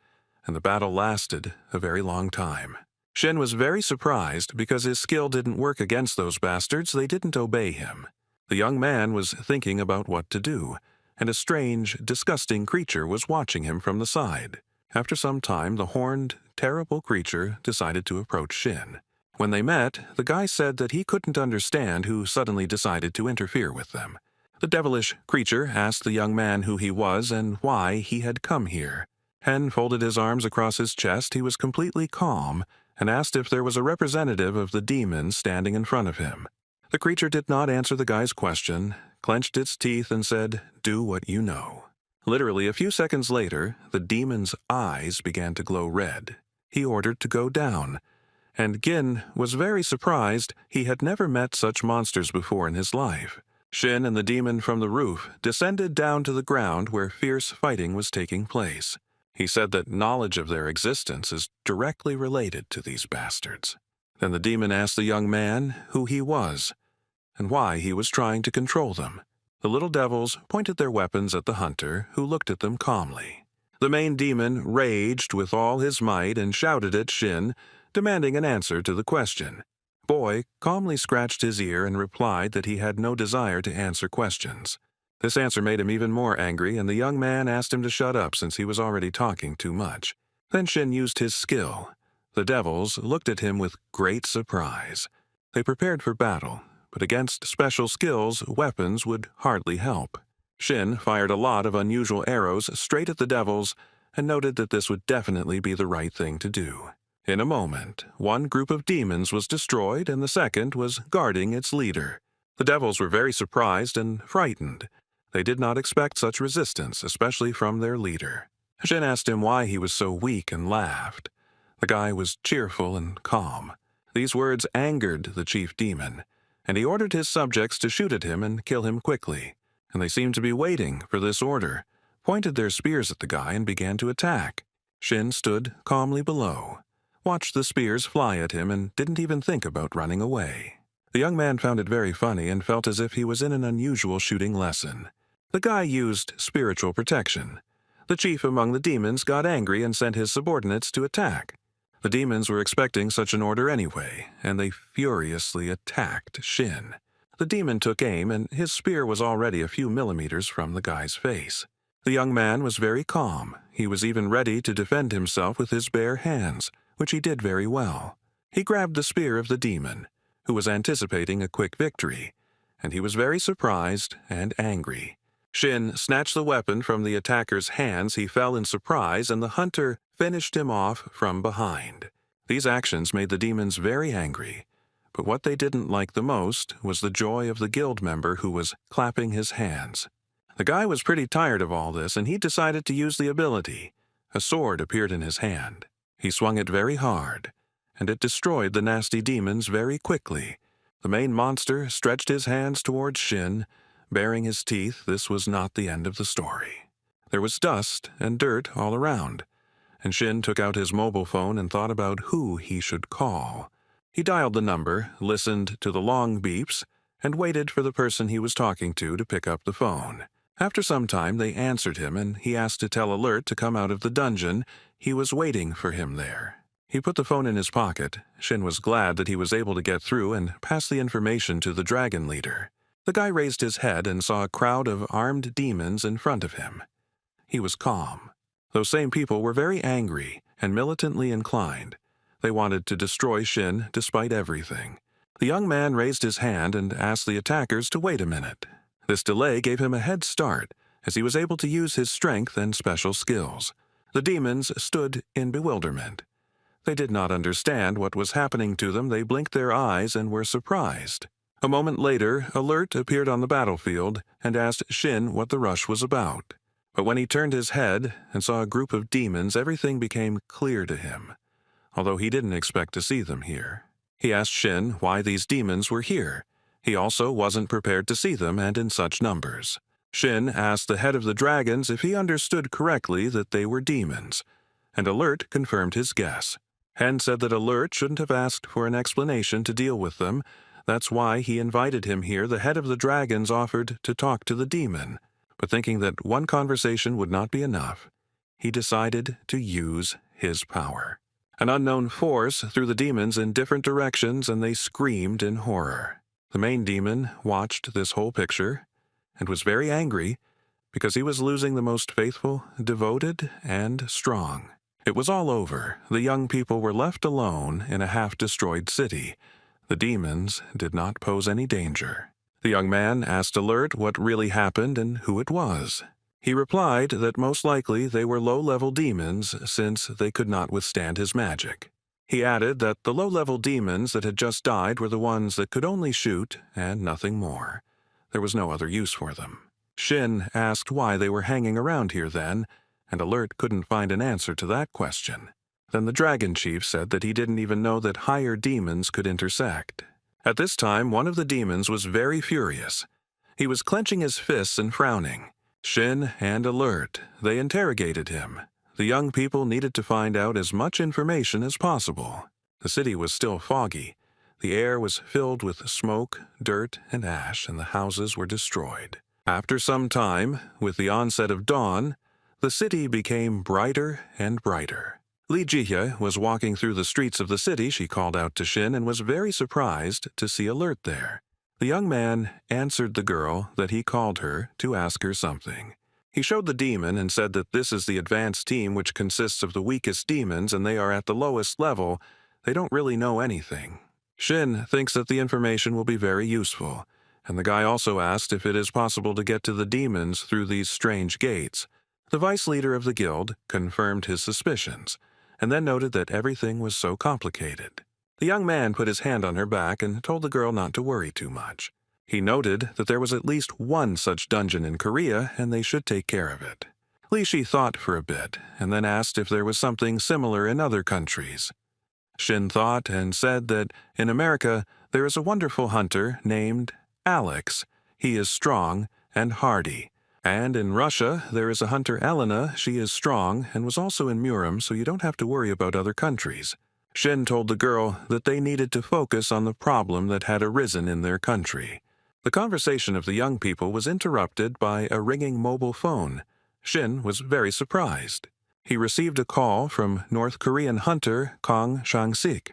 Speaker 1: and the battle lasted a very long time. Shin was very surprised because his skill didn't work against those bastards. They didn't obey him. The young man was thinking about what to do, and a strange, disgusting creature was watching him from the side. After some time, the horned, terrible creature decided to approach Shin. When they met, the guy said that he couldn't understand who suddenly decided to interfere with them. The devilish creature asked the young man who he was and why he had come here. Hen folded his arms across his chest. He was completely calm and asked if there was a representative of the demons standing in front of him. The creature did not answer the guy's question, clenched its teeth, and said, "Do what you know." Literally a few seconds later, the demon's eyes began to glow red. He ordered to go down, and Gin was very surprised. He had never met such monsters before in his life. Shin and the demon from the roof descended down to the ground where fierce fighting was taking place. He said that knowledge of their existence is directly related to these bastards. Then the demon asked the young man who he was and why he was trying to control them. The little devils pointed their weapons at the hunter, who looked at them calmly. The main demon raged with all his might and shouted at Shin, demanding an answer to the question. Boy calmly scratched his ear and replied that he had no desire to answer questions. This answer made him even more angry, and the young man asked him to shut up since he was already talking too much. Then Shin used his skill. The devils looked at him with great surprise. They prepared for battle, but against special skills, weapons would hardly help. Shin fired a lot of unusual arrows straight at the devils and noted that this would definitely be the right thing to do. In a moment, one group of demons was destroyed and the second was guarding its leader. The devils were very surprised and frightened. They did not expect such resistance, especially from their leader. Shin asked him why he was so weak and laughed. The guy was cheerful and calm. These words angered the chief demon, and he ordered his subjects to shoot at him and kill him quickly. And they seemed to be waiting for this order, pointed their spears at the guy and began to attack. Shin stood calmly below, watched the spears fly at him, and didn't even think about running away. The young man found it very funny and felt as if he was in an unusual shooting lesson. The guy used spiritual protection. The chief among the demons got angry and sent his subordinates to attack. The demons were expecting such an order anyway, and they furiously attacked Shin. The demon took aim, and his spear was already a few millimeters from the guy's face. The young man was very calm. He was even ready to defend himself with his bare hands, which he did very well. He grabbed the spear of the demon, who was anticipating a quick victory, and he was very surprised and angry. Shin snatched the weapon from the attacker's hands. He fell in surprise, and the hunter finished him off from behind. These actions made the demons very angry, but what they didn't like the most was the joy of the guild member who was clapping his hands. The guy was pretty tired of all this, and he decided to use the ability. A sword appeared in his hand. He swung it very hard, and it destroyed the nasty demons very quickly. The main monster stretched his hands towards Shin, baring his teeth. This was not the end of the story. There was dust and dirt all around, and Shin took out his mobile phone and thought about who he should call. He dialed the number, listened to the long beeps, and waited for the person he was talking to pick up the phone. After some time, they answered him, and he asked to tell Alert to come out of the dungeon. He was waiting for him there. He put the phone in his pocket. Shin was glad that he was able to get through and pass the information to the dragon leader. The guy raised his head and saw a crowd of armed demons in front of him. He was calm. Those same people were very angry and militantly inclined. They wanted to destroy Shin despite everything. The young man raised his hand and asked the attackers to wait a minute. This delay gave him a head start, as he was able to use his strength and special skills. The demons stood in bewilderment. They did not understand what was happening to them. They blinked their eyes and were surprised. A moment later, Alert appeared on the battlefield and asked Shin what the rush was about. But when he turned his head and saw a group of demons, everything became clear to him, although he didn't expect to see them here. He asked Shin why these demons were here. He also wasn't prepared to see them and in such numbers. Shin asked the head of the dragons if he understood correctly that they were demons, and Alert confirmed his guess. Hen said that Alert shouldn't have asked for an explanation to deal with them. That's why he invited him here. The head of the dragons offered to talk to the demon, but thinking that one conversation would not be enough, he decided to use his power. An unknown force threw the demons in different directions, and they screamed in horror. The main demon watched this whole picture and was very angry because he was losing the most faithful, devoted, and strong. It was all over. The young people were left alone in a half-destroyed city. The demons did not pose any danger. The young man asked Alert what really happened and who it was. He replied that most likely they were low-level demons since they could not withstand his magic. He added that the low-level demons that had just died were the ones that could only shoot and nothing more. There was no other use for them. Shin asked why they were hanging around here then, and Alert couldn't find an answer to that question. Then the Dragon Chief said that he didn't even know that higher demons could intersect. At this time, one of the demons was very furious. He was clenching his fists and frowning. Shin and Alert, they interrogated him. The young people needed to find out as much information as possible. The city was still foggy. The air was filled with smoke, dirt, and ash, and the houses were destroyed. After some time, with the onset of dawn, the city became brighter and brighter. Li Jihye was walking through the streets of the city. She called out to Shin and was very surprised to see Alert there. The young man answered the girl that he called her to ask her something. He showed the demon and said that this is the advanced team which consists of the weakest demons and they are at the lowest level. They don't really know anything. Shin thinks that the information will be very useful, and the guy also asked if it is possible to get to the demons through these strange gates. The vice leader of the guild confirmed his suspicions, and then noted that everything was so complicated. The young man put his hand on her back and told the girl not to worry too much. He noted that there was at least one such dungeon in Korea, and they should take care of it. Li Shi thought for a bit, and then asked if there was something similar in other countries. Shin thought and said that in America there is a wonderful hunter named Alex. He is strong and hardy. And in Russia, there is a hunter Elena. She is strong and was also in Murom, so you don't have to worry about other countries. Shin told the girl that they needed to focus on the problem that had arisen in their country. The conversation of the young people was interrupted by a ringing mobile phone. Shin was very surprised. He received a call from North Korean hunter Kong Sang-sik,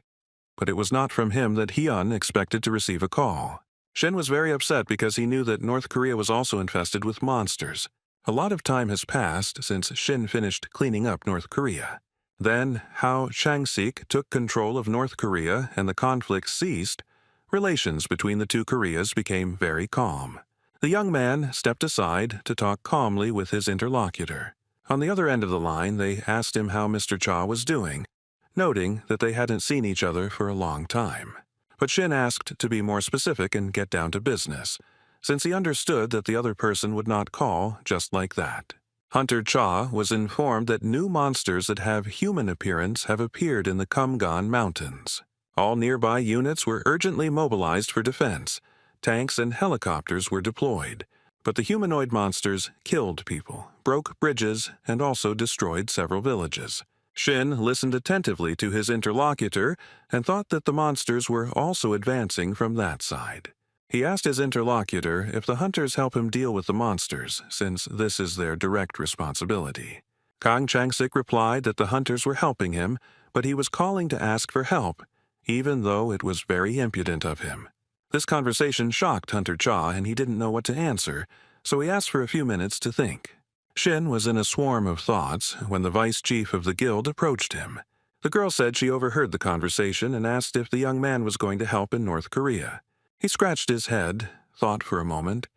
Speaker 1: but it was not from him that Hyun expected to receive a call. Shin was very upset because he knew that North Korea was also infested with monsters. A lot of time has passed since Shin finished cleaning up North Korea. Then, how Sang-sik took control of North Korea and the conflict ceased, relations between the two Koreas became very calm. The young man stepped aside to talk calmly with his interlocutor. On the other end of the line, they asked him how Mr. Cha was doing, noting that they hadn't seen each other for a long time. But Shin asked to be more specific and get down to business, since he understood that the other person would not call just like that. Hunter Cha was informed that new monsters that have human appearance have appeared in the Kumgan Mountains. All nearby units were urgently mobilized for defense. Tanks and helicopters were deployed. But the humanoid monsters killed people, broke bridges, and also destroyed several villages. Shin listened attentively to his interlocutor and thought that the monsters were also advancing from that side. He asked his interlocutor if the hunters help him deal with the monsters, since this is their direct responsibility. Kang Chang-sik replied that the hunters were helping him, but he was calling to ask for help, even though it was very impudent of him. This conversation shocked Hunter Cha, and he didn't know what to answer, so he asked for a few minutes to think. Shin was in a swarm of thoughts when the vice chief of the guild approached him. The girl said she overheard the conversation and asked if the young man was going to help in North Korea. He scratched his head, thought for a moment,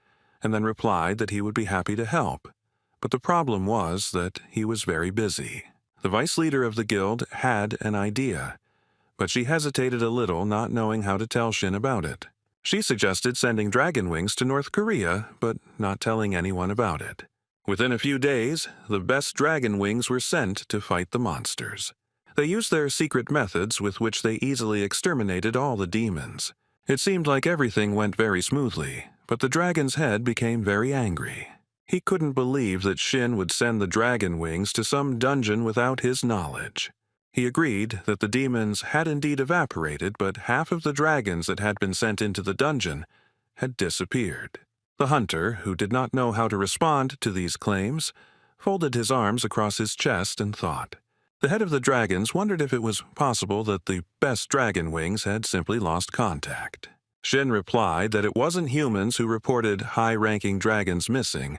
Speaker 1: and then replied that he would be happy to help. But the problem was that he was very busy. The vice leader of the guild had an idea, but she hesitated a little, not knowing how to tell Shin about it. She suggested sending dragon wings to North Korea, but not telling anyone about it. Within a few days, the best dragon wings were sent to fight the monsters. They used their secret methods with which they easily exterminated all the demons. It seemed like everything went very smoothly, but the dragon's head became very angry. He couldn't believe that Shin would send the dragon wings to some dungeon without his knowledge. He agreed that the demons had indeed evaporated, but half of the dragons that had been sent into the dungeon had disappeared. The hunter, who did not know how to respond to these claims, folded his arms across his chest and thought. The head of the dragons wondered if it was possible that the best dragon wings had simply lost contact. Shin replied that it wasn't humans who reported high-ranking dragons missing,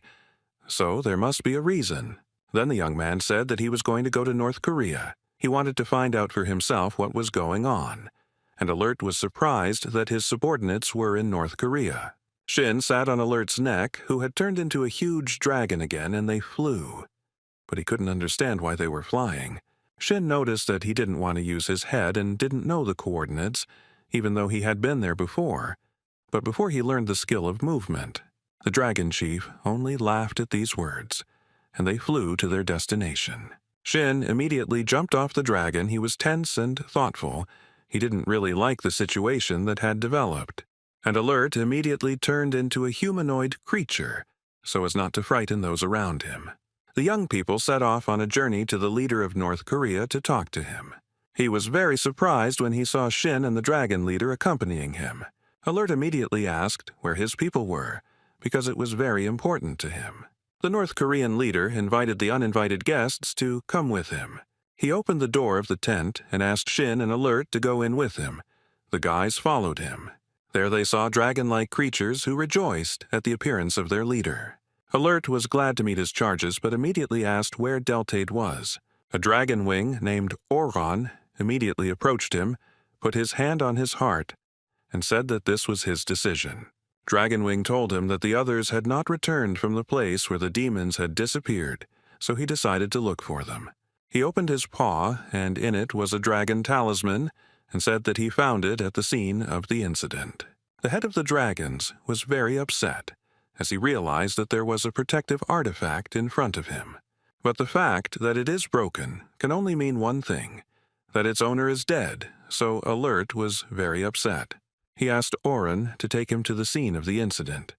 Speaker 1: so there must be a reason. Then the young man said that he was going to go to North Korea. He wanted to find out for himself what was going on, and Alert was surprised that his subordinates were in North Korea. Shin sat on Alert's neck, who had turned into a huge dragon again, and they flew. But he couldn't understand why they were flying. Shin noticed that he didn't want to use his head and didn't know the coordinates, even though he had been there before. But before he learned the skill of movement, the dragon chief only laughed at these words, and they flew to their destination. Shin immediately jumped off the dragon. He was tense and thoughtful. He didn't really like the situation that had developed. And Alert immediately turned into a humanoid creature, so as not to frighten those around him. The young people set off on a journey to the leader of North Korea to talk to him. He was very surprised when he saw Shin and the dragon leader accompanying him. Alert immediately asked where his people were, because it was very important to him. The North Korean leader invited the uninvited guests to come with him. He opened the door of the tent and asked Shin and Alert to go in with him. The guys followed him. There they saw dragon-like creatures who rejoiced at the appearance of their leader. Alert was glad to meet his charges, but immediately asked where Deltade was. A dragon wing named Oron immediately approached him, put his hand on his heart, and said that this was his decision. Dragonwing told him that the others had not returned from the place where the demons had disappeared, so he decided to look for them. He opened his paw, and in it was a dragon talisman, and said that he found it at the scene of the incident. The head of the dragons was very upset, as he realized that there was a protective artifact in front of him. But the fact that it is broken can only mean one thing, that its owner is dead, so Alert was very upset. He asked Oren to take him to the scene of the incident,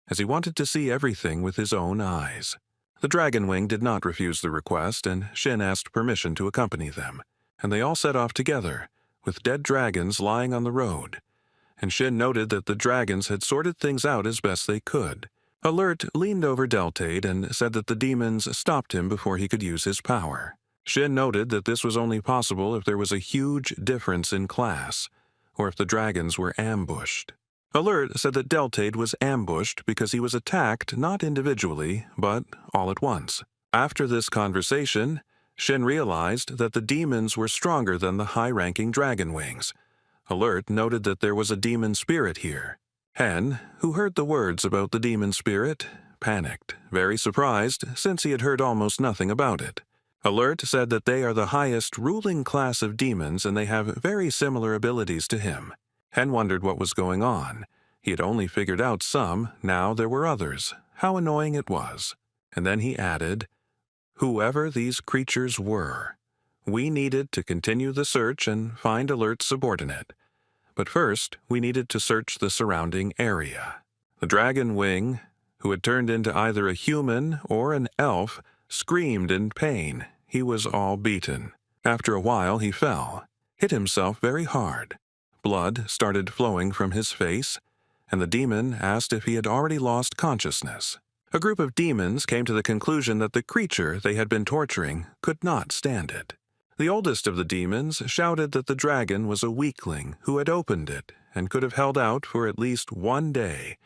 Speaker 1: as he wanted to see everything with his own eyes. The Dragonwing did not refuse the request, and Shin asked permission to accompany them, and they all set off together, with dead dragons lying on the road. And Shin noted that the dragons had sorted things out as best they could. Alert leaned over Deltade and said that the demons stopped him before he could use his power. Shin noted that this was only possible if there was a huge difference in class, or if the dragons were ambushed. Alert said that Deltade was ambushed because he was attacked not individually, but all at once. After this conversation, Shin realized that the demons were stronger than the high-ranking dragonwings. Alert noted that there was a demon spirit here. Hen, who heard the words about the demon spirit, panicked, very surprised since he had heard almost nothing about it. Alert said that they are the highest ruling class of demons and they have very similar abilities to him. Hen wondered what was going on. He had only figured out some, now there were others. How annoying it was. And then he added, "Whoever these creatures were, we needed to continue the search and find Alert's subordinate. But first, we needed to search the surrounding area." The dragon wing, who had turned into either a human or an elf, screamed in pain. He was all beaten. After a while, he fell, hit himself very hard. Blood started flowing from his face, and the demon asked if he had already lost consciousness. A group of demons came to the conclusion that the creature they had been torturing could not stand it. The oldest of the demons shouted that the dragon was a weakling who had opened it and could have held out for at least one day,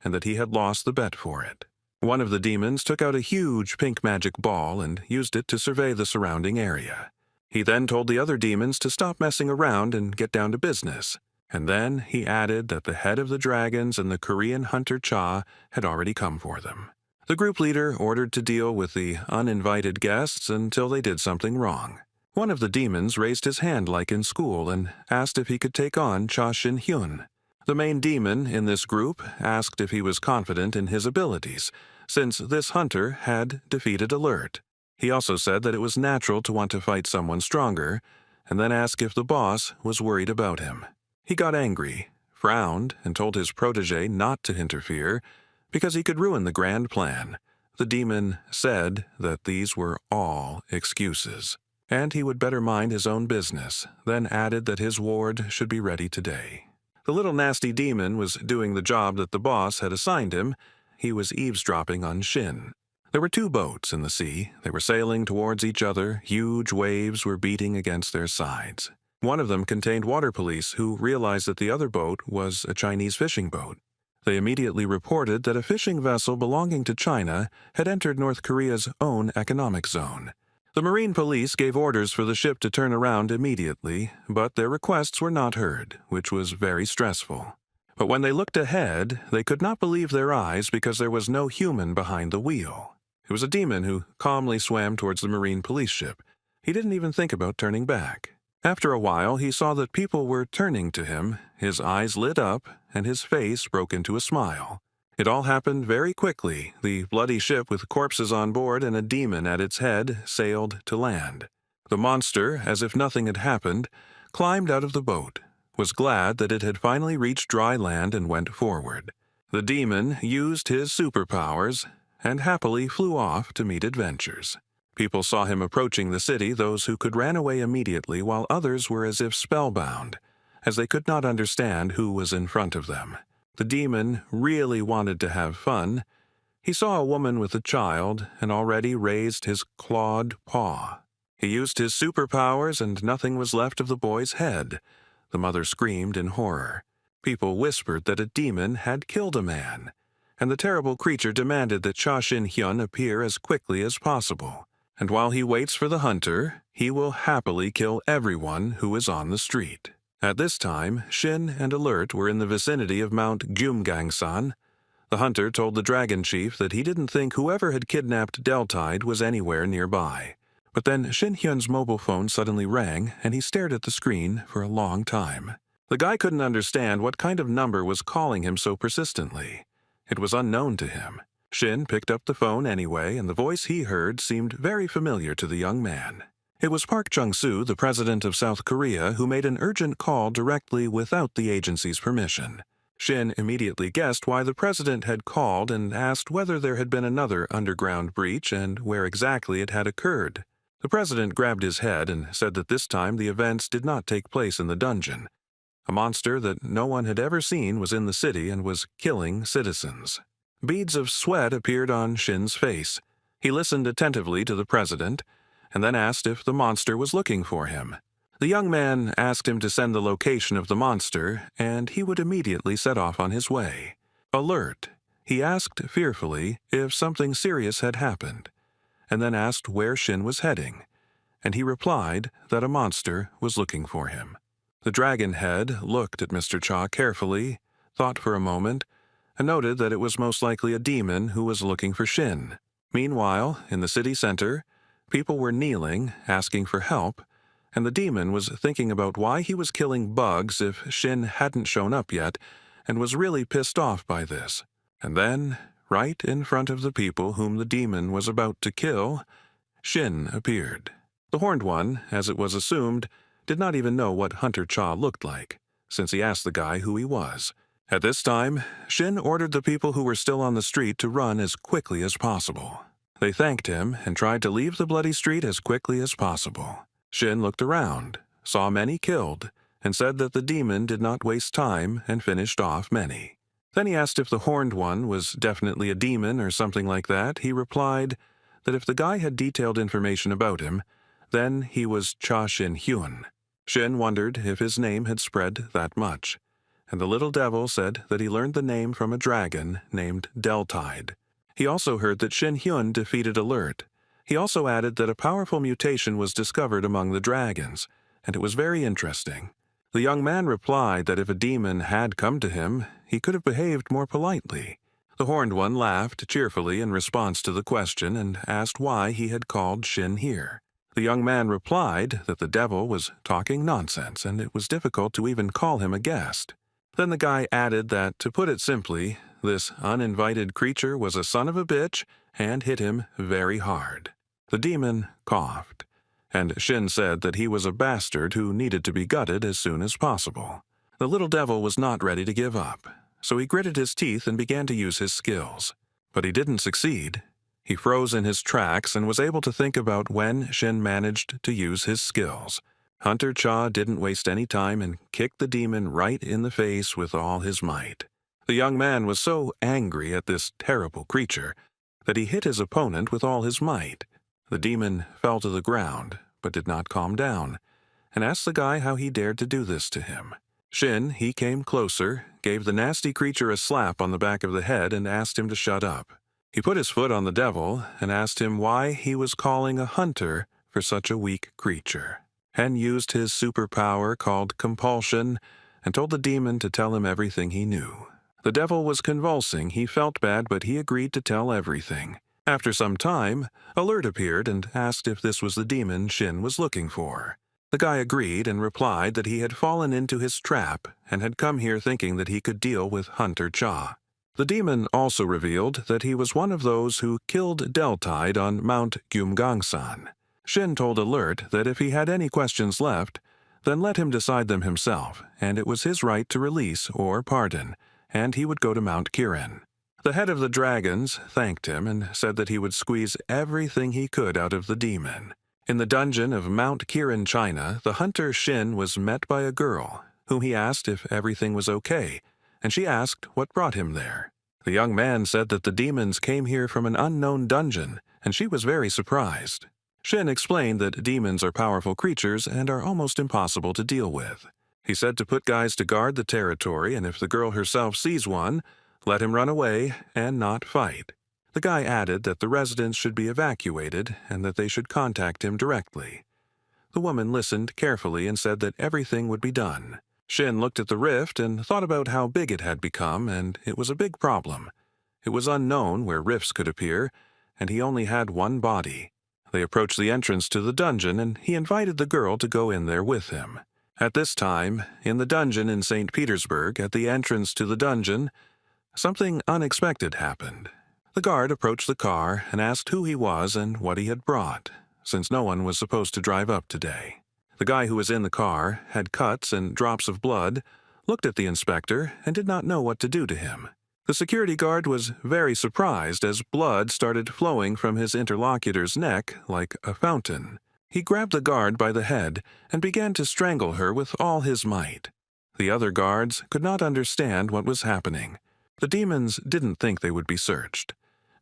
Speaker 1: and that he had lost the bet for it. One of the demons took out a huge pink magic ball and used it to survey the surrounding area. He then told the other demons to stop messing around and get down to business. And then he added that the head of the dragons and the Korean hunter Cha had already come for them. The group leader ordered to deal with the uninvited guests until they did something wrong. One of the demons raised his hand like in school and asked if he could take on Cha Shin-hyun. The main demon in this group asked if he was confident in his abilities, since this hunter had defeated Alert. He also said that it was natural to want to fight someone stronger, and then asked if the boss was worried about him. He got angry, frowned, and told his protege not to interfere because he could ruin the grand plan. The demon said that these were all excuses, and he would better mind his own business, then added that his ward should be ready today. The little nasty demon was doing the job that the boss had assigned him. He was eavesdropping on Shin. There were 2 boats in the sea. They were sailing towards each other. Huge waves were beating against their sides. One of them contained water police who realized that the other boat was a Chinese fishing boat. They immediately reported that a fishing vessel belonging to China had entered North Korea's own economic zone. The Marine Police gave orders for the ship to turn around immediately, but their requests were not heard, which was very stressful. But when they looked ahead, they could not believe their eyes because there was no human behind the wheel. It was a demon who calmly swam towards the Marine Police ship. He didn't even think about turning back. After a while, he saw that people were turning to him, his eyes lit up, and his face broke into a smile. It all happened very quickly. The bloody ship with corpses on board and a demon at its head sailed to land. The monster, as if nothing had happened, climbed out of the boat, was glad that it had finally reached dry land and went forward. The demon used his superpowers and happily flew off to meet adventures. People saw him approaching the city, those who could ran away immediately, while others were as if spellbound, as they could not understand who was in front of them. The demon really wanted to have fun. He saw a woman with a child and already raised his clawed paw. He used his superpowers and nothing was left of the boy's head. The mother screamed in horror. People whispered that a demon had killed a man, and the terrible creature demanded that Cha Shin-hyun appear as quickly as possible. And while he waits for the hunter, he will happily kill everyone who is on the street. At this time, Shin and Alert were in the vicinity of Mount Gyumgang-san. The hunter told the dragon chief that he didn't think whoever had kidnapped Deltide was anywhere nearby. But then Shin-hyun's mobile phone suddenly rang, and he stared at the screen for a long time. The guy couldn't understand what kind of number was calling him so persistently. It was unknown to him. Shin picked up the phone anyway, and the voice he heard seemed very familiar to the young man. It was Park Chung-soo, the president of South Korea, who made an urgent call directly without the agency's permission. Shin immediately guessed why the president had called and asked whether there had been another underground breach and where exactly it had occurred. The president grabbed his head and said that this time the events did not take place in the dungeon. A monster that no one had ever seen was in the city and was killing citizens. Beads of sweat appeared on Shin's face. He listened attentively to the president, and then asked if the monster was looking for him. The young man asked him to send the location of the monster, and he would immediately set off on his way. Alert, he asked fearfully if something serious had happened, and then asked where Shin was heading, and he replied that a monster was looking for him. The dragon head looked at Mr. Cha carefully, thought for a moment, and noted that it was most likely a demon who was looking for Shin. Meanwhile, in the city center, people were kneeling, asking for help, and the demon was thinking about why he was killing bugs if Shin hadn't shown up yet, and was really pissed off by this. And then, right in front of the people whom the demon was about to kill, Shin appeared. The Horned One, as it was assumed, did not even know what Hunter Cha looked like, since he asked the guy who he was. At this time, Shin ordered the people who were still on the street to run as quickly as possible. They thanked him and tried to leave the bloody street as quickly as possible. Shin looked around, saw many killed, and said that the demon did not waste time and finished off many. Then he asked if the Horned One was definitely a demon or something like that. He replied that if the guy had detailed information about him, then he was Cha Shin-hyun. Shin wondered if his name had spread that much, and the little devil said that he learned the name from a dragon named Deltide. He also heard that Shin-hyun defeated Alert. He also added that a powerful mutation was discovered among the dragons, and it was very interesting. The young man replied that if a demon had come to him, he could have behaved more politely. The Horned One laughed cheerfully in response to the question and asked why he had called Shin here. The young man replied that the devil was talking nonsense and it was difficult to even call him a guest. Then the guy added that, to put it simply, this uninvited creature was a son of a bitch and hit him very hard. The demon coughed, and Shin said that he was a bastard who needed to be gutted as soon as possible. The little devil was not ready to give up, so he gritted his teeth and began to use his skills. But he didn't succeed. He froze in his tracks and was able to think about when Shin managed to use his skills. Hunter Cha didn't waste any time and kicked the demon right in the face with all his might. The young man was so angry at this terrible creature that he hit his opponent with all his might. The demon fell to the ground, but did not calm down, and asked the guy how he dared to do this to him. Shin, he came closer, gave the nasty creature a slap on the back of the head and asked him to shut up. He put his foot on the devil and asked him why he was calling a hunter for such a weak creature. Hen used his superpower called compulsion and told the demon to tell him everything he knew. The devil was convulsing. He felt bad, but he agreed to tell everything. After some time, Alert appeared and asked if this was the demon Shin was looking for. The guy agreed and replied that he had fallen into his trap and had come here thinking that he could deal with Hunter Cha. The demon also revealed that he was one of those who killed Deltide on Mount Gyumgangsan. Shin told Alert that if he had any questions left, then let him decide them himself, and it was his right to release or pardon, and he would go to Mount Kirin. The head of the dragons thanked him and said that he would squeeze everything he could out of the demon. In the dungeon of Mount Kirin, China, the hunter Shin was met by a girl, whom he asked if everything was okay, and she asked what brought him there. The young man said that the demons came here from an unknown dungeon, and she was very surprised. Shin explained that demons are powerful creatures and are almost impossible to deal with. He said to put guys to guard the territory, and if the girl herself sees one, let him run away and not fight. The guy added that the residents should be evacuated and that they should contact him directly. The woman listened carefully and said that everything would be done. Shin looked at the rift and thought about how big it had become, and it was a big problem. It was unknown where rifts could appear, and he only had one body. They approached the entrance to the dungeon, and he invited the girl to go in there with him. At this time, in the dungeon in St. Petersburg, at the entrance to the dungeon, something unexpected happened. The guard approached the car and asked who he was and what he had brought, since no one was supposed to drive up today. The guy who was in the car had cuts and drops of blood, looked at the inspector, and did not know what to do to him. The security guard was very surprised as blood started flowing from his interlocutor's neck like a fountain. He grabbed the guard by the head and began to strangle her with all his might. The other guards could not understand what was happening. The demons didn't think they would be searched,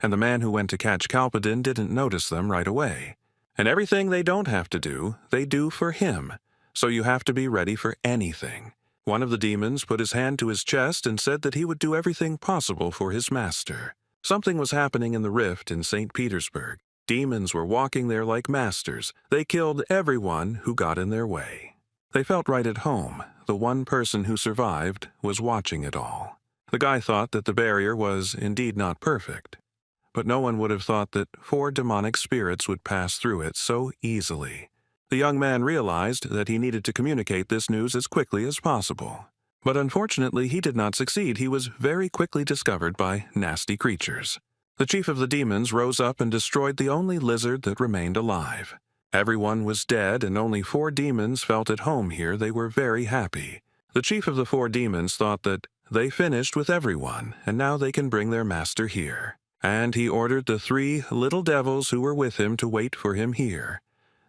Speaker 1: and the man who went to catch Kalpadin didn't notice them right away. And everything they don't have to do, they do for him, so you have to be ready for anything. One of the demons put his hand to his chest and said that he would do everything possible for his master. Something was happening in the rift in St. Petersburg. Demons were walking there like masters. They killed everyone who got in their way. They felt right at home. The one person who survived was watching it all. The guy thought that the barrier was indeed not perfect, but no one would have thought that 4 demonic spirits would pass through it so easily. The young man realized that he needed to communicate this news as quickly as possible. But unfortunately, he did not succeed. He was very quickly discovered by nasty creatures. The chief of the demons rose up and destroyed the only lizard that remained alive. Everyone was dead, and only 4 demons felt at home here. They were very happy. The chief of the 4 demons thought that they finished with everyone, and now they can bring their master here. And he ordered the 3 little devils who were with him to wait for him here.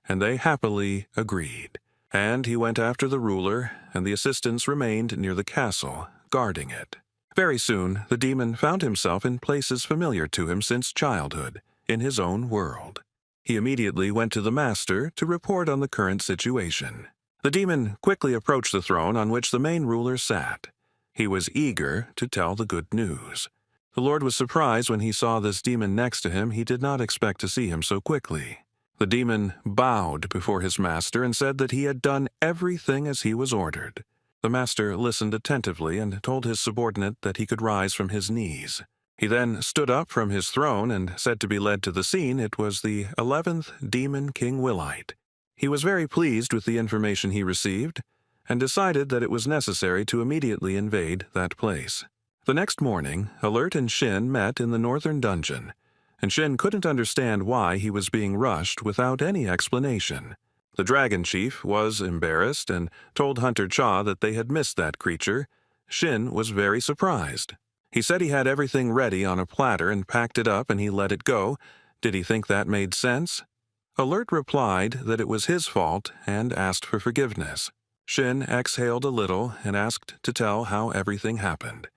Speaker 1: And they happily agreed. And he went after the ruler, and the assistants remained near the castle, guarding it. Very soon, the demon found himself in places familiar to him since childhood, in his own world. He immediately went to the master to report on the current situation. The demon quickly approached the throne on which the main ruler sat. He was eager to tell the good news. The Lord was surprised when he saw this demon next to him. He did not expect to see him so quickly. The demon bowed before his master and said that he had done everything as he was ordered. The master listened attentively and told his subordinate that he could rise from his knees. He then stood up from his throne and said to be led to the scene. It was the 11th demon King Willite. He was very pleased with the information he received and decided that it was necessary to immediately invade that place. The next morning, Alert and Shin met in the northern dungeon, and Shin couldn't understand why he was being rushed without any explanation. The dragon chief was embarrassed and told Hunter Cha that they had missed that creature. Shin was very surprised. He said he had everything ready on a platter and packed it up and he let it go. Did he think that made sense? Alert replied that it was his fault and asked for forgiveness. Shin exhaled a little and asked to tell how everything happened,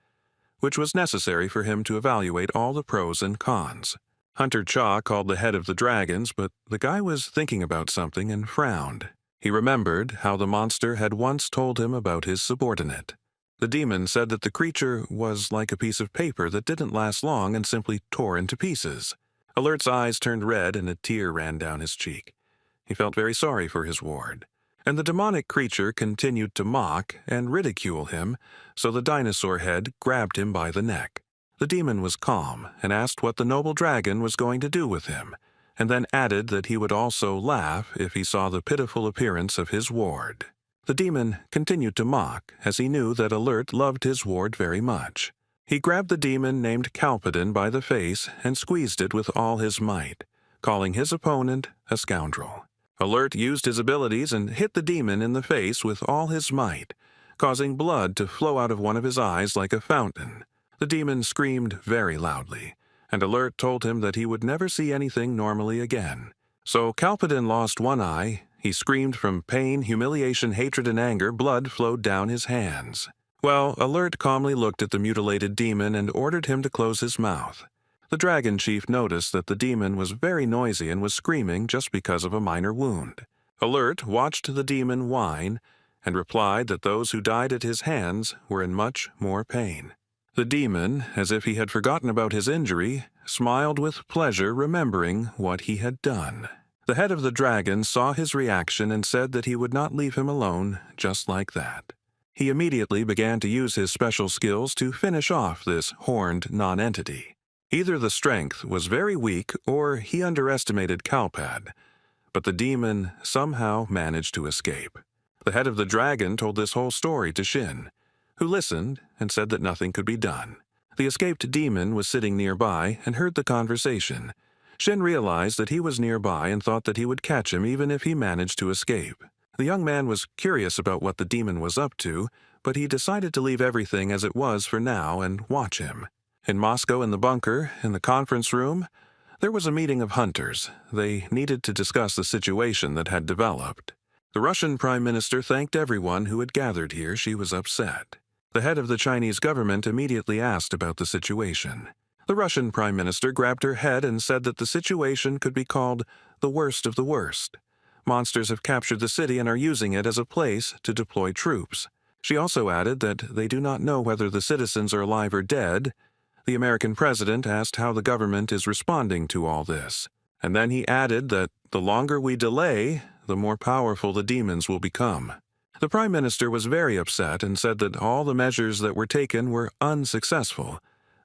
Speaker 1: which was necessary for him to evaluate all the pros and cons. Hunter Cha called the head of the dragons, but the guy was thinking about something and frowned. He remembered how the monster had once told him about his subordinate. The demon said that the creature was like a piece of paper that didn't last long and simply tore into pieces. Alert's eyes turned red and a tear ran down his cheek. He felt very sorry for his ward. And the demonic creature continued to mock and ridicule him, so the dinosaur head grabbed him by the neck. The demon was calm and asked what the noble dragon was going to do with him, and then added that he would also laugh if he saw the pitiful appearance of his ward. The demon continued to mock, as he knew that Alert loved his ward very much. He grabbed the demon named Calpidon by the face and squeezed it with all his might, calling his opponent a scoundrel. Alert used his abilities and hit the demon in the face with all his might, causing blood to flow out of one of his eyes like a fountain. The demon screamed very loudly, and Alert told him that he would never see anything normally again. So Calpidon lost one eye, he screamed from pain, humiliation, hatred, and anger. Blood flowed down his hands. Well, Alert calmly looked at the mutilated demon and ordered him to close his mouth. The dragon chief noticed that the demon was very noisy and was screaming just because of a minor wound. Alert watched the demon whine and replied that those who died at his hands were in much more pain. The demon, as if he had forgotten about his injury, smiled with pleasure, remembering what he had done. The head of the dragon saw his reaction and said that he would not leave him alone just like that. He immediately began to use his special skills to finish off this horned nonentity. Either the strength was very weak or he underestimated Calpad, but the demon somehow managed to escape. The head of the dragon told this whole story to Shin, who listened and said that nothing could be done. The escaped demon was sitting nearby and heard the conversation. Shin realized that he was nearby and thought that he would catch him even if he managed to escape. The young man was curious about what the demon was up to, but he decided to leave everything as it was for now and watch him. In Moscow, in the bunker, in the conference room, there was a meeting of hunters. They needed to discuss the situation that had developed. The Russian Prime Minister thanked everyone who had gathered here. She was upset. The head of the Chinese government immediately asked about the situation. The Russian Prime Minister grabbed her head and said that the situation could be called the worst of the worst. Monsters have captured the city and are using it as a place to deploy troops. She also added that they do not know whether the citizens are alive or dead. The American president asked how the government is responding to all this. And then he added that the longer we delay, the more powerful the demons will become. The Prime Minister was very upset and said that all the measures that were taken were unsuccessful.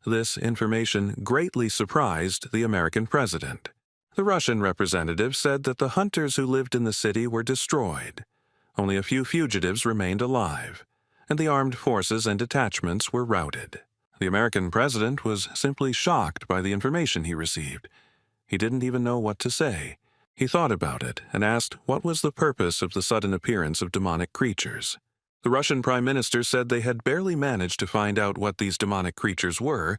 Speaker 1: This information greatly surprised the American president. The Russian representative said that the hunters who lived in the city were destroyed. Only a few fugitives remained alive, and the armed forces and detachments were routed. The American president was simply shocked by the information he received. He didn't even know what to say. He thought about it and asked what was the purpose of the sudden appearance of demonic creatures. The Russian Prime Minister said they had barely managed to find out what these demonic creatures were,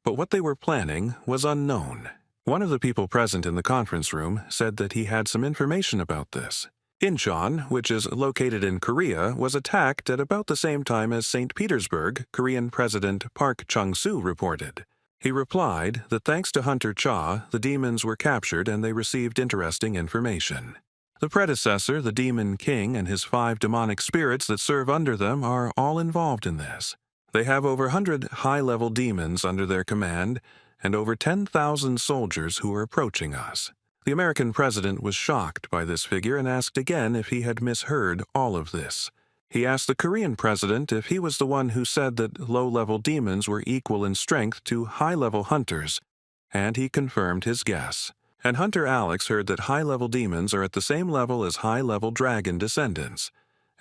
Speaker 1: but what they were planning was unknown. One of the people present in the conference room said that he had some information about this. Incheon, which is located in Korea, was attacked at about the same time as St. Petersburg, Korean President Park Chung-soo reported. He replied that thanks to Hunter Cha, the demons were captured and they received interesting information. The predecessor, the Demon King, and his 5 demonic spirits that serve under them are all involved in this. They have over 100 high-level demons under their command and over 10,000 soldiers who are approaching us. The American president was shocked by this figure and asked again if he had misheard all of this. He asked the Korean president if he was the one who said that low-level demons were equal in strength to high-level hunters, and he confirmed his guess. And Hunter Alex heard that high-level demons are at the same level as high-level dragon descendants,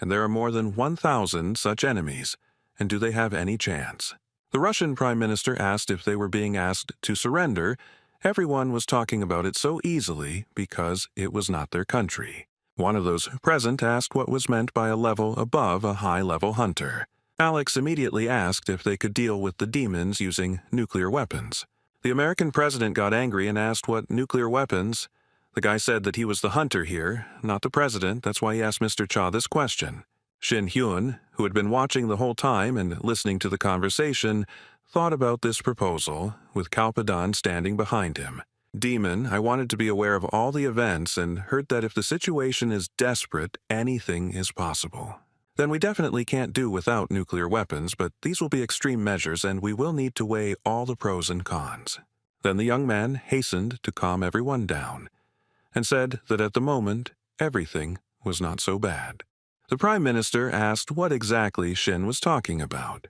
Speaker 1: and there are more than 1,000 such enemies, and do they have any chance? The Russian Prime Minister asked if they were being asked to surrender. Everyone was talking about it so easily because it was not their country. One of those present asked what was meant by a level above a high-level hunter. Alex immediately asked if they could deal with the demons using nuclear weapons. The American president got angry and asked what nuclear weapons. The guy said that he was the hunter here, not the president. That's why he asked Mr. Cha this question. Shin Hyun, who had been watching the whole time and listening to the conversation, thought about this proposal, with Kalpadan standing behind him. Demon, I wanted to be aware of all the events and heard that if the situation is desperate, anything is possible. Then we definitely can't do without nuclear weapons, but these will be extreme measures and we will need to weigh all the pros and cons. Then the young man hastened to calm everyone down and said that at the moment, everything was not so bad. The Prime Minister asked what exactly Shin was talking about,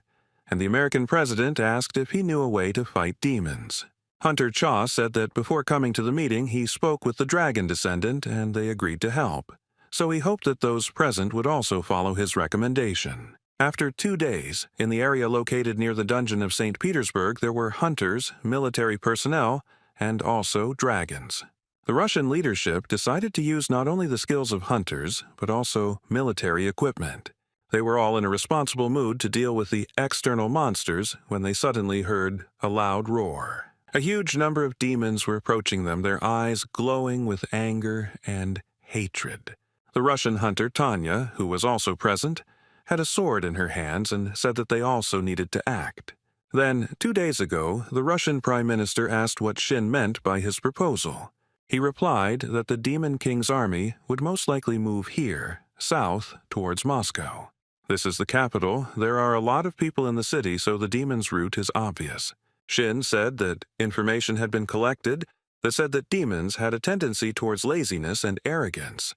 Speaker 1: and the American president asked if he knew a way to fight demons. Hunter Cha said that before coming to the meeting he spoke with the dragon descendant and they agreed to help, so he hoped that those present would also follow his recommendation. After 2 days, in the area located near the dungeon of St. Petersburg, there were hunters, military personnel, and also dragons. The Russian leadership decided to use not only the skills of hunters, but also military equipment. They were all in a responsible mood to deal with the external monsters when they suddenly heard a loud roar. A huge number of demons were approaching them, their eyes glowing with anger and hatred. The Russian hunter Tanya, who was also present, had a sword in her hands and said that they also needed to act. Then, 2 days ago, the Russian Prime Minister asked what Shin meant by his proposal. He replied that the Demon King's army would most likely move here, south, towards Moscow. This is the capital. There are a lot of people in the city, so the demon's route is obvious. Shin said that information had been collected that said that demons had a tendency towards laziness and arrogance.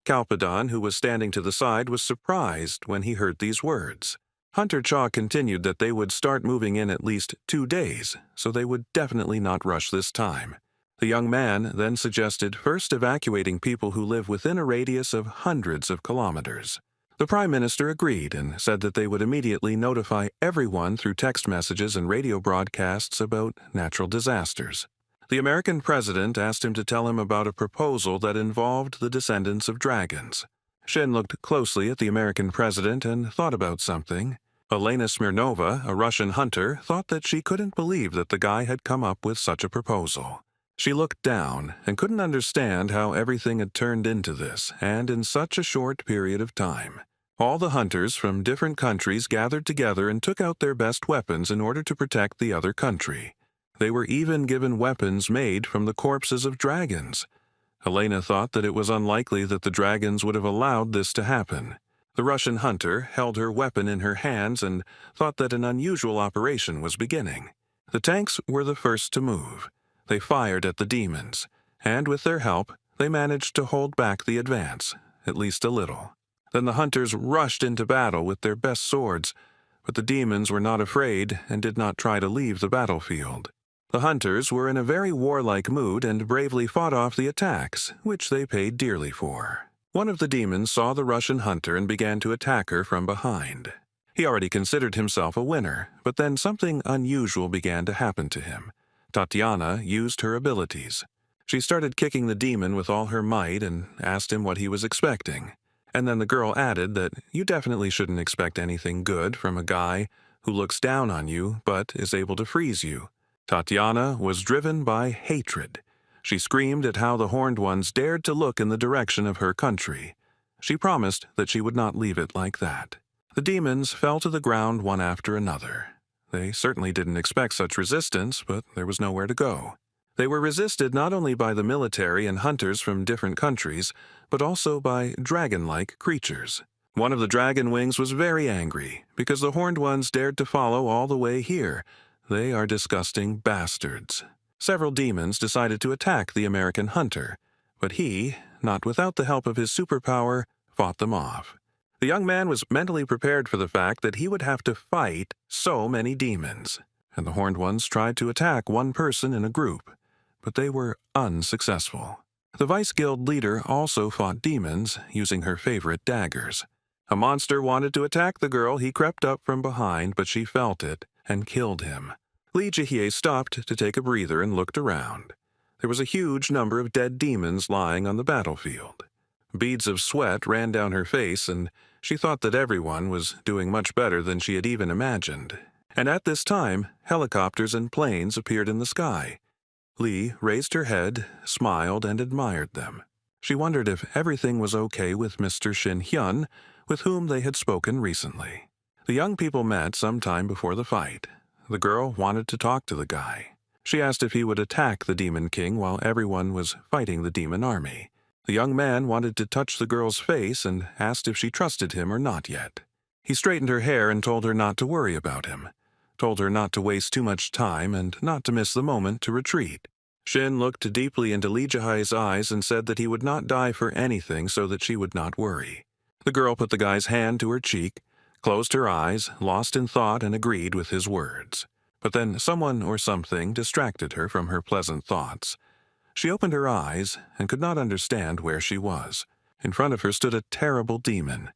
Speaker 1: Kalpadon, who was standing to the side, was surprised when he heard these words. Hunter Cha continued that they would start moving in at least 2 days, so they would definitely not rush this time. The young man then suggested first evacuating people who live within a radius of hundreds of kilometers. The Prime Minister agreed and said that they would immediately notify everyone through text messages and radio broadcasts about natural disasters. The American president asked him to tell him about a proposal that involved the descendants of dragons. Shin looked closely at the American president and thought about something. Elena Smirnova, a Russian hunter, thought that she couldn't believe that the guy had come up with such a proposal. She looked down and couldn't understand how everything had turned into this, and in such a short period of time. All the hunters from different countries gathered together and took out their best weapons in order to protect the other country. They were even given weapons made from the corpses of dragons. Helena thought that it was unlikely that the dragons would have allowed this to happen. The Russian hunter held her weapon in her hands and thought that an unusual operation was beginning. The tanks were the first to move. They fired at the demons, and with their help, they managed to hold back the advance, at least a little. Then the hunters rushed into battle with their best swords, but the demons were not afraid and did not try to leave the battlefield. The hunters were in a very warlike mood and bravely fought off the attacks, which they paid dearly for. One of the demons saw the Russian hunter and began to attack her from behind. He already considered himself a winner, but then something unusual began to happen to him. Tatiana used her abilities. She started kicking the demon with all her might and asked him what he was expecting. And then the girl added that you definitely shouldn't expect anything good from a guy who looks down on you but is able to freeze you. Tatiana was driven by hatred. She screamed at how the Horned Ones dared to look in the direction of her country. She promised that she would not leave it like that. The demons fell to the ground one after another. They certainly didn't expect such resistance, but there was nowhere to go. They were resisted not only by the military and hunters from different countries, but also by dragon-like creatures. One of the dragon wings was very angry, because the Horned Ones dared to follow all the way here. They are disgusting bastards. Several demons decided to attack the American hunter, but he, not without the help of his superpower, fought them off. The young man was mentally prepared for the fact that he would have to fight so many demons, and the Horned Ones tried to attack one person in a group, but they were unsuccessful. The Vice Guild leader also fought demons using her favorite daggers. A monster wanted to attack the girl. He crept up from behind, but she felt it and killed him. Li Jihye stopped to take a breather and looked around. There was a huge number of dead demons lying on the battlefield. Beads of sweat ran down her face, and she thought that everyone was doing much better than she had even imagined. And at this time, helicopters and planes appeared in the sky. Li raised her head, smiled, and admired them. She wondered if everything was okay with Mr. Shin Hyun, with whom they had spoken recently. The young people met some time before the fight. The girl wanted to talk to the guy. She asked if he would attack the Demon King while everyone was fighting the demon army. The young man wanted to touch the girl's face and asked if she trusted him or not yet. He straightened her hair and told her not to worry about him, told her not to waste too much time and not to miss the moment to retreat. Shin looked deeply into Lee Jahai's eyes and said that he would not die for anything so that she would not worry. The girl put the guy's hand to her cheek, closed her eyes, lost in thought, and agreed with his words. But then someone or something distracted her from her pleasant thoughts. She opened her eyes and could not understand where she was. In front of her stood a terrible demon,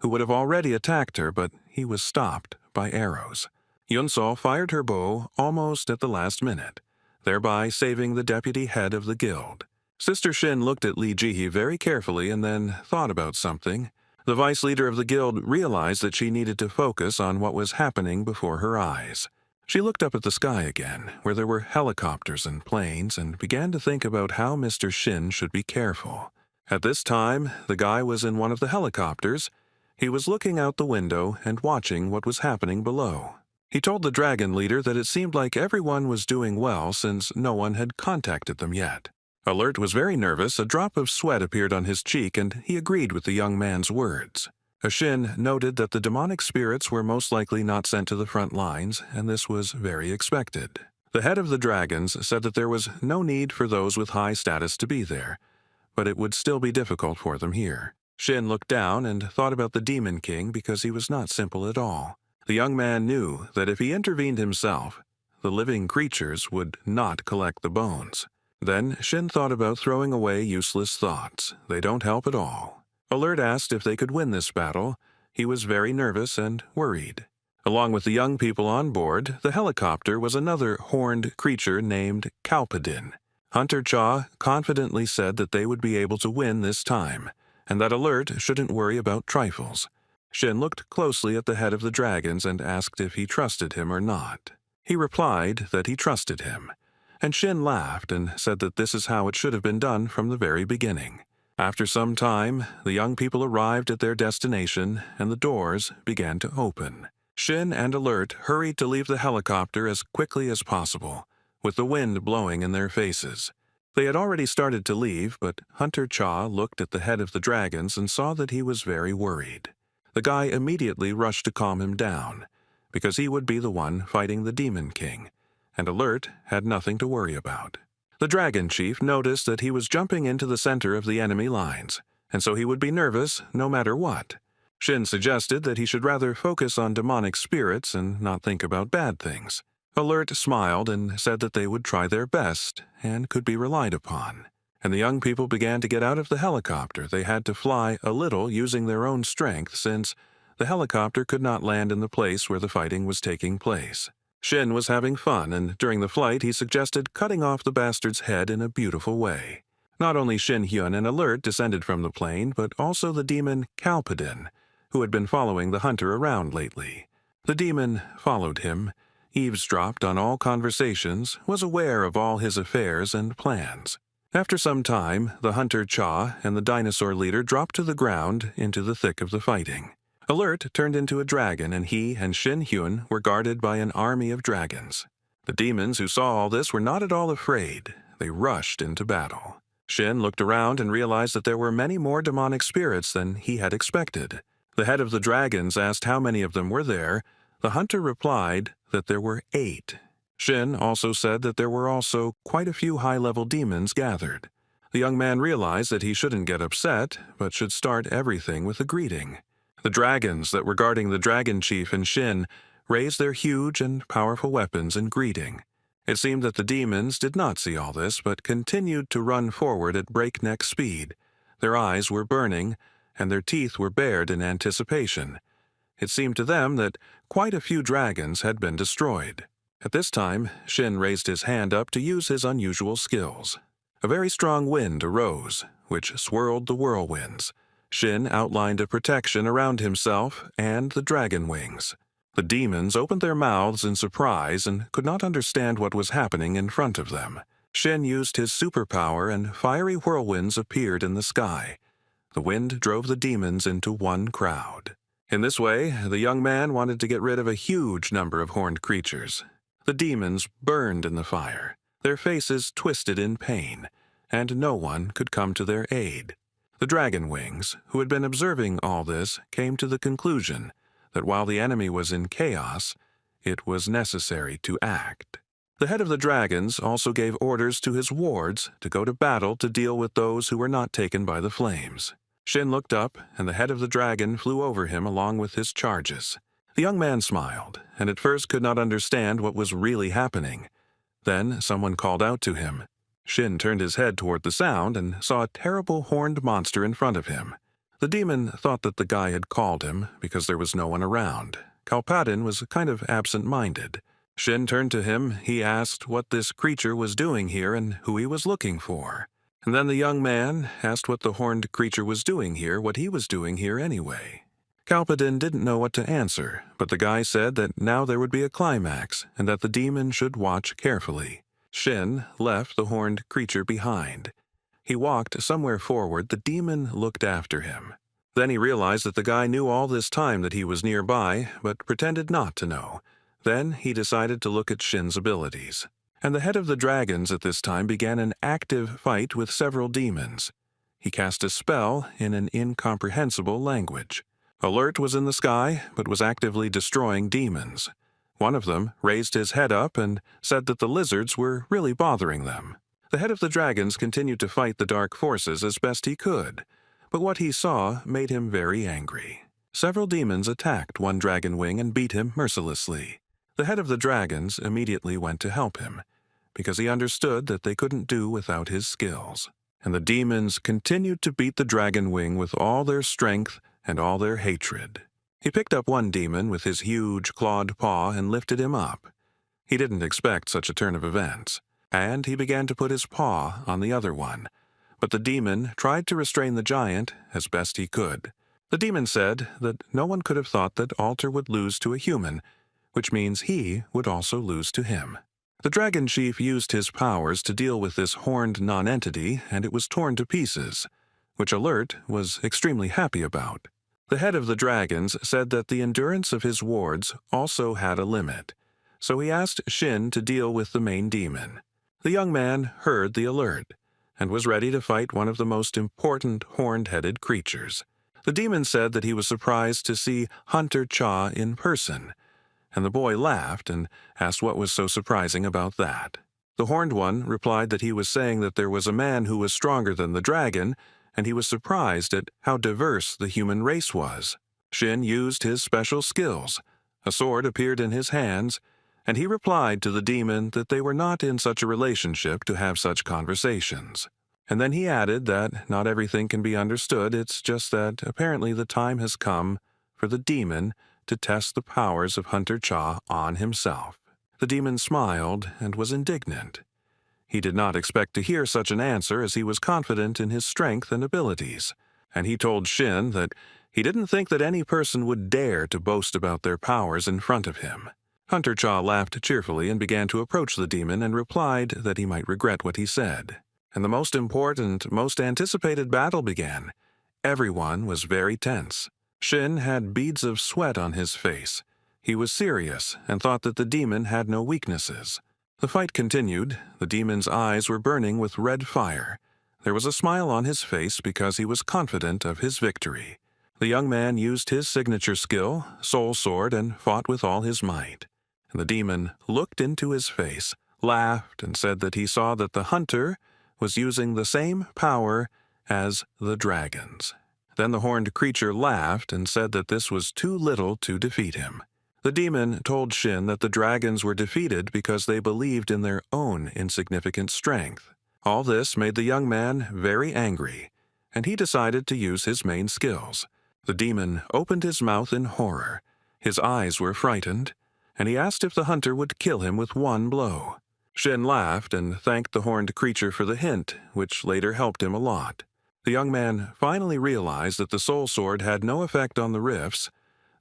Speaker 1: who would have already attacked her, but he was stopped by arrows. Yunseo fired her bow almost at the last minute, thereby saving the deputy head of the guild. Sister Shin looked at Lee Jihee very carefully and then thought about something. The vice leader of the guild realized that she needed to focus on what was happening before her eyes. She looked up at the sky again, where there were helicopters and planes, and began to think about how Mr. Shin should be careful. At this time, the guy was in one of the helicopters. He was looking out the window and watching what was happening below. He told the dragon leader that it seemed like everyone was doing well since no one had contacted them yet. Alert was very nervous. A drop of sweat appeared on his cheek, and he agreed with the young man's words. Shin noted that the demonic spirits were most likely not sent to the front lines, and this was very expected. The head of the dragons said that there was no need for those with high status to be there, but it would still be difficult for them here. Shin looked down and thought about the Demon King because he was not simple at all. The young man knew that if he intervened himself, the living creatures would not collect the bones. Then Shin thought about throwing away useless thoughts. They don't help at all. Alert asked if they could win this battle. He was very nervous and worried. Along with the young people on board, the helicopter was another horned creature named Kalpadin. Hunter Cha confidently said that they would be able to win this time, and that Alert shouldn't worry about trifles. Shin looked closely at the head of the dragons and asked if he trusted him or not. He replied that he trusted him, and Shin laughed and said that this is how it should have been done from the very beginning. After some time, the young people arrived at their destination, and the doors began to open. Shin and Alert hurried to leave the helicopter as quickly as possible, with the wind blowing in their faces. They had already started to leave, but Hunter Cha looked at the head of the dragons and saw that he was very worried. The guy immediately rushed to calm him down, because he would be the one fighting the Demon King, and Alert had nothing to worry about. The dragon chief noticed that he was jumping into the center of the enemy lines, and so he would be nervous no matter what. Shin suggested that he should rather focus on demonic spirits and not think about bad things. Alert smiled and said that they would try their best and could be relied upon. And the young people began to get out of the helicopter. They had to fly a little using their own strength since the helicopter could not land in the place where the fighting was taking place. Shin was having fun, and during the flight he suggested cutting off the bastard's head in a beautiful way. Not only Shin Hyun and Alert descended from the plane, but also the demon Kalpadin, who had been following the hunter around lately. The demon followed him, eavesdropped on all conversations, was aware of all his affairs and plans. After some time, the hunter Cha and the dinosaur leader dropped to the ground into the thick of the fighting. Alert turned into a dragon, and he and Shin Hyun were guarded by an army of dragons. The demons who saw all this were not at all afraid. They rushed into battle. Shin looked around and realized that there were many more demonic spirits than he had expected. The head of the dragons asked how many of them were there. The hunter replied that there were 8. Shin also said that there were also quite a few high-level demons gathered. The young man realized that he shouldn't get upset, but should start everything with a greeting. The dragons that were guarding the dragon chief and Shin raised their huge and powerful weapons in greeting. It seemed that the demons did not see all this, but continued to run forward at breakneck speed. Their eyes were burning, and their teeth were bared in anticipation. It seemed to them that quite a few dragons had been destroyed. At this time, Shin raised his hand up to use his unusual skills. A very strong wind arose, which swirled the whirlwinds. Shin outlined a protection around himself and the dragon wings. The demons opened their mouths in surprise and could not understand what was happening in front of them. Shin used his superpower and fiery whirlwinds appeared in the sky. The wind drove the demons into one crowd. In this way, the young man wanted to get rid of a huge number of horned creatures. The demons burned in the fire, their faces twisted in pain, and no one could come to their aid. The dragon wings, who had been observing all this, came to the conclusion that while the enemy was in chaos, it was necessary to act. The head of the dragons also gave orders to his wards to go to battle to deal with those who were not taken by the flames. Shin looked up, and the head of the dragon flew over him along with his charges. The young man smiled, and at first could not understand what was really happening. Then someone called out to him. Shin turned his head toward the sound and saw a terrible horned monster in front of him. The demon thought that the guy had called him because there was no one around. Kalpadin was kind of absent-minded. Shin turned to him. He asked what this creature was doing here and who he was looking for. And then the young man asked what the horned creature was doing here, what he was doing here anyway. Kalpadin didn't know what to answer, but the guy said that now there would be a climax and that the demon should watch carefully. Shin left the horned creature behind. He walked somewhere forward. The demon looked after him. Then he realized that the guy knew all this time that he was nearby, but pretended not to know. Then he decided to look at Shin's abilities. And the head of the dragons at this time began an active fight with several demons. He cast a spell in an incomprehensible language. Alert was in the sky, but was actively destroying demons. One of them raised his head up and said that the lizards were really bothering them. The head of the dragons continued to fight the dark forces as best he could, but what he saw made him very angry. Several demons attacked one dragon wing and beat him mercilessly. The head of the dragons immediately went to help him, because he understood that they couldn't do without his skills. And the demons continued to beat the dragon wing with all their strength and all their hatred. He picked up one demon with his huge clawed paw and lifted him up. He didn't expect such a turn of events, and he began to put his paw on the other one. But the demon tried to restrain the giant as best he could. The demon said that no one could have thought that Alter would lose to a human, which means he would also lose to him. The dragon chief used his powers to deal with this horned nonentity, and it was torn to pieces, which Alert was extremely happy about. The head of the dragons said that the endurance of his wards also had a limit, so he asked Shin to deal with the main demon. The young man heard the alert, and was ready to fight one of the most important horned-headed creatures. The demon said that he was surprised to see Hunter Cha in person, and the boy laughed and asked what was so surprising about that. The horned one replied that he was saying that there was a man who was stronger than the dragon, and he was surprised at how diverse the human race was. Shin used his special skills. A sword appeared in his hands, and he replied to the demon that they were not in such a relationship to have such conversations. And then he added that not everything can be understood, it's just that apparently the time has come for the demon to test the powers of Hunter Cha on himself. The demon smiled and was indignant. He did not expect to hear such an answer, as he was confident in his strength and abilities, and he told Shin that he didn't think that any person would dare to boast about their powers in front of him. Hunter Cha laughed cheerfully and began to approach the demon and replied that he might regret what he said. And the most important, most anticipated battle began. Everyone was very tense. Shin had beads of sweat on his face. He was serious and thought that the demon had no weaknesses. The fight continued. The demon's eyes were burning with red fire. There was a smile on his face because he was confident of his victory. The young man used his signature skill, Soul Sword, and fought with all his might. And the demon looked into his face, laughed, and said that he saw that the hunter was using the same power as the dragons. Then the horned creature laughed and said that this was too little to defeat him. The demon told Shin that the dragons were defeated because they believed in their own insignificant strength. All this made the young man very angry, and he decided to use his main skills. The demon opened his mouth in horror. His eyes were frightened, and he asked if the hunter would kill him with one blow. Shin laughed and thanked the horned creature for the hint, which later helped him a lot. The young man finally realized that the soul sword had no effect on the rifts.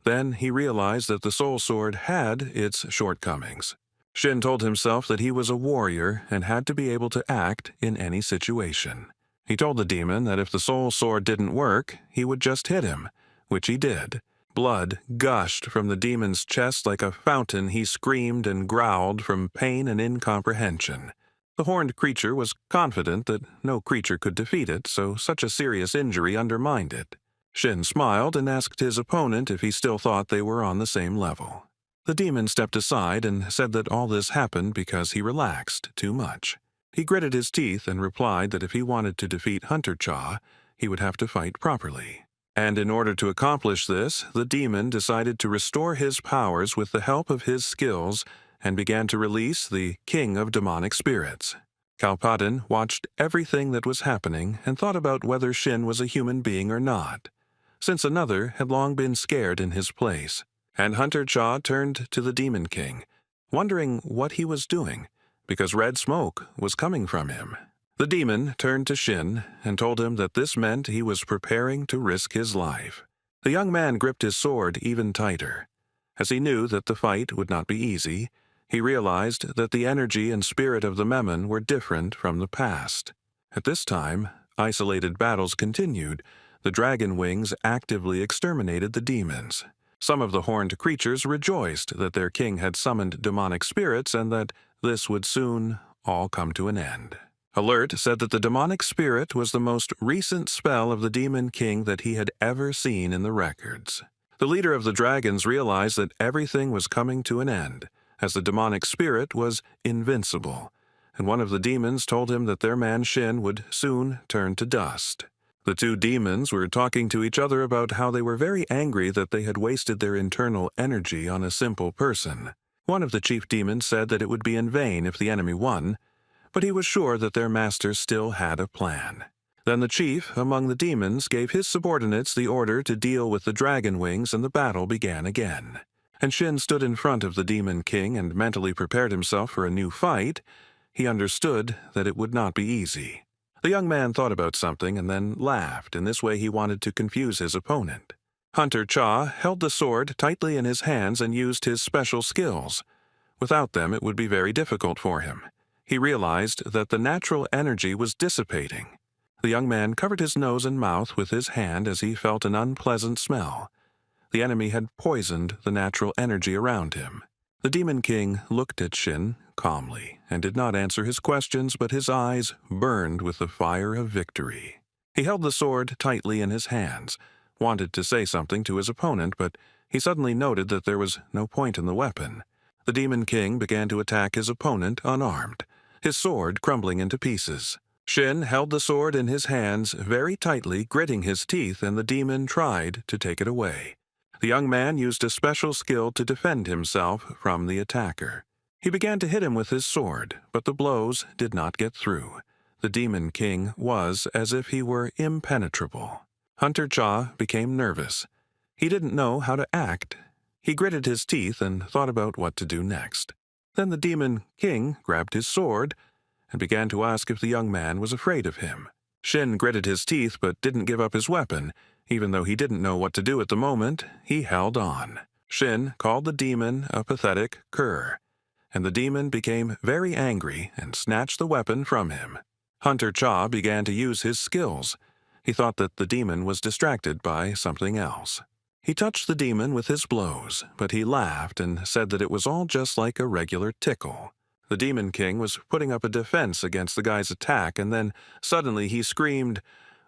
Speaker 1: Then he realized that the soul sword had its shortcomings. Shin told himself that he was a warrior and had to be able to act in any situation. He told the demon that if the soul sword didn't work, he would just hit him, which he did. Blood gushed from the demon's chest like a fountain. He screamed and growled from pain and incomprehension. The horned creature was confident that no creature could defeat it, so such a serious injury undermined it. Shin smiled and asked his opponent if he still thought they were on the same level. The demon stepped aside and said that all this happened because he relaxed too much. He gritted his teeth and replied that if he wanted to defeat Hunter Cha, he would have to fight properly. And in order to accomplish this, the demon decided to restore his powers with the help of his skills and began to release the king of demonic spirits. Kalpadin watched everything that was happening and thought about whether Shin was a human being or not, since another had long been scared in his place. And Hunter Cha turned to the Demon King, wondering what he was doing, because red smoke was coming from him. The demon turned to Shin and told him that this meant he was preparing to risk his life. The young man gripped his sword even tighter. As he knew that the fight would not be easy, he realized that the energy and spirit of the Memon were different from the past. At this time, isolated battles continued. The dragon wings actively exterminated the demons. Some of the horned creatures rejoiced that their king had summoned demonic spirits and that this would soon all come to an end. Alert said that the demonic spirit was the most recent spell of the Demon King that he had ever seen in the records. The leader of the dragons realized that everything was coming to an end, as the demonic spirit was invincible, and one of the demons told him that their man Shin would soon turn to dust. The two demons were talking to each other about how they were very angry that they had wasted their internal energy on a simple person. One of the chief demons said that it would be in vain if the enemy won, but he was sure that their master still had a plan. Then the chief among the demons gave his subordinates the order to deal with the dragon wings, and the battle began again. And Shin stood in front of the Demon King and mentally prepared himself for a new fight. He understood that it would not be easy. The young man thought about something and then laughed. In this way he wanted to confuse his opponent. Hunter Cha held the sword tightly in his hands and used his special skills. Without them, it would be very difficult for him. He realized that the natural energy was dissipating. The young man covered his nose and mouth with his hand as he felt an unpleasant smell. The enemy had poisoned the natural energy around him. The Demon King looked at Shin calmly and did not answer his questions, but his eyes burned with the fire of victory. He held the sword tightly in his hands, wanted to say something to his opponent, but he suddenly noted that there was no point in the weapon. The Demon King began to attack his opponent unarmed, his sword crumbling into pieces. Shin held the sword in his hands very tightly, gritting his teeth, and the demon tried to take it away. The young man used a special skill to defend himself from the attacker. He began to hit him with his sword, but the blows did not get through. The Demon King was as if he were impenetrable. Hunter Cha became nervous. He didn't know how to act. He gritted his teeth and thought about what to do next. Then the Demon King grabbed his sword and began to ask if the young man was afraid of him. Shin gritted his teeth but didn't give up his weapon. Even though he didn't know what to do at the moment, he held on. Shin called the demon a pathetic cur, and the demon became very angry and snatched the weapon from him. Hunter Cha began to use his skills. He thought that the demon was distracted by something else. He touched the demon with his blows, but he laughed and said that it was all just like a regular tickle. The Demon King was putting up a defense against the guy's attack, and then suddenly he screamed,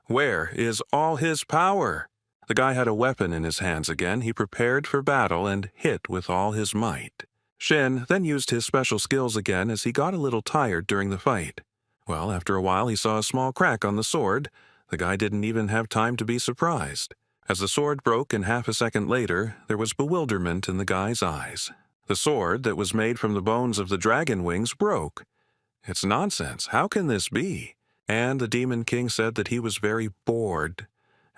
Speaker 1: "Where is all his power?" The guy had a weapon in his hands again. He prepared for battle and hit with all his might. Shin then used his special skills again as he got a little tired during the fight. Well, after a while he saw a small crack on the sword. The guy didn't even have time to be surprised. As the sword broke and half a second later, there was bewilderment in the guy's eyes. The sword that was made from the bones of the dragon wings broke. It's nonsense. How can this be? And the Demon King said that he was very bored,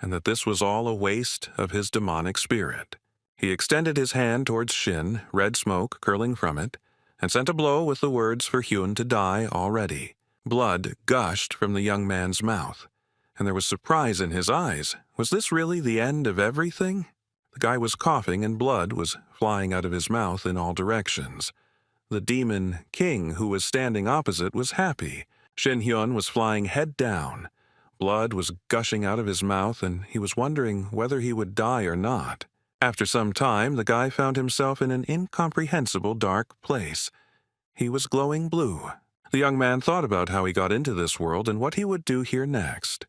Speaker 1: and that this was all a waste of his demonic spirit. He extended his hand towards Shin, red smoke curling from it, and sent a blow with the words for Hyun to die already. Blood gushed from the young man's mouth, and there was surprise in his eyes. Was this really the end of everything? The guy was coughing and blood was flying out of his mouth in all directions. The Demon King, who was standing opposite, was happy. Shin Hyun was flying head down. Blood was gushing out of his mouth, and he was wondering whether he would die or not. After some time, the guy found himself in an incomprehensible dark place. He was glowing blue. The young man thought about how he got into this world and what he would do here next.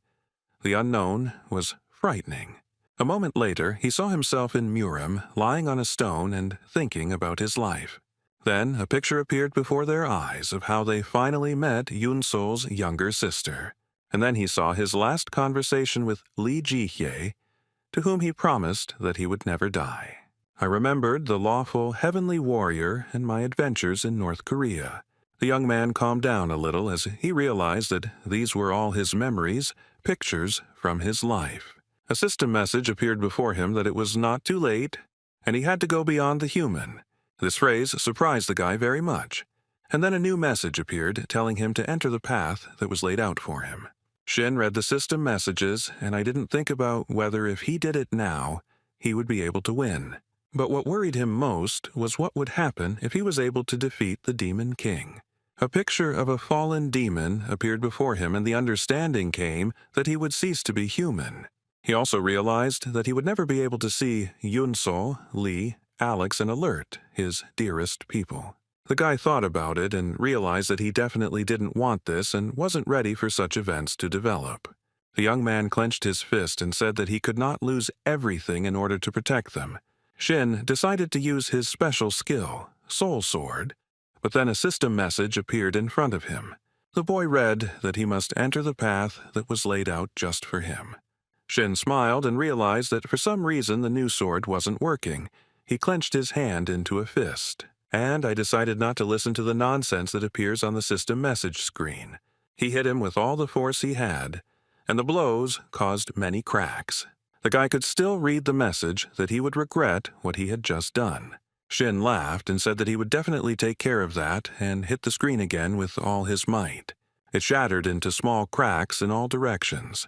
Speaker 1: The unknown was frightening. A moment later, he saw himself in Murim, lying on a stone and thinking about his life. Then a picture appeared before their eyes of how they finally met Yunsol's younger sister. And then he saw his last conversation with Lee Ji-hye, to whom he promised that he would never die. I remembered the lawful heavenly warrior and my adventures in North Korea. The young man calmed down a little as he realized that these were all his memories, pictures from his life. A system message appeared before him that it was not too late, and he had to go beyond the human. This phrase surprised the guy very much. And then a new message appeared telling him to enter the path that was laid out for him. Shin read the system messages, and I didn't think about whether if he did it now, he would be able to win. But what worried him most was what would happen if he was able to defeat the Demon King. A picture of a fallen demon appeared before him, and the understanding came that he would cease to be human. He also realized that he would never be able to see Yunsol, Lee, Alex, and Alert, his dearest people. The guy thought about it and realized that he definitely didn't want this and wasn't ready for such events to develop. The young man clenched his fist and said that he could not lose everything in order to protect them. Shin decided to use his special skill, Soul Sword, but then a system message appeared in front of him. The boy read that he must enter the path that was laid out just for him. Shin smiled and realized that for some reason the new sword wasn't working. He clenched his hand into a fist. And I decided not to listen to the nonsense that appears on the system message screen. He hit him with all the force he had, and the blows caused many cracks. The guy could still read the message that he would regret what he had just done. Shin laughed and said that he would definitely take care of that and hit the screen again with all his might. It shattered into small cracks in all directions,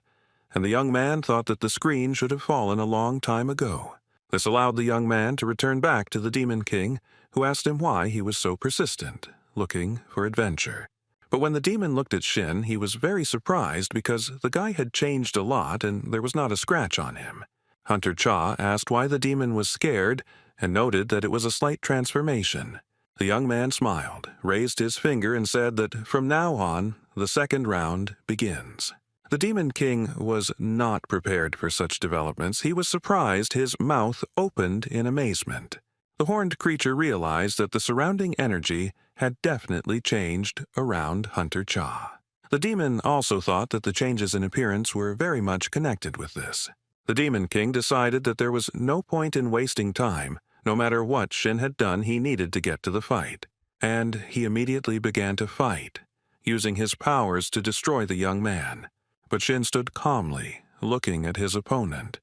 Speaker 1: and the young man thought that the screen should have fallen a long time ago. This allowed the young man to return back to the Demon King, who asked him why he was so persistent, looking for adventure. But when the demon looked at Shin, he was very surprised because the guy had changed a lot and there was not a scratch on him. Hunter Cha asked why the demon was scared and noted that it was a slight transformation. The young man smiled, raised his finger, and said that from now on, the second round begins. The Demon King was not prepared for such developments. He was surprised his mouth opened in amazement. The horned creature realized that the surrounding energy had definitely changed around Hunter Cha. The demon also thought that the changes in appearance were very much connected with this. The Demon King decided that there was no point in wasting time. No matter what Shin had done, he needed to get to the fight. And he immediately began to fight, using his powers to destroy the young man. But Shin stood calmly, looking at his opponent.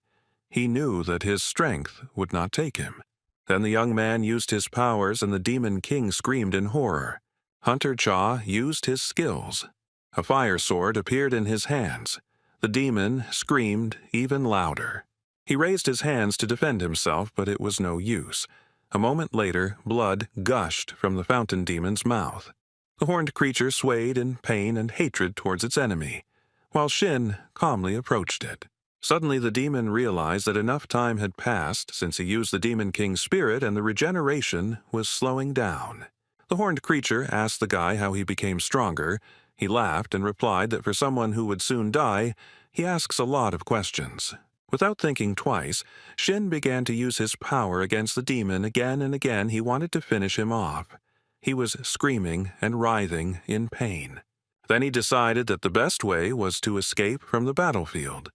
Speaker 1: He knew that his strength would not take him. Then the young man used his powers and the Demon King screamed in horror. Hunter Cha used his skills. A fire sword appeared in his hands. The demon screamed even louder. He raised his hands to defend himself, but it was no use. A moment later, blood gushed from the fountain demon's mouth. The horned creature swayed in pain and hatred towards its enemy, while Shin calmly approached it. Suddenly the demon realized that enough time had passed since he used the Demon King's spirit and the regeneration was slowing down. The horned creature asked the guy how he became stronger. He laughed and replied that for someone who would soon die, he asks a lot of questions. Without thinking twice, Shin began to use his power against the demon again and again. He wanted to finish him off. He was screaming and writhing in pain. Then he decided that the best way was to escape from the battlefield.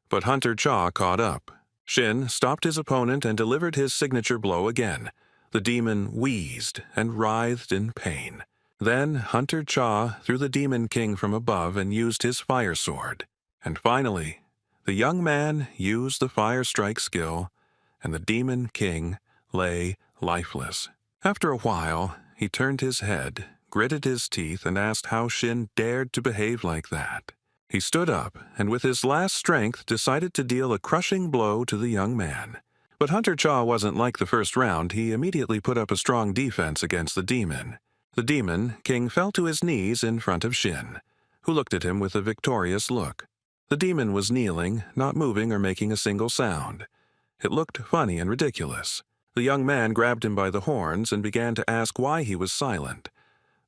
Speaker 1: But Hunter Cha caught up. Shin stopped his opponent and delivered his signature blow again. The demon wheezed and writhed in pain. Then Hunter Cha threw the Demon King from above and used his fire sword. And finally, the young man used the fire strike skill, and the Demon King lay lifeless. After a while, he turned his head, gritted his teeth, and asked how Shin dared to behave like that. He stood up, and with his last strength decided to deal a crushing blow to the young man. But Hunter Cha wasn't like the first round. He immediately put up a strong defense against the demon. The Demon King fell to his knees in front of Shin, who looked at him with a victorious look. The demon was kneeling, not moving or making a single sound. It looked funny and ridiculous. The young man grabbed him by the horns and began to ask why he was silent,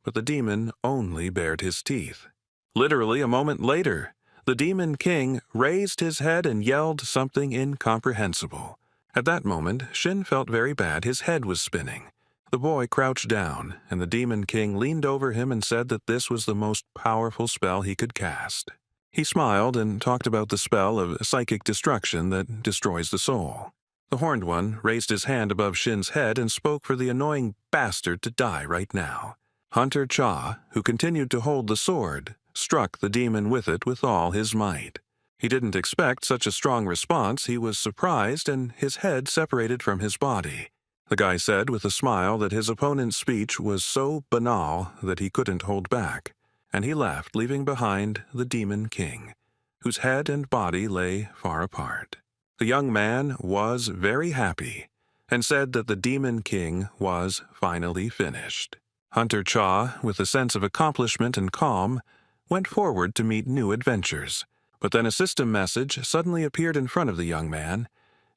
Speaker 1: but the demon only bared his teeth. Literally a moment later, the Demon King raised his head and yelled something incomprehensible. At that moment, Shin felt very bad. His head was spinning. The boy crouched down, and the Demon King leaned over him and said that this was the most powerful spell he could cast. He smiled and talked about the spell of psychic destruction that destroys the soul. The Horned One raised his hand above Shin's head and spoke for the annoying bastard to die right now. Hunter Cha, who continued to hold the sword, struck the demon with it with all his might. He didn't expect such a strong response. He was surprised, and his head separated from his body. The guy said with a smile that his opponent's speech was so banal that he couldn't hold back, and he left, leaving behind the Demon King, whose head and body lay far apart. The young man was very happy, and said that the Demon King was finally finished. Hunter Cha, with a sense of accomplishment and calm, went forward to meet new adventures. But then a system message suddenly appeared in front of the young man,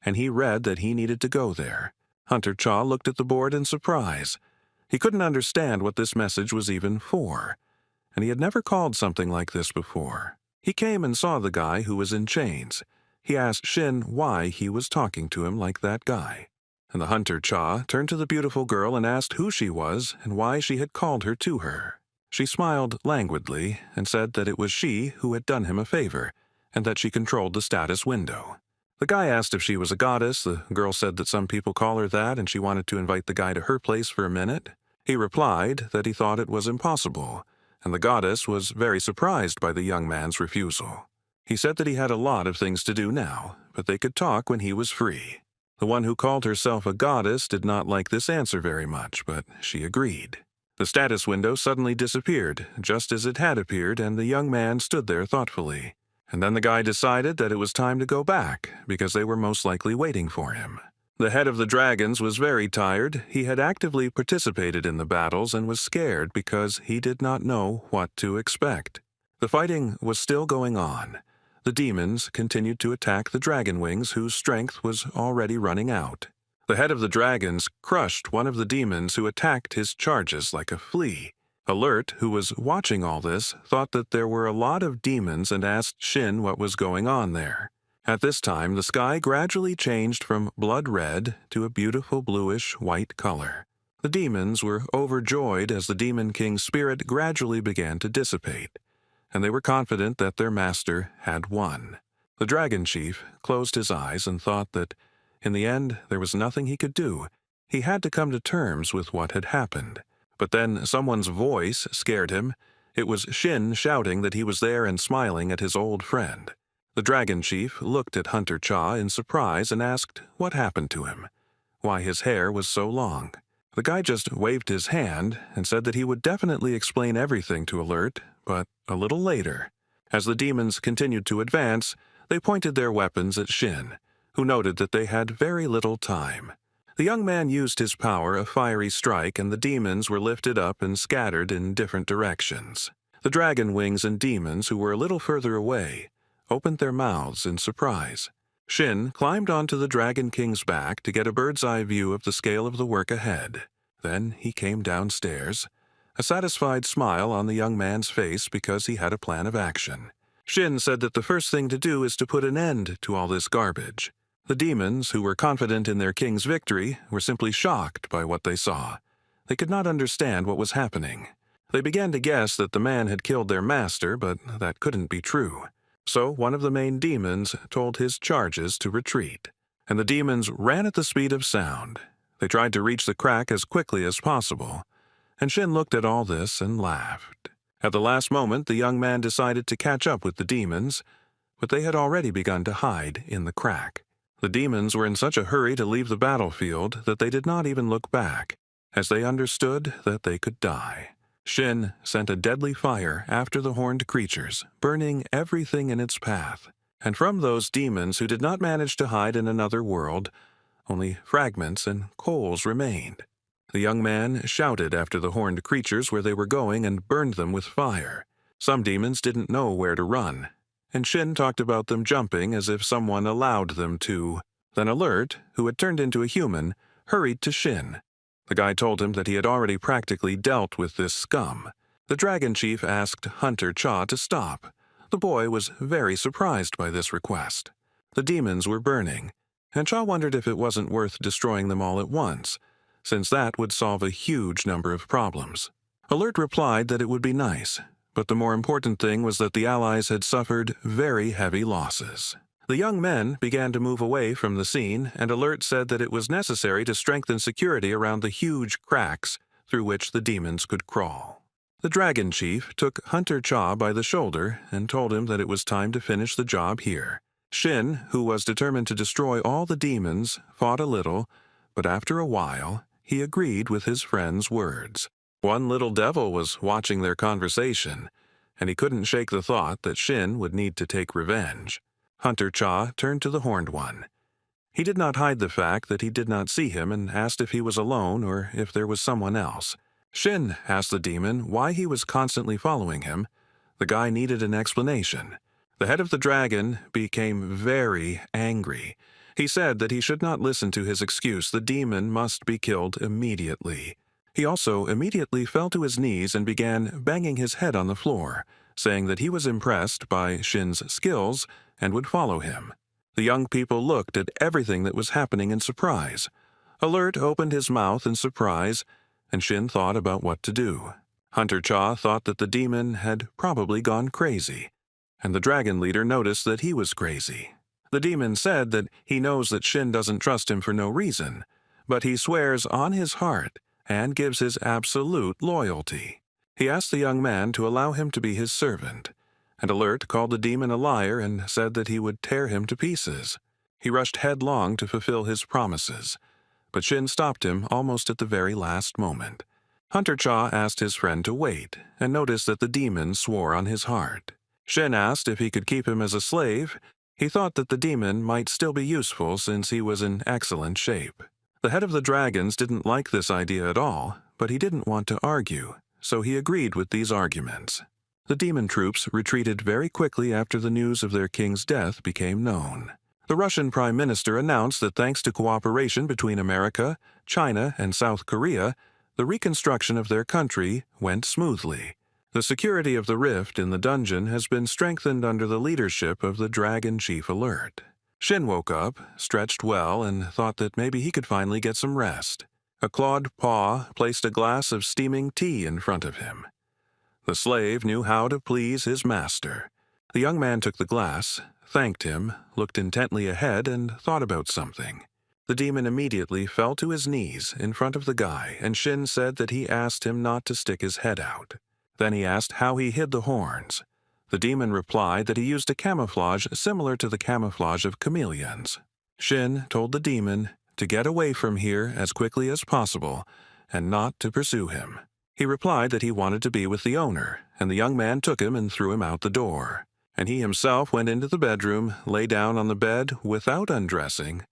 Speaker 1: and he read that he needed to go there. Hunter Cha looked at the board in surprise. He couldn't understand what this message was even for, and he had never called something like this before. He came and saw the guy who was in chains. He asked Shin why he was talking to him like that guy. And the Hunter Cha turned to the beautiful girl and asked who she was and why she had called her to her. She smiled languidly and said that it was she who had done him a favor, and that she controlled the status window. The guy asked if she was a goddess. The girl said that some people call her that, and she wanted to invite the guy to her place for a minute. He replied that he thought it was impossible, and the goddess was very surprised by the young man's refusal. He said that he had a lot of things to do now, but they could talk when he was free. The one who called herself a goddess did not like this answer very much, but she agreed. The status window suddenly disappeared, just as it had appeared, and the young man stood there thoughtfully. And then the guy decided that it was time to go back, because they were most likely waiting for him. The head of the dragons was very tired. He had actively participated in the battles and was scared because he did not know what to expect. The fighting was still going on. The demons continued to attack the dragon wings, whose strength was already running out. The head of the dragons crushed one of the demons who attacked his charges like a flea. Alert, who was watching all this, thought that there were a lot of demons and asked Shin what was going on there. At this time, the sky gradually changed from blood red to a beautiful bluish-white color. The demons were overjoyed as the Demon King's spirit gradually began to dissipate, and they were confident that their master had won. The dragon chief closed his eyes and thought that, in the end, there was nothing he could do. He had to come to terms with what had happened. But then someone's voice scared him. It was Shin shouting that he was there and smiling at his old friend. The dragon chief looked at Hunter Cha in surprise and asked what happened to him, why his hair was so long. The guy just waved his hand and said that he would definitely explain everything to Alert, but a little later. As the demons continued to advance, they pointed their weapons at Shin, who noted that they had very little time. The young man used his power, a fiery strike, and the demons were lifted up and scattered in different directions. The dragon wings and demons, who were a little further away, opened their mouths in surprise. Shin climbed onto the Dragon King's back to get a bird's-eye view of the scale of the work ahead. Then he came downstairs, a satisfied smile on the young man's face because he had a plan of action. Shin said that the first thing to do is to put an end to all this garbage. The demons, who were confident in their king's victory, were simply shocked by what they saw. They could not understand what was happening. They began to guess that the man had killed their master, but that couldn't be true. So one of the main demons told his charges to retreat, and the demons ran at the speed of sound. They tried to reach the crack as quickly as possible, and Shin looked at all this and laughed. At the last moment, the young man decided to catch up with the demons, but they had already begun to hide in the crack. The demons were in such a hurry to leave the battlefield that they did not even look back, as they understood that they could die. Shin sent a deadly fire after the horned creatures, burning everything in its path. And from those demons who did not manage to hide in another world, only fragments and coals remained. The young man shouted after the horned creatures where they were going and burned them with fire. Some demons didn't know where to run, and Shin talked about them jumping as if someone allowed them to. Then Alert, who had turned into a human, hurried to Shin. The guy told him that he had already practically dealt with this scum. The dragon chief asked Hunter Cha to stop. The boy was very surprised by this request. The demons were burning, and Cha wondered if it wasn't worth destroying them all at once, since that would solve a huge number of problems. Alert replied that it would be nice, but the more important thing was that the allies had suffered very heavy losses. The young men began to move away from the scene, and Alert said that it was necessary to strengthen security around the huge cracks through which the demons could crawl. The dragon chief took Hunter Cha by the shoulder and told him that it was time to finish the job here. Shin, who was determined to destroy all the demons, fought a little, but after a while, he agreed with his friend's words. One little devil was watching their conversation, and he couldn't shake the thought that Shin would need to take revenge. Hunter Cha turned to the Horned One. He did not hide the fact that he did not see him and asked if he was alone or if there was someone else. Shin asked the demon why he was constantly following him. The guy needed an explanation. The head of the dragon became very angry. He said that he should not listen to his excuse. The demon must be killed immediately. He also immediately fell to his knees and began banging his head on the floor, saying that he was impressed by Shin's skills and would follow him. The young people looked at everything that was happening in surprise. Alert opened his mouth in surprise, and Shin thought about what to do. Hunter Cha thought that the demon had probably gone crazy, and the dragon leader noticed that he was crazy. The demon said that he knows that Shin doesn't trust him for no reason, but he swears on his heart and gives his absolute loyalty. He asked the young man to allow him to be his servant, and Alert called the demon a liar and said that he would tear him to pieces. He rushed headlong to fulfill his promises, but Shin stopped him almost at the very last moment. Hunter Cha asked his friend to wait, and noticed that the demon swore on his heart. Shin asked if he could keep him as a slave. He thought that the demon might still be useful since he was in excellent shape. The head of the dragons didn't like this idea at all, but he didn't want to argue, so he agreed with these arguments. The demon troops retreated very quickly after the news of their king's death became known. The Russian Prime Minister announced that thanks to cooperation between America, China, and South Korea, the reconstruction of their country went smoothly. The security of the rift in the dungeon has been strengthened under the leadership of the Dragon Chief Alert. Shin woke up, stretched well, and thought that maybe he could finally get some rest. A clawed paw placed a glass of steaming tea in front of him. The slave knew how to please his master. The young man took the glass, thanked him, looked intently ahead, and thought about something. The demon immediately fell to his knees in front of the guy, and Shin said that he asked him not to stick his head out. Then he asked how he hid the horns. The demon replied that he used a camouflage similar to the camouflage of chameleons. Shin told the demon to get away from here as quickly as possible and not to pursue him. He replied that he wanted to be with the owner, and the young man took him and threw him out the door. And he himself went into the bedroom, lay down on the bed without undressing,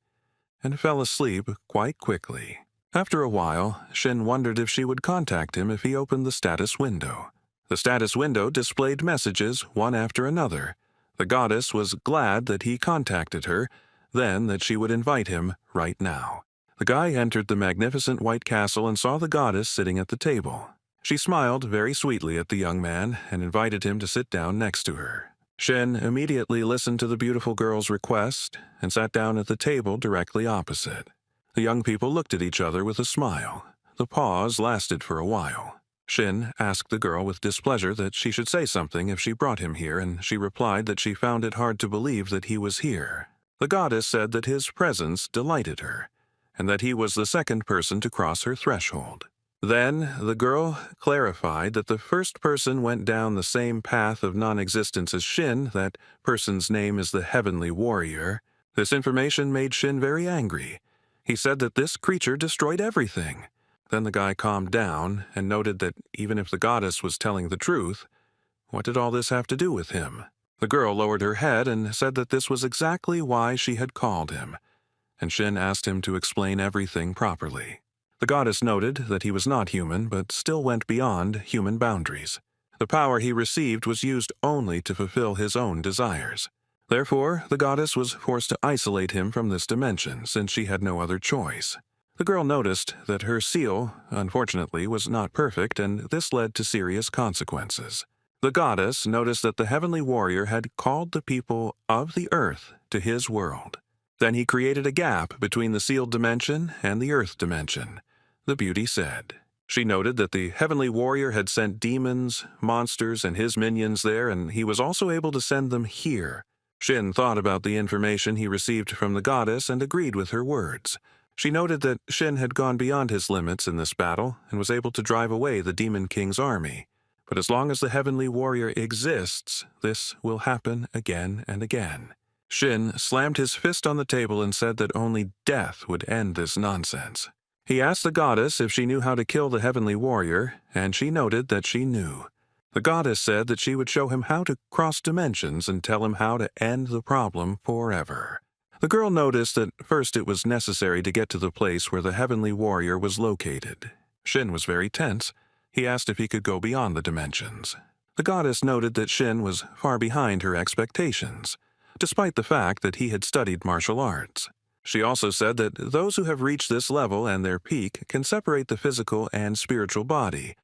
Speaker 1: and fell asleep quite quickly. After a while, Shin wondered if she would contact him if he opened the status window. The status window displayed messages one after another. The goddess was glad that he contacted her, then that she would invite him right now. The guy entered the magnificent white castle and saw the goddess sitting at the table. She smiled very sweetly at the young man and invited him to sit down next to her. Shin immediately listened to the beautiful girl's request and sat down at the table directly opposite. The young people looked at each other with a smile. The pause lasted for a while. Shin asked the girl with displeasure that she should say something if she brought him here, and she replied that she found it hard to believe that he was here. The goddess said that his presence delighted her, and that he was the second person to cross her threshold. Then the girl clarified that the first person went down the same path of non-existence as Shin. That person's name is the Heavenly Warrior. This information made Shin very angry. He said that this creature destroyed everything. Then the guy calmed down and noted that even if the goddess was telling the truth, what did all this have to do with him? The girl lowered her head and said that this was exactly why she had called him, and Shin asked him to explain everything properly. The goddess noted that he was not human, but still went beyond human boundaries. The power he received was used only to fulfill his own desires. Therefore, the goddess was forced to isolate him from this dimension, since she had no other choice. The girl noticed that her seal, unfortunately, was not perfect, and this led to serious consequences. The goddess noticed that the heavenly warrior had called the people of the earth to his world. Then he created a gap between the sealed dimension and the earth dimension, the beauty said. She noted that the heavenly warrior had sent demons, monsters, and his minions there, and he was also able to send them here. Shin thought about the information he received from the goddess and agreed with her words. She noted that Shin had gone beyond his limits in this battle and was able to drive away the Demon King's army. But as long as the heavenly warrior exists, this will happen again and again. Shin slammed his fist on the table and said that only death would end this nonsense. He asked the goddess if she knew how to kill the heavenly warrior, and she noted that she knew. The goddess said that she would show him how to cross dimensions and tell him how to end the problem forever. The girl noticed that first it was necessary to get to the place where the heavenly warrior was located. Shin was very tense. He asked if he could go beyond the dimensions. The goddess noted that Shin was far behind her expectations, despite the fact that he had studied martial arts. She also said that those who have reached this level and their peak can separate the physical and spiritual body,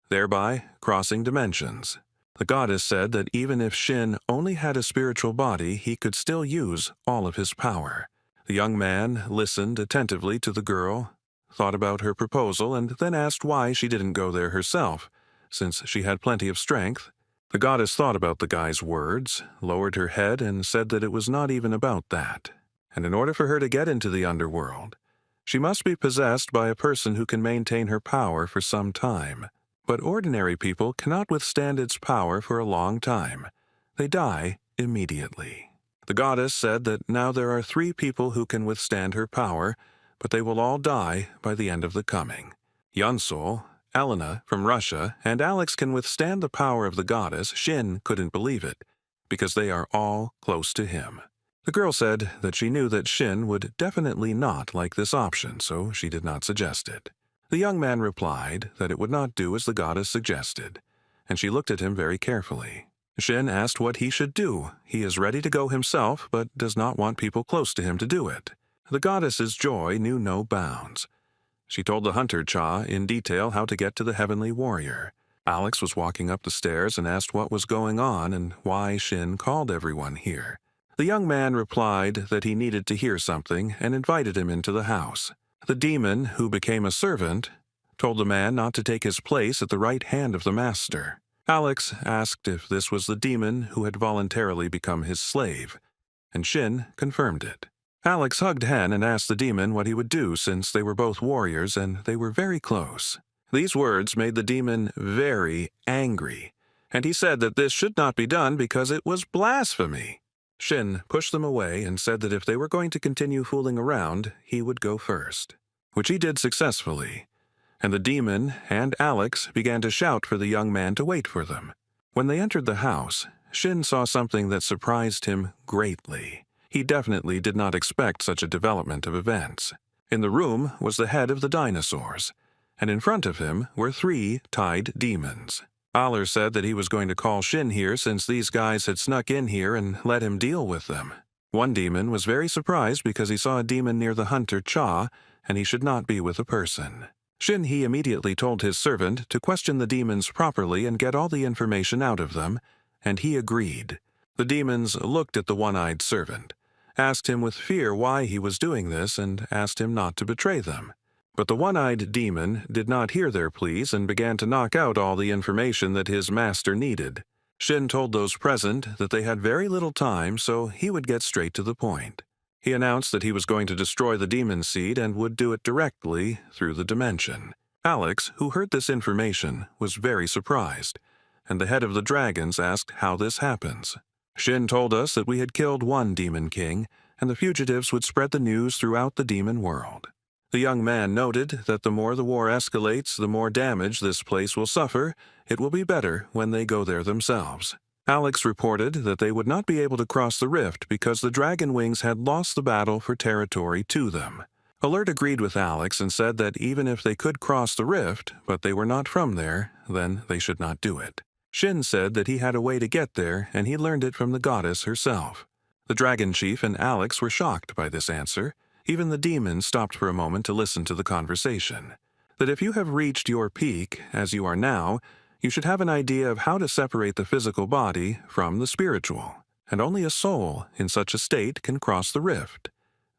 Speaker 1: thereby crossing dimensions. The goddess said that even if Shin only had a spiritual body, he could still use all of his power. The young man listened attentively to the girl, thought about her proposal, and then asked why she didn't go there herself, since she had plenty of strength. The goddess thought about the guy's words, lowered her head, and said that it was not even about that. And in order for her to get into the underworld, she must be possessed by a person who can maintain her power for some time. But ordinary people cannot withstand its power for a long time. They die immediately. The goddess said that now there are 3 people who can withstand her power, but they will all die by the end of the coming. Yunsol, Elena from Russia, and Alex can withstand the power of the goddess. Shin couldn't believe it, because they are all close to him. The girl said that she knew that Shin would definitely not like this option, so she did not suggest it. The young man replied that it would not do as the goddess suggested, and she looked at him very carefully. Shin asked what he should do. He is ready to go himself, but does not want people close to him to do it. The goddess's joy knew no bounds. She told the hunter Cha in detail how to get to the heavenly warrior. Alex was walking up the stairs and asked what was going on and why Shin called everyone here. The young man replied that he needed to hear something and invited him into the house. The demon, who became a servant, told the man not to take his place at the right hand of the master. Alex asked if this was the demon who had voluntarily become his slave, and Shin confirmed it. Alex hugged Hen and asked the demon what he would do since they were both warriors and they were very close. These words made the demon very angry, and he said that this should not be done because it was blasphemy. Shin pushed them away and said that if they were going to continue fooling around, he would go first, which he did successfully, and the demon and Alex began to shout for the young man to wait for them. When they entered the house, Shin saw something that surprised him greatly. He definitely did not expect such a development of events. In the room was the head of the dinosaurs, and in front of him were 3 tied demons. Aller said that he was going to call Shin here since these guys had snuck in here and let him deal with them. One demon was very surprised because he saw a demon near the hunter Cha, and he should not be with a person. Shin he immediately told his servant to question the demons properly and get all the information out of them, and he agreed. The demons looked at the one-eyed servant, asked him with fear why he was doing this, and asked him not to betray them. But the one-eyed demon did not hear their pleas and began to knock out all the information that his master needed. Shin told those present that they had very little time, so he would get straight to the point. He announced that he was going to destroy the demon seed and would do it directly through the dimension. Alex, who heard this information, was very surprised, and the head of the dragons asked how this happens. Shin told us that we had killed one demon king, and the fugitives would spread the news throughout the demon world. The young man noted that the more the war escalates, the more damage this place will suffer. It will be better when they go there themselves. Alex reported that they would not be able to cross the rift because the dragon wings had lost the battle for territory to them. Alert agreed with Alex and said that even if they could cross the rift, but they were not from there, then they should not do it. Shin said that he had a way to get there, and he learned it from the goddess herself. The dragon chief and Alex were shocked by this answer. Even the demons stopped for a moment to listen to the conversation. That if you have reached your peak, as you are now, you should have an idea of how to separate the physical body from the spiritual, and only a soul in such a state can cross the rift.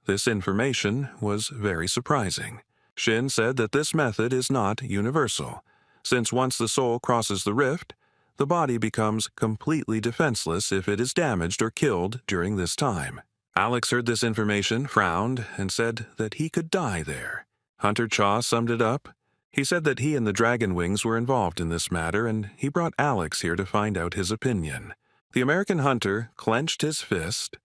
Speaker 1: This information was very surprising. Shin said that this method is not universal, since once the soul crosses the rift, the body becomes completely defenseless if it is damaged or killed during this time. Alex heard this information, frowned, and said that he could die there. Hunter Cha summed it up. He said that he and the Dragon Wings were involved in this matter, and he brought Alex here to find out his opinion. The American hunter clenched his fist,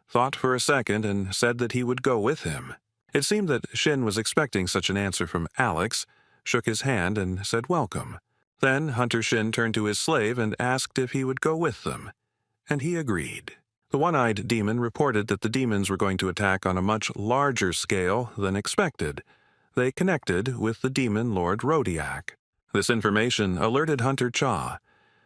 Speaker 1: thought for a second, and said that he would go with him. It seemed that Shin was expecting such an answer from Alex, shook his hand, and said welcome. Then Hunter Shin turned to his slave and asked if he would go with them, and he agreed. The one-eyed demon reported that the demons were going to attack on a much larger scale than expected. They connected with the demon Lord Rodiak. This information alerted Hunter Cha.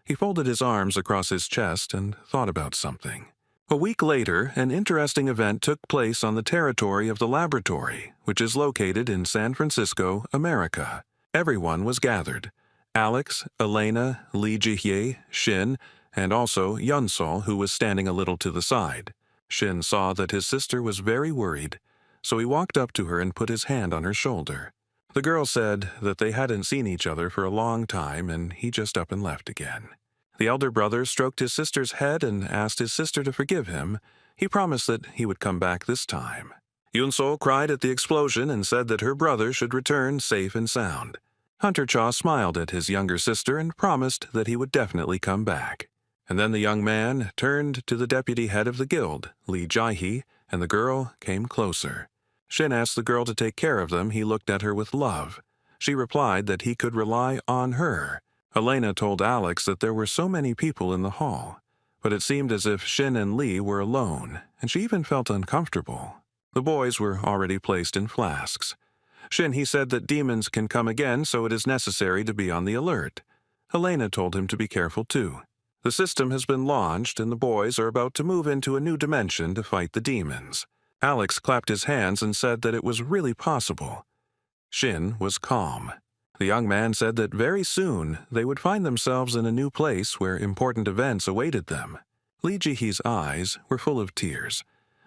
Speaker 1: He folded his arms across his chest and thought about something. A week later, an interesting event took place on the territory of the laboratory, which is located in San Francisco, America. Everyone was gathered. Alex, Elena, Lee Jihye, Shin, and also Yunsol, who was standing a little to the side. Shin saw that his sister was very worried, so he walked up to her and put his hand on her shoulder. The girl said that they hadn't seen each other for a long time, and he just up and left again. The elder brother stroked his sister's head and asked his sister to forgive him. He promised that he would come back this time. Yunsol cried at the explosion and said that her brother should return safe and sound. Hunter Cha smiled at his younger sister and promised that he would definitely come back. And then the young man turned to the deputy head of the guild, Lee Jihye, and the girl came closer. Shin asked the girl to take care of them. He looked at her with love. She replied that he could rely on her. Elena told Alex that there were so many people in the hall, but it seemed as if Shin and Lee were alone, and she even felt uncomfortable. The boys were already placed in flasks. Shin, he said that demons can come again, so it is necessary to be on the alert. Elena told him to be careful too. The system has been launched, and the boys are about to move into a new dimension to fight the demons. Alex clapped his hands and said that it was really possible. Shin was calm. The young man said that very soon they would find themselves in a new place where important events awaited them. Lee Jihye's eyes were full of tears,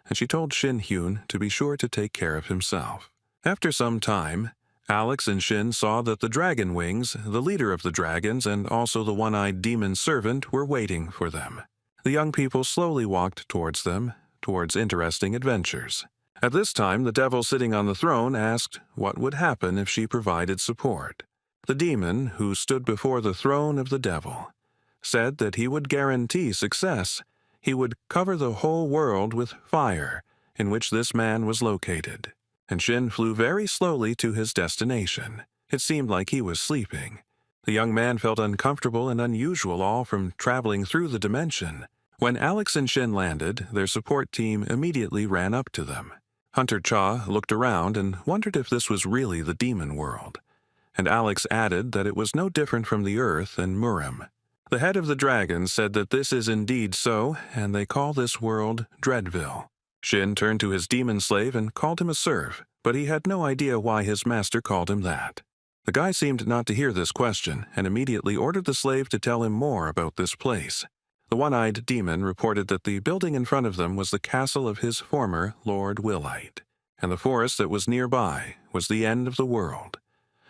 Speaker 1: and she told Shin Hyun to be sure to take care of himself. After some time, Alex and Shin saw that the Dragon Wings, the leader of the dragons, and also the one-eyed demon servant were waiting for them. The young people slowly walked towards them, towards interesting adventures. At this time, the devil sitting on the throne asked what would happen if she provided support. The demon, who stood before the throne of the devil, said that he would guarantee success. He would cover the whole world with fire, in which this man was located. And Shin flew very slowly to his destination. It seemed like he was sleeping. The young man felt uncomfortable and unusual, all from traveling through the dimension. When Alex and Shin landed, their support team immediately ran up to them. Hunter Cha looked around and wondered if this was really the demon world. And Alex added that it was no different from the Earth and Murim. The head of the dragons said that this is indeed so, and they call this world Dreadville. Shin turned to his demon slave and called him a serf, but he had no idea why his master called him that. The guy seemed not to hear this question, and immediately ordered the slave to tell him more about this place. The one-eyed demon reported that the building in front of them was the castle of his former Lord Willite, and the forest that was nearby was the end of the world.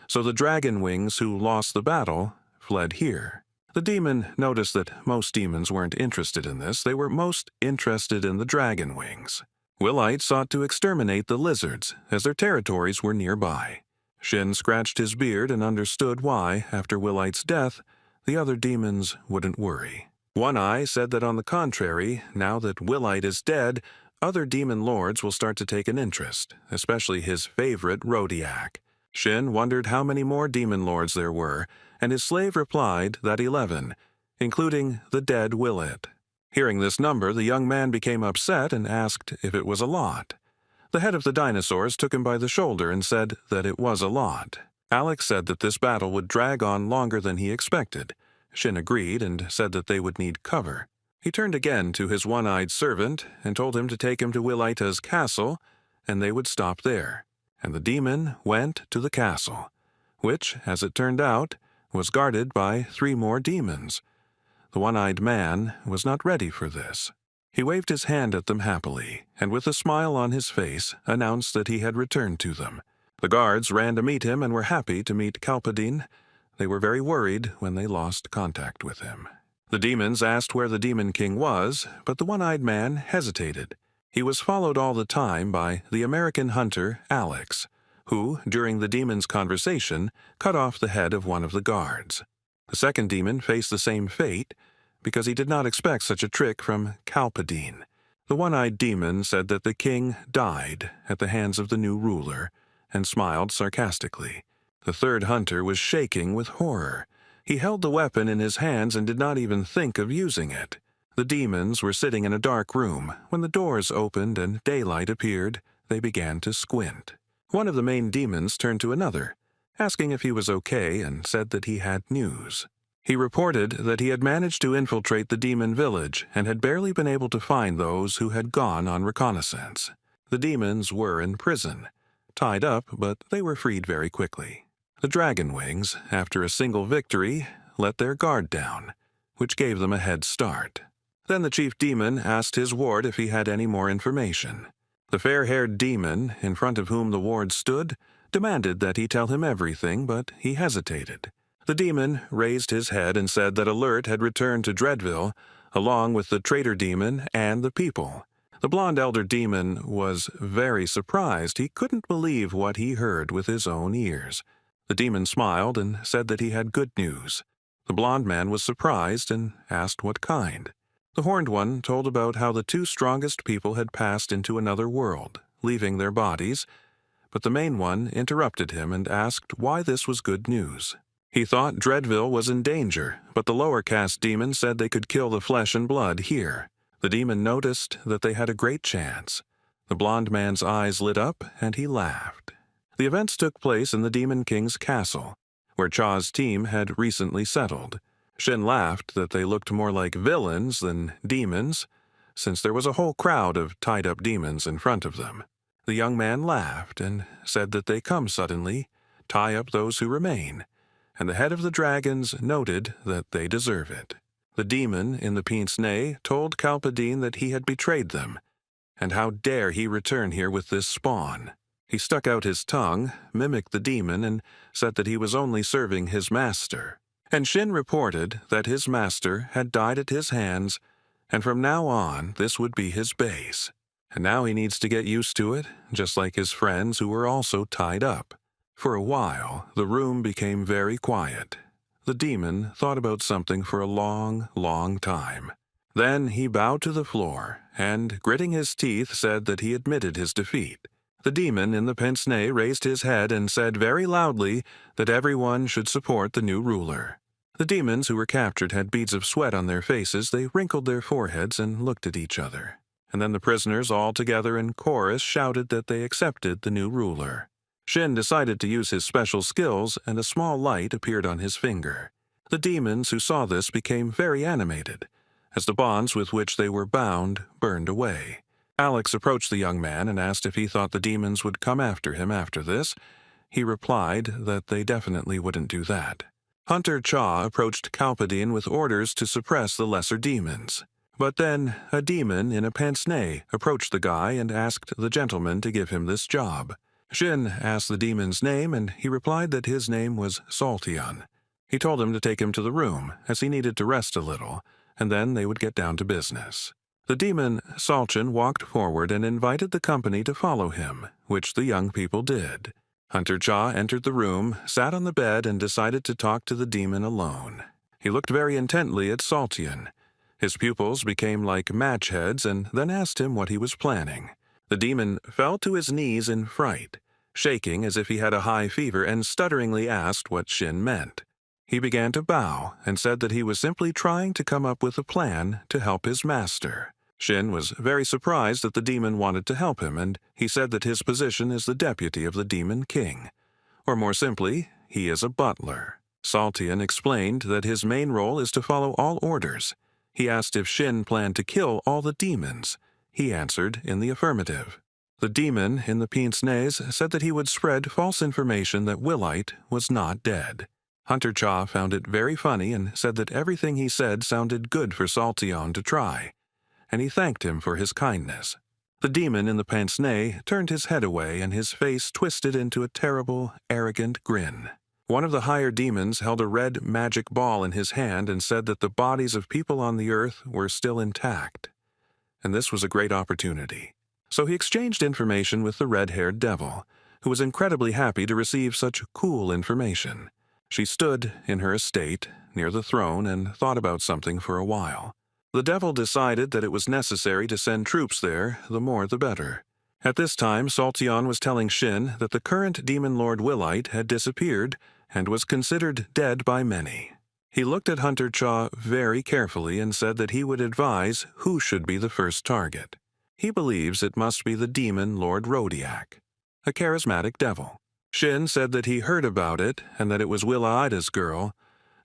Speaker 1: So the Dragon Wings who lost the battle fled here. The demon noticed that most demons weren't interested in this. They were most interested in the Dragon Wings. Willite sought to exterminate the lizards, as their territories were nearby. Shin scratched his beard and understood why, after Willite's death, the other demons wouldn't worry. One Eye said that on the contrary, now that Willite is dead, other demon lords will start to take an interest, especially his favorite Rodiak. Shin wondered how many more demon lords there were, and his slave replied that 11, including the dead Willet. Hearing this number, the young man became upset and asked if it was a lot. The head of the dinosaurs took him by the shoulder and said that it was a lot. Alex said that this battle would drag on longer than he expected. Shin agreed and said that they would need cover. He turned again to his one-eyed servant and told him to take him to Willita's castle, and they would stop there. And the demon went to the castle, which, as it turned out, was guarded by 3 more demons. The one-eyed man was not ready for this. He waved his hand at them happily, and with a smile on his face, announced that he had returned to them. The guards ran to meet him and were happy to meet Kalpadin. They were very worried when they lost contact with him. The demons asked where the Demon King was, but the one-eyed man hesitated. He was followed all the time by the American hunter Alex, who, during the demon's conversation, cut off the head of one of the guards. The second demon faced the same fate, because he did not expect such a trick from Kalpadin. The one-eyed demon said that the king died at the hands of the new ruler, and smiled sarcastically. The third hunter was shaking with horror. He held the weapon in his hands and did not even think of using it. The demons were sitting in a dark room. When the doors opened and daylight appeared, they began to squint. One of the main demons turned to another, asking if he was okay, and said that he had news. He reported that he had managed to infiltrate the demon village and had barely been able to find those who had gone on reconnaissance. The demons were in prison, tied up, but they were freed very quickly. The Dragon Wings, after a single victory, let their guard down, which gave them a head start. Then the chief demon asked his ward if he had any more information. The fair-haired demon, in front of whom the ward stood, demanded that he tell him everything, but he hesitated. The demon raised his head and said that Alert had returned to Dreadville, along with the traitor demon and the people. The blonde elder demon was very surprised. He couldn't believe what he heard with his own ears. The demon smiled and said that he had good news. The blonde man was surprised and asked what kind. The horned one told about how the 2 strongest people had passed into another world, leaving their bodies, but the main one interrupted him and asked why this was good news. He thought Dreadville was in danger, but the lower caste demon said they could kill the flesh and blood here. The demon noticed that they had a great chance. The blonde man's eyes lit up, and he laughed. The events took place in the Demon King's castle, where Cha's team had recently settled. Shin laughed that they looked more like villains than demons, since there was a whole crowd of tied-up demons in front of them. The young man laughed and said that they come suddenly, tie up those who remain, and the head of the dragons noted that they deserve it. The demon in the pince-nez told Kalpadin that he had betrayed them, and how dare he return here with this spawn. He stuck out his tongue, mimicked the demon, and said that he was only serving his master. And Shin reported that his master had died at his hands, and from now on this would be his base. And now he needs to get used to it, just like his friends who were also tied up. For a while, the room became very quiet. The demon thought about something for a long, long time. Then he bowed to the floor, and, gritting his teeth, said that he admitted his defeat. The demon in the pince-nez raised his head and said very loudly that everyone should support the new ruler. The demons who were captured had beads of sweat on their faces. They wrinkled their foreheads and looked at each other. And then the prisoners all together in chorus shouted that they accepted the new ruler. Shin decided to use his special skills, and a small light appeared on his finger. The demons who saw this became very animated, as the bonds with which they were bound burned away. Alex approached the young man and asked if he thought the demons would come after him after this. He replied that they definitely wouldn't do that. Hunter Cha approached Kalpadin with orders to suppress the lesser demons. But then a demon in a pince-nez approached the guy and asked the gentleman to give him this job. Shin asked the demon's name, and he replied that his name was Saltion. He told him to take him to the room, as he needed to rest a little, and then they would get down to business. The demon, Saltion, walked forward and invited the company to follow him, which the young people did. Hunter Cha entered the room, sat on the bed, and decided to talk to the demon alone. He looked very intently at Saltion. His pupils became like match heads, and then asked him what he was planning. The demon fell to his knees in fright, shaking as if he had a high fever, and stutteringly asked what Shin meant. He began to bow and said that he was simply trying to come up with a plan to help his master. Shin was very surprised that the demon wanted to help him, and he said that his position is the deputy of the Demon King. Or more simply, he is a butler. Saltion explained that his main role is to follow all orders. He asked if Shin planned to kill all the demons. He answered in the affirmative. The demon in the pince-nez said that he would spread false information that Willite was not dead. Hunter Cha found it very funny and said that everything he said sounded good for Saltion to try, and he thanked him for his kindness. The demon in the pince-nez turned his head away and his face twisted into a terrible, arrogant grin. One of the higher demons held a red magic ball in his hand and said that the bodies of people on the earth were still intact, and this was a great opportunity. So he exchanged information with the red-haired devil, who was incredibly happy to receive such cool information. She stood in her estate, near the throne, and thought about something for a while. The devil decided that it was necessary to send troops there, the more the better. At this time, Saltion was telling Shin that the current demon lord Willite had disappeared and was considered dead by many. He looked at Hunter Cha very carefully and said that he would advise who should be the first target. He believes it must be the demon Lord Rodiak, a charismatic devil. Shin said that he heard about it and that it was Willaida's girl,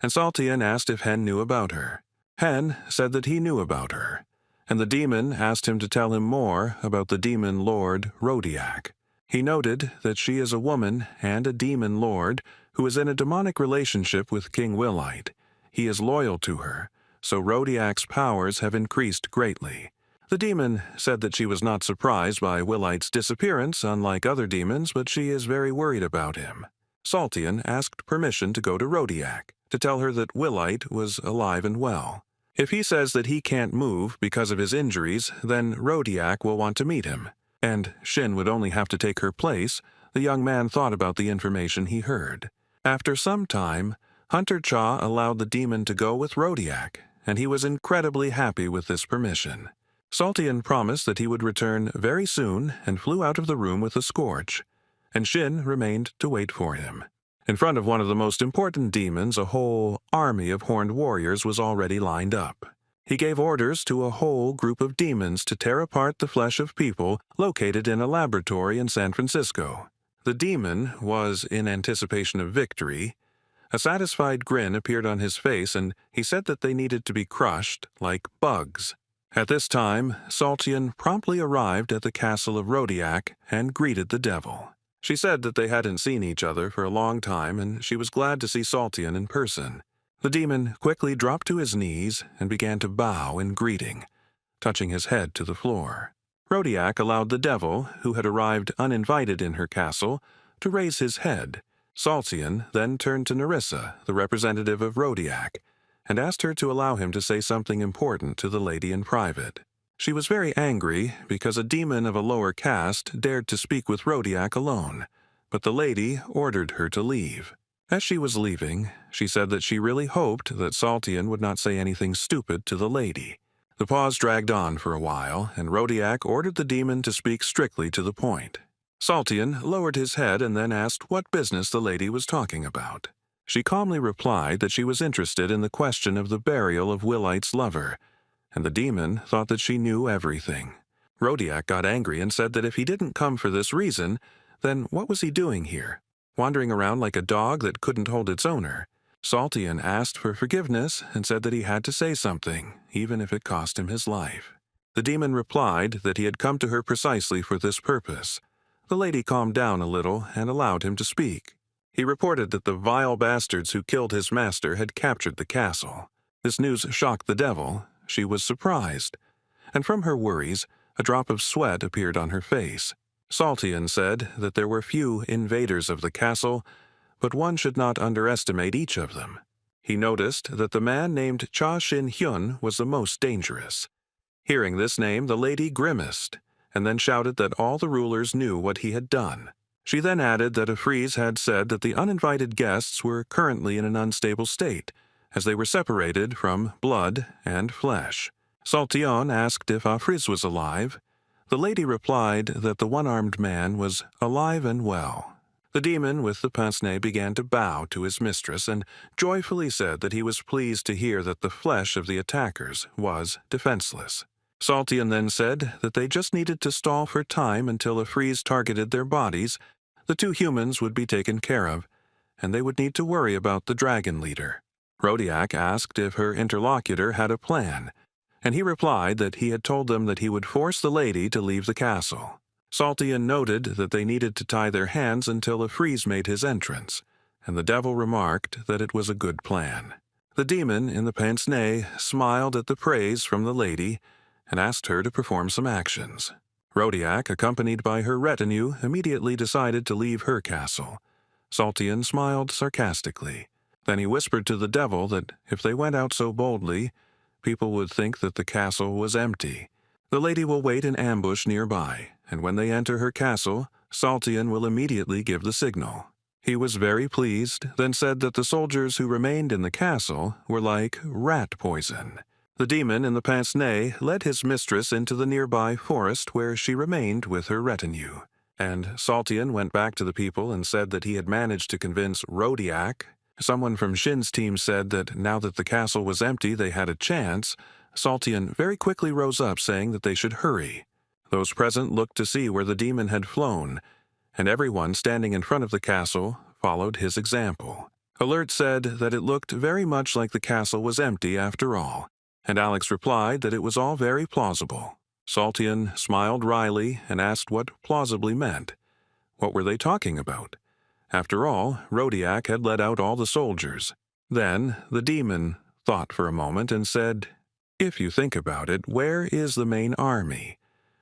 Speaker 1: and Saltion asked if Hen knew about her. Hen said that he knew about her, and the demon asked him to tell him more about the demon Lord Rodiak. He noted that she is a woman and a demon lord who is in a demonic relationship with King Willite. He is loyal to her, so Rodiak's powers have increased greatly. The demon said that she was not surprised by Willite's disappearance, unlike other demons, but she is very worried about him. Saltion asked permission to go to Rodiak, to tell her that Willite was alive and well. If he says that he can't move because of his injuries, then Rodiak will want to meet him, and Shin would only have to take her place. The young man thought about the information he heard. After some time, Hunter Cha allowed the demon to go with Rodiak, and he was incredibly happy with this permission. Saltion promised that he would return very soon and flew out of the room with a scorch, and Shin remained to wait for him. In front of one of the most important demons, a whole army of horned warriors was already lined up. He gave orders to a whole group of demons to tear apart the flesh of people located in a laboratory in San Francisco. The demon was in anticipation of victory. A satisfied grin appeared on his face, and he said that they needed to be crushed like bugs. At this time, Saltion promptly arrived at the castle of Rodiak and greeted the devil. She said that they hadn't seen each other for a long time, and she was glad to see Saltion in person. The demon quickly dropped to his knees and began to bow in greeting, touching his head to the floor. Rodiak allowed the devil, who had arrived uninvited in her castle, to raise his head. Saltion then turned to Nerissa, the representative of Rodiak, and asked her to allow him to say something important to the lady in private. She was very angry because a demon of a lower caste dared to speak with Rodiak alone, but the lady ordered her to leave. As she was leaving, she said that she really hoped that Saltion would not say anything stupid to the lady. The pause dragged on for a while, and Rodiak ordered the demon to speak strictly to the point. Saltion lowered his head and then asked what business the lady was talking about. She calmly replied that she was interested in the question of the burial of Willite's lover, and the demon thought that she knew everything. Rodiak got angry and said that if he didn't come for this reason, then what was he doing here? Wandering around like a dog that couldn't hold its owner. Saltion asked for forgiveness and said that he had to say something, even if it cost him his life. The demon replied that he had come to her precisely for this purpose. The lady calmed down a little and allowed him to speak. He reported that the vile bastards who killed his master had captured the castle. This news shocked the devil. She was surprised, and from her worries, a drop of sweat appeared on her face. Saltion said that there were few invaders of the castle, but one should not underestimate each of them. He noticed that the man named Cha Shin-hyun was the most dangerous. Hearing this name, the lady grimaced, and then shouted that all the rulers knew what he had done. She then added that a frieze had said that the uninvited guests were currently in an unstable state, as they were separated from blood and flesh. Saltion asked if Afriz was alive. The lady replied that the one-armed man was alive and well. The demon with the pince-nez began to bow to his mistress and joyfully said that he was pleased to hear that the flesh of the attackers was defenseless. Saltion then said that they just needed to stall for time until a frieze targeted their bodies. The two humans would be taken care of, and they would need to worry about the dragon leader. Rodiak asked if her interlocutor had a plan, and he replied that he had told them that he would force the lady to leave the castle. Saltian noted that they needed to tie their hands until a freeze made his entrance, and the devil remarked that it was a good plan. The demon in the pince-nez smiled at the praise from the lady and asked her to perform some actions. Rodiak, accompanied by her retinue, immediately decided to leave her castle. Saltian smiled sarcastically. Then he whispered to the devil that if they went out so boldly, people would think that the castle was empty. The lady will wait in ambush nearby, and when they enter her castle, Saltian will immediately give the signal. He was very pleased, then said that the soldiers who remained in the castle were like rat poison. The demon in the pince-nez led his mistress into the nearby forest where she remained with her retinue. And Saltian went back to the people and said that he had managed to convince Rodiak. Someone from Shin's team said that now that the castle was empty they had a chance. Saltian very quickly rose up saying that they should hurry. Those present looked to see where the demon had flown, and everyone standing in front of the castle followed his example. Alert said that it looked very much like the castle was empty after all, and Alex replied that it was all very plausible. Saltian smiled wryly and asked what plausibly meant. What were they talking about? After all, Rodiak had led out all the soldiers. Then the demon thought for a moment and said, "If you think about it, where is the main army?"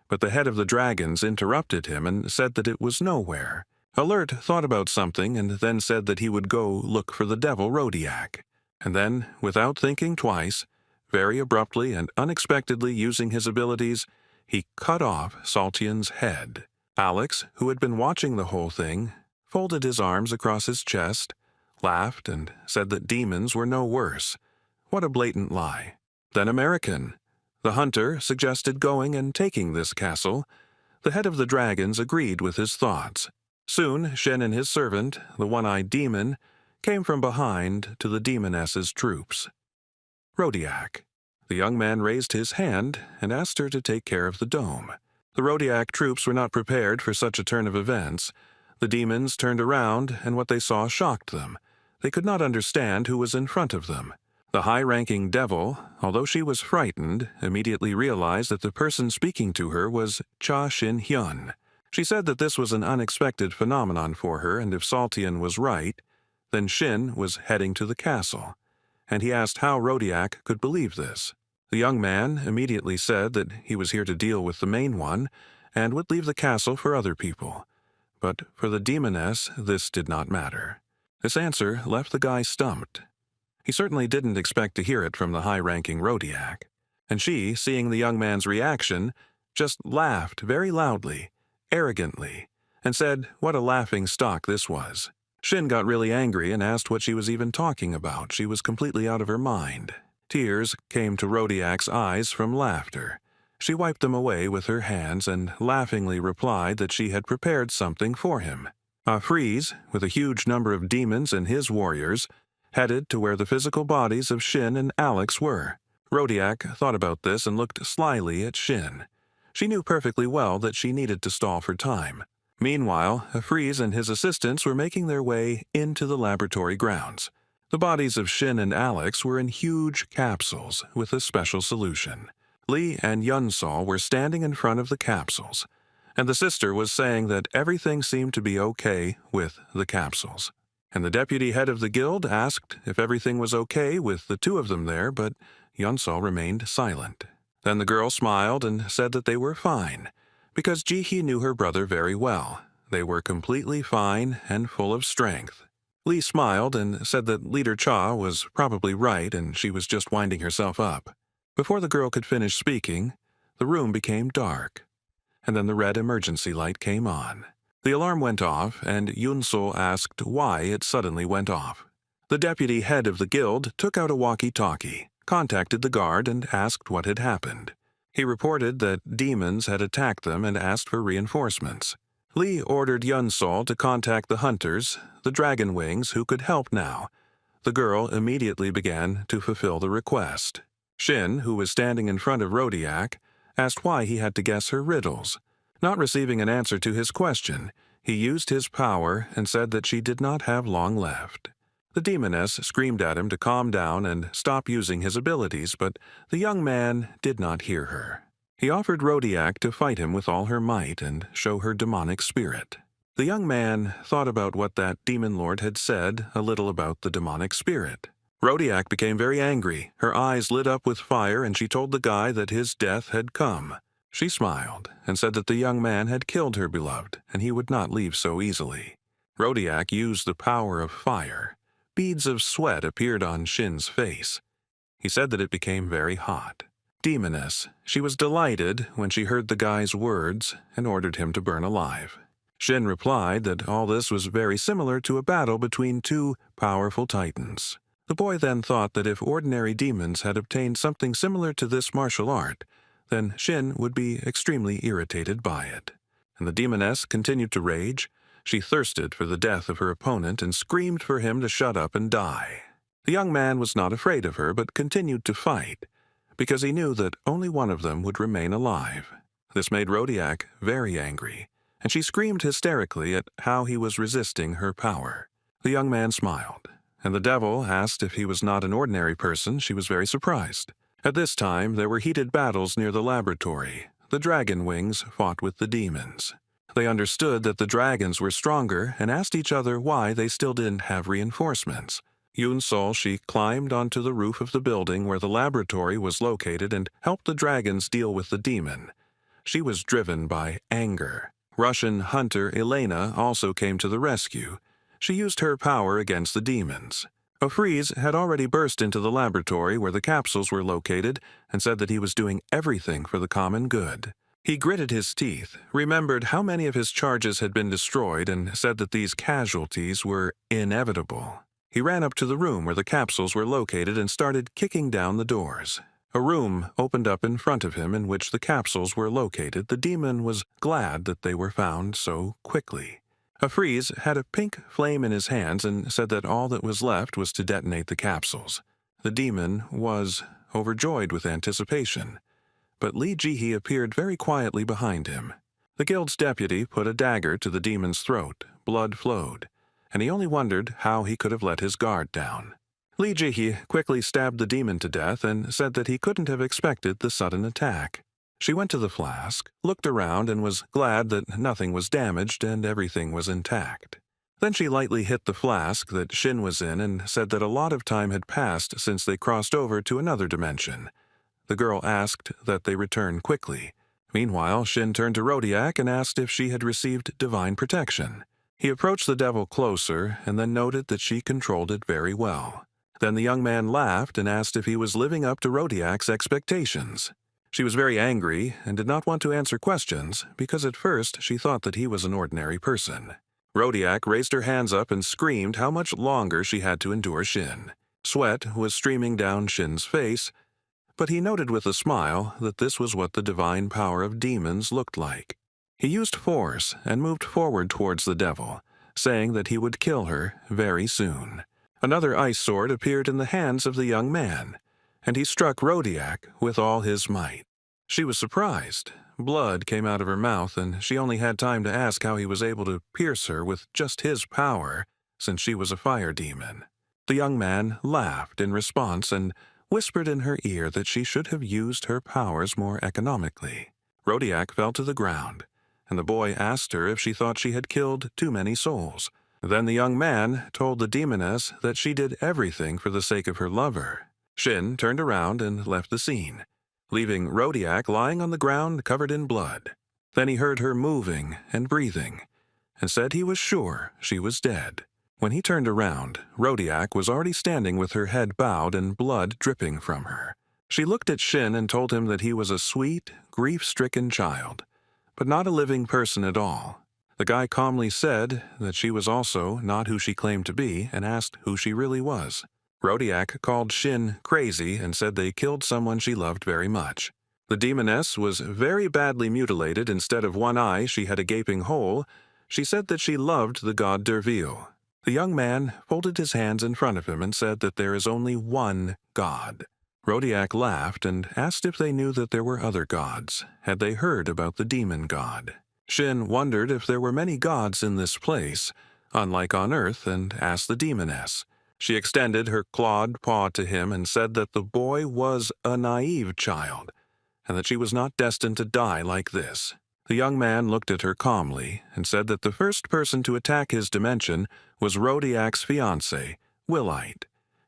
Speaker 1: But the head of the dragons interrupted him and said that it was nowhere. Alert thought about something and then said that he would go look for the devil Rodiak. And then, without thinking twice, very abruptly and unexpectedly using his abilities, he cut off Saltian's head. Alex, who had been watching the whole thing, folded his arms across his chest, laughed, and said that demons were no worse. What a blatant lie. Then American, the hunter, suggested going and taking this castle. The head of the dragons agreed with his thoughts. Soon, Shen and his servant, the one-eyed demon, came from behind to the demoness's troops. Rodiak. The young man raised his hand and asked her to take care of the dome. The Rodiak troops were not prepared for such a turn of events. The demons turned around, and what they saw shocked them. They could not understand who was in front of them. The high-ranking devil, although she was frightened, immediately realized that the person speaking to her was Cha Shin-hyun. She said that this was an unexpected phenomenon for her, and if Saltian was right, then Shin was heading to the castle. And he asked how Rodiak could believe this. The young man immediately said that he was here to deal with the main one, and would leave the castle for other people. But for the demoness, this did not matter. This answer left the guy stumped. He certainly didn't expect to hear it from the high-ranking Rodiak. And she, seeing the young man's reaction, just laughed very loudly, arrogantly, and said what a laughing stock this was. Shin got really angry and asked what she was even talking about. She was completely out of her mind. Tears came to Rodiak's eyes from laughter. She wiped them away with her hands and laughingly replied that she had prepared something for him. Freeze, with a huge number of demons and his warriors, headed to where the physical bodies of Shin and Alex were. Rodiak thought about this and looked slyly at Shin. She knew perfectly well that she needed to stall for time. Meanwhile, Freeze and his assistants were making their way into the laboratory grounds. The bodies of Shin and Alex were in huge capsules with a special solution. Lee and Yunsol were standing in front of the capsules, and the sister was saying that everything seemed to be okay with the capsules. And the deputy head of the guild asked if everything was okay with the two of them there, but Yunsol remained silent. Then the girl smiled and said that they were fine, because Jihi knew her brother very well. They were completely fine and full of strength. Lee smiled and said that Leader Cha was probably right and she was just winding herself up. Before the girl could finish speaking, the room became dark, and then the red emergency light came on. The alarm went off, and Yunsol asked why it suddenly went off. The deputy head of the guild took out a walkie-talkie, contacted the guard, and asked what had happened. He reported that demons had attacked them and asked for reinforcements. Lee ordered Yunsol to contact the hunters, the dragon wings, who could help now. The girl immediately began to fulfill the request. Shin, who was standing in front of Rodiak, asked why he had to guess her riddles. Not receiving an answer to his question, he used his power and said that she did not have long left. The demoness screamed at him to calm down and stop using his abilities, but the young man did not hear her. He offered Rodiak to fight him with all her might and show her demonic spirit. The young man thought about what that demon lord had said a little about the demonic spirit. Rodiak became very angry. Her eyes lit up with fire, and she told the guy that his death had come. She smiled and said that the young man had killed her beloved, and he would not leave so easily. Rodiak used the power of fire. Beads of sweat appeared on Shin's face. He said that it became very hot. Demoness, she was delighted when she heard the guy's words and ordered him to burn alive. Shin replied that all this was very similar to a battle between two powerful titans. The boy then thought that if ordinary demons had obtained something similar to this martial art, then Shin would be extremely irritated by it. And the demoness continued to rage. She thirsted for the death of her opponent and screamed for him to shut up and die. The young man was not afraid of her but continued to fight, because he knew that only one of them would remain alive. This made Rodiak very angry, and she screamed hysterically at how he was resisting her power. The young man smiled, and the devil asked if he was not an ordinary person. She was very surprised. At this time, there were heated battles near the laboratory. The dragon wings fought with the demons. They understood that the dragons were stronger and asked each other why they still didn't have reinforcements. Yoon-Sol, she climbed onto the roof of the building where the laboratory was located and helped the dragons deal with the demon. She was driven by anger. Russian hunter Elena also came to the rescue. She used her power against the demons. A freeze had already burst into the laboratory where the capsules were located and said that he was doing everything for the common good. He gritted his teeth, remembered how many of his charges had been destroyed, and said that these casualties were inevitable. He ran up to the room where the capsules were located and started kicking down the doors. A room opened up in front of him in which the capsules were located. The demon was glad that they were found so quickly. A freeze had a pink flame in his hands and said that all that was left was to detonate the capsules. The demon was overjoyed with anticipation, but Lee Ji-hee appeared very quietly behind him. The guild's deputy put a dagger to the demon's throat. Blood flowed, and he only wondered how he could have let his guard down. Lee Ji-hee quickly stabbed the demon to death and said that he couldn't have expected the sudden attack. She went to the flask, looked around, and was glad that nothing was damaged and everything was intact. Then she lightly hit the flask that Shin was in and said that a lot of time had passed since they crossed over to another dimension. The girl asked that they return quickly. Meanwhile, Shin turned to Rodiak and asked if she had received divine protection. He approached the devil closer and then noted that she controlled it very well. Then the young man laughed and asked if he was living up to Rodiak's expectations. She was very angry and did not want to answer questions because at first she thought that he was an ordinary person. Rodiak raised her hands up and screamed how much longer she had to endure Shin. Sweat was streaming down Shin's face, but he noted with a smile that this was what the divine power of demons looked like. He used force and moved forward towards the devil, saying that he would kill her very soon. Another ice sword appeared in the hands of the young man, and he struck Rodiak with all his might. She was surprised. Blood came out of her mouth, and she only had time to ask how he was able to pierce her with just his power, since she was a fire demon. The young man laughed in response and whispered in her ear that she should have used her powers more economically. Rodiak fell to the ground, and the boy asked her if she thought she had killed too many souls. Then the young man told the demoness that she did everything for the sake of her lover. Shin turned around and left the scene, leaving Rodiak lying on the ground covered in blood. Then he heard her moving and breathing, and said he was sure she was dead. When he turned around, Rodiak was already standing with her head bowed and blood dripping from her. She looked at Shin and told him that he was a sweet, grief-stricken child, but not a living person at all. The guy calmly said that she was also not who she claimed to be and asked who she really was. Rodiak called Shin crazy and said they killed someone she loved very much. The demoness was very badly mutilated. Instead of one eye, she had a gaping hole. She said that she loved the god Dervil. The young man folded his hands in front of him and said that there is only one god. Rodiak laughed and asked if they knew that there were other gods. Had they heard about the demon god? Shin wondered if there were many gods in this place, unlike on Earth, and asked the demoness. She extended her clawed paw to him and said that the boy was a naive child, and that she was not destined to die like this. The young man looked at her calmly and said that the first person to attack his dimension was Rodiak's fiancée, Willite,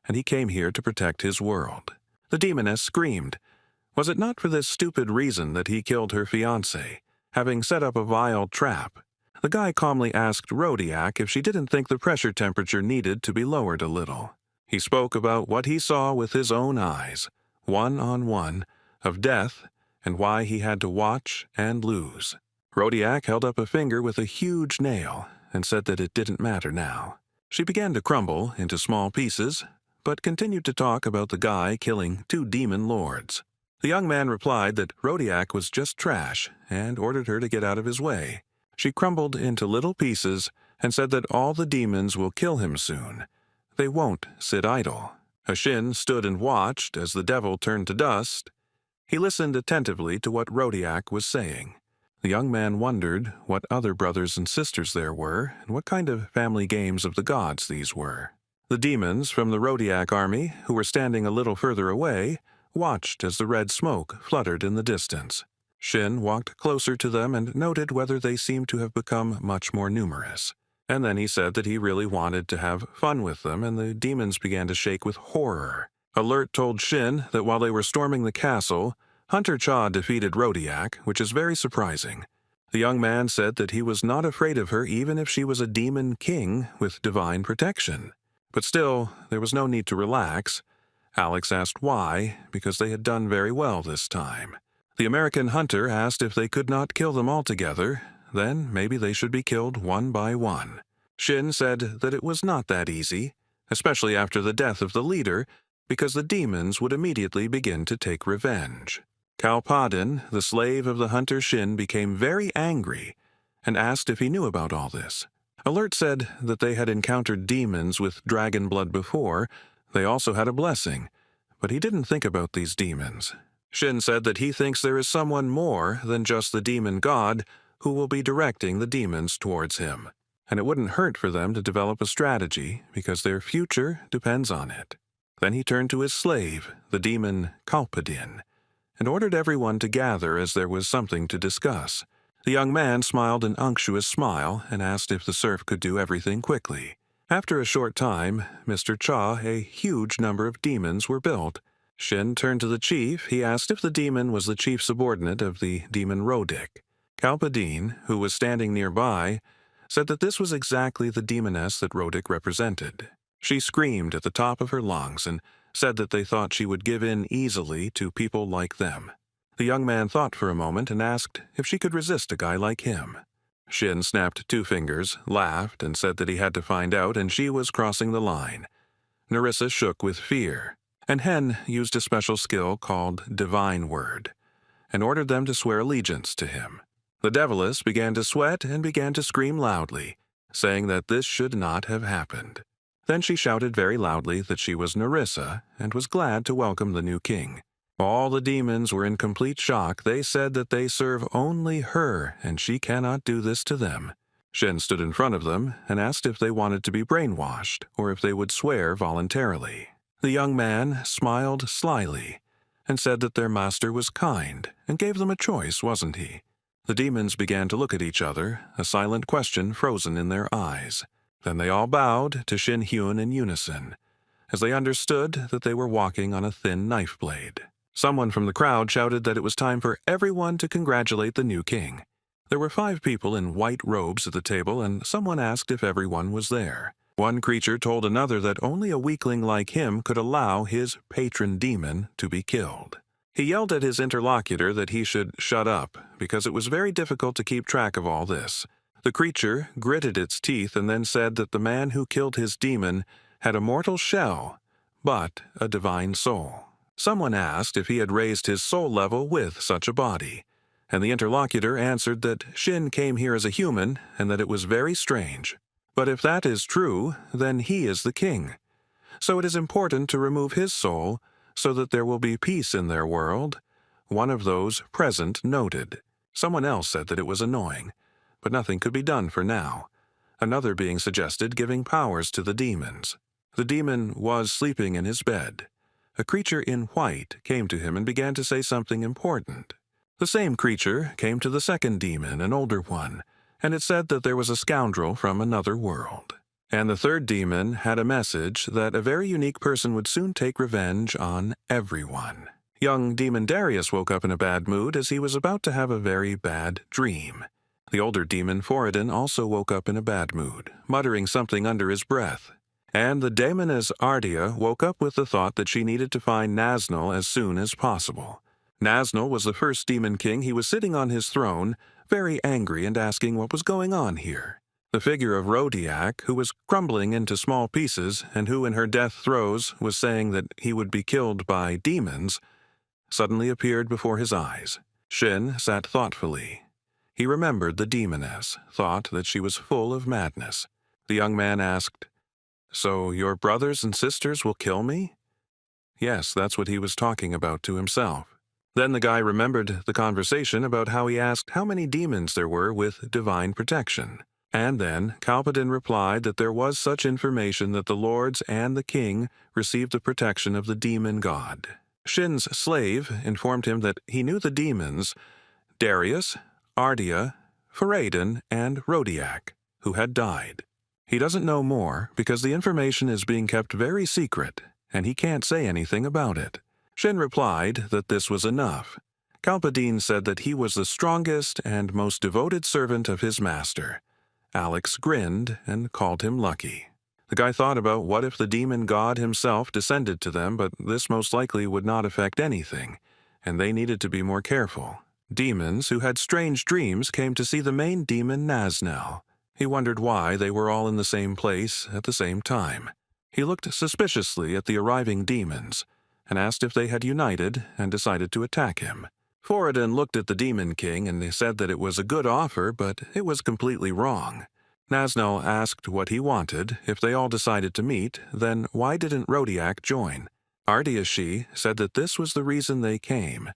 Speaker 1: and he came here to protect his world. The demoness screamed. Was it not for this stupid reason that he killed her fiancé, having set up a vile trap? The guy calmly asked Rodiak if she didn't think the pressure temperature needed to be lowered a little. He spoke about what he saw with his own eyes, one-on-one, of death and why he had to watch and lose. Rodiak held up a finger with a huge nail and said that it didn't matter now. She began to crumble into small pieces, but continued to talk about the guy killing 2 demon lords. The young man replied that Rodiak was just trash and ordered her to get out of his way. She crumbled into little pieces and said that all the demons will kill him soon. They won't sit idle. Shin stood and watched as the devil turned to dust. He listened attentively to what Rodiak was saying. The young man wondered what other brothers and sisters there were and what kind of family games of the gods these were. The demons from the Rodiak army, who were standing a little further away, watched as the red smoke fluttered in the distance. Shin walked closer to them and noted whether they seemed to have become much more numerous. And then he said that he really wanted to have fun with them, and the demons began to shake with horror. Alert told Shin that while they were storming the castle, Hunter Cha defeated Rodiak, which is very surprising. The young man said that he was not afraid of her even if she was a demon king with divine protection. But still, there was no need to relax. Alex asked why, because they had done very well this time. The American hunter asked if they could not kill them all together, then maybe they should be killed one by one. Shin said that it was not that easy, especially after the death of the leader, because the demons would immediately begin to take revenge. Kalpadin, the slave of the hunter Shin, became very angry and asked if he knew about all this. Alert said that they had encountered demons with dragon blood before. They also had a blessing, but he didn't think about these demons. Shin said that he thinks there is someone more than just the demon god who will be directing the demons towards him, and it wouldn't hurt for them to develop a strategy because their future depends on it. Then he turned to his slave, the demon Kalpadin, and ordered everyone to gather as there was something to discuss. The young man smiled an unctuous smile and asked if the serf could do everything quickly. After a short time, Mr. Cha, a huge number of demons were built. Shin turned to the chief. He asked if the demon was the chief subordinate of the demon Rodik. Kalpadin, who was standing nearby, said that this was exactly the demoness that Rodik represented. She screamed at the top of her lungs and said that they thought she would give in easily to people like them. The young man thought for a moment and asked if she could resist a guy like him. Shin snapped 2 fingers, laughed, and said that he had to find out, and she was crossing the line. Nerissa shook with fear, and Hen used a special skill called Divine Word, and ordered them to swear allegiance to him. The Deviless began to sweat and began to scream loudly, saying that this should not have happened. Then she shouted very loudly that she was Nerissa and was glad to welcome the new king. All the demons were in complete shock. They said that they serve only her, and she cannot do this to them. Shin stood in front of them and asked if they wanted to be brainwashed or if they would swear voluntarily. The young man smiled slyly and said that their master was kind and gave them a choice, wasn't he? The demons began to look at each other, a silent question frozen in their eyes. Then they all bowed to Shin Hyun in unison, as they understood that they were walking on a thin knife blade. Someone from the crowd shouted that it was time for everyone to congratulate the new king. There were 5 people in white robes at the table, and someone asked if everyone was there. One creature told another that only a weakling like him could allow his patron demon to be killed. He yelled at his interlocutor that he should shut up, because it was very difficult to keep track of all this. The creature gritted its teeth and then said that the man who killed his demon had a mortal shell, but a divine soul. Someone asked if he had raised his soul level with such a body, and the interlocutor answered that Shin came here as a human and that it was very strange. But if that is true, then he is the king. So it is important to remove his soul so that there will be peace in their world. One of those present noted. Someone else said that it was annoying, but nothing could be done for now. Another being suggested giving powers to the demons. The demon was sleeping in his bed. A creature in white came to him and began to say something important. The same creature came to the second demon, an older one, and it said that there was a scoundrel from another world. And the third demon had a message that a very unique person would soon take revenge on everyone. Young demon Darius woke up in a bad mood as he was about to have a very bad dream. The older demon Foridin also woke up in a bad mood, muttering something under his breath. And the demoness Ardea woke up with the thought that she needed to find Naznal as soon as possible. Naznal was the first demon king. He was sitting on his throne, very angry and asking what was going on here. The figure of Rodiak, who was crumbling into small pieces and who in her death throes was saying that he would be killed by demons, suddenly appeared before his eyes. Shin sat thoughtfully. He remembered the demoness, thought that she was full of madness. The young man asked, "So your brothers and sisters will kill me?" Yes, that's what he was talking about to himself. Then the guy remembered the conversation about how he asked how many demons there were with divine protection. And then Kalpadin replied that there was such information that the lords and the king received the protection of the demon god. Shin's slave informed him that he knew the demons Darius, Ardea, Faradin, and Rodiak, who had died. He doesn't know more because the information is being kept very secret, and he can't say anything about it. Shin replied that this was enough. Kalpadin said that he was the strongest and most devoted servant of his master. Alex grinned and called him lucky. The guy thought about what if the demon god himself descended to them, but this most likely would not affect anything, and they needed to be more careful. Demons who had strange dreams came to see the main demon Naznal. He wondered why they were all in the same place at the same time. He looked suspiciously at the arriving demons and asked if they had united and decided to attack him. Foridin looked at the demon king and said that it was a good offer, but it was completely wrong. Naznal asked what he wanted. If they all decided to meet, then why didn't Rodiak join? Ardeashi said that this was the reason they came,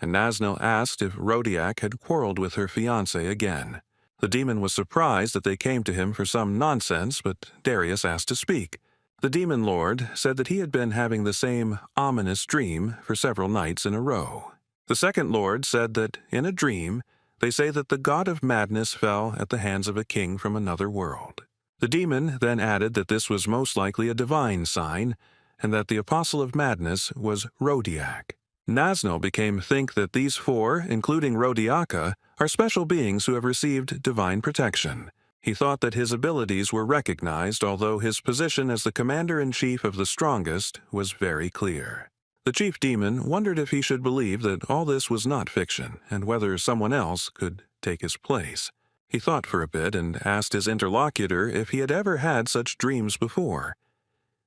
Speaker 1: and Naznal asked if Rodiak had quarreled with her fiancé again. The demon was surprised that they came to him for some nonsense, but Darius asked to speak. The demon lord said that he had been having the same ominous dream for several nights in a row. The second lord said that, in a dream, they say that the god of madness fell at the hands of a king from another world. The demon then added that this was most likely a divine sign, and that the apostle of madness was Rodiak. Naznal became think that these four, including Rodiaka, are special beings who have received divine protection. He thought that his abilities were recognized, although his position as the commander-in-chief of the strongest was very clear. The chief demon wondered if he should believe that all this was not fiction, and whether someone else could take his place. He thought for a bit and asked his interlocutor if he had ever had such dreams before.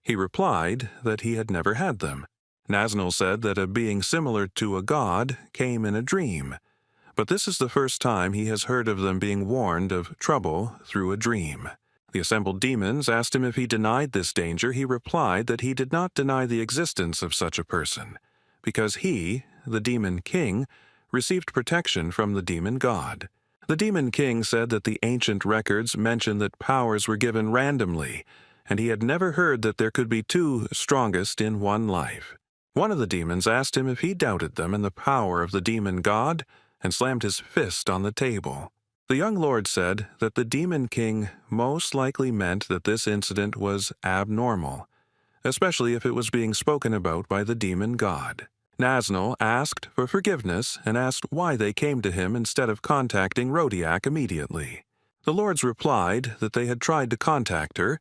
Speaker 1: He replied that he had never had them. Naznal said that a being similar to a god came in a dream, but this is the first time he has heard of them being warned of trouble through a dream. The assembled demons asked him if he denied this danger. He replied that he did not deny the existence of such a person, because he, the demon king, received protection from the demon god. The demon king said that the ancient records mention that powers were given randomly, and he had never heard that there could be two strongest in one life. One of the demons asked him if he doubted them and the power of the demon god, and slammed his fist on the table. The young lord said that the demon king most likely meant that this incident was abnormal, especially if it was being spoken about by the demon god. Naznal asked for forgiveness and asked why they came to him instead of contacting Rodiak immediately. The lords replied that they had tried to contact her,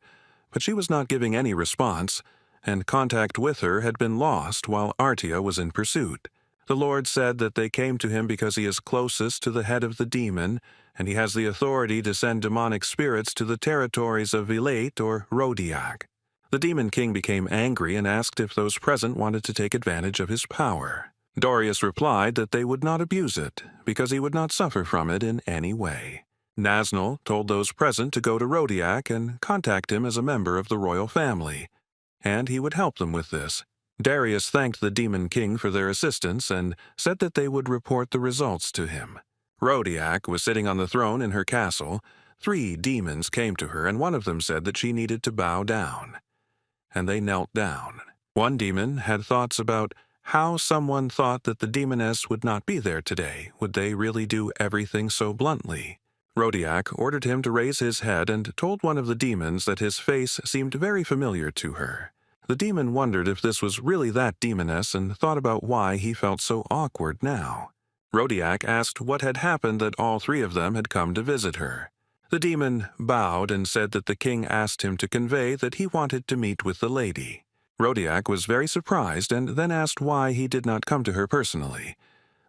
Speaker 1: but she was not giving any response, and contact with her had been lost while Artea was in pursuit. The Lord said that they came to him because he is closest to the head of the demon, and he has the authority to send demonic spirits to the territories of Vilate or Rodiak. The demon king became angry and asked if those present wanted to take advantage of his power. Darius replied that they would not abuse it, because he would not suffer from it in any way. Naznal told those present to go to Rodiak and contact him as a member of the royal family, and he would help them with this. Darius thanked the demon king for their assistance and said that they would report the results to him. Rodiak was sitting on the throne in her castle. 3 demons came to her, and one of them said that she needed to bow down. and they knelt down. One demon had thoughts about how someone thought that the demoness would not be there today. Would they really do everything so bluntly? Rodiak ordered him to raise his head and told one of the demons that his face seemed very familiar to her. The demon wondered if this was really that demoness and thought about why he felt so awkward now. Rodiak asked what had happened that all three of them had come to visit her. The demon bowed and said that the king asked him to convey that he wanted to meet with the lady. Rodiak was very surprised and then asked why he did not come to her personally.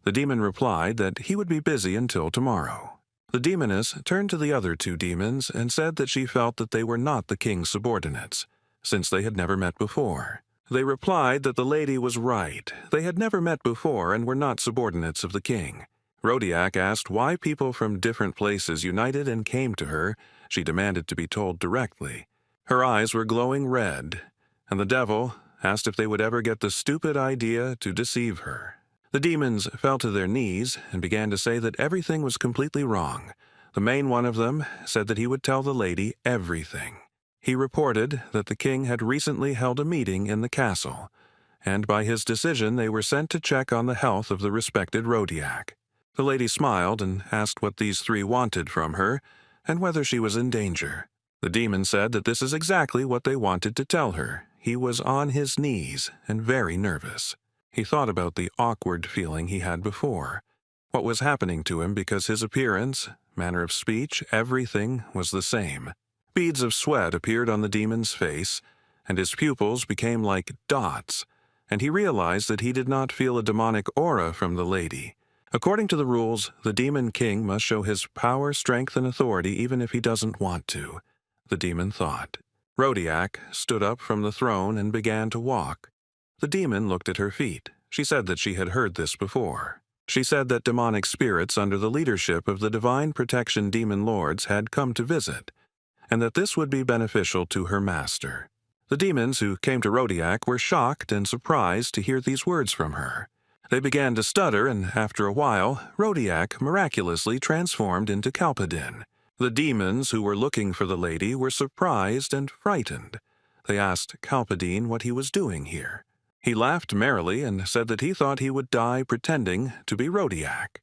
Speaker 1: The demon replied that he would be busy until tomorrow. The demoness turned to the other two demons and said that she felt that they were not the king's subordinates, since they had never met before. They replied that the lady was right. They had never met before and were not subordinates of the king. Rodiak asked why people from different places united and came to her. She demanded to be told directly. Her eyes were glowing red, and the devil asked if they would ever get the stupid idea to deceive her. The demons fell to their knees and began to say that everything was completely wrong. The main one of them said that he would tell the lady everything. He reported that the king had recently held a meeting in the castle, and by his decision they were sent to check on the health of the respected Rodiak. The lady smiled and asked what these three wanted from her, and whether she was in danger. The demon said that this is exactly what they wanted to tell her. He was on his knees and very nervous. He thought about the awkward feeling he had before. What was happening to him because his appearance, manner of speech, everything was the same. Beads of sweat appeared on the demon's face, and his pupils became like dots, and he realized that he did not feel a demonic aura from the lady. According to the rules, the demon king must show his power, strength, and authority even if he doesn't want to, the demon thought. Rodiak stood up from the throne and began to walk. The demon looked at her feet. She said that she had heard this before. She said that demonic spirits under the leadership of the divine protection demon lords had come to visit, and that this would be beneficial to her master. The demons who came to Rodiak were shocked and surprised to hear these words from her. They began to stutter, and after a while, Rodiak miraculously transformed into Kalpadin. The demons who were looking for the lady were surprised and frightened. They asked Kalpadin what he was doing here. He laughed merrily and said that he thought he would die pretending to be Rodiak.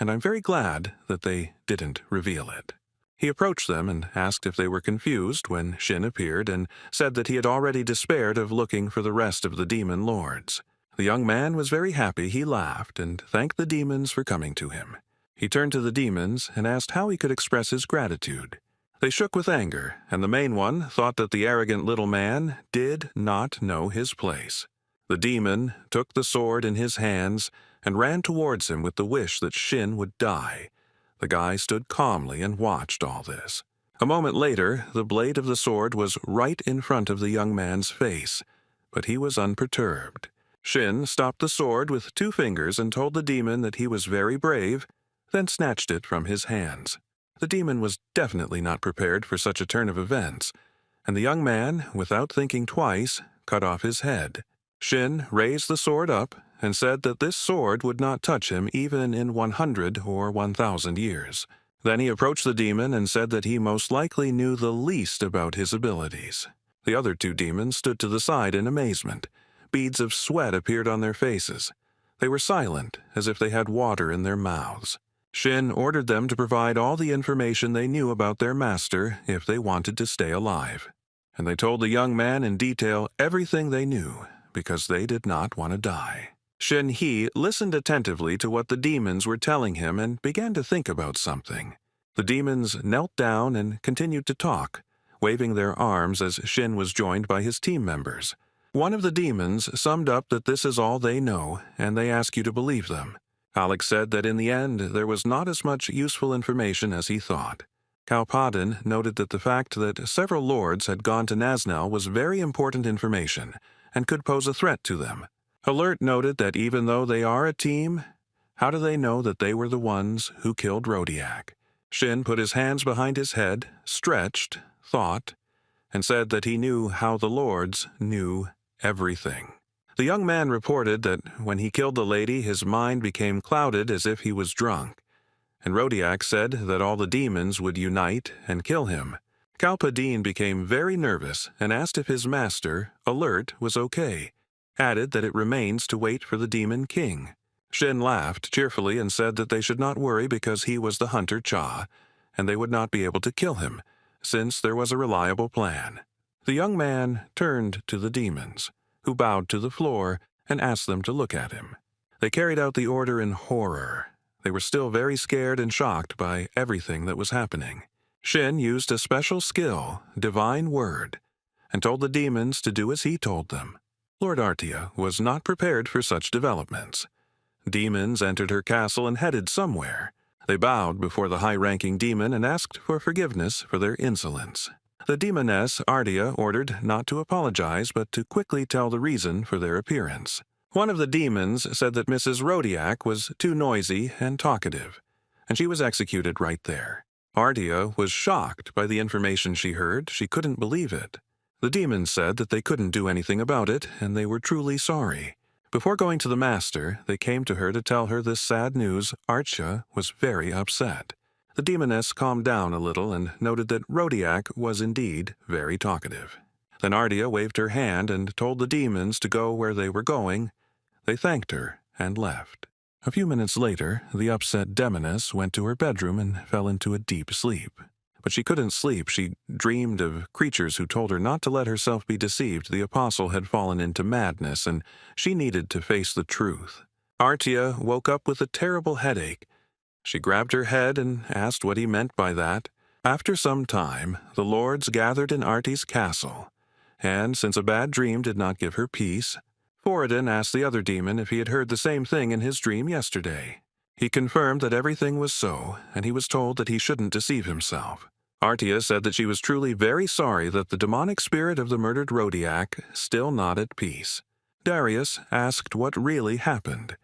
Speaker 1: And I'm very glad that they didn't reveal it. He approached them and asked if they were confused when Shin appeared and said that he had already despaired of looking for the rest of the demon lords. The young man was very happy. He laughed and thanked the demons for coming to him. He turned to the demons and asked how he could express his gratitude. They shook with anger, and the main one thought that the arrogant little man did not know his place. The demon took the sword in his hands and ran towards him with the wish that Shin would die. The guy stood calmly and watched all this. A moment later, the blade of the sword was right in front of the young man's face, but he was unperturbed. Shin stopped the sword with 2 fingers and told the demon that he was very brave, then snatched it from his hands. The demon was definitely not prepared for such a turn of events, and the young man, without thinking twice, cut off his head. Shin raised the sword up and said that this sword would not touch him even in 100 or 1,000 years. Then he approached the demon and said that he most likely knew the least about his abilities. The other 2 demons stood to the side in amazement. Beads of sweat appeared on their faces. They were silent, as if they had water in their mouths. Shin ordered them to provide all the information they knew about their master if they wanted to stay alive. And they told the young man in detail everything they knew, because they did not want to die. Shin He listened attentively to what the demons were telling him and began to think about something. The demons knelt down and continued to talk, waving their arms as Shin was joined by his team members. One of the demons summed up that this is all they know, and they ask you to believe them. Alex said that in the end there was not as much useful information as he thought. Kalpadin noted that the fact that several lords had gone to Naznel was very important information, and could pose a threat to them. Alert noted that even though they are a team, how do they know that they were the ones who killed Rodiak? Shin put his hands behind his head, stretched, thought, and said that he knew how the lords knew everything. The young man reported that when he killed the lady, his mind became clouded as if he was drunk, and Rodiak said that all the demons would unite and kill him. Kalpadin became very nervous and asked if his master, Alert, was okay, added that it remains to wait for the Demon King. Shin laughed cheerfully and said that they should not worry because he was the hunter Cha, and they would not be able to kill him, since there was a reliable plan. The young man turned to the demons, who bowed to the floor and asked them to look at him. They carried out the order in horror. They were still very scared and shocked by everything that was happening. Shin used a special skill, Divine Word, and told the demons to do as he told them. Lord Artia was not prepared for such developments. Demons entered her castle and headed somewhere. They bowed before the high-ranking demon and asked for forgiveness for their insolence. The demoness Artia ordered not to apologize but to quickly tell the reason for their appearance. One of the demons said that Mrs. Rodiak was too noisy and talkative, and she was executed right there. Artia was shocked by the information she heard. She couldn't believe it. The demons said that they couldn't do anything about it, and they were truly sorry. Before going to the master, they came to her to tell her this sad news. Artia was very upset. The demoness calmed down a little and noted that Rodiak was indeed very talkative. Then Artia waved her hand and told the demons to go where they were going. They thanked her and left. A few minutes later, the upset demoness went to her bedroom and fell into a deep sleep. But she couldn't sleep. She dreamed of creatures who told her not to let herself be deceived. The apostle had fallen into madness, and she needed to face the truth. Artia woke up with a terrible headache. She grabbed her head and asked what he meant by that. After some time, the lords gathered in Artie's castle, and since a bad dream did not give her peace, Foridin asked the other demon if he had heard the same thing in his dream yesterday. He confirmed that everything was so, and he was told that he shouldn't deceive himself. Artia said that she was truly very sorry that the demonic spirit of the murdered Rodiak still not at peace. Darius asked what really happened.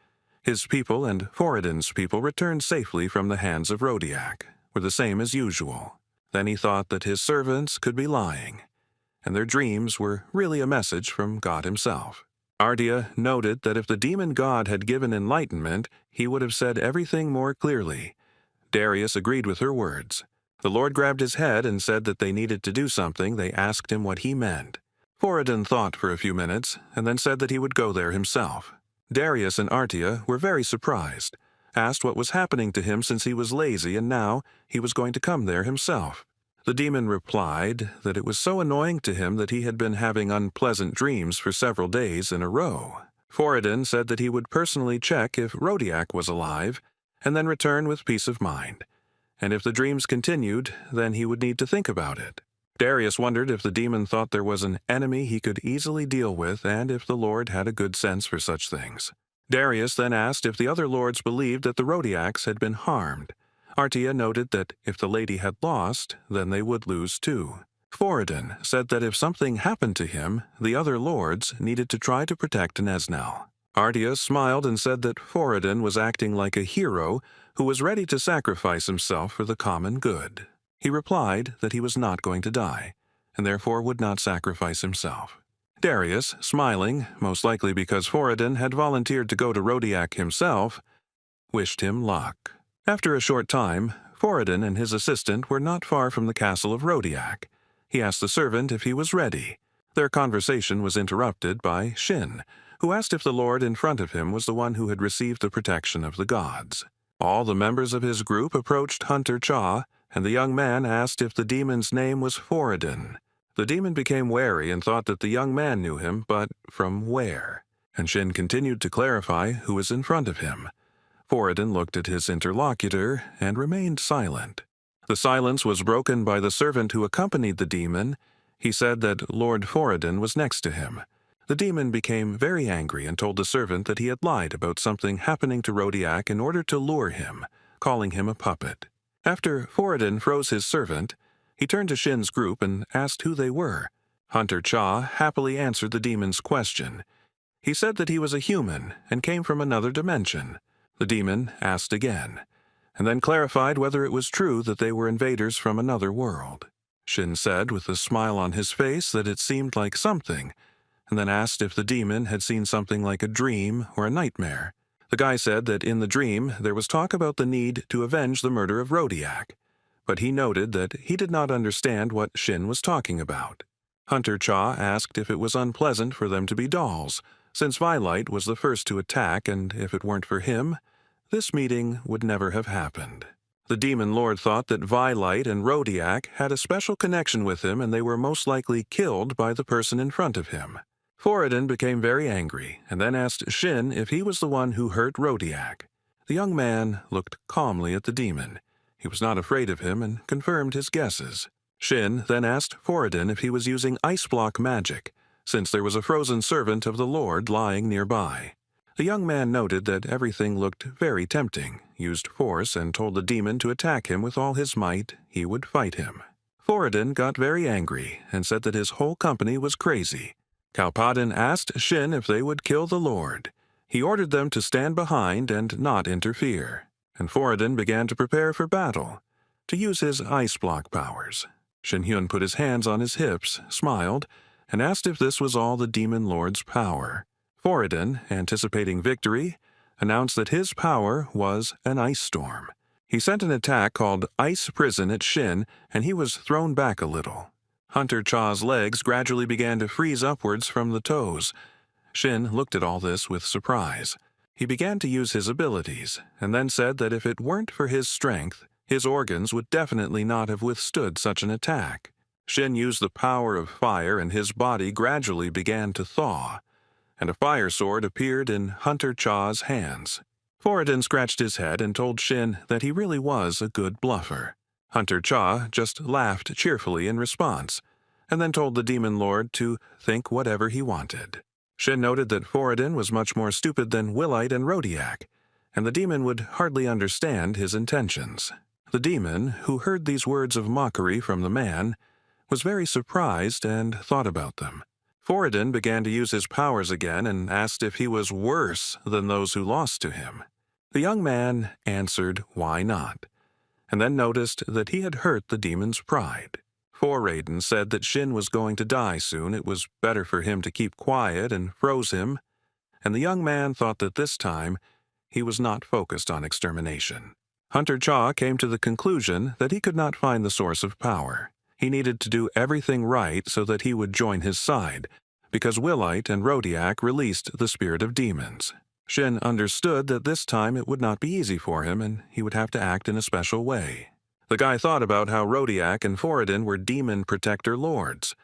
Speaker 1: His people and Foridin's people returned safely from the hands of Rodiak, were the same as usual. Then he thought that his servants could be lying, and their dreams were really a message from God himself. Artia noted that if the demon god had given enlightenment, he would have said everything more clearly. Darius agreed with her words. The Lord grabbed his head and said that they needed to do something. They asked him what he meant. Foridin thought for a few minutes, and then said that he would go there himself. Darius and Artia were very surprised, asked what was happening to him since he was lazy and now he was going to come there himself. The demon replied that it was so annoying to him that he had been having unpleasant dreams for several days in a row. Foridin said that he would personally check if Rodiak was alive and then return with peace of mind. And if the dreams continued, then he would need to think about it. Darius wondered if the demon thought there was an enemy he could easily deal with and if the Lord had a good sense for such things. Darius then asked if the other lords believed that the Rodiaks had been harmed. Artia noted that if the lady had lost, then they would lose too. Foridin said that if something happened to him, the other lords needed to try to protect Nesnel. Artia smiled and said that Foridin was acting like a hero who was ready to sacrifice himself for the common good. He replied that he was not going to die, and therefore would not sacrifice himself. Darius, smiling, most likely because Foridin had volunteered to go to Rodiak himself, wished him luck. After a short time, Foridin and his assistant were not far from the castle of Rodiak. He asked the servant if he was ready. Their conversation was interrupted by Shin, who asked if the lord in front of him was the one who had received the protection of the gods. All the members of his group approached Hunter Cha, and the young man asked if the demon's name was Foridin. The demon became wary and thought that the young man knew him, but from where? And Shin continued to clarify who was in front of him. Foridin looked at his interlocutor and remained silent. The silence was broken by the servant who accompanied the demon. He said that Lord Foridin was next to him. The demon became very angry and told the servant that he had lied about something happening to Rodiak in order to lure him, calling him a puppet. After Foridin froze his servant, he turned to Shin's group and asked who they were. Hunter Cha happily answered the demon's question. He said that he was a human and came from another dimension. The demon asked again, and then clarified whether it was true that they were invaders from another world. Shin said with a smile on his face that it seemed like something, and then asked if the demon had seen something like a dream or a nightmare. The guy said that in the dream there was talk about the need to avenge the murder of Rodiak, but he noted that he did not understand what Shin was talking about. Hunter Cha asked if it was unpleasant for them to be dolls, since Vylite was the first to attack, and if it weren't for him, this meeting would never have happened. The Demon Lord thought that Vylite and Rodiak had a special connection with him, and they were most likely killed by the person in front of him. Foradin became very angry, and then asked Shin if he was the one who hurt Rodiak. The young man looked calmly at the demon. He was not afraid of him and confirmed his guesses. Shin then asked Foradin if he was using ice block magic, since there was a frozen servant of the Lord lying nearby. The young man noted that everything looked very tempting, used force, and told the demon to attack him with all his might. He would fight him. Foradin got very angry and said that his whole company was crazy. Kalpadin asked Shin if they would kill the Lord. He ordered them to stand behind and not interfere, and Foradin began to prepare for battle, to use his ice block powers. Shin-hyun put his hands on his hips, smiled, and asked if this was all the Demon Lord's power. Foradin, anticipating victory, announced that his power was an ice storm. He sent an attack called Ice Prison at Shin, and he was thrown back a little. Hunter Cha's legs gradually began to freeze upwards from the toes. Shin looked at all this with surprise. He began to use his abilities, and then said that if it weren't for his strength, his organs would definitely not have withstood such an attack. Shin used the power of fire, and his body gradually began to thaw, and a fire sword appeared in Hunter Cha's hands. Foradin scratched his head and told Shin that he really was a good bluffer. Hunter Cha just laughed cheerfully in response, and then told the Demon Lord to think whatever he wanted. Shin noted that Foradin was much more stupid than Willite and Rodiak, and the demon would hardly understand his intentions. The demon, who heard these words of mockery from the man, was very surprised and thought about them. Foradin began to use his powers again and asked if he was worse than those who lost to him. The young man answered why not, and then noticed that he had hurt the demon's pride. Foradin said that Shin was going to die soon. It was better for him to keep quiet, and froze him, and the young man thought that this time he was not focused on extermination. Hunter Cha came to the conclusion that he could not find the source of power. He needed to do everything right so that he would join his side, because Willite and Rodiak released the spirit of demons. Shin understood that this time it would not be easy for him, and he would have to act in a special way. The guy thought about how Rodiak and Foradin were demon protector lords,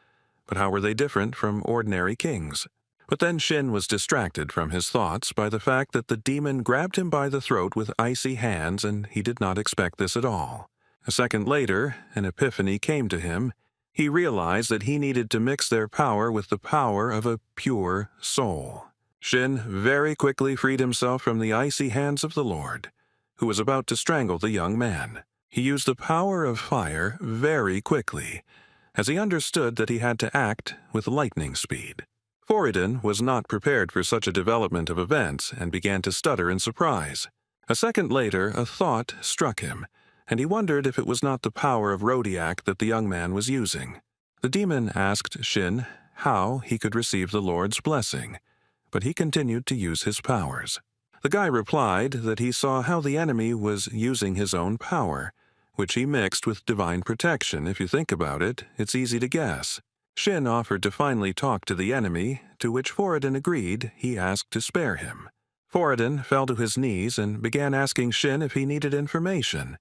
Speaker 1: but how were they different from ordinary kings? But then Shin was distracted from his thoughts by the fact that the demon grabbed him by the throat with icy hands, and he did not expect this at all. A second later, an epiphany came to him. He realized that he needed to mix their power with the power of a pure soul. Shin very quickly freed himself from the icy hands of the Lord, who was about to strangle the young man. He used the power of fire very quickly, as he understood that he had to act with lightning speed. Foradin was not prepared for such a development of events and began to stutter in surprise. A second later, a thought struck him, and he wondered if it was not the power of Rodiak that the young man was using. The demon asked Shin how he could receive the Lord's blessing, but he continued to use his powers. The guy replied that he saw how the enemy was using his own power, which he mixed with divine protection. If you think about it, it's easy to guess. Shin offered to finally talk to the enemy, to which Foradin agreed. He asked to spare him. Foradin fell to his knees and began asking Shin if he needed information.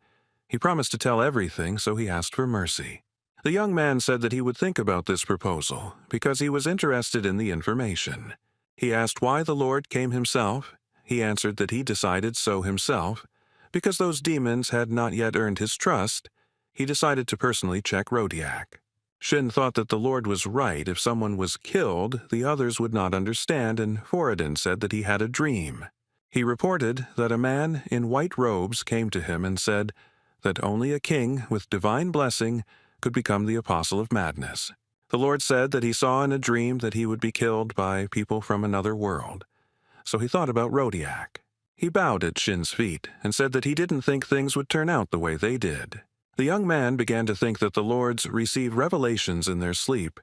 Speaker 1: He promised to tell everything, so he asked for mercy. The young man said that he would think about this proposal, because he was interested in the information. He asked why the Lord came himself. He answered that he decided so himself. Because those demons had not yet earned his trust, he decided to personally check Rodiak. Shin thought that the Lord was right. If someone was killed, the others would not understand, and Foradin said that he had a dream. He reported that a man in white robes came to him and said that only a king with divine blessing could become the apostle of madness. The Lord said that he saw in a dream that he would be killed by people from another world. So he thought about Rodiak. He bowed at Shin's feet and said that he didn't think things would turn out the way they did. The young man began to think that the Lords receive revelations in their sleep,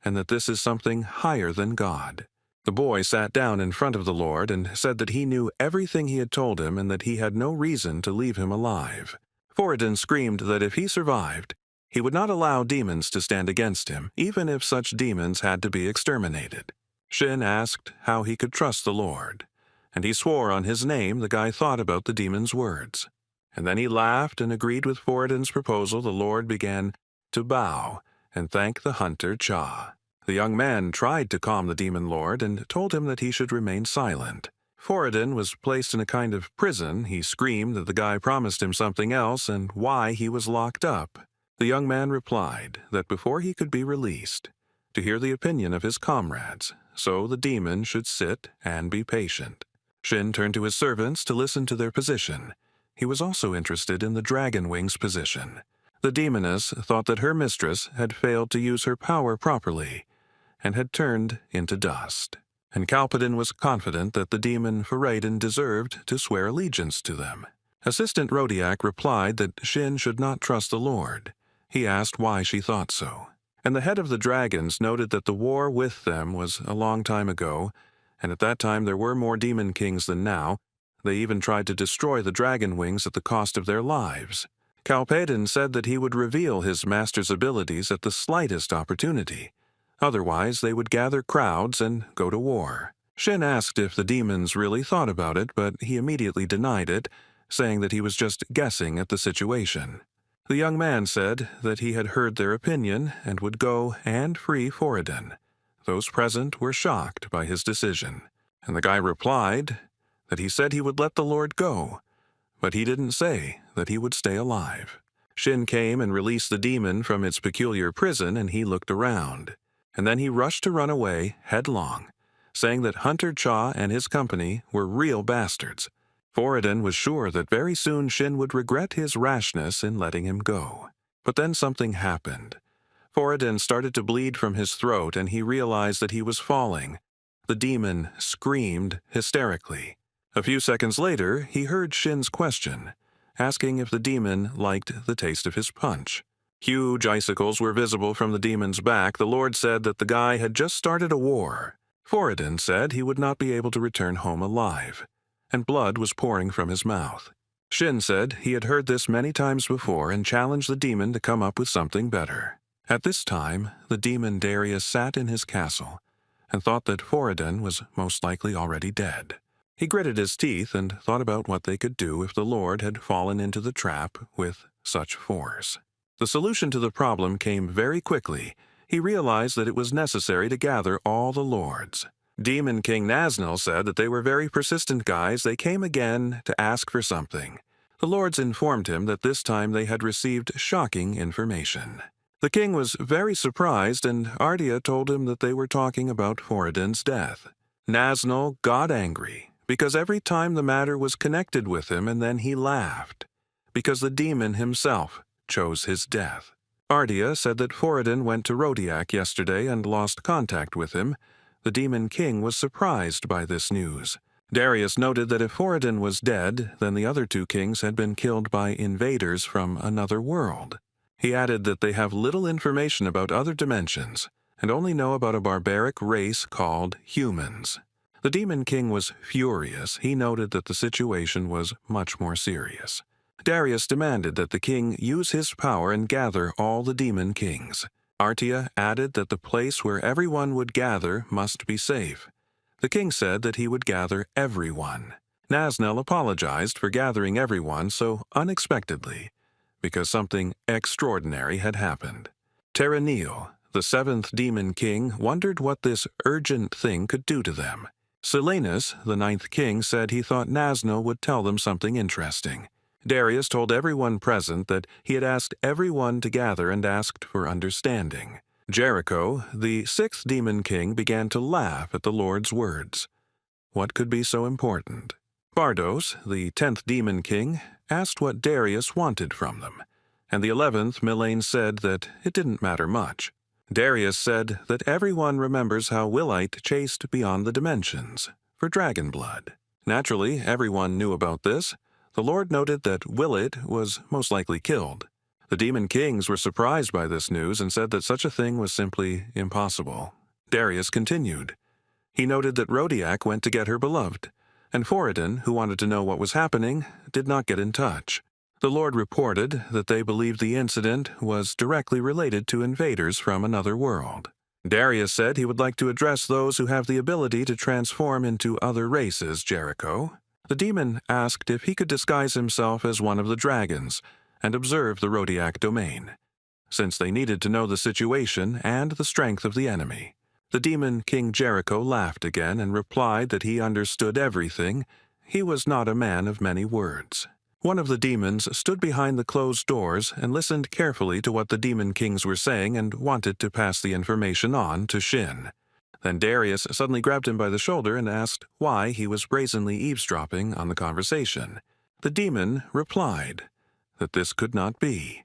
Speaker 1: and that this is something higher than God. The boy sat down in front of the Lord and said that he knew everything he had told him and that he had no reason to leave him alive. Foradin screamed that if he survived, he would not allow demons to stand against him, even if such demons had to be exterminated. Shin asked how he could trust the Lord, and he swore on his name the guy thought about the demon's words. And then he laughed and agreed with Foradin's proposal. The Lord began to bow and thank the hunter Cha. The young man tried to calm the demon lord and told him that he should remain silent. Foradin was placed in a kind of prison. He screamed that the guy promised him something else and why he was locked up. The young man replied that before he could be released, to hear the opinion of his comrades, so the demon should sit and be patient. Shin turned to his servants to listen to their position. He was also interested in the dragon wing's position. The demoness thought that her mistress had failed to use her power properly and had turned into dust. And Kalpadin was confident that the demon Foradin deserved to swear allegiance to them. Assistant Rodiak replied that Shin should not trust the Lord. He asked why she thought so. And the head of the dragons noted that the war with them was a long time ago, and at that time there were more demon kings than now. They even tried to destroy the dragon wings at the cost of their lives. Kalpadin said that he would reveal his master's abilities at the slightest opportunity. Otherwise, they would gather crowds and go to war. Shin asked if the demons really thought about it, but he immediately denied it, saying that he was just guessing at the situation. The young man said that he had heard their opinion and would go and free Foradin. Those present were shocked by his decision, and the guy replied that he said he would let the Lord go, but he didn't say that he would stay alive. Shin came and released the demon from its peculiar prison, and he looked around. And then he rushed to run away headlong, saying that Hunter Cha and his company were real bastards. Foradin was sure that very soon Shin would regret his rashness in letting him go. But then something happened. Foradin started to bleed from his throat, and he realized that he was falling. The demon screamed hysterically. A few seconds later, he heard Shin's question, asking if the demon liked the taste of his punch. Huge icicles were visible from the demon's back. The Lord said that the guy had just started a war. Foradin said he would not be able to return home alive, and blood was pouring from his mouth. Shin said he had heard this many times before and challenged the demon to come up with something better. At this time, the demon Darius sat in his castle and thought that Foradin was most likely already dead. He gritted his teeth and thought about what they could do if the Lord had fallen into the trap with such force. The solution to the problem came very quickly. He realized that it was necessary to gather all the lords. Demon King Naznal said that they were very persistent guys. They came again to ask for something. The lords informed him that this time they had received shocking information. The king was very surprised, and Ardia told him that they were talking about Foradin's death. Naznal got angry, because every time the matter was connected with him, and then he laughed, because the demon himself chose his death. Ardia said that Foradin went to Rodiak yesterday and lost contact with him. The demon king was surprised by this news. Darius noted that if Foradin was dead, then the other two kings had been killed by invaders from another world. He added that they have little information about other dimensions and only know about a barbaric race called humans. The demon king was furious. He noted that the situation was much more serious. Darius demanded that the king use his power and gather all the demon kings. Artia added that the place where everyone would gather must be safe. The king said that he would gather everyone. Naznal apologized for gathering everyone so unexpectedly, because something extraordinary had happened. Terranil, the seventh demon king, wondered what this urgent thing could do to them. Silenus, the ninth king, said he thought Naznal would tell them something interesting. Darius told everyone present that he had asked everyone to gather and asked for understanding. Jericho, the sixth demon king, began to laugh at the Lord's words. What could be so important? Bardos, the 10th demon king, asked what Darius wanted from them, and the 11th Milane said that it didn't matter much. Darius said that everyone remembers how Willite chased beyond the dimensions for dragon blood. Naturally, everyone knew about this. The Lord noted that Willite was most likely killed. The demon kings were surprised by this news and said that such a thing was simply impossible. Darius continued. He noted that Rodiak went to get her beloved, and Foradin, who wanted to know what was happening, did not get in touch. The Lord reported that they believed the incident was directly related to invaders from another world. Darius said he would like to address those who have the ability to transform into other races, Jericho. The demon asked if he could disguise himself as one of the dragons and observe the Rodiac domain, since they needed to know the situation and the strength of the enemy. The demon King Jericho laughed again and replied that he understood everything. He was not a man of many words. One of the demons stood behind the closed doors and listened carefully to what the demon kings were saying and wanted to pass the information on to Shin. Then Darius suddenly grabbed him by the shoulder and asked why he was brazenly eavesdropping on the conversation. The demon replied that this could not be.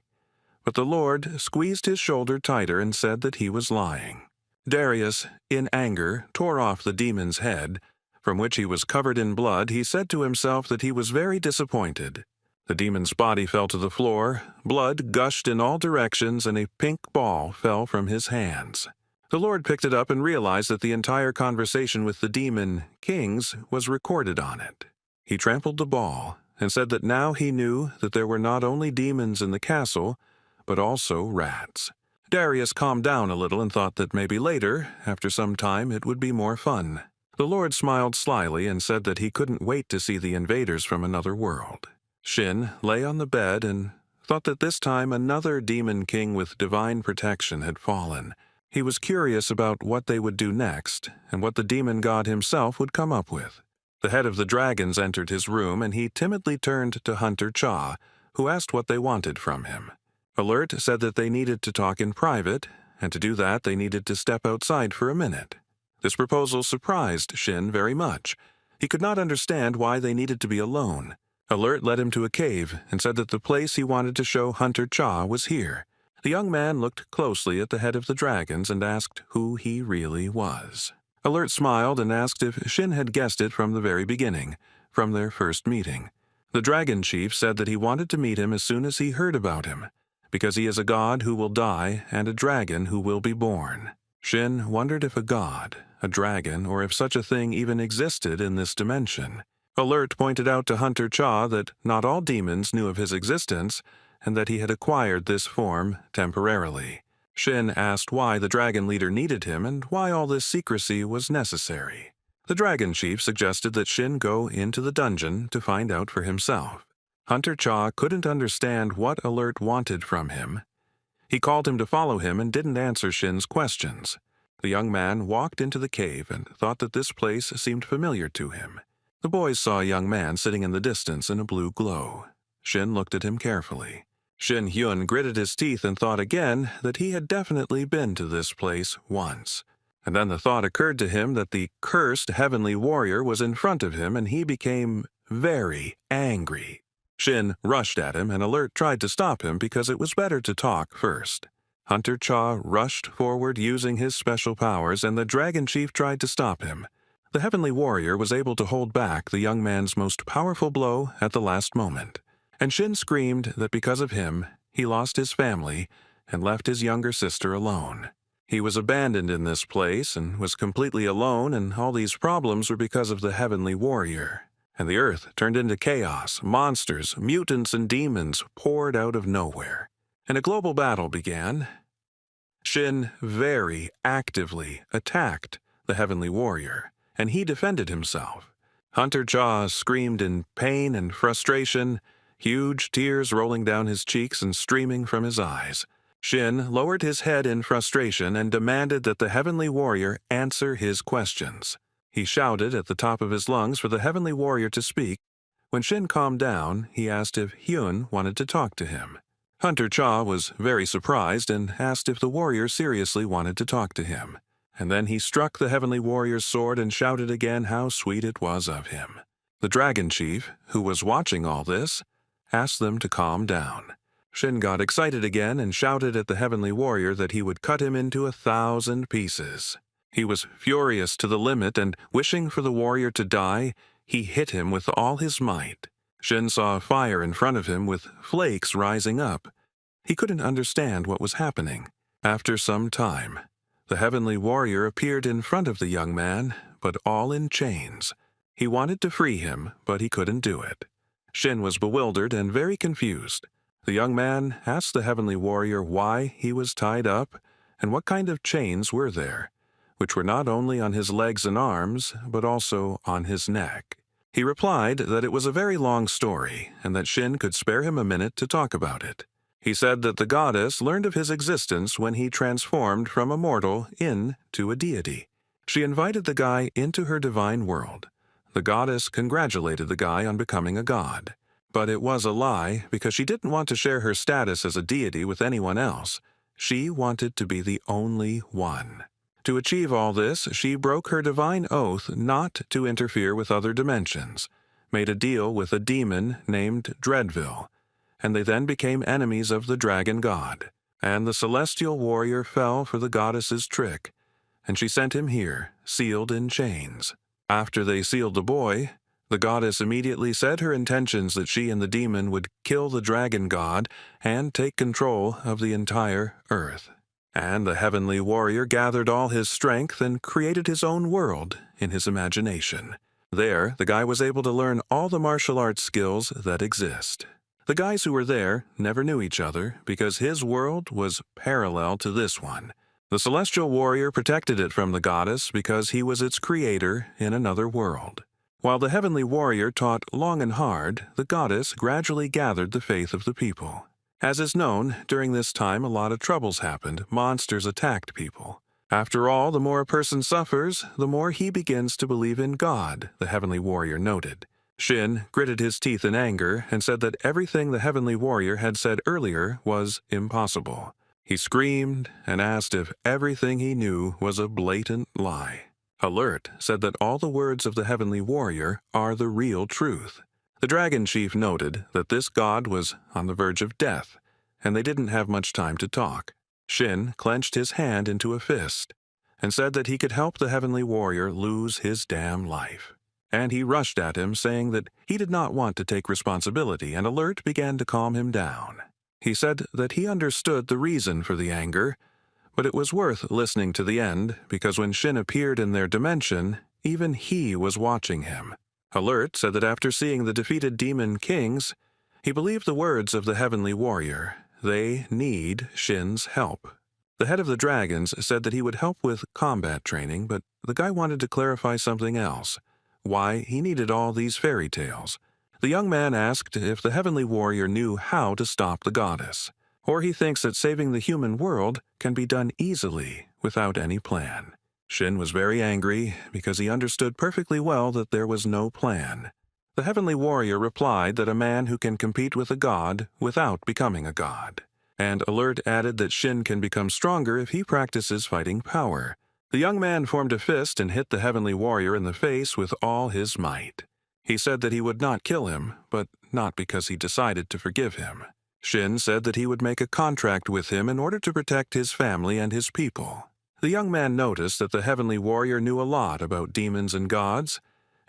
Speaker 1: But the Lord squeezed his shoulder tighter and said that he was lying. Darius, in anger, tore off the demon's head, from which he was covered in blood. He said to himself that he was very disappointed. The demon's body fell to the floor, blood gushed in all directions, and a pink ball fell from his hands. The Lord picked it up and realized that the entire conversation with the demon kings was recorded on it. He trampled the ball and said that now he knew that there were not only demons in the castle, but also rats. Darius calmed down a little and thought that maybe later, after some time, it would be more fun. The Lord smiled slyly and said that he couldn't wait to see the invaders from another world. Shin lay on the bed and thought that this time another demon king with divine protection had fallen. He was curious about what they would do next and what the demon god himself would come up with. The head of the dragons entered his room and he timidly turned to Hunter Cha, who asked what they wanted from him. Alert said that they needed to talk in private, and to do that they needed to step outside for a minute. This proposal surprised Shin very much. He could not understand why they needed to be alone. Alert led him to a cave and said that the place he wanted to show Hunter Cha was here. The young man looked closely at the head of the dragons and asked who he really was. Alert smiled and asked if Shin had guessed it from the very beginning, from their first meeting. The dragon chief said that he wanted to meet him as soon as he heard about him, because he is a god who will die and a dragon who will be born. Shin wondered if a god, a dragon, or if such a thing even existed in this dimension. Alert pointed out to Hunter Cha that not all demons knew of his existence, and that he had acquired this form temporarily. Shin asked why the dragon leader needed him and why all this secrecy was necessary. The dragon chief suggested that Shin go into the dungeon to find out for himself. Hunter Cha couldn't understand what Alert wanted from him. He called him to follow him and didn't answer Shin's questions. The young man walked into the cave and thought that this place seemed familiar to him. The boys saw a young man sitting in the distance in a blue glow. Shin looked at him carefully. Shin Hyun gritted his teeth and thought again that he had definitely been to this place once. And then the thought occurred to him that the cursed heavenly warrior was in front of him and he became very angry. Shin rushed at him and Alert tried to stop him because it was better to talk first. Hunter Cha rushed forward using his special powers and the dragon chief tried to stop him. The heavenly warrior was able to hold back the young man's most powerful blow at the last moment. And Shin screamed that because of him, he lost his family and left his younger sister alone. He was abandoned in this place and was completely alone, and all these problems were because of the heavenly warrior. And the earth turned into chaos. Monsters, mutants, and demons poured out of nowhere. And a global battle began. Shin very actively attacked the heavenly warrior, and he defended himself. Hunter Cha screamed in pain and frustration, huge tears rolling down his cheeks and streaming from his eyes. Shin lowered his head in frustration and demanded that the heavenly warrior answer his questions. He shouted at the top of his lungs for the heavenly warrior to speak. When Shin calmed down, he asked if Hyun wanted to talk to him. Hunter Cha was very surprised and asked if the warrior seriously wanted to talk to him. And then he struck the heavenly warrior's sword and shouted again how sweet it was of him. The dragon chief, who was watching all this, asked them to calm down. Shin got excited again and shouted at the heavenly warrior that he would cut him into 1,000 pieces. He was furious to the limit, and wishing for the warrior to die, he hit him with all his might. Shin saw a fire in front of him with flakes rising up. He couldn't understand what was happening. After some time, the heavenly warrior appeared in front of the young man, but all in chains. He wanted to free him, but he couldn't do it. Shin was bewildered and very confused. The young man asked the heavenly warrior why he was tied up and what kind of chains were there, which were not only on his legs and arms, but also on his neck. He replied that it was a very long story and that Shin could spare him a minute to talk about it. He said that the goddess learned of his existence when he transformed from a mortal into a deity. She invited the guy into her divine world. The goddess congratulated the guy on becoming a god. But it was a lie because she didn't want to share her status as a deity with anyone else. She wanted to be the only one. To achieve all this, she broke her divine oath not to interfere with other dimensions, made a deal with a demon named Dreadville, and they then became enemies of the dragon god. And the celestial warrior fell for the goddess's trick, and she sent him here, sealed in chains. After they sealed the boy, the goddess immediately said her intentions that she and the demon would kill the dragon god and take control of the entire earth. And the heavenly warrior gathered all his strength and created his own world in his imagination. There, the guy was able to learn all the martial arts skills that exist. The guys who were there never knew each other because his world was parallel to this one. The celestial warrior protected it from the goddess because he was its creator in another world. While the heavenly warrior taught long and hard, the goddess gradually gathered the faith of the people. As is known, during this time a lot of troubles happened. Monsters attacked people. After all, the more a person suffers, the more he begins to believe in God, the heavenly warrior noted. Shin gritted his teeth in anger and said that everything the heavenly warrior had said earlier was impossible. He screamed and asked if everything he knew was a blatant lie. Alert said that all the words of the heavenly warrior are the real truth. The dragon chief noted that this god was on the verge of death, and they didn't have much time to talk. Shin clenched his hand into a fist and said that he could help the heavenly warrior lose his damn life. And he rushed at him, saying that he did not want to take responsibility, and Alert began to calm him down. He said that he understood the reason for the anger, but it was worth listening to the end, because when Shin appeared in their dimension, even he was watching him. Alert said that after seeing the defeated demon kings, he believed the words of the heavenly warrior. They need Shin's help. The head of the dragons said that he would help with combat training, but the guy wanted to clarify something else. Why he needed all these fairy tales. The young man asked if the heavenly warrior knew how to stop the goddess, or he thinks that saving the human world can be done easily without any plan. Shin was very angry because he understood perfectly well that there was no plan. The heavenly warrior replied that a man who can compete with a god without becoming a god. And Alert added that Shin can become stronger if he practices fighting power. The young man formed a fist and hit the heavenly warrior in the face with all his might. He said that he would not kill him, but not because he decided to forgive him. Shin said that he would make a contract with him in order to protect his family and his people. The young man noticed that the heavenly warrior knew a lot about demons and gods,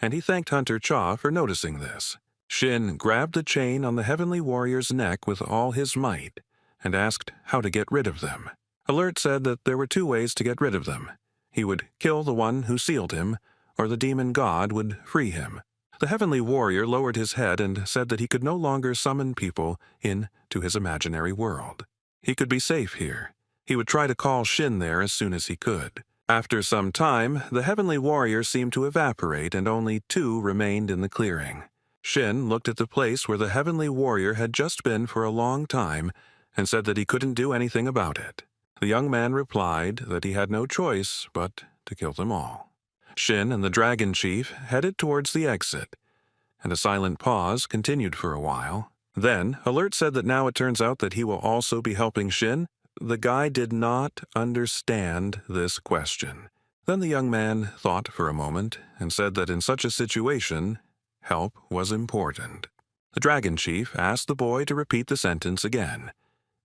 Speaker 1: and he thanked Hunter Cha for noticing this. Shin grabbed the chain on the heavenly warrior's neck with all his might and asked how to get rid of them. Alert said that there were 2 ways to get rid of them. He would kill the one who sealed him, or the demon god would free him. The heavenly warrior lowered his head and said that he could no longer summon people into his imaginary world. He could be safe here. He would try to call Shin there as soon as he could. After some time, the heavenly warrior seemed to evaporate and only 2 remained in the clearing. Shin looked at the place where the heavenly warrior had just been for a long time and said that he couldn't do anything about it. The young man replied that he had no choice but to kill them all. Shin and the dragon chief headed towards the exit, and a silent pause continued for a while. Then, Alert said that now it turns out that he will also be helping Shin. The guy did not understand this question. Then the young man thought for a moment and said that in such a situation, help was important. The dragon chief asked the boy to repeat the sentence again,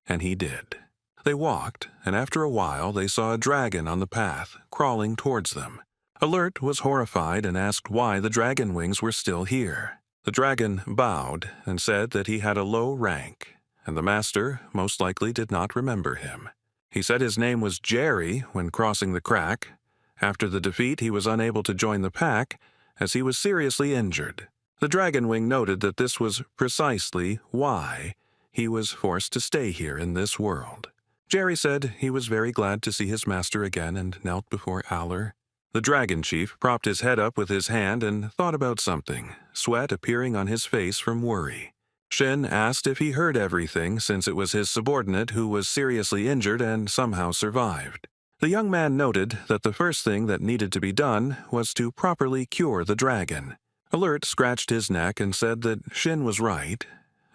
Speaker 1: and he did. They walked, and after a while they saw a dragon on the path, crawling towards them. Alert was horrified and asked why the dragon wings were still here. The dragon bowed and said that he had a low rank, and the master most likely did not remember him. He said his name was Jerry when crossing the crack. After the defeat, he was unable to join the pack, as he was seriously injured. The Dragon Wing noted that this was precisely why he was forced to stay here in this world. Jerry said he was very glad to see his master again and knelt before Aller. The Dragon Chief propped his head up with his hand and thought about something, sweat appearing on his face from worry. Shin asked if he heard everything since it was his subordinate who was seriously injured and somehow survived. The young man noted that the first thing that needed to be done was to properly cure the dragon. Alert scratched his neck and said that Shin was right,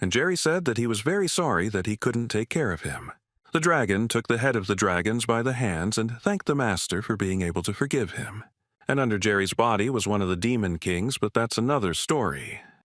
Speaker 1: and Jerry said that he was very sorry that he couldn't take care of him. The dragon took the head of the dragons by the hands and thanked the master for being able to forgive him. And under Jerry's body was one of the demon kings, but that's another story,